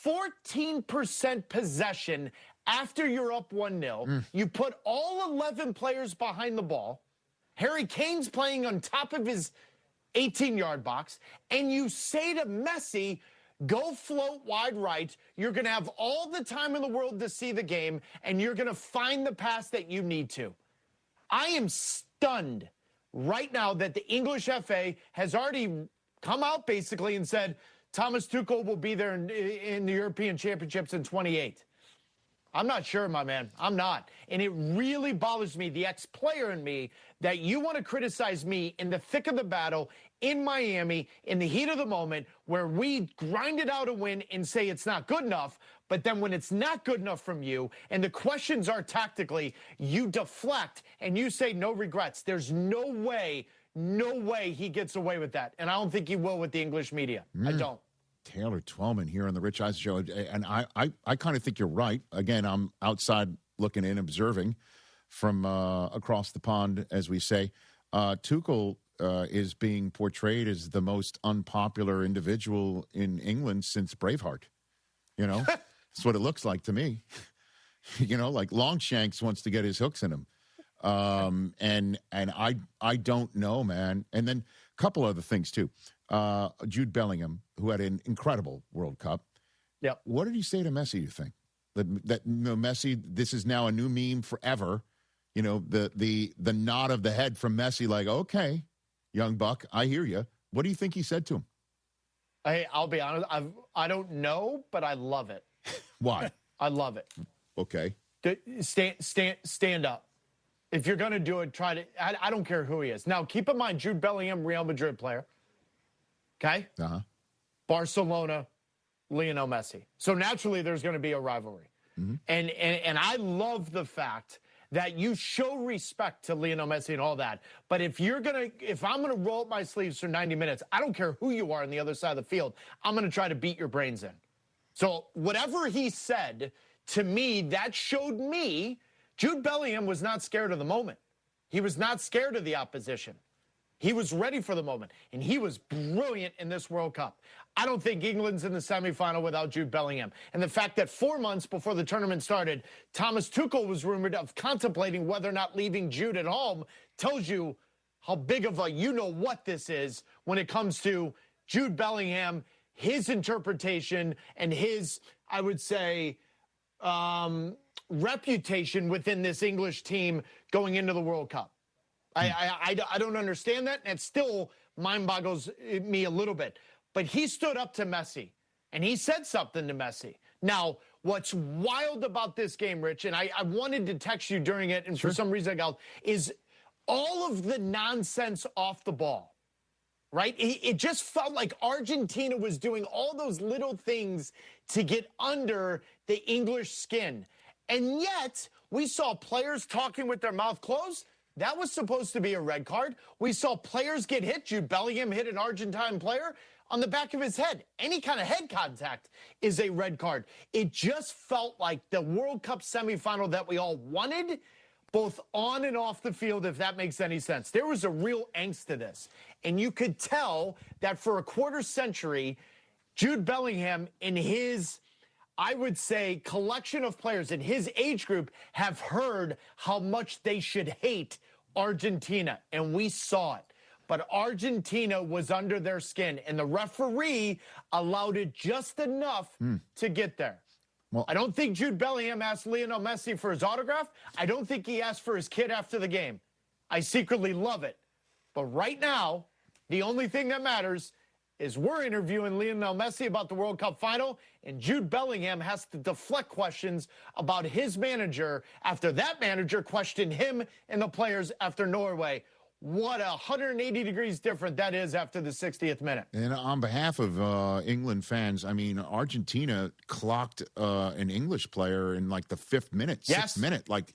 14% possession after you're up 1-0. You put all 11 players behind the ball. Harry Kane's playing on top of his 18-yard box, and you say to Messi, go float wide right. You're going to have all the time in the world to see the game, and you're going to find the pass that you need to. I am stunned right now that the English FA has already come out basically and said Thomas Tuchel will be there in the European Championships in 28. I'm not sure, my man. I'm not. And it really bothers me, the ex-player in me, that you want to criticize me in the thick of the battle in Miami, in the heat of the moment, where we grinded out a win and say it's not good enough. But then when it's not good enough from you and the questions are tactically, you deflect and you say no regrets. There's no way he gets away with that. And I don't think he will with the English media. I don't. Taylor Twellman here on the Rich Eisen Show. And I kind of think you're right. Again, I'm outside looking in, observing from across the pond, as we say. Tuchel is being portrayed as the most unpopular individual in England since Braveheart. You know, that's what it looks like to me. You know, like Longshanks wants to get his hooks in him. And I don't know, man. And then a couple other things, too. Jude Bellingham, who had an incredible World Cup. Yep. What did he say to Messi, you think? That Messi, this is now a new meme forever. You know, the nod of the head from Messi, like, okay, young buck, I hear you. What do you think he said to him? Hey, I'll be honest. I don't know, but I love it. Why? I love it. Okay. Stand up. If you're going to do it, try to. I don't care who he is. Now, keep in mind, Jude Bellingham, Real Madrid player. Okay? Uh-huh. Barcelona, Lionel Messi. So naturally, there's going to be a rivalry. Mm-hmm. And I love the fact that you show respect to Lionel Messi and all that. But if I'm going to roll up my sleeves for 90 minutes, I don't care who you are on the other side of the field. I'm going to try to beat your brains in. So whatever he said, to me, that showed me Jude Bellingham was not scared of the moment. He was not scared of the opposition. He was ready for the moment, and he was brilliant in this World Cup. I don't think England's in the semifinal without Jude Bellingham. And the fact that 4 months before the tournament started, Thomas Tuchel was rumored of contemplating whether or not leaving Jude at home tells you how big of a you-know-what this is when it comes to Jude Bellingham, his interpretation, and his, I would say, reputation within this English team going into the World Cup. I don't understand that, and it still mind boggles me a little bit. But he stood up to Messi, and he said something to Messi. Now, what's wild about this game, Rich, and I wanted to text you during it, and for some reason I got, is all of the nonsense off the ball, right? It just felt like Argentina was doing all those little things to get under the English skin. And yet, we saw players talking with their mouth closed. That was supposed to be a red card. We saw players get hit. Jude Bellingham hit an Argentine player on the back of his head. Any kind of head contact is a red card. It just felt like the World Cup semifinal that we all wanted, both on and off the field, if that makes any sense. There was a real angst to this. And you could tell that for a quarter century, Jude Bellingham in his, I would say, collection of players in his age group have heard how much they should hate Argentina, and we saw it. But Argentina was under their skin, and the referee allowed it just enough to get there. Well, I don't think Jude Bellingham asked Lionel Messi for his autograph. I don't think he asked for his kid after the game. I secretly love it. But right now, the only thing that matters is we're interviewing Lionel Messi about the World Cup final, and Jude Bellingham has to deflect questions about his manager after that manager questioned him and the players after Norway. What 180 degrees different that is after the 60th minute. And on behalf of England fans, I mean, Argentina clocked an English player in like the 5th minute, 6th minute. Like,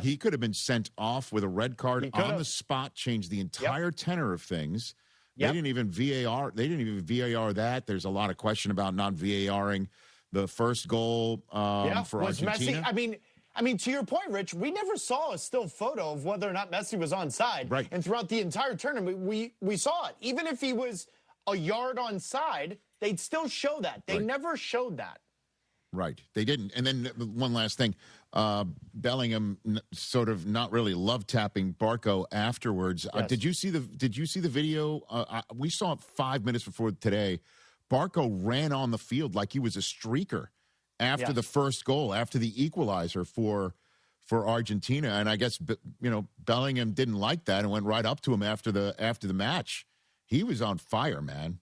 he could have been sent off with a red card on the spot, changed the entire tenor of things. They didn't even VAR. They didn't even VAR that. There's a lot of question about not VARing the first goal for Argentina. Messi, I mean, to your point, Rich, we never saw a still photo of whether or not Messi was onside. Right. And throughout the entire tournament, we saw it. Even if he was a yard onside, they'd still show that. They never showed that. Right. They didn't. And then one last thing. Bellingham sort of not really love tapping Barco afterwards. Yes. Did you see the video? We saw it 5 minutes before today. Barco ran on the field like he was a streaker after the first goal, after the equalizer for Argentina. And I guess Bellingham didn't like that and went right up to him after the match. He was on fire, man.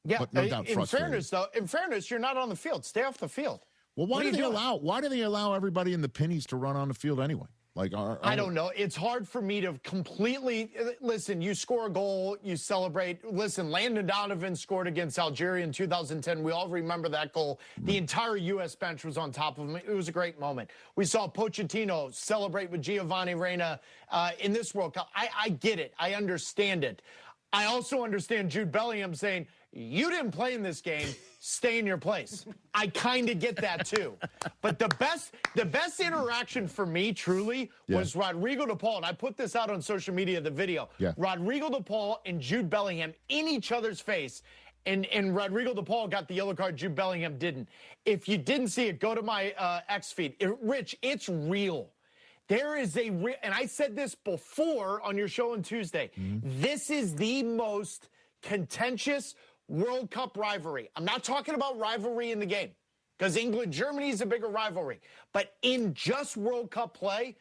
Yeah, but no doubt frustrated. in fairness, you're not on the field. Stay off the field. Well, why do they allow everybody in the pennies to run on the field anyway? Like, I don't know. It's hard for me to completely listen. You score a goal, you celebrate. Listen, Landon Donovan scored against Algeria in 2010. We all remember that goal. The entire U.S. bench was on top of him. It was a great moment. We saw Pochettino celebrate with Giovanni Reina in this World Cup. I get it. I understand it. I also understand Jude Bellingham saying, "You didn't play in this game. Stay in your place." I kind of get that too. But the best interaction for me, truly, was Rodrigo de Paul. And I put this out on social media, the video. Yeah. Rodrigo de Paul and Jude Bellingham in each other's face. And Rodrigo de Paul got the yellow card. Jude Bellingham didn't. If you didn't see it, go to my X feed. Rich, it's real. There is and I said this before on your show on Tuesday. This is the most contentious World Cup rivalry. I'm not talking about rivalry in the game because England-Germany is a bigger rivalry. But in just World Cup play,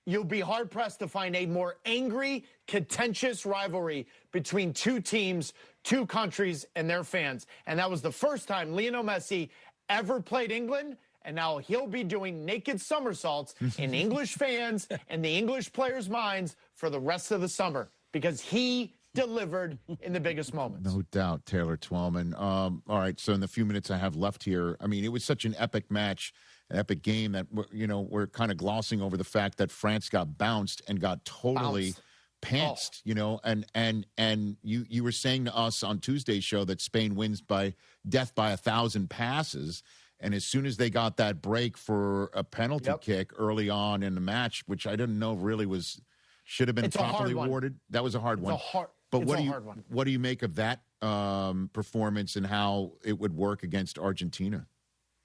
you'll be hard-pressed to find a more angry, contentious rivalry between two teams, two countries, and their fans. And that was the first time Lionel Messi ever played England. And now he'll be doing naked somersaults in English fans and the English players' minds for the rest of the summer because he delivered in the biggest moments. No doubt, Taylor Twellman. All right, so in the few minutes I have left here, I mean, it was such an epic match, an epic game that, we're kind of glossing over the fact that France got bounced and got totally pantsed, and you were saying to us on Tuesday's show that Spain wins by death by 1,000 passes. And as soon as they got that break for a penalty kick early on in the match, which I didn't know really should have been properly awarded. That was a hard one. But what do you make of that performance and how it would work against Argentina?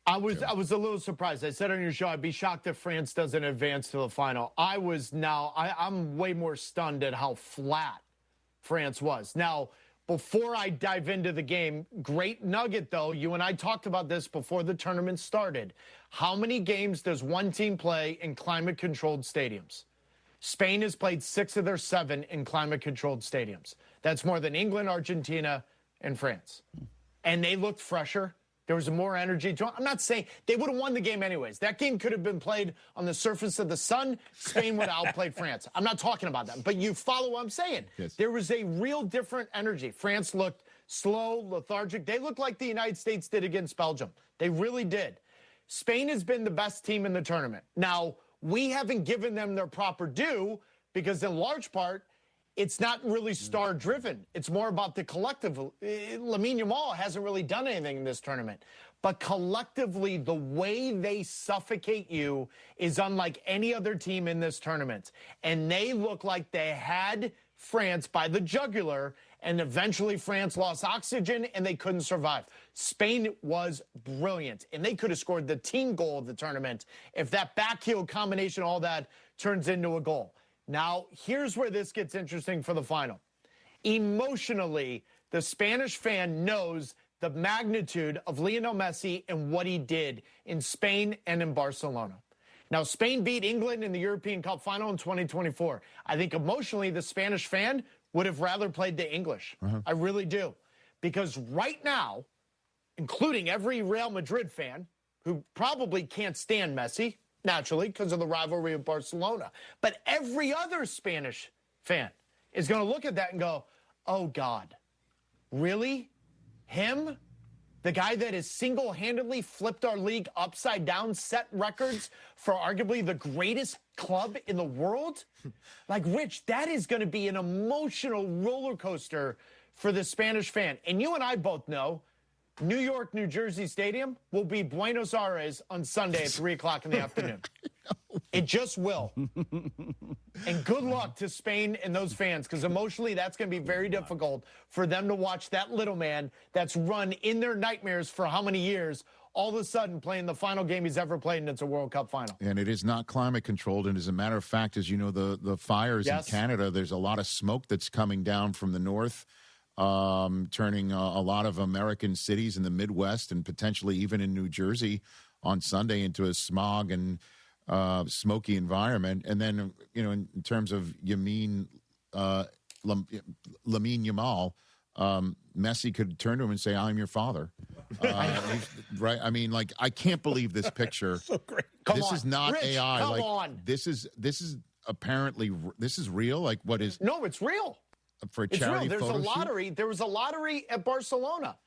I was a little surprised. I said on your show I'd be shocked if France doesn't advance to the final. I'm way more stunned at how flat France was. Now, before I dive into the game, great nugget, though. You and I talked about this before the tournament started. How many games does one team play in climate-controlled stadiums? Spain has played 6 of their 7 in climate-controlled stadiums. That's more than England, Argentina, and France. And they looked fresher. There was more energy to it. I'm not saying they would have won the game anyways. That game could have been played on the surface of the sun. Spain would have outplayed France. I'm not talking about that. But you follow what I'm saying. Yes. There was a real different energy. France looked slow, lethargic. They looked like the United States did against Belgium. They really did. Spain has been the best team in the tournament. Now, we haven't given them their proper due because in large part, it's not really star-driven. It's more about the collective. Lamine Yamal hasn't really done anything in this tournament. But collectively, the way they suffocate you is unlike any other team in this tournament. And they look like they had France by the jugular, and eventually France lost oxygen, and they couldn't survive. Spain was brilliant, and they could have scored the team goal of the tournament if that backheel combination, all that, turns into a goal. Now, here's where this gets interesting for the final. Emotionally, the Spanish fan knows the magnitude of Lionel Messi and what he did in Spain and in Barcelona. Now, Spain beat England in the European Cup final in 2024. I think emotionally, the Spanish fan would have rather played the English. I really do. Because right now, including every Real Madrid fan who probably can't stand Messi, naturally, because of the rivalry of Barcelona. But every other Spanish fan is going to look at that and go, oh, God, really? Him? The guy that has single-handedly flipped our league upside down, set records for arguably the greatest club in the world? Like, Rich, that is going to be an emotional roller coaster for the Spanish fan. And you and I both know New York, New Jersey Stadium will be Buenos Aires on Sunday at 3 o'clock in the afternoon. It just will. And good luck to Spain and those fans, because emotionally that's going to be very difficult for them to watch that little man that's run in their nightmares for how many years all of a sudden playing the final game he's ever played, and it's a World Cup final. And it is not climate controlled. And as a matter of fact, as you know, the fires in Canada, there's a lot of smoke that's coming down from the north, turning a lot of American cities in the Midwest and potentially even in New Jersey on Sunday into a smog and smoky environment. And then, in terms of Lamine Yamal, Messi could turn to him and say, "I'm your father." Right? I mean, I can't believe this picture. So great. This is not Rich, AI. come on. This is apparently this is real. What is? No, it's real. For a It's charity real. photo shoot? There was a lottery at Barcelona,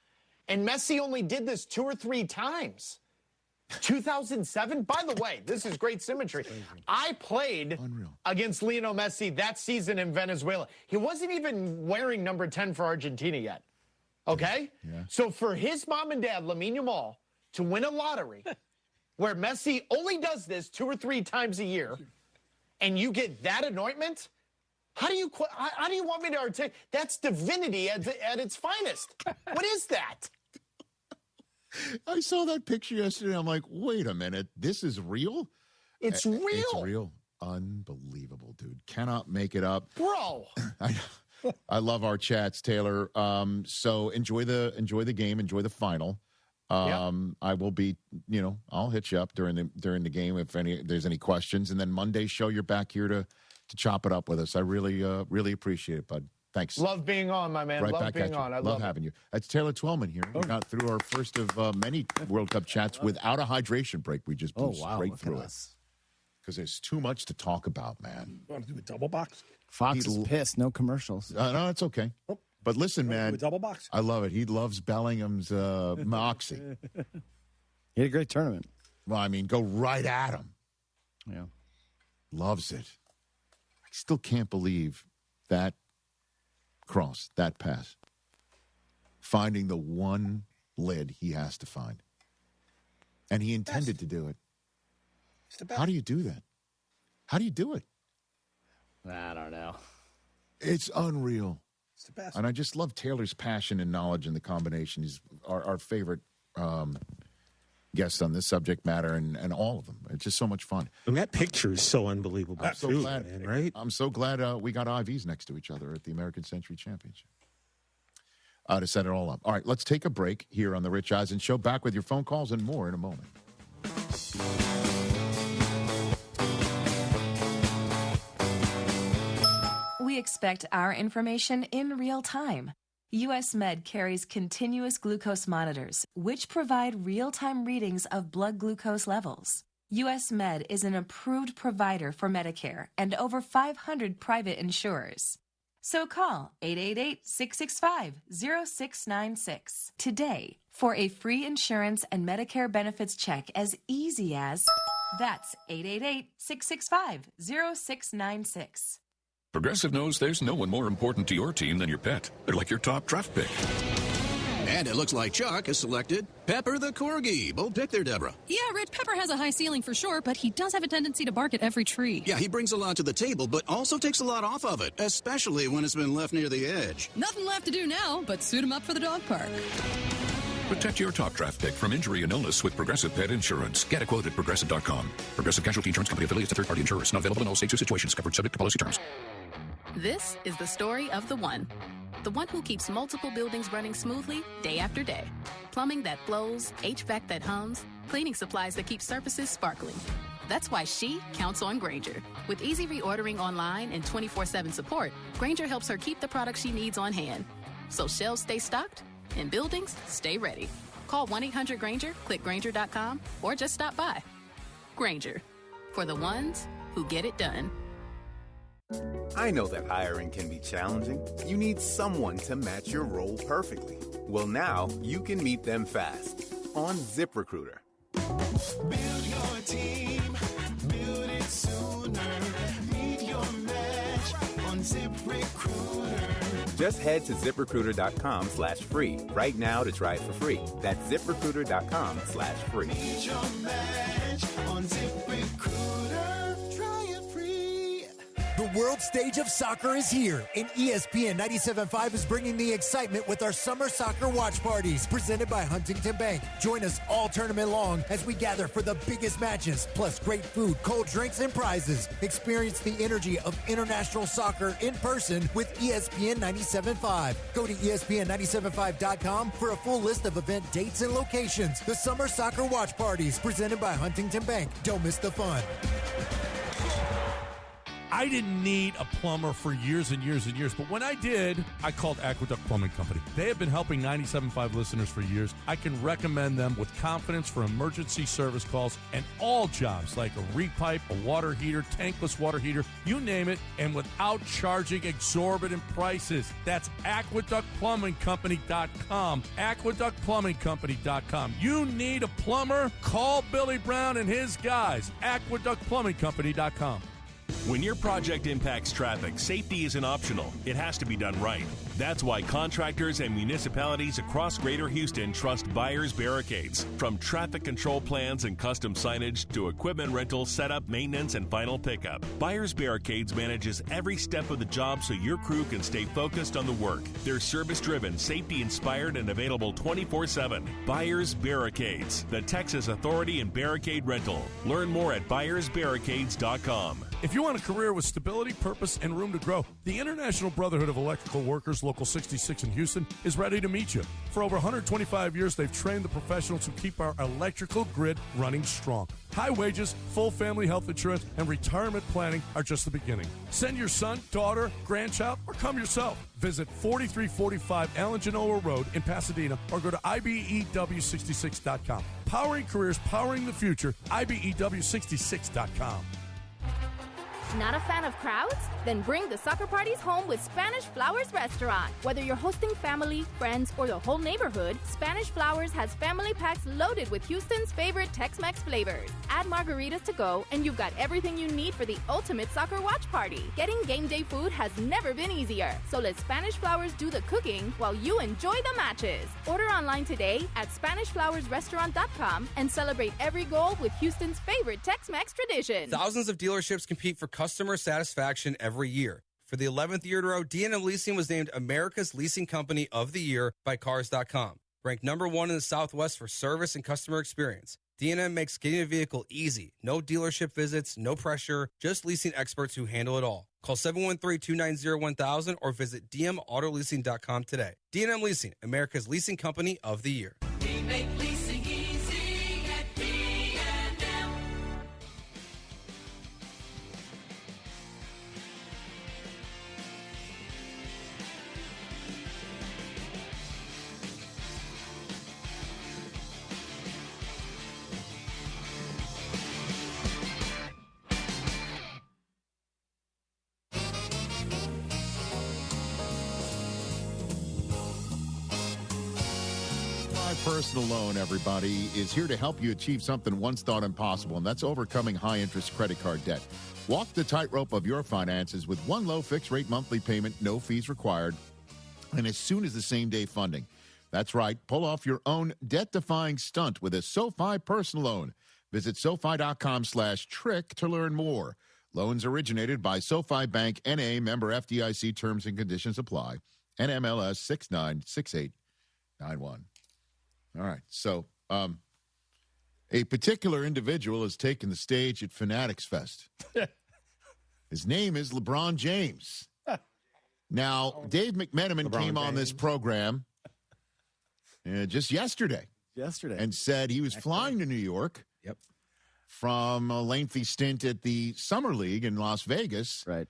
and Messi only did this 2 or 3 times. 2007. By the way, this is great symmetry. I played against Lionel Messi that season in Venezuela. He wasn't even wearing number 10 for Argentina yet. Okay? Yeah. So for his mom and dad, Lamine Yamal, to win a lottery where Messi only does this 2 or 3 times a year, and you get that anointment, how do you want me to articulate? That's divinity at its finest. What is that? I saw that picture yesterday. I'm like, wait a minute, this is real? It's real. It's real. Unbelievable, dude. Cannot make it up. Bro. I love our chats, Taylor. So enjoy the game, enjoy the final. I will be, I'll hit you up during the game if there's any questions. And then Monday's show, you're back here to chop it up with us. I really appreciate it, bud. Thanks. Love being on, my man. Right love back being at you. on. I love having you. That's Taylor Twellman here. We got through our first of many World Cup chats without a hydration break. We just blew straight through it. Because there's too much to talk about, man. You want to do a double box? Fox is pissed. No commercials. No, it's okay. But listen, man. Do a double box? I love it. He loves Bellingham's moxie. He had a great tournament. Well, I mean, go right at him. Yeah. Loves it. I still can't believe that cross, that pass. Finding the one lid he has to find. And he intended to do it. How do you do that? How do you do it? I don't know. It's unreal. It's the best. And I just love Taylor's passion and knowledge in the combination. He's our favorite guest on this subject matter and all of them. It's just so much fun. And that picture is so unbelievable. I'm so glad, man, right? I'm so glad we got IVs next to each other at the American Century Championship. To set it all up. All right, let's take a break here on the Rich Eisen Show. Back with your phone calls and more in a moment. We expect our information in real time. U.S. Med carries continuous glucose monitors, which provide real-time readings of blood glucose levels. U.S. Med is an approved provider for Medicare and over 500 private insurers. So call 888-665-0696 today for a free insurance and Medicare benefits check as easy as... That's 888-665-0696. Progressive knows there's no one more important to your team than your pet. They're like your top draft pick. And it looks like Chuck has selected Pepper the Corgi. Bold pick there, Deborah. Yeah, Rich, Pepper has a high ceiling for sure, but he does have a tendency to bark at every tree. Yeah, he brings a lot to the table, but also takes a lot off of it, especially when it's been left near the edge. Nothing left to do now but suit him up for the dog park. Protect your top draft pick from injury and illness with Progressive Pet Insurance. Get a quote at Progressive.com. Progressive Casualty Insurance Company affiliates of third-party insurers. Not available in all states or situations. Covered subject to policy terms. This is the story of the one who keeps multiple buildings running smoothly day after day. Plumbing that flows, HVAC that hums, cleaning supplies that keep surfaces sparkling. That's why she counts on Grainger. With easy reordering online and 24/7 support, Grainger helps her keep the products she needs on hand. So shelves stay stocked and buildings stay ready. Call 1-800-GRAINGER, click Grainger.com, or just stop by. Grainger, for the ones who get it done. I know that hiring can be challenging. You need someone to match your role perfectly. Well, now you can meet them fast on ZipRecruiter. Build your team, build it sooner. Meet your match on ZipRecruiter. Just head to ZipRecruiter.com/free right now to try it for free. That's ZipRecruiter.com/free. Meet your match on ZipRecruiter. Try it free. The The world stage of soccer is here, and ESPN 97.5 is bringing the excitement with our summer soccer watch parties, presented by Huntington Bank. Join us all tournament long as we gather for the biggest matches, plus great food, cold drinks, and prizes. Experience the energy of international soccer in person with ESPN 97.5. Go to ESPN975.com for a full list of event dates and locations. The summer soccer watch parties, presented by Huntington Bank. Don't miss the fun. I didn't need a plumber for years and years and years, but when I did, I called Aqueduct Plumbing Company. They have been helping 97.5 listeners for years. I can recommend them with confidence for emergency service calls and all jobs like a repipe, a water heater, tankless water heater, you name it, and without charging exorbitant prices. That's AqueductPlumbingCompany.com. AqueductPlumbingCompany.com. You need a plumber? Call Billy Brown and his guys. AqueductPlumbingCompany.com. When your project impacts traffic, safety isn't optional. It has to be done right. That's why contractors and municipalities across Greater Houston trust Buyers Barricades. From traffic control plans and custom signage to equipment rental, setup, maintenance, and final pickup, Buyers Barricades manages every step of the job so your crew can stay focused on the work. They're service-driven, safety-inspired, and available 24/7. Buyers Barricades, the Texas authority in barricade rental. Learn more at buyersbarricades.com. If you want a career with stability, purpose, and room to grow, the International Brotherhood of Electrical Workers, Local 66 in Houston, is ready to meet you. For over 125 years, they've trained the professionals who keep our electrical grid running strong. High wages, full family health insurance, and retirement planning are just the beginning. Send your son, daughter, grandchild, or come yourself. Visit 4345 Allen Genoa Road in Pasadena or go to IBEW66.com. Powering careers, powering the future, IBEW66.com. Not a fan of crowds? Then bring the soccer parties home with Spanish Flowers Restaurant. Whether you're hosting family, friends, or the whole neighborhood, Spanish Flowers has family packs loaded with Houston's favorite Tex-Mex flavors. Add margaritas to go, and you've got everything you need for the ultimate soccer watch party. Getting game day food has never been easier, so let Spanish Flowers do the cooking while you enjoy the matches. Order online today at SpanishFlowersRestaurant.com and celebrate every goal with Houston's favorite Tex-Mex tradition. Thousands of dealerships compete for customer satisfaction every year. For the 11th year in a row, D&M Leasing was named America's Leasing Company of the Year by Cars.com. Ranked number 1 in the Southwest for service and customer experience. D&M makes getting a vehicle easy. No dealership visits, no pressure, just leasing experts who handle it all. Call 713-290-1000 or visit dmautoleasing.com today. D&M Leasing, America's Leasing Company of the Year. We make leasing easy at D&M. Personal Loan, everybody, is here to help you achieve something once thought impossible, and that's overcoming high-interest credit card debt. Walk the tightrope of your finances with one low fixed-rate monthly payment, no fees required, and as soon as the same-day funding. That's right. Pull off your own debt-defying stunt with a SoFi Personal Loan. Visit SoFi.com/trick to learn more. Loans originated by SoFi Bank, N.A., member FDIC. Terms and conditions apply. NMLS 696891. All right, so a particular individual has taken the stage at Fanatics Fest. His name is LeBron James. Now, Dave McMenamin came on this program just yesterday. And said he was flying to New York from a lengthy stint at the Summer League in Las Vegas. Right.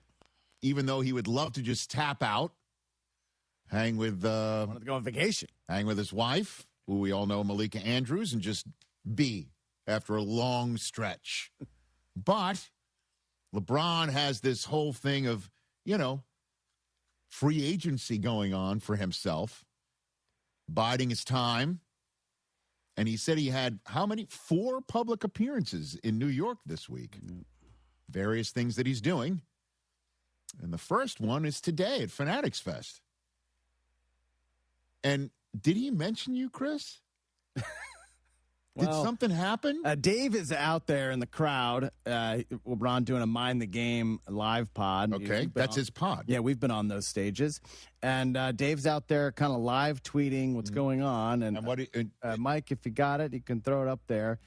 Even though he would love to just tap out, hang with... wanted to go on vacation. Hang with his wife, who we all know, Malika Andrews, and just be after a long stretch. But LeBron has this whole thing of, free agency going on for himself, biding his time. And he said he had, 4 public appearances in New York this week. Various things that he's doing. And the first one is today at Fanatics Fest. And did he mention you, Chris? Did something happen? Dave is out there in the crowd. LeBron doing a Mind the Game live pod. Okay, that's his pod. Yeah, we've been on those stages. And Dave's out there kind of live tweeting what's going on. And Mike, if you got it, you can throw it up there.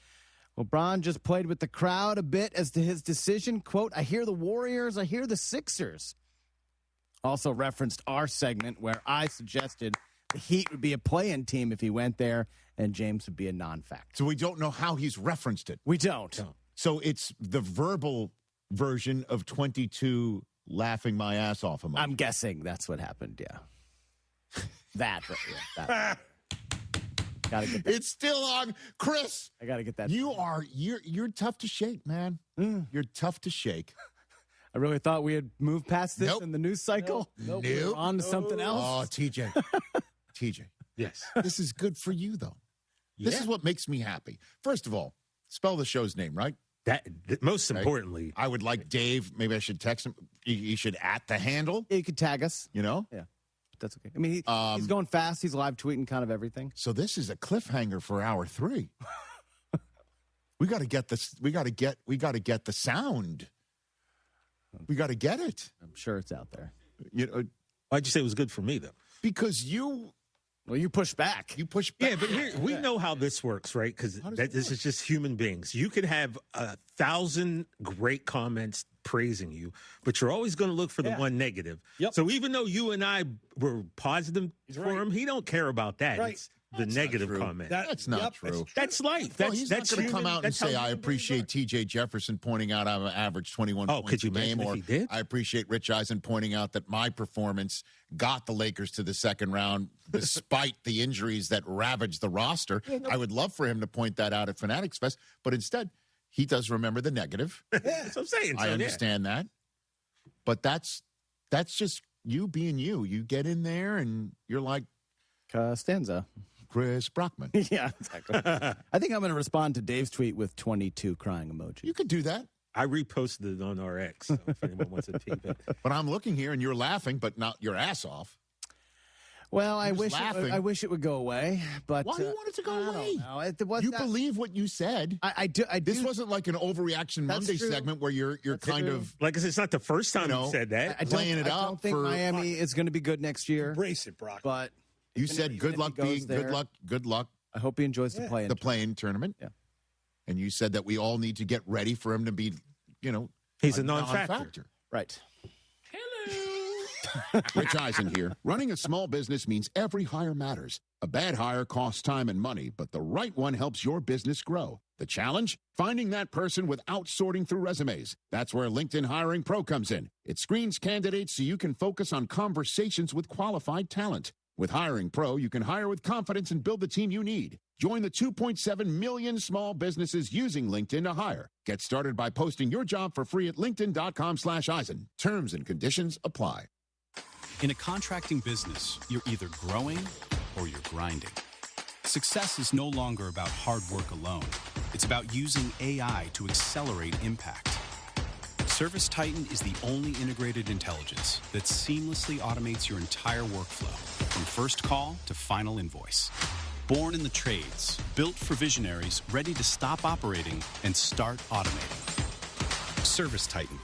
LeBron just played with the crowd a bit as to his decision. Quote, I hear the Warriors, I hear the Sixers. Also referenced our segment where I suggested the Heat would be a play-in team if he went there, and James would be a non-factor. So we don't know how he's referenced it. We don't. No. So it's the verbal version of 22 laughing my ass off emoji. I'm guessing that's what happened, yeah. That. Gotta get that. It's still on. Chris. I got to get that. You're tough to shake, man. You're tough to shake. I really thought we had moved past this in the news cycle. Nope. We were on to something else. Oh, TJ. TJ. Yes. This is good for you, though. This is what makes me happy. First of all, spell the show's name, right? That most importantly, I would like Dave. Maybe I should text him. You should at the handle. You could tag us. You know? Yeah. That's okay. I mean, he's going fast. He's live tweeting kind of everything. So this is a cliffhanger for hour 3. We got to get this. We got to get the sound. We got to get it. I'm sure it's out there. You know, why'd you say it was good for me though? Because you push back. You push back. Yeah, but here we know how this works, right? Because this is just human beings. You could have 1,000 great comments praising you, but you're always going to look for the one negative. Yep. So even though you and I were positive for him, he don't care about that. Right. It's the negative comment. That's not true. That's life. Well, he's not going to come out and say, I appreciate T.J. Jefferson pointing out I'm average 21 points a game, or I appreciate Rich Eisen pointing out that my performance got the Lakers to the second round despite the injuries that ravaged the roster. I would love for him to point that out at Fanatics Fest, but instead, he does remember the negative. That's what I'm saying. I understand that. But that's just you being you. You get in there and you're like Costanza. Chris Brockman. Yeah, exactly. I think I'm going to respond to Dave's tweet with 22 crying emoji. You could do that. I reposted it on our X, so if anyone wants to peep it. But I'm looking here and you're laughing, but not your ass off. Well, I wish it would go away, but why do you want it to go away? You believe what you said. I do. This wasn't like an Overreaction Monday segment where you're kind of like it's not the first time you said that. Playing it up. I don't think Miami is going to be good next year. Embrace it, Brock. But you said good luck. I hope he enjoys the play-in tournament. Yeah. And you said that we all need to get ready for him to be, he's a non-factor. Right. Rich Eisen here. Running a small business means every hire matters. A bad hire costs time and money, but the right one helps your business grow. The challenge? Finding that person without sorting through resumes. That's where LinkedIn Hiring Pro comes in. It screens candidates so you can focus on conversations with qualified talent. With Hiring Pro, you can hire with confidence and build the team you need. Join the 2.7 million small businesses using LinkedIn to hire. Get started by posting your job for free at linkedin.com/Eisen. Terms and conditions apply. In a contracting business, you're either growing or you're grinding. Success is no longer about hard work alone. It's about using AI to accelerate impact. ServiceTitan is the only integrated intelligence that seamlessly automates your entire workflow, from first call to final invoice. Born in the trades, built for visionaries ready to stop operating and start automating. ServiceTitan,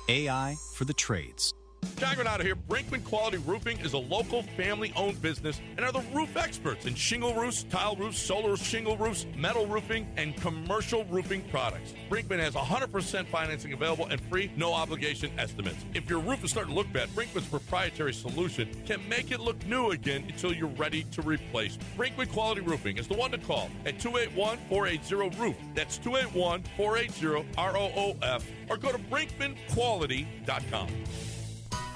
AI for the trades. Jagged out of here. Brinkman Quality Roofing is a local family-owned business and are the roof experts in shingle roofs, tile roofs, solar shingle roofs, metal roofing, and commercial roofing products. Brinkman has 100% financing available and free, no-obligation estimates. If your roof is starting to look bad, Brinkman's proprietary solution can make it look new again until you're ready to replace. Brinkman Quality Roofing is the one to call at 281-480-ROOF. That's 281-480-ROOF. Or go to brinkmanquality.com.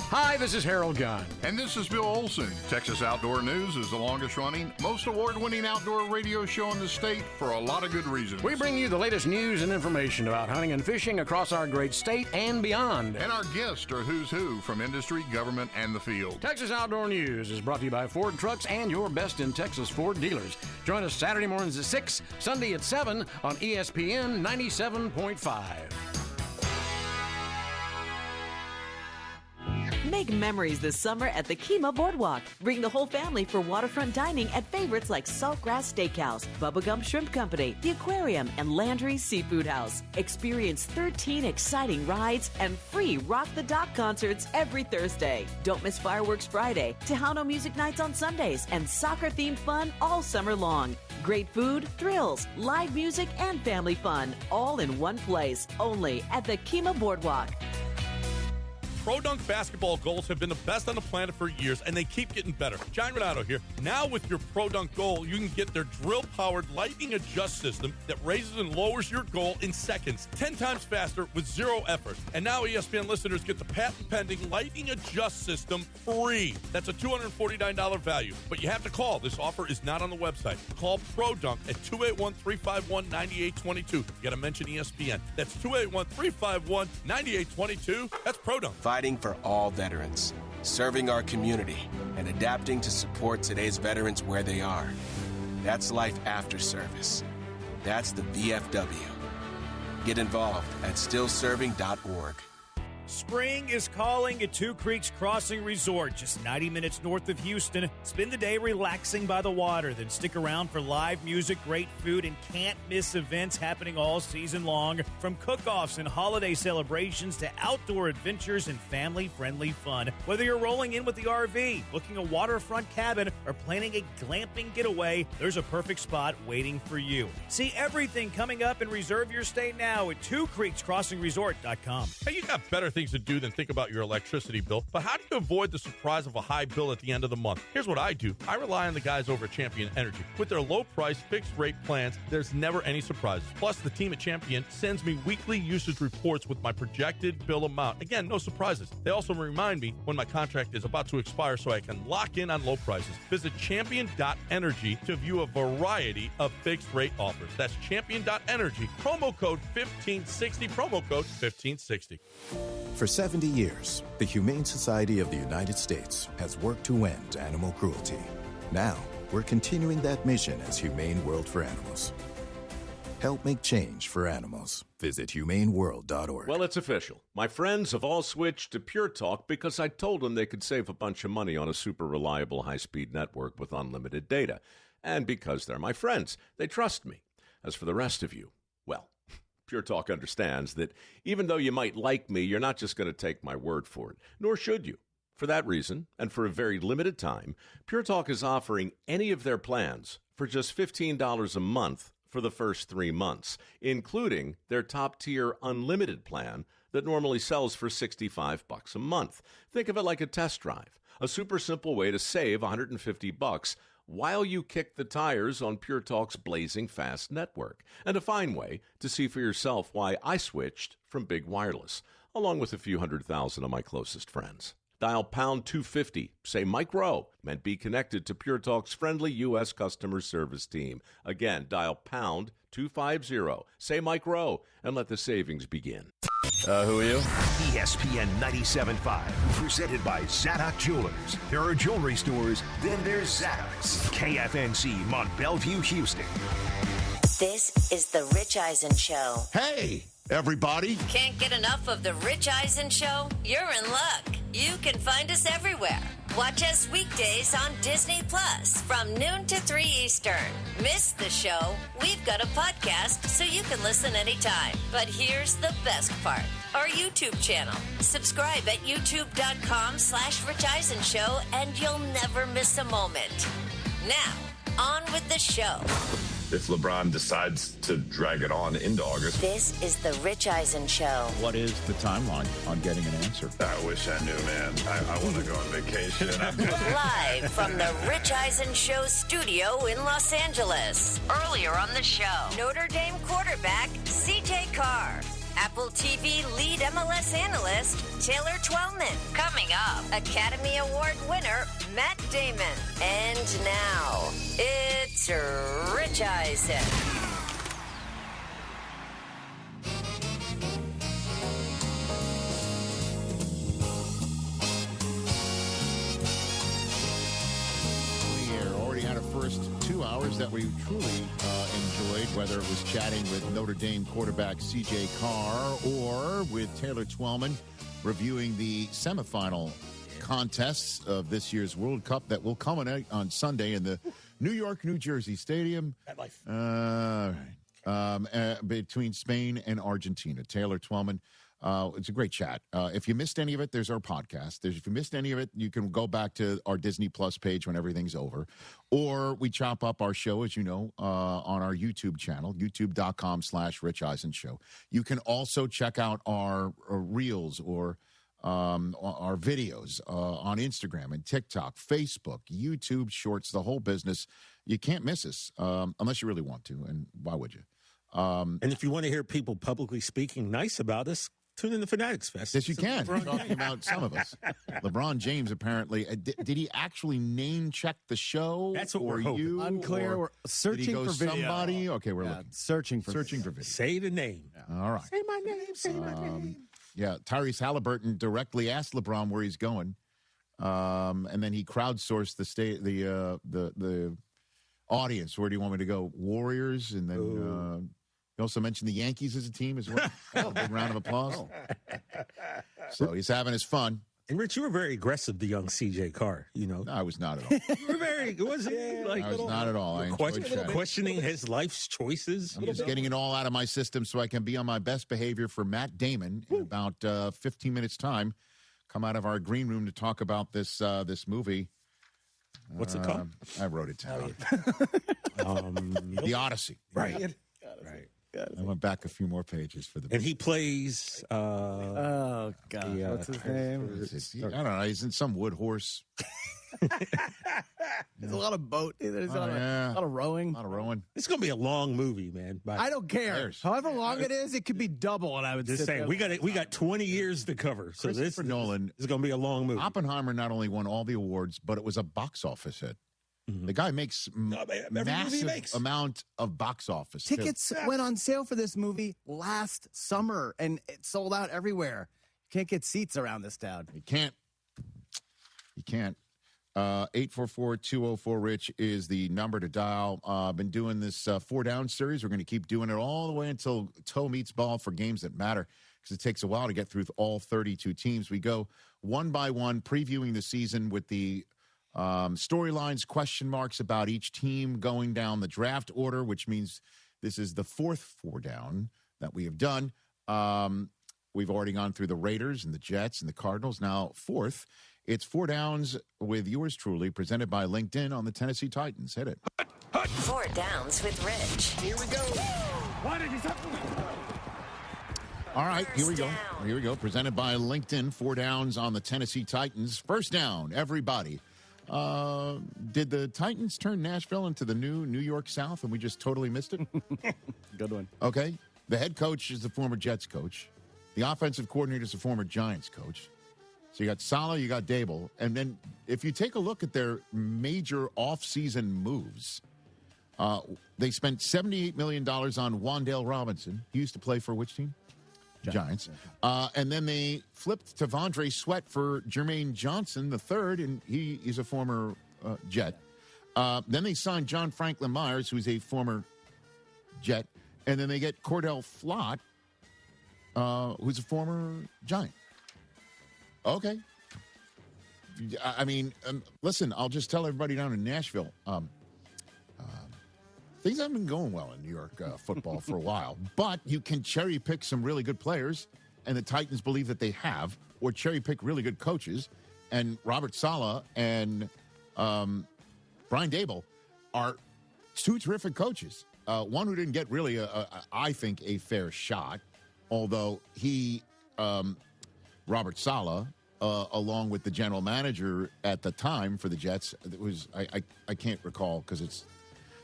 Hi, this is Harold Gunn. And this is Bill Olson. Texas Outdoor News is the longest-running, most award-winning outdoor radio show in the state for a lot of good reasons. We bring you the latest news and information about hunting and fishing across our great state and beyond. And our guests are who's who from industry, government, and the field. Texas Outdoor News is brought to you by Ford Trucks and your best in Texas Ford dealers. Join us Saturday mornings at 6, Sunday at 7 on ESPN 97.5. Make memories this summer at the Kima Boardwalk. Bring the whole family for waterfront dining at favorites like Saltgrass Steakhouse, Bubba Gump Shrimp Company, The Aquarium, and Landry's Seafood House. Experience 13 exciting rides and free Rock the Dock concerts every Thursday. Don't miss Fireworks Friday, Tejano Music Nights on Sundays, and soccer-themed fun all summer long. Great food, thrills, live music, and family fun, all in one place, only at the Kima Boardwalk. Pro Dunk basketball goals have been the best on the planet for years, and they keep getting better. John Renato here. Now with your Pro Dunk goal, you can get their drill-powered lightning adjust system that raises and lowers your goal in seconds, 10 times faster with zero effort. And now ESPN listeners get the patent-pending lightning adjust system free. That's a $249 value, but you have to call. This offer is not on the website. Call Pro Dunk at 281-351-9822. You got to mention ESPN. That's 281-351-9822. That's Pro Dunk. Fighting for all veterans, serving our community, and adapting to support today's veterans where they are. That's life after service. That's the VFW. Get involved at stillserving.org. Spring is calling at Two Creeks Crossing Resort, just 90 minutes north of Houston. Spend the day relaxing by the water, then stick around for live music, great food, and can't-miss events happening all season long. From cook-offs and holiday celebrations to outdoor adventures and family-friendly fun. Whether you're rolling in with the RV, booking a waterfront cabin, or planning a glamping getaway, there's a perfect spot waiting for you. See everything coming up and reserve your stay now at twocreekscrossingresort.com. Hey, you got better things to do than think about your electricity bill, but how do you avoid the surprise of a high bill at the end of the month? Here's what I do. I rely on the guys over at Champion Energy. With their low price, fixed rate plans, there's never any surprises. Plus, the team at Champion sends me weekly usage reports with my projected bill amount. Again, no surprises. They also remind me when my contract is about to expire so I can lock in on low prices. Visit champion.energy to view a variety of fixed rate offers. That's champion.energy. Promo code 1560. Promo code 1560. For 70 years, the Humane Society of the United States has worked to end animal cruelty. Now, we're continuing that mission as Humane World for Animals. Help make change for animals. Visit humaneworld.org. Well, it's official. My friends have all switched to Pure Talk because I told them they could save a bunch of money on a super reliable high-speed network with unlimited data. And because they're my friends, they trust me. As for the rest of you, well, Pure Talk understands that even though you might like me, you're not just going to take my word for it, nor should you. For that reason, and for a very limited time, Pure Talk is offering any of their plans for just $15 a month for the first 3 months, including their top-tier unlimited plan that normally sells for $65 a month. Think of it like a test drive, a super simple way to save $150 while you kick the tires on Pure Talk's blazing fast network, and a fine way to see for yourself why I switched from big wireless, along with a few 100,000 of my closest friends. Dial pound 250, say Mike Rowe, and be connected to Pure Talk's friendly U.S. customer service team. Again, dial pound 250, say Mike Rowe, and let the savings begin. Who are you? ESPN 97.5, presented by Zadok Jewelers. There are jewelry stores, then there's Zadok's. KFNC, Mont Bellevue, Houston. This is The Rich Eisen Show. Hey, everybody. Can't get enough of The Rich Eisen Show? You're in luck. You can find us everywhere. Watch us weekdays on Disney Plus from noon to 3 Eastern. Miss the show? We've got a podcast so you can listen anytime. But here's the best part. Our YouTube channel. Subscribe at youtube.com/Rich Eisen Show and you'll never miss a moment. Now, on with the show. If LeBron decides to drag it on into August. This is The Rich Eisen Show. What is the timeline on getting an answer? I wish I knew, man. I want to go on vacation. Live from the Rich Eisen Show studio in Los Angeles. Earlier on the show, Notre Dame quarterback C.J. Carr. Apple TV lead MLS analyst Taylor Twellman. Coming up, Academy Award winner Matt Damon. And now, it's Rich Eisen. Had our first 2 hours that we truly enjoyed, whether it was chatting with Notre Dame quarterback C.J. Carr or with Taylor Twellman reviewing the semifinal contests of this year's World Cup that will culminate on Sunday in the New York, New Jersey Stadium. Between Spain and Argentina. Taylor Twellman. It's a great chat. If you missed any of it, there's our podcast. If you missed any of it, you can go back to our Disney Plus page when everything's over. Or we chop up our show, as you know, on our YouTube channel, youtube.com/Rich Eisen Show. You can also check out our reels or our videos on Instagram and TikTok, Facebook, YouTube Shorts, the whole business. You can't miss us unless you really want to, and why would you? And if you want to hear people publicly speaking nice about us, tune in to Fanatics Fest. Yes, you can. We're talking about some of us. LeBron James apparently did he actually name check the show? That's what we're hoping. hoping. Unclear. We're searching did he go for video. somebody? Okay, we're looking. Searching for video. Say the name. All right. Say my name. Say my name. Yeah, Tyrese Halliburton directly asked LeBron where he's going, and then he crowdsourced the audience. Where do you want me to go? Warriors, and then he also mentioned the Yankees as a team as well. A big round of applause. So he's having his fun. And Rich, you were very aggressive to young CJ Carr. You know, No, I was not at all. you were very. Was it like I was not at all. I enjoyed chatting. questioning his life's choices? I'm just getting it all out of my system so I can be on my best behavior for Matt Damon in about 15 minutes' time. Come out of our green room to talk about this movie. What's it called? I wrote it down. The Odyssey. Right. I went back a few more pages for the. And he plays. Oh God, what's his name? I don't know. He's in some wood horse. There's a lot of boat. There's a lot of rowing. A lot of rowing. It's going to be a long movie, man. But I don't care. However long it is, it could be double, and I would just sit say there. we got 20 years to cover. So this Nolan is going to be a long movie. Oppenheimer not only won all the awards, but it was a box office hit. The guy makes massive amount of box office. Tickets went on sale for this movie last summer, and it sold out everywhere. You can't get seats around this town. You can't. 844-204-RICH is the number to dial. I've been doing this 4-down series. We're going to keep doing it all the way until toe meets ball for games that matter, because it takes a while to get through all 32 teams. We go one by one, previewing the season with the storylines, question marks about each team, going down the draft order, which means this is the fourth 4-down that we have done. We've already gone through the Raiders and the Jets and the Cardinals. Now, fourth, it's 4 downs with yours truly, presented by LinkedIn on the Tennessee Titans. Hit it. 4 Downs with Rich. Here we go. All right, here we go. Here we go. Presented by LinkedIn. 4 downs on the Tennessee Titans. First down, everybody. Did the Titans turn Nashville into the new New York South and we just totally missed it? Good one. Okay. The head coach is the former Jets coach. The offensive coordinator is the former Giants coach. So you got Saleh, you got Dable. And then if you take a look at their major offseason moves, they spent $78 million on Wan'Dale Robinson. He used to play for which team? Giants. And then they flipped to Tavondre Sweat for Jermaine Johnson III, and he's a former Jet. Then they signed John Franklin Myers, who's a former Jet. And then they get Cordell Flott, who's a former Giant. Okay. I mean, listen, I'll just tell everybody down in Nashville, things haven't been going well in New York football for a while, but you can cherry pick some really good players, and the Titans believe that they have, or cherry pick really good coaches, and Robert Saleh and Brian Dable are 2 terrific coaches. One who didn't get really, I think, a fair shot, although he, Robert Saleh, along with the general manager at the time for the Jets, it was I can't recall because it's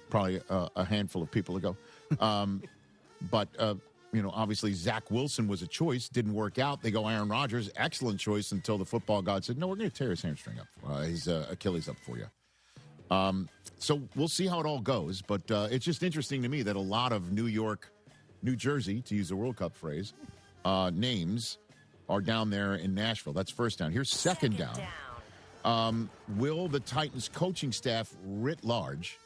probably a handful of people ago. But obviously Zach Wilson was a choice, didn't work out. They go Aaron Rodgers, excellent choice until the football god said, no, we're going to tear his hamstring up, his Achilles up for you. So we'll see how it all goes. But it's just interesting to me that a lot of New York, New Jersey, to use the World Cup phrase, names are down there in Nashville. That's first down. Here's second down. Will the Titans coaching staff writ large,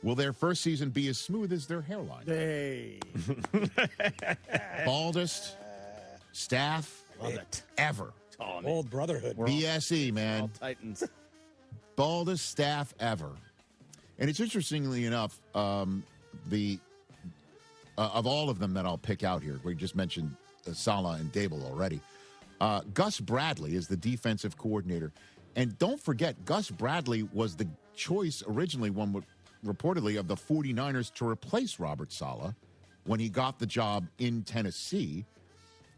will their first season be as smooth as their hairline? Hey. Baldest staff Love it. ever. Old brotherhood. BSE, man. All Titans. Baldest staff ever. And it's interestingly enough, of all of them that I'll pick out here, we just mentioned Saleh and Dable already. Gus Bradley is the defensive coordinator. And don't forget, Gus Bradley was the choice originally, reportedly, of the 49ers to replace Robert Saleh when he got the job in Tennessee,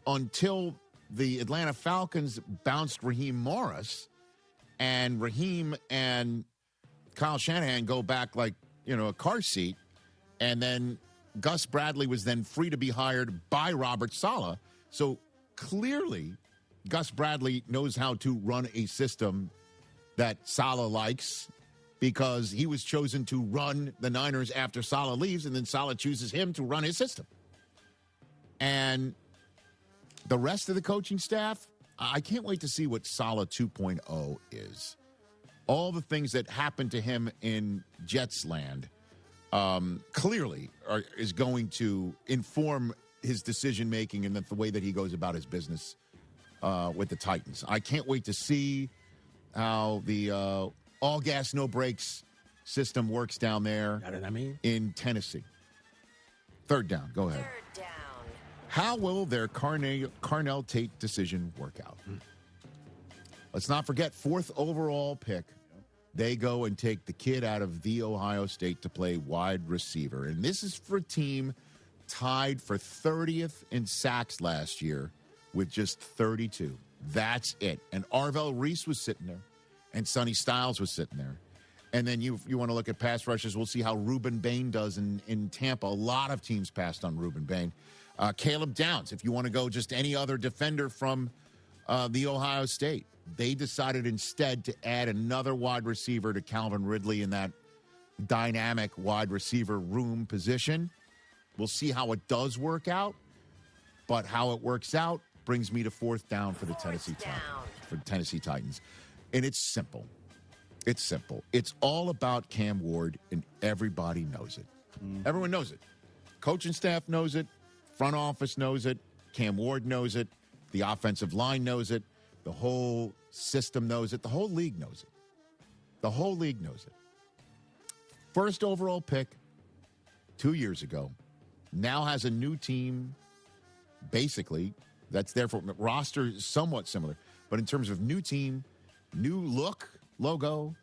until the Atlanta Falcons bounced Raheem Morris, and Raheem and Kyle Shanahan go back like, a car seat, and then Gus Bradley was then free to be hired by Robert Saleh. So clearly, Gus Bradley knows how to run a system that Saleh likes, because he was chosen to run the Niners after Saleh leaves, and then Saleh chooses him to run his system. And the rest of the coaching staff, I can't wait to see what Saleh 2.0 is. All the things that happened to him in Jets land clearly is going to inform his decision-making and the way that he goes about his business with the Titans. I can't wait to see how the all gas, no brakes system works down there in Tennessee. Third down. Go ahead. Third down. How will their Carnell Tate decision work out? Let's not forget, 4th overall pick. They go and take the kid out of The Ohio State to play wide receiver. And this is for a team tied for 30th in sacks last year with just 32. That's it. And Arvell Reese was sitting there, and Sonny Styles was sitting there. And then you want to look at pass rushes. We'll see how Reuben Bain does in Tampa. A lot of teams passed on Reuben Bain. Caleb Downs, if you want to go just any other defender from the Ohio State. They decided instead to add another wide receiver to Calvin Ridley in that dynamic wide receiver room position. We'll see how it does work out. But how it works out brings me to 4th down for the Tennessee Titans. And it's simple. It's simple. It's all about Cam Ward, and everybody knows it. Everyone knows it. Coaching staff knows it. Front office knows it. Cam Ward knows it. The offensive line knows it. The whole system knows it. The whole league knows it. The whole league knows it. First overall pick 2 years ago. Now has a new team, basically. That's there for roster somewhat similar. But in terms of new team, new look, logo,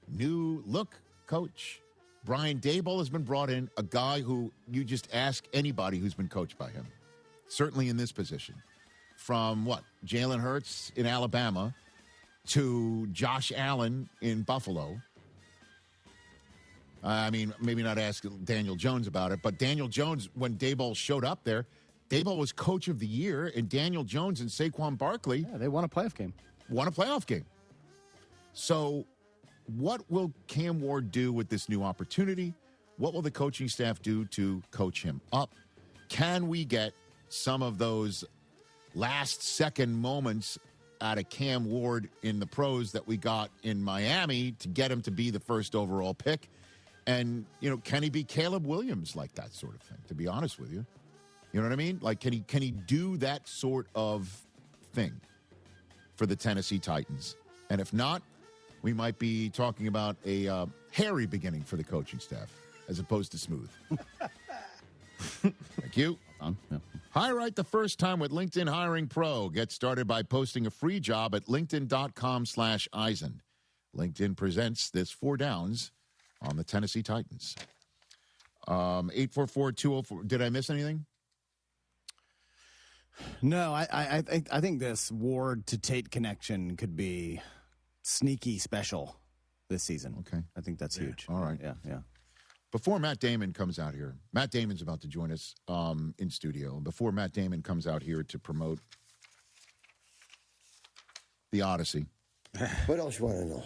new look, coach. Brian Daboll has been brought in, a guy who you just ask anybody who's been coached by him. Certainly in this position. From Jalen Hurts in Alabama to Josh Allen in Buffalo. I mean, maybe not ask Daniel Jones about it, but Daniel Jones, when Daboll showed up there, Daboll was coach of the year, and Daniel Jones and Saquon Barkley. Yeah, they won a playoff game. So what will Cam Ward do with this new opportunity? What will the coaching staff do to coach him up? Can we get some of those last-second moments out of Cam Ward in the pros that we got in Miami to get him to be the first overall pick? And, can he be Caleb Williams like that sort of thing, to be honest with you? You know what I mean? Like, can he do that sort of thing for the Tennessee Titans? And if not, we might be talking about a hairy beginning for the coaching staff as opposed to smooth. Thank you. Yeah. Hire right the first time with LinkedIn Hiring Pro. Get started by posting a free job at linkedin.com/Eisen. LinkedIn presents this 4 downs on the Tennessee Titans. 844-204. Did I miss anything? No, I think this Ward to Tate connection could be sneaky special this season. Okay. I think that's huge. All right. Yeah. Before Matt Damon comes out here, Matt Damon's about to join us in studio. And before Matt Damon comes out here to promote the Odyssey. What else you want to know?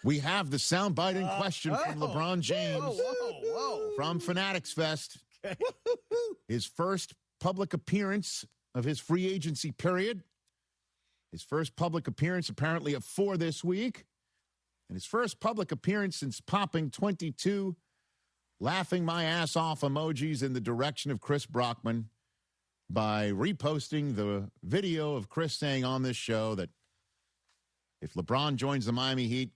We have the soundbite in question from LeBron James from Fanatics Fest. His first public appearance of his free agency period. His first public appearance apparently of 4 this week. And his first public appearance since popping 22 laughing my ass off emojis in the direction of Chris Brockman by reposting the video of Chris saying on this show that if LeBron joins the Miami Heat,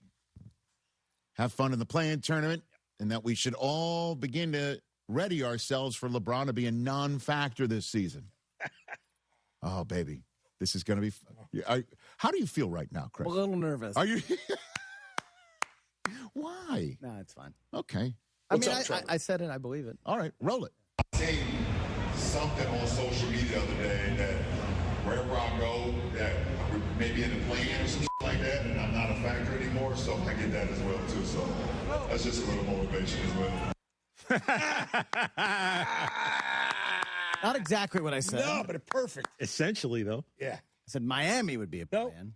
have fun in the play-in tournament, and that we should all begin to ready ourselves for LeBron to be a non-factor this season. Oh, baby. This is going to be how do you feel right now, Chris? A little nervous. Are you? Why? No, it's fine. Okay. I said it. I believe it. All right. Roll it. Seen something on social media the other day that wherever I go, that we may be in the play-in or something like that, and I'm not a factor anymore, so I get that as well, too. So that's just a little motivation as well. Not exactly what I said. No, but perfect. Essentially, though. Yeah. I said Miami would be a plan.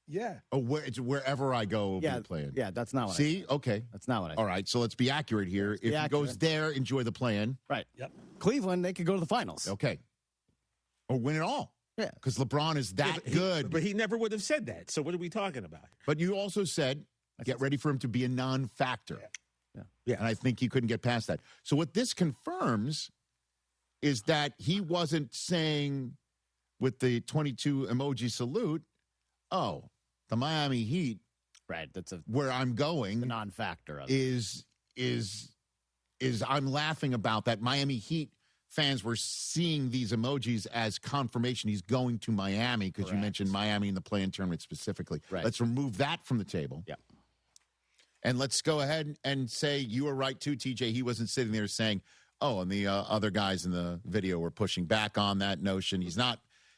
Yeah. Oh, it's wherever I go, will be playing. Yeah, that's not what See? I said. Okay. That's not what I said. All right, so let's be accurate here. If he goes there, enjoy the play-in. Right. Yep. Cleveland, they could go to the finals. Okay. Or win it all. Yeah. Because LeBron is that good. But he never would have said that. So what are we talking about? But you also said, get ready for him to be a non-factor. Yeah. And I think you couldn't get past that. So what this confirms is that he wasn't saying with the 22 emoji salute, oh, the Miami Heat, right? That's where I'm going, the non-factor of is I'm laughing about that. Miami Heat fans were seeing these emojis as confirmation he's going to Miami because you mentioned Miami in the play-in tournament specifically. Right. Let's remove that from the table. Yeah. And let's go ahead and say you were right too, TJ. He wasn't sitting there saying, oh, and the other guys in the video were pushing back on that notion.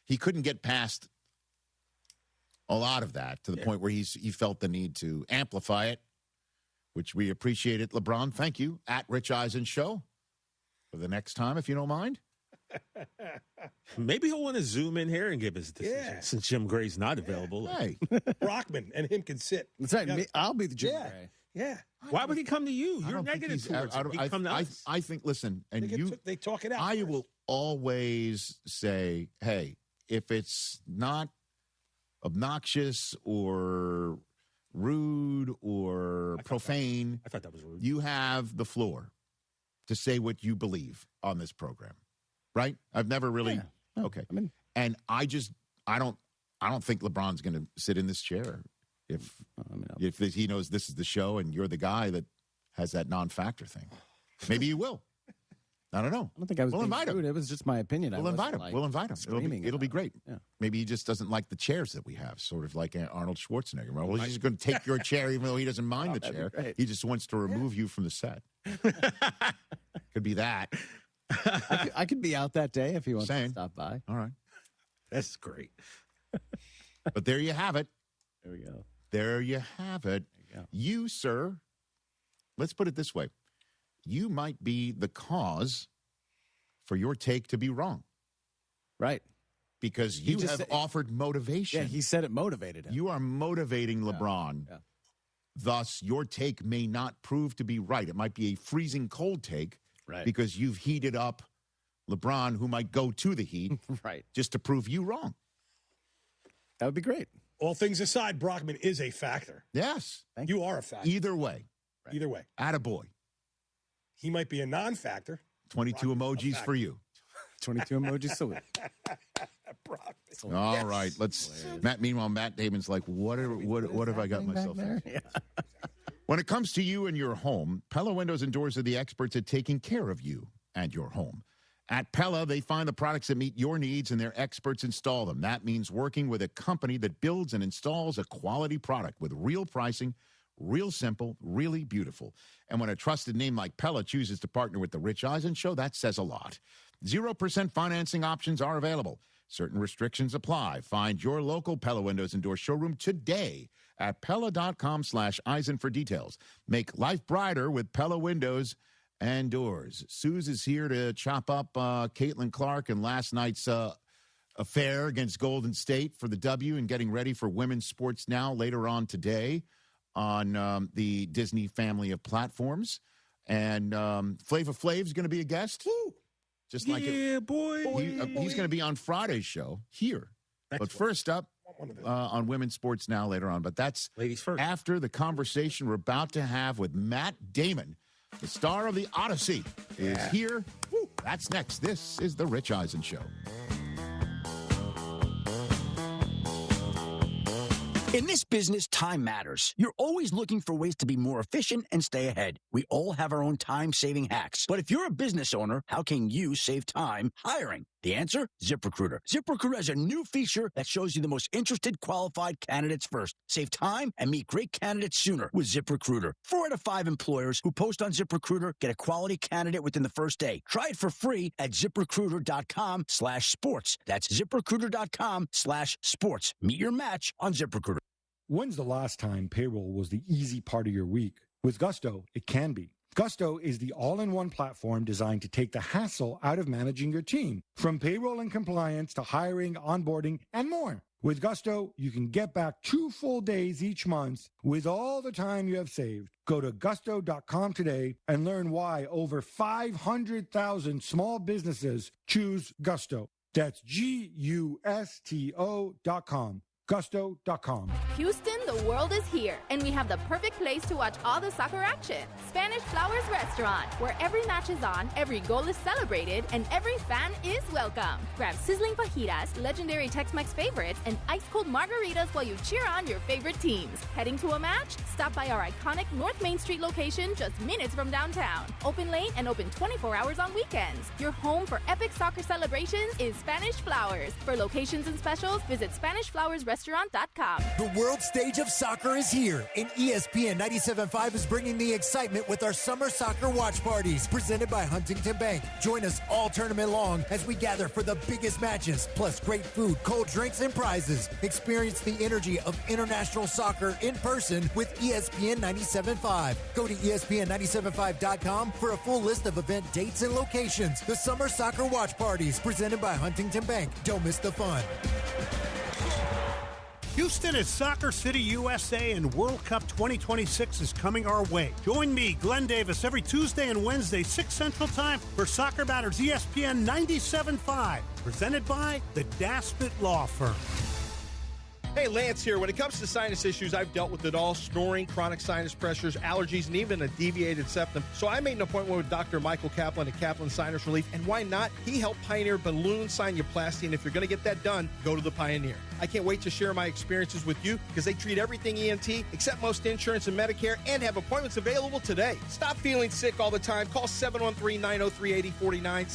He couldn't get past a lot of that to the point where he felt the need to amplify it, which we appreciate it. LeBron, thank you. At Rich Eisen Show for the next time, if you don't mind. Maybe he'll want to zoom in here and give his decision since Jim Gray's not available. Hey. Brockman and him can sit. That's right. I'll be the Jim Gray. Yeah. Why would he come to you? You're negative towards him. He'd come to us. I think, listen, and they talk it out. I will always say, hey, if it's not obnoxious or rude or profane, I thought that was rude. You have the floor to say what you believe on this program, right? I've never really okay. And I don't think LeBron's going to sit in this chair if he knows this is the show and you're the guy that has that non-factor thing. Maybe you will. I don't know. I don't think I was. We'll invite him. Rude. It was just my opinion. We'll invite him. We'll invite him. It'll be great. Yeah. Maybe he just doesn't like the chairs that we have, sort of like Arnold Schwarzenegger. Well, he's just going to take your chair, even though he doesn't mind the chair. He just wants to remove you from the set. Could be that. I could be out that day if he wants to stop by. All right. That's great. But there you have it. There we go. There you have it. You, sir, let's put it this way. You might be the cause for your take to be wrong. Right. Because you have offered motivation. Yeah, he said it motivated him. You are motivating LeBron. Yeah. Thus, your take may not prove to be right. It might be a freezing cold take because you've heated up LeBron, who might go to the Heat just to prove you wrong. That would be great. All things aside, Brockman is a factor. Yes. You are a factor. Either way. Either way. Attaboy. He might be a non-factor. 22 emojis for you. 22 emojis salute. All right. Let's Meanwhile, Matt Damon's like, what have I got myself into? Yeah. When it comes to you and your home, Pella Windows and Doors are the experts at taking care of you and your home. At Pella, they find the products that meet your needs and their experts install them. That means working with a company that builds and installs a quality product with real pricing, real simple, really beautiful. And when a trusted name like Pella chooses to partner with The Rich Eisen Show, that says a lot. 0% financing options are available. Certain restrictions apply. Find your local Pella Windows and Doors showroom today at Pella.com/Eisen for details. Make life brighter with Pella Windows and Doors. Suze is here to chop up Caitlin Clark and last night's affair against Golden State for the W and getting ready for women's sports now later on today on the Disney family of platforms. And Flava Flav's going to be a guest. Woo! Just like boy. He's going to be on Friday's show here. But first up, on Women's Sports Now later on. But that's ladies first. After the conversation we're about to have with Matt Damon, the star of The Odyssey, is here That's next. This is The Rich Eisen Show. In this business, time matters. You're always looking for ways to be more efficient and stay ahead. We all have our own time-saving hacks. But if you're a business owner, how can you save time hiring? The answer? ZipRecruiter. ZipRecruiter has a new feature that shows you the most interested, qualified candidates first. Save time and meet great candidates sooner with ZipRecruiter. 4 out of 5 employers who post on ZipRecruiter get a quality candidate within the first day. Try it for free at ZipRecruiter.com/sports. That's ZipRecruiter.com/sports. Meet your match on ZipRecruiter. When's the last time payroll was the easy part of your week? With Gusto, it can be. Gusto is the all-in-one platform designed to take the hassle out of managing your team, from payroll and compliance to hiring, onboarding, and more. With Gusto, you can get back 2 full days each month with all the time you have saved. Go to gusto.com today and learn why over 500,000 small businesses choose Gusto. That's GUSTO.com. Gusto.com. Houston, the world is here, and we have the perfect place to watch all the soccer action. Spanish Flowers Restaurant, where every match is on, every goal is celebrated, and every fan is welcome. Grab sizzling fajitas, legendary Tex-Mex favorites, and ice-cold margaritas while you cheer on your favorite teams. Heading to a match? Stop by our iconic North Main Street location just minutes from downtown. Open late and open 24 hours on weekends. Your home for epic soccer celebrations is Spanish Flowers. For locations and specials, visit SpanishFlowersRestaurant.com. The world stage of soccer is here, and ESPN 97.5 is bringing the excitement with our summer soccer watch parties presented by Huntington Bank. Join us all tournament long as we gather for the biggest matches, plus great food, cold drinks, and prizes. Experience the energy of international soccer in person with ESPN 97.5. Go to ESPN975.com for a full list of event dates and locations. The summer soccer watch parties presented by Huntington Bank. Don't miss the fun. Houston is Soccer City, USA, and World Cup 2026 is coming our way. Join me, Glenn Davis, every Tuesday and Wednesday, 6 Central Time, for Soccer Matters ESPN 97.5, presented by the Daspit Law Firm. Hey, Lance here. When it comes to sinus issues, I've dealt with it all: snoring, chronic sinus pressures, allergies, and even a deviated septum. So I made an appointment with Dr. Michael Kaplan at Kaplan Sinus Relief. And why not? He helped pioneer balloon sinuplasty. And if you're going to get that done, go to the Pioneer. I can't wait to share my experiences with you because they treat everything ENT, except most insurance and Medicare, and have appointments available today. Stop feeling sick all the time. Call 713-903-8049,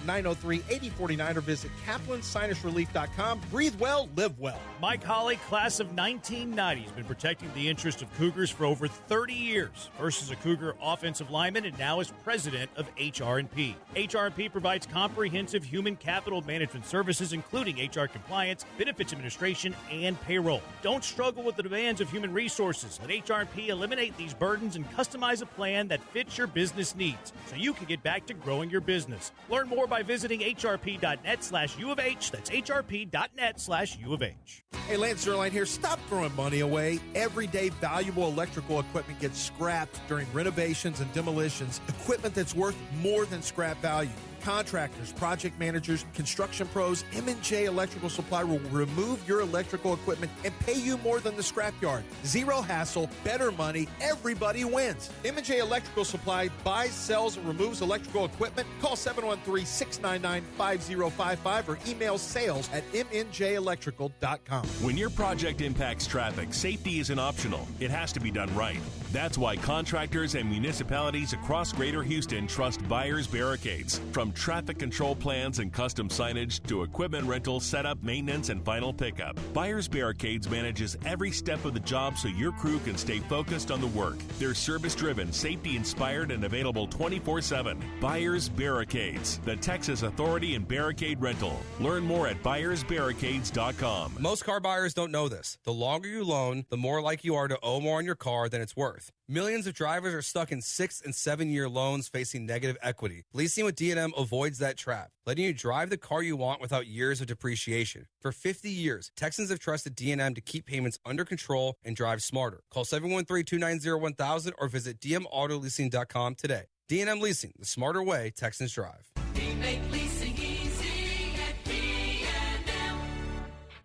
713-903-8049, or visit KaplanSinusRelief.com. Breathe well, live well. Mike Holly, class of 1990, has been protecting the interest of Cougars for over 30 years. First as a Cougar offensive lineman and now as president of HR&P. HR&P provides comprehensive human capital management services, including HR compliance, benefits administration, and payroll. Don't struggle with the demands of human resources. Let HR&P eliminate these burdens and customize a plan that fits your business needs so you can get back to growing your business. Learn more by visiting hrp.net/U of H. That's hrp.net/U of H. Hey, Lance Zerline here. Stop throwing money away. Everyday valuable electrical equipment gets scrapped during renovations and demolitions. Equipment that's worth more than scrap value. Contractors, project managers, construction pros, M&J Electrical Supply will remove your electrical equipment and pay you more than the scrapyard. Zero hassle, better money, everybody wins. M&J Electrical Supply buys, sells, and removes electrical equipment. Call 713-699-5055 or email sales@mnjelectrical.com. When your project impacts traffic, safety isn't optional. It has to be done right. That's why contractors and municipalities across Greater Houston trust Buyers Barricades. From traffic control plans and custom signage to equipment rental, setup, maintenance, and final pickup, Buyers Barricades manages every step of the job so your crew can stay focused on the work. They're service-driven, safety-inspired, and available 24/7. Buyers Barricades, the Texas authority in barricade rental. Learn more at buyersbarricades.com. Most car buyers don't know this. The longer you loan, the more like you are to owe more on your car than it's worth. Millions of drivers are stuck in 6- and 7-year loans facing negative equity. Leasing with D&M avoids that trap, letting you drive the car you want without years of depreciation. For 50 years, Texans have trusted D&M to keep payments under control and drive smarter. Call 713-290-1000 or visit dmautoleasing.com today. D&M Leasing, the smarter way Texans drive. We make leasing easy at D&M.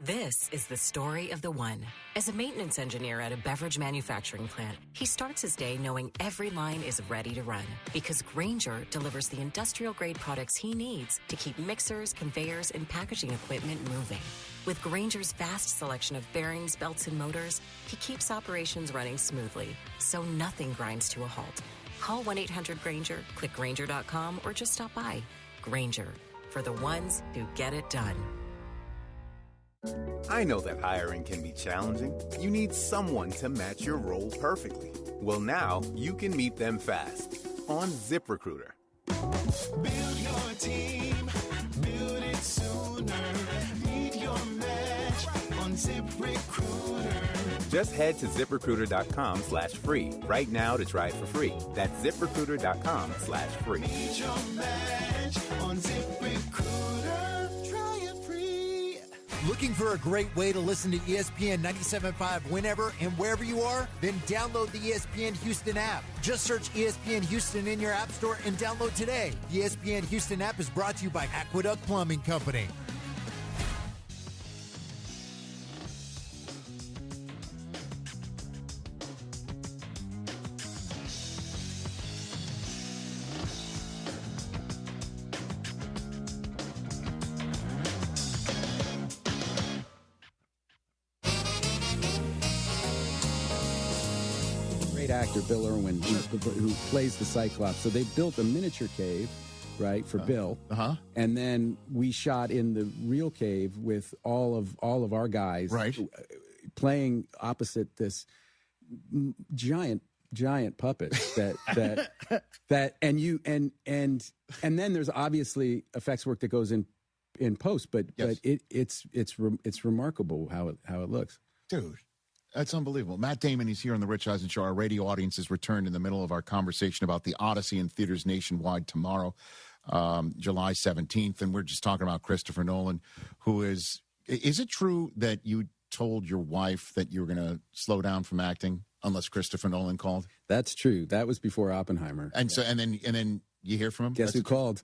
This is the story of the one. As a maintenance engineer at a beverage manufacturing plant, he starts his day knowing every line is ready to run because Grainger delivers the industrial-grade products he needs to keep mixers, conveyors, and packaging equipment moving. With Grainger's vast selection of bearings, belts, and motors, he keeps operations running smoothly, so nothing grinds to a halt. Call 1-800-GRAINGER, click Grainger.com, or just stop by. Grainger, for the ones who get it done. I know that hiring can be challenging. You need someone to match your role perfectly. Well, now you can meet them fast on ZipRecruiter. Build your team, build it sooner. Meet your match on ZipRecruiter. Just head to ZipRecruiter.com/free right now to try it for free. That's ZipRecruiter.com/free. Meet your match on ZipRecruiter. Try it free. Looking for a great way to listen to ESPN 97.5 whenever and wherever you are? Then download the ESPN Houston app. Just search ESPN Houston in your app store and download today. The ESPN Houston app is brought to you by Aqueduct Plumbing Company. Actor Bill Irwin, who plays the Cyclops. So they built a miniature cave, right, for Bill. And then we shot in the real cave with all of our guys, right, playing opposite this giant puppet that and then there's obviously effects work that goes in post, but it's remarkable how it looks, dude. That's unbelievable. Matt Damon, he's here on the Rich Eisen Show. Our radio audience has returned in the middle of our conversation about the Odyssey in theaters nationwide tomorrow, July 17th. And we're just talking about Christopher Nolan, who is it true that you told your wife that you were going to slow down from acting unless Christopher Nolan called? That's true. That was before Oppenheimer. And so, and then you hear from him? Guess who called?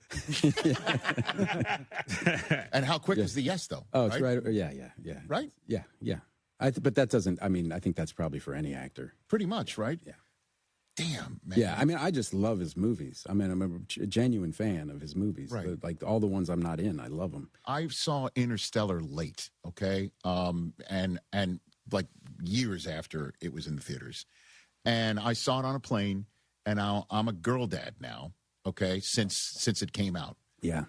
And how quick is the yes, though? Oh, it's right. Yeah. Right? Yeah. But that doesn't, I mean, I think that's probably for any actor. Pretty much, right? Yeah. Damn, man. Yeah, I mean, I just love his movies. I mean, I'm a genuine fan of his movies. Right. Like all the ones I'm not in, I love them. I saw Interstellar late, okay? And like years after it was in the theaters. And I saw it on a plane, and I'm a girl dad now, okay, since it came out. Yeah.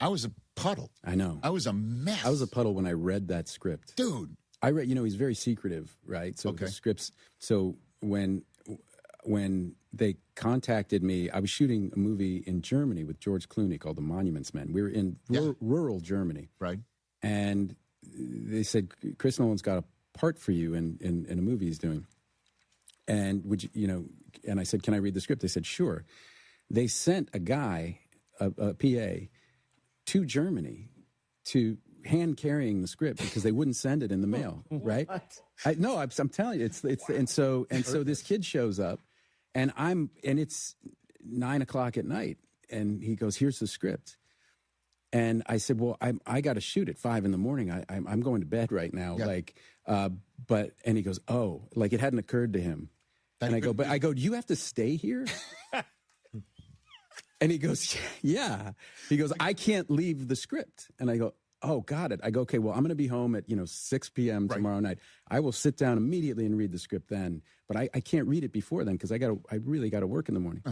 I was a puddle. I know. I was a mess. I was a puddle when I read that script. Dude. I read, he's very secretive, right? So the scripts, so when they contacted me, I was shooting a movie in Germany with George Clooney called The Monuments Men. We were in rural Germany. Right. And they said, Chris Nolan's got a part for you in a movie he's doing. And would you, and I said, can I read the script? They said, sure. They sent a guy, a PA, to Germany to hand carrying the script because they wouldn't send it in the mail, right? I'm telling you, and so this kid shows up, and it's 9 o'clock at night, and he goes, "Here's the script," and I said, "Well, I got to shoot at 5 a.m. I'm going to bed right now, and he goes, "Oh," like it hadn't occurred to him, and I go, "Do you have to stay here?" And he goes, "Yeah." He goes, "I can't leave the script," and I go, "Oh, got it." I go, "Okay, well, I'm going to be home at 6 p.m. tomorrow night. I will sit down immediately and read the script then, but I can't read it before then because I really got to work in the morning."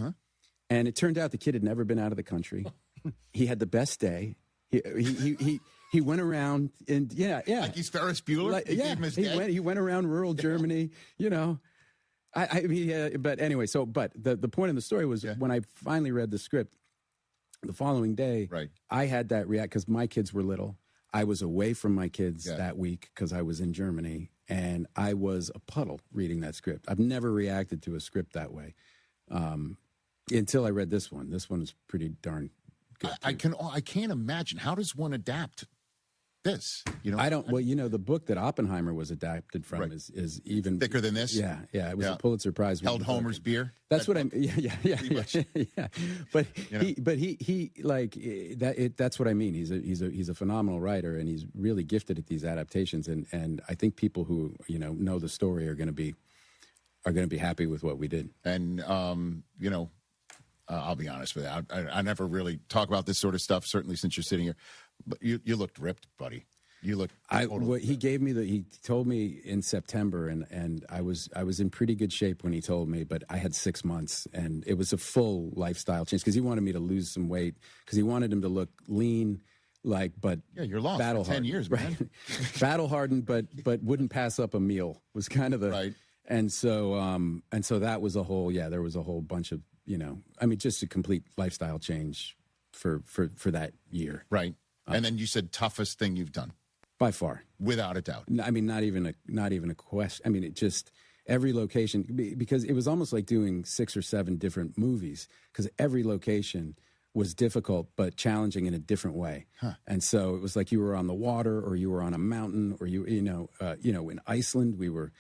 And it turned out the kid had never been out of the country. He had the best day. He went around and like he's Ferris Bueller. He went around rural Germany. But anyway, but the point of the story was when I finally read the script. The following day, I had that react because my kids were little. I was away from my kids that week because I was in Germany, and I was a puddle reading that script. I've never reacted to a script that way until I read this one. This one is pretty darn good. I can't imagine. How does one adapt this. I don't. Well, the book that Oppenheimer was adapted from is even thicker than this. Yeah. It was a Pulitzer Prize. Held Homer's beer. That's what I'm. Yeah. But he like that. That's what I mean. He's a phenomenal writer, and he's really gifted at these adaptations. And I think people who know the story are going to be happy with what we did. And I'll be honest with you. I never really talk about this sort of stuff. Certainly since you're sitting here, but you looked ripped, buddy. You look. He told me in September, and I was in pretty good shape when he told me, but I had 6 months, and it was a full lifestyle change because he wanted me to lose some weight because he wanted him to look lean, but you're lost battle for 10 years, man. right? Battle hardened, but wouldn't pass up a meal was kind of the right. And so that was a whole there was a whole bunch of just a complete lifestyle change for that year, right? And then you said toughest thing you've done. By far. Without a doubt. I mean, not even a question. I mean, it just, every location, because it was almost like doing 6 or 7 different movies, because every location was difficult but challenging in a different way. Huh. And so it was like you were on the water, or you were on a mountain, or in Iceland, we were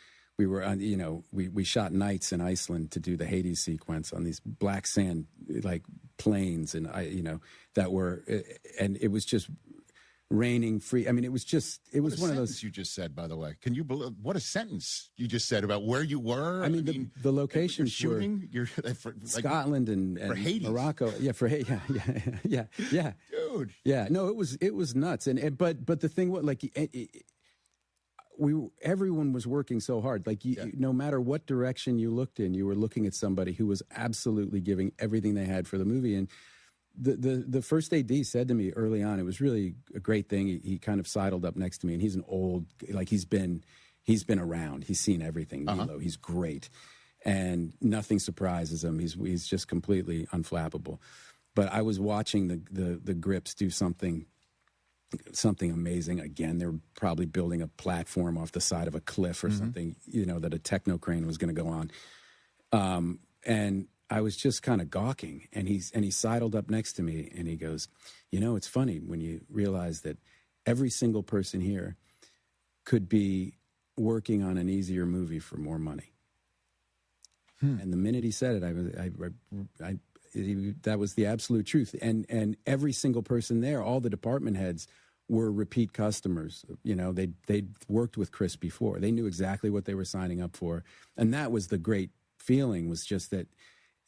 on, we shot nights in Iceland to do the Hades sequence on these black sand, like plains, and that were, and it was just raining free. I mean, it was one of those. You just said, by the way, can you believe what a sentence you just said about where you were? I mean, the locations shooting. You're Scotland and Morocco. Yeah, yeah, dude. Yeah, no, it was nuts. But the thing was, like, everyone was working so hard. Like, no matter what direction you looked in, you were looking at somebody who was absolutely giving everything they had for the movie. And the first AD said to me early on, it was really a great thing. He kind of sidled up next to me, and he's an old, like, he's been around. He's seen everything. Milo, he's great, and nothing surprises him. He's just completely unflappable. But I was watching the grips do something amazing. Again, they were probably building a platform off the side of a cliff or something, that a techno crane was going to go on. And I was just kind of gawking, and he sidled up next to me, and he goes, it's funny when you realize that every single person here could be working on an easier movie for more money. And the minute he said it, that was the absolute truth. And every single person there, all the department heads, were repeat customers. They'd worked with Chris before. They knew exactly what they were signing up for. And that was the great feeling, was just that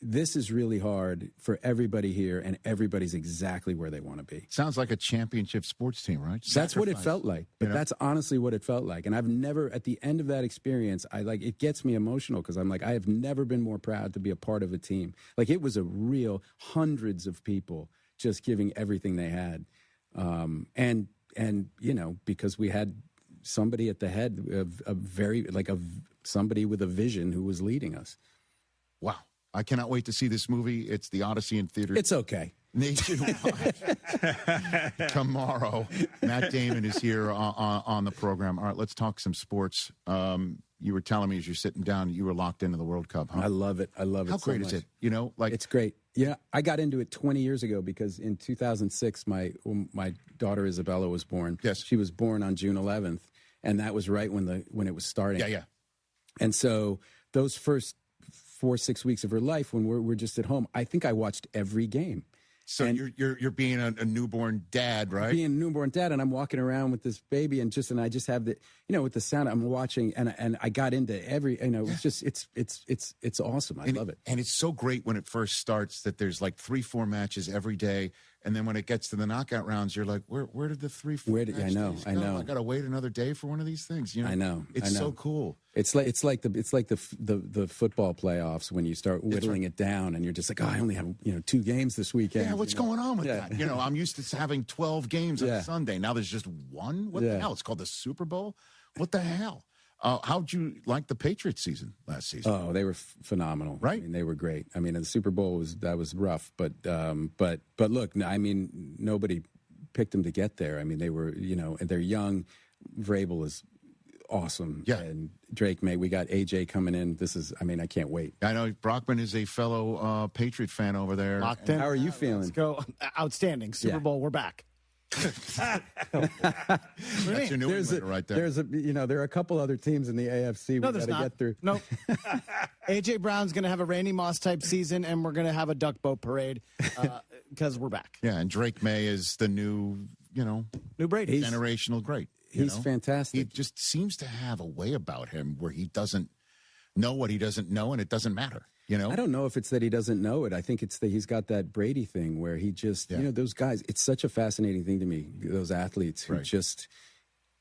this is really hard for everybody here, and everybody's exactly where they want to be. Sounds like a championship sports team, right? That's what it felt like. But that's honestly what it felt like. And I've never, at the end of that experience, it gets me emotional, because I'm like, I have never been more proud to be a part of a team. Like, it was a real hundreds of people just giving everything they had. And because we had somebody at the head of somebody with a vision who was leading us. Wow. I cannot wait to see this movie. It's The Odyssey in theaters. It's okay. Nationwide. Tomorrow. Matt Damon is here on the program. All right, let's talk some sports. You were telling me as you're sitting down, you were locked into the World Cup, huh? I love it. How great is it? It's great. Yeah, I got into it 20 years ago because in 2006, my daughter Isabella was born. Yes. She was born on June 11th, and that was right when it was starting. Yeah. And so those first 4-6 weeks of her life, when we're just at home, I think I watched every game. So you're being a newborn dad, right? Being a newborn dad, and I'm walking around with this baby, and I just have the, with the sound, I'm watching, and I got into every, it's just, it's awesome. I love it. And it's so great when it first starts that there's like 3-4 matches every day. And then when it gets to the knockout rounds, you're like, where did the 3-4 matches go? I know. I got to wait another day for one of these things. I know. It's so cool. It's like the football playoffs when you start whittling it down, and you're just like, I only have 2 games this weekend. Yeah, what's going on with that? I'm used to having 12 games on a Sunday. Now there's just one. What the hell? It's called the Super Bowl. What the hell? How'd you like the Patriots season last season? Oh, they were phenomenal. Right? I mean, they were great. I mean, the Super Bowl was rough, but look, I mean, nobody picked them to get there. I mean, they were, and they're young. Vrabel is awesome. Yeah. And Drake May, we got AJ coming in. I can't wait. I know Brockman is a fellow Patriot fan over there. Locked in. How are you feeling? Let's go. Outstanding. Super Bowl, we're back. That's your New Englander right there. There are a couple other teams in the AFC No, we there's got to not. get through. Nope. AJ Brown's going to have a Randy Moss type season, and we're going to have a duck boat parade because we're back. Yeah, and Drake May is the new Brady. Generational great. He's fantastic. He just seems to have a way about him where he doesn't know what he doesn't know, and it doesn't matter. I don't know if it's that he doesn't know it. I think it's that he's got that Brady thing where he just, those guys, it's such a fascinating thing to me, those athletes who just,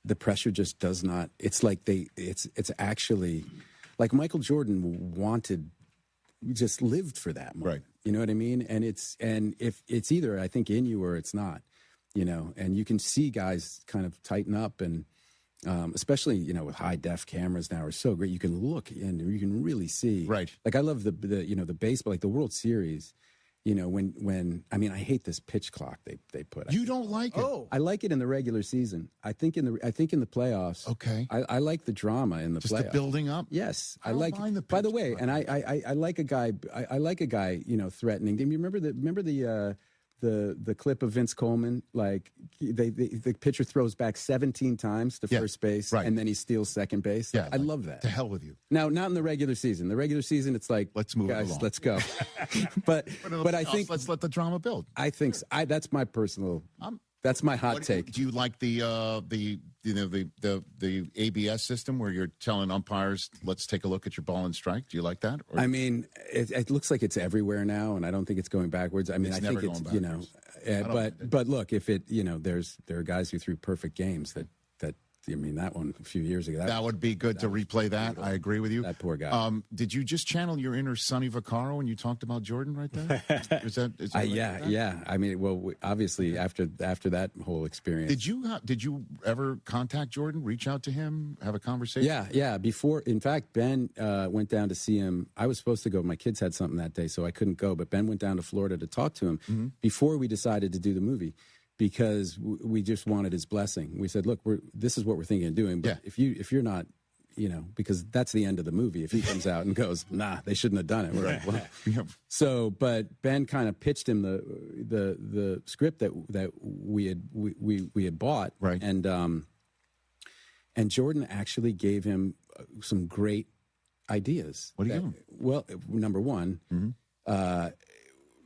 the pressure just does not, it's like it's actually, like Michael Jordan just lived for that moment. Right. You know what I mean? And if it's either, I think, in you or it's not, and you can see guys kind of tighten up and, especially, with high def cameras now are so great. You can look and you can really see. Right. Like I love the baseball, like the World Series, when I hate this pitch clock they put. You don't like it? Oh. I like it in the regular season. I think in the playoffs. Okay. I like the drama in the Just playoffs. the building up? Yes. I don't mind the by the pitch way, clock. and I like a guy threatening. Do you remember the clip of Vince Coleman, like the pitcher throws back 17 times to first base, and then he steals second base. Yeah, I love that. To hell with you. Now, not in the regular season. The regular season, it's like, let's move guys, along. let's go. but I think let's let the drama build. I think that's my personal. That's my hot take. Do you like the ABS system where you're telling umpires, let's take a look at your ball and strike? Do you like that? Or? It looks like it's everywhere now, and I don't think it's going backwards. I Never think going backwards. but look, if it, there are guys who threw perfect games that one a few years ago. That would be good to replay that. brutal. I agree with you. That poor guy. Did you just channel your inner Sonny Vaccaro when you talked about Jordan right there? Is that yeah. Obviously after that whole experience. Did you ever contact Jordan? Reach out to him? Have a conversation? Yeah. Before, in fact, Ben went down to see him. I was supposed to go. My kids had something that day, so I couldn't go. But Ben went down to Florida to talk to him before we decided to do the movie, because we just wanted his blessing. We said, look, this is what we're thinking of doing. But if you're not, because that's the end of the movie. If he comes out and goes, nah, they shouldn't have done it. We're like, well. So, but Ben kind of pitched him the script that we had bought. Right. And Jordan actually gave him some great ideas. What do you do? Well, number one,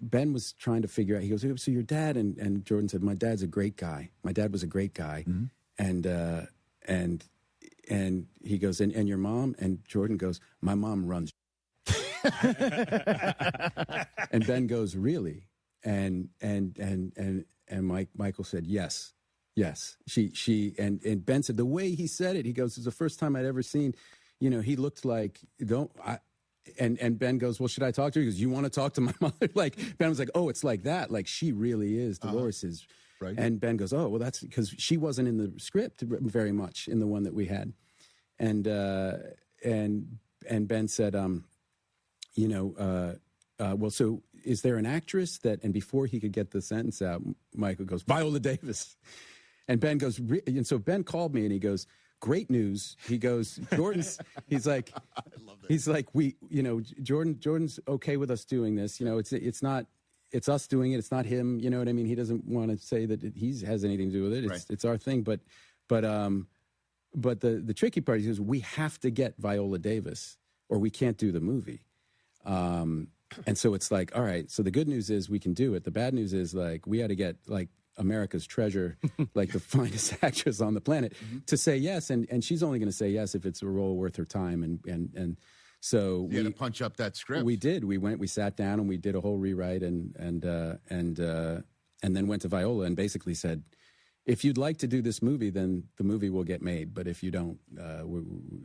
Ben was trying to figure out, he goes, so your dad, and Jordan said, my dad's a great guy. My dad was a great guy. And he goes, and your mom? And Jordan goes, my mom runs. And Ben goes, really? And Michael said, yes. She and Ben said, the way he said it, he goes, it's the first time I'd ever seen, he looked like, and Ben goes, well, should I talk to her? He goes, you want to talk to my mother? Like, Ben was like, oh, it's like that. Like, she really is. Dolores is. Right. And Ben goes, oh, well, that's because she wasn't in the script very much in the one that we had. And Ben said, well, so is there an actress that, and before he could get the sentence out, Michael goes, Viola Davis. And Ben goes, and so Ben called me and he goes, great news. He goes, Jordan's, he's like, Jordan's okay with us doing this. It's not, it's us doing it. It's not him. You know what I mean? He doesn't want to say that he has anything to do with it. It's our thing. But the tricky part is we have to get Viola Davis or we can't do the movie. And so it's like, all right, so the good news is we can do it. The bad news is like, we had to get like America's treasure, like the finest actress on the planet, to say yes. And she's only going to say yes if it's a role worth her time. And so you had to punch up that script. We did. We sat down and we did a whole rewrite and then went to Viola and basically said, if you'd like to do this movie, then the movie will get made. But if you don't,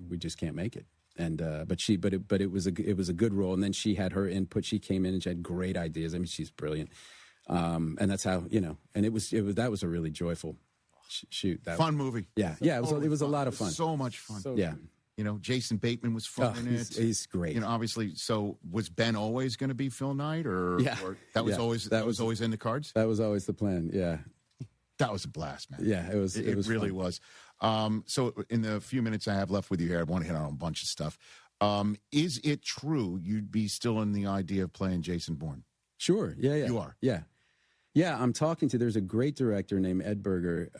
we just can't make it. And but it was a good role. And then she had her input. She came in and she had great ideas. I mean, she's brilliant. And that's how, and that was a really joyful shoot. Fun movie. Yeah. It was a lot of fun. So much fun. Yeah. Jason Bateman was fun in it. He's great. Obviously. So was Ben always going to be Phil Knight, or that was always in the cards? That was always the plan. Yeah. That was a blast, man. Yeah, it was. It was really fun. was. So in the few minutes I have left with you here, I want to hit on a bunch of stuff. Is it true you'd be still in the idea of playing Jason Bourne? Sure. Yeah. You are. Yeah. Yeah, I'm talking to. There's a great director named Ed Berger.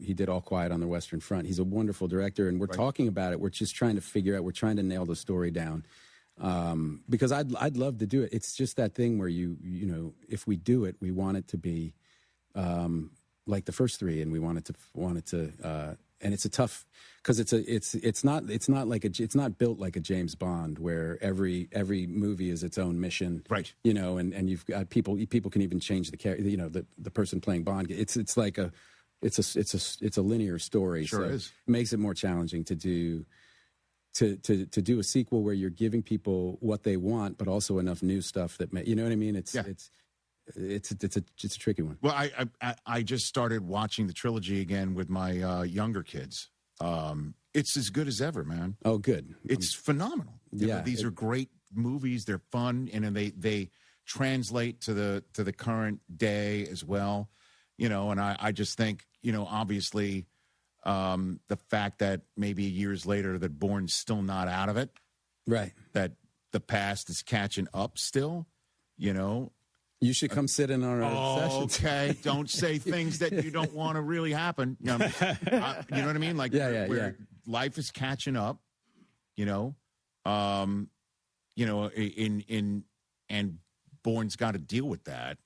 He did All Quiet on the Western Front. He's a wonderful director, and we're talking about it. We're just trying to figure out. We're trying to nail the story down. Because I'd love to do it. It's just that thing where you know, if we do it, we want it to be like the first three, and we want it to. And it's a tough, because it's not built like a James Bond where every movie is its own mission, right? You know, and you've got people can even change the character. You know, the person playing Bond. It's like it's a linear story. Sure so is. It makes it more challenging to do. To do a sequel where you're giving people what they want, but also enough new stuff that you know what I mean. It's a tricky one. Well, I just started watching the trilogy again with my younger kids. It's as good as ever, man. Oh, good. It's phenomenal. Yeah, these are great movies. They're fun, and they translate to the current day as well. You know, and I just think, you know, obviously. The fact that maybe years later that Bourne's still not out of it, right? That the past is catching up still, you know. You should come sit in on our sessions. Okay, don't say things that you don't want to really happen. You know what I mean? Like, where life is catching up, you know. And Bourne's got to deal with that,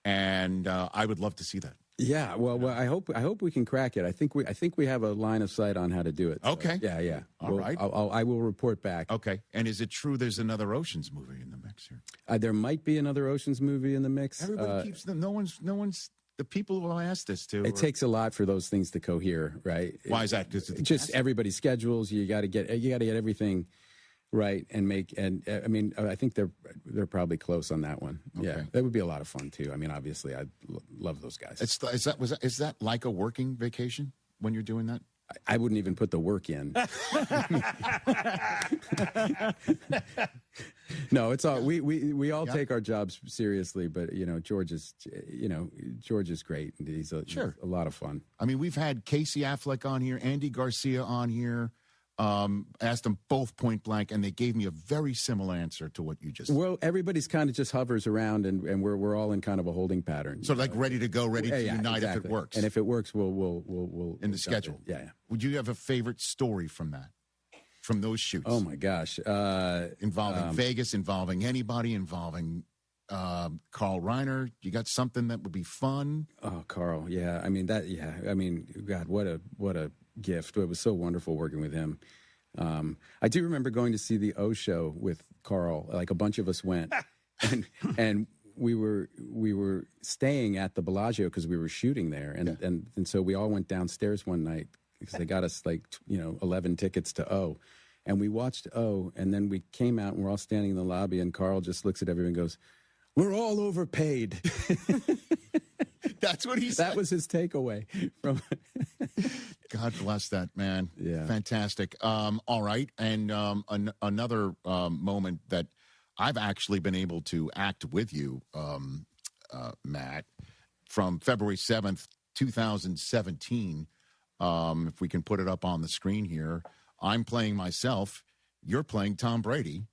and I would love to see that. Yeah, well, I hope we can crack it. I think we have a line of sight on how to do it. So. Okay. Yeah. All right. I will report back. Okay. And is it true there's another Ocean's movie in the mix here? There might be another Ocean's movie in the mix. Everybody keeps them. No one's. The people who I asked this to. It takes a lot for those things to cohere, right? Why is that? Just everybody's schedules. You got to get everything right and I mean, I think they're probably close on that one. Okay. Yeah, that would be a lot of fun too. I mean, obviously, I love those guys. Is that like a working vacation when you're doing that? I wouldn't even put the work in. No, it's all we all take our jobs seriously, but you know, George is great. He's a lot of fun. I mean, we've had Casey Affleck on here, Andy Garcia on here. Asked them both point blank, and they gave me a very similar answer to what you just said. Well, everybody's kind of just hovers around, and we're all in kind of a holding pattern. So, like, ready to go, ready to unite exactly. if it works. And if it works, we'll in the schedule. Yeah. Would you have a favorite story from those shoots? Oh my gosh, involving Vegas, involving anybody, involving Carl Reiner. You got something that would be fun? Oh, Carl, yeah. I mean that. Yeah, I mean, God, what a gift. It was so wonderful working with him. I do remember going to see the O show with Carl. Like a bunch of us went, and we were staying at the Bellagio because we were shooting there, and so we all went downstairs one night because they got us 11 tickets to O, and we watched O, and then we came out and we're all standing in the lobby, and Carl just looks at everyone and goes, "We're all overpaid." That's what he said. That was his takeaway from. God bless that man. Yeah, fantastic. All right, and another moment that I've actually been able to act with you, Matt, from February 7th, 2017. If we can put it up on the screen here, I'm playing myself. You're playing Tom Brady.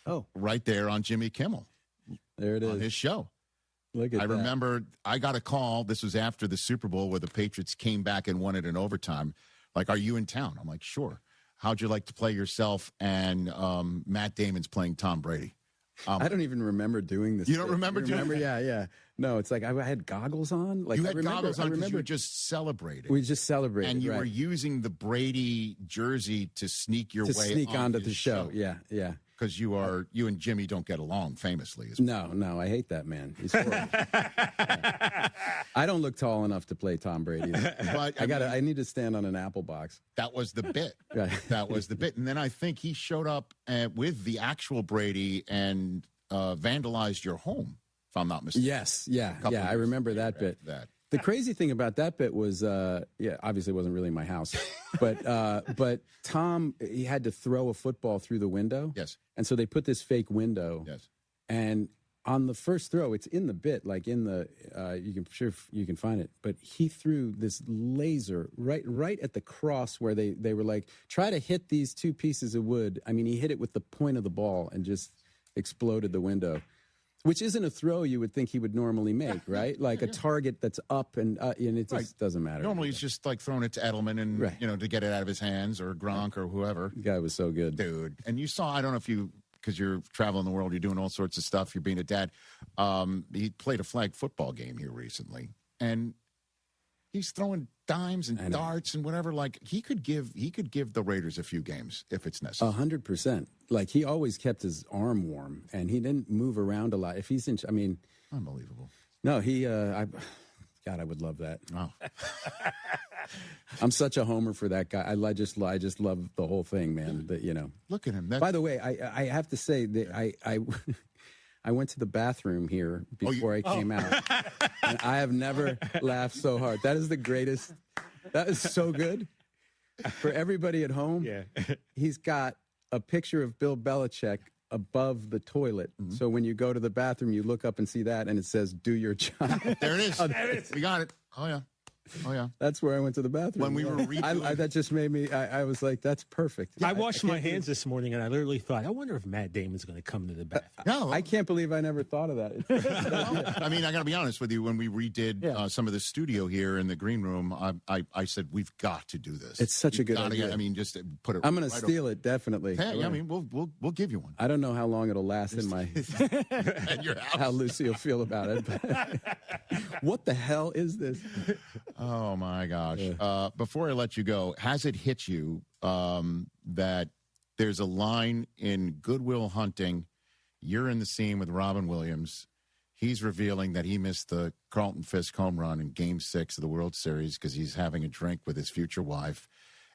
Oh, right there on Jimmy Kimmel. There it is. On his show. Look at I that. remember I got a call. This was after the Super Bowl where the Patriots came back and won it in overtime. Like, are you in town? I'm like, sure. How'd you like to play yourself? And Matt Damon's playing Tom Brady. I don't even remember doing this. You don't remember doing it? Yeah. No, it's like I had goggles on. Like you had goggles on because you remember were just celebrating. We just celebrated. And you right. were using the Brady jersey to sneak your way onto the show. Yeah. Because you and Jimmy don't get along famously. No, I hate that man. He's horrible. Yeah. I don't look tall enough to play Tom Brady. But I need to stand on an apple box. That was the bit. Right. That was the bit. And then I think he showed up with the actual Brady and vandalized your home, if I'm not mistaken. Yes, yeah. I remember that bit. The crazy thing about that bit was, obviously it wasn't really my house, but Tom, he had to throw a football through the window. Yes. And so they put this fake window. Yes. And on the first throw, it's in the bit, like in the, you can find it, but he threw this laser right at the cross where they were like, try to hit these two pieces of wood. I mean, he hit it with the point of the ball and just exploded the window. Which isn't a throw you would think he would normally make, right? Like a target that's up and it just doesn't matter. Normally he's just like throwing it to Edelman and to get it out of his hands or Gronk or whoever. The guy was so good. Dude. And you saw, I don't know if you, because you're traveling the world, you're doing all sorts of stuff, you're being a dad. He played a flag football game here recently. And he's throwing dimes and darts and whatever. Like he could give the Raiders a few games if it's necessary. 100%. Like he always kept his arm warm, and he didn't move around a lot. If he's in, unbelievable. No, God, I would love that. Oh. I'm such a homer for that guy. I just love the whole thing, man. Look at him. By the way, I have to say that I went to the bathroom here before I came out, and I have never laughed so hard. That is the greatest. That is so good. For everybody at home, he's got a picture of Bill Belichick above the toilet. Mm-hmm. So when you go to the bathroom, you look up and see that, and it says, "Do your job." There it is. There it is. We got it. Oh, yeah. Oh, yeah. That's where I went to the bathroom. When we were redoing... that just made me, I was like, that's perfect. I washed my hands this morning, and I literally thought, I wonder if Matt Damon's going to come to the bathroom. No. I can't believe I never thought of that. I mean, I got to be honest with you. When we redid some of the studio here in the green room, I said, we've got to do this. It's such a good idea. I mean, just put it I'm going to steal it, definitely. Hey, I mean, we'll give you one. I don't know how long it'll last in my... at your house. How Lucy will feel about it. But what the hell is this? Oh, my gosh. Before I let you go, has it hit you that there's a line in Good Will Hunting? You're in the scene with Robin Williams. He's revealing that he missed the Carlton Fisk home run in Game 6 of the World Series because he's having a drink with his future wife.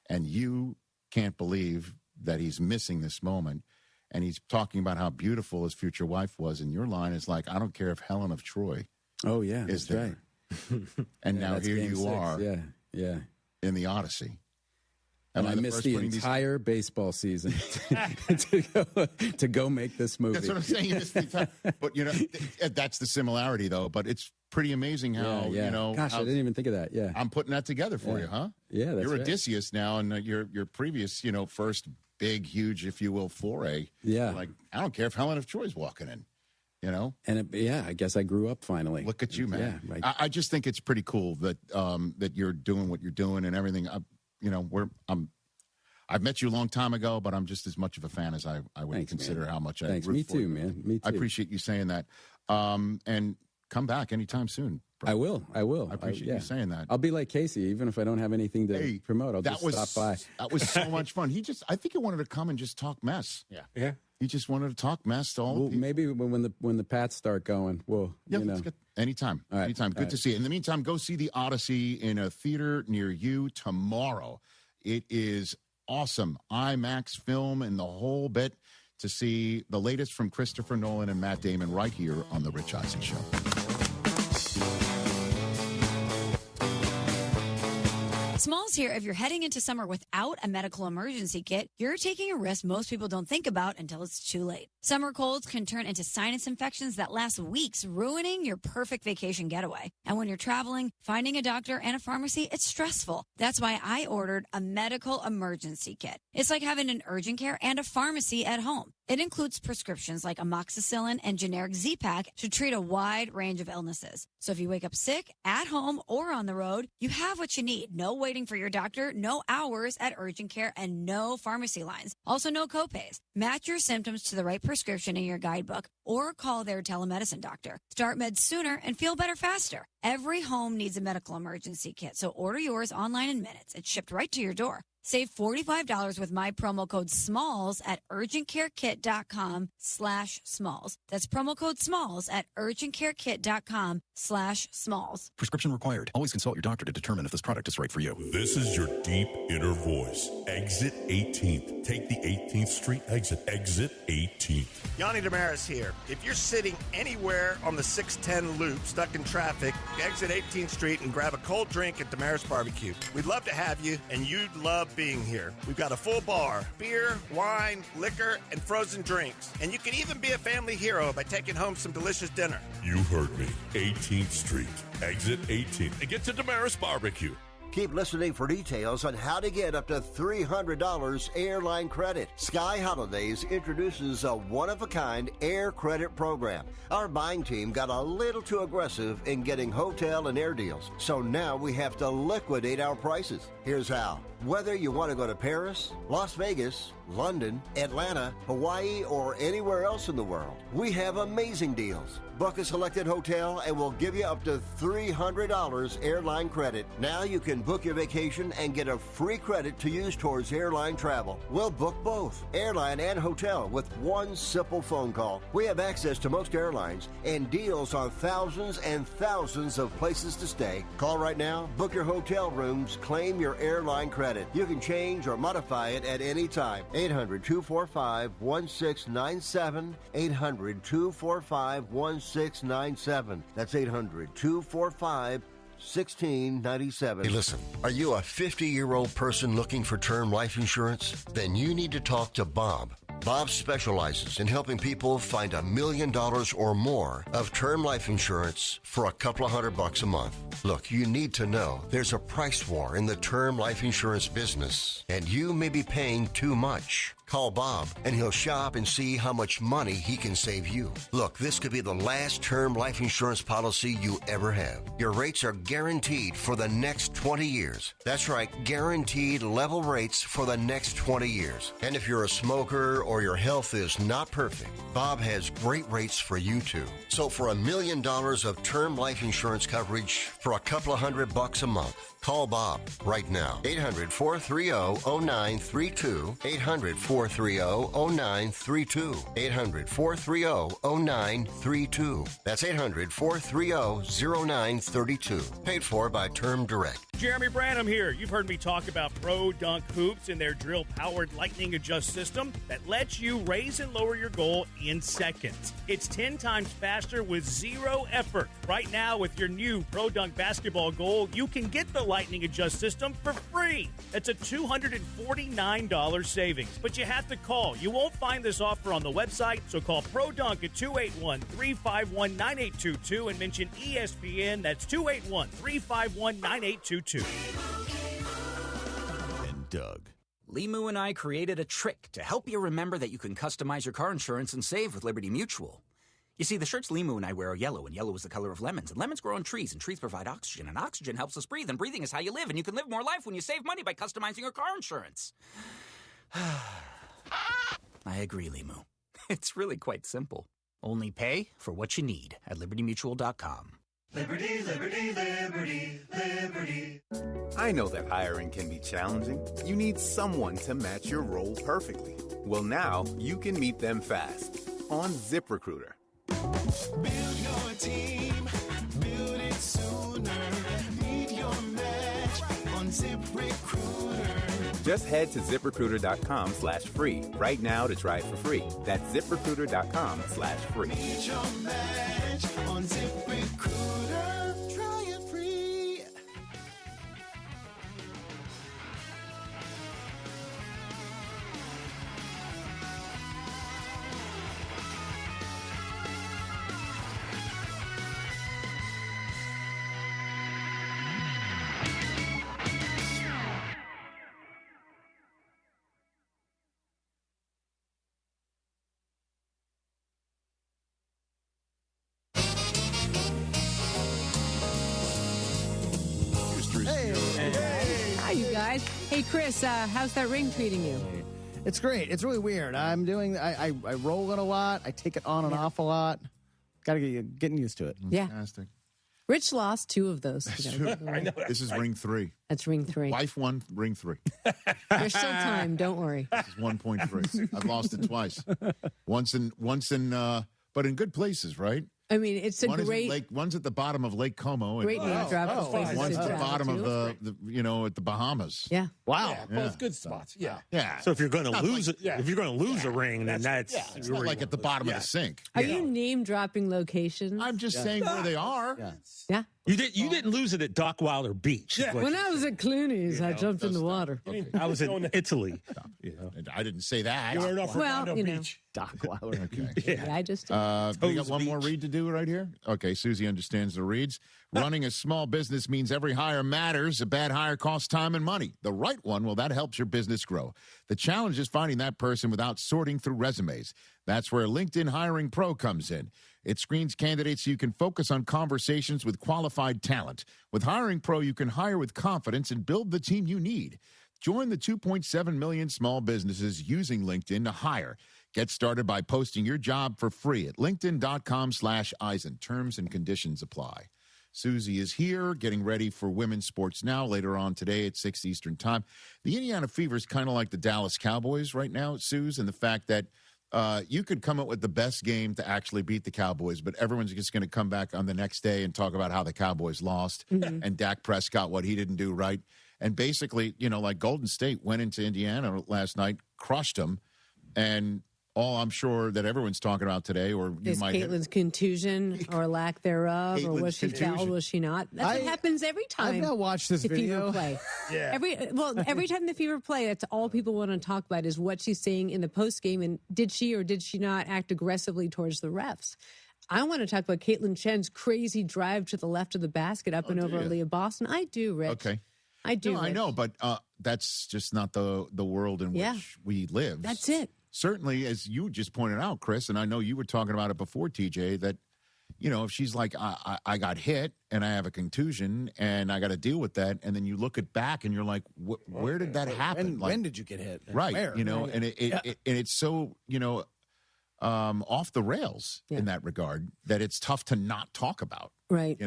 And you can't believe that he's missing this moment. And he's talking about how beautiful his future wife was. And your line is like, I don't care if Helen of Troy is there. Right. And now here you 6. are in the Odyssey. And I missed the entire baseball season to go make this movie. That's what I'm saying. You missed the entire, but, that's the similarity, though. But it's pretty amazing how, Gosh, I didn't even think of that. Yeah. I'm putting that together for you, huh? Yeah, that's You're right. Odysseus now, and your previous, first big, huge, if you will, foray. Yeah. Like, I don't care if Helen of Troy's walking in. And I guess I grew up finally. Look at you, man. Yeah, I just think it's pretty cool that that you're doing what you're doing and everything. I've met you a long time ago, but I'm just as much of a fan as I would consider man. how much I Thanks. root Me for too, you. man. Me too. I appreciate you saying that. And come back anytime soon. Bro. I will. I appreciate you saying that. I'll be like Casey, even if I don't have anything to promote. I'll just stop by. That was so much fun. I think he wanted to come and just talk mess. Yeah. He just wanted to talk mess to all the people. Maybe when the Pats start going, anytime. All right. Anytime. Good to see you. In the meantime, go see The Odyssey in a theater near you tomorrow. It is awesome. IMAX film and the whole bit to see the latest from Christopher Nolan and Matt Damon right here on The Rich Eisen Show. Smalls here. If you're heading into summer without a medical emergency kit, you're taking a risk most people don't think about until it's too late. Summer colds can turn into sinus infections that last weeks, ruining your perfect vacation getaway. And when you're traveling, finding a doctor and a pharmacy, it's stressful. That's why I ordered a medical emergency kit. It's like having an urgent care and a pharmacy at home. It includes prescriptions like amoxicillin and generic Z-Pak to treat a wide range of illnesses. So if you wake up sick, at home, or on the road, you have what you need. No waiting for your doctor, no hours at urgent care, and no pharmacy lines. Also, no copays. Match your symptoms to the right prescription in your guidebook or call their telemedicine doctor. Start meds sooner and feel better faster. Every home needs a medical emergency kit, so order yours online in minutes. It's shipped right to your door. Save $45 with my promo code SMALLS at urgentcarekit.com/smalls. That's promo code SMALLS at urgentcarekit.com/smalls. Prescription required. Always consult your doctor to determine if this product is right for you. This is your deep inner voice. Exit 18th. Take the 18th Street exit. Exit 18th. Yanni Damaris here. If you're sitting anywhere on the 610 loop, stuck in traffic, exit 18th Street and grab a cold drink at Damaris Barbecue. We'd love to have you, and you'd love being here. We've got a full bar, beer, wine, liquor, and frozen drinks. And you can even be a family hero by taking home some delicious dinner. You heard me. 18th Street. Exit 18th. And get to Damaris Barbecue. Keep listening for details on how to get up to $300 airline credit. Sky Holidays introduces a one-of-a-kind air credit program. Our buying team got a little too aggressive in getting hotel and air deals, so now we have to liquidate our prices. Here's how. Whether you want to go to Paris, Las Vegas, London, Atlanta, Hawaii, or anywhere else in the world, we have amazing deals. Book a selected hotel and we'll give you up to $300 airline credit. Now you can book your vacation and get a free credit to use towards airline travel. We'll book both, airline and hotel, with one simple phone call. We have access to most airlines and deals on thousands and thousands of places to stay. Call right now, book your hotel rooms, claim your airline credit. You can change or modify it at any time. 800-245-1697. 800-245-1697. That's 800-245-1697. Hey, listen, are you a 50-year-old person looking for term life insurance? Then you need to talk to Bob. Bob specializes in helping people find $1 million or more of term life insurance for a couple of $100 a month. Look, you need to know there's a price war in the term life insurance business, and you may be paying too much. Call Bob, and he'll shop and see how much money he can save you. Look, this could be the last term life insurance policy you ever have. Your rates are guaranteed for the next 20 years. That's right, guaranteed level rates for the next 20 years. And if you're a smoker or your health is not perfect, Bob has great rates for you too. So for $1 million of term life insurance coverage for a couple of $100 a month, call Bob right now. 800-430-0932. 800-430-0932. 800-430-0932. That's 800-430-0932. Paid for by Term Direct. Jeremy Branham here. You've heard me talk about Pro Dunk Hoops and their drill-powered lightning adjust system that lets you raise and lower your goal in seconds. It's 10 times faster with zero effort. Right now, with your new Pro Dunk basketball goal, you can get the lightning adjust system for free. That's a $249 savings. But you have to call. You won't find this offer on the website, so call Pro Dunk at 281-351-9822 and mention ESPN. That's 281-351-9822. And Doug. Limu and I created a trick to help you remember that you can customize your car insurance and save with Liberty Mutual. You see, the shirts Limu and I wear are yellow, and yellow is the color of lemons, and lemons grow on trees, and trees provide oxygen, and oxygen helps us breathe, and breathing is how you live, and you can live more life when you save money by customizing your car insurance. I agree, Limu. It's really quite simple. Only pay for what you need at libertymutual.com. Liberty, liberty, liberty, liberty. I know that hiring can be challenging. You need someone to match your role perfectly. Well, now you can meet them fast on ZipRecruiter. Build your team, build it sooner. Meet your match on ZipRecruiter. Just head to ZipRecruiter.com/free right now to try it for free. That's ZipRecruiter.com/free. Meet your match on ZipRecruiter. Try it free. Hi, you guys. Hey, Chris, how's that ring treating you? It's great. It's really weird. I roll it a lot. I take it on and off a lot. Got to getting used to it. Yeah. Fantastic. True. lost 2 of those. I know. This is ring 3. That's ring 3. Wife 1, ring 3. There's still time. Don't worry. This is 1.3. I've lost it twice. Once in, but in good places, right? I mean, it's a great. One's at the bottom of Lake Como. Great name drop. One's at the bottom of the at the Bahamas. Yeah. Wow. Yeah. Both good spots. Yeah. Yeah. So if you're going to lose like, if you're going to lose a ring, then that's it's not like at the bottom of the sink. Are you name dropping locations? I'm just saying where they are. Yeah. You didn't lose it at Dockweiler Beach. Yeah. When I was at Clooney's, I jumped in the water. Okay. I was in Italy. I didn't say that. You were off Redondo Beach. Dockweiler. Okay. Yeah, I just. We got one more read to do right here. Okay, Susie understands the reads. Running a small business means every hire matters. A bad hire costs time and money. The right one, well, that helps your business grow. The challenge is finding that person without sorting through resumes. That's where LinkedIn Hiring Pro comes in. It screens candidates so you can focus on conversations with qualified talent. With Hiring Pro, you can hire with confidence and build the team you need. Join the 2.7 million small businesses using LinkedIn to hire. Get started by posting your job for free at linkedin.com/Eisen. Terms and conditions apply. Susie is here, getting ready for Women's Sports Now later on today at 6 Eastern Time. The Indiana Fever is kind of like the Dallas Cowboys right now, Suze, and the fact that you could come up with the best game to actually beat the Cowboys, but everyone's just going to come back on the next day and talk about how the Cowboys lost and Dak Prescott, what he didn't do right. And basically, like Golden State went into Indiana last night, crushed them, and all I'm sure that everyone's talking about today, or you is might Caitlin's contusion or lack thereof, or was she fouled, was she not? That's what happens every time. I've not watched this the video. Fever play. Yeah. Every time the Fever play, that's all people want to talk about is what she's saying in the post game, and did she or did she not act aggressively towards the refs? I want to talk about Caitlin Chen's crazy drive to the left of the basket up and over Leah Boston. I do, Rich. Okay. I do. No, I know, but that's just not the world in which we live. That's it. Certainly, as you just pointed out, Chris, and I know you were talking about it before, TJ, that, if she's like, I got hit and I have a contusion and I got to deal with that, and then you look back and you're like, where did that happen? When did you get hit? Right. Where? And it's so, off the rails in that regard that it's tough to not talk about. Right.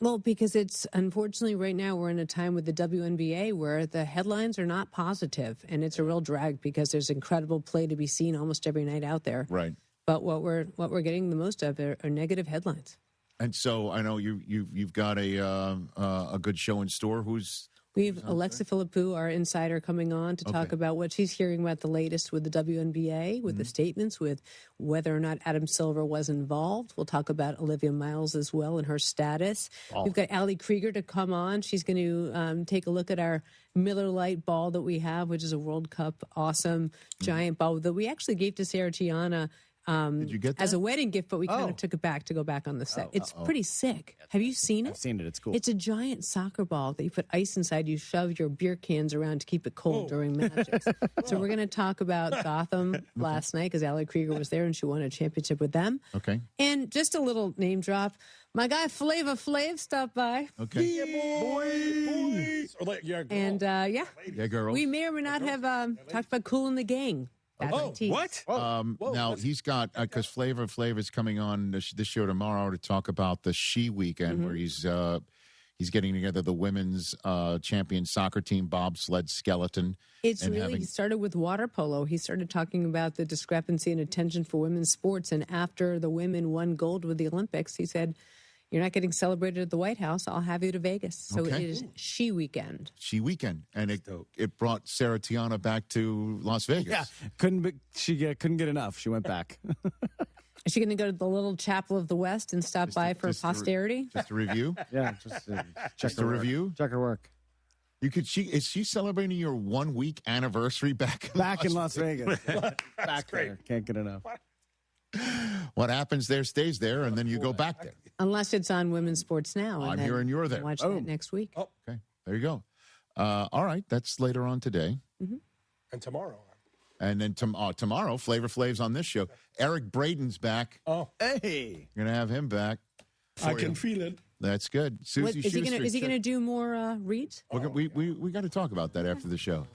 Well, because it's unfortunately right now we're in a time with the WNBA where the headlines are not positive, and it's a real drag because there's incredible play to be seen almost every night out there. Right. But what we're getting the most of are negative headlines. And so I know you've got a good show in store. We have Alexa Philippou, our insider, coming on to talk about what she's hearing about the latest with the WNBA, with the statements, with whether or not Adam Silver was involved. We'll talk about Olivia Miles as well and her status. We've got Allie Krieger to come on. She's going to take a look at our Miller Lite ball that we have, which is a World Cup awesome giant ball that we actually gave to Sarah Tiana Did you get that? as a wedding gift, but we kind of took it back to go back on the set. It's pretty sick. Have you seen it? I've seen it. It's cool. It's a giant soccer ball that you put ice inside. You shove your beer cans around to keep it cold during matches. So we're going to talk about Gotham last night because Allie Krieger was there and she won a championship with them. Okay. And just a little name drop. My guy Flavor Flav stopped by. Okay. Yeah, boys. Or like, yeah, girl. And Yeah, girls. we may or may not have talked about Kool and the Gang. What? Now he's got because Flavor Flav is coming on this show tomorrow to talk about the She Weekend, where he's getting together the women's champion soccer team bobsled skeleton. It's really, he started with water polo. He started talking about the discrepancy in attention for women's sports. And after the women won gold with the Olympics, he said, "You're not getting celebrated at the White House. I'll have you to Vegas." So it is She Weekend. She Weekend, and it brought Sarah Tiana back to Las Vegas. Yeah, couldn't get enough. She went back. Is she going to go to the little Chapel of the West and stop by for posterity? Just a review. Yeah, just a review. Check her work. Is she celebrating your 1 week anniversary back in Las Vegas? Back there. Can't get enough. What happens there stays there, and then you go back there. Unless it's on Women's Sports Now. I'm here and you're there. Watch that next week. Oh, okay. There you go. All right. That's later on today. Mm-hmm. And tomorrow. And then tomorrow, Flavor Flav's on this show. Eric Braden's back. Oh. Hey. You're going to have him back. I can feel it. That's good. Susie Is he going to do more reads? We got to talk about that after the show.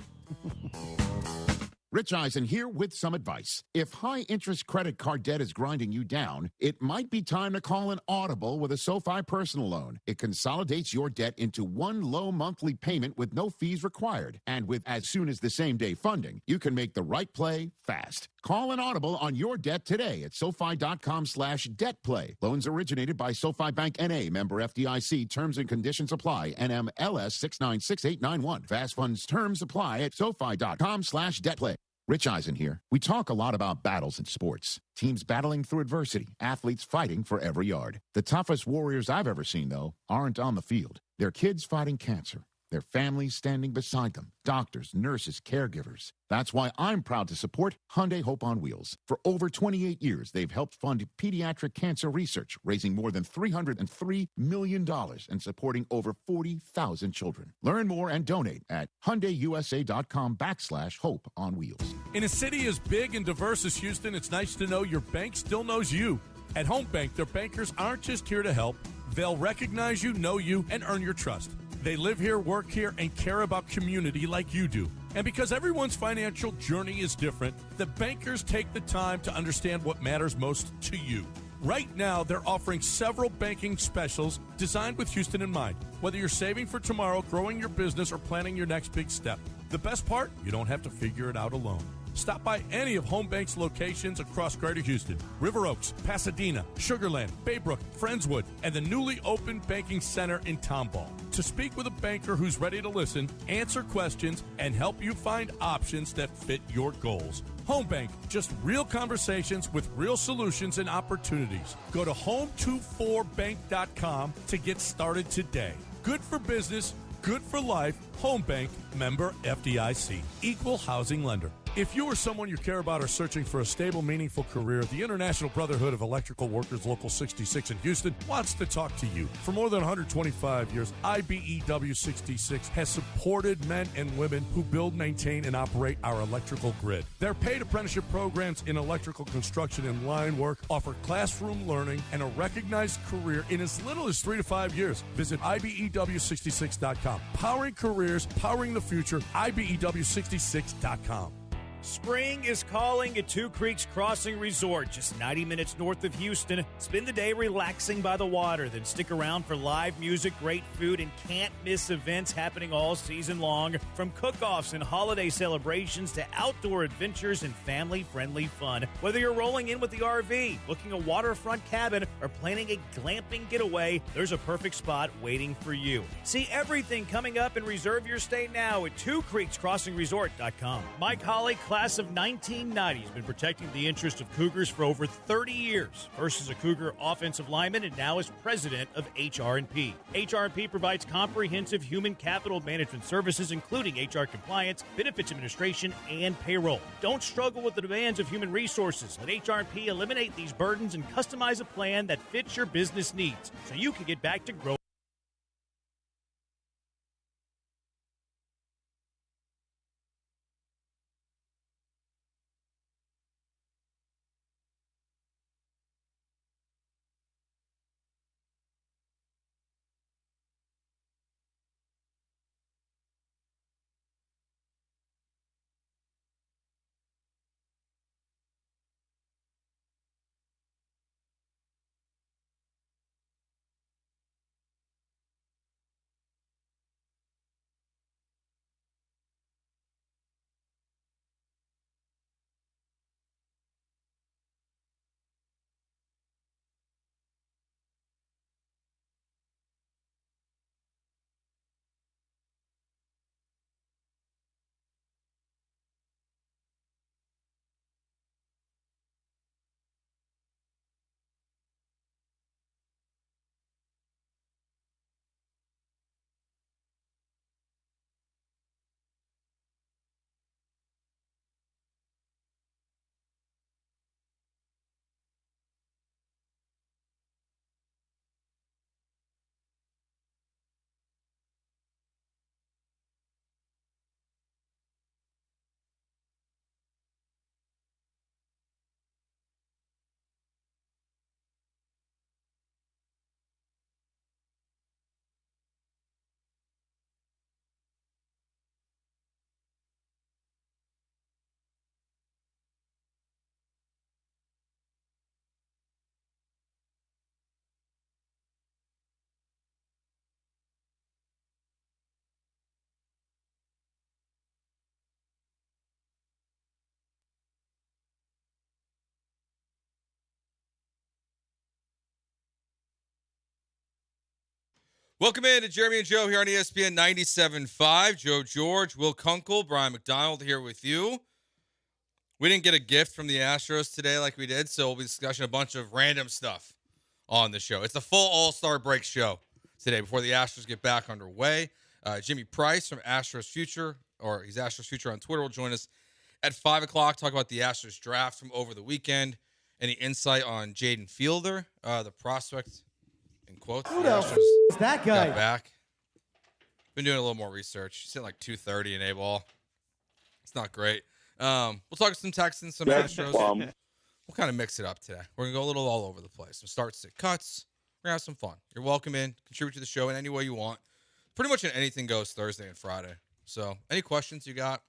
Rich Eisen here with some advice. If high-interest credit card debt is grinding you down, it might be time to call an audible with a SoFi personal loan. It consolidates your debt into one low monthly payment with no fees required. And with as soon as the same-day funding, you can make the right play fast. Call an audible on your debt today at SoFi.com/debtplay. Loans originated by SoFi Bank N.A., member FDIC. Terms and conditions apply. NMLS 696891. Fast funds terms apply at SoFi.com/debtplay. Rich Eisen here. We talk a lot about battles in sports. Teams battling through adversity, athletes fighting for every yard. The toughest warriors I've ever seen, though, aren't on the field. They're kids fighting cancer. Their families standing beside them. Doctors, nurses, caregivers. That's why I'm proud to support Hyundai Hope on Wheels. For over 28 years, they've helped fund pediatric cancer research, raising more than $303 million and supporting over 40,000 children. Learn more and donate at HyundaiUSA.com/Hope on Wheels. In a city as big and diverse as Houston, it's nice to know your bank still knows you. At Home Bank, their bankers aren't just here to help. They'll recognize you, know you, and earn your trust. They live here, work here, and care about community like you do. And because everyone's financial journey is different, the bankers take the time to understand what matters most to you. Right now, they're offering several banking specials designed with Houston in mind. Whether you're saving for tomorrow, growing your business, or planning your next big step. The best part? You don't have to figure it out alone. Stop by any of Home Bank's locations across Greater Houston, River Oaks, Pasadena, Sugar Land, Baybrook, Friendswood, and the newly opened banking center in Tomball. To speak with a banker who's ready to listen, answer questions, and help you find options that fit your goals. Home Bank, just real conversations with real solutions and opportunities. Go to home24bank.com to get started today. Good for business, good for life. Home Bank, member FDIC, equal housing lender. If you or someone you care about are searching for a stable, meaningful career, the International Brotherhood of Electrical Workers Local 66 in Houston wants to talk to you. For more than 125 years, IBEW 66 has supported men and women who build, maintain, and operate our electrical grid. Their paid apprenticeship programs in electrical construction and line work offer classroom learning and a recognized career in as little as 3 to 5 years. Visit IBEW66.com. Powering careers, powering the future, IBEW66.com. Spring is calling at Two Creeks Crossing Resort, just 90 minutes north of Houston. Spend the day relaxing by the water, then stick around for live music, great food, and can't-miss events happening all season long. From cook-offs and holiday celebrations to outdoor adventures and family-friendly fun. Whether you're rolling in with the RV, booking a waterfront cabin, or planning a glamping getaway, there's a perfect spot waiting for you. See everything coming up and reserve your stay now at twocreekscrossingresort.com. Mike Holly, class of 1990, has been protecting the interest of Cougars for over 30 years. First as a Cougar offensive lineman and now as president of HR&P. HR&P provides comprehensive human capital management services, including HR compliance, benefits administration, and payroll. Don't struggle with the demands of human resources. Let HR&P eliminate these burdens and customize a plan that fits your business needs so you can get back to growing. Welcome in to Jeremy and Joe here on ESPN 97.5. Joe George, Will Kunkel, Brian McDonald here with you. We didn't get a gift from the Astros today like we did, so we'll be discussing a bunch of random stuff on the show. It's a full All-Star break show today before the Astros get back underway. Jimmy Price from Astros Future, or he's Astros Future on Twitter, will join us at 5 o'clock, talk about the Astros draft from over the weekend. Any insight on Jaden Fielder, the prospect, in quotes? Who the f*** is that guy? Got back. Been doing a little more research. He's sitting like 230 in A-ball. It's not great. We'll talk some Texans, some Astros. We'll kind of mix it up today. We're going to go a little all over the place. Some starts, sit cuts. We're going to have some fun. You're welcome in. Contribute to the show in any way you want. Pretty much in anything goes Thursday and Friday. So any questions you got,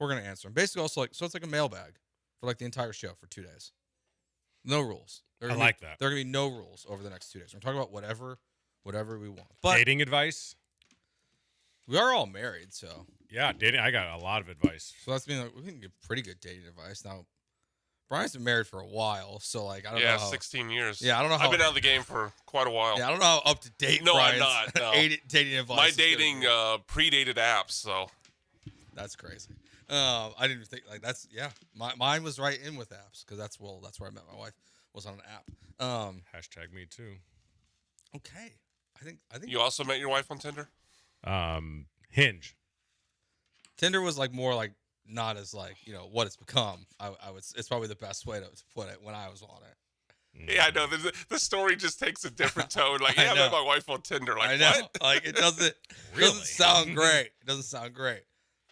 we're going to answer them. Basically, also so it's like a mailbag for like the entire show for 2 days. No rules. I like that. There are going to be no rules over the next 2 days. We're talking about whatever we want. But dating advice? We are all married, so. Yeah, dating. I got a lot of advice. So that's mean like, we can give pretty good dating advice. Now, Brian's been married for a while, so like I don't know. Yeah, 16 years. Yeah, I don't know how. I've been out of the game for quite a while. Yeah, I don't know how up to date. No, Brian's I'm not. No. dating advice. My dating predated apps, so. That's crazy. I didn't even think like that's mine was right in with apps because that's where I met my wife was on an app. Hashtag me too. Okay, I think you also met your wife on Tinder. Hinge. Tinder was like more like not as like what it's become. I would. It's probably the best way to put it when I was on it. Yeah, I know. The story just takes a different tone. Like, yeah, I met my wife on Tinder. Like, I know. What? Like, it doesn't sound great. It doesn't sound great.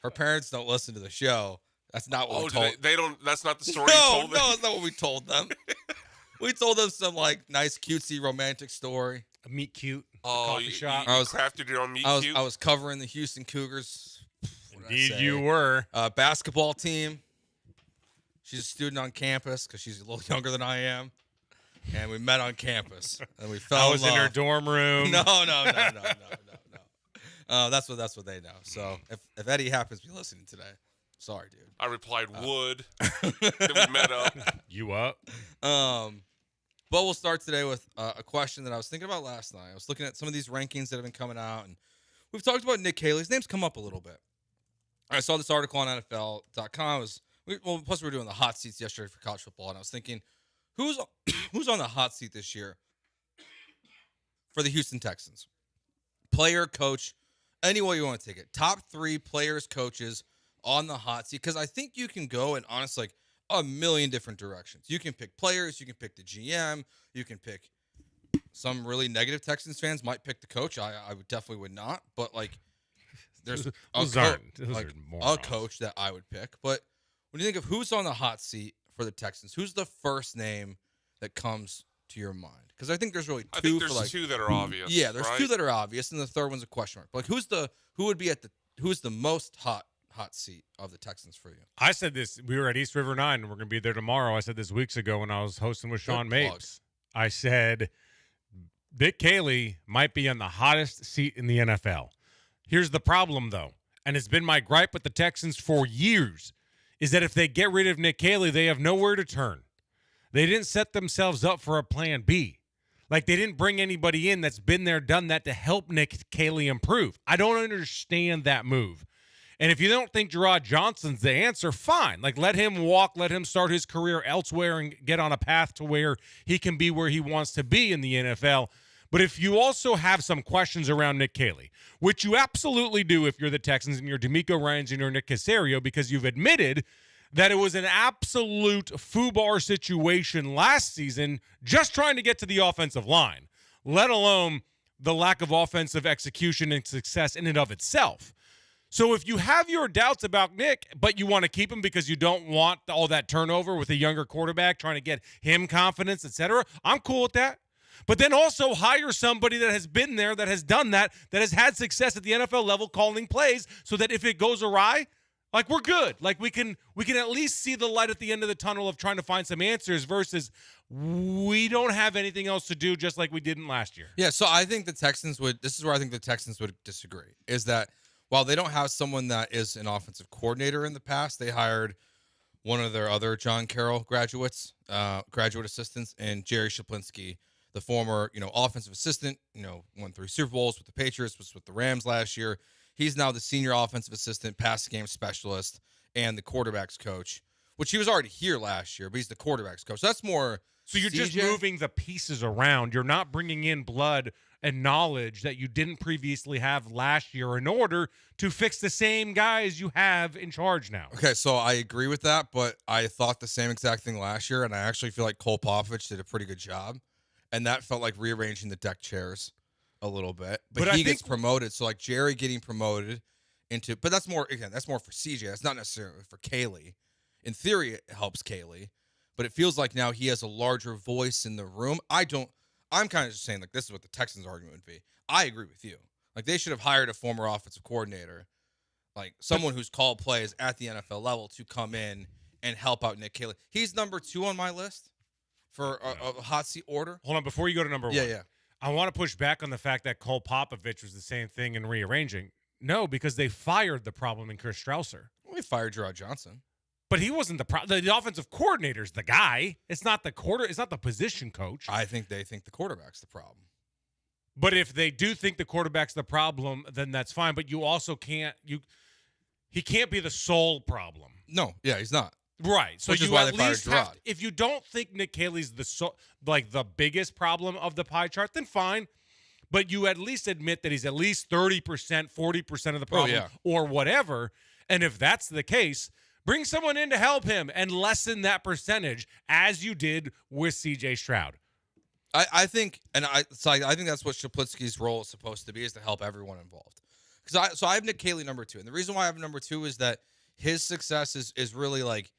Her parents don't listen to the show. That's not what we told. They don't. That's not the story. No, you told them? No, that's not what we told them. We told them some like nice, cutesy, romantic story. A meet cute. Coffee shop. You crafted your own meet cute. I was covering the Houston Cougars. Indeed, you were. Basketball team. She's a student on campus because she's a little younger than I am. And we met on campus, and we fell. I was in her dorm room. No. That's what they know. So if Eddie happens to be listening today, sorry, dude. I replied, "Would." Then we met up. You up? But we'll start today with a question that I was thinking about last night. I was looking at some of these rankings that have been coming out, and we've talked about Nick Caley. His name's come up a little bit. I saw this article on NFL.com. Plus we were doing the hot seats yesterday for college football, and I was thinking, who's on the hot seat this year for the Houston Texans? Player, coach, any way you want to take it. Top 3 players, coaches on the hot seat, because I think you can go in honestly like a million different directions. You can pick players, you can pick the GM, you can pick some really negative Texans fans might pick the coach. I would not, but like there's a coach that I would pick. But when you think of who's on the hot seat for the Texans, who's the first name that comes to your mind? Because I think there's really two. I think there's two that are obvious. Yeah, there's right? two that are obvious, and the third one's a question mark. But like who's the most hot seat of the Texans for you? I said this. We were at East River 9, and we're going to be there tomorrow. I said this weeks ago when I was hosting with Sean Mapes. I said Nick Caley might be on the hottest seat in the NFL. Here's the problem, though, and it's been my gripe with the Texans for years, is that if they get rid of Nick Caley, they have nowhere to turn. They didn't set themselves up for a plan B. Like, they didn't bring anybody in that's been there, done that to help Nick Caley improve. I don't understand that move. And if you don't think Gerard Johnson's the answer, fine. Like, let him walk, let him start his career elsewhere and get on a path to where he can be where he wants to be in the NFL. But if you also have some questions around Nick Caley, which you absolutely do if you're the Texans and you're D'Amico Ryans and you're Nick Caserio, because you've admitted that it was an absolute FUBAR situation last season just trying to get to the offensive line, let alone the lack of offensive execution and success in and of itself. So if you have your doubts about Nick, but you want to keep him because you don't want all that turnover with a younger quarterback, trying to get him confidence, etc., I'm cool with that. But then also hire somebody that has been there, that has done that has had success at the NFL level calling plays, so that if it goes awry, like, we're good. Like, we can at least see the light at the end of the tunnel of trying to find some answers versus we don't have anything else to do, just like we didn't last year. Yeah, so I think the Texans would – this is where I think the Texans would disagree, is that while they don't have someone that is an offensive coordinator in the past, they hired one of their other John Carroll graduate assistants, and Jerry Shaplinski, the former, offensive assistant, won 3 Super Bowls with the Patriots, was with the Rams last year. He's now the senior offensive assistant, passing game specialist, and the quarterback's coach which he was already here last year, but he's the quarterback's coach. So that's more. So you're just CJ. moving the pieces around. You're not bringing in blood and knowledge that you didn't previously have last year in order to fix the same guys you have in charge now. Okay, so I agree with that, but I thought the same exact thing last year, and I actually feel like Cole Popovich did a pretty good job, and that felt like rearranging the deck chairs a little bit. But he gets promoted, so like Jerry getting promoted into, but that's more for CJ. That's not necessarily for Kaylee. In theory, it helps Kaylee, but it feels like now he has a larger voice in the room. I'm kind of just saying, like, this is what the Texans' argument would be. I agree with you. Like, they should have hired a former offensive coordinator, like someone who's called plays at the NFL level to come in and help out Nick Kaylee. He's number 2 on my list for a hot seat order. Hold on, before you go to number 1. Yeah. I want to push back on the fact that Cole Popovich was the same thing in rearranging. No, because they fired the problem in Chris Strausser. We fired Gerard Johnson. But he wasn't the problem. The offensive coordinator's the guy. It's not the It's not the position coach. I think they think the quarterback's the problem. But if they do think the quarterback's the problem, then that's fine. But you also can't. He can't be the sole problem. No, yeah, he's not. Right. So Which is you why at they fired least Gerard. have. If you don't think Nick Haley's the biggest problem of the pie chart, then fine. But you at least admit that he's at least 30%, 40% of the problem, or whatever. And if that's the case, bring someone in to help him and lessen that percentage, as you did with C.J. Stroud. I think that's what Shaplitsky's role is supposed to be, is to help everyone involved. So I have Nick Haley number 2, and the reason why I have number 2 is that his success is really like,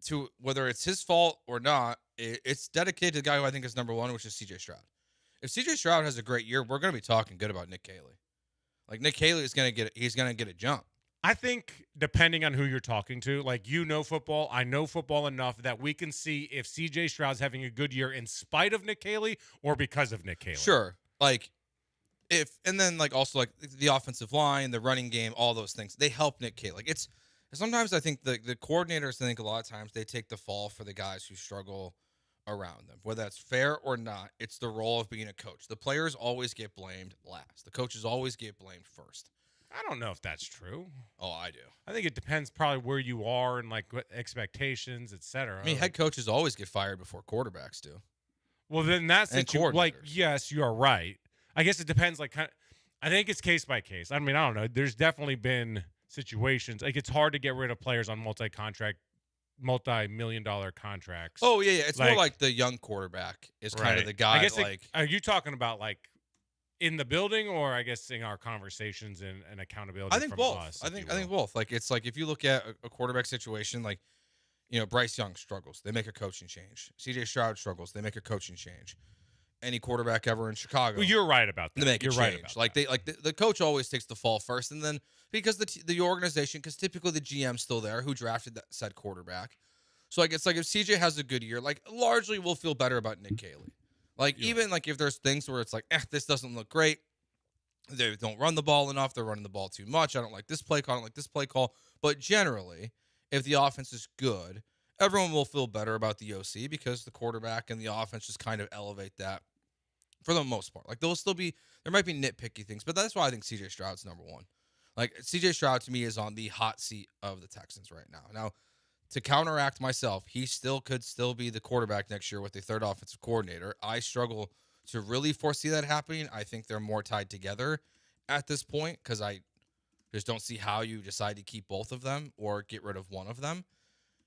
to whether it's his fault or not, it's dedicated to the guy who I think is number 1, which is C.J. Stroud. If C.J. Stroud has a great year, we're going to be talking good about Nick Haley. Like, Nick Haley is going to get a jump. I think depending on who you're talking to, like, you know football, I know football enough that we can see if C.J. Stroud's having a good year in spite of Nick Haley or because of Nick Haley. Sure. Like, and then like also like the offensive line, the running game, all those things, they help Nick Haley. Like, it's sometimes I think the coordinators, I think a lot of times they take the fall for the guys who struggle around them. Whether that's fair or not, it's the role of being a coach. The players always get blamed last. The coaches always get blamed first. I don't know if that's true. Oh, I do. I think it depends probably where you are and like what expectations, et cetera. I mean, head coaches always get fired before quarterbacks do. Well, then that's like, yes, you are right. I guess it depends. Like, I think it's case by case. I mean, I don't know. There's definitely been situations like it's hard to get rid of players on multi-million-dollar contracts. Oh yeah. It's more like the young quarterback is kind of the guy. I guess like, are you talking about like in the building, or I guess in our conversations and accountability? I think from both. us, I think both. Like, it's like if you look at a quarterback situation, like, you know, Bryce Young struggles, they make a coaching change. C.J. Stroud struggles, they make a coaching change. Any quarterback ever in Chicago, well, you're right about that. They make you're a right change. about like that. The coach always takes the fall first, and then because the organization, because typically the GM's still there who drafted that said quarterback. So like, it's like if CJ has a good year, like largely we'll feel better about Nick Haley. Like even like if there's things where it's like, this doesn't look great. They don't run the ball enough. They're running the ball too much. I don't like this play call. I don't like this play call. But generally, if the offense is good, everyone will feel better about the OC because the quarterback and the offense just kind of elevate that for the most part. Like, there might be nitpicky things, but that's why I think CJ Stroud's number 1. Like, CJ Stroud to me is on the hot seat of the Texans right now. Now, to counteract myself, he could still be the quarterback next year with the third offensive coordinator. I struggle to really foresee that happening. I think they're more tied together at this point because I just don't see how you decide to keep both of them or get rid of one of them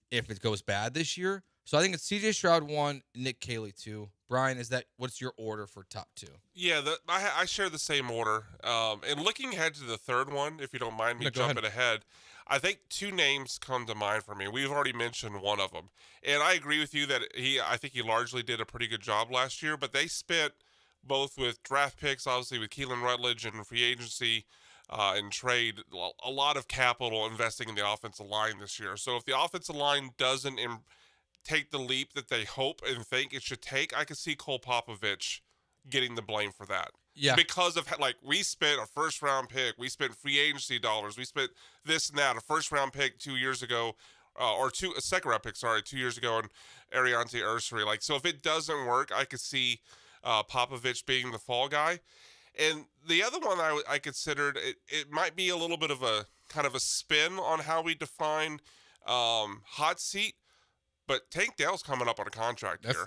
if it goes bad this year. So I think it's CJ Stroud 1, Nick Haley 2. Brian, what's your order for top 2? Yeah, I share the same order. And looking ahead to the third one, if you don't mind me jumping ahead, I think 2 names come to mind for me. We've already mentioned one of them. And I agree with you that I think he largely did a pretty good job last year, but they spent both with draft picks, obviously with Keelan Rutledge and free agency and trade, a lot of capital investing in the offensive line this year. So if the offensive line doesn't take the leap that they hope and think it should take, I could see Cole Popovich getting the blame for that. Yeah. Because of, like, we spent a first-round pick, we spent free agency dollars, we spent this and that, a first-round pick 2 years ago, a second-round pick, 2 years ago, and Ariante Ursary. Like, so if it doesn't work, I could see Popovich being the fall guy. And the other one I considered, it might be a little bit of a kind of a spin on how we define hot seat. But Tank Dell's coming up on a contract here.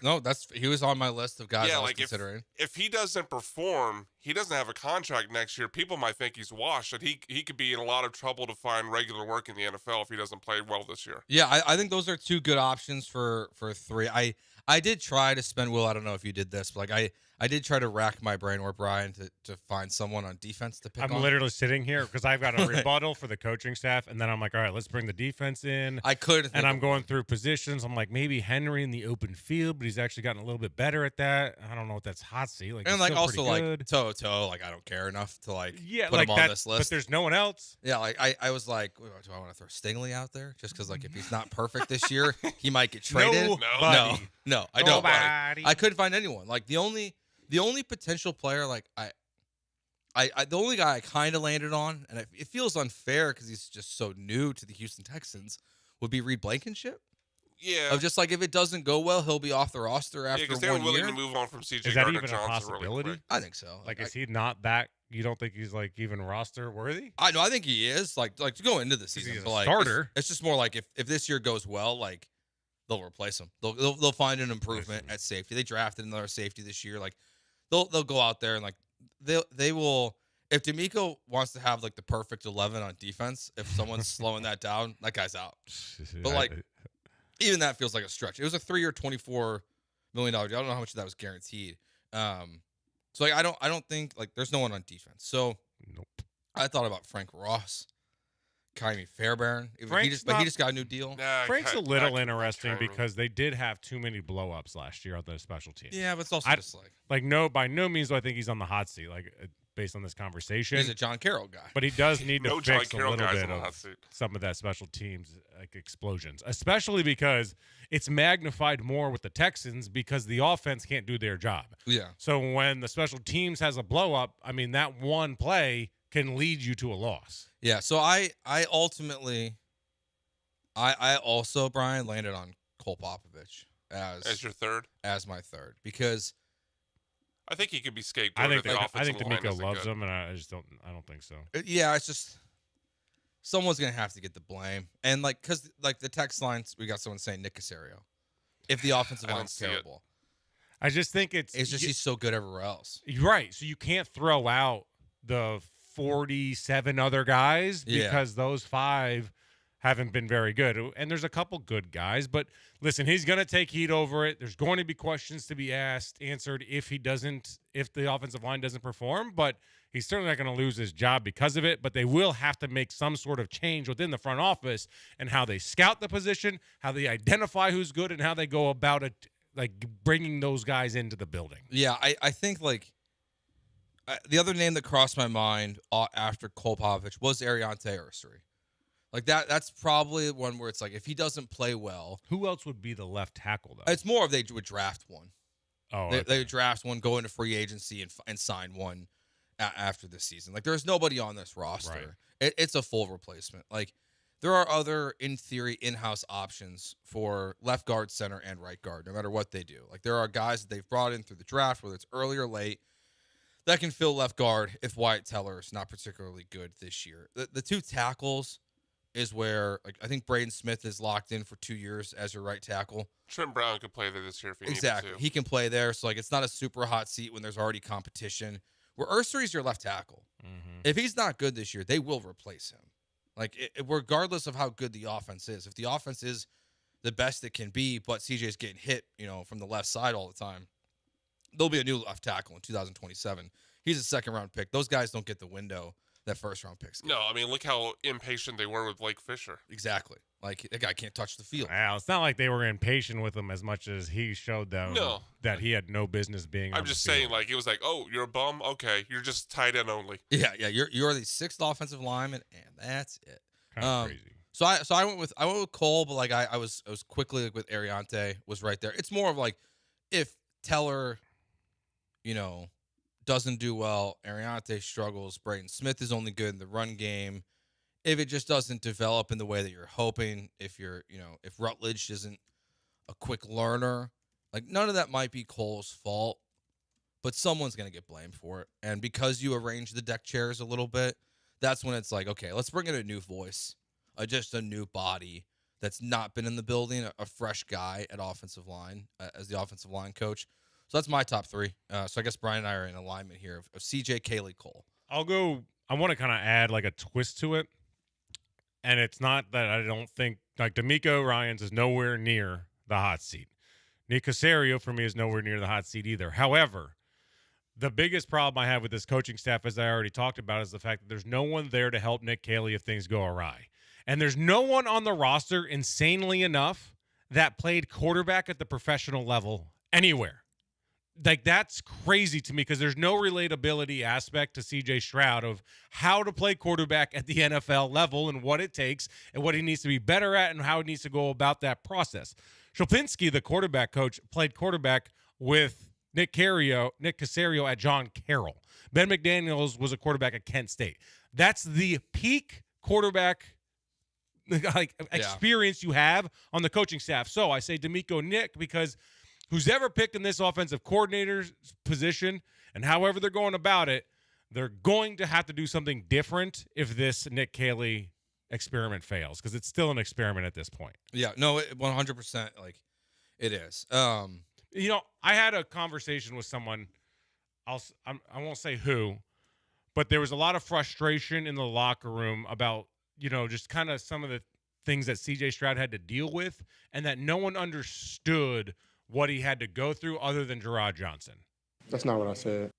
He was on my list of guys I was like considering. If he doesn't perform, he doesn't have a contract next year. People might think he's washed, and he could be in a lot of trouble to find regular work in the NFL if he doesn't play well this year. Yeah, I think those are two good options for 3. I did try to spend, Will, I don't know if you did this, but I did try to rack my brain, or Brian, to find someone on defense to pick on. I'm literally sitting here because I've got a rebuttal for the coaching staff, and then I'm like, all right, let's bring the defense in. And I'm going through positions. I'm like, maybe Henry in the open field, but he's actually gotten a little bit better at that. I don't know if that's hot seat. And also like Toto, like I don't care enough to put him on this list. But there's no one else. Yeah, like I was like, do I want to throw Stingley out there just because like if he's not perfect this year, he might get traded? No, I don't. I couldn't find anyone. Like the only potential player, like the only guy I kind of landed on, and it feels unfair because he's just so new to the Houston Texans, would be Reed Blankenship. Yeah. Of just like if it doesn't go well, he'll be off the roster after 1 year. because they were willing to move on from CJ Is that Gardner even a Johnson possibility? really quick. I think so. Like, is he not that? You don't think he's like even roster worthy? I know. I think he is. Like to go into the season, he's a but, like, starter. It's just more like if this year goes well, like they'll replace him. They'll find an improvement at safety. They drafted another safety this year. Like they'll go out there and like they will. If D'Amico wants to have like the perfect 11 on defense, if someone's slowing that down, that guy's out. But like even that feels like a stretch. It was a 3-year, $24 million. I don't know how much of that was guaranteed. So like I don't think like there's no one on defense. So nope. I thought about Frank Ross, Kyrie Fairbairn. He just got a new deal. Frank's a little interesting because they did have too many blow-ups last year on the special teams. Yeah, but it's also just like no, by no means do I think he's on the hot seat. Like based on this conversation, he's a John Carroll guy, but he does need to fix a little bit of of some of that special teams like explosions, especially because it's magnified more with the Texans because the offense can't do their job. Yeah. So when the special teams has a blow-up, I mean that one play can lead you to a loss. Yeah, so I ultimately, I also, Brian, landed on Cole Popovich as your third, as my third, because I think he could be scapegoated. I think D'Amico loves him, and I don't think so. Yeah, it's just someone's gonna have to get the blame, and like because like the text lines, we got someone saying Nick Caserio, if the offensive line's terrible. I just think it's just he's so good everywhere else. Right, so you can't throw out the 47 other guys because those 5 haven't been very good. And there's a couple good guys, but listen, he's going to take heat over it. There's going to be questions to be answered if the offensive line doesn't perform, but he's certainly not going to lose his job because of it, but they will have to make some sort of change within the front office and how they scout the position, how they identify who's good, and how they go about it, like bringing those guys into the building. Yeah, I think like the other name that crossed my mind after Cole Popovich was Ariante Ursery. Like that's probably one where it's like if he doesn't play well, who else would be the left tackle though? It's more of they would draft one. Oh, they would draft one, go into free agency, and sign one after this season. Like there's nobody on this roster. Right. It's a full replacement. Like there are other, in theory, in-house options for left guard, center, and right guard, no matter what they do. Like there are guys that they've brought in through the draft, whether it's early or late, that can fill left guard if Wyatt Teller is not particularly good this year. The 2 tackles is where like I think Braden Smith is locked in for 2 years as your right tackle. Trent Brown could play there this year if he needed to. He can play there, so like it's not a super hot seat when there's already competition. Where Ursery's your left tackle. Mm-hmm. If he's not good this year, they will replace him. Like regardless of how good the offense is. If the offense is the best it can be, but CJ's getting hit, from the left side all the time, there'll be a new left tackle in 2027. He's a second-round pick. Those guys don't get the window that first-round picks get. No, I mean, look how impatient they were with Blake Fisher. Exactly. Like, that guy can't touch the field. Well, it's not like they were impatient with him as much as he showed them that he had no business being on I'm just saying, like, it was like, oh, you're a bum? Okay, you're just tight end only. Yeah, you're the 6th offensive lineman, and that's it. Kind of crazy. So I went with Cole, but like I was quickly like with Ariante was right there. It's more of like if Teller, doesn't do well, Ariante struggles, Braden Smith is only good in the run game. If it just doesn't develop in the way that you're hoping, if if Rutledge isn't a quick learner, like none of that might be Cole's fault, but someone's going to get blamed for it. And because you arrange the deck chairs a little bit, that's when it's like, okay, let's bring in a new voice, just a new body that's not been in the building, a fresh guy at offensive line as the offensive line coach. So that's my top 3. So I guess Brian and I are in alignment here of CJ, Kaylee, Cole. I want to kind of add like a twist to it. And it's not that I don't think, like, D'Amico Ryans is nowhere near the hot seat. Nick Caserio, for me, is nowhere near the hot seat either. However, the biggest problem I have with this coaching staff, as I already talked about, is the fact that there's no one there to help Nick Caley if things go awry. And there's no one on the roster, insanely enough, that played quarterback at the professional level anywhere. Like, that's crazy to me because there's no relatability aspect to CJ Stroud of how to play quarterback at the NFL level and what it takes and what he needs to be better at and how he needs to go about that process. Shopinski, the quarterback coach, played quarterback with Nick Caserio at John Carroll. Ben McDaniels was a quarterback at Kent State. That's the peak quarterback experience you have on the coaching staff. So I say D'Amico Nick because who's ever picked in this offensive coordinator's position and however they're going about it, they're going to have to do something different if this Nick Caley experiment fails because it's still an experiment at this point. Yeah, no, 100%. Like, it is. You know, I had a conversation with someone. I won't say who, but there was a lot of frustration in the locker room about, you know, just kind of some of the things that CJ Stroud had to deal with and that no one understood what he had to go through other than Gerard Johnson. That's not what I said.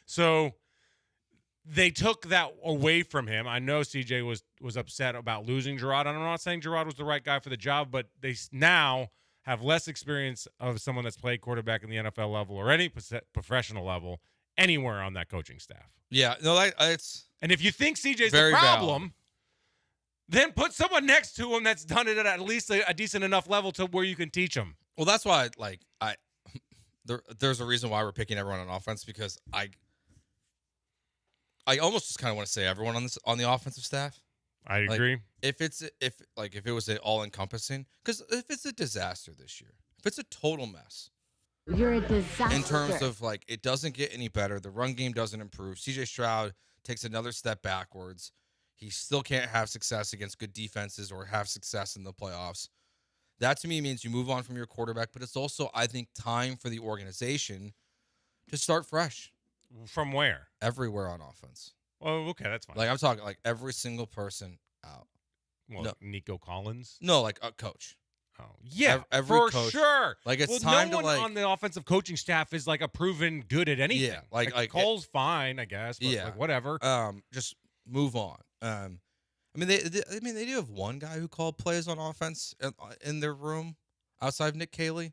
So they took that away from him. I know CJ was upset about losing Gerard. I'm not saying Gerard was the right guy for the job, but they now have less experience of someone that's played quarterback in the NFL level or any professional level anywhere on that coaching staff. Yeah, no, it's and if you think CJ's very the problem, valid. Then put someone next to him that's done it at least a decent enough level to where you can teach them. Well, that's why there's a reason why we're picking everyone on offense because I almost just kind of want to say everyone on the offensive staff. I agree. If it was all encompassing, because if it's a disaster this year, if it's a total mess, you're a disaster. In terms of it doesn't get any better, the run game doesn't improve. CJ Stroud takes another step backwards. He still can't have success against good defenses or have success in the playoffs. That to me means you move on from your quarterback, but it's also, I think, time for the organization to start fresh. From where? Everywhere on offense. Well, okay, that's fine. I'm talking every single person out. Well, no. Nico Collins? No, a coach. Oh, yeah, every for coach. Sure. It's time no one on the offensive coaching staff is a proven good at anything. Yeah, Cole's fine, I guess. But whatever. Just move on. They do have one guy who called plays on offense in their room outside of Nick Caley.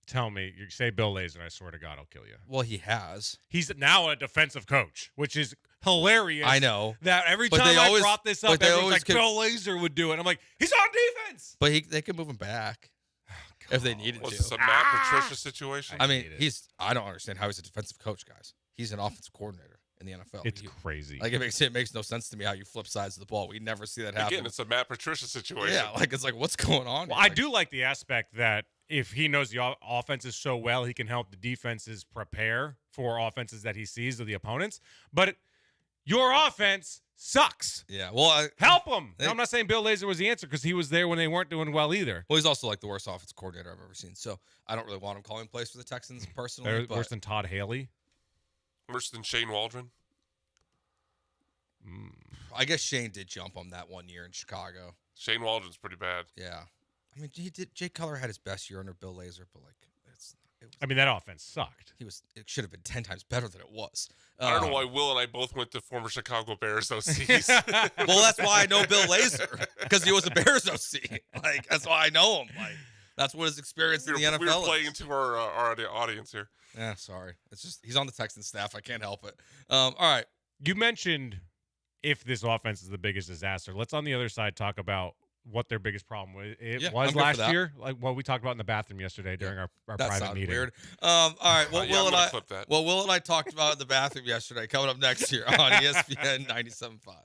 Tell me, you say Bill Lazor, I swear to God, I'll kill you. Well, he has. He's now a defensive coach, which is hilarious. I know. That every time I brought this up, everyone's like, Bill Lazor would do it. I'm like, he's on defense. But they could move him back if they needed to. Was this a Matt Patricia situation? I don't understand how he's a defensive coach, guys. He's an offensive coordinator in the NFL. It's crazy. It makes no sense to me how you flip sides of the ball. We never see that happen. Again, it's a Matt Patricia situation. Yeah, it's what's going on? Well, I do like the aspect that if he knows the offenses so well, he can help the defenses prepare for offenses that he sees of the opponents. But your offense sucks. Yeah, well, help him. I'm not saying Bill Lazor was the answer because he was there when they weren't doing well either. Well, he's also the worst offensive coordinator I've ever seen. So I don't really want him calling plays for the Texans personally. Worse than Todd Haley. Worse than Shane Waldron. I guess Shane did jump on that one year in Chicago. Shane Waldron's pretty bad. Yeah. Jay Cutler had his best year under Bill Lazor, but that offense sucked. It should have been 10 times better than it was. I don't know why Will and I both went to former Chicago Bears OCs. Well, that's why I know Bill Lazor, because he was a Bears OC. That's why I know him. That's what his experience in the NFL is. We're playing to our audience here. Yeah, sorry. It's just he's on the Texans staff. I can't help it. All right. You mentioned if this offense is the biggest disaster. Let's on the other side talk about what their biggest problem was last year, what we talked about in the bathroom yesterday during our private meeting. Weird. All right. What Will and I talked about in the bathroom yesterday coming up next year on ESPN 97.5.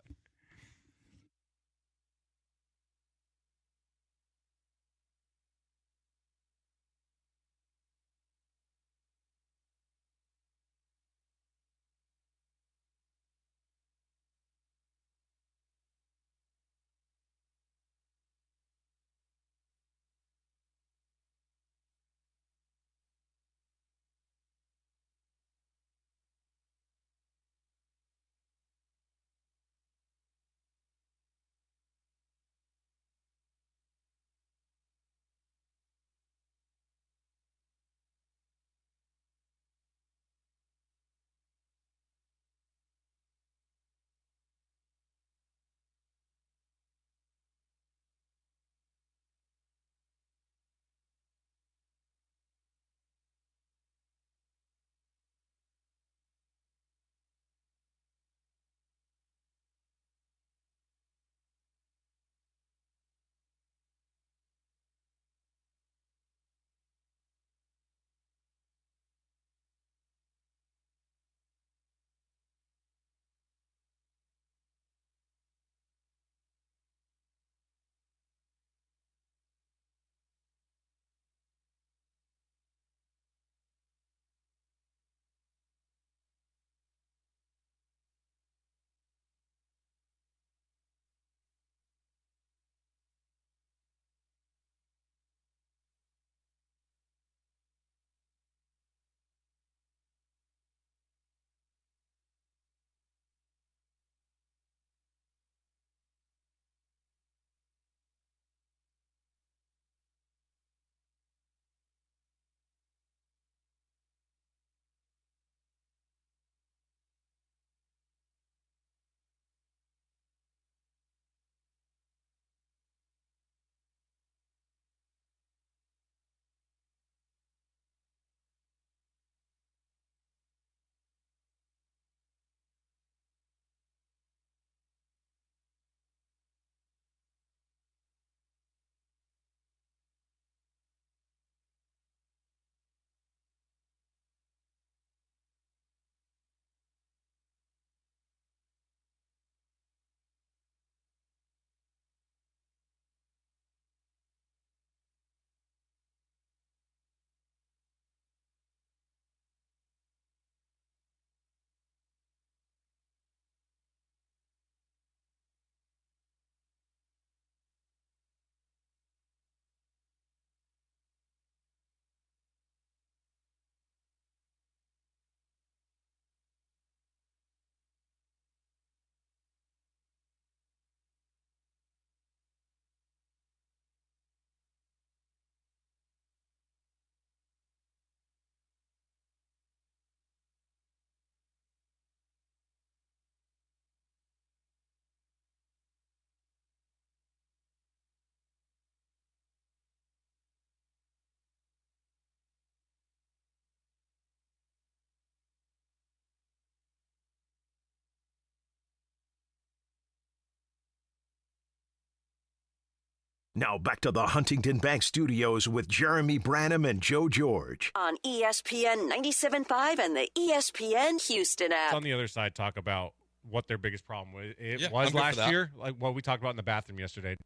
Now back to the Huntington Bank Studios with Jeremy Branham and Joe George. On ESPN 97.5 and the ESPN Houston app. On the other side, talk about what their biggest problem was. It Yeah, was I'm good for last that. year, like what we talked about in the bathroom yesterday.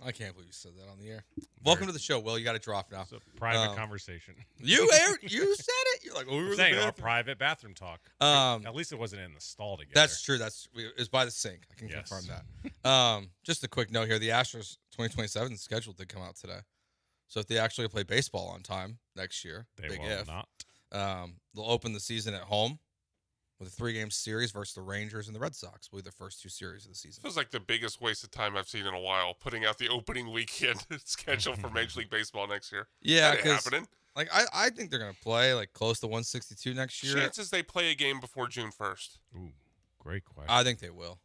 I can't believe you said that on the air. Welcome to the show, Will. You got to drop now. It's a private conversation. You said it. You're like, oh, we were I'm saying a private bathroom talk. At least it wasn't in the stall together. That's true. It's by the sink. I can confirm that. Just a quick note here: the Astros 2027 schedule did come out today. So if they actually play baseball on time next year, They big will if, not. they'll open the season at home with a 3-game series versus the Rangers and the Red Sox. Will be the first 2 series of the season. Feels like the biggest waste of time I've seen in a while, putting out the opening weekend schedule for Major League Baseball next year. Yeah, that ain't because happening. like I think they're gonna play like close to 162 next year. Chances they play a game before June 1st. Ooh, great question. I think they will.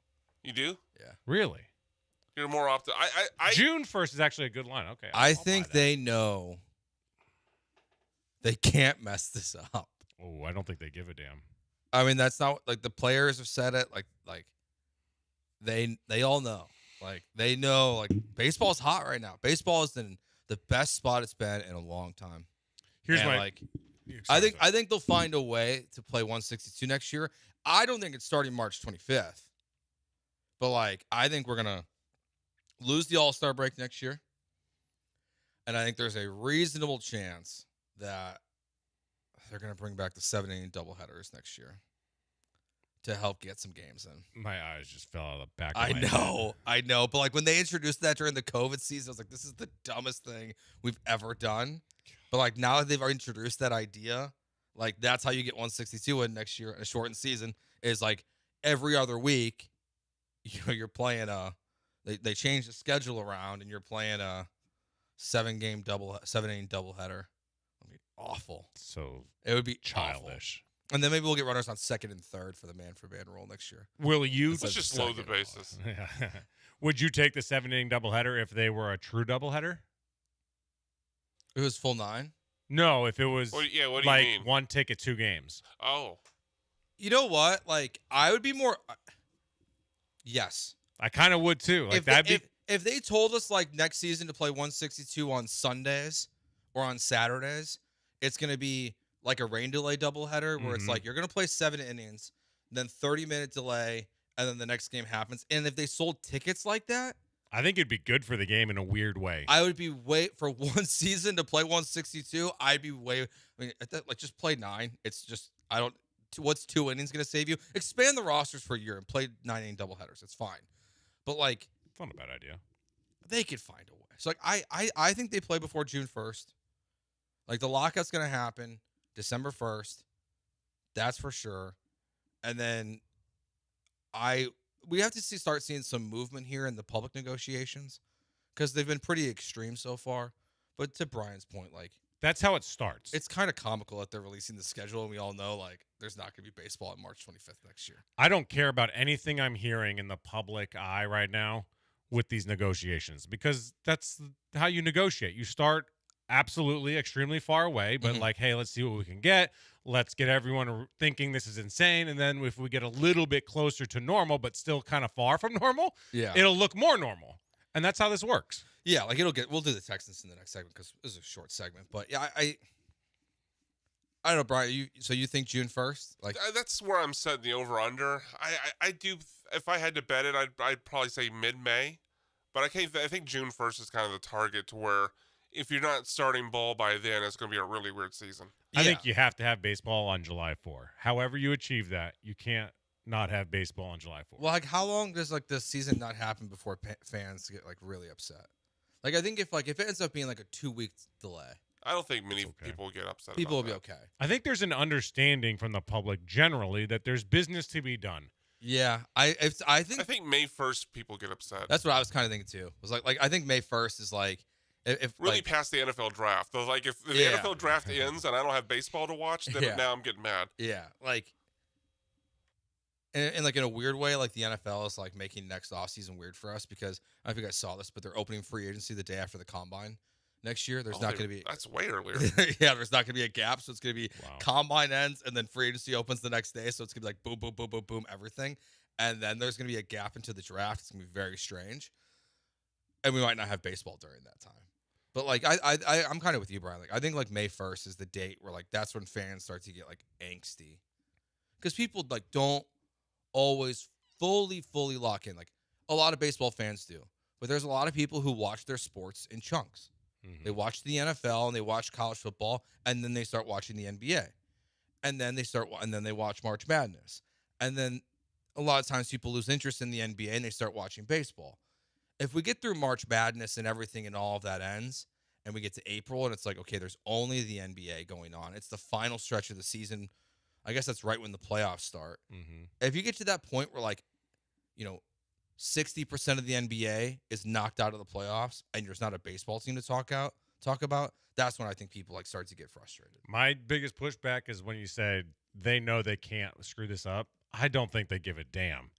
You do? Yeah. Really? You're more optimistic. I June 1st is actually a good line. Okay. I think they know they can't mess this up. Oh, I don't think they give a damn. I mean, that's not like the players have said it. Like they all know. Like they know. Like baseball's hot right now. Baseball is in the best spot it's been in a long time. Here's And, my. like. I think they'll find a way to play 162 next year. I don't think it's starting March 25th, but like I think we're gonna lose the All-Star break next year, and I think there's a reasonable chance that they're gonna bring back the 7-inning doubleheaders next year to help get some games in. My eyes just fell out of the back of my head. I know, but like when they introduced that during the COVID season, I was like, this is the dumbest thing we've ever done. But like now that they've introduced that idea, like that's how you get 162 in next year in a shortened season is like every other week, you're playing they change the schedule around and you're playing a 7-inning doubleheader. It'd be awful. So it would be childish. Awful. And then maybe we'll get runners on 2nd and 3rd for the man-for-man rule next year. Will you? Let's just load the bases. Would you take the 7-inning doubleheader if they were a true doubleheader? It was full 9? No, if it was what do you like mean? 1 ticket, 2 games. Oh. You know what? Like, I would be more... yes. I kind of would, too. Like if they told us, like, next season to play 162 on Sundays or on Saturdays, it's going to be like a rain delay doubleheader where it's like you're going to play 7 innings, then 30-minute delay, and then the next game happens. And if they sold tickets like that... I think it'd be good for the game in a weird way. I would be for one season to play 162. I'd be like just play 9. It's just what's 2 innings going to save you? Expand the rosters for a year and play 9-inning doubleheaders. It's fine, but like it's not a bad idea. They could find a way. So like I think they play before June 1st. Like the lockout's going to happen December 1st. That's for sure, and then we have to start seeing some movement here in the public negotiations because they've been pretty extreme so far. But to Brian's point, like that's how it starts. It's kind of comical that they're releasing the schedule, and we all know like there's not going to be baseball on March 25th next year. I don't care about anything I'm hearing in the public eye right now with these negotiations because that's how you negotiate. You start absolutely extremely far away, but like, hey, let's see what we can get. Let's get everyone thinking this is insane. And then if we get a little bit closer to normal, but still kind of far from normal, it'll look more normal. And that's how this works. Yeah, like we'll do the Texans in the next segment because this is a short segment. But yeah, I don't know, Brian, you think June 1st? Like that's where I'm setting the over-under. I do, if I had to bet it, I'd probably say mid-May. But I think June 1st is kind of the target to where if you're not starting ball by then, it's going to be a really weird season. I think you have to have baseball on July 4. However you achieve that, you can't not have baseball on July 4. Well, like how long does like this season not happen before fans get like really upset? Like I think if it ends up being like a 2-week delay, I don't think many people get upset. People will be that. okay. I think there's an understanding from the public generally that there's business to be done. Yeah, I think May 1st people get upset. That's what I was kind of thinking too. It was like I think May 1st is like if really like, past the NFL draft. So like if the NFL draft ends and I don't have baseball to watch, then now I'm getting mad. Yeah, like and like in a weird way, like the NFL is like making next offseason weird for us because I don't know if you guys saw this, but they're opening free agency the day after the combine. Next year, there's not going to be. That's way earlier. Yeah, there's not going to be a gap, so it's going to be combine ends and then free agency opens the next day. So it's going to be like boom, boom, boom, boom, boom, everything, and then there's going to be a gap into the draft. It's going to be very strange. and we might not have baseball during that time. But like I'm kind of with you, Brian. Like I think like May 1st is the date where like that's when fans start to get like angsty, because people like don't always fully lock in. Like a lot of baseball fans do, but there's a lot of people who watch their sports in chunks. Mm-hmm. They watch the NFL and they watch college football, and then they start watching the NBA, and then they watch March Madness, and then a lot of times people lose interest in the NBA and they start watching baseball. If we get through March Madness and everything and all of that ends, and we get to April and it's like, okay, there's only the NBA going on. It's the final stretch of the season. I guess that's right when the playoffs start. Mm-hmm. If you get to that point where 60% of the NBA is knocked out of the playoffs and there's not a baseball team to talk about, that's when I think people start to get frustrated. My biggest pushback is when you say they know they can't screw this up. I don't think they give a damn.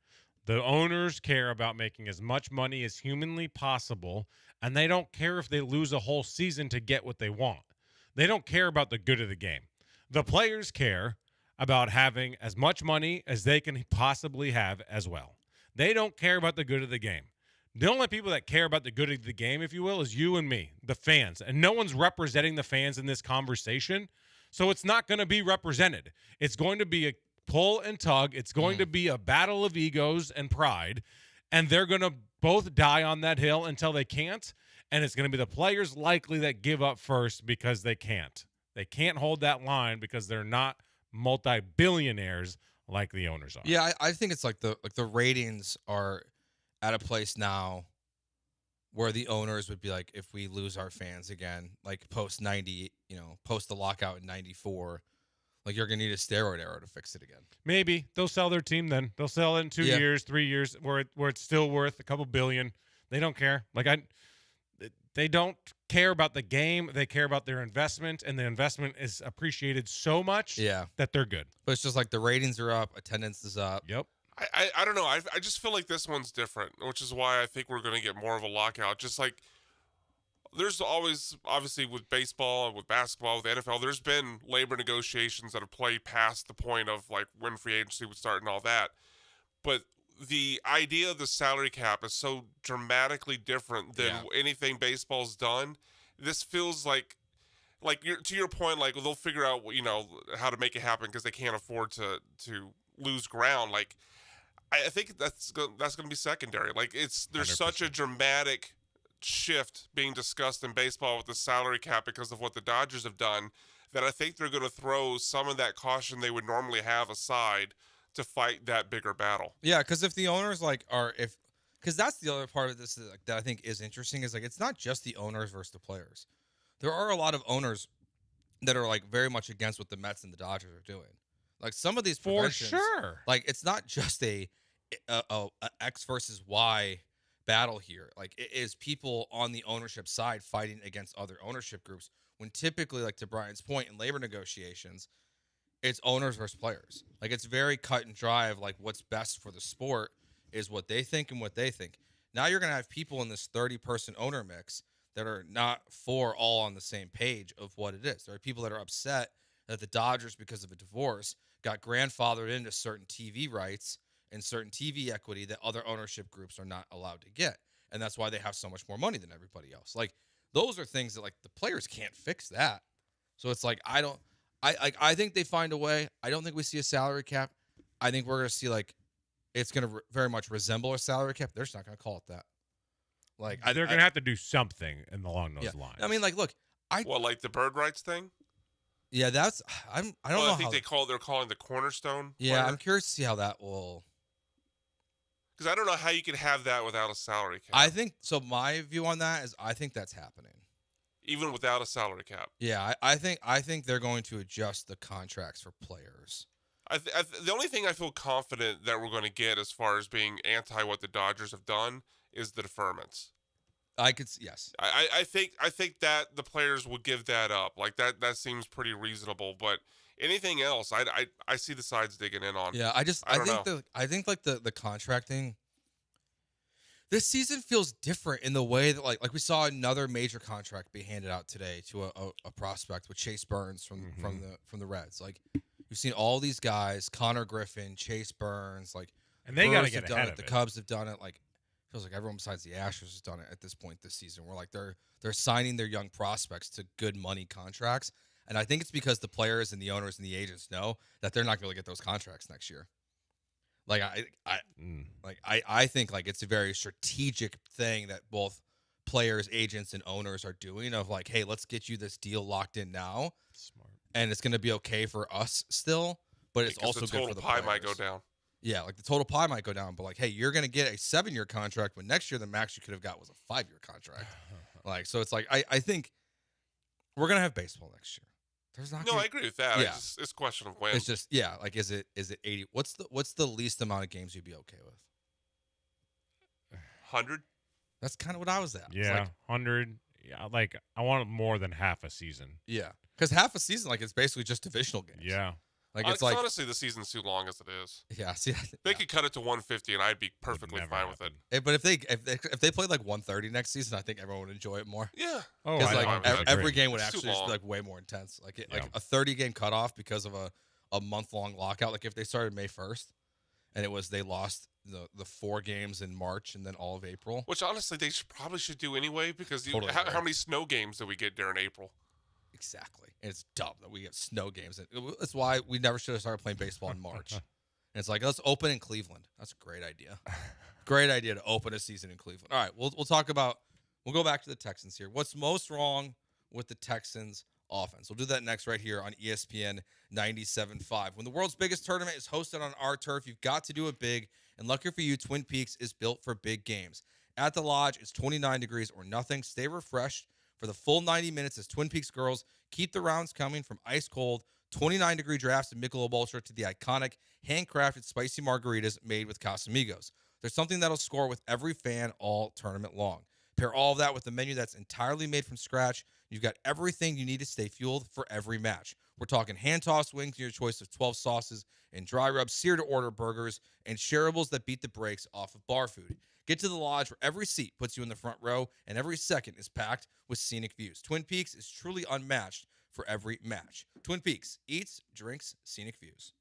The owners care about making as much money as humanly possible, and they don't care if they lose a whole season to get what they want. They don't care about the good of the game. The players care about having as much money as they can possibly have as well. They don't care about the good of the game. The only people that care about the good of the game, if you will, is you and me, the fans. And no one's representing the fans in this conversation, so it's not going to be represented. It's going to be a pull and tug. It's going to be a battle of egos and pride, and they're going to both die on that hill until they can't, and it's going to be the players likely that give up first because they can't. They can't hold that line because they're not multi-billionaires like the owners are. Yeah, I think it's like the ratings are at a place now where the owners would be like, if we lose our fans again, like post the lockout in 94, like you're gonna need a steroid era to fix it again. Maybe they'll sell their team then. They'll sell it in 2 years, 3 years, where it's still worth a couple billion. They don't care. They don't care about the game. They care about their investment, and the investment is appreciated so much that they're good. But it's just like the ratings are up, attendance is up. Yep. I don't know. I just feel like this one's different, which is why I think we're going to get more of a lockout. Just like there's always, obviously, with baseball, with basketball, with the NFL, there's been labor negotiations that have played past the point of like when free agency would start and all that. But the idea of the salary cap is so dramatically different than anything baseball's done. This feels like to your point, like they'll figure out how to make it happen because they can't afford to lose ground. Like I think that's going to be secondary. Like there's 100%. Such a dramatic shift being discussed in baseball with the salary cap because of what the Dodgers have done that I think they're going to throw some of that caution they would normally have aside to fight that bigger battle. Yeah, because if the owners because that's the other part of this that I think is interesting is it's not just the owners versus the players. There are a lot of owners that are very much against what the Mets and the Dodgers are doing. Like some of these for sure. Like it's not just a X versus Y battle here. Like it is people on the ownership side fighting against other ownership groups. When typically, like to Brian's point, in labor negotiations, it's owners versus players. Like it's very cut and dry of what's best for the sport is what they think and what they think. Now you're going to have people in this 30-person owner mix that are not all on the same page of what it is. There are people that are upset that the Dodgers, because of a divorce, got grandfathered into certain TV rights and certain TV equity that other ownership groups are not allowed to get. And that's why they have so much more money than everybody else. Those are things that the players can't fix that. So it's I think they find a way. I don't think we see a salary cap. I think we're going to see it's going to very much resemble a salary cap. They're just not going to call it that. They're going to have to do something along those lines. I mean, look, like the bird rights thing? Yeah, that's I don't know. I think they're calling the cornerstone. Yeah, player. I'm curious to see how that will. Because I don't know how you can have that without a salary cap. I think so. My view on that is I think that's happening. Even without a salary cap. Yeah, I think they're going to adjust the contracts for players. The only thing I feel confident that we're going to get as far as being anti what the Dodgers have done is the deferments. Yes. I think that the players would give that up. That seems pretty reasonable. But anything else, I see the sides digging in on. Yeah, I think the contracting. This season feels different in the way that like we saw another major contract be handed out today to a prospect with Chase Burns from the Reds. You've seen all these guys, Connor Griffin, Chase Burns, and they got to get ahead of it. The Cubs have done it. feels like everyone besides the Astros has done it at this point this season. Where like they're signing their young prospects to good money contracts, and I think it's because the players and the owners and the agents know that they're not going to get those contracts next year. Like I think like it's a very strategic thing that both players, agents, and owners are doing. Of like, hey, let's get you this deal locked in now, smart, and it's going to be okay for us still, but it's also good for the players. Total pie might go down. Yeah, like the total pie might go down, but like, hey, you're going to get a 7-year contract when next year the max you could have got was a 5-year contract. Like, so it's like, I think we're going to have baseball next year. There's not. I agree with that. Yeah. It's a question of when. It's just, yeah, like, is it 80? What's the least amount of games you'd be okay with? 100? That's kind of what I was at. Yeah, 100. Yeah, like I want more than half a season. Yeah, because half a season, like, it's basically just divisional games. Yeah. Like, it's like, honestly, the season's too long as it is. Yeah, see, they could cut it to 150, and I'd be perfectly fine with it. But if they played like 130 next season, I think everyone would enjoy it more. Yeah. Oh, because like every game would It's actually too just be long. like way more intense. Like like a 30 game cutoff because of a month long lockout. Like if they started May 1st, and they lost the 4 games in March and then all of April. Which honestly, they probably should do anyway because Totally how many snow games do we get during April? Exactly. And it's dumb that we get snow games. That's why we never should have started playing baseball in March. And it's like, let's open in Cleveland. That's a great idea. Great idea to open a season in Cleveland. All right, we'll go back to the Texans here. What's most wrong with the Texans offense? We'll do that next right here on ESPN 97.5. When the world's biggest tournament is hosted on our turf, you've got to do it big. And lucky for you, Twin Peaks is built for big games. At the Lodge, it's 29 degrees or nothing. Stay refreshed for the full 90 minutes as Twin Peaks girls keep the rounds coming, from ice-cold 29-degree drafts of Michelob Ultra to the iconic handcrafted spicy margaritas made with Casamigos. There's something that'll score with every fan all tournament long. Pair all of that with a menu that's entirely made from scratch. You've got everything you need to stay fueled for every match. We're talking hand-tossed wings, your choice of 12 sauces and dry rub, sear-to-order burgers, and shareables that beat the brakes off of bar food. Get to the Lodge where every seat puts you in the front row and every second is packed with scenic views. Twin Peaks is truly unmatched for every match. Twin Peaks, eats, drinks, scenic views.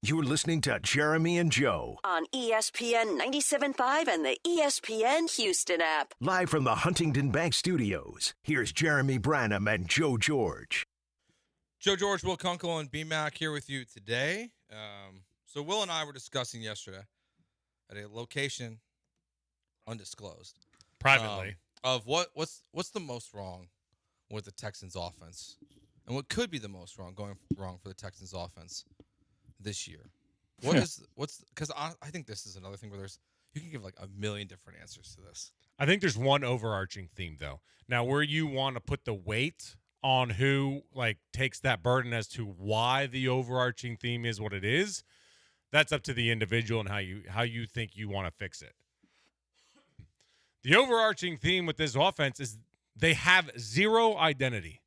You're listening to Jeremy and Joe on ESPN 97.5 and the ESPN Houston app. Live from the Huntington Bank Studios. Here's Jeremy Branham and Joe George. Joe George, Will Kunkel, and B-Mac here with you today. So Will and I were discussing yesterday at a location undisclosed. Privately. Of what's the most wrong with the Texans offense, and what could be the most wrong for the Texans offense this year. Because I think this is another thing where you can give like a million different answers to this. I think there's one overarching theme though. Now where you want to put the weight on who like takes that burden as to why the overarching theme is what it is, that's up to the individual and how you think you want to fix it. The overarching theme with this offense is they have zero identity.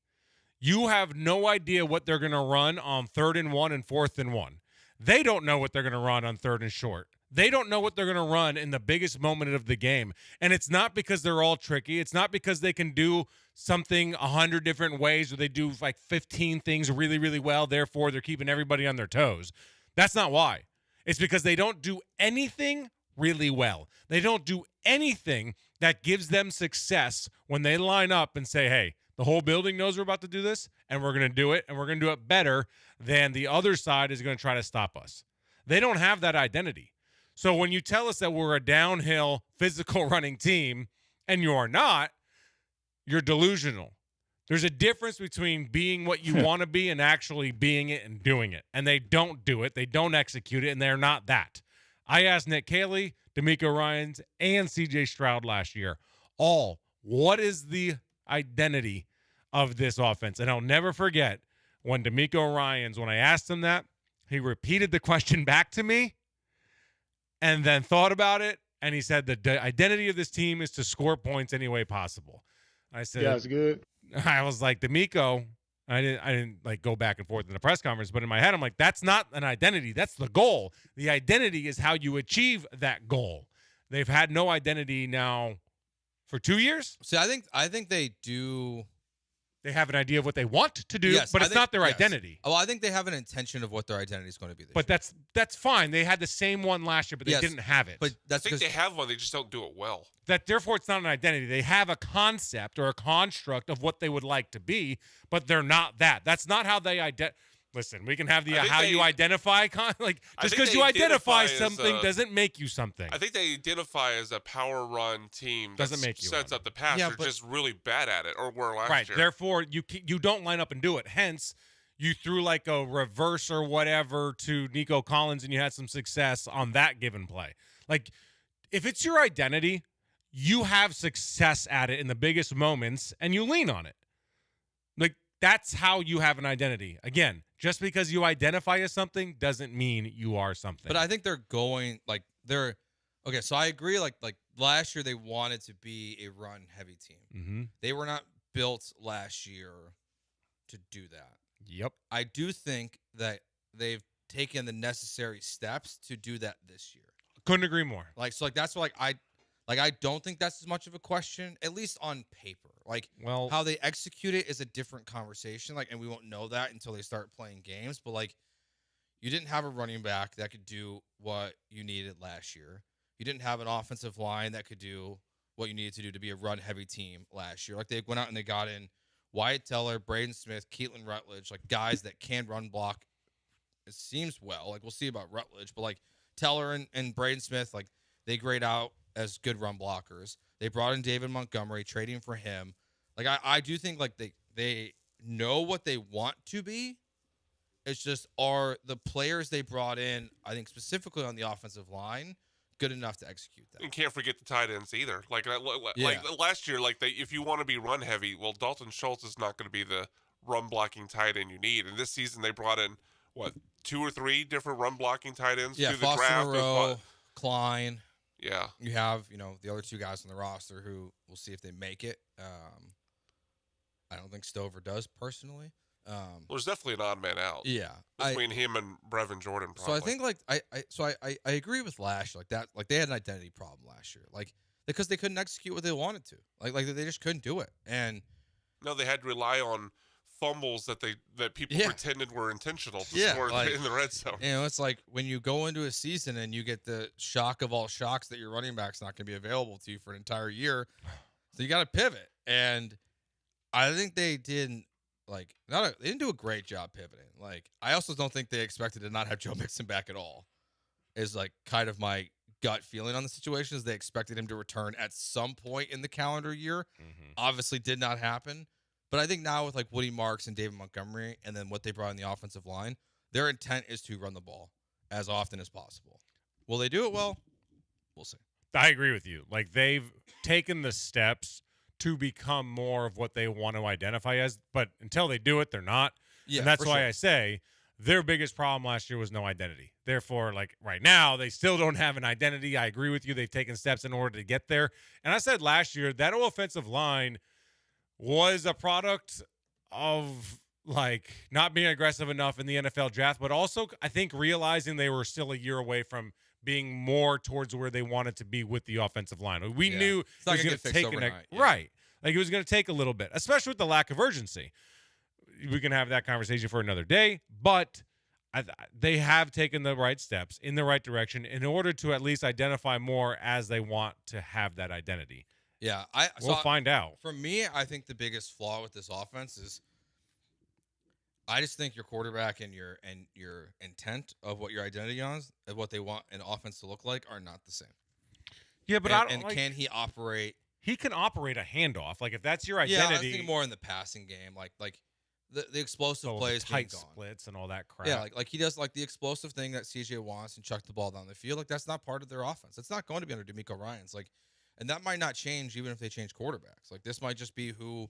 You have no idea what they're going to run on 3rd and 1 and 4th and 1. They don't know what they're going to run on 3rd and short. They don't know what they're going to run in the biggest moment of the game. And it's not because they're all tricky. It's not because they can do something 100 different ways or they do like 15 things really, really well. Therefore, they're keeping everybody on their toes. That's not why. It's because they don't do anything really well. They don't do anything that gives them success when they line up and say, hey, the whole building knows we're about to do this, and we're going to do it, and we're going to do it better than the other side is going to try to stop us. They don't have that identity. So when you tell us that we're a downhill, physical running team, and you're not, you're delusional. There's a difference between being what you want to be and actually being it and doing it. And they don't do it. They don't execute it, and they're not that. I asked Nick Caley, D'Amico Ryans, and C.J. Stroud last year, what is the identity of this offense? And I'll never forget when D'Amico Ryans, when I asked him that, he repeated the question back to me and then thought about it, and he said the identity of this team is to score points any way possible. I said, yeah, it's good. I was like, D'Amico, I didn't like go back and forth in the press conference, but in my head, I'm like, that's not an identity. That's the goal. The identity is how you achieve that goal. They've had no identity now for 2 years. See, I think they do. They have an idea of what they want to do, but it's not their identity. Well, I think they have an intention of what their identity is going to be this year. But that's fine. They had the same one last year, but they didn't have it. But I think they have one. They just don't do it well. Therefore, it's not an identity. They have a concept or a construct of what they would like to be, but they're not that. That's not how they identify. Listen, we can have the you identify. Just because you identify something doesn't make you something. I think they identify as a power run team that doesn't make you sets up the pass. They're just really bad at it, or were last year. Therefore, you don't line up and do it. Hence, you threw like a reverse or whatever to Nico Collins, and you had some success on that given play. Like, if it's your identity, you have success at it in the biggest moments, and you lean on it. Like, that's how you have an identity. Again, just because you identify as something doesn't mean you are something. But I think they're going okay. So I agree. Like last year, they wanted to be a run-heavy team. Mm-hmm. They were not built last year to do that. Yep. I do think that they've taken the necessary steps to do that this year. Couldn't agree more. That's why I don't think that's as much of a question, at least on paper. How they execute it is a different conversation. And we won't know that until they start playing games. But you didn't have a running back that could do what you needed last year. You didn't have an offensive line that could do what you needed to do to be a run-heavy team last year. They went out and they got in Wyatt Teller, Braden Smith, Keatlin Rutledge, guys that can run block. It seems well. We'll see about Rutledge, but Teller and Braden Smith, they grade out as good run blockers. They brought in David Montgomery, trading for him. I do think they know what they want to be. It's just, are the players they brought in, I think specifically on the offensive line, good enough to execute that? And can't forget the tight ends either. Last year, if you want to be run heavy, well, Dalton Schultz is not going to be the run blocking tight end you need. And this season they brought in 2 or 3 different run blocking tight ends through the Foster draft. Moreau, Klein. Yeah. You have, the other 2 guys on the roster who we'll see if they make it. I don't think Stover does personally. There's definitely an odd man out. Yeah. Between him and Brevin Jordan, probably. So I think I agree with Lash that. They had an identity problem last year. Because they couldn't execute what they wanted to. They just couldn't do it. And no, they had to rely on fumbles that people pretended were intentional to score in the red zone. You know, it's like when you go into a season and you get the shock of all shocks that your running back's not going to be available to you for an entire year. So you got to pivot. And I think they didn't they didn't do a great job pivoting. Like, I also don't think they expected to not have Joe Mixon back at all. Is like kind of my gut feeling on the situation. Is they expected him to return at some point in the calendar year. Obviously did not happen. But I think now with like Woody Marks and David Montgomery and then what they brought in the offensive line, their intent is to run the ball as often as possible. Will they do it well? We'll see. I agree with you. Like, they've taken the steps to become more of what they want to identify as, but until they do it, they're not. Yeah, and that's why I say their biggest problem last year was no identity. Therefore, like right now, they still don't have an identity. I agree with you. They've taken steps in order to get there. And I said last year that offensive line was a product of like not being aggressive enough in the NFL draft, but also I think realizing they were still a year away from being more towards where they wanted to be with the offensive line. We knew it was going to take right. Like, it was going to take a little bit, especially with the lack of urgency. We can have that conversation for another day, but they have taken the right steps in the right direction in order to at least identify more as they want to have that identity. Yeah, we'll find out. For me, I think the biggest flaw with this offense is I just think your quarterback and your intent of what your identity is and what they want an offense to look like are not the same. Yeah, but can he operate? He can operate a handoff. Like, if that's your identity. Yeah, I was thinking more in the passing game, like the explosive plays, the tight splits and all that crap. Yeah, like he does like the explosive thing that CJ wants and chuck the ball down the field. Like, that's not part of their offense. It's not going to be under D'Amico Ryans. Like, and that might not change even if they change quarterbacks. Like, this might just be who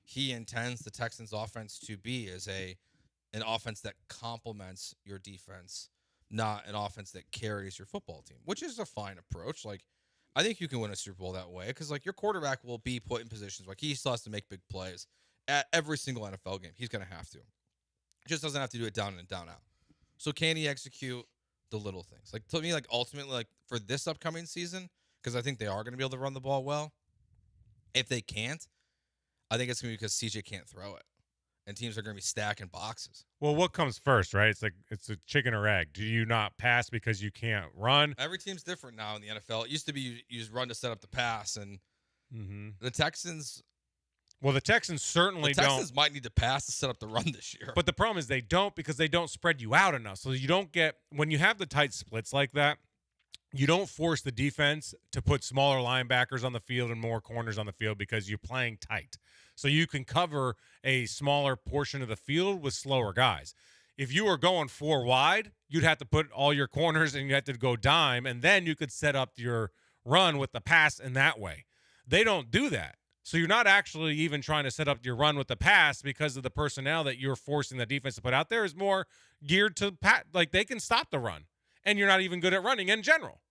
he intends the Texans' offense to be, as an offense that complements your defense, not an offense that carries your football team, which is a fine approach. Like, I think you can win a Super Bowl that way because, like, your quarterback will be put in positions like he still has to make big plays at every single NFL game. He's going to have to. Just doesn't have to do it down in and down out. So can he execute the little things? Like, to me, like, ultimately, like, for this upcoming season, because I think they are going to be able to run the ball well. If they can't, I think it's going to be because CJ can't throw it. And teams are going to be stacking boxes. Well, what comes first, right? It's like it's a chicken or egg. Do you not pass because you can't run? Every team's different now in the NFL. It used to be you just run to set up the pass, and the Texans. Well, the Texans certainly don't. The Texans might need to pass to set up the run this year. But the problem is they don't, because they don't spread you out enough. So you don't get, when you have the tight splits like that, you don't force the defense to put smaller linebackers on the field and more corners on the field because you're playing tight. So you can cover a smaller portion of the field with slower guys. If you were going 4 wide, you'd have to put all your corners and you have to go dime, and then you could set up your run with the pass in that way. They don't do that. So you're not actually even trying to set up your run with the pass because of the personnel that you're forcing the defense to put out there is more geared to like they can stop the run, and you're not even good at running in general.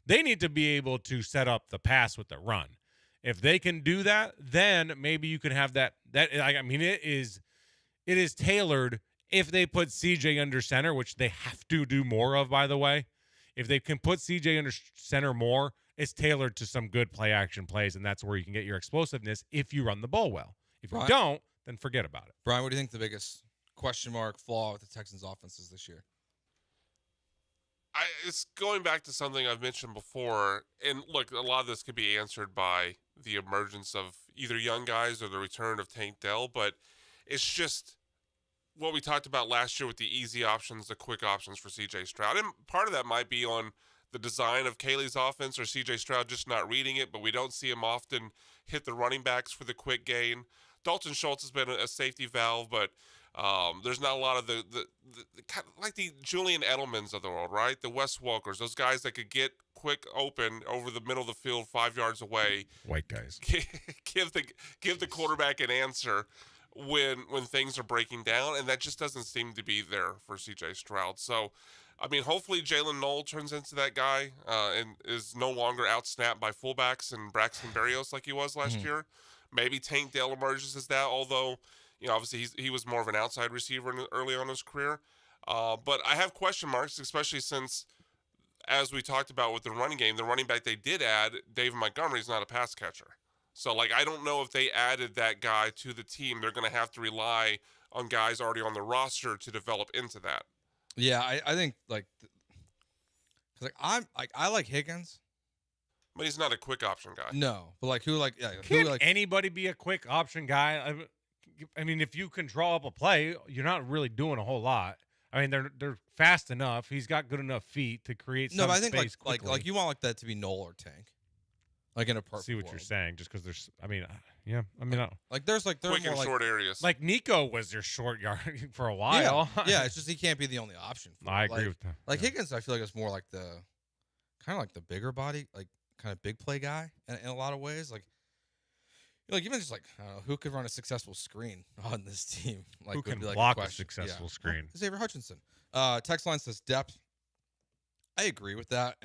They need to be able to set up the pass with the run. If they can do that, then maybe you can have that. I mean, it is tailored. If they put CJ under center, which they have to do more of, by the way, if they can put CJ under center more, it's tailored to some good play action plays, and that's where you can get your explosiveness if you run the ball well. If you don't, then forget about it. Brian, what do you think the biggest question mark flaw with the Texans' offense is this year? It's going back to something I've mentioned before, and look, a lot of this could be answered by the emergence of either young guys or the return of Tank Dell, but it's just what we talked about last year with the easy options, the quick options for C.J. Stroud, and part of that might be on the design of Kaylee's offense or C.J. Stroud just not reading it, but we don't see him often hit the running backs for the quick gain. Dalton Schultz has been a safety valve, but there's not a lot of the like the Julian Edelmans of the world, right? The Wes Walkers, those guys that could get quick open over the middle of the field 5 yards away. White guys. Give the quarterback an answer when things are breaking down, and that just doesn't seem to be there for C.J. Stroud. So, I mean, hopefully Jalen Knoll turns into that guy and is no longer outsnapped by fullbacks and Braxton Berrios like he was last year. Maybe Tank Dell emerges as that, although, you know, obviously he was more of an outside receiver early on in his career. But I have question marks, especially since, as we talked about with the running game, the running back they did add, David Montgomery, is not a pass catcher. So, like, I don't know if they added that guy to the team. They're going to have to rely on guys already on the roster to develop into that. Yeah, I think, like, I like Higgins. But he's not a quick option guy. No, but like who like anybody be a quick option guy? I mean, if you can draw up a play, you're not really doing a whole lot. I mean, they're fast enough. He's got good enough feet to create. No, some but I think space quickly. like you want like that to be Knoll or Tank, like in a perfect. See what world. you're saying? Just because there's, I mean, yeah, I mean, like there's quick more and like, short areas. Like Nico was your short yard for a while. Yeah, it's just he can't be the only option. For I it. agree with that. Like Higgins, I feel like it's more like the kind of like the bigger body, like kind of big play guy in a lot of ways. Like even just like I don't know, who could run a successful screen on this team? Like Who can would be like block a question. successful screen? Xavier Hutchinson. Text line says depth. I agree with that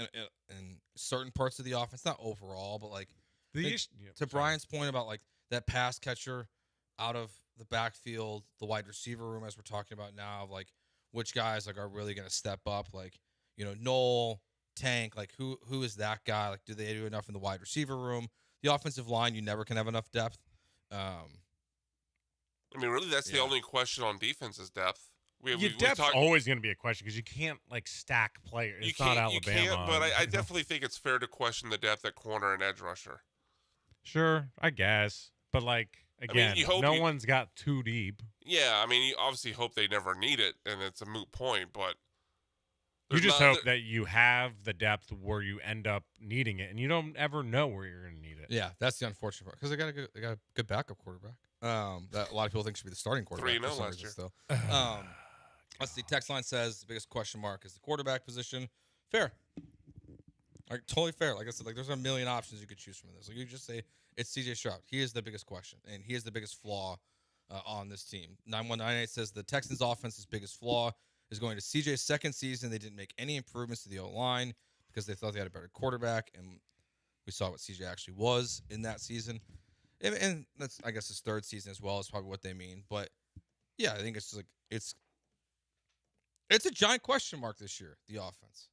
in certain parts of the offense, not overall, but like to Brian's point about like that pass catcher out of the backfield, the wide receiver room, as we're talking about now, of like which guys like are really going to step up, like Knoll, Tank, like who is that guy? Like, do they do enough in the wide receiver room? The offensive line, you never can have enough depth. I mean, really, that's the only question on defense is depth. Depth's always going to be a question because you can't like stack players. It's not Alabama. You can't, but I definitely think it's fair to question the depth at corner and edge rusher. Sure, I guess, but like again, no one's got too deep. Yeah, I mean, you obviously hope they never need it, and it's a moot point. But you just hope that you have the depth where you end up needing it, and you don't ever know where you're going to need it. Yeah, that's the unfortunate part because they got a good backup quarterback. That a lot of people think should be the starting quarterback. 3-0 last year. Still. Let's see. Text line says the biggest question mark is the quarterback position. Fair. Like totally fair. Like I said, like there's a million options you could choose from this. Like you just say it's CJ Stroud. He is the biggest question, and he is the biggest flaw on this team. 9198 says the Texans' offense's biggest flaw is going to CJ's second season. They didn't make any improvements to the O-line because they thought they had a better quarterback, and we saw what CJ actually was in that season. And that's, I guess, his third season as well is probably what they mean. But yeah, I think it's just like it's a giant question mark this year, the offense.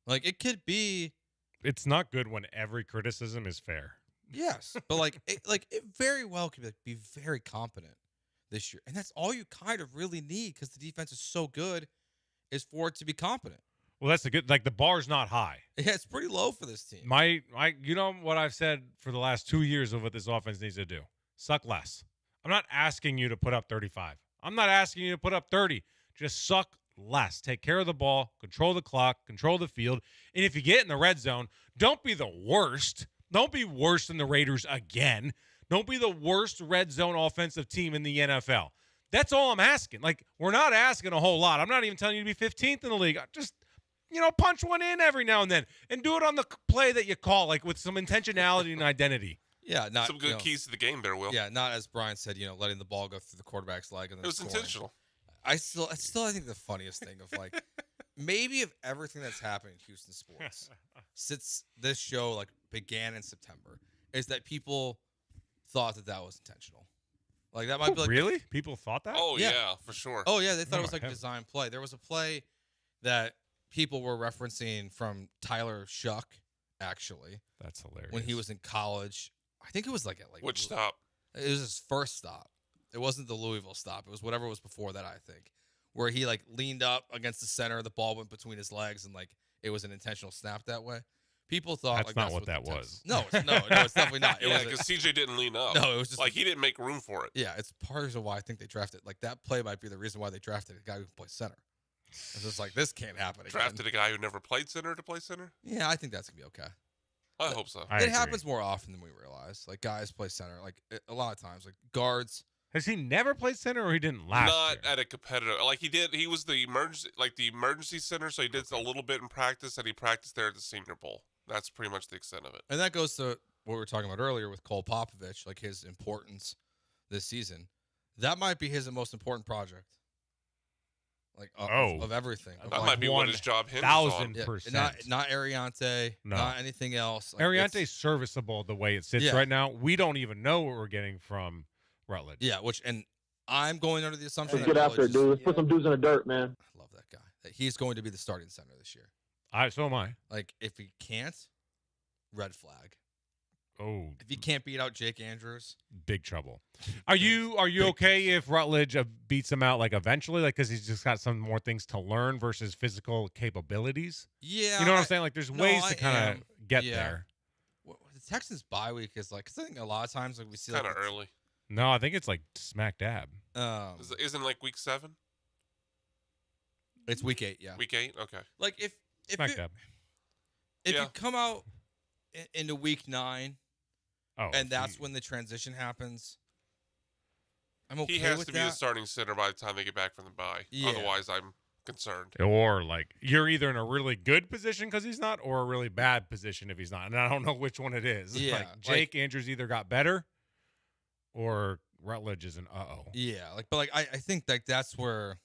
Like it could be. It's not good when every criticism is fair. Yes, but it very well could be very competent this year, and that's all you kind of really need because the defense is so good, is for it to be competent. Well, that's the bar's not high. Yeah, it's pretty low for this team. You know what I've said for the last 2 years of what this offense needs to do? Suck less. I'm not asking you to put up 35. I'm not asking you to put up 30. Just suck less. Take care of the ball, control the clock, control the field. And if you get in the red zone, don't be the worst. Don't be worse than the Raiders again. Don't be the worst red zone offensive team in the NFL. That's all I'm asking. Like, we're not asking a whole lot. I'm not even telling you to be 15th in the league. Just, punch one in every now and then and do it on the play that you call, like with some intentionality and identity. Yeah, not some good keys to the game there, Will. Yeah, not as Brian said, letting the ball go through the quarterback's leg and then it was scoring. intentional. I think the funniest thing of like maybe of everything that's happened in Houston sports since this show began in September is that people thought that was intentional. Like that might be like really? People thought that? Oh yeah, for sure. Oh yeah, they thought it was like a design play. There was a play that people were referencing from Tyler Shuck, actually. That's hilarious. When he was in college. I think it was like which stop? It was his first stop. It wasn't the Louisville stop. It was whatever was before that, I think, where he leaned up against the center. The ball went between his legs, and it was an intentional snap that way. People thought that's not what that was. No, it's definitely not. Yeah, because CJ didn't lean up. No, it was just he didn't make room for it. Yeah, it's part of why I think they drafted. That play might be the reason why they drafted a guy who can play center. It's just this can't happen again. Drafted a guy who never played center to play center? Yeah, I think that's going to be okay. I hope so. It happens more often than we realize. Guys play center. A lot of times. Guards. Has he never played center or he didn't last Not year? at a competitive. He did. He was the emergency center, so he did a little bit in practice, and he practiced there at the Senior Bowl. That's pretty much the extent of it. And that goes to what we were talking about earlier with Cole Popovich, his importance this season. That might be his most important project. Of everything. That might be what his job hinges on. 1,000%. Not Ariante, not anything else. Ariante's serviceable the way it sits right now. We don't even know what we're getting from Rutledge. Yeah, and I'm going under the assumption Let's get after it, dude. Let's put some dudes in the dirt, man. I love that guy. That he's going to be the starting center this year. So am I. If he can't, red flag. If he can't beat out Jake Andrews, big trouble. Are you okay if Rutledge beats him out like eventually, like because he's just got some more things to learn versus physical capabilities? Yeah, you know what I'm saying. Like there's ways to kind of get there. Well, the Texans bye week is like, cause I think a lot of times like we see kind of like early. No, I think it's like smack dab. Isn't like week 7? It's week 8. Yeah, week 8. Okay. Like if smack dab. If you come out into week 9. Oh, and that's when the transition happens. I'm okay He has with to be the starting center by the time they get back from the bye. Yeah. Otherwise, I'm concerned. Or like you're either in a really good position because he's not, or a really bad position if he's not. And I don't know which one it is. Yeah, like Jake Andrews either got better, or Rutledge is an Yeah, but I think like that's where,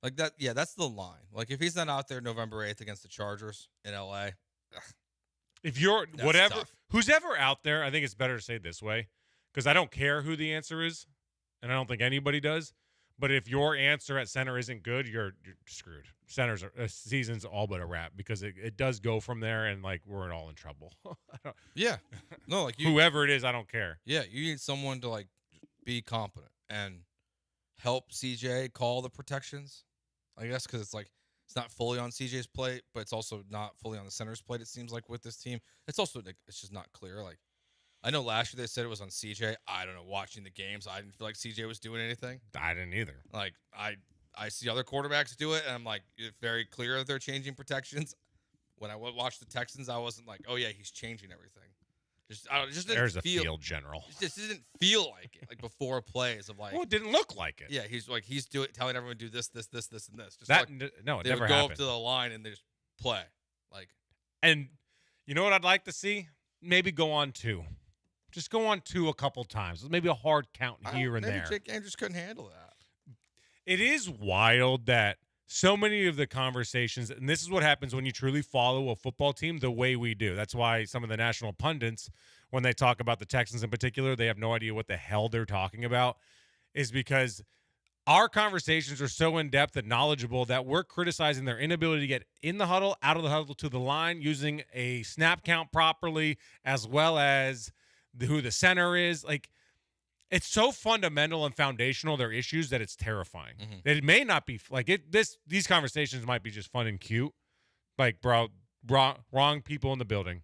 like that. Yeah, that's the line. Like if he's not out there November 8th against the Chargers in LA. If you're That's whatever, tough. who's ever out there, I think it's better to say it this way, because I don't care who the answer is, and I don't think anybody does. But if your answer at center isn't good, you're screwed. Center's season's all but a wrap because it does go from there, and like we're all in trouble. Yeah, no, like whoever it is, I don't care. Yeah, you need someone to like be competent and help CJ call the protections. I guess because it's like. It's not fully on CJ's plate, but it's also not fully on the center's plate, it seems like, with this team. It's also, like, it's just not clear. Like, I know last year they said it was on CJ. I don't know. Watching the games, I didn't feel like CJ was doing anything. I didn't either. Like, I see other quarterbacks do it, and I'm like, it's very clear that they're changing protections. When I watched the Texans, I wasn't like, oh, yeah, he's changing everything. Just There's a feel, field general. It just didn't feel like it. Like before plays of like. Well, it didn't look like it. Yeah, he's telling everyone to do this, and this. Just that like, no, it they never would go happened. up to the line and they just play. Like, and you know what I'd like to see? Maybe go on 2. Just go on 2 a couple times. Maybe a hard count here and maybe there. Jake Andrews couldn't handle that. It is wild that so many of the conversations, and this is what happens when you truly follow a football team the way we do. That's why some of the national pundits, when they talk about the Texans in particular, they have no idea what the hell they're talking about, is because our conversations are so in-depth and knowledgeable that we're criticizing their inability to get in the huddle, out of the huddle, to the line, using a snap count properly, as well as who the center is. Like, it's so fundamental and foundational, their issues, that it's terrifying. Mm-hmm. That it may not be like it. These conversations might be just fun and cute. Like, bro, wrong people in the building.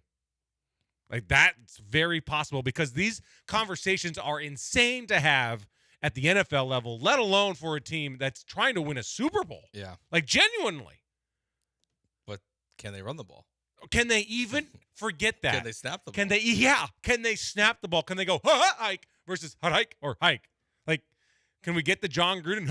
Like, that's very possible because these conversations are insane to have at the NFL level, let alone for a team that's trying to win a Super Bowl. Yeah. Like, genuinely. But can they run the ball? Can they even forget that? Can they snap the ball? Can they snap the ball? Can they go, hike versus hike or hike? Like, can we get the John Gruden,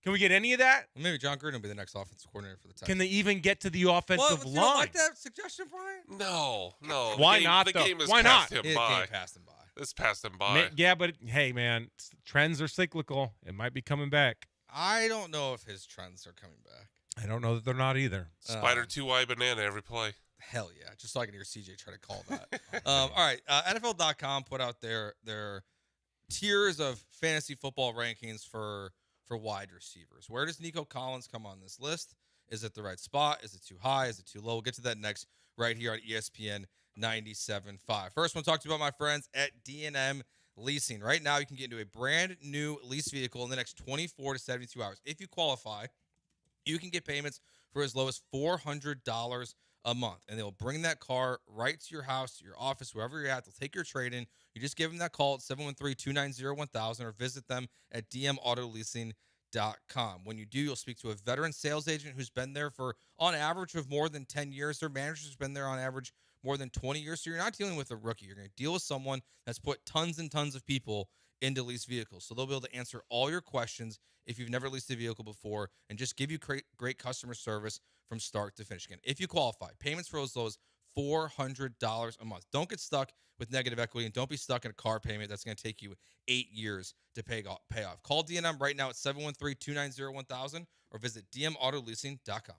Can we get any of that? Well, maybe John Gruden will be the next offensive coordinator for the Texans. Can they even get to the offensive line? You don't like that suggestion, Brian? No. Why not, The though? game has Why passed not? him by. Passed him by. It's passed him by. Yeah, but hey, man, trends are cyclical. It might be coming back. I don't know if his trends are coming back. I don't know that they're not either. Spider 2-eye banana every play. Hell yeah. Just so I can hear CJ try to call that. All right. NFL.com put out their tiers of fantasy football rankings for wide receivers. Where does Nico Collins come on this list? Is it the right spot? Is it too high? Is it too low? We'll get to that next right here on ESPN 97.5. First one, talk to you about my friends at D&M Leasing. Right now, you can get into a brand new lease vehicle in the next 24 to 72 hours. If you qualify, you can get payments for as low as $400 a month, and they'll bring that car right to your house, to your office, wherever you're at. They'll take your trade-in. You just give them that call at 713-290-1000 or visit them at dmautoleasing.com. When you do, you'll speak to a veteran sales agent who's been there for, on average, of more than 10 years. Their manager's been there on average more than 20 years, so you're not dealing with a rookie. You're going to deal with someone that's put tons and tons of people into lease vehicles. So they'll be able to answer all your questions if you've never leased a vehicle before and just give you great customer service from start to finish. Again, if you qualify, payments for as low as $400 a month. Don't get stuck with negative equity, and don't be stuck in a car payment that's going to take you 8 years to pay off. Call D&M right now at 713-290-1000 or visit dmautoleasing.com.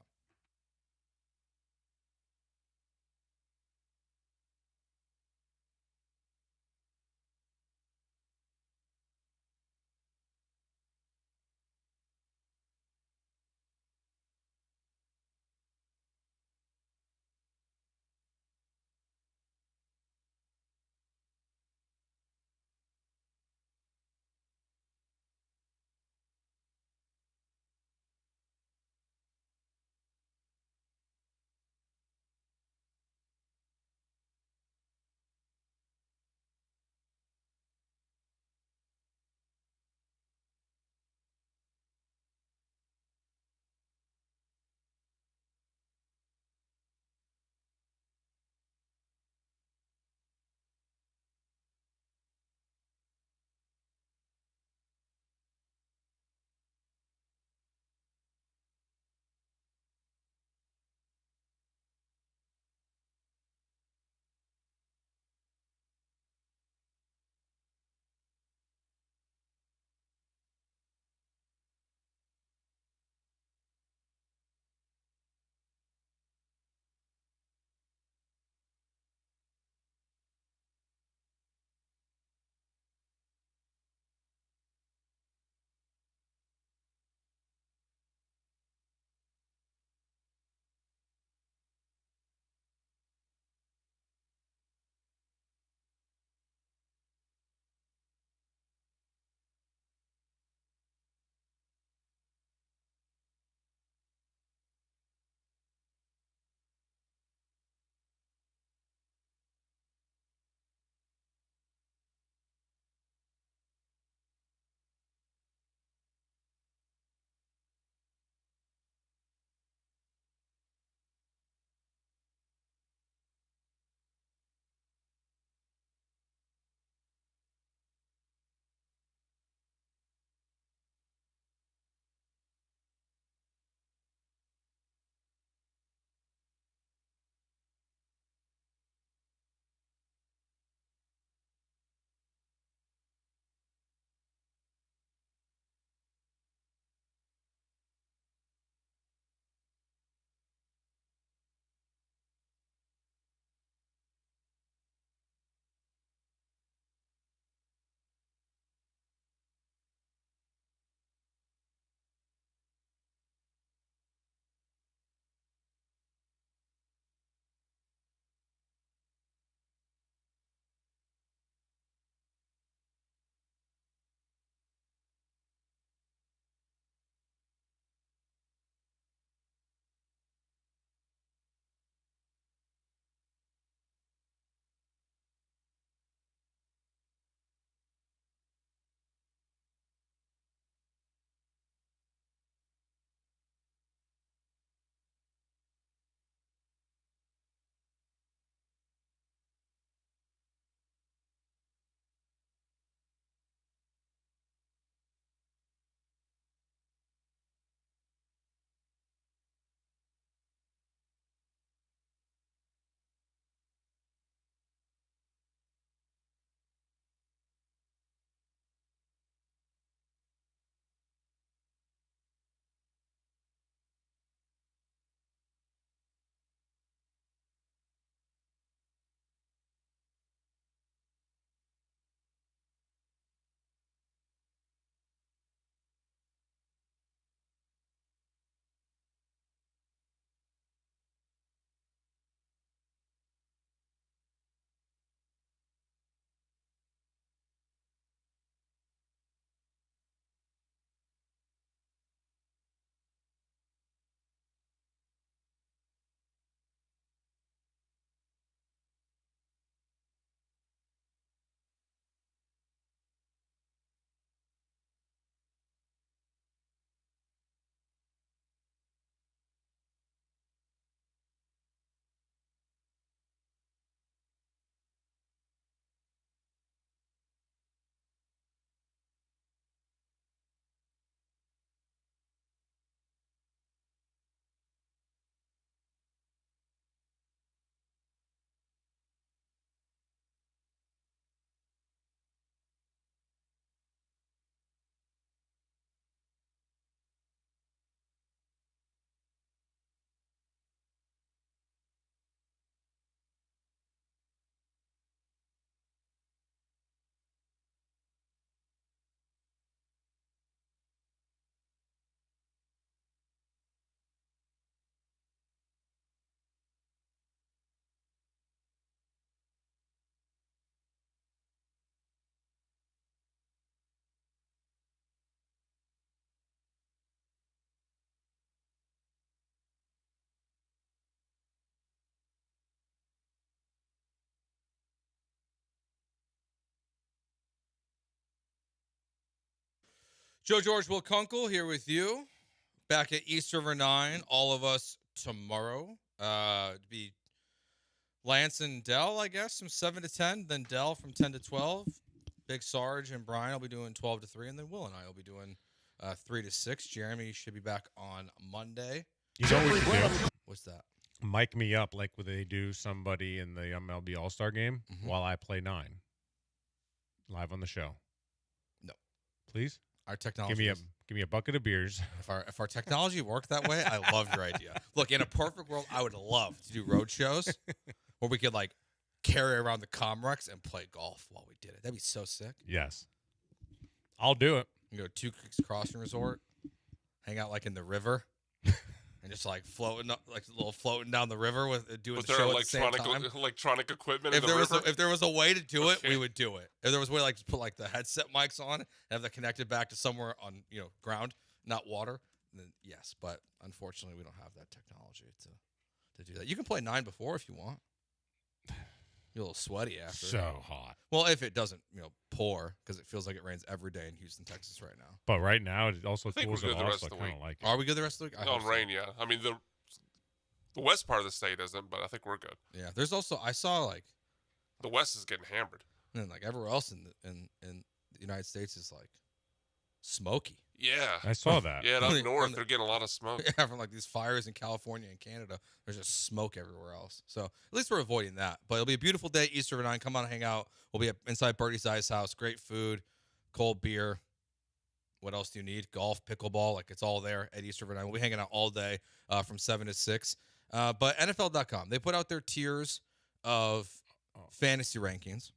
Joe George Will Kunkel here with you. Back at East River 9, all of us tomorrow. To be Lance and Dell, I guess, from 7 to 10. Then Dell from 10 to 12. Big Sarge and Brian will be doing 12 to 3. And then Will and I will be doing 3 to 6. Jeremy should be back on Monday. You know what we should do? What's that? Mic me up like when they do somebody in the MLB All-Star game while I play 9. Live on the show. No. Please? Our technology. Give me a bucket of beers. If our technology worked that way, I love your idea. Look, in a perfect world, I would love to do road shows where we could like carry around the Comrex and play golf while we did it. That'd be so sick. Yes. I'll do it. You go to Two Creeks Crossing Resort, hang out like in the river, and just like floating up, like a little floating down the river with doing the show at the same time. Electronic equipment. If there was a way to do it, we would do it. If there was a way, like to put like the headset mics on and have that connected back to somewhere on ground, not water, then yes. But unfortunately, we don't have that technology to do that. You can play 9 before if you want. You're a little sweaty after. So hot. Well, if it doesn't, pour, because it feels like it rains every day in Houston, Texas right now. But right now, it also cools it the off, rest so I of the kind week. of like it. Are we good the rest of the week? No, rain, yeah. I mean, the west part of the state isn't, but I think we're good. Yeah, there's also, I saw like. The west is getting hammered. And like everywhere else in the United States is like smoky. Yeah. I saw that. Yeah, up north, they're getting a lot of smoke. Yeah, from like these fires in California and Canada. There's just smoke everywhere else. So at least we're avoiding that. But it'll be a beautiful day, East River 9. Come on and hang out. We'll be inside Birdie's Ice House. Great food, cold beer. What else do you need? Golf, pickleball. Like it's all there at East River 9. We'll be hanging out all day from 7 to 6. But NFL.com, they put out their tiers of fantasy rankings.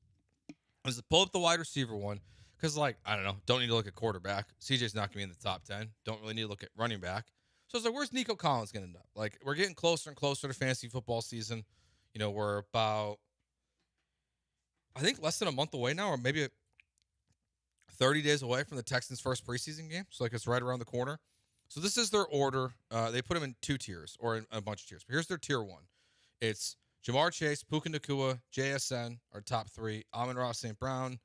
Pull up the wide receiver one. Because, I don't know, don't need to look at quarterback. CJ's not going to be in the top 10. Don't really need to look at running back. So it's like, where's Nico Collins going to end up? Like, we're getting closer and closer to fantasy football season. We're about, I think, less than a month away now, or maybe 30 days away from the Texans' first preseason game. So, it's right around the corner. So this is their order. They put them in 2 tiers, or in a bunch of tiers. But here's their tier 1. It's Jamar Chase, Puka Nacua, JSN, our top 3, Amon-Ra St. Brown,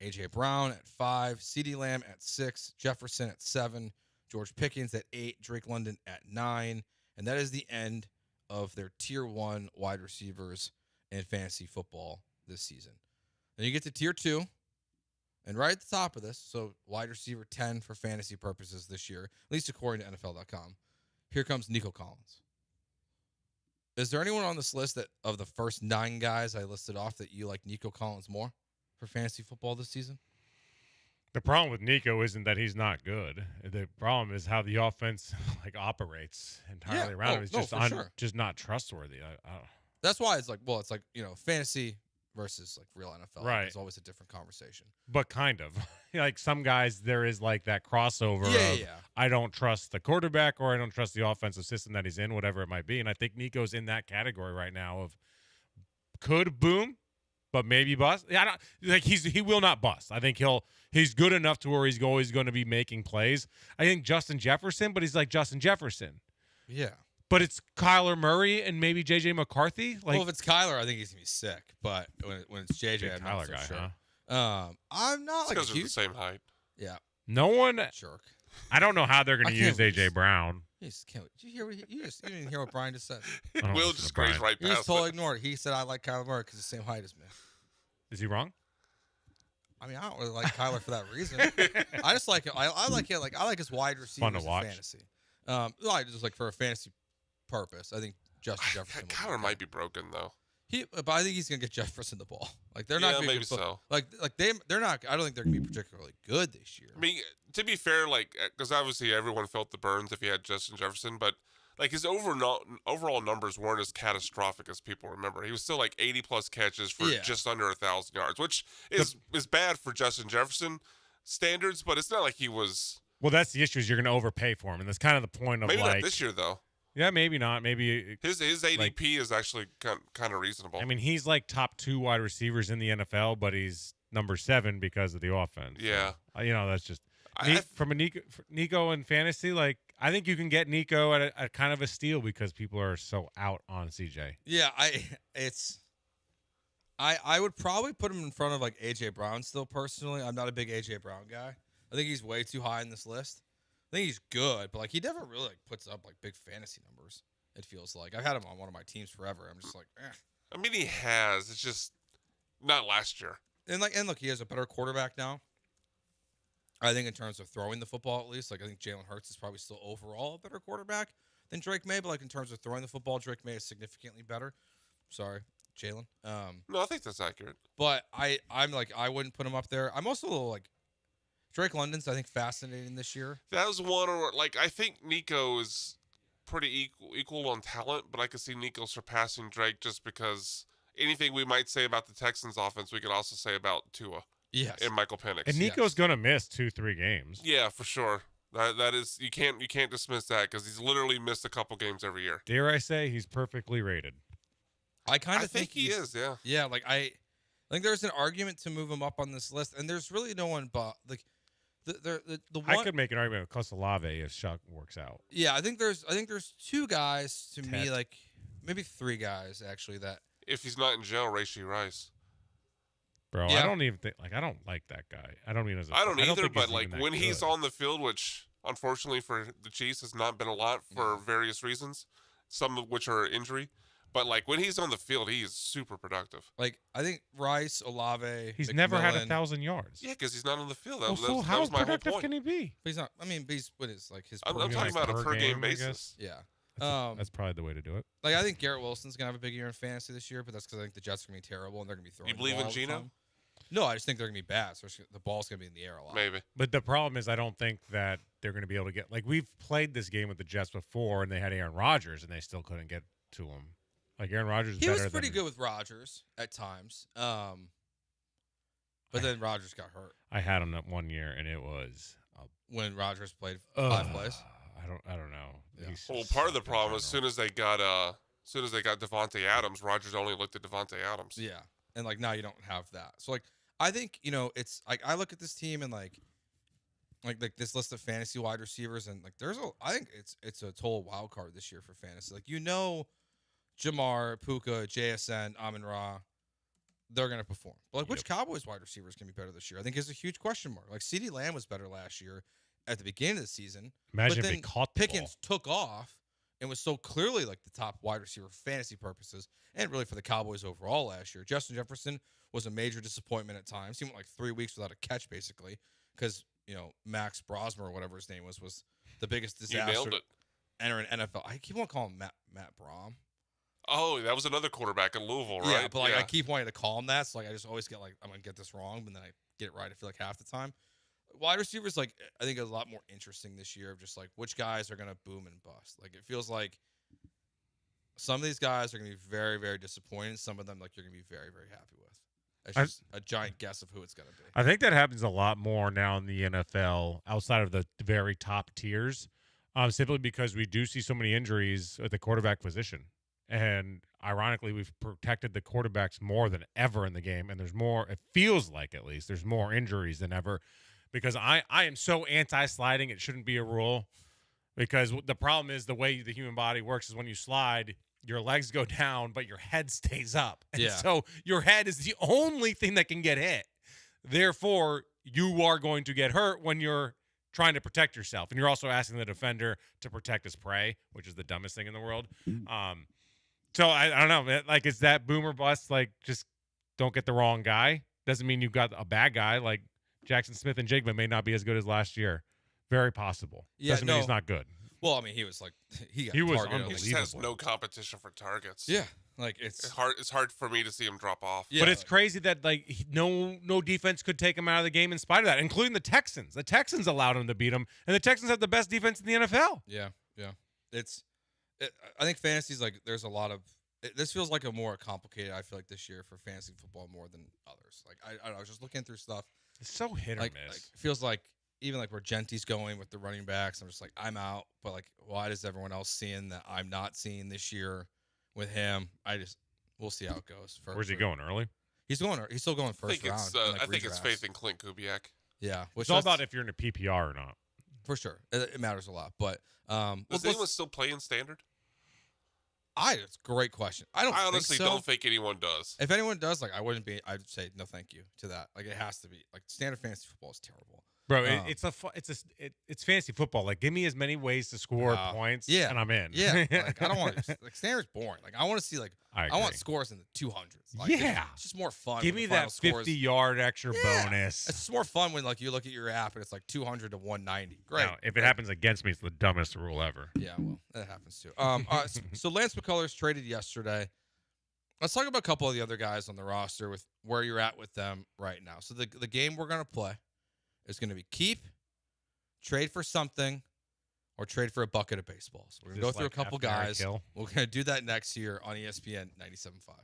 A.J. Brown at 5, CeeDee Lamb at 6, Jefferson at 7, George Pickens at 8, Drake London at 9. And that is the end of their tier 1 wide receivers in fantasy football this season. Then you get to tier 2, and right at the top of this, so wide receiver 10 for fantasy purposes this year, at least according to NFL.com, here comes Nico Collins. Is there anyone on this list that of the first 9 guys I listed off that you like Nico Collins more for fantasy football this season? The problem with Nico isn't that he's not good. The problem is how the offense operates entirely around him. It's just not trustworthy. That's why it's fantasy versus real NFL. Right. It's always a different conversation. But kind of. Some guys, there is that crossover of I don't trust the quarterback or I don't trust the offensive system that he's in, whatever it might be. And I think Nico's in that category right now of could boom, but maybe bust. I don't he will not bust. I think he's good enough to where he's always going to be making plays. I think Justin Jefferson, but he's like Justin Jefferson. Yeah. But it's Kyler Murray and maybe J.J. McCarthy. Well, if it's Kyler, I think he's gonna be sick. But when it's J.J., I'm not so guy, sure. Huh? I'm not because they're the same height. Yeah. No one. Jerk. I don't know how they're going to use A.J. Brown. Did you hear what you didn't hear what Brian just said? Will just grazed right You past just totally ignored it. He said I like Kyler Murray because he's the same height as me. Is he wrong? I mean, I don't really like Kyler for that reason. I just like it. I like it. I like his wide receivers Fun to watch. in fantasy. Just for a fantasy purpose, I think Justin Jefferson. Kyler might be broken though. But I think he's gonna get Jefferson the ball. They're not. Yeah, maybe so. They're not. I don't think they're gonna be particularly good this year. I mean, to be fair, because obviously everyone felt the burns if he had Justin Jefferson, but his overall numbers weren't as catastrophic as people remember. He was still 80 plus catches for just under 1,000 yards, which is bad for Justin Jefferson standards, but it's not like he was. Well, that's the issue. Is you're going to overpay for him, and that's kind of the point of maybe not this year though. Yeah, maybe not. Maybe his ADP is actually kind of reasonable. I mean, he's top 2 wide receivers in the NFL, but he's number 7 because of the offense. Yeah, so, that's just from a Nico in fantasy. I think you can get Nico at a kind of a steal because people are so out on CJ. Yeah, I would probably put him in front of AJ Brown still. Personally, I'm not a big AJ Brown guy, I think he's way too high in this list. I think he's good, but like he never really like puts up like big fantasy numbers. It feels like I've had him on one of my teams forever. I'm just like, I mean, he has. It's just not last year. And look, he has a better quarterback now. I think in terms of throwing the football, at least, like I think Jalen Hurts is probably still overall a better quarterback than Drake May. But like in terms of throwing the football, Drake May is significantly better. Sorry, Jalen. No, I think that's accurate. But I'm like I wouldn't put him up there. I'm also a little like Drake London's I think fascinating this year. That was one, or like I think Nico is pretty equal on talent, but I could see Nico surpassing Drake just because anything we might say about the Texans offense, we could also say about Tua. Yes. And Michael Penix. And Nico's gonna miss 2-3 games. Yeah, for sure. That is you can't dismiss that because he's literally missed a couple games every year. Dare I say he's perfectly rated? I kind of think he is. Yeah. Yeah, like I think there's an argument to move him up on this list, and there's really no one but like the one. I could make an argument with Kosalave if Shuck works out. Yeah, I think there's two guys to me, like maybe three guys actually that if he's not in jail, Rashee Rice. Bro, yeah. I don't even think I don't like that guy. I don't mean as a I don't either, think but like when he's on the field, which unfortunately for the Chiefs has not been a lot for various reasons, some of which are injury. But like when he's on the field, he is super productive. Like I think Rice, Olave, he's McMillan, never had 1,000 yards. Yeah, because he's not on the field. That was my productive whole point. Can he be? But he's not. I mean, he's what is like his. I'm talking about a per game basis. Yeah. That's probably the way to do it. Like I think Garrett Wilson's gonna have a big year in fantasy this year, but that's because I think the Jets are gonna be terrible and they're gonna be throwing. You believe in Geno? No, I just think they're gonna be bad. So the ball's gonna be in the air a lot. Maybe. But the problem is, I don't think that they're gonna be able to get. Like we've played this game with the Jets before, and they had Aaron Rodgers, and they still couldn't get to him. Like Aaron Rodgers, he was pretty good with Rodgers at times. But then Rodgers got hurt. I had him that 1 year, and it was when Rodgers played 5 plays. I don't know. Yeah. Well, part of the problem, as soon as they got Devontae Adams, Rodgers only looked at Devontae Adams. Yeah, and like now you don't have that. So like I think it's like I look at this team and like this list of fantasy wide receivers and like I think it's a total wild card this year for fantasy. Like Jamar, Puka, JSN, Amon-Ra, they're going to perform. But like, which Cowboys wide receivers can be better this year? I think is a huge question mark. Like, CeeDee Lamb was better last year at the beginning of the season. Imagine but if then he caught the Pickens took off and was so clearly like the top wide receiver for fantasy purposes and really for the Cowboys overall last year. Justin Jefferson was a major disappointment at times. He went like 3 weeks without a catch basically because, Max Brosmer or whatever his name was the biggest disaster. You nailed it. Entering NFL. I keep on calling him Matt Brom. Oh, that was another quarterback in Louisville, right? Yeah, but I keep wanting to call him that, so like I just always get like I'm gonna get this wrong, but then I get it right. I feel like half the time. Wide receivers, like I think, is a lot more interesting this year of just like which guys are gonna boom and bust. Like it feels like some of these guys are gonna be very, very disappointed. Some of them like you're gonna be very, very happy with. It's just a giant guess of who it's gonna be. I think that happens a lot more now in the NFL outside of the very top tiers, simply because we do see so many injuries at the quarterback position. And ironically, we've protected the quarterbacks more than ever in the game. And there's more, it feels like at least, there's more injuries than ever. Because I am so anti-sliding, it shouldn't be a rule. Because the problem is the way the human body works is when you slide, your legs go down, but your head stays up. And so your head is the only thing that can get hit. Therefore, you are going to get hurt when you're trying to protect yourself. And you're also asking the defender to protect his prey, which is the dumbest thing in the world. So I don't know, like, is that boomer bust? Like, just don't get the wrong guy. Doesn't mean you've got a bad guy. Like Jackson Smith and Jigba may not be as good as last year. Very possible. Doesn't mean he's not good. Well, I mean, he was like he was targeted. He just has no competition for targets. Yeah, like it's hard. It's hard for me to see him drop off. Yeah, but it's crazy that like no defense could take him out of the game in spite of that, including the Texans. The Texans allowed him to beat him, and the Texans have the best defense in the NFL. Yeah. I think fantasy's like there's a lot of this feels like a more complicated. I feel like this year for fantasy football more than others. Like I was just looking through stuff. It's so hit or miss. Like, it feels like even like where Genti's going with the running backs, I'm just like I'm out. But like, why does everyone else seeing that I'm not seeing this year with him? We'll see how it goes. Where's he going early? He's still going first round. I think it's faith in Clint Kubiak. Yeah, it's all about if you're in a PPR or not. For sure, it matters a lot. But does anyone still play in standard? It's a great question. I honestly don't think anyone does. If anyone does, like I wouldn't be. I'd say no, thank you to that. Like it has to be. Like standard fantasy football is terrible. Bro, it's fantasy football. Like, give me as many ways to score points, and I'm in. Yeah, like I don't want to. Like, standard's boring. Like, I want to see I want scores in the 200s. Like, it's just more fun. Give me that 50-yard extra bonus. It's just more fun when you look at your app and it's like 200 to 190. Great. Now, if it happens against me, it's the dumbest rule ever. Yeah, well, that happens too. So Lance McCullers traded yesterday. Let's talk about a couple of the other guys on the roster with where you're at with them right now. So the game we're gonna play is going to be keep, trade for something, or trade for a bucket of baseballs. We're going to go through a couple guys. We're going to do that next year on ESPN 97.5.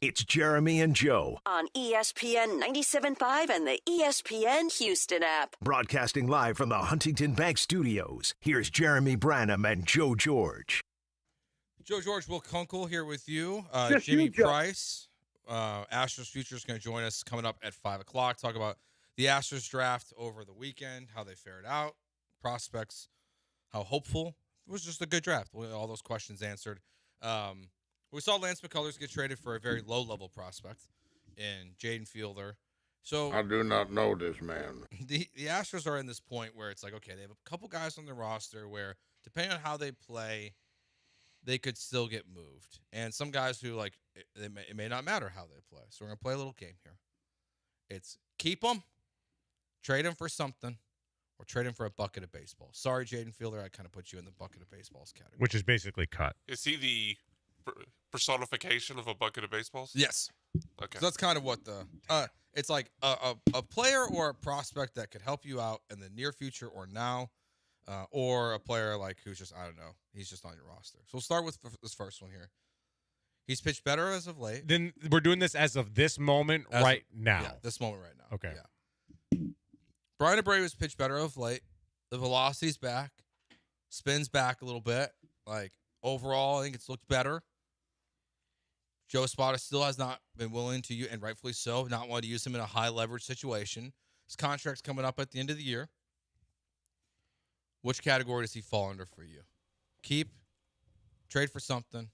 It's Jeremy and Joe. On ESPN 97.5 and the ESPN Houston app. Broadcasting live from the Huntington Bank Studios. Here's Jeremy Branham and Joe George. Joe George, Will Kunkel here with you. Just Jimmy you, Joe. Price, Astros Future is going to join us coming up at 5 o'clock. Talk about the Astros draft over the weekend, how they fared out, prospects, how hopeful. It was just a good draft. All those questions answered. We saw Lance McCullers get traded for a very low-level prospect in Jaden Fielder. So I do not know this man. The Astros are in this point where it's like, okay, they have a couple guys on the roster where, depending on how they play, they could still get moved. And some guys who, like, it may not matter how they play. So we're going to play a little game here. It's keep them, trade them for something, or trade him for a bucket of baseball. Sorry, Jaden Fielder, I kind of put you in the bucket of baseballs category. Which is basically cut. Is he the personification of a bucket of baseballs? Yes. Okay. So that's kind of what it's like a player or a prospect that could help you out in the near future or now, or a player like who's just, I don't know, he's just on your roster. So we'll start with this first one here. He's pitched better as of late. Then we're doing this as of this moment now. Yeah, this moment right now. Okay. Yeah. Brian Abreu has pitched better of late. The velocity's back. Spin's back a little bit. Like, overall, I think it's looked better. Joe Espada still has not been willing to, and rightfully so, not want to use him in a high-leverage situation. His contract's coming up at the end of the year. Which category does he fall under for you? Keep, trade for something,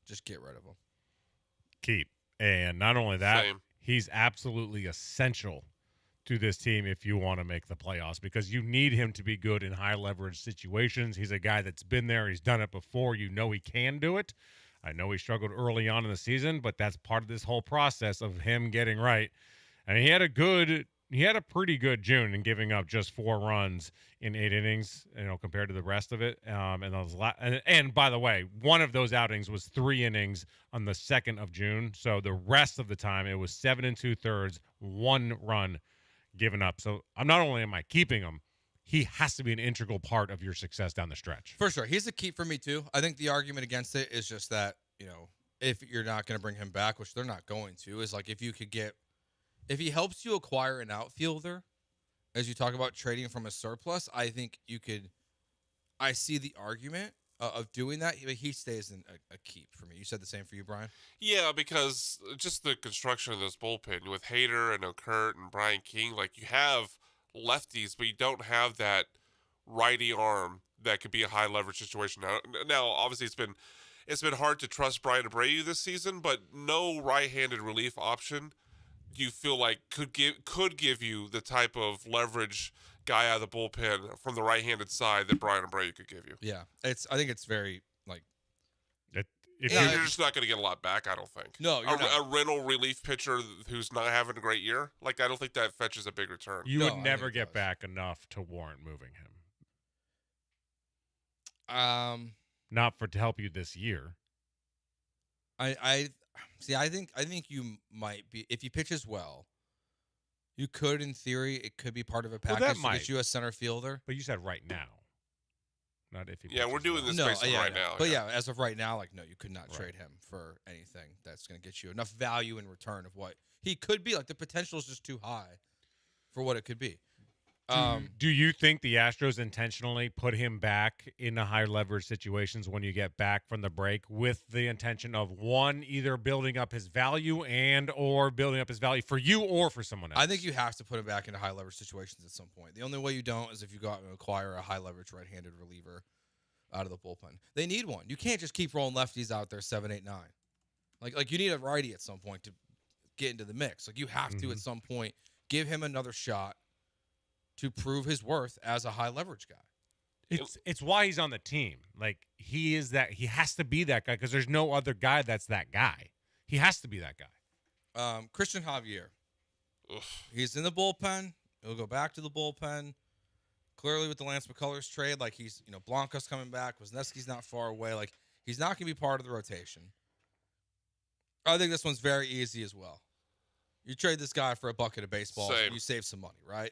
just get rid of him. Keep. And not only that, Same. he's absolutely essential to this team if you want to make the playoffs, because you need him to be good in high-leverage situations. He's a guy that's been there. He's done it before. You know he can do it. I know he struggled early on in the season, but that's part of this whole process of him getting right. And he had a pretty good June in giving up just 4 runs in 8 innings, compared to the rest of it. And by the way, one of those outings was 3 innings on the 2nd of June. So the rest of the time it was 7 2/3, 1 run given up. So not only am I keeping him, he has to be an integral part of your success down the stretch. For sure. He's a keep for me, too. I think the argument against it is just that, if you're not going to bring him back, which they're not going to, is like if he helps you acquire an outfielder, as you talk about trading from a surplus, I think I see the argument of doing that, but he stays in a keep for me. You said the same for you, Brian? Yeah, because just the construction of this bullpen with Hader and Okert and Brian King, like you have lefties, but you don't have that righty arm that could be a high leverage situation. Now obviously it's been hard to trust Brian Abreu this season, but no right-handed relief option you feel like could give you the type of leverage guy out of the bullpen from the right-handed side that Brian Abreu could give you. Yeah, I think it's very like. You're just not going to get a lot back, I don't think. No, you're not. A rental relief pitcher who's not having a great year, like I don't think that fetches a big return. You would never get back enough to warrant moving him. Not to help you this year. I think you might be, if he pitches well, you could, in theory, it could be part of a package to get you a center fielder. But you said right now. Not if he Yeah, we're doing this based on right now. But as of right now, like, no, you could not trade him for anything that's going to get you enough value in return of what he could be. Like, the potential is just too high for what it could be. Do you think the Astros intentionally put him back in the high leverage situations when you get back from the break with the intention of, one, either building up his value or building up his value for you or for someone else? I think you have to put him back into high leverage situations at some point. The only way you don't is if you go out and acquire a high leverage right-handed reliever out of the bullpen. They need one. You can't just keep rolling lefties out there 7, 8, 9. Like you need a righty at some point to get into the mix. Like you have to at some point give him another shot to prove his worth as a high leverage guy. It's why he's on the team. Like he has to be that guy because there's no other guy that's that guy. He has to be that guy. Christian Javier. He's in the bullpen. He'll go back to the bullpen. Clearly with the Lance McCullers trade, like he's, Blanco's coming back. Wisniewski's not far away. Like he's not going to be part of the rotation. I think this one's very easy as well. You trade this guy for a bucket of baseball, you save some money, right?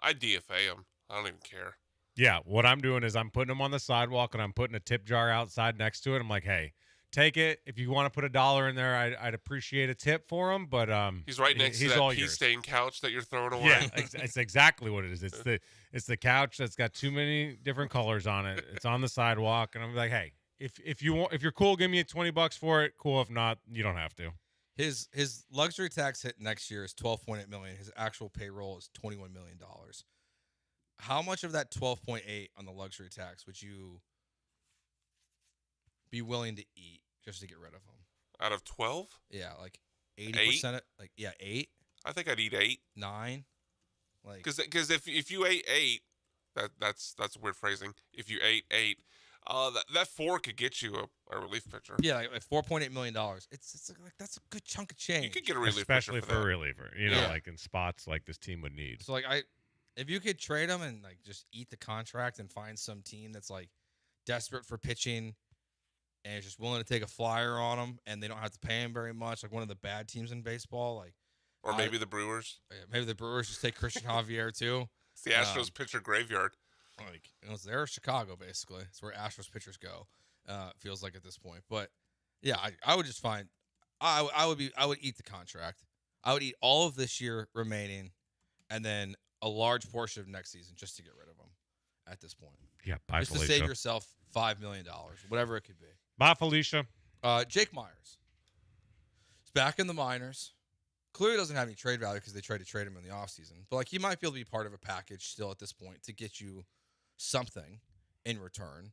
I DFA him. I don't even care. Yeah, what I'm doing is I'm putting him on the sidewalk and I'm putting a tip jar outside next to it. I'm like, hey, take it. If you want to put $1 in there, I'd appreciate a tip for him. But he's right next to that pea stain couch that you're throwing away. Yeah, it's exactly what it is. It's the couch that's got too many different colors on it. It's on the sidewalk, and I'm like, hey, if you're cool, give me $20 for it. Cool. If not, you don't have to. His luxury tax hit next year is $12.8 million. His actual payroll is $21 million. How much of that 12.8 on the luxury tax would you be willing to eat just to get rid of him? Out of 12? Yeah, like 80%. 8. I think I'd eat 8, 9. Like because if you ate 8, that's weird phrasing. If you ate 8. That 4 could get you a relief pitcher. Yeah, like $4.8 million. It's like that's a good chunk of change. You could get a relief especially pitcher for a reliever. Like in spots like this team would need. So like If you could trade him and like just eat the contract and find some team that's like desperate for pitching and is just willing to take a flyer on him and they don't have to pay him very much, like one of the bad teams in baseball, like or maybe the Brewers. Maybe the Brewers just take Christian Javier too. It's the Astros pitcher graveyard. Like it's there, Chicago basically. It's where Astros pitchers go. It feels like at this point, but yeah, I would just find I would eat the contract. I would eat all of this year remaining, and then a large portion of next season just to get rid of him. At this point, yeah, bye, just Felicia. to save yourself $5 million, whatever it could be. Bye, Felicia. Jake Myers. He's back in the minors. Clearly doesn't have any trade value because they tried to trade him in the offseason. But like he might be able to be part of a package still at this point to get you something in return.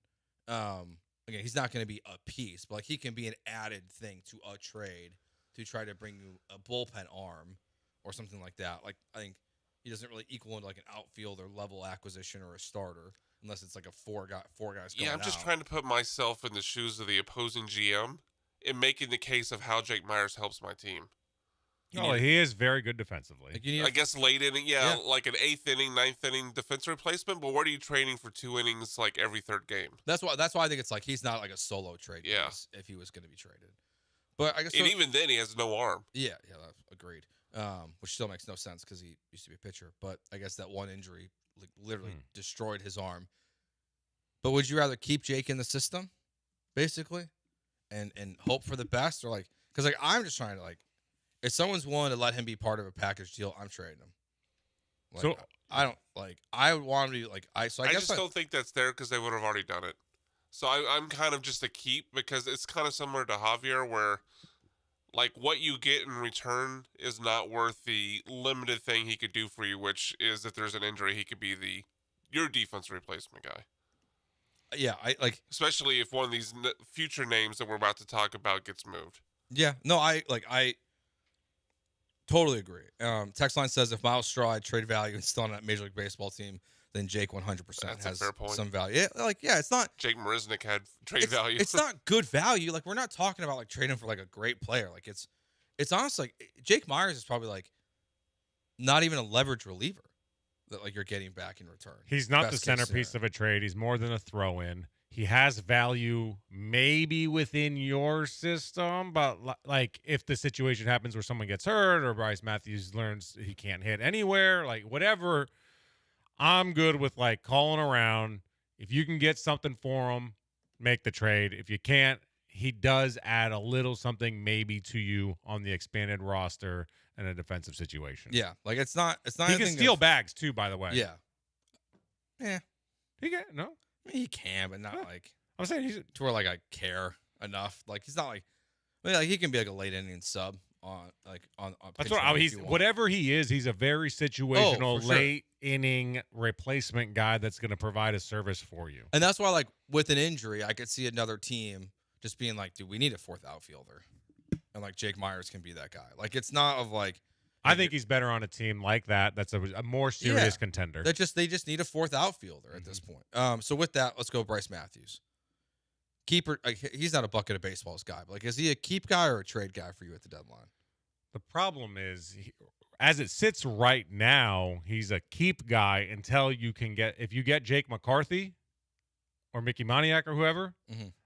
Again, he's not going to be a piece, but like he can be an added thing to a trade to try to bring you a bullpen arm or something like that. Like I think he doesn't really equal into like an outfield or level acquisition or a starter unless it's like a four guys going Yeah, I'm just out. trying to put myself in the shoes of the opposing GM in making the case of how Jake Myers helps my team. He is very good defensively. I guess late inning, like an 8th inning, 9th inning defense replacement. But what are you trading for 2 innings like every third game? That's why I think it's like he's not like a solo trade. Yeah, if he was going to be traded, but I guess and even then he has no arm. Yeah, agreed. Which still makes no sense because he used to be a pitcher. But I guess that one injury like literally destroyed his arm. But would you rather keep Jake in the system, basically, and hope for the best, or like because like I'm just trying to like. If someone's willing to let him be part of a package deal, I'm trading him. Like, so I don't like. I would want him to be like. I guess just don't think that's there because they would have already done it. So I'm kind of just a keep because it's kind of similar to Javier, where like what you get in return is not worth the limited thing he could do for you, which is if there's an injury, he could be your defense replacement guy. Yeah, I like especially if one of these future names that we're about to talk about gets moved. Yeah, no, I totally agree. Text line says if Miles Straw had trade value and still on that Major League Baseball team, then Jake 100% has some value. It's not. Jake Marisnick had trade value. It's not good value. Like we're not talking about like trading for like a great player. Like it's honestly like Jake Myers is probably like not even a leverage reliever that like you're getting back in return. He's not the centerpiece of a trade. He's more than a throw-in. He has value maybe within your system, but like if the situation happens where someone gets hurt or Bryce Matthews learns he can't hit anywhere, like whatever, I'm good with like calling around. If you can get something for him, make the trade. If you can't, he does add a little something maybe to you on the expanded roster in a defensive situation. Yeah, like it's not. He can steal bags too, by the way. Yeah. Yeah. He can no. I mean, he can, but not like I'm saying he's to where like I care enough. Like he's not like, I mean, like he can be like a late inning sub on like on. That's what he's. Whatever he is, he's a very situational late inning replacement guy that's going to provide a service for you. And that's why, like with an injury, I could see another team just being like, "Dude, we need a fourth outfielder," and like Jake Myers can be that guy. Like it's not of like. I think he's better on a team like that. That's a more serious contender. They just need a fourth outfielder at this point. So with that, let's go Bryce Matthews. Keeper, like, he's not a bucket of baseballs guy, but like, is he a keep guy or a trade guy for you at the deadline? The problem is, as it sits right now, he's a keep guy until you can get. If you get Jake McCarthy or Mickey Moniak or whoever,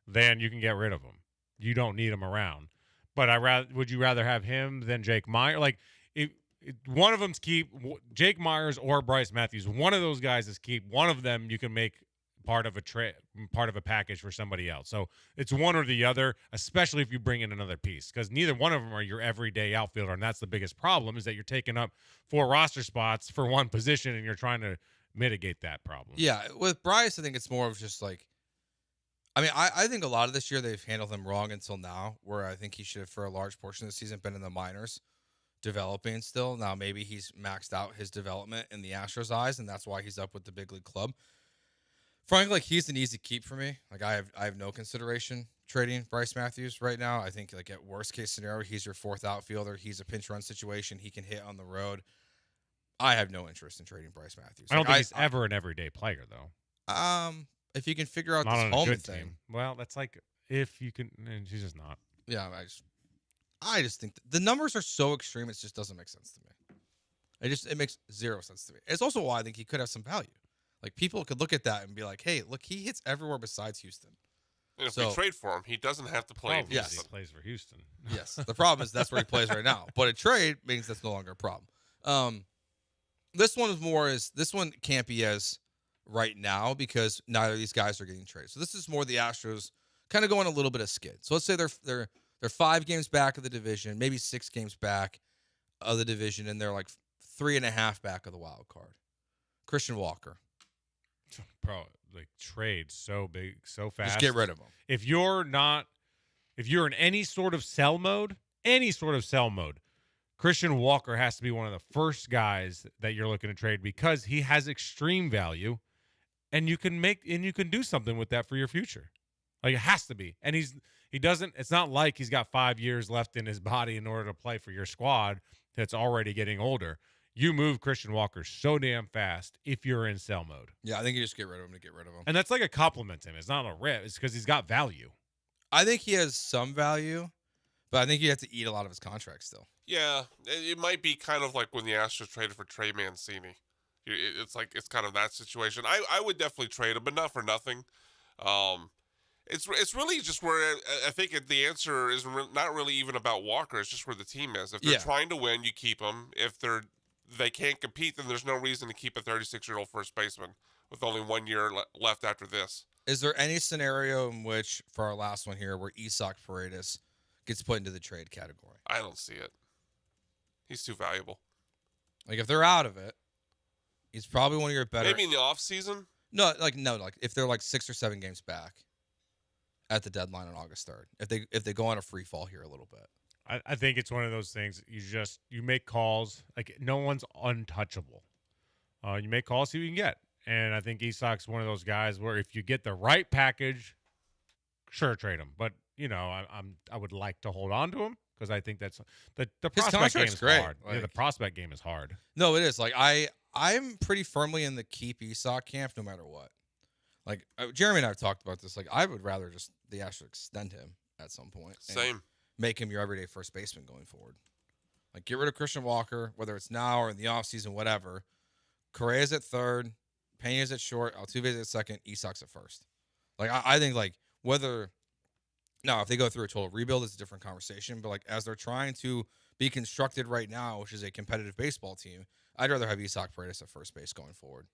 then you can get rid of him. You don't need him around. But would you rather have him than Jake Myers? Like. One of them's keep Jake Myers or Bryce Matthews. One of those guys is keep. One of them you can make part of a package for somebody else. So it's one or the other, especially if you bring in another piece, because neither one of them are your everyday outfielder, and that's the biggest problem is that you're taking up 4 roster spots for one position, and you're trying to mitigate that problem. Yeah, with Bryce, I think it's more of just like. I mean, I think a lot of this year they've handled him wrong until now, where I think he should have, for a large portion of the season, been in the minors. Developing still. Now maybe he's maxed out his development in the Astros' eyes, and that's why he's up with the big league club. Frankly, like he's an easy keep for me. Like I have no consideration trading Bryce Matthews right now. I think like at worst case scenario, he's your fourth outfielder. He's a pinch run situation. He can hit on the road. I have no interest in trading Bryce Matthews. I don't think he's ever an everyday player though. If you can figure out not this on a home good thing. Team. Well, that's like if you can, and he's just not. Yeah, I just think the numbers are so extreme, it just doesn't make sense to me. It makes zero sense to me. It's also why I think he could have some value. Like, people could look at that and be like, hey, look, he hits everywhere besides Houston. And if we trade for him, he doesn't have to play in Houston. He plays for Houston. Yes. The problem is that's where he plays right now. But a trade means that's no longer a problem. This one can't be as right now because neither of these guys are getting traded. So this is more the Astros kind of going a little bit of skid. So let's say they're 5 games back of the division, maybe 6 games back of the division, and they're like 3.5 back of the wild card. Christian Walker. Bro, like trade so big, so fast. Just get rid of him. If you're in any sort of sell mode, Christian Walker has to be one of the first guys that you're looking to trade because he has extreme value, and you can do something with that for your future. Like, it has to be. And it's not like he's got 5 years left in his body in order to play for your squad that's already getting older. You move Christian Walker so damn fast if you're in sell mode. Yeah, I think you just get rid of him to get rid of him. And that's like a compliment to him. It's not a rip. It's because he's got value. I think he has some value, but I think you have to eat a lot of his contract still. Yeah, it might be kind of like when the Astros traded for Trey Mancini. It's kind of that situation. I would definitely trade him, but not for nothing. It's really just where I think the answer is not really even about Walker. It's just where the team is. If they're trying to win, you keep them. If they can't compete, then there's no reason to keep a 36-year-old first baseman with only 1 year left after this. Is there any scenario in which, for our last one here, where Isaac Paredes gets put into the trade category? I don't see it. He's too valuable. Like, if they're out of it, he's probably one of your better. Maybe in the offseason? No, if they're like 6 or 7 games back at the deadline on August 3rd. If they go on a free fall here a little bit. I think it's one of those things. You make calls. Like, no one's untouchable. You make calls, see what you can get. And I think Isak's one of those guys where if you get the right package, sure, trade him. But I would like to hold on to him because I think that's the prospect game is great. hard. The prospect game is hard. No, it is. Like, I'm pretty firmly in the keep Isak camp no matter what. Like, Jeremy and I have talked about this. Like, I would rather just the Astros extend him at some point. Same. Make him your everyday first baseman going forward. Like, get rid of Christian Walker, whether it's now or in the offseason, whatever. Correa's at third, Pena's at short, Altuve's at second, Isak's at first. Like, I think, like, whether now if they go through a total rebuild, it's a different conversation. But like, as they're trying to be constructed right now, which is a competitive baseball team, I'd rather have Isaac Paredes at first base going forward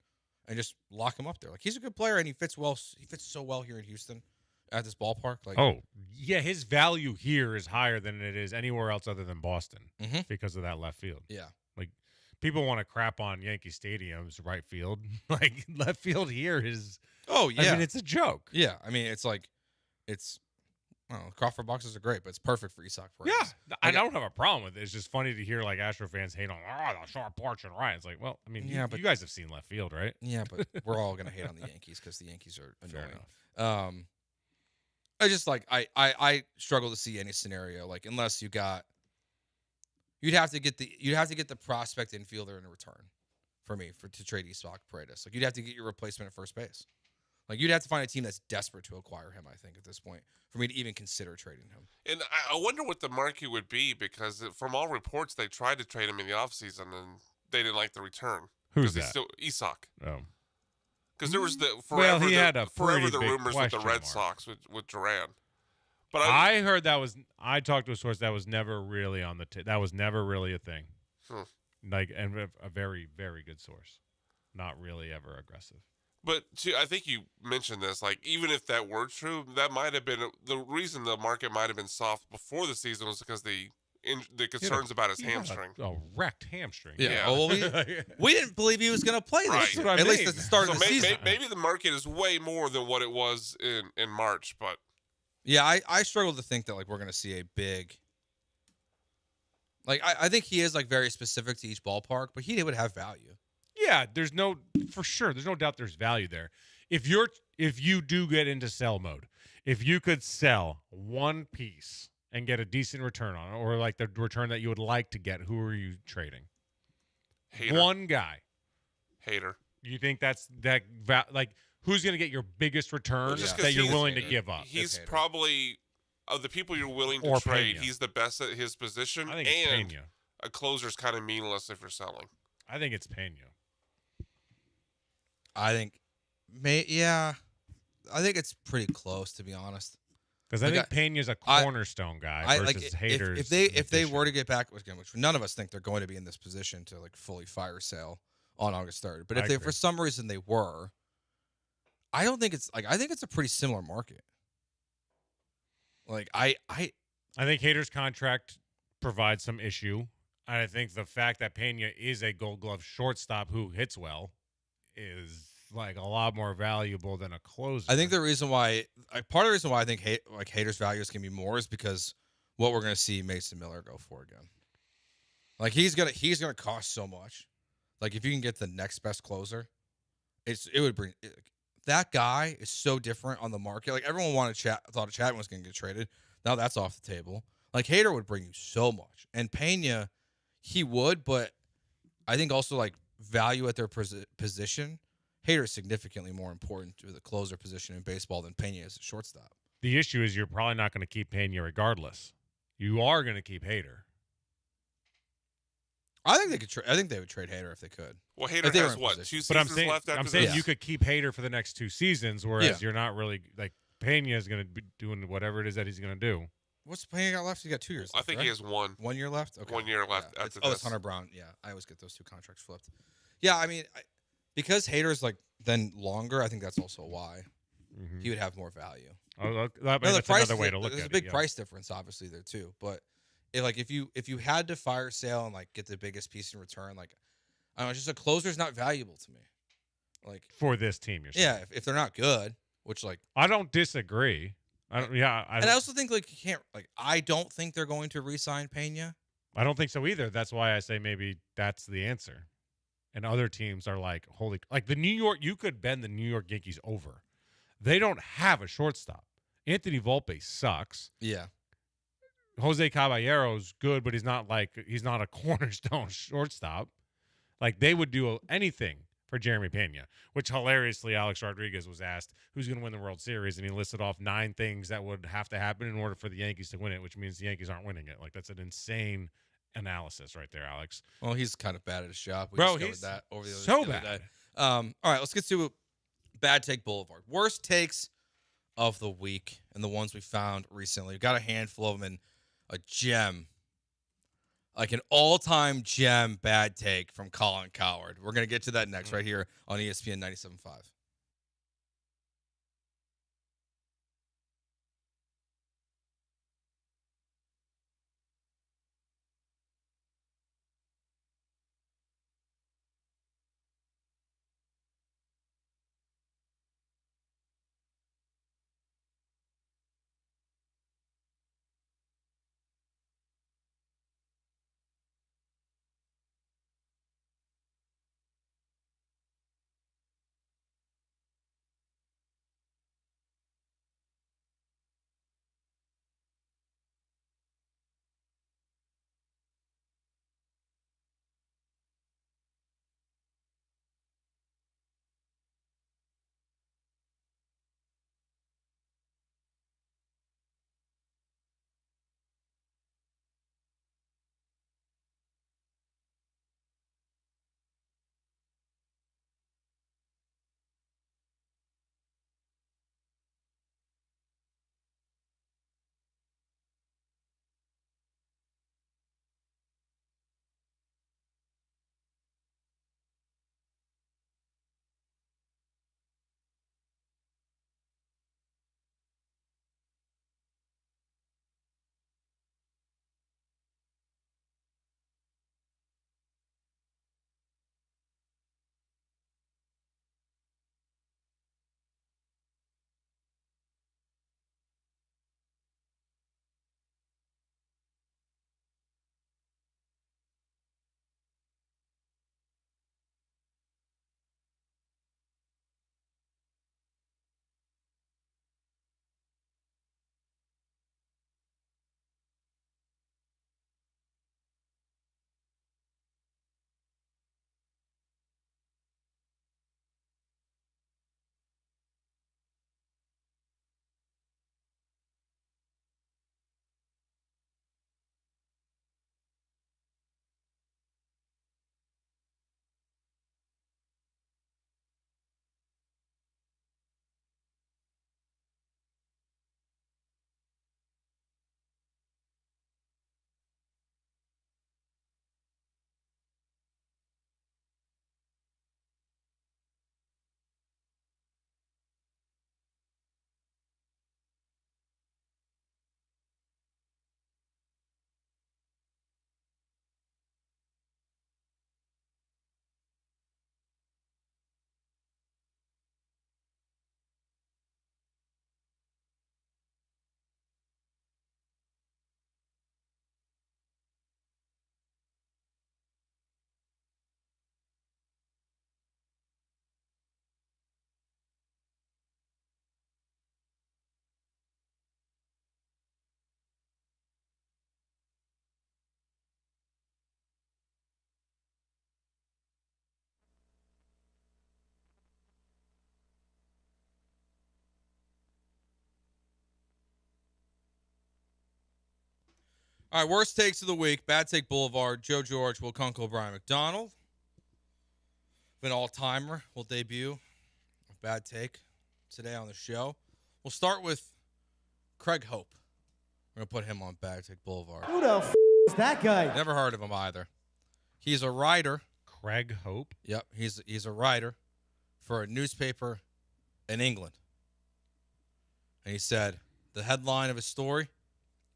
and just lock him up there. Like, he's a good player and he fits well. He fits so well here in Houston. At this ballpark, like, oh yeah, his value here is higher than it is anywhere else other than Boston because of that left field. Yeah, like people want to crap on Yankee Stadium's right field. Like, left field here is. Oh yeah, I mean, it's a joke. Yeah, I mean, it's like, it's. I don't know, Crawford boxes are great, but it's perfect for Isaac Paredes. Yeah, I don't have a problem with it. It's just funny to hear like Astro fans hate on the sharp porch and right. It's like, well, I mean, you guys have seen left field, right? Yeah, but we're all gonna hate on the Yankees because the Yankees are annoying. I just like I struggle to see any scenario like unless you'd have to get the prospect infielder in return for me to trade Isaac Paredes. Like, you'd have to get your replacement at first base. Like, you'd have to find a team that's desperate to acquire him, I think, at this point, for me to even consider trading him. And I wonder what the market would be because from all reports they tried to trade him in the offseason and they didn't like the return. Who's that? Isaac. Oh. Because there was forever the rumors with the Red Sox with Duran. But I heard I talked to a source that was never really on the that was never really a thing. Like, and a very, very good source. Not really ever aggressive. But I think you mentioned this. Like, even if that were true, that might have been the reason the market might have been soft before the season was because the concerns about his hamstring. A wrecked hamstring. Yeah. Well, we didn't believe he was going to play this year, at least at the start of the season. Maybe the market is way more than what it was in March, but yeah, I struggle to think that like we're going to see a big. Like, I think he is like very specific to each ballpark, but he would have value. Yeah, there's no doubt there's value there. If you do get into sell mode, if you could sell one piece and get a decent return on it, or like the return that you would like to get, who are you trading? Hater. One guy. Hater. You think that's like who's going to get your biggest return that you're willing to give up? He's probably of the people you're willing to trade. He's the best at his position, I think and Pena. A closer's kind of meaningless if you're selling. I think it's Pena. I think it's pretty close, to be honest. Because I think Pena's a cornerstone guy versus Hader's. If they were to get back, which none of us think they're going to be in this position to like fully fire sale on August 3rd. But if they, for some reason, they were, I don't think it's like I think it's a pretty similar market. Like I think Hader's contract provides some issue. I think the fact that Pena is a Gold Glove shortstop who hits well is like a lot more valuable than a closer. I think the reason why, part of the reason why I think Hader's values can be more is because what we're going to see Mason Miller go for again. Like he's gonna cost so much. Like if you can get the next best closer, it would bring that guy is so different on the market. Like everyone thought Chapman was going to get traded. Now that's off the table. Like Hader would bring you so much, and Pena, he would, but I think also like value at their position. Hader is significantly more important to the closer position in baseball than Pena is at shortstop. The issue is you're probably not going to keep Pena regardless. You are going to keep Hader. I think they could. I think they would trade Hader if they could. Well, Hader has what, 2 seasons left after I'm saying you could keep Hader for the next 2 seasons, whereas you're not really like Pena is going to be doing whatever it is that he's going to do. What's Pena got left? He got 2 years left, I think right? he has 1. 1 year left? Okay. 1 year left after it's Hunter Brown. Yeah, I always get those 2 contracts flipped. Yeah, I mean, because Hader's like then longer, I think that's also why he would have more value. Oh, that's another way to look at it. There's a big price difference, obviously, there too. But if you had to fire sale and like get the biggest piece in return, like I don't know, just a closer's not valuable to me. Like for this team, you're saying. Yeah, if they're not good, which like I don't disagree. I also think like you can't like I don't think they're going to re-sign Pena. I don't think so either. That's why I say maybe that's the answer. And other teams are like, you could bend the New York Yankees over. They don't have a shortstop. Anthony Volpe sucks. Yeah. Jose Caballero's good, but he's not a cornerstone shortstop. Like they would do anything for Jeremy Pena, which hilariously Alex Rodriguez was asked who's going to win the World Series, and he listed off 9 things that would have to happen in order for the Yankees to win it, which means the Yankees aren't winning it. Like that's an insane analysis right there, Alex. Well, he's kind of bad at his job. We Bro, discovered that over the so other bad. day. All right, let's get to Bad Take Boulevard. Worst takes of the week and the ones we found recently. We've got a handful of them and a gem, like an all-time gem bad take from Colin Cowherd. We're going to get to that next right here on ESPN 97.5. All right, worst takes of the week. Bad Take Boulevard. Joe George, Will Kunkel, Brian McDonald. An all-timer will debut a Bad Take today on the show. We'll start with Craig Hope. We're going to put him on Bad Take Boulevard. Who the is that guy? Never heard of him either. He's a writer. Craig Hope? Yep, he's a writer for a newspaper in England. And he said, the headline of his story,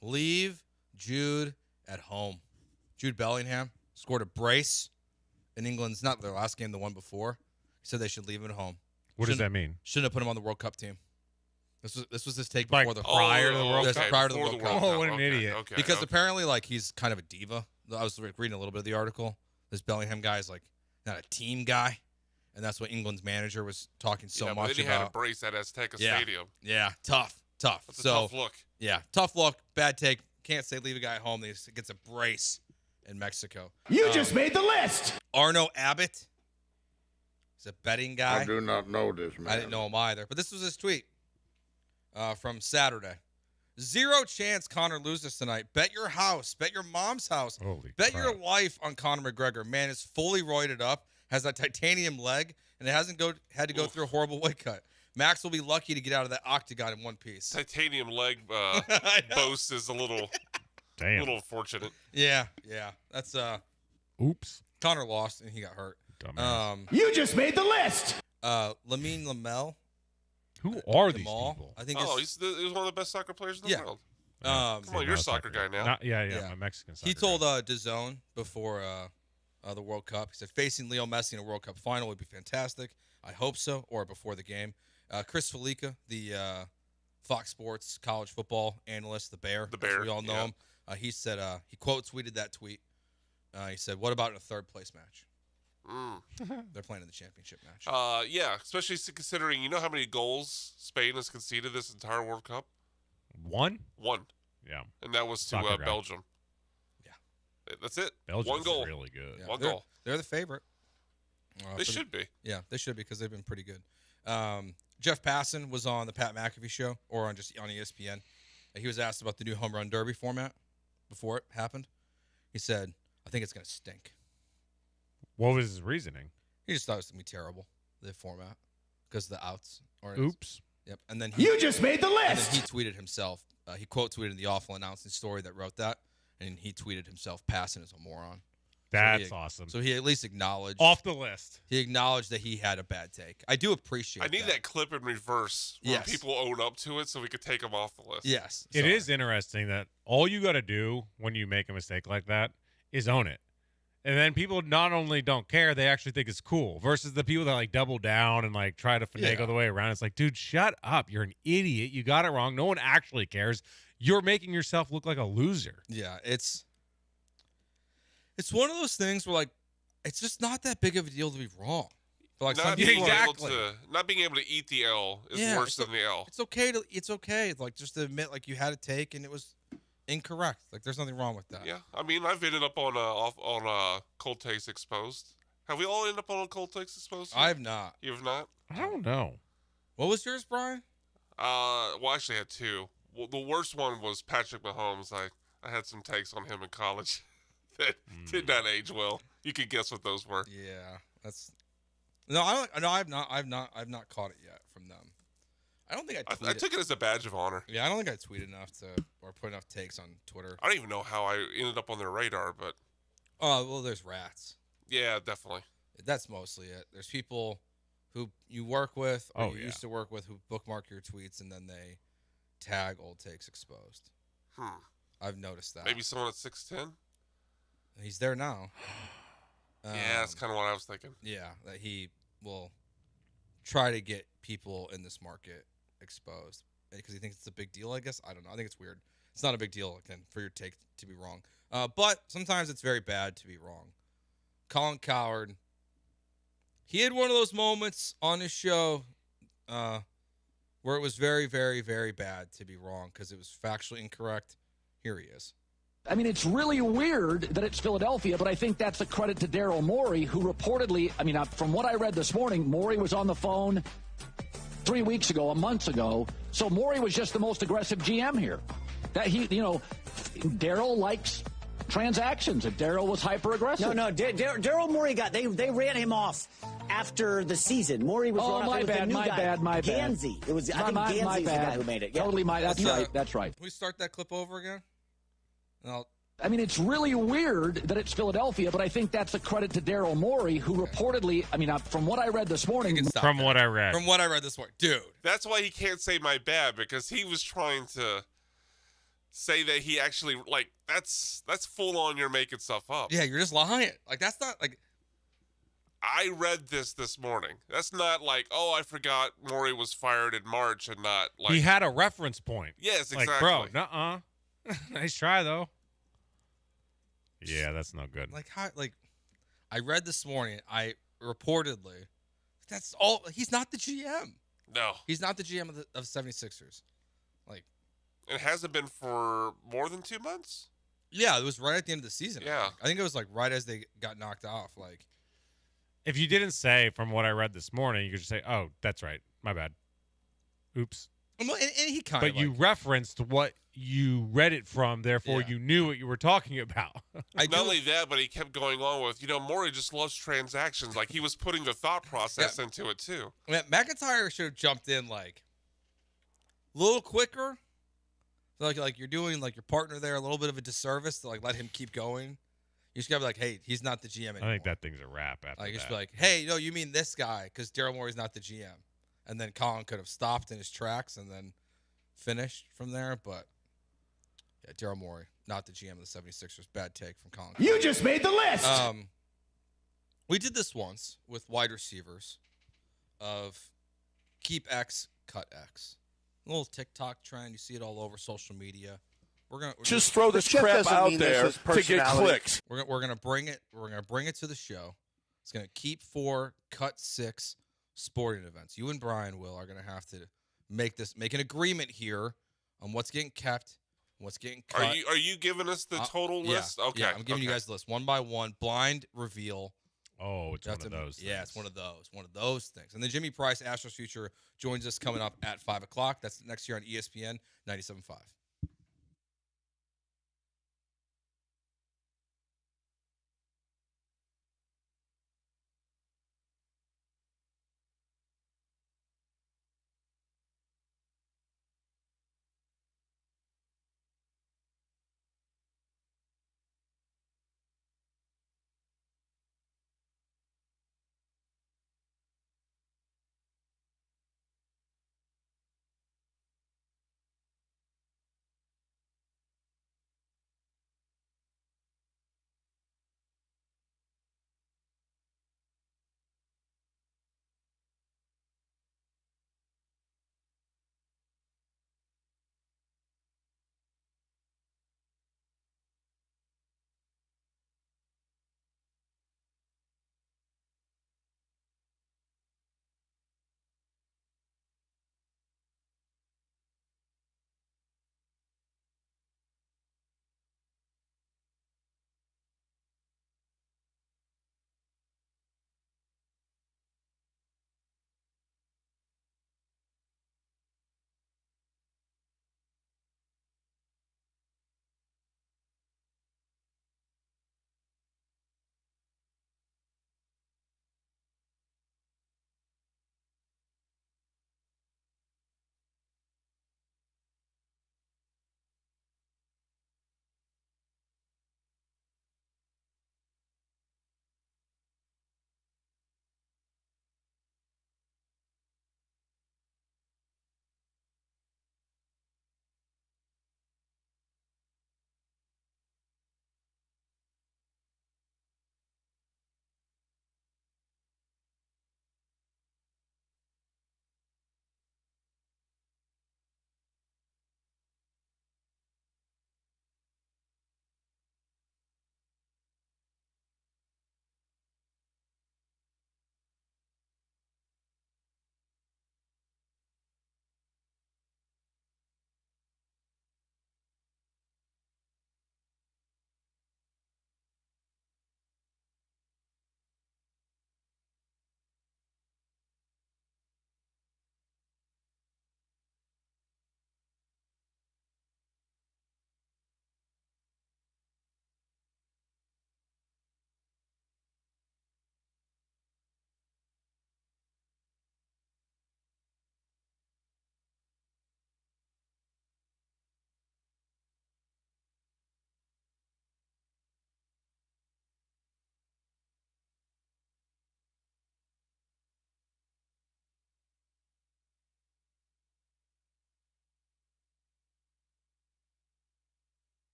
Leave Jude at Home. Jude Bellingham scored a brace in England's, not their last game, the one before. He said they should leave him at home. What does that mean? Shouldn't have put him on the World Cup team. This was his take Like before the prior to the World Cup? Prior to the World Cup. Oh, what an idiot. Okay, because apparently, like, he's kind of a diva. I was reading a little bit of the article. This Bellingham guy is, like, not a team guy. And that's what England's manager was talking so much about. Then he had a brace at Azteca Stadium. Yeah, tough. That's a tough look. Yeah, tough look. Bad take. Can't say leave a guy at home. He gets a brace in Mexico. You just made the list. Arno Abbott. He's a betting guy. I do not know this man. I didn't know him either. But this was his tweet from Saturday. 0 chance Conor loses tonight. Bet your house. Bet your mom's house. Holy Bet crap. your life on Conor McGregor. Man is fully roided up, has that titanium leg, and it hasn't had to go through a horrible weight cut. Max will be lucky to get out of that octagon in one piece. Titanium leg boast is a little unfortunate. Yeah. That's oops. Conor lost and he got hurt. You just made the list. Lamine Lamel. Who are these people? I think he's one of the best soccer players in the world. Come on, you're a soccer guy now. Yeah, I'm Mexican soccer He told DAZN before the World Cup, he said, facing Leo Messi in a World Cup final would be fantastic. I hope so, or before the game. Chris Felica, the Fox Sports college football analyst, the Bear, as we all know him, he said, he quote tweeted that tweet. He said, what about in a third place match? They're playing in the championship match. Yeah, especially considering, you know how many goals Spain has conceded this entire World Cup? One. Yeah. And that was to Belgium. Yeah. That's it. Belgium's one goal. Really good. Yeah, one goal. They're the favorite. They should be. Yeah, they should be because they've been pretty good. Jeff Passan was on the Pat McAfee show or on ESPN. He was asked about the new home run derby format before it happened. He said, I think it's going to stink. What was his reasoning? He just thought it was going to be terrible, the format, because of the outs. Oops. Yep. And then you just made the list. And then he tweeted himself. He quote tweeted the awful announcing story that wrote that, and he tweeted himself, Passan is a moron. That's awesome. So he at least acknowledged. Off the list. He acknowledged that he had a bad take. I do appreciate I need that clip in reverse where people own up to it so we could take them off the list. Yes. It is interesting that all you got to do when you make a mistake like that is own it. And then people not only don't care, they actually think it's cool. Versus the people that like double down and like try to finagle the way around. It's like, dude, shut up. You're an idiot. You got it wrong. No one actually cares. You're making yourself look like a loser. Yeah, it's one of those things where like it's just not that big of a deal to be wrong. But like some people not being able to eat the L is worse than the L. It's okay. It's okay. Like just to admit like you had a take and it was incorrect. Like there's nothing wrong with that. Yeah, I mean I've ended up on cold takes exposed. Have we all ended up on cold takes exposed? I have not. You have not? I don't know. What was yours, Brian? Well, I actually had two. Well, the worst one was Patrick Mahomes. I had some takes on him in college that did not age well. You can guess what those were. Yeah, that's I've not caught it yet from them. I don't think I took it as a badge of honor. Yeah, I don't think I tweeted enough or put enough takes on Twitter. I don't even know how I ended up on their radar, but oh well, there's rats. Yeah, definitely. That's mostly it. There's people who you work with or you used to work with who bookmark your tweets and then they tag old takes exposed. I've noticed that. Maybe someone at 6'10"? He's there now. Yeah, that's kind of what I was thinking. Yeah, that he will try to get people in this market exposed because he thinks it's a big deal, I guess. I don't know. I think it's weird. It's not a big deal, again, for your take to be wrong. But sometimes it's very bad to be wrong. Colin Cowherd, he had one of those moments on his show where it was very, very, very bad to be wrong because it was factually incorrect. Here he is. I mean, it's really weird that it's Philadelphia, but I think that's a credit to Daryl Morey, who reportedly, I mean, from what I read this morning, Morey was on the phone 3 weeks ago, a month ago. So Morey was just the most aggressive GM here. That he, Daryl likes transactions, and Daryl was hyper aggressive. No, Daryl Morey they ran him off after the season. Morey was Oh, run my off with bad, a new my guy. bad, my bad. Gansey. It was I think Gansey's the guy who made it. Yeah. Totally my. That's right. That's right. Can we start that clip over again? And I mean, it's really weird that it's Philadelphia, but I think that's a credit to Daryl Morey, who reportedly, I mean, from what I read this morning. From what I read. From what I read this morning. Dude. That's why he can't say my bad, because he was trying to say that he actually, like, that's full on you're making stuff up. Yeah, you're just lying. Like, that's not, like. I read this morning. That's not like, oh, I forgot Morey was fired in March and not, like. He had a reference point. Yes, exactly. Like, bro, nuh-uh. Nice try, though. Yeah, that's no good. Like, how, like, I read this morning, reportedly, that's all, he's not the GM. No. He's not the GM of the 76ers. Like. It hasn't been for more than 2 months? Yeah, it was right at the end of the season. Yeah. I think it was, like, right as they got knocked off. Like. If you didn't say from what I read this morning, you could just say, oh, that's right. My bad. Oops. And he kind but of you referenced what you read it from, therefore you knew what you were talking about. Not only that, but he kept going on with, Morey just loves transactions. Like, he was putting the thought process into it, too. McIntyre should have jumped in, like, a little quicker. So like you're doing, like, your partner there a little bit of a disservice to, like, let him keep going. You just got to be like, hey, he's not the GM anymore. I think that thing's a wrap after like, that. Just be like, hey, no, you mean this guy, because Daryl Morey's not the GM. And then Colin could have stopped in his tracks and then finished from there. But, yeah, Daryl Morey, not the GM of the 76ers. Bad take from Colin. You just made the list. We did this once with wide receivers of keep X, cut X. A little TikTok trend. You see it all over social media. We're just throw this crap out there to get clicks. We're gonna bring it. We're gonna bring it to the show. It's gonna keep 4, cut 6 sporting events. You and Brian are gonna have to make an agreement here on what's getting kept, what's getting cut. Are you giving us the total list? Okay. Yeah, I'm giving you guys the list one by one, blind reveal. Oh, it's one of those. Yeah, it's one of those things. And then Jimmy Price, Astros Future, joins us coming up at 5 o'clock. That's next year on ESPN 97.5.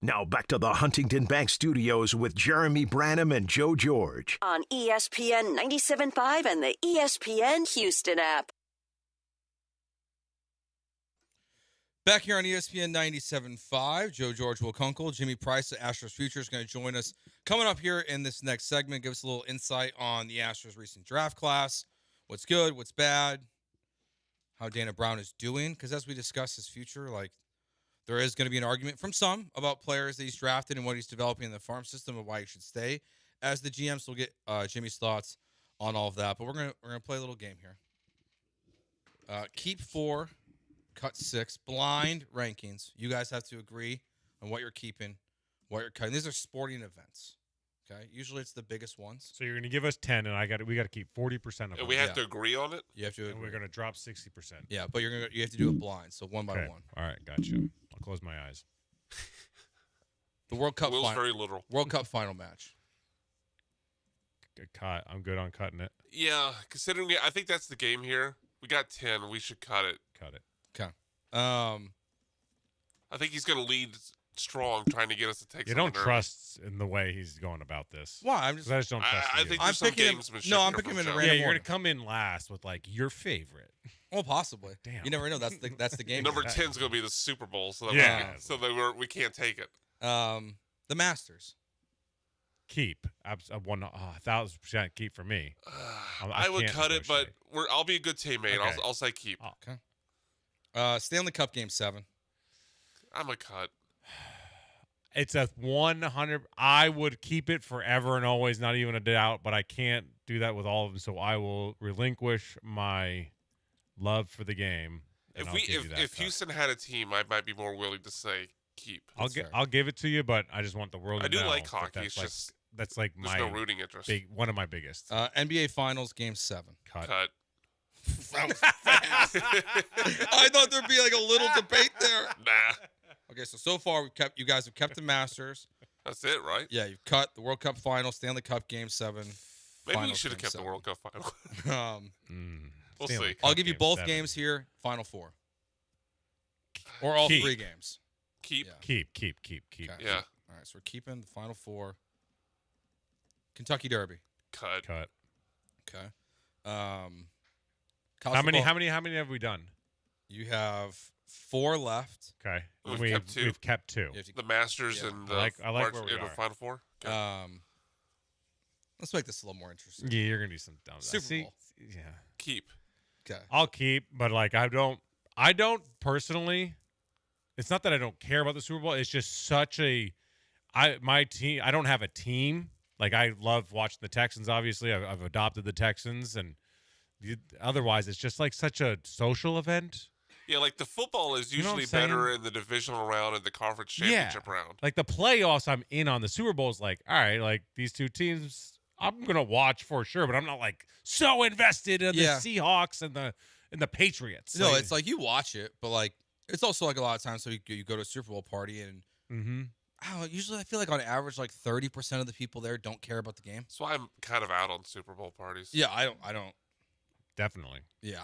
Now back to the Huntington Bank Studios with Jeremy Branham and Joe George. On ESPN 97.5 and the ESPN Houston app. Back here on ESPN 97.5, Joe George Wilkunkel, Jimmy Price of Astros Future is going to join us coming up here in this next segment. Give us a little insight on the Astros' recent draft class, what's good, what's bad, how Dana Brown is doing. Because as we discuss his future, like there is going to be an argument from some about players that he's drafted and what he's developing in the farm system and why he should stay as the GM. So we'll get Jimmy's thoughts on all of that. But we're gonna play a little game here. Keep 4. Cut 6, blind rankings. You guys have to agree on what you're keeping, what you're cutting. These are sporting events. Okay, usually it's the biggest ones. So you're going to give us 10, and we got to keep 40% of it. We have to agree on it. You have to agree. And we're going to drop 60%. Yeah, but you have to do it blind, so one by one. All right, gotcha. I'll close my eyes. The World Cup Will's final. very literal. World Cup final match. Good cut. I'm good on cutting it. Yeah, considering I think that's the game here. We got 10. We should cut it. Cut it. Okay. I think he's going to lead strong, trying to get us to take. You don't trust in the way he's going about this. Why? I just don't trust I you. think I'm picking him. No, I'm picking him in a random Yeah, you're order. going to come in last with like your favorite. Well, possibly. Damn. You never know. That's the game. Number 10 is going to be the Super Bowl, so we can't take it. The Masters. Keep. 1,000% keep for me. I would cut it, but I'll be a good teammate. Okay. I'll say keep. Oh. Okay. Stanley Cup Game 7. I'm a cut. It's a 100. I would keep it forever and always, not even a doubt, but I can't do that with all of them, so I will relinquish my love for the game. If Houston had a team, I might be more willing to say keep. I'll give it to you, but I just want the world to know. I do like hockey. That's it's like, just that's like there's no rooting interest. One of my biggest. NBA Finals Game 7. Cut. That was fast. I thought there'd be like a little debate there. Nah. Okay, so far you guys have kept the Masters. That's it, right? Yeah, you've cut the World Cup Final, Stanley Cup Game 7. Maybe Finals we should have Game kept 7. the World Cup Final. We'll see. I'll give you both 7. games here. Final 4, or all 3 games. Keep. Yeah. Keep. Yeah. All right, so we're keeping the Final 4. Kentucky Derby. Cut. Okay. How many have we done? You have 4 left. Okay. We've kept 2. We've kept 2. The Masters and the I like where we are. Final 4. Okay. Let's make this a little more interesting. Yeah, you're gonna do some dumb Super Bowl. Yeah. Keep. Okay. I'll keep, but like I don't personally. It's not that I don't care about the Super Bowl. It's just such my team. I don't have a team. Like I love watching the Texans. Obviously, I've adopted the Texans, and otherwise, it's just like such a social event. Yeah, like the football is usually better in the divisional round and the conference championship round. Like the playoffs, I'm in on. The Super Bowl is like, all right, like these two teams, I'm gonna watch for sure, but I'm not like so invested in the Seahawks and the Patriots. No, it's like you watch it, but like it's also like a lot of times. So you go to a Super Bowl party and usually I feel like on average like 30% of the people there don't care about the game. So I'm kind of out on Super Bowl parties. Yeah, I don't. Definitely. Yeah,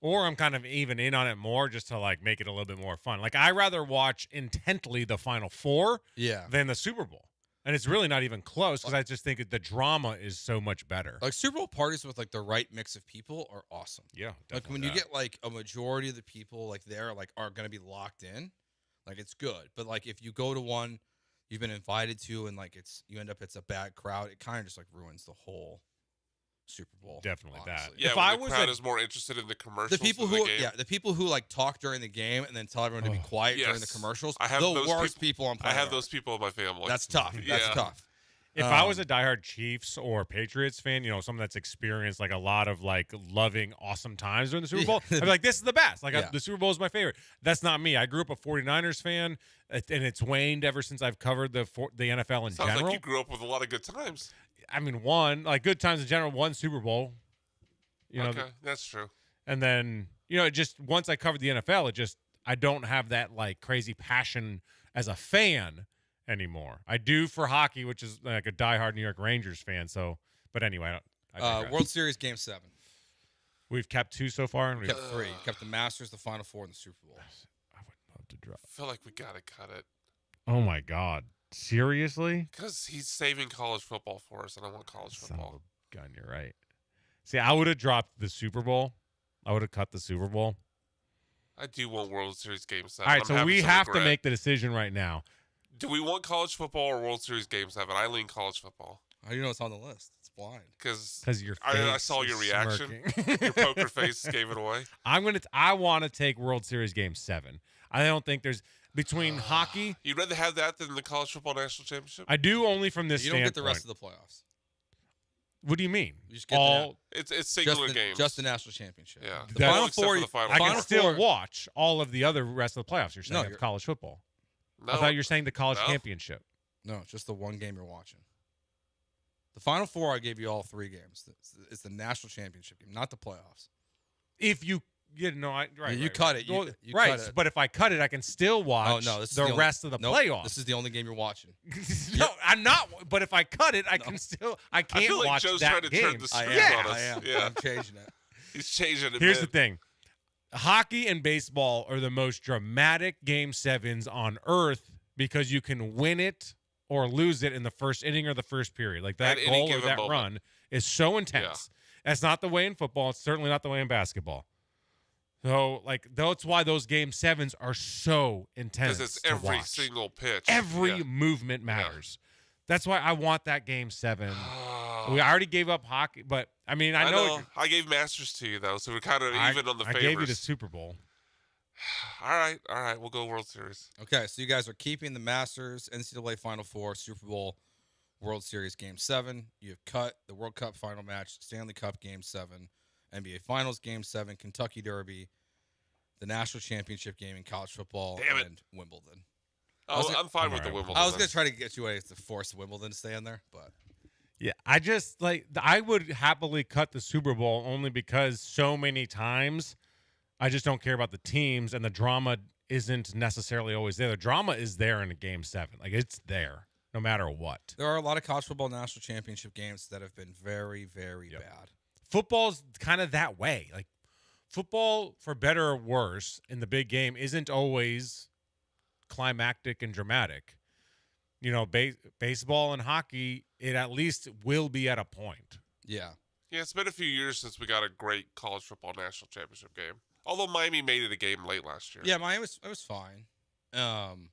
Or I'm kind of even in on it more just to like make it a little bit more fun. Like I rather watch intently the Final 4 than the Super Bowl. And it's really not even close because I just think the drama is so much better. Like Super Bowl parties with like the right mix of people are awesome. Yeah, definitely. Like when you get like a majority of the people like there like are going to be locked in, like it's good. But like if you go to one you've been invited to and like it's a bad crowd, it kind of just like ruins the whole Super Bowl. Definitely honestly. Yeah, if the crowd is more interested in the commercials. The people the people who like talk during the game and then tell everyone to be quiet during the commercials. I have the those worst people on planet I have Earth. those people in my family. That's tough. That's tough. If I was a diehard Chiefs or Patriots fan, someone that's experienced like a lot of like loving awesome times during the Super Bowl, I'd be like, this is the best. Like the Super Bowl is my favorite. That's not me. I grew up a 49ers fan, and it's waned ever since I've covered the NFL in Sounds general. like you grew up with a lot of good times. I mean, good times in general, one Super Bowl. Okay, that's true. And then, it just once I covered the NFL, I don't have that like crazy passion as a fan anymore. I do for hockey, which is like a diehard New York Rangers fan. So, but anyway, I digress. World Series Game 7. We've kept 2 so far. And kept 3. Kept the Masters, the Final 4, and the Super Bowl. I would love to drop. I feel like we gotta cut it. Oh my God. Seriously? Because he's saving college football for us, and I want college football. Son of a gun, you're right. See, I would have dropped the Super Bowl. I would have cut the Super Bowl. I do want World Series Game 7. All right, so we have to make the decision right now. Do we want college football or World Series Game 7? I lean college football. How do you know it's on the list? It's blind. Because I saw your reaction. Your poker face gave it away. I want to take World Series Game 7. I don't think there's between hockey. You'd rather have that than the college football national championship? I do, only from this You standpoint. don't get the rest of the playoffs. What do you mean? You just get it's singular games. Just the national championship. Yeah. The Final Four. I can still watch all of the other rest of the playoffs. You're saying No, of college football. No, I thought you were saying the college championship. No, it's just the one game you're watching. The Final Four, I gave you all 3 games. It's the national championship game, not the playoffs. If you cut it. You right, cut it. but if I cut it, I can still watch the rest of the playoffs. This is the only game you're watching. No, I'm not. But if I cut it, I can't I feel like watch Joe's that trying to game. turn the screws on us. I am. Yeah. I'm changing it. He's changing it. Here's the thing. Hockey and baseball are the most dramatic Game 7s on earth because you can win it or lose it in the first inning or the first period. Like that goal or that run is so intense. That's not the way in football. It's certainly not the way in basketball. So, that's why those Game 7s are so intense. Because it's every single pitch. Every movement matters. That's why I want that Game 7. We already gave up hockey, but, I mean, I know. I gave Masters to you, though, so we're kind of even on the favors. I gave you the Super Bowl. All right. We'll go World Series. Okay, so you guys are keeping the Masters, NCAA Final Four, Super Bowl, World Series Game 7. You have cut the World Cup final match, Stanley Cup Game 7, NBA Finals Game 7, Kentucky Derby, the National Championship game in college football, and Wimbledon. Oh, I'm fine with the Wimbledon. I was going to try to get you to force Wimbledon to stay in there, but. Yeah, I would happily cut the Super Bowl only because so many times I just don't care about the teams, and the drama isn't necessarily always there. The drama is there in a Game 7. It's there no matter what. There are a lot of college football national championship games that have been very, very bad. Football's kind of that way. Football, for better or worse, in the big game isn't always climactic and dramatic. Baseball and hockey, it at least will be at a point. Yeah. Yeah, it's been a few years since we got a great college football national championship game. Although Miami made it a game late last year. Yeah, Miami was fine. And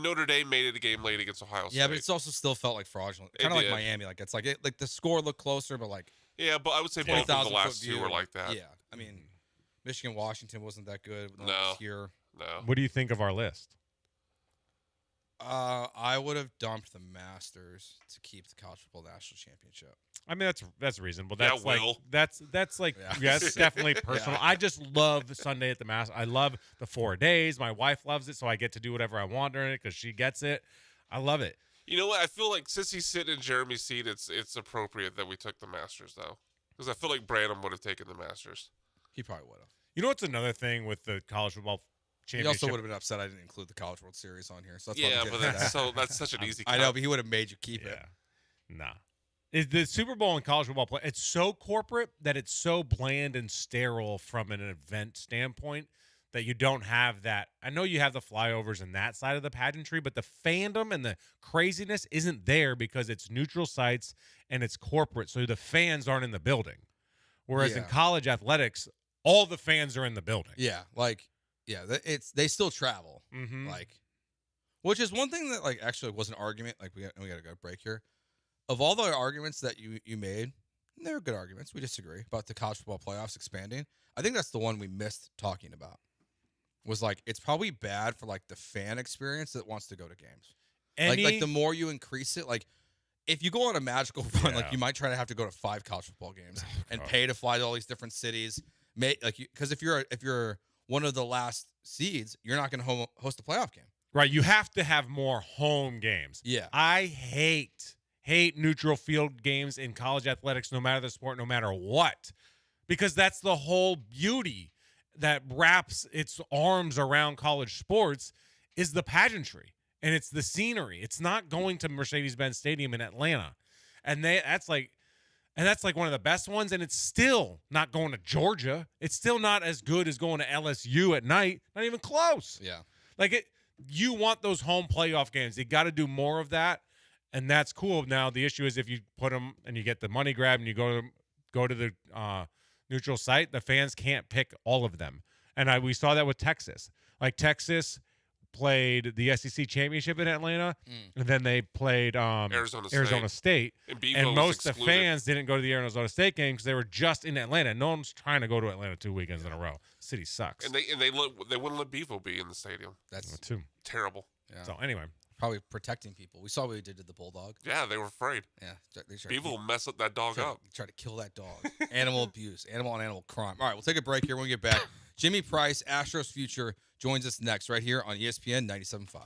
Notre Dame made it a game late against Ohio State. Yeah, but it's also still felt like fraudulent. Kind of like Miami. It's the score looked closer, but Yeah, but I would say both of the last two were like that. Yeah, I mean, Michigan, Washington wasn't that good. No. Here. No. What do you think of our list? I would have dumped the Masters to keep the college football national championship. I mean, that's reasonable. That's Yeah. that's definitely personal. I just love Sunday at the Masters. I love the 4 days. My wife loves it, so I get to do whatever I want during it because she gets it. I love it. You know what? I feel like since he's sitting in Jeremy's seat, it's appropriate that we took the Masters, though. Because I feel like Branham would have taken the Masters. He probably would have. You know what's another thing with the college football championship? He also would have been upset I didn't include the College World Series on here. So that's yeah, but that's such an easy cut. I know, but he would have made you keep it. Nah. The Super Bowl and college football play, it's so corporate that it's so bland and sterile from an event standpoint that you don't have that. I know you have the flyovers and that side of the pageantry, but the fandom and the craziness isn't there because it's neutral sites and it's corporate, so the fans aren't in the building. Whereas in college athletics, all the fans are in the building. Yeah, they still travel. Mm-hmm. Which is one thing that actually was an argument. We got to go break here. Of all the arguments that you made, and they were good arguments. We disagree about the college football playoffs expanding. I think that's the one we missed talking about. Was it's probably bad for the fan experience that wants to go to games. The more you increase it, if you go on a magical run, you might try to have to go to 5 college football games and pay to fly to all these different cities. Because if you're one of the last seeds, you're not going to host a playoff game. Right, you have to have more home games. Yeah. I hate neutral field games in college athletics, no matter the sport, no matter what, because that's the whole beauty that wraps its arms around college sports is the pageantry and it's the scenery. It's not going to Mercedes-Benz Stadium in Atlanta, and that's one of the best ones, and it's still not going to Georgia. It's still not as good as going to LSU at night. Not even close. Yeah. you want those home playoff games. You got to do more of that, and that's cool. Now the issue is if you put them and you get the money grab and you go to the neutral site, the fans can't pick all of them. And we saw that with Texas. Like Texas played the SEC championship in Atlanta, and then they played Arizona State. And most of the fans didn't go to the Arizona State game because they were just in Atlanta. No one's trying to go to Atlanta 2 weekends in a row. City sucks. And they wouldn't let Bevo be in the stadium. That's too terrible. Yeah. So anyway, probably protecting people. We saw what he did to the Bulldog. Yeah, they were afraid. Yeah, Bevo will mess up that dog up. Try to kill that dog. Animal abuse, animal on animal crime. All right, we'll take a break here when we get back. Jimmy Price, Astros future, joins us next right here on ESPN 97.5.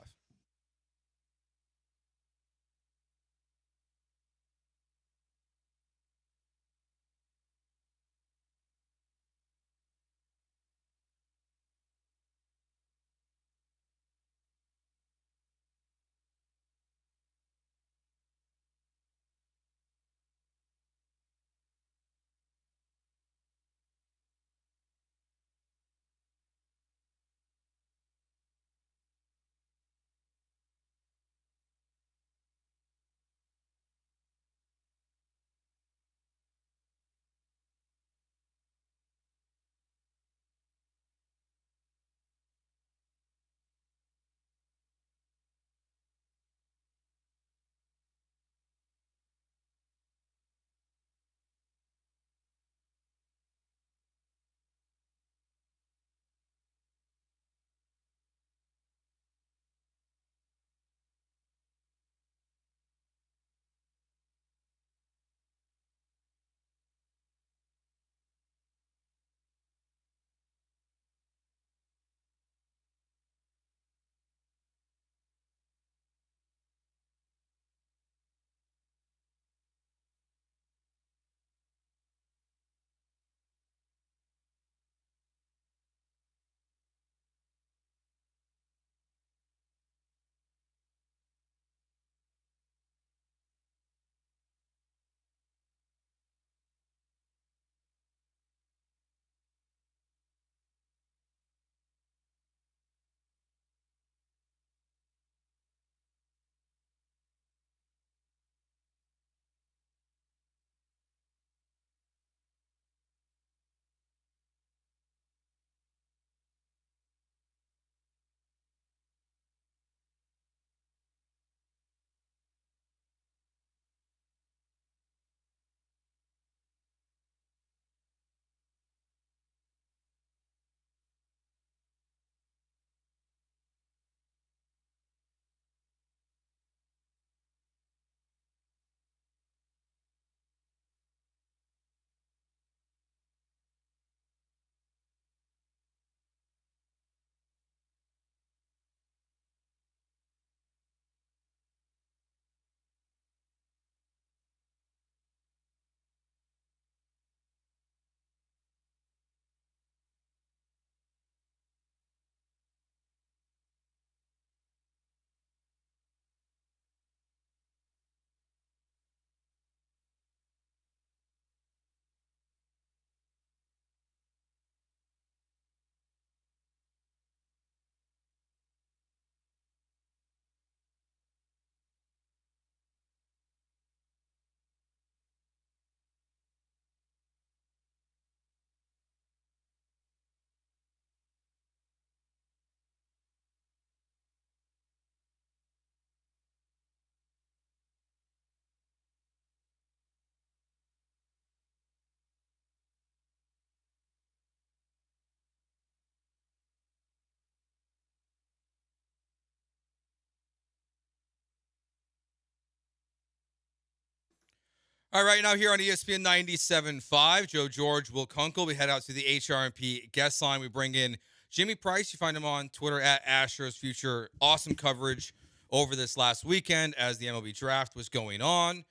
All right, now here on ESPN 97.5, Joe George, Will Kunkel. We head out to the HRMP guest line. We bring in Jimmy Price. You find him on Twitter at Astros Future. Awesome coverage over this last weekend as the MLB draft was going on.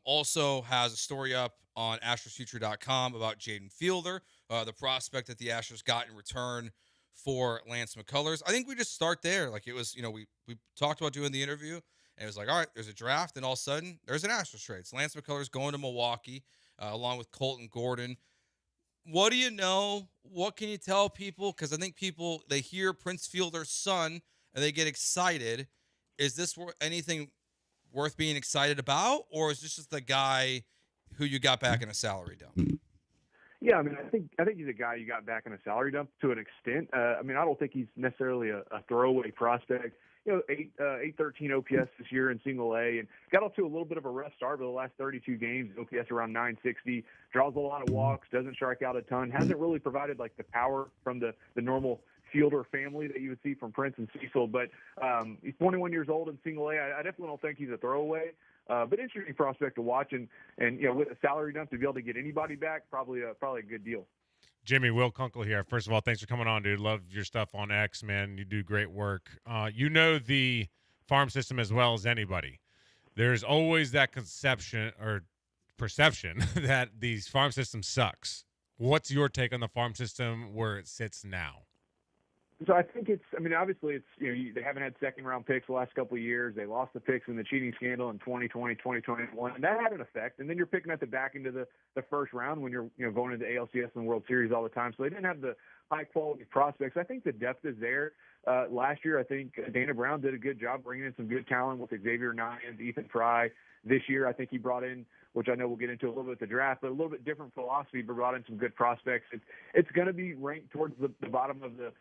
Also has a story up on AstrosFuture.com about Jaden Fielder, the prospect that the Astros got in return for Lance McCullers. I think we just start there. Like it was, we talked about doing the interview. And it was like, all right, there's a draft, and all of a sudden, there's an Astros trade. It's Lance McCullers going to Milwaukee, along with Colton Gordon. What do you know? What can you tell people? Because I think people, they hear Prince Fielder's son and they get excited. Is this anything worth being excited about, or is this just the guy who you got back in a salary dump? Yeah, I mean, I think he's a guy you got back in a salary dump to an extent. I mean, I don't think he's necessarily a throwaway prospect. 813 OPS this year in Single A, and got off to a little bit of a rough start, but the last 32 games, OPS around 960, draws a lot of walks, doesn't strike out a ton, hasn't really provided like the power from the normal fielder family that you would see from Prince and Cecil, but he's 21 years old in Single A. I definitely don't think he's a throwaway. But interesting prospect to watch, and with a salary dump to be able to get anybody back, probably a good deal. Jimmy, Will Kunkel here. First of all, thanks for coming on, dude. Love your stuff on X, man. You do great work. You know the farm system as well as anybody. There's always that conception or perception that the farm system sucks. What's your take on the farm system where it sits now? So I think obviously they haven't had second-round picks the last couple of years. They lost the picks in the cheating scandal in 2020, 2021, and that had an effect. And then you're picking at the back end of the first round when you're going into ALCS and World Series all the time. So they didn't have the high-quality prospects. I think the depth is there. Last year, I think Dana Brown did a good job bringing in some good talent with Xavier Nyans, Ethan Fry. This year, I think he brought in, which I know we'll get into a little bit at the draft, but a little bit different philosophy, but brought in some good prospects. It's going to be ranked towards the bottom of the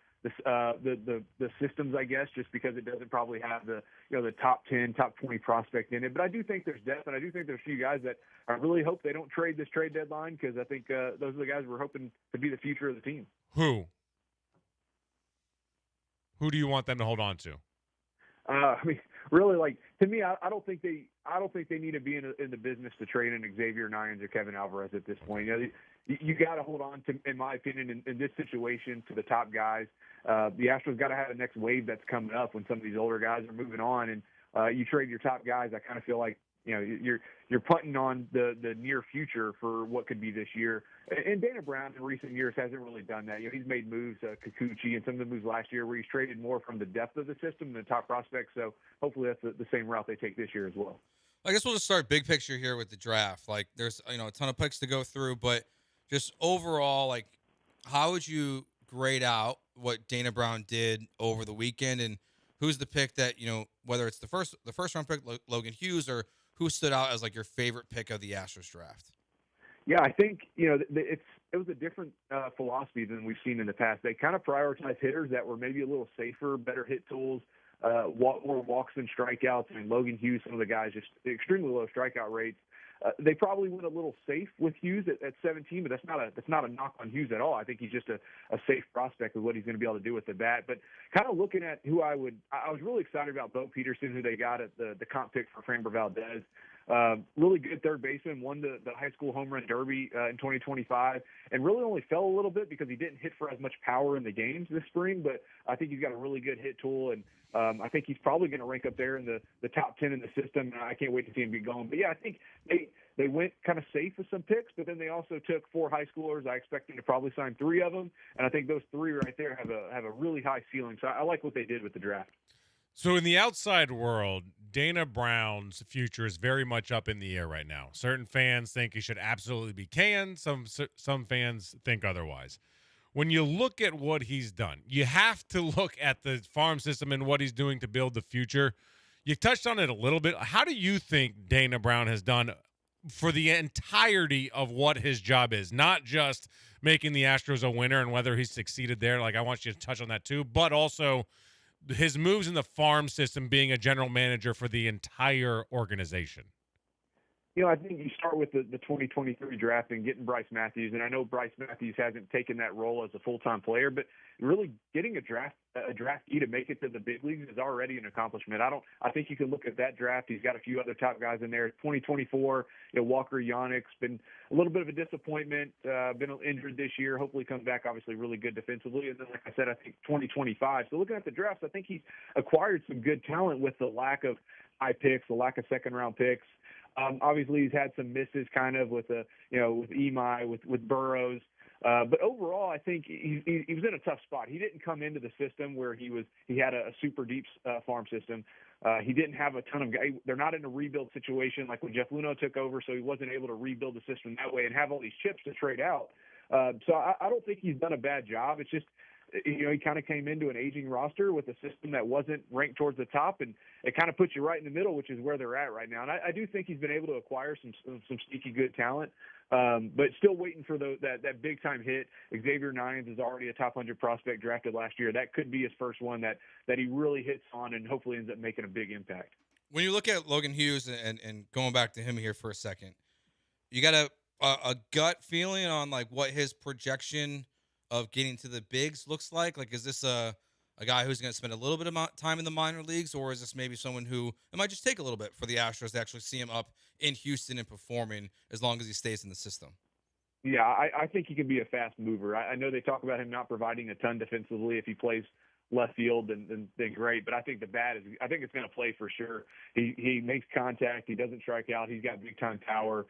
systems, I guess, just because it doesn't probably have the top 10, top 20 prospect in it. But I do think there's depth, and I do think there's a few guys that I really hope they don't trade this trade deadline, because I think those are the guys we're hoping to be the future of the team. Who do you want them to hold on to? Really, to me, I don't think they need to be in the business to trade in Xavier Nyans or Kevin Alvarez at this point. You got to hold on to, in my opinion, in this situation, to the top guys. The Astros got to have the next wave that's coming up when some of these older guys are moving on, and you trade your top guys. I kind of feel like you're punting on the near future for what could be this year. And Dana Brown in recent years hasn't really done that. He's made moves, Kikuchi, and some of the moves last year where he's traded more from the depth of the system than the top prospects. So hopefully that's the same route they take this year as well. I guess we'll just start big picture here with the draft. There's a ton of picks to go through, but just overall, how would you grade out what Dana Brown did over the weekend, and who's the pick that whether it's the first round pick, Logan Hughes, or who stood out as your favorite pick of the Astros draft? Yeah, I think it was a different philosophy than we've seen in the past. They kind of prioritized hitters that were maybe a little safer, better hit tools, more walks than strikeouts. And Logan Hughes, some of the guys, just extremely low strikeout rates. They probably went a little safe with Hughes at 17, but that's not a knock on Hughes at all. I think he's just a safe prospect with what he's going to be able to do with the bat. But kind of looking at who I was really excited about Bo Peterson, who they got at the comp pick for Framber Valdez. Really good third baseman, won the high school home run derby in 2025, and really only fell a little bit because he didn't hit for as much power in the games this spring. But I think he's got a really good hit tool, and I think he's probably going to rank up there in the top 10 in the system. And I can't wait to see him get going. But yeah, I think they went kind of safe with some picks, but then they also took 4 high schoolers. I expect them to probably sign 3 of them, and I think those 3 right there have a really high ceiling. So I like what they did with the draft. So in the outside world, Dana Brown's future is very much up in the air right now. Certain fans think he should absolutely be canned. Some fans think otherwise. When you look at what he's done, you have to look at the farm system and what he's doing to build the future. You touched on it a little bit. How do you think Dana Brown has done for the entirety of what his job is? Not just making the Astros a winner and whether he's succeeded there. I want you to touch on that too, but also his moves in the farm system, being a general manager for the entire organization. I think you start with the 2023 draft and getting Bryce Matthews. And I know Bryce Matthews hasn't taken that role as a full-time player, but really getting a draftee to make it to the big leagues is already an accomplishment. I think you can look at that draft. He's got a few other top guys in there. 2024, Walker Yanick's been a little bit of a disappointment, been injured this year. Hopefully comes back, obviously, really good defensively. And then, like I said, I think 2025. So looking at the drafts, I think he's acquired some good talent with the lack of high picks, the lack of second-round picks. Obviously, he's had some misses kind of with Imai, with Burrows. But overall, I think he was in a tough spot. He didn't come into the system where he had a super deep farm system. He didn't have a ton of guys. They're not in a rebuild situation like when Jeff Luhnow took over, so he wasn't able to rebuild the system that way and have all these chips to trade out. So I don't think he's done a bad job. It's just he kind of came into an aging roster with a system that wasn't ranked towards the top, and it kind of puts you right in the middle, which is where they're at right now. And I do think he's been able to acquire some sneaky good talent, but still waiting for that big time hit. Xavier Nines is already a top 100 prospect drafted last year. That could be his first one that he really hits on and hopefully ends up making a big impact. When you look at Logan Hughes and going back to him here for a second, you got a gut feeling on like what his projection of getting to the bigs looks like? Like, is this a guy who's going to spend a little bit of time in the minor leagues, or is this maybe someone who it might just take a little bit for the Astros to actually see him up in Houston and performing as long as he stays in the system? Yeah, I think he can be a fast mover. I know they talk about him not providing a ton defensively. If he plays left field, then great. But I think I think it's going to play for sure. He makes contact. He doesn't strike out. He's got big time power,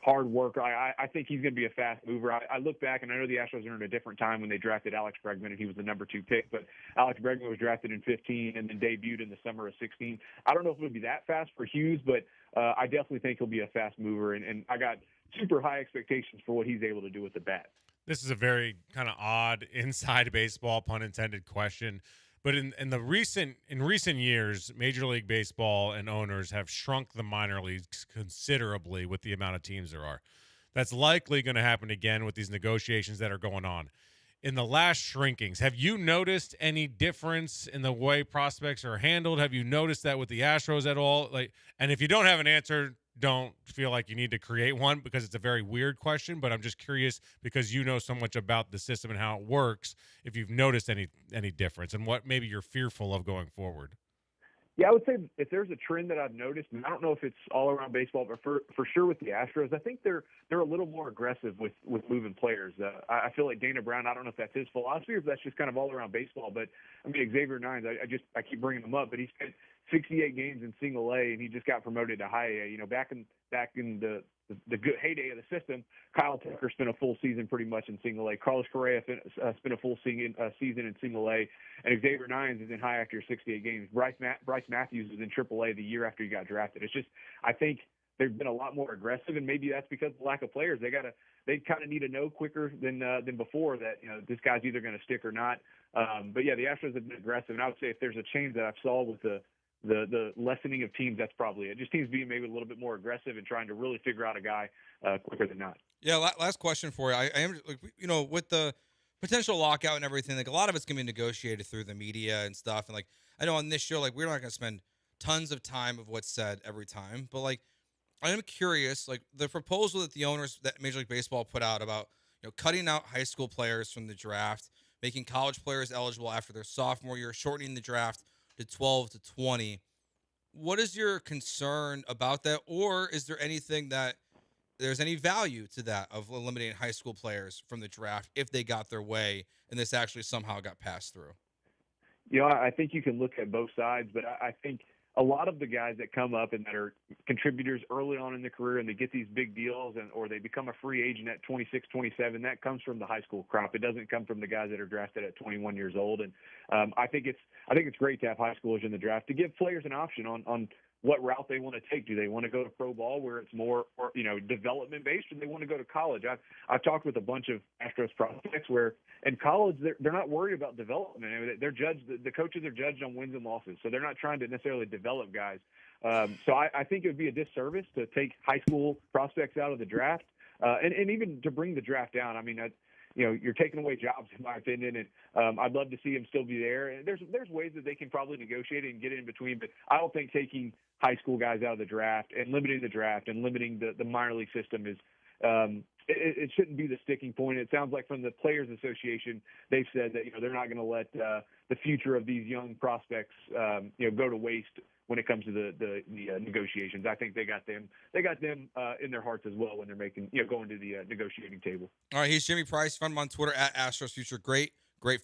hard work. I think he's going to be a fast mover. I look back, and I know the Astros are in a different time when they drafted Alex Bregman, and he was the number 2 pick. But Alex Bregman was drafted in 15 and then debuted in the summer of 16. I don't know if it would be that fast for Hughes, but I definitely think he'll be a fast mover. And I got super high expectations for what he's able to do with the bat. This is a very kind of odd inside baseball, pun intended, question. But in recent years, Major League Baseball and owners have shrunk the minor leagues considerably with the amount of teams there are. That's likely going to happen again with these negotiations that are going on. In the last shrinkings, have you noticed any difference in the way prospects are handled? Have you noticed that with the Astros at all? And if you don't have an answer, don't feel like you need to create one because it's a very weird question, but I'm just curious because you know so much about the system and how it works, if you've noticed any difference and what maybe you're fearful of going forward. Yeah, I would say if there's a trend that I've noticed, and I don't know if it's all around baseball, but for sure with the Astros, I think they're a little more aggressive with moving players. I feel like Dana Brown, I don't know if that's his philosophy or if that's just kind of all around baseball, but I mean, Xavier Nines, I keep bringing him up, but he spent 68 games in Single A, and he just got promoted to High A. You know, back in the good heyday of the system, Kyle Tucker spent a full season pretty much in Single A. Carlos Correa spent a full season in Single A, and Xavier Nines is in High after 68 games. Bryce Matthews was in Triple A the year after he got drafted. It's just, I think they've been a lot more aggressive, and maybe that's because of the lack of players. They kind of need to know quicker than before that this guy's either going to stick or not. But yeah, the Astros have been aggressive, and I would say if there's a change that I've saw with the lessening of teams, that's probably it. Just teams being maybe a little bit more aggressive and trying to really figure out a guy quicker than not. Yeah, last question for you. I am, with the potential lockout and everything, like a lot of it's going to be negotiated through the media and stuff. And like, I know on this show, like we're not going to spend tons of time of what's said every time, but like, I am curious, like the proposal that the owners that Major League Baseball put out about, cutting out high school players from the draft, making college players eligible after their sophomore year, shortening the draft to 12 to 20. What is your concern about that? Or is there anything that there's any value to that of eliminating high school players from the draft if they got their way and this actually somehow got passed through? I think you can look at both sides, but I think a lot of the guys that come up and that are contributors early on in their career and they get these big deals or they become a free agent at 26, 27, that comes from the high school crop. It doesn't come from the guys that are drafted at 21 years old. And I think it's great to have high schoolers in the draft to give players an option on what route they want to take. Do they want to go to pro ball where it's more, development based, or do they want to go to college? I've talked with a bunch of Astros prospects where in college they're not worried about development. I mean, they're judged. The coaches are judged on wins and losses, so they're not trying to necessarily develop guys. So I think it would be a disservice to take high school prospects out of the draft, and even to bring the draft down. I mean, you're taking away jobs, in my opinion, and I'd love to see him still be there. And there's ways that they can probably negotiate it and get in between, but I don't think taking high school guys out of the draft and limiting the draft and limiting the minor league system is it shouldn't be the sticking point. It sounds like from the Players Association, they've said that they're not going to let the future of these young prospects go to waste when it comes to the negotiations. I think they got them in their hearts as well when they're going to the negotiating table. All right, he's Jimmy Price. Find him on Twitter at Astros Future. Great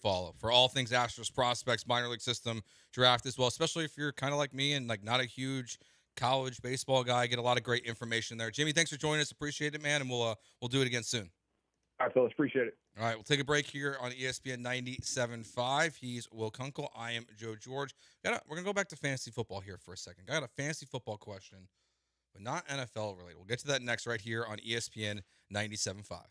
follow for all things Astros prospects, minor league system, draft as well, especially if you're kind of like me and like not a huge college baseball guy. Get a lot of great information there. Jimmy, thanks for joining us. Appreciate it, man, and we'll do it again soon. All right, fellas. Appreciate it. All right, we'll take a break here on ESPN 97.5. He's Will Kunkel. I am Joe George. We're going to go back to fantasy football here for a second. Got a fantasy football question, but not NFL related. We'll get to that next right here on ESPN 97.5.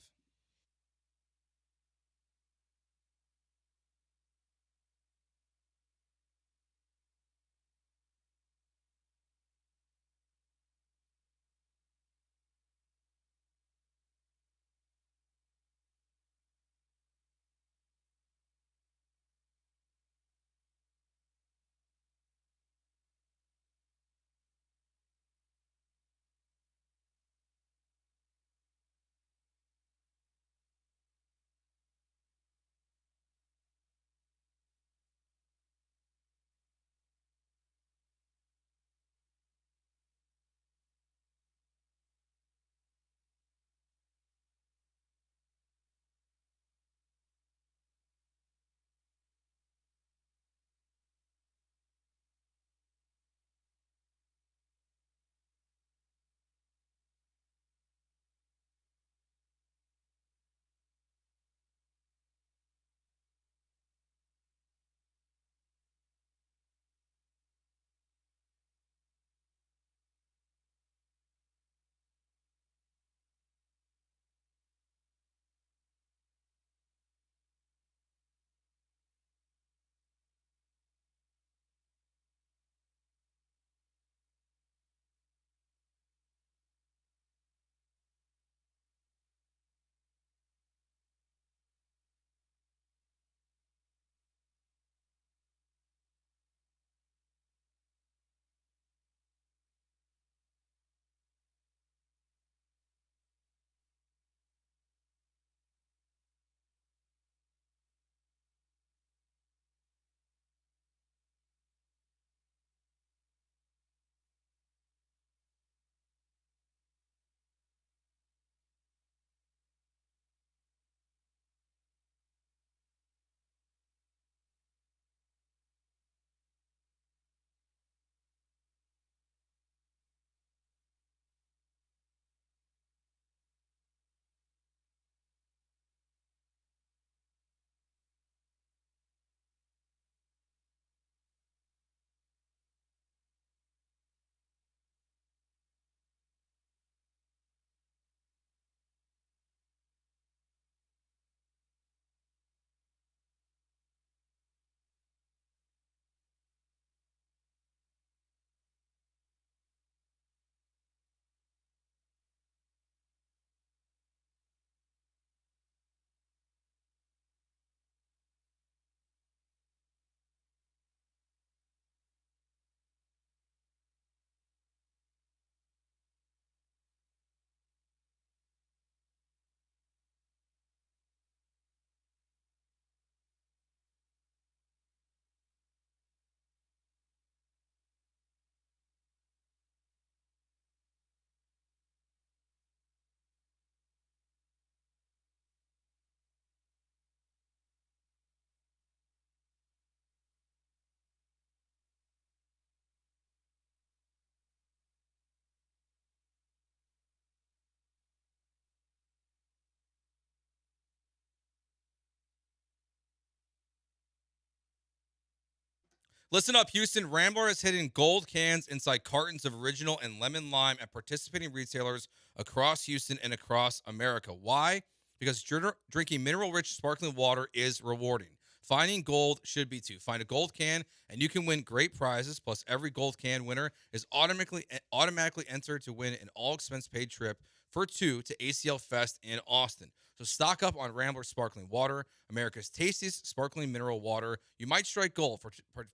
Listen up, Houston. Rambler is hitting gold cans inside cartons of original and lemon lime at participating retailers across Houston and across America. Why? Because drinking mineral-rich sparkling water is rewarding. Finding gold should be too. Find a gold can, and you can win great prizes. Plus, every gold can winner is automatically entered to win an all-expense-paid trip for two to ACL Fest in Austin. So stock up on Rambler Sparkling Water, America's tastiest sparkling mineral water. You might strike gold.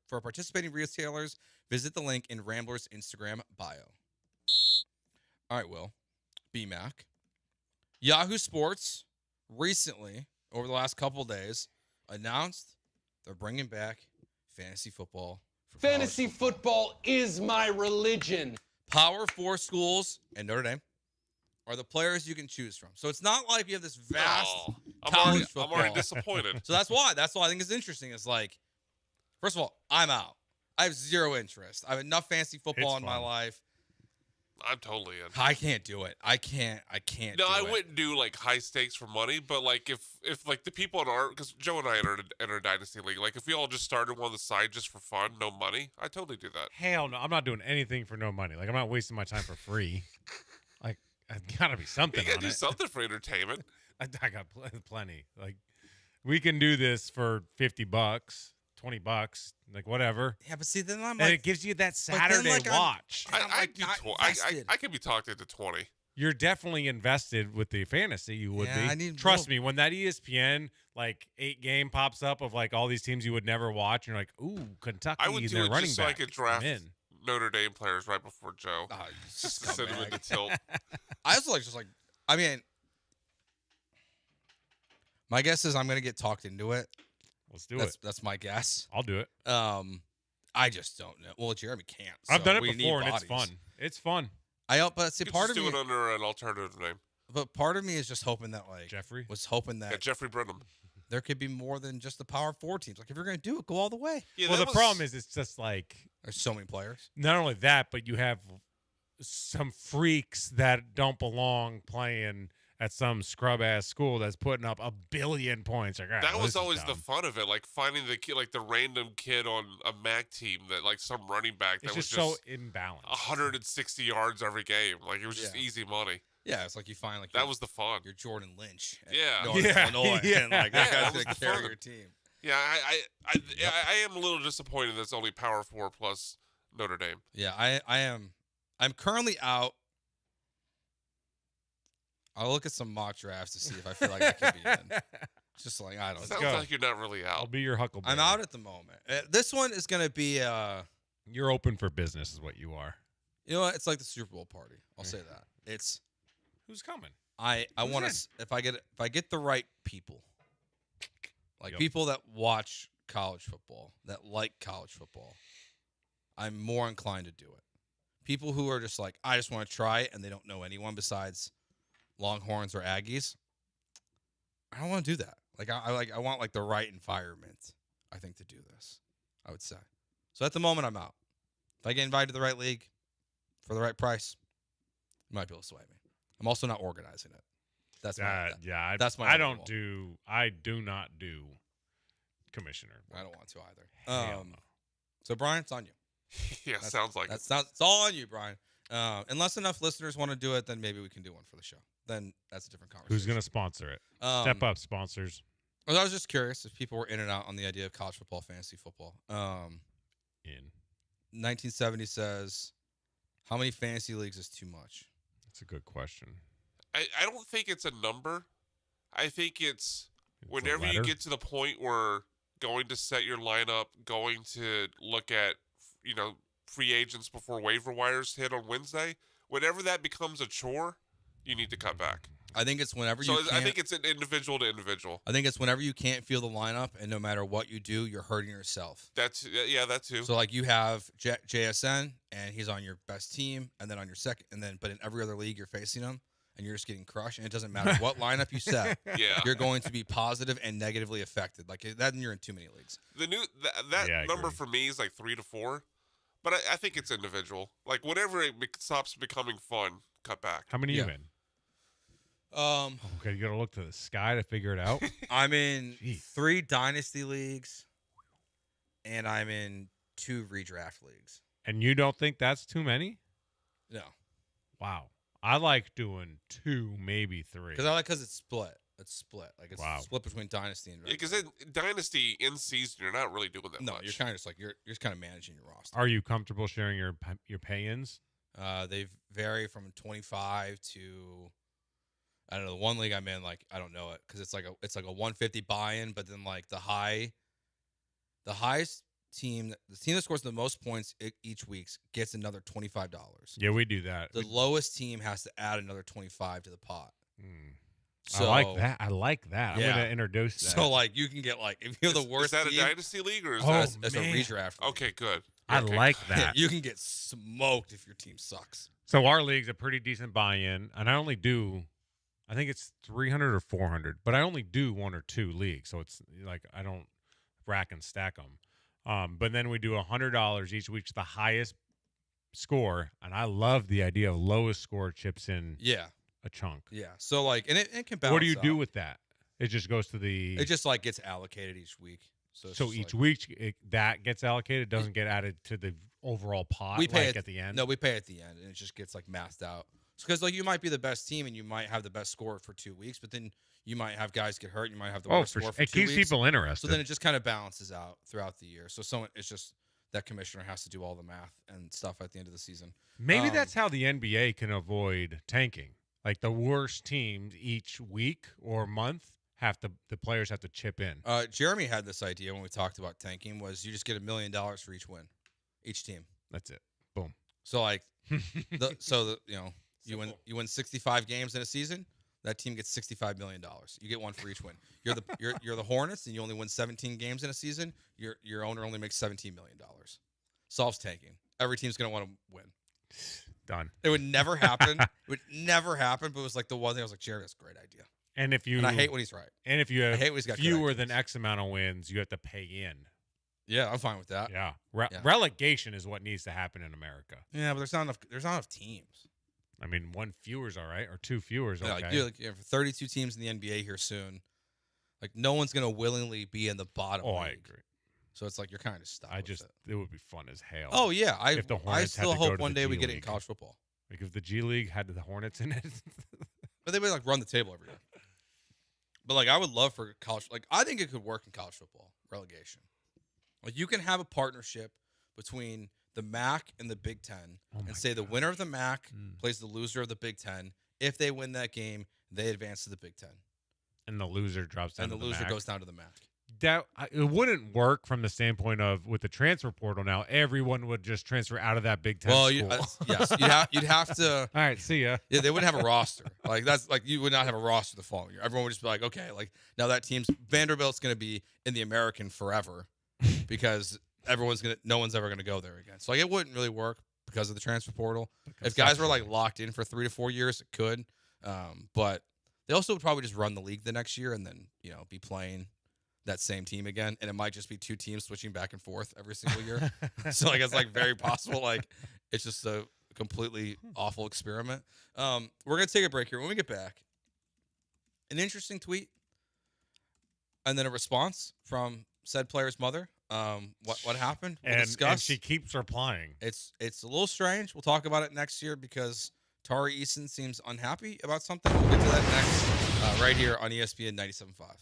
For participating retailers, visit the link in Rambler's Instagram bio. All right, Will. BMAC. Yahoo Sports recently, over the last couple of days, announced they're bringing back fantasy football. Fantasy football is my religion. Power 4 schools and Notre Dame are the players you can choose from. So it's not like you have this vast college football. I'm already disappointed. So that's why I think it's interesting. It's like, first of all, I'm out. I have zero interest. I have enough fantasy football in my life. I'm totally in. I can't do it. I can't. No, I wouldn't do like high stakes for money, but like if like the people in our, because Joe and I entered a dynasty league, like if we all just started one on the side just for fun, no money, I'd totally do that. Hell no, I'm not doing anything for no money. Like I'm not wasting my time for free. Like I've got to be something. You got to on do it. something for entertainment. I got plenty. Like we can do this for $50, $20, like whatever. Yeah, but see, then I'm and like, it gives you that Saturday watch. I could be talked into 20. You're definitely invested with the fantasy. You would Yeah, be. Trust me, when that ESPN like 8 game pops up of like all these teams you would never watch, and you're like, ooh, Kentucky, I would and do their it running just so back. I could draft I'm in. Notre Dame players right before Joe. Just to send him into tilt. I also I mean, my guess is I'm going to get talked into it. Let's do it. That's my guess. I'll do it. I just don't know. Well, Jeremy can't. I've done it we before, need and it's bodies. fun. It's fun. But see, You part just of do me, it under an alternative name. but part of me is just hoping that like Jeffrey Yeah, Jeffrey Brenham. there could be more than just the Power 4 teams. Like if you're going to do it, go all the way. Yeah, well, the problem is it's just like There's so many players. not only that, but you have some freaks that don't belong playing at some scrub ass school that's putting up 1 billion points. Like, That was always the fun of it, like finding the kid, like the random kid on a MAC team that like some running back that It's was just so imbalanced. 160 yards every game. Like it was just easy money. Yeah, it's like you find like That was the fun. You're Jordan Lynch. At Yeah. Northern Yeah. Illinois, Yeah. and like that Yeah, guy's that was going to the carry fun. your team. Yeah, I am a little disappointed that's only Power 4 plus Notre Dame. Yeah, I am. I'm currently out. I'll look at some mock drafts to see if I feel like I can be in. Just like I don't. Sounds know. like you're not really I'll out. be your Huckleberry. I'm out at the moment. This one is going to be. You're open for business, is what you are. You know what? It's like the Super Bowl party. I'll say that. It's Who's coming? I Who's want in? to if I get the right people, like Yep. people that watch college football, that like college football, I'm more inclined to do it. People who are just like, I just want to try it, and they don't know anyone besides Longhorns or Aggies. I don't want to do that. Like I want like the right environment, I think, to do this. I would say. So at the moment, I'm out. If I get invited to the right league for the right price, you might be able to sway me. I'm also not organizing it. That's that's my. I do not do commissioner. I don't want to either. So Brian, it's on you. Yeah, sounds like it's all on you, Brian. Unless enough listeners want to do it, then maybe we can do one for the show. Then that's a different conversation. Who's going to sponsor it? Step up, sponsors. Well, I was just curious if people were in and out on the idea of college football, fantasy football. 1970 says, how many fantasy leagues is too much? That's a good question. I don't think it's a number. I think it's whenever you letter? get to the point where going to set your lineup, going to look at, free agents before waiver wires hit on Wednesday, whenever that becomes a chore, you need to cut back. I think it's whenever So you I can't. think it's an individual to individual. I think it's whenever you can't feel the lineup, and no matter what you do, you're hurting yourself. That too. So like you have JSN, and he's on your best team, and then on your second, but in every other league you're facing him, and you're just getting crushed. And it doesn't matter what lineup you set, you're going to be positive and negatively affected. Like that, you're in too many leagues. That number for me is like 3 to 4, but I think it's individual. Like whenever it stops becoming fun, cut back. How many are you in? Okay, you got to look to the sky to figure it out. I'm in 3 dynasty leagues, and I'm in 2 redraft leagues. And you don't think that's too many? No. Wow. I like doing 2, maybe 3. Because it's split. It's split. Like it's Wow. split between Dynasty and Because in Dynasty in season, you're not really doing that No, much. you're kind of just like you're just kind of managing your roster. Are you comfortable sharing your pay-ins? They vary from 25 to I don't know. The one league I'm in, like I don't know it because it's like a 150 buy-in, but then like the highest team, the team that scores the most points each week gets another $25. Yeah, we do that. The lowest team has to add another 25 to the pot. So, I like that. I'm Yeah. going to introduce that. So like you can get like if you're the worst. Is that team, a Dynasty league or is that's a redraft league. Okay, good. I Okay. like that. Yeah, you can get smoked if your team sucks. So our league's a pretty decent buy-in, and I only do, I think it's 300 or 400, but I only do 1 or 2 leagues, so it's like I don't rack and stack them. But then we do $100 each week to the highest score, and I love the idea of lowest score chips in a chunk. Yeah. So like, and it can balance. What do you do out. with that? It just goes to the. It just like gets allocated each week. So each week that gets allocated, doesn't get added to the overall pot. We pay at the end. No, we pay at the end, and it just gets like mathed out. Because like you might be the best team, and you might have the best score for 2 weeks, but then you might have guys get hurt. You might have the worst score for 2 weeks. It keeps people interested. So then it just kind of balances out throughout the year. So it's just that commissioner has to do all the math and stuff at the end of the season. Maybe that's how the NBA can avoid tanking. Like the worst teams each week or month the players have to chip in. Jeremy had this idea when we talked about tanking was you just get $1 million for each win, each team. That's it. Boom. So like, you win 65 games in a season. That team gets $65 million. You get one for each win. You're the Hornets, and you only win 17 games in a season. Your owner only makes $17 million. Solves tanking. Every team's gonna want to win. Done. It would never happen. It would never happen. But it was like the one thing I was like, Jeremy, that's a great idea. And I hate when he's right. And if you have got fewer than X amount of wins, you have to pay in. Yeah, I'm fine with that. Yeah. Relegation is what needs to happen in America. Yeah, but there's not enough teams. I mean, 1 fewer is all right, or 2 fewer is okay. Like 32 teams in the NBA here soon. Like no one's gonna willingly be in the bottom. Oh, league. I agree. So it's like you're kind of stuck. It would be fun as hell. Oh yeah, I had still to hope go to one the day we G get it in League. college football. Like if the G League had the Hornets in it. But they would like run the table every year. But like I would love for college. Like I think it could work in college football relegation. Like you can have a partnership between the MAC and the Big Ten, and say the winner of the MAC plays the loser of the Big Ten. If they win that game, they advance to the Big Ten, And the loser drops down and the to the loser MAC. goes down to the MAC. It wouldn't work from the standpoint of with the transfer portal now. Everyone would just transfer out of that Big Ten Well, school. yes, you'd have to. All right, see ya. Yeah, they wouldn't have a roster. Like that's like you would not have a roster the following year. Everyone would just be like, okay, like now that team's Vanderbilt's going to be in the American forever because no one's ever going to go there again. So like it wouldn't really work because of the transfer portal. If guys were like locked in for 3 to 4 years, it could. But they also would probably just run the league the next year and then be playing that same team again, and it might just be 2 teams switching back and forth every single year. So like it's like very possible. Like it's just a completely awful experiment. We're gonna take a break here. When we get back, an interesting tweet, and then a response from said player's mother. What happened? We'll discuss. And she keeps replying. It's a little strange. We'll talk about it next year because Tari Eason seems unhappy about something. We'll get to that next, right here on ESPN 97.5.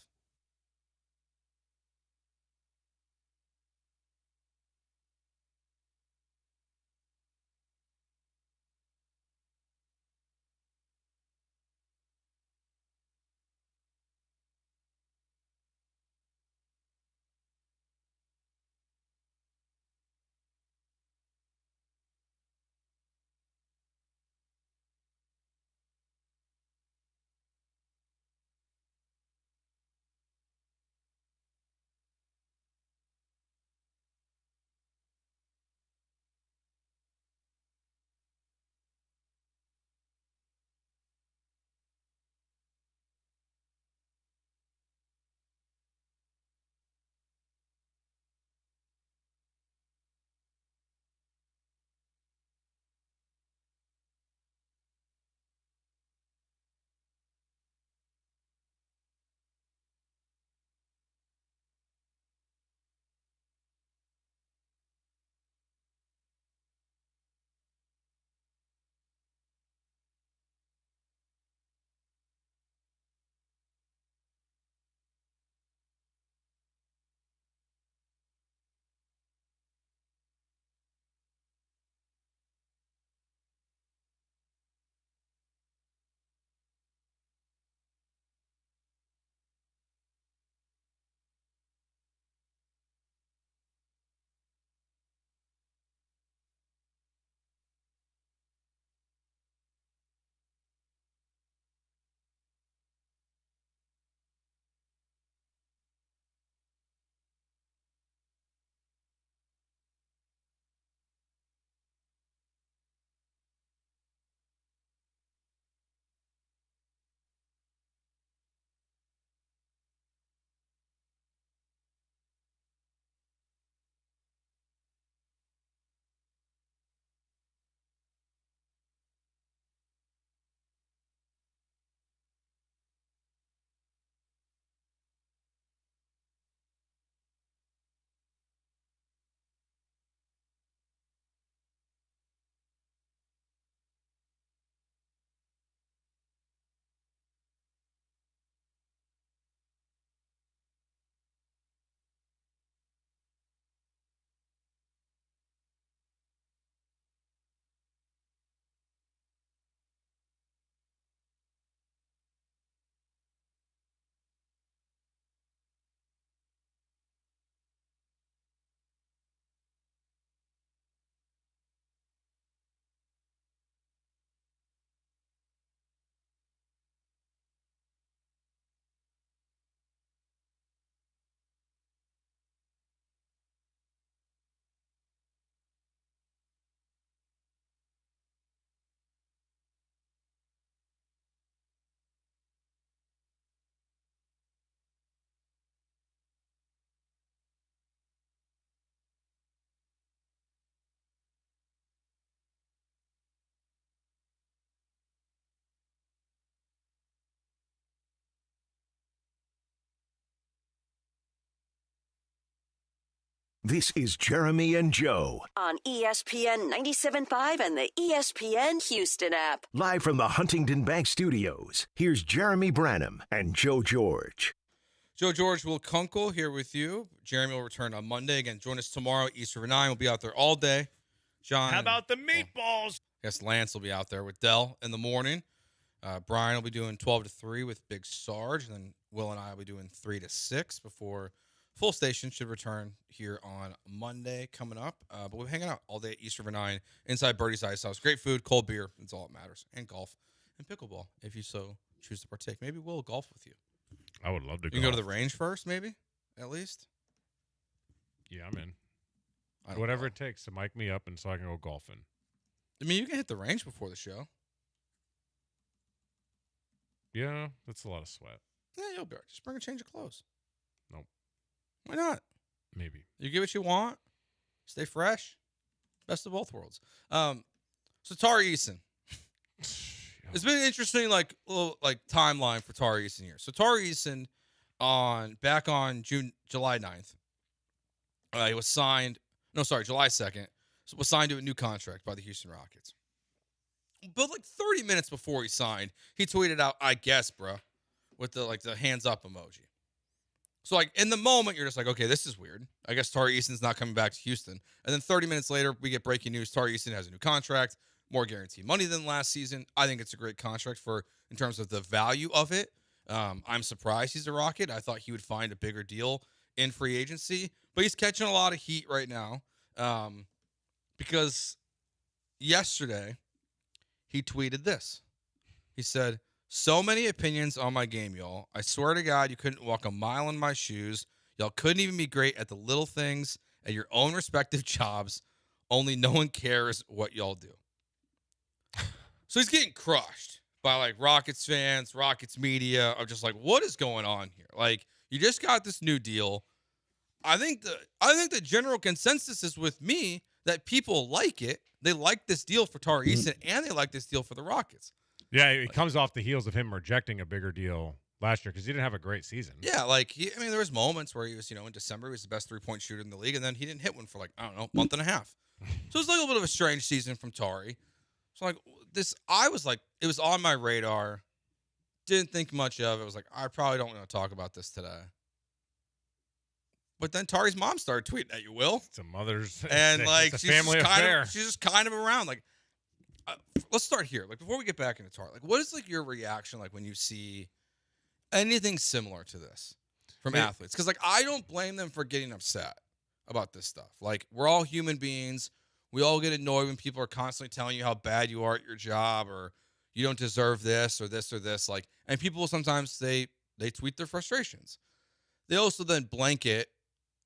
This is Jeremy and Joe. On ESPN 97.5 and the ESPN Houston app. Live from the Huntington Bank Studios, here's Jeremy Branham and Joe George. Joe George will Kunkel here with you. Jeremy will return on Monday. Again, join us tomorrow, East River 9. We'll be out there all day. John. How about the meatballs? I guess Lance will be out there with Dell in the morning. Brian will be doing 12 to 3 with Big Sarge. And then Will and I will be doing 3 to 6 before full station should return here on Monday coming up. But we're hanging out all day at East River 9 inside Birdie's Ice House. Great food, cold beer. That's all that matters. And golf and pickleball if you so choose to partake. Maybe we'll golf with you. I would love to You can go to the range first, maybe, at least? Yeah, I'm in. Whatever it takes to mic me up and so I can go golfing. I mean, you can hit the range before the show. Yeah, that's a lot of sweat. Yeah, you'll be all right. Just bring a change of clothes. Nope. Why not? Maybe. You get what you want. Stay fresh. Best of both worlds. So Tari Eason. It's been an interesting little timeline for Tari Eason here. So Tari Eason back on July 9th. He was signed. No, sorry, July 2nd. So was signed to a new contract by the Houston Rockets. But 30 minutes before he signed, he tweeted out, "I guess, bro," with the hands up emoji. So in the moment, you're just like, okay, this is weird. I guess Tari Eason's not coming back to Houston. And then 30 minutes later, we get breaking news. Tari Eason has a new contract, more guaranteed money than last season. I think it's a great contract in terms of the value of it. I'm surprised he's a Rocket. I thought he would find a bigger deal in free agency, but he's catching a lot of heat right now because yesterday he tweeted this. He said, "So many opinions on my game, y'all. I swear to God, you couldn't walk a mile in my shoes. Y'all couldn't even be great at the little things at your own respective jobs. Only no one cares what y'all do." So he's getting crushed by Rockets fans, Rockets media. I'm just what is going on here? You just got this new deal. I think the general consensus is with me that people like it. They like this deal for Tari Eason, and they like this deal for the Rockets. Yeah, it comes off the heels of him rejecting a bigger deal last year because he didn't have a great season. Yeah, there was moments where he was, in December, he was the best three-point shooter in the league, and then he didn't hit one for month and a half. So it's a little bit of a strange season from Tari. So it was on my radar. Didn't think much of it. I was I probably don't want to talk about this today. But then Tari's mom started tweeting at you, Will. It's a mother's and it's a family affair. She's just kind of around. Let's start here. Before we get back into Tari, what is your reaction when you see anything similar to this from athletes? Because I don't blame them for getting upset about this stuff. We're all human beings. We all get annoyed when people are constantly telling you how bad you are at your job or you don't deserve this or this or this. And people sometimes they tweet their frustrations. They also then blanket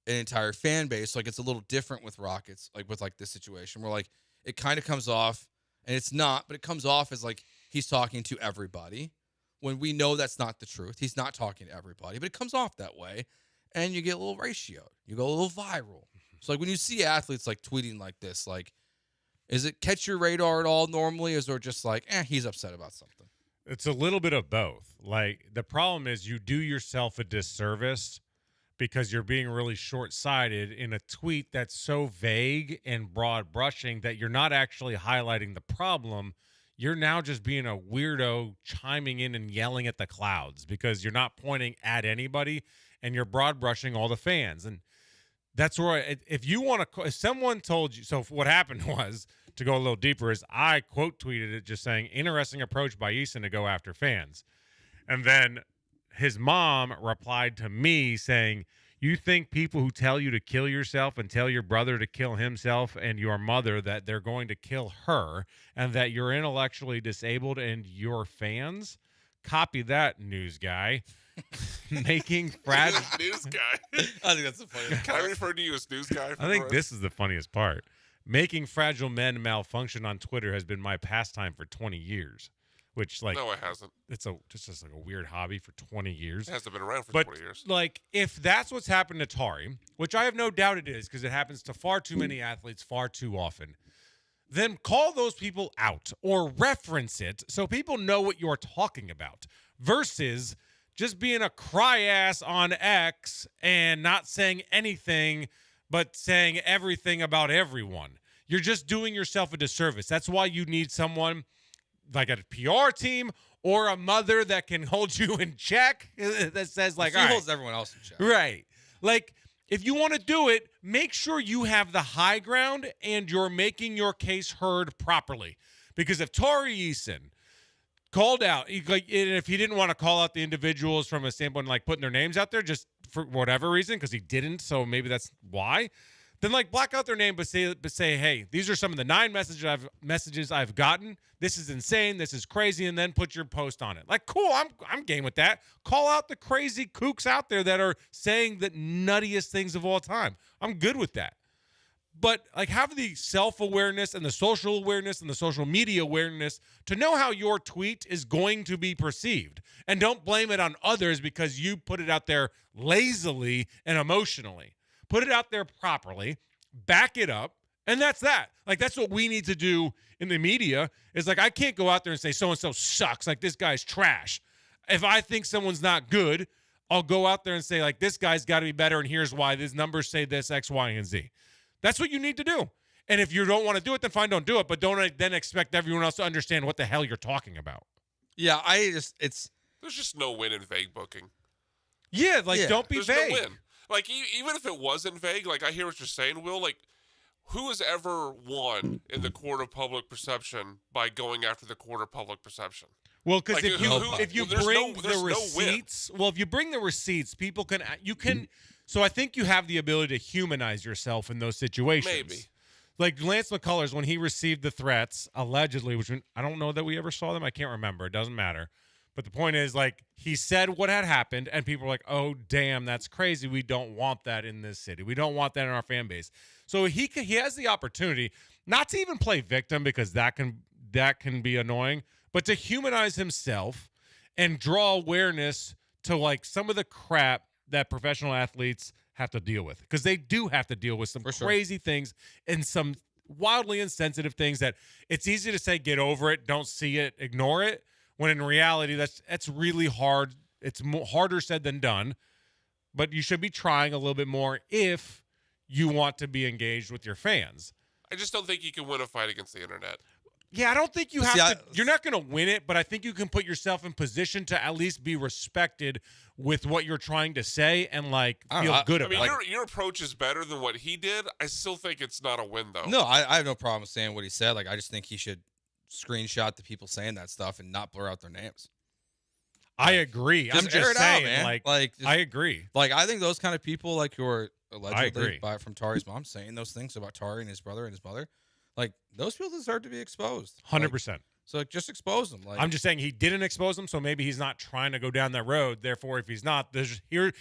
an entire fan base. It's a little different with Rockets, with this situation where it kind of comes off, and it's not, but it comes off as he's talking to everybody when we know that's not the truth. He's not talking to everybody, but it comes off that way, and you get a little ratioed. You go a little viral. So when you see athletes tweeting like this, is it catch your radar at all normally? Is there just he's upset about something? It's a little bit of both. The problem is you do yourself a disservice because you're being really short-sighted in a tweet that's so vague and broad brushing that you're not actually highlighting the problem. You're now just being a weirdo chiming in and yelling at the clouds because you're not pointing at anybody and you're broad brushing all the fans. And that's where if someone told you, so what happened was, to go a little deeper, is I quote tweeted it just saying, "Interesting approach by Eason to go after fans." And then his mom replied to me saying, "You think people who tell you to kill yourself and tell your brother to kill himself and your mother that they're going to kill her and that you're intellectually disabled and your fans? Copy that, news guy." Making fragile news guy. I think that's the funniest. Can I refer to you as news guy? I think this is the funniest part. Making fragile men malfunction on Twitter has been my pastime for 20 years. Which no, it hasn't. It's just a weird hobby for 20 years. It hasn't been around for 20 years. If that's what's happened to Tari, which I have no doubt it is because it happens to far too many athletes far too often, then call those people out or reference it so people know what you're talking about versus just being a cry ass on X and not saying anything but saying everything about everyone. You're just doing yourself a disservice. That's why you need someone like a PR team or a mother that can hold you in check that says like, she holds everyone else in check. Right. Like, if you want to do it, make sure you have the high ground and you're making your case heard properly. Because if Tari Eason called out, and if he didn't want to call out the individuals from a standpoint like putting their names out there just for whatever reason, because he didn't, so maybe that's why, then like black out their name, but say, hey, these are some of the 9 messages I've gotten. This is insane. This is crazy, and then put your post on it. Like, cool, I'm game with that. Call out the crazy kooks out there that are saying the nuttiest things of all time. I'm good with that. But like, have the self-awareness and the social awareness and the social media awareness to know how your tweet is going to be perceived. And don't blame it on others because you put it out there lazily and emotionally. Put it out there properly, back it up, and that's that. Like, that's what we need to do in the media is like, I can't go out there and say so-and-so sucks, like this guy's trash. If I think someone's not good, I'll go out there and say like, this guy's got to be better, and here's why. These numbers say this, X, Y, and Z. That's what you need to do. And if you don't want to do it, then fine, don't do it. But don't then expect everyone else to understand what the hell you're talking about. Yeah, there's just no win in vague booking. Yeah, like don't be There's vague. No win. Like even if it wasn't vague, like I hear what you're saying, Will. Like, who has ever won in the court of public perception by going after the court of public perception? Well, because like, if you bring the receipts, people can. So I think you have the ability to humanize yourself in those situations. Maybe. Like Lance McCullers, when he received the threats, allegedly, which I don't know that we ever saw them. I can't remember. It doesn't matter. But the point is, like, he said what had happened, and people were like, oh, damn, that's crazy. We don't want that in this city. We don't want that in our fan base. So he has the opportunity not to even play victim because that can be annoying, but to humanize himself and draw awareness to, like, some of the crap that professional athletes have to deal with. Because they do have to deal with some crazy things and some wildly insensitive things that it's easy to say, get over it, don't see it, ignore it. When in reality, that's really hard. It's harder said than done. But you should be trying a little bit more if you want to be engaged with your fans. I just don't think you can win a fight against the internet. Yeah, I don't think you have to. You're not going to win it, but I think you can put yourself in position to at least be respected with what you're trying to say and like feel good about it. I mean, your approach is better than what he did. I still think it's not a win, though. No, I have no problem saying what he said. Like, I just think he should screenshot the people saying that stuff and not blur out their names. I agree. I'm just saying, man. I agree. Like, I think those kind of people, like, who are allegedly from Tari's mom saying those things about Tari and his brother and his mother, like, those people deserve to be exposed. 100%. So like, just expose them. Like, I'm just saying he didn't expose them, so maybe he's not trying to go down that road. Therefore, if he's not,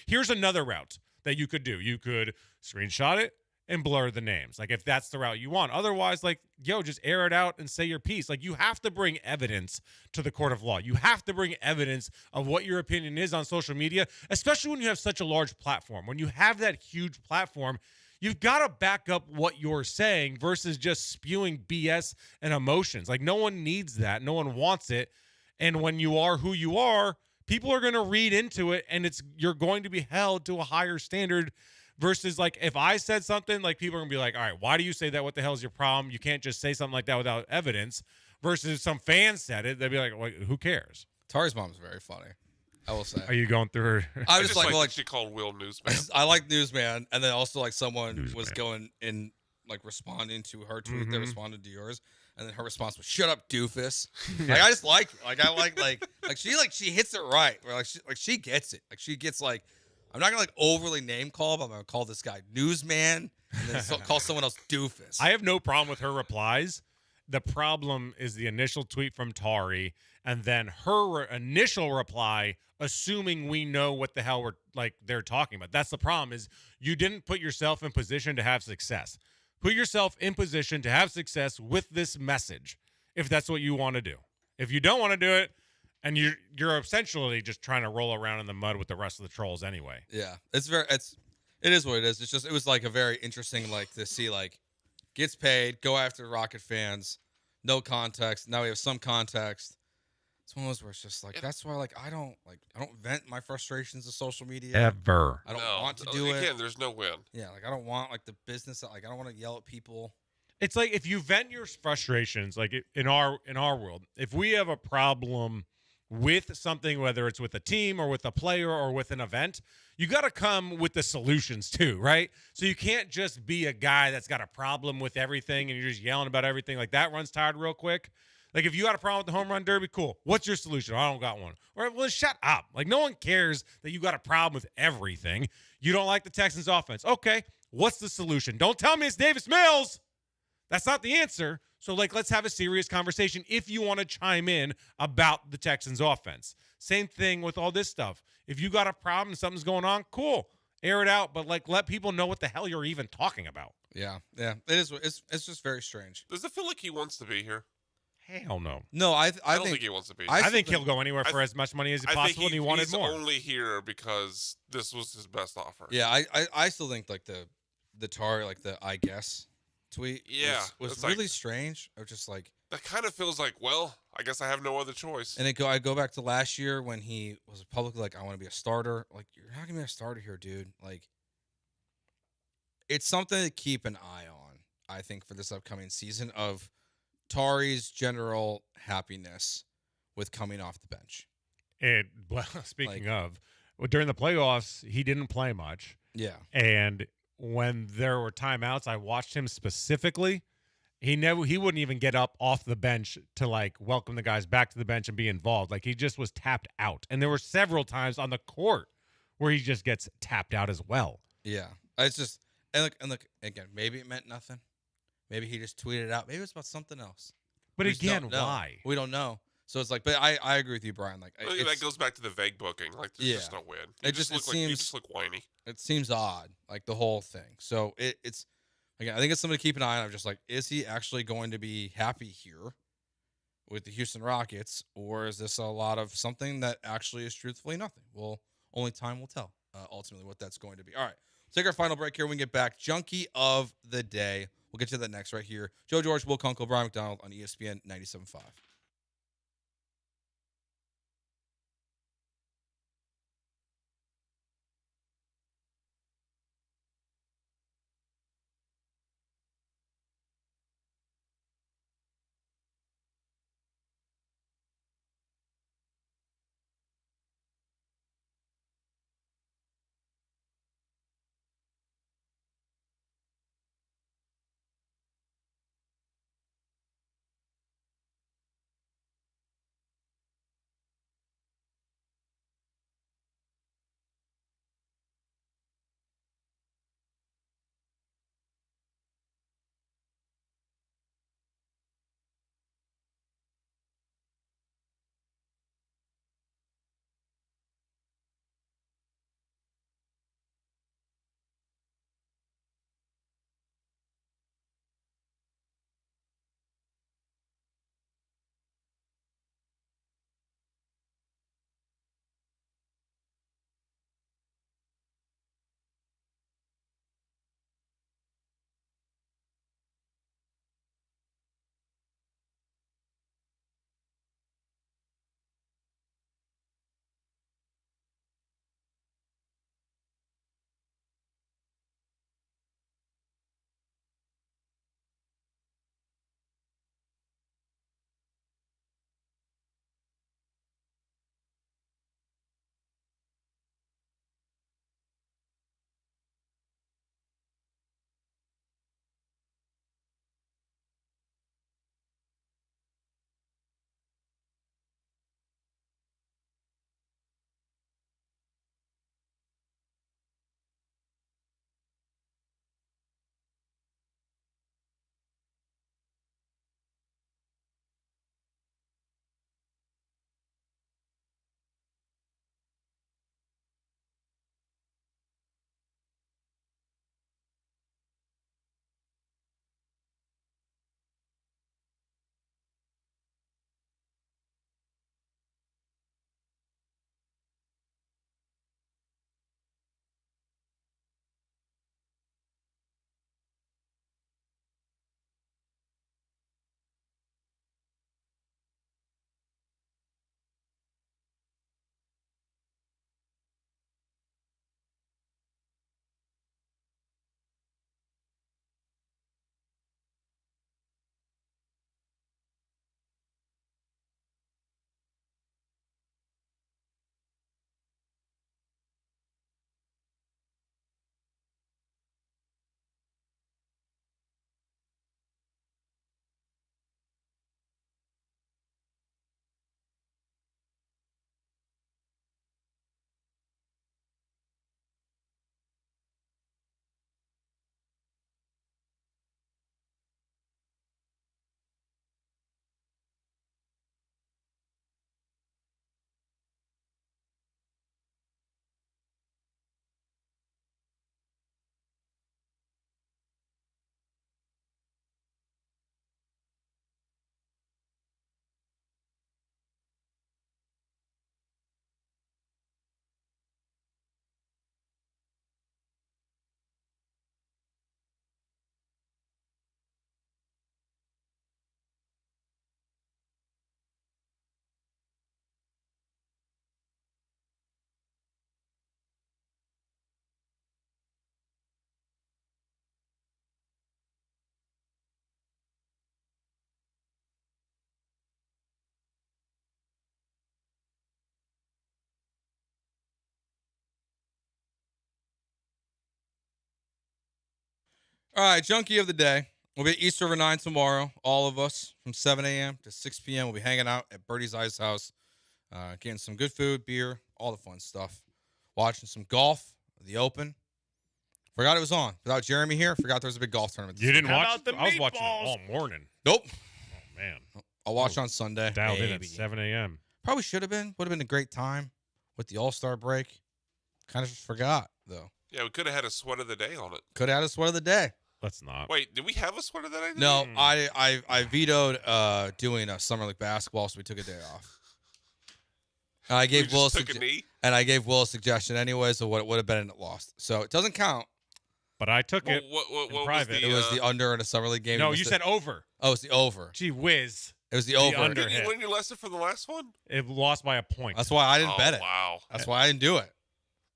here's another route that you could do. You could screenshot it and blur the names. Like, if that's the route you want. Otherwise, like, just air it out and say your piece. Like, you have to bring evidence to the court of law. You have to bring evidence of what your opinion is on social media, especially when you have such a large platform. When you have that huge platform, you've got to back up what you're saying versus just spewing BS and emotions. Like, no one needs that. No one wants it. And when you are who you are, people are going to read into it, and you're going to be held to a higher standard. Versus, like, if I said something, like, people are going to be like, all right, why do you say that? What the hell is your problem? You can't just say something like that without evidence. Versus some fan said it, they'd be like, well, who cares? Tari's mom's very funny, I will say. Are you going through her? I was just like she called Will Newsman. I like Newsman. And then also, like, someone was going in, like, responding to her tweet that responded to yours. And then her response was, shut up, doofus. Like, I just like it. Like, I like she hits it right. Where, she gets it. Like, she gets, like, I'm not going to, like, overly name call, but I'm going to call this guy Newsman and then call someone else doofus. I have no problem with her replies. The problem is the initial tweet from Tari and then her initial reply, assuming we know what the hell they're talking about. That's the problem is you didn't put yourself in position to have success. Put yourself in position to have success with this message if that's what you want to do. If you don't want to do it, and you're essentially just trying to roll around in the mud with the rest of the trolls anyway. Yeah, it is what it is. It was like a very interesting, like, to see, like, gets paid, go after Rocket fans, no context. Now we have some context. It's one of those where it's just like that's why I don't vent my frustrations to social media Ever. I don't want to do it. Again, there's no win. Yeah, I don't want the business. I don't want to yell at people. It's like if you vent your frustrations, like in our world, if we have a problem with something, whether it's with a team or with a player or with an event, you got to come with the solutions too, right? So you can't just be a guy that's got a problem with everything and you're just yelling about everything. Like that runs tired real quick. Like if you got a problem with the home run derby, cool. What's your solution? I don't got one. Or well, shut up. Like no one cares that you got a problem with everything. You don't like the Texans offense. Okay, what's the solution? Don't tell me it's Davis Mills. That's not the answer. So, let's have a serious conversation if you want to chime in about the Texans offense. Same thing with all this stuff. If you got a problem, something's going on, cool. Air it out, but, let people know what the hell you're even talking about. Yeah. It is. It's just very strange. Does it feel like he wants to be here? Hell no. No, I don't think he wants to be. I think he'll go anywhere for as much money as possible, and he wanted more. He's only here because this was his best offer. Yeah, I still think the tar the I guess tweet was really strange. Or just that kind of feels like, well, I guess I have no other choice. And I go back to last year when he was publicly I want to be a starter. You're not gonna be a starter here, dude. It's something to keep an eye on. I think for this upcoming season of Tari's general happiness with coming off the bench. And speaking of, during the playoffs, he didn't play much. Yeah. And when there were timeouts, I watched him specifically. He wouldn't even get up off the bench to welcome the guys back to the bench and be involved. He just was tapped out. And there were several times on the court where he just gets tapped out as well. Yeah. It's just and look again, maybe it meant nothing. Maybe he just tweeted it out. Maybe it's about something else. But again, why? We don't know. So it's but I agree with you, Brian. That goes back to the vague booking. There's just no win. You just look whiny. It seems odd, the whole thing. So it's again, I think it's something to keep an eye on. I'm just is he actually going to be happy here with the Houston Rockets, or is this a lot of something that actually is truthfully nothing? Well, only time will tell ultimately what that's going to be. All right, take our final break here. When we get back, Junkie of the Day. We'll get to that next right here. Joe George, Will Kunkel, Brian McDonald on ESPN 97.5. All right, junkie of the day. We'll be at East River 9 tomorrow, all of us, from 7 a.m. to 6 p.m. We'll be hanging out at Birdie's Ice House, getting some good food, beer, all the fun stuff. Watching some golf, the Open. Forgot it was on. Without Jeremy here, forgot there was a big golf tournament. You didn't watch? I was watching it all morning. Nope. Oh, man. I'll watch on Sunday. Dialed in at 7 a.m. Probably should have been. Would have been a great time with the All-Star break. Kind of just forgot, though. Yeah, we could have had a sweat of the day on it. Could have had a sweat of the day. Let's not. Wait, did we have a sweat of the day? No, I vetoed doing a summer league basketball, so we took a day off. And I gave Will a suggestion anyway, so what it would have been and it lost. So it doesn't count. But I took it what private. It was the under in a summer league game. No, you said over. Oh, it's the over. Gee whiz. It was the over. Didn't you learn your lesson from the last one? It lost by a point. That's why I didn't bet it. Wow. That's why I didn't do it.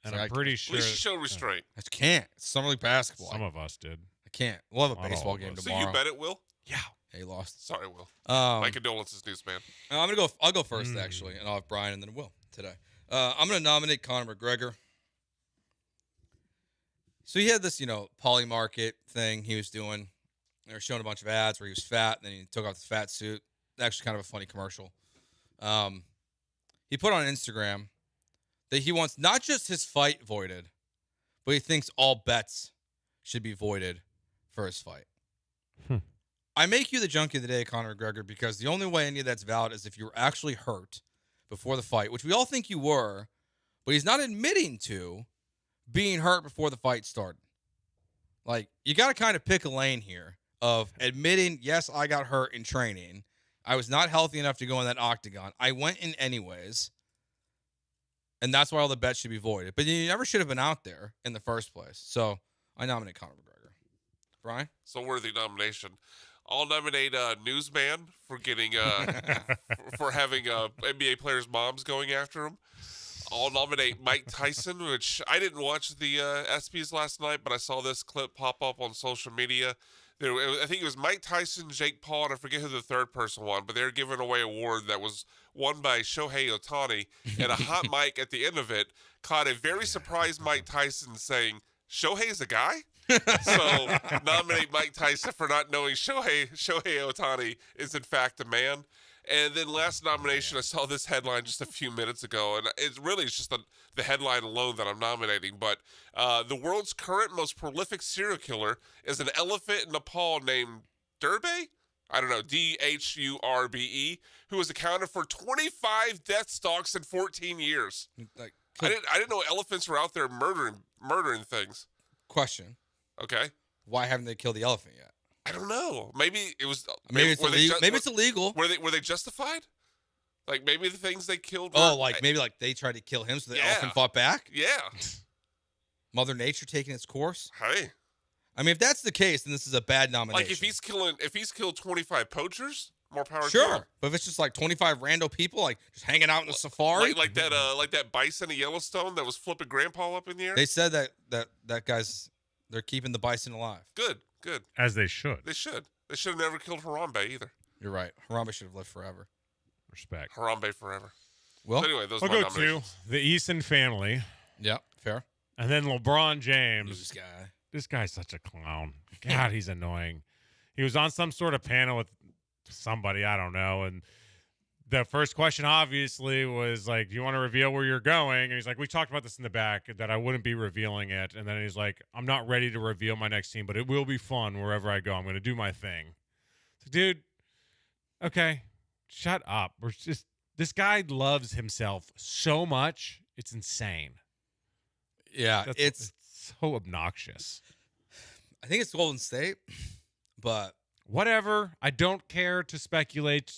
And I'm pretty sure. At least you showed restraint. I can't. It's summer league basketball. Some of us did. I can't. We'll have a baseball game tomorrow. So you bet it, Will? Yeah. He lost. Sorry, Will. My condolences, newsman. I'm gonna go. I'll go first actually, and I'll have Brian and then Will today. I'm gonna nominate Conor McGregor. So he had this, poly market thing he was doing. They were showing a bunch of ads where he was fat, and then he took off his fat suit. Actually, kind of a funny commercial. He put on Instagram that he wants not just his fight voided, but he thinks all bets should be voided for his fight. I make you the junkie of the day, Conor McGregor, because the only way any of that's valid is if you were actually hurt before the fight, which we all think you were, but he's not admitting to being hurt before the fight started. Like, you got to kind of pick a lane here of admitting, yes, I got hurt in training. I was not healthy enough to go in that octagon. I went in anyways. And that's why all the bets should be voided. But you never should have been out there in the first place. So I nominate Conor McGregor. Brian? So worthy nomination. I'll nominate Newsman for getting for having NBA players' moms going after him. I'll nominate Mike Tyson, which I didn't watch the ESPYs last night, but I saw this clip pop up on social media. I think it was Mike Tyson, Jake Paul, and I forget who the third person won, but they were giving away an award that was won by Shohei Ohtani, and a hot mic at the end of it caught a very surprised Mike Tyson saying, "Shohei's a guy?" So nominate Mike Tyson for not knowing Shohei Ohtani is in fact a man. And then last nomination, I saw this headline just a few minutes ago, and it's just the headline alone that I'm nominating. But the world's current most prolific serial killer is an elephant in Nepal named Durbe? I don't know, Dhurbe, who has accounted for 25 death stalks in 14 years. I didn't know elephants were out there murdering things. Question. Okay. Why haven't they killed the elephant yet? I don't know. Maybe it was. Maybe it's illegal. Were they justified? Like maybe the things they killed. Maybe they tried to kill him, so the elephant fought back. Yeah. Mother Nature taking its course. Hey. I mean, if that's the case, then this is a bad nomination. Like if he's killed 25 poachers, more power. Sure. To him. But if it's just like 25 rando people, like just hanging out in the safari, like that bison in Yellowstone that was flipping Grandpa up in the air. They said that guy's they're keeping the bison alive. Good. As they should. They should. They should have never killed Harambe either. You're right. Harambe should have lived forever. Respect. Harambe forever. Well, so anyway, those we'll are my go nominations. to the Eason family. Yeah, fair. And then LeBron James. News guy. This guy's such a clown. God, he's annoying. He was on some sort of panel with somebody, I don't know, and the first question obviously was like, do you want to reveal where you're going? And he's like, we talked about this in the back, that I wouldn't be revealing it. And then he's like, I'm not ready to reveal my next team, but it will be fun wherever I go. I'm going to do my thing. So, dude, okay, shut up. This guy loves himself so much. It's insane. Yeah, it's so obnoxious. I think it's Golden State, but whatever. I don't care to speculate.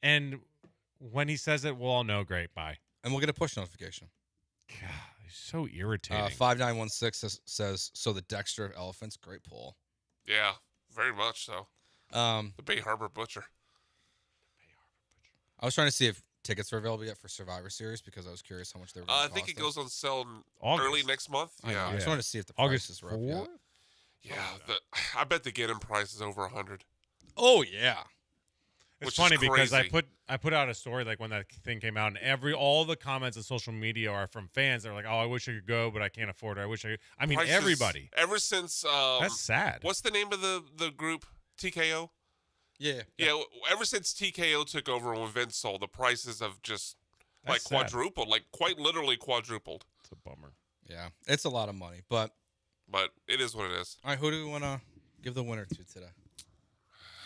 And when he says it, we'll all know. Great, bye. And we'll get a push notification. God, he's so irritating. 5916 says, so the Dexter Elephants, great pull. Yeah, very much so. The Bay Harbor Butcher. I was trying to see if tickets are available yet for Survivor Series because I was curious how much they were going to cost. I think it goes on sale early next month. Yeah. I just wanted to see if the prices were up yet. Yeah, I bet the get-in price is over $100. Oh, yeah. It's funny because I put out a story like when that thing came out, and all the comments on social media are from fans. They're like, "Oh, I wish I could go, but I can't afford it. I wish I could." I mean, Prices, everybody. Ever since that's sad. What's the name of the group? TKO. Yeah. Ever since TKO took over when Vince sold, the prices have just quadrupled, like quite literally quadrupled. It's a bummer. Yeah, it's a lot of money, but it is what it is. All right, who do we want to give the winner to today?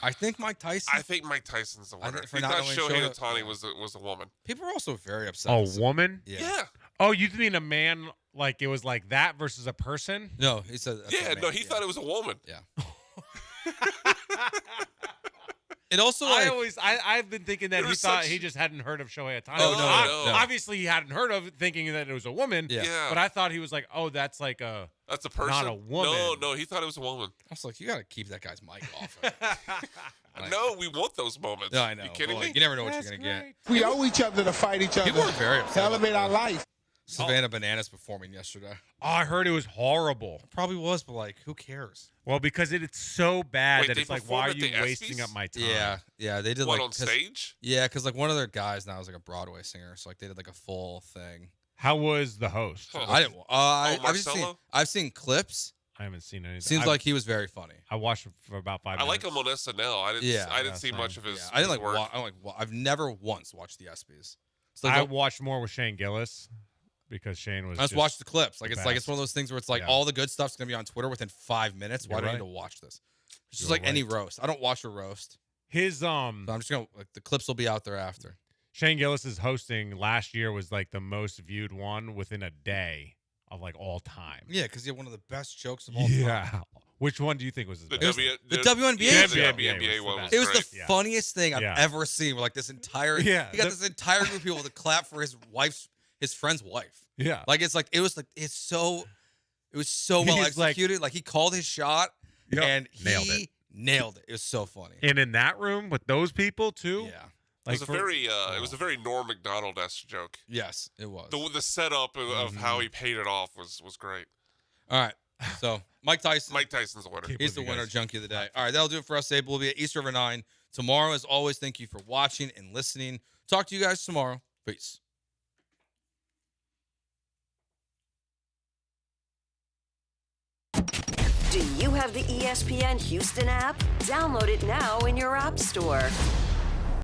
I think Mike Tyson. I think Mike Tyson's the winner. He thought Shohei Ohtani was a woman. People are also very upset. A woman? Yeah. Oh, you mean a man? Like it was like that versus a person? No, he said. He thought it was a woman. Yeah. It also, I've been thinking that he thought he just hadn't heard of Shohei Ohtani. Oh, no. Obviously, he hadn't heard of it, thinking that it was a woman. Yeah. But I thought he was like, oh, that's a person, not a woman. No, he thought it was a woman. I was like, you got to keep that guy's mic off. No, we want those moments. No, I know. You kidding me? You never know what you're going to get. We owe each other to fight each other. People were very upset. Elevate our life. Savannah Bananas performing yesterday. Oh, I heard it was horrible. Probably was, but who cares? Well, because it's so bad that it's like, why are performed you at the wasting ESPYs? up my time? Yeah, they did What, on stage? Yeah, because one of their guys now is like a Broadway singer, so they did a full thing. How was the host? I didn't. Marcelo? I've seen clips. I haven't seen anything. Seems like he was very funny. I watched it for about 5 minutes. I like him on SNL. I didn't see much of his. I didn't his work. I've never once watched the ESPYs. So I watched more with Shane Gillis because Shane was. I just watched the clips. It's best. it's one of those things where it's all the good stuff's gonna be on Twitter within 5 minutes. Why do I need to watch this? It's just any roast. I don't watch a roast. His So I'm just gonna the clips will be out there after. Shane Gillis's hosting last year was the most viewed one within a day of all time. Yeah, because he had one of the best jokes of all time. Yeah. Which one do you think was the best? WNBA? The WNBA one was It was great. the funniest thing I've ever seen. Where this entire he got this entire group of people to clap for his friend's wife. Yeah, it's so well executed. He called his shot and he nailed it. It was so funny. And in that room with those people too. Yeah. It was a very Norm Macdonald-esque joke. Yes, it was. The setup of how he paid it off was great. All right. So Mike Tyson. Mike Tyson's the winner. He's the winner, Junkie of the Day. All right, that'll do it for us today. We'll be at East River 9 tomorrow. As always, thank you for watching and listening. Talk to you guys tomorrow. Peace. Do you have the ESPN Houston app? Download it now in your app store.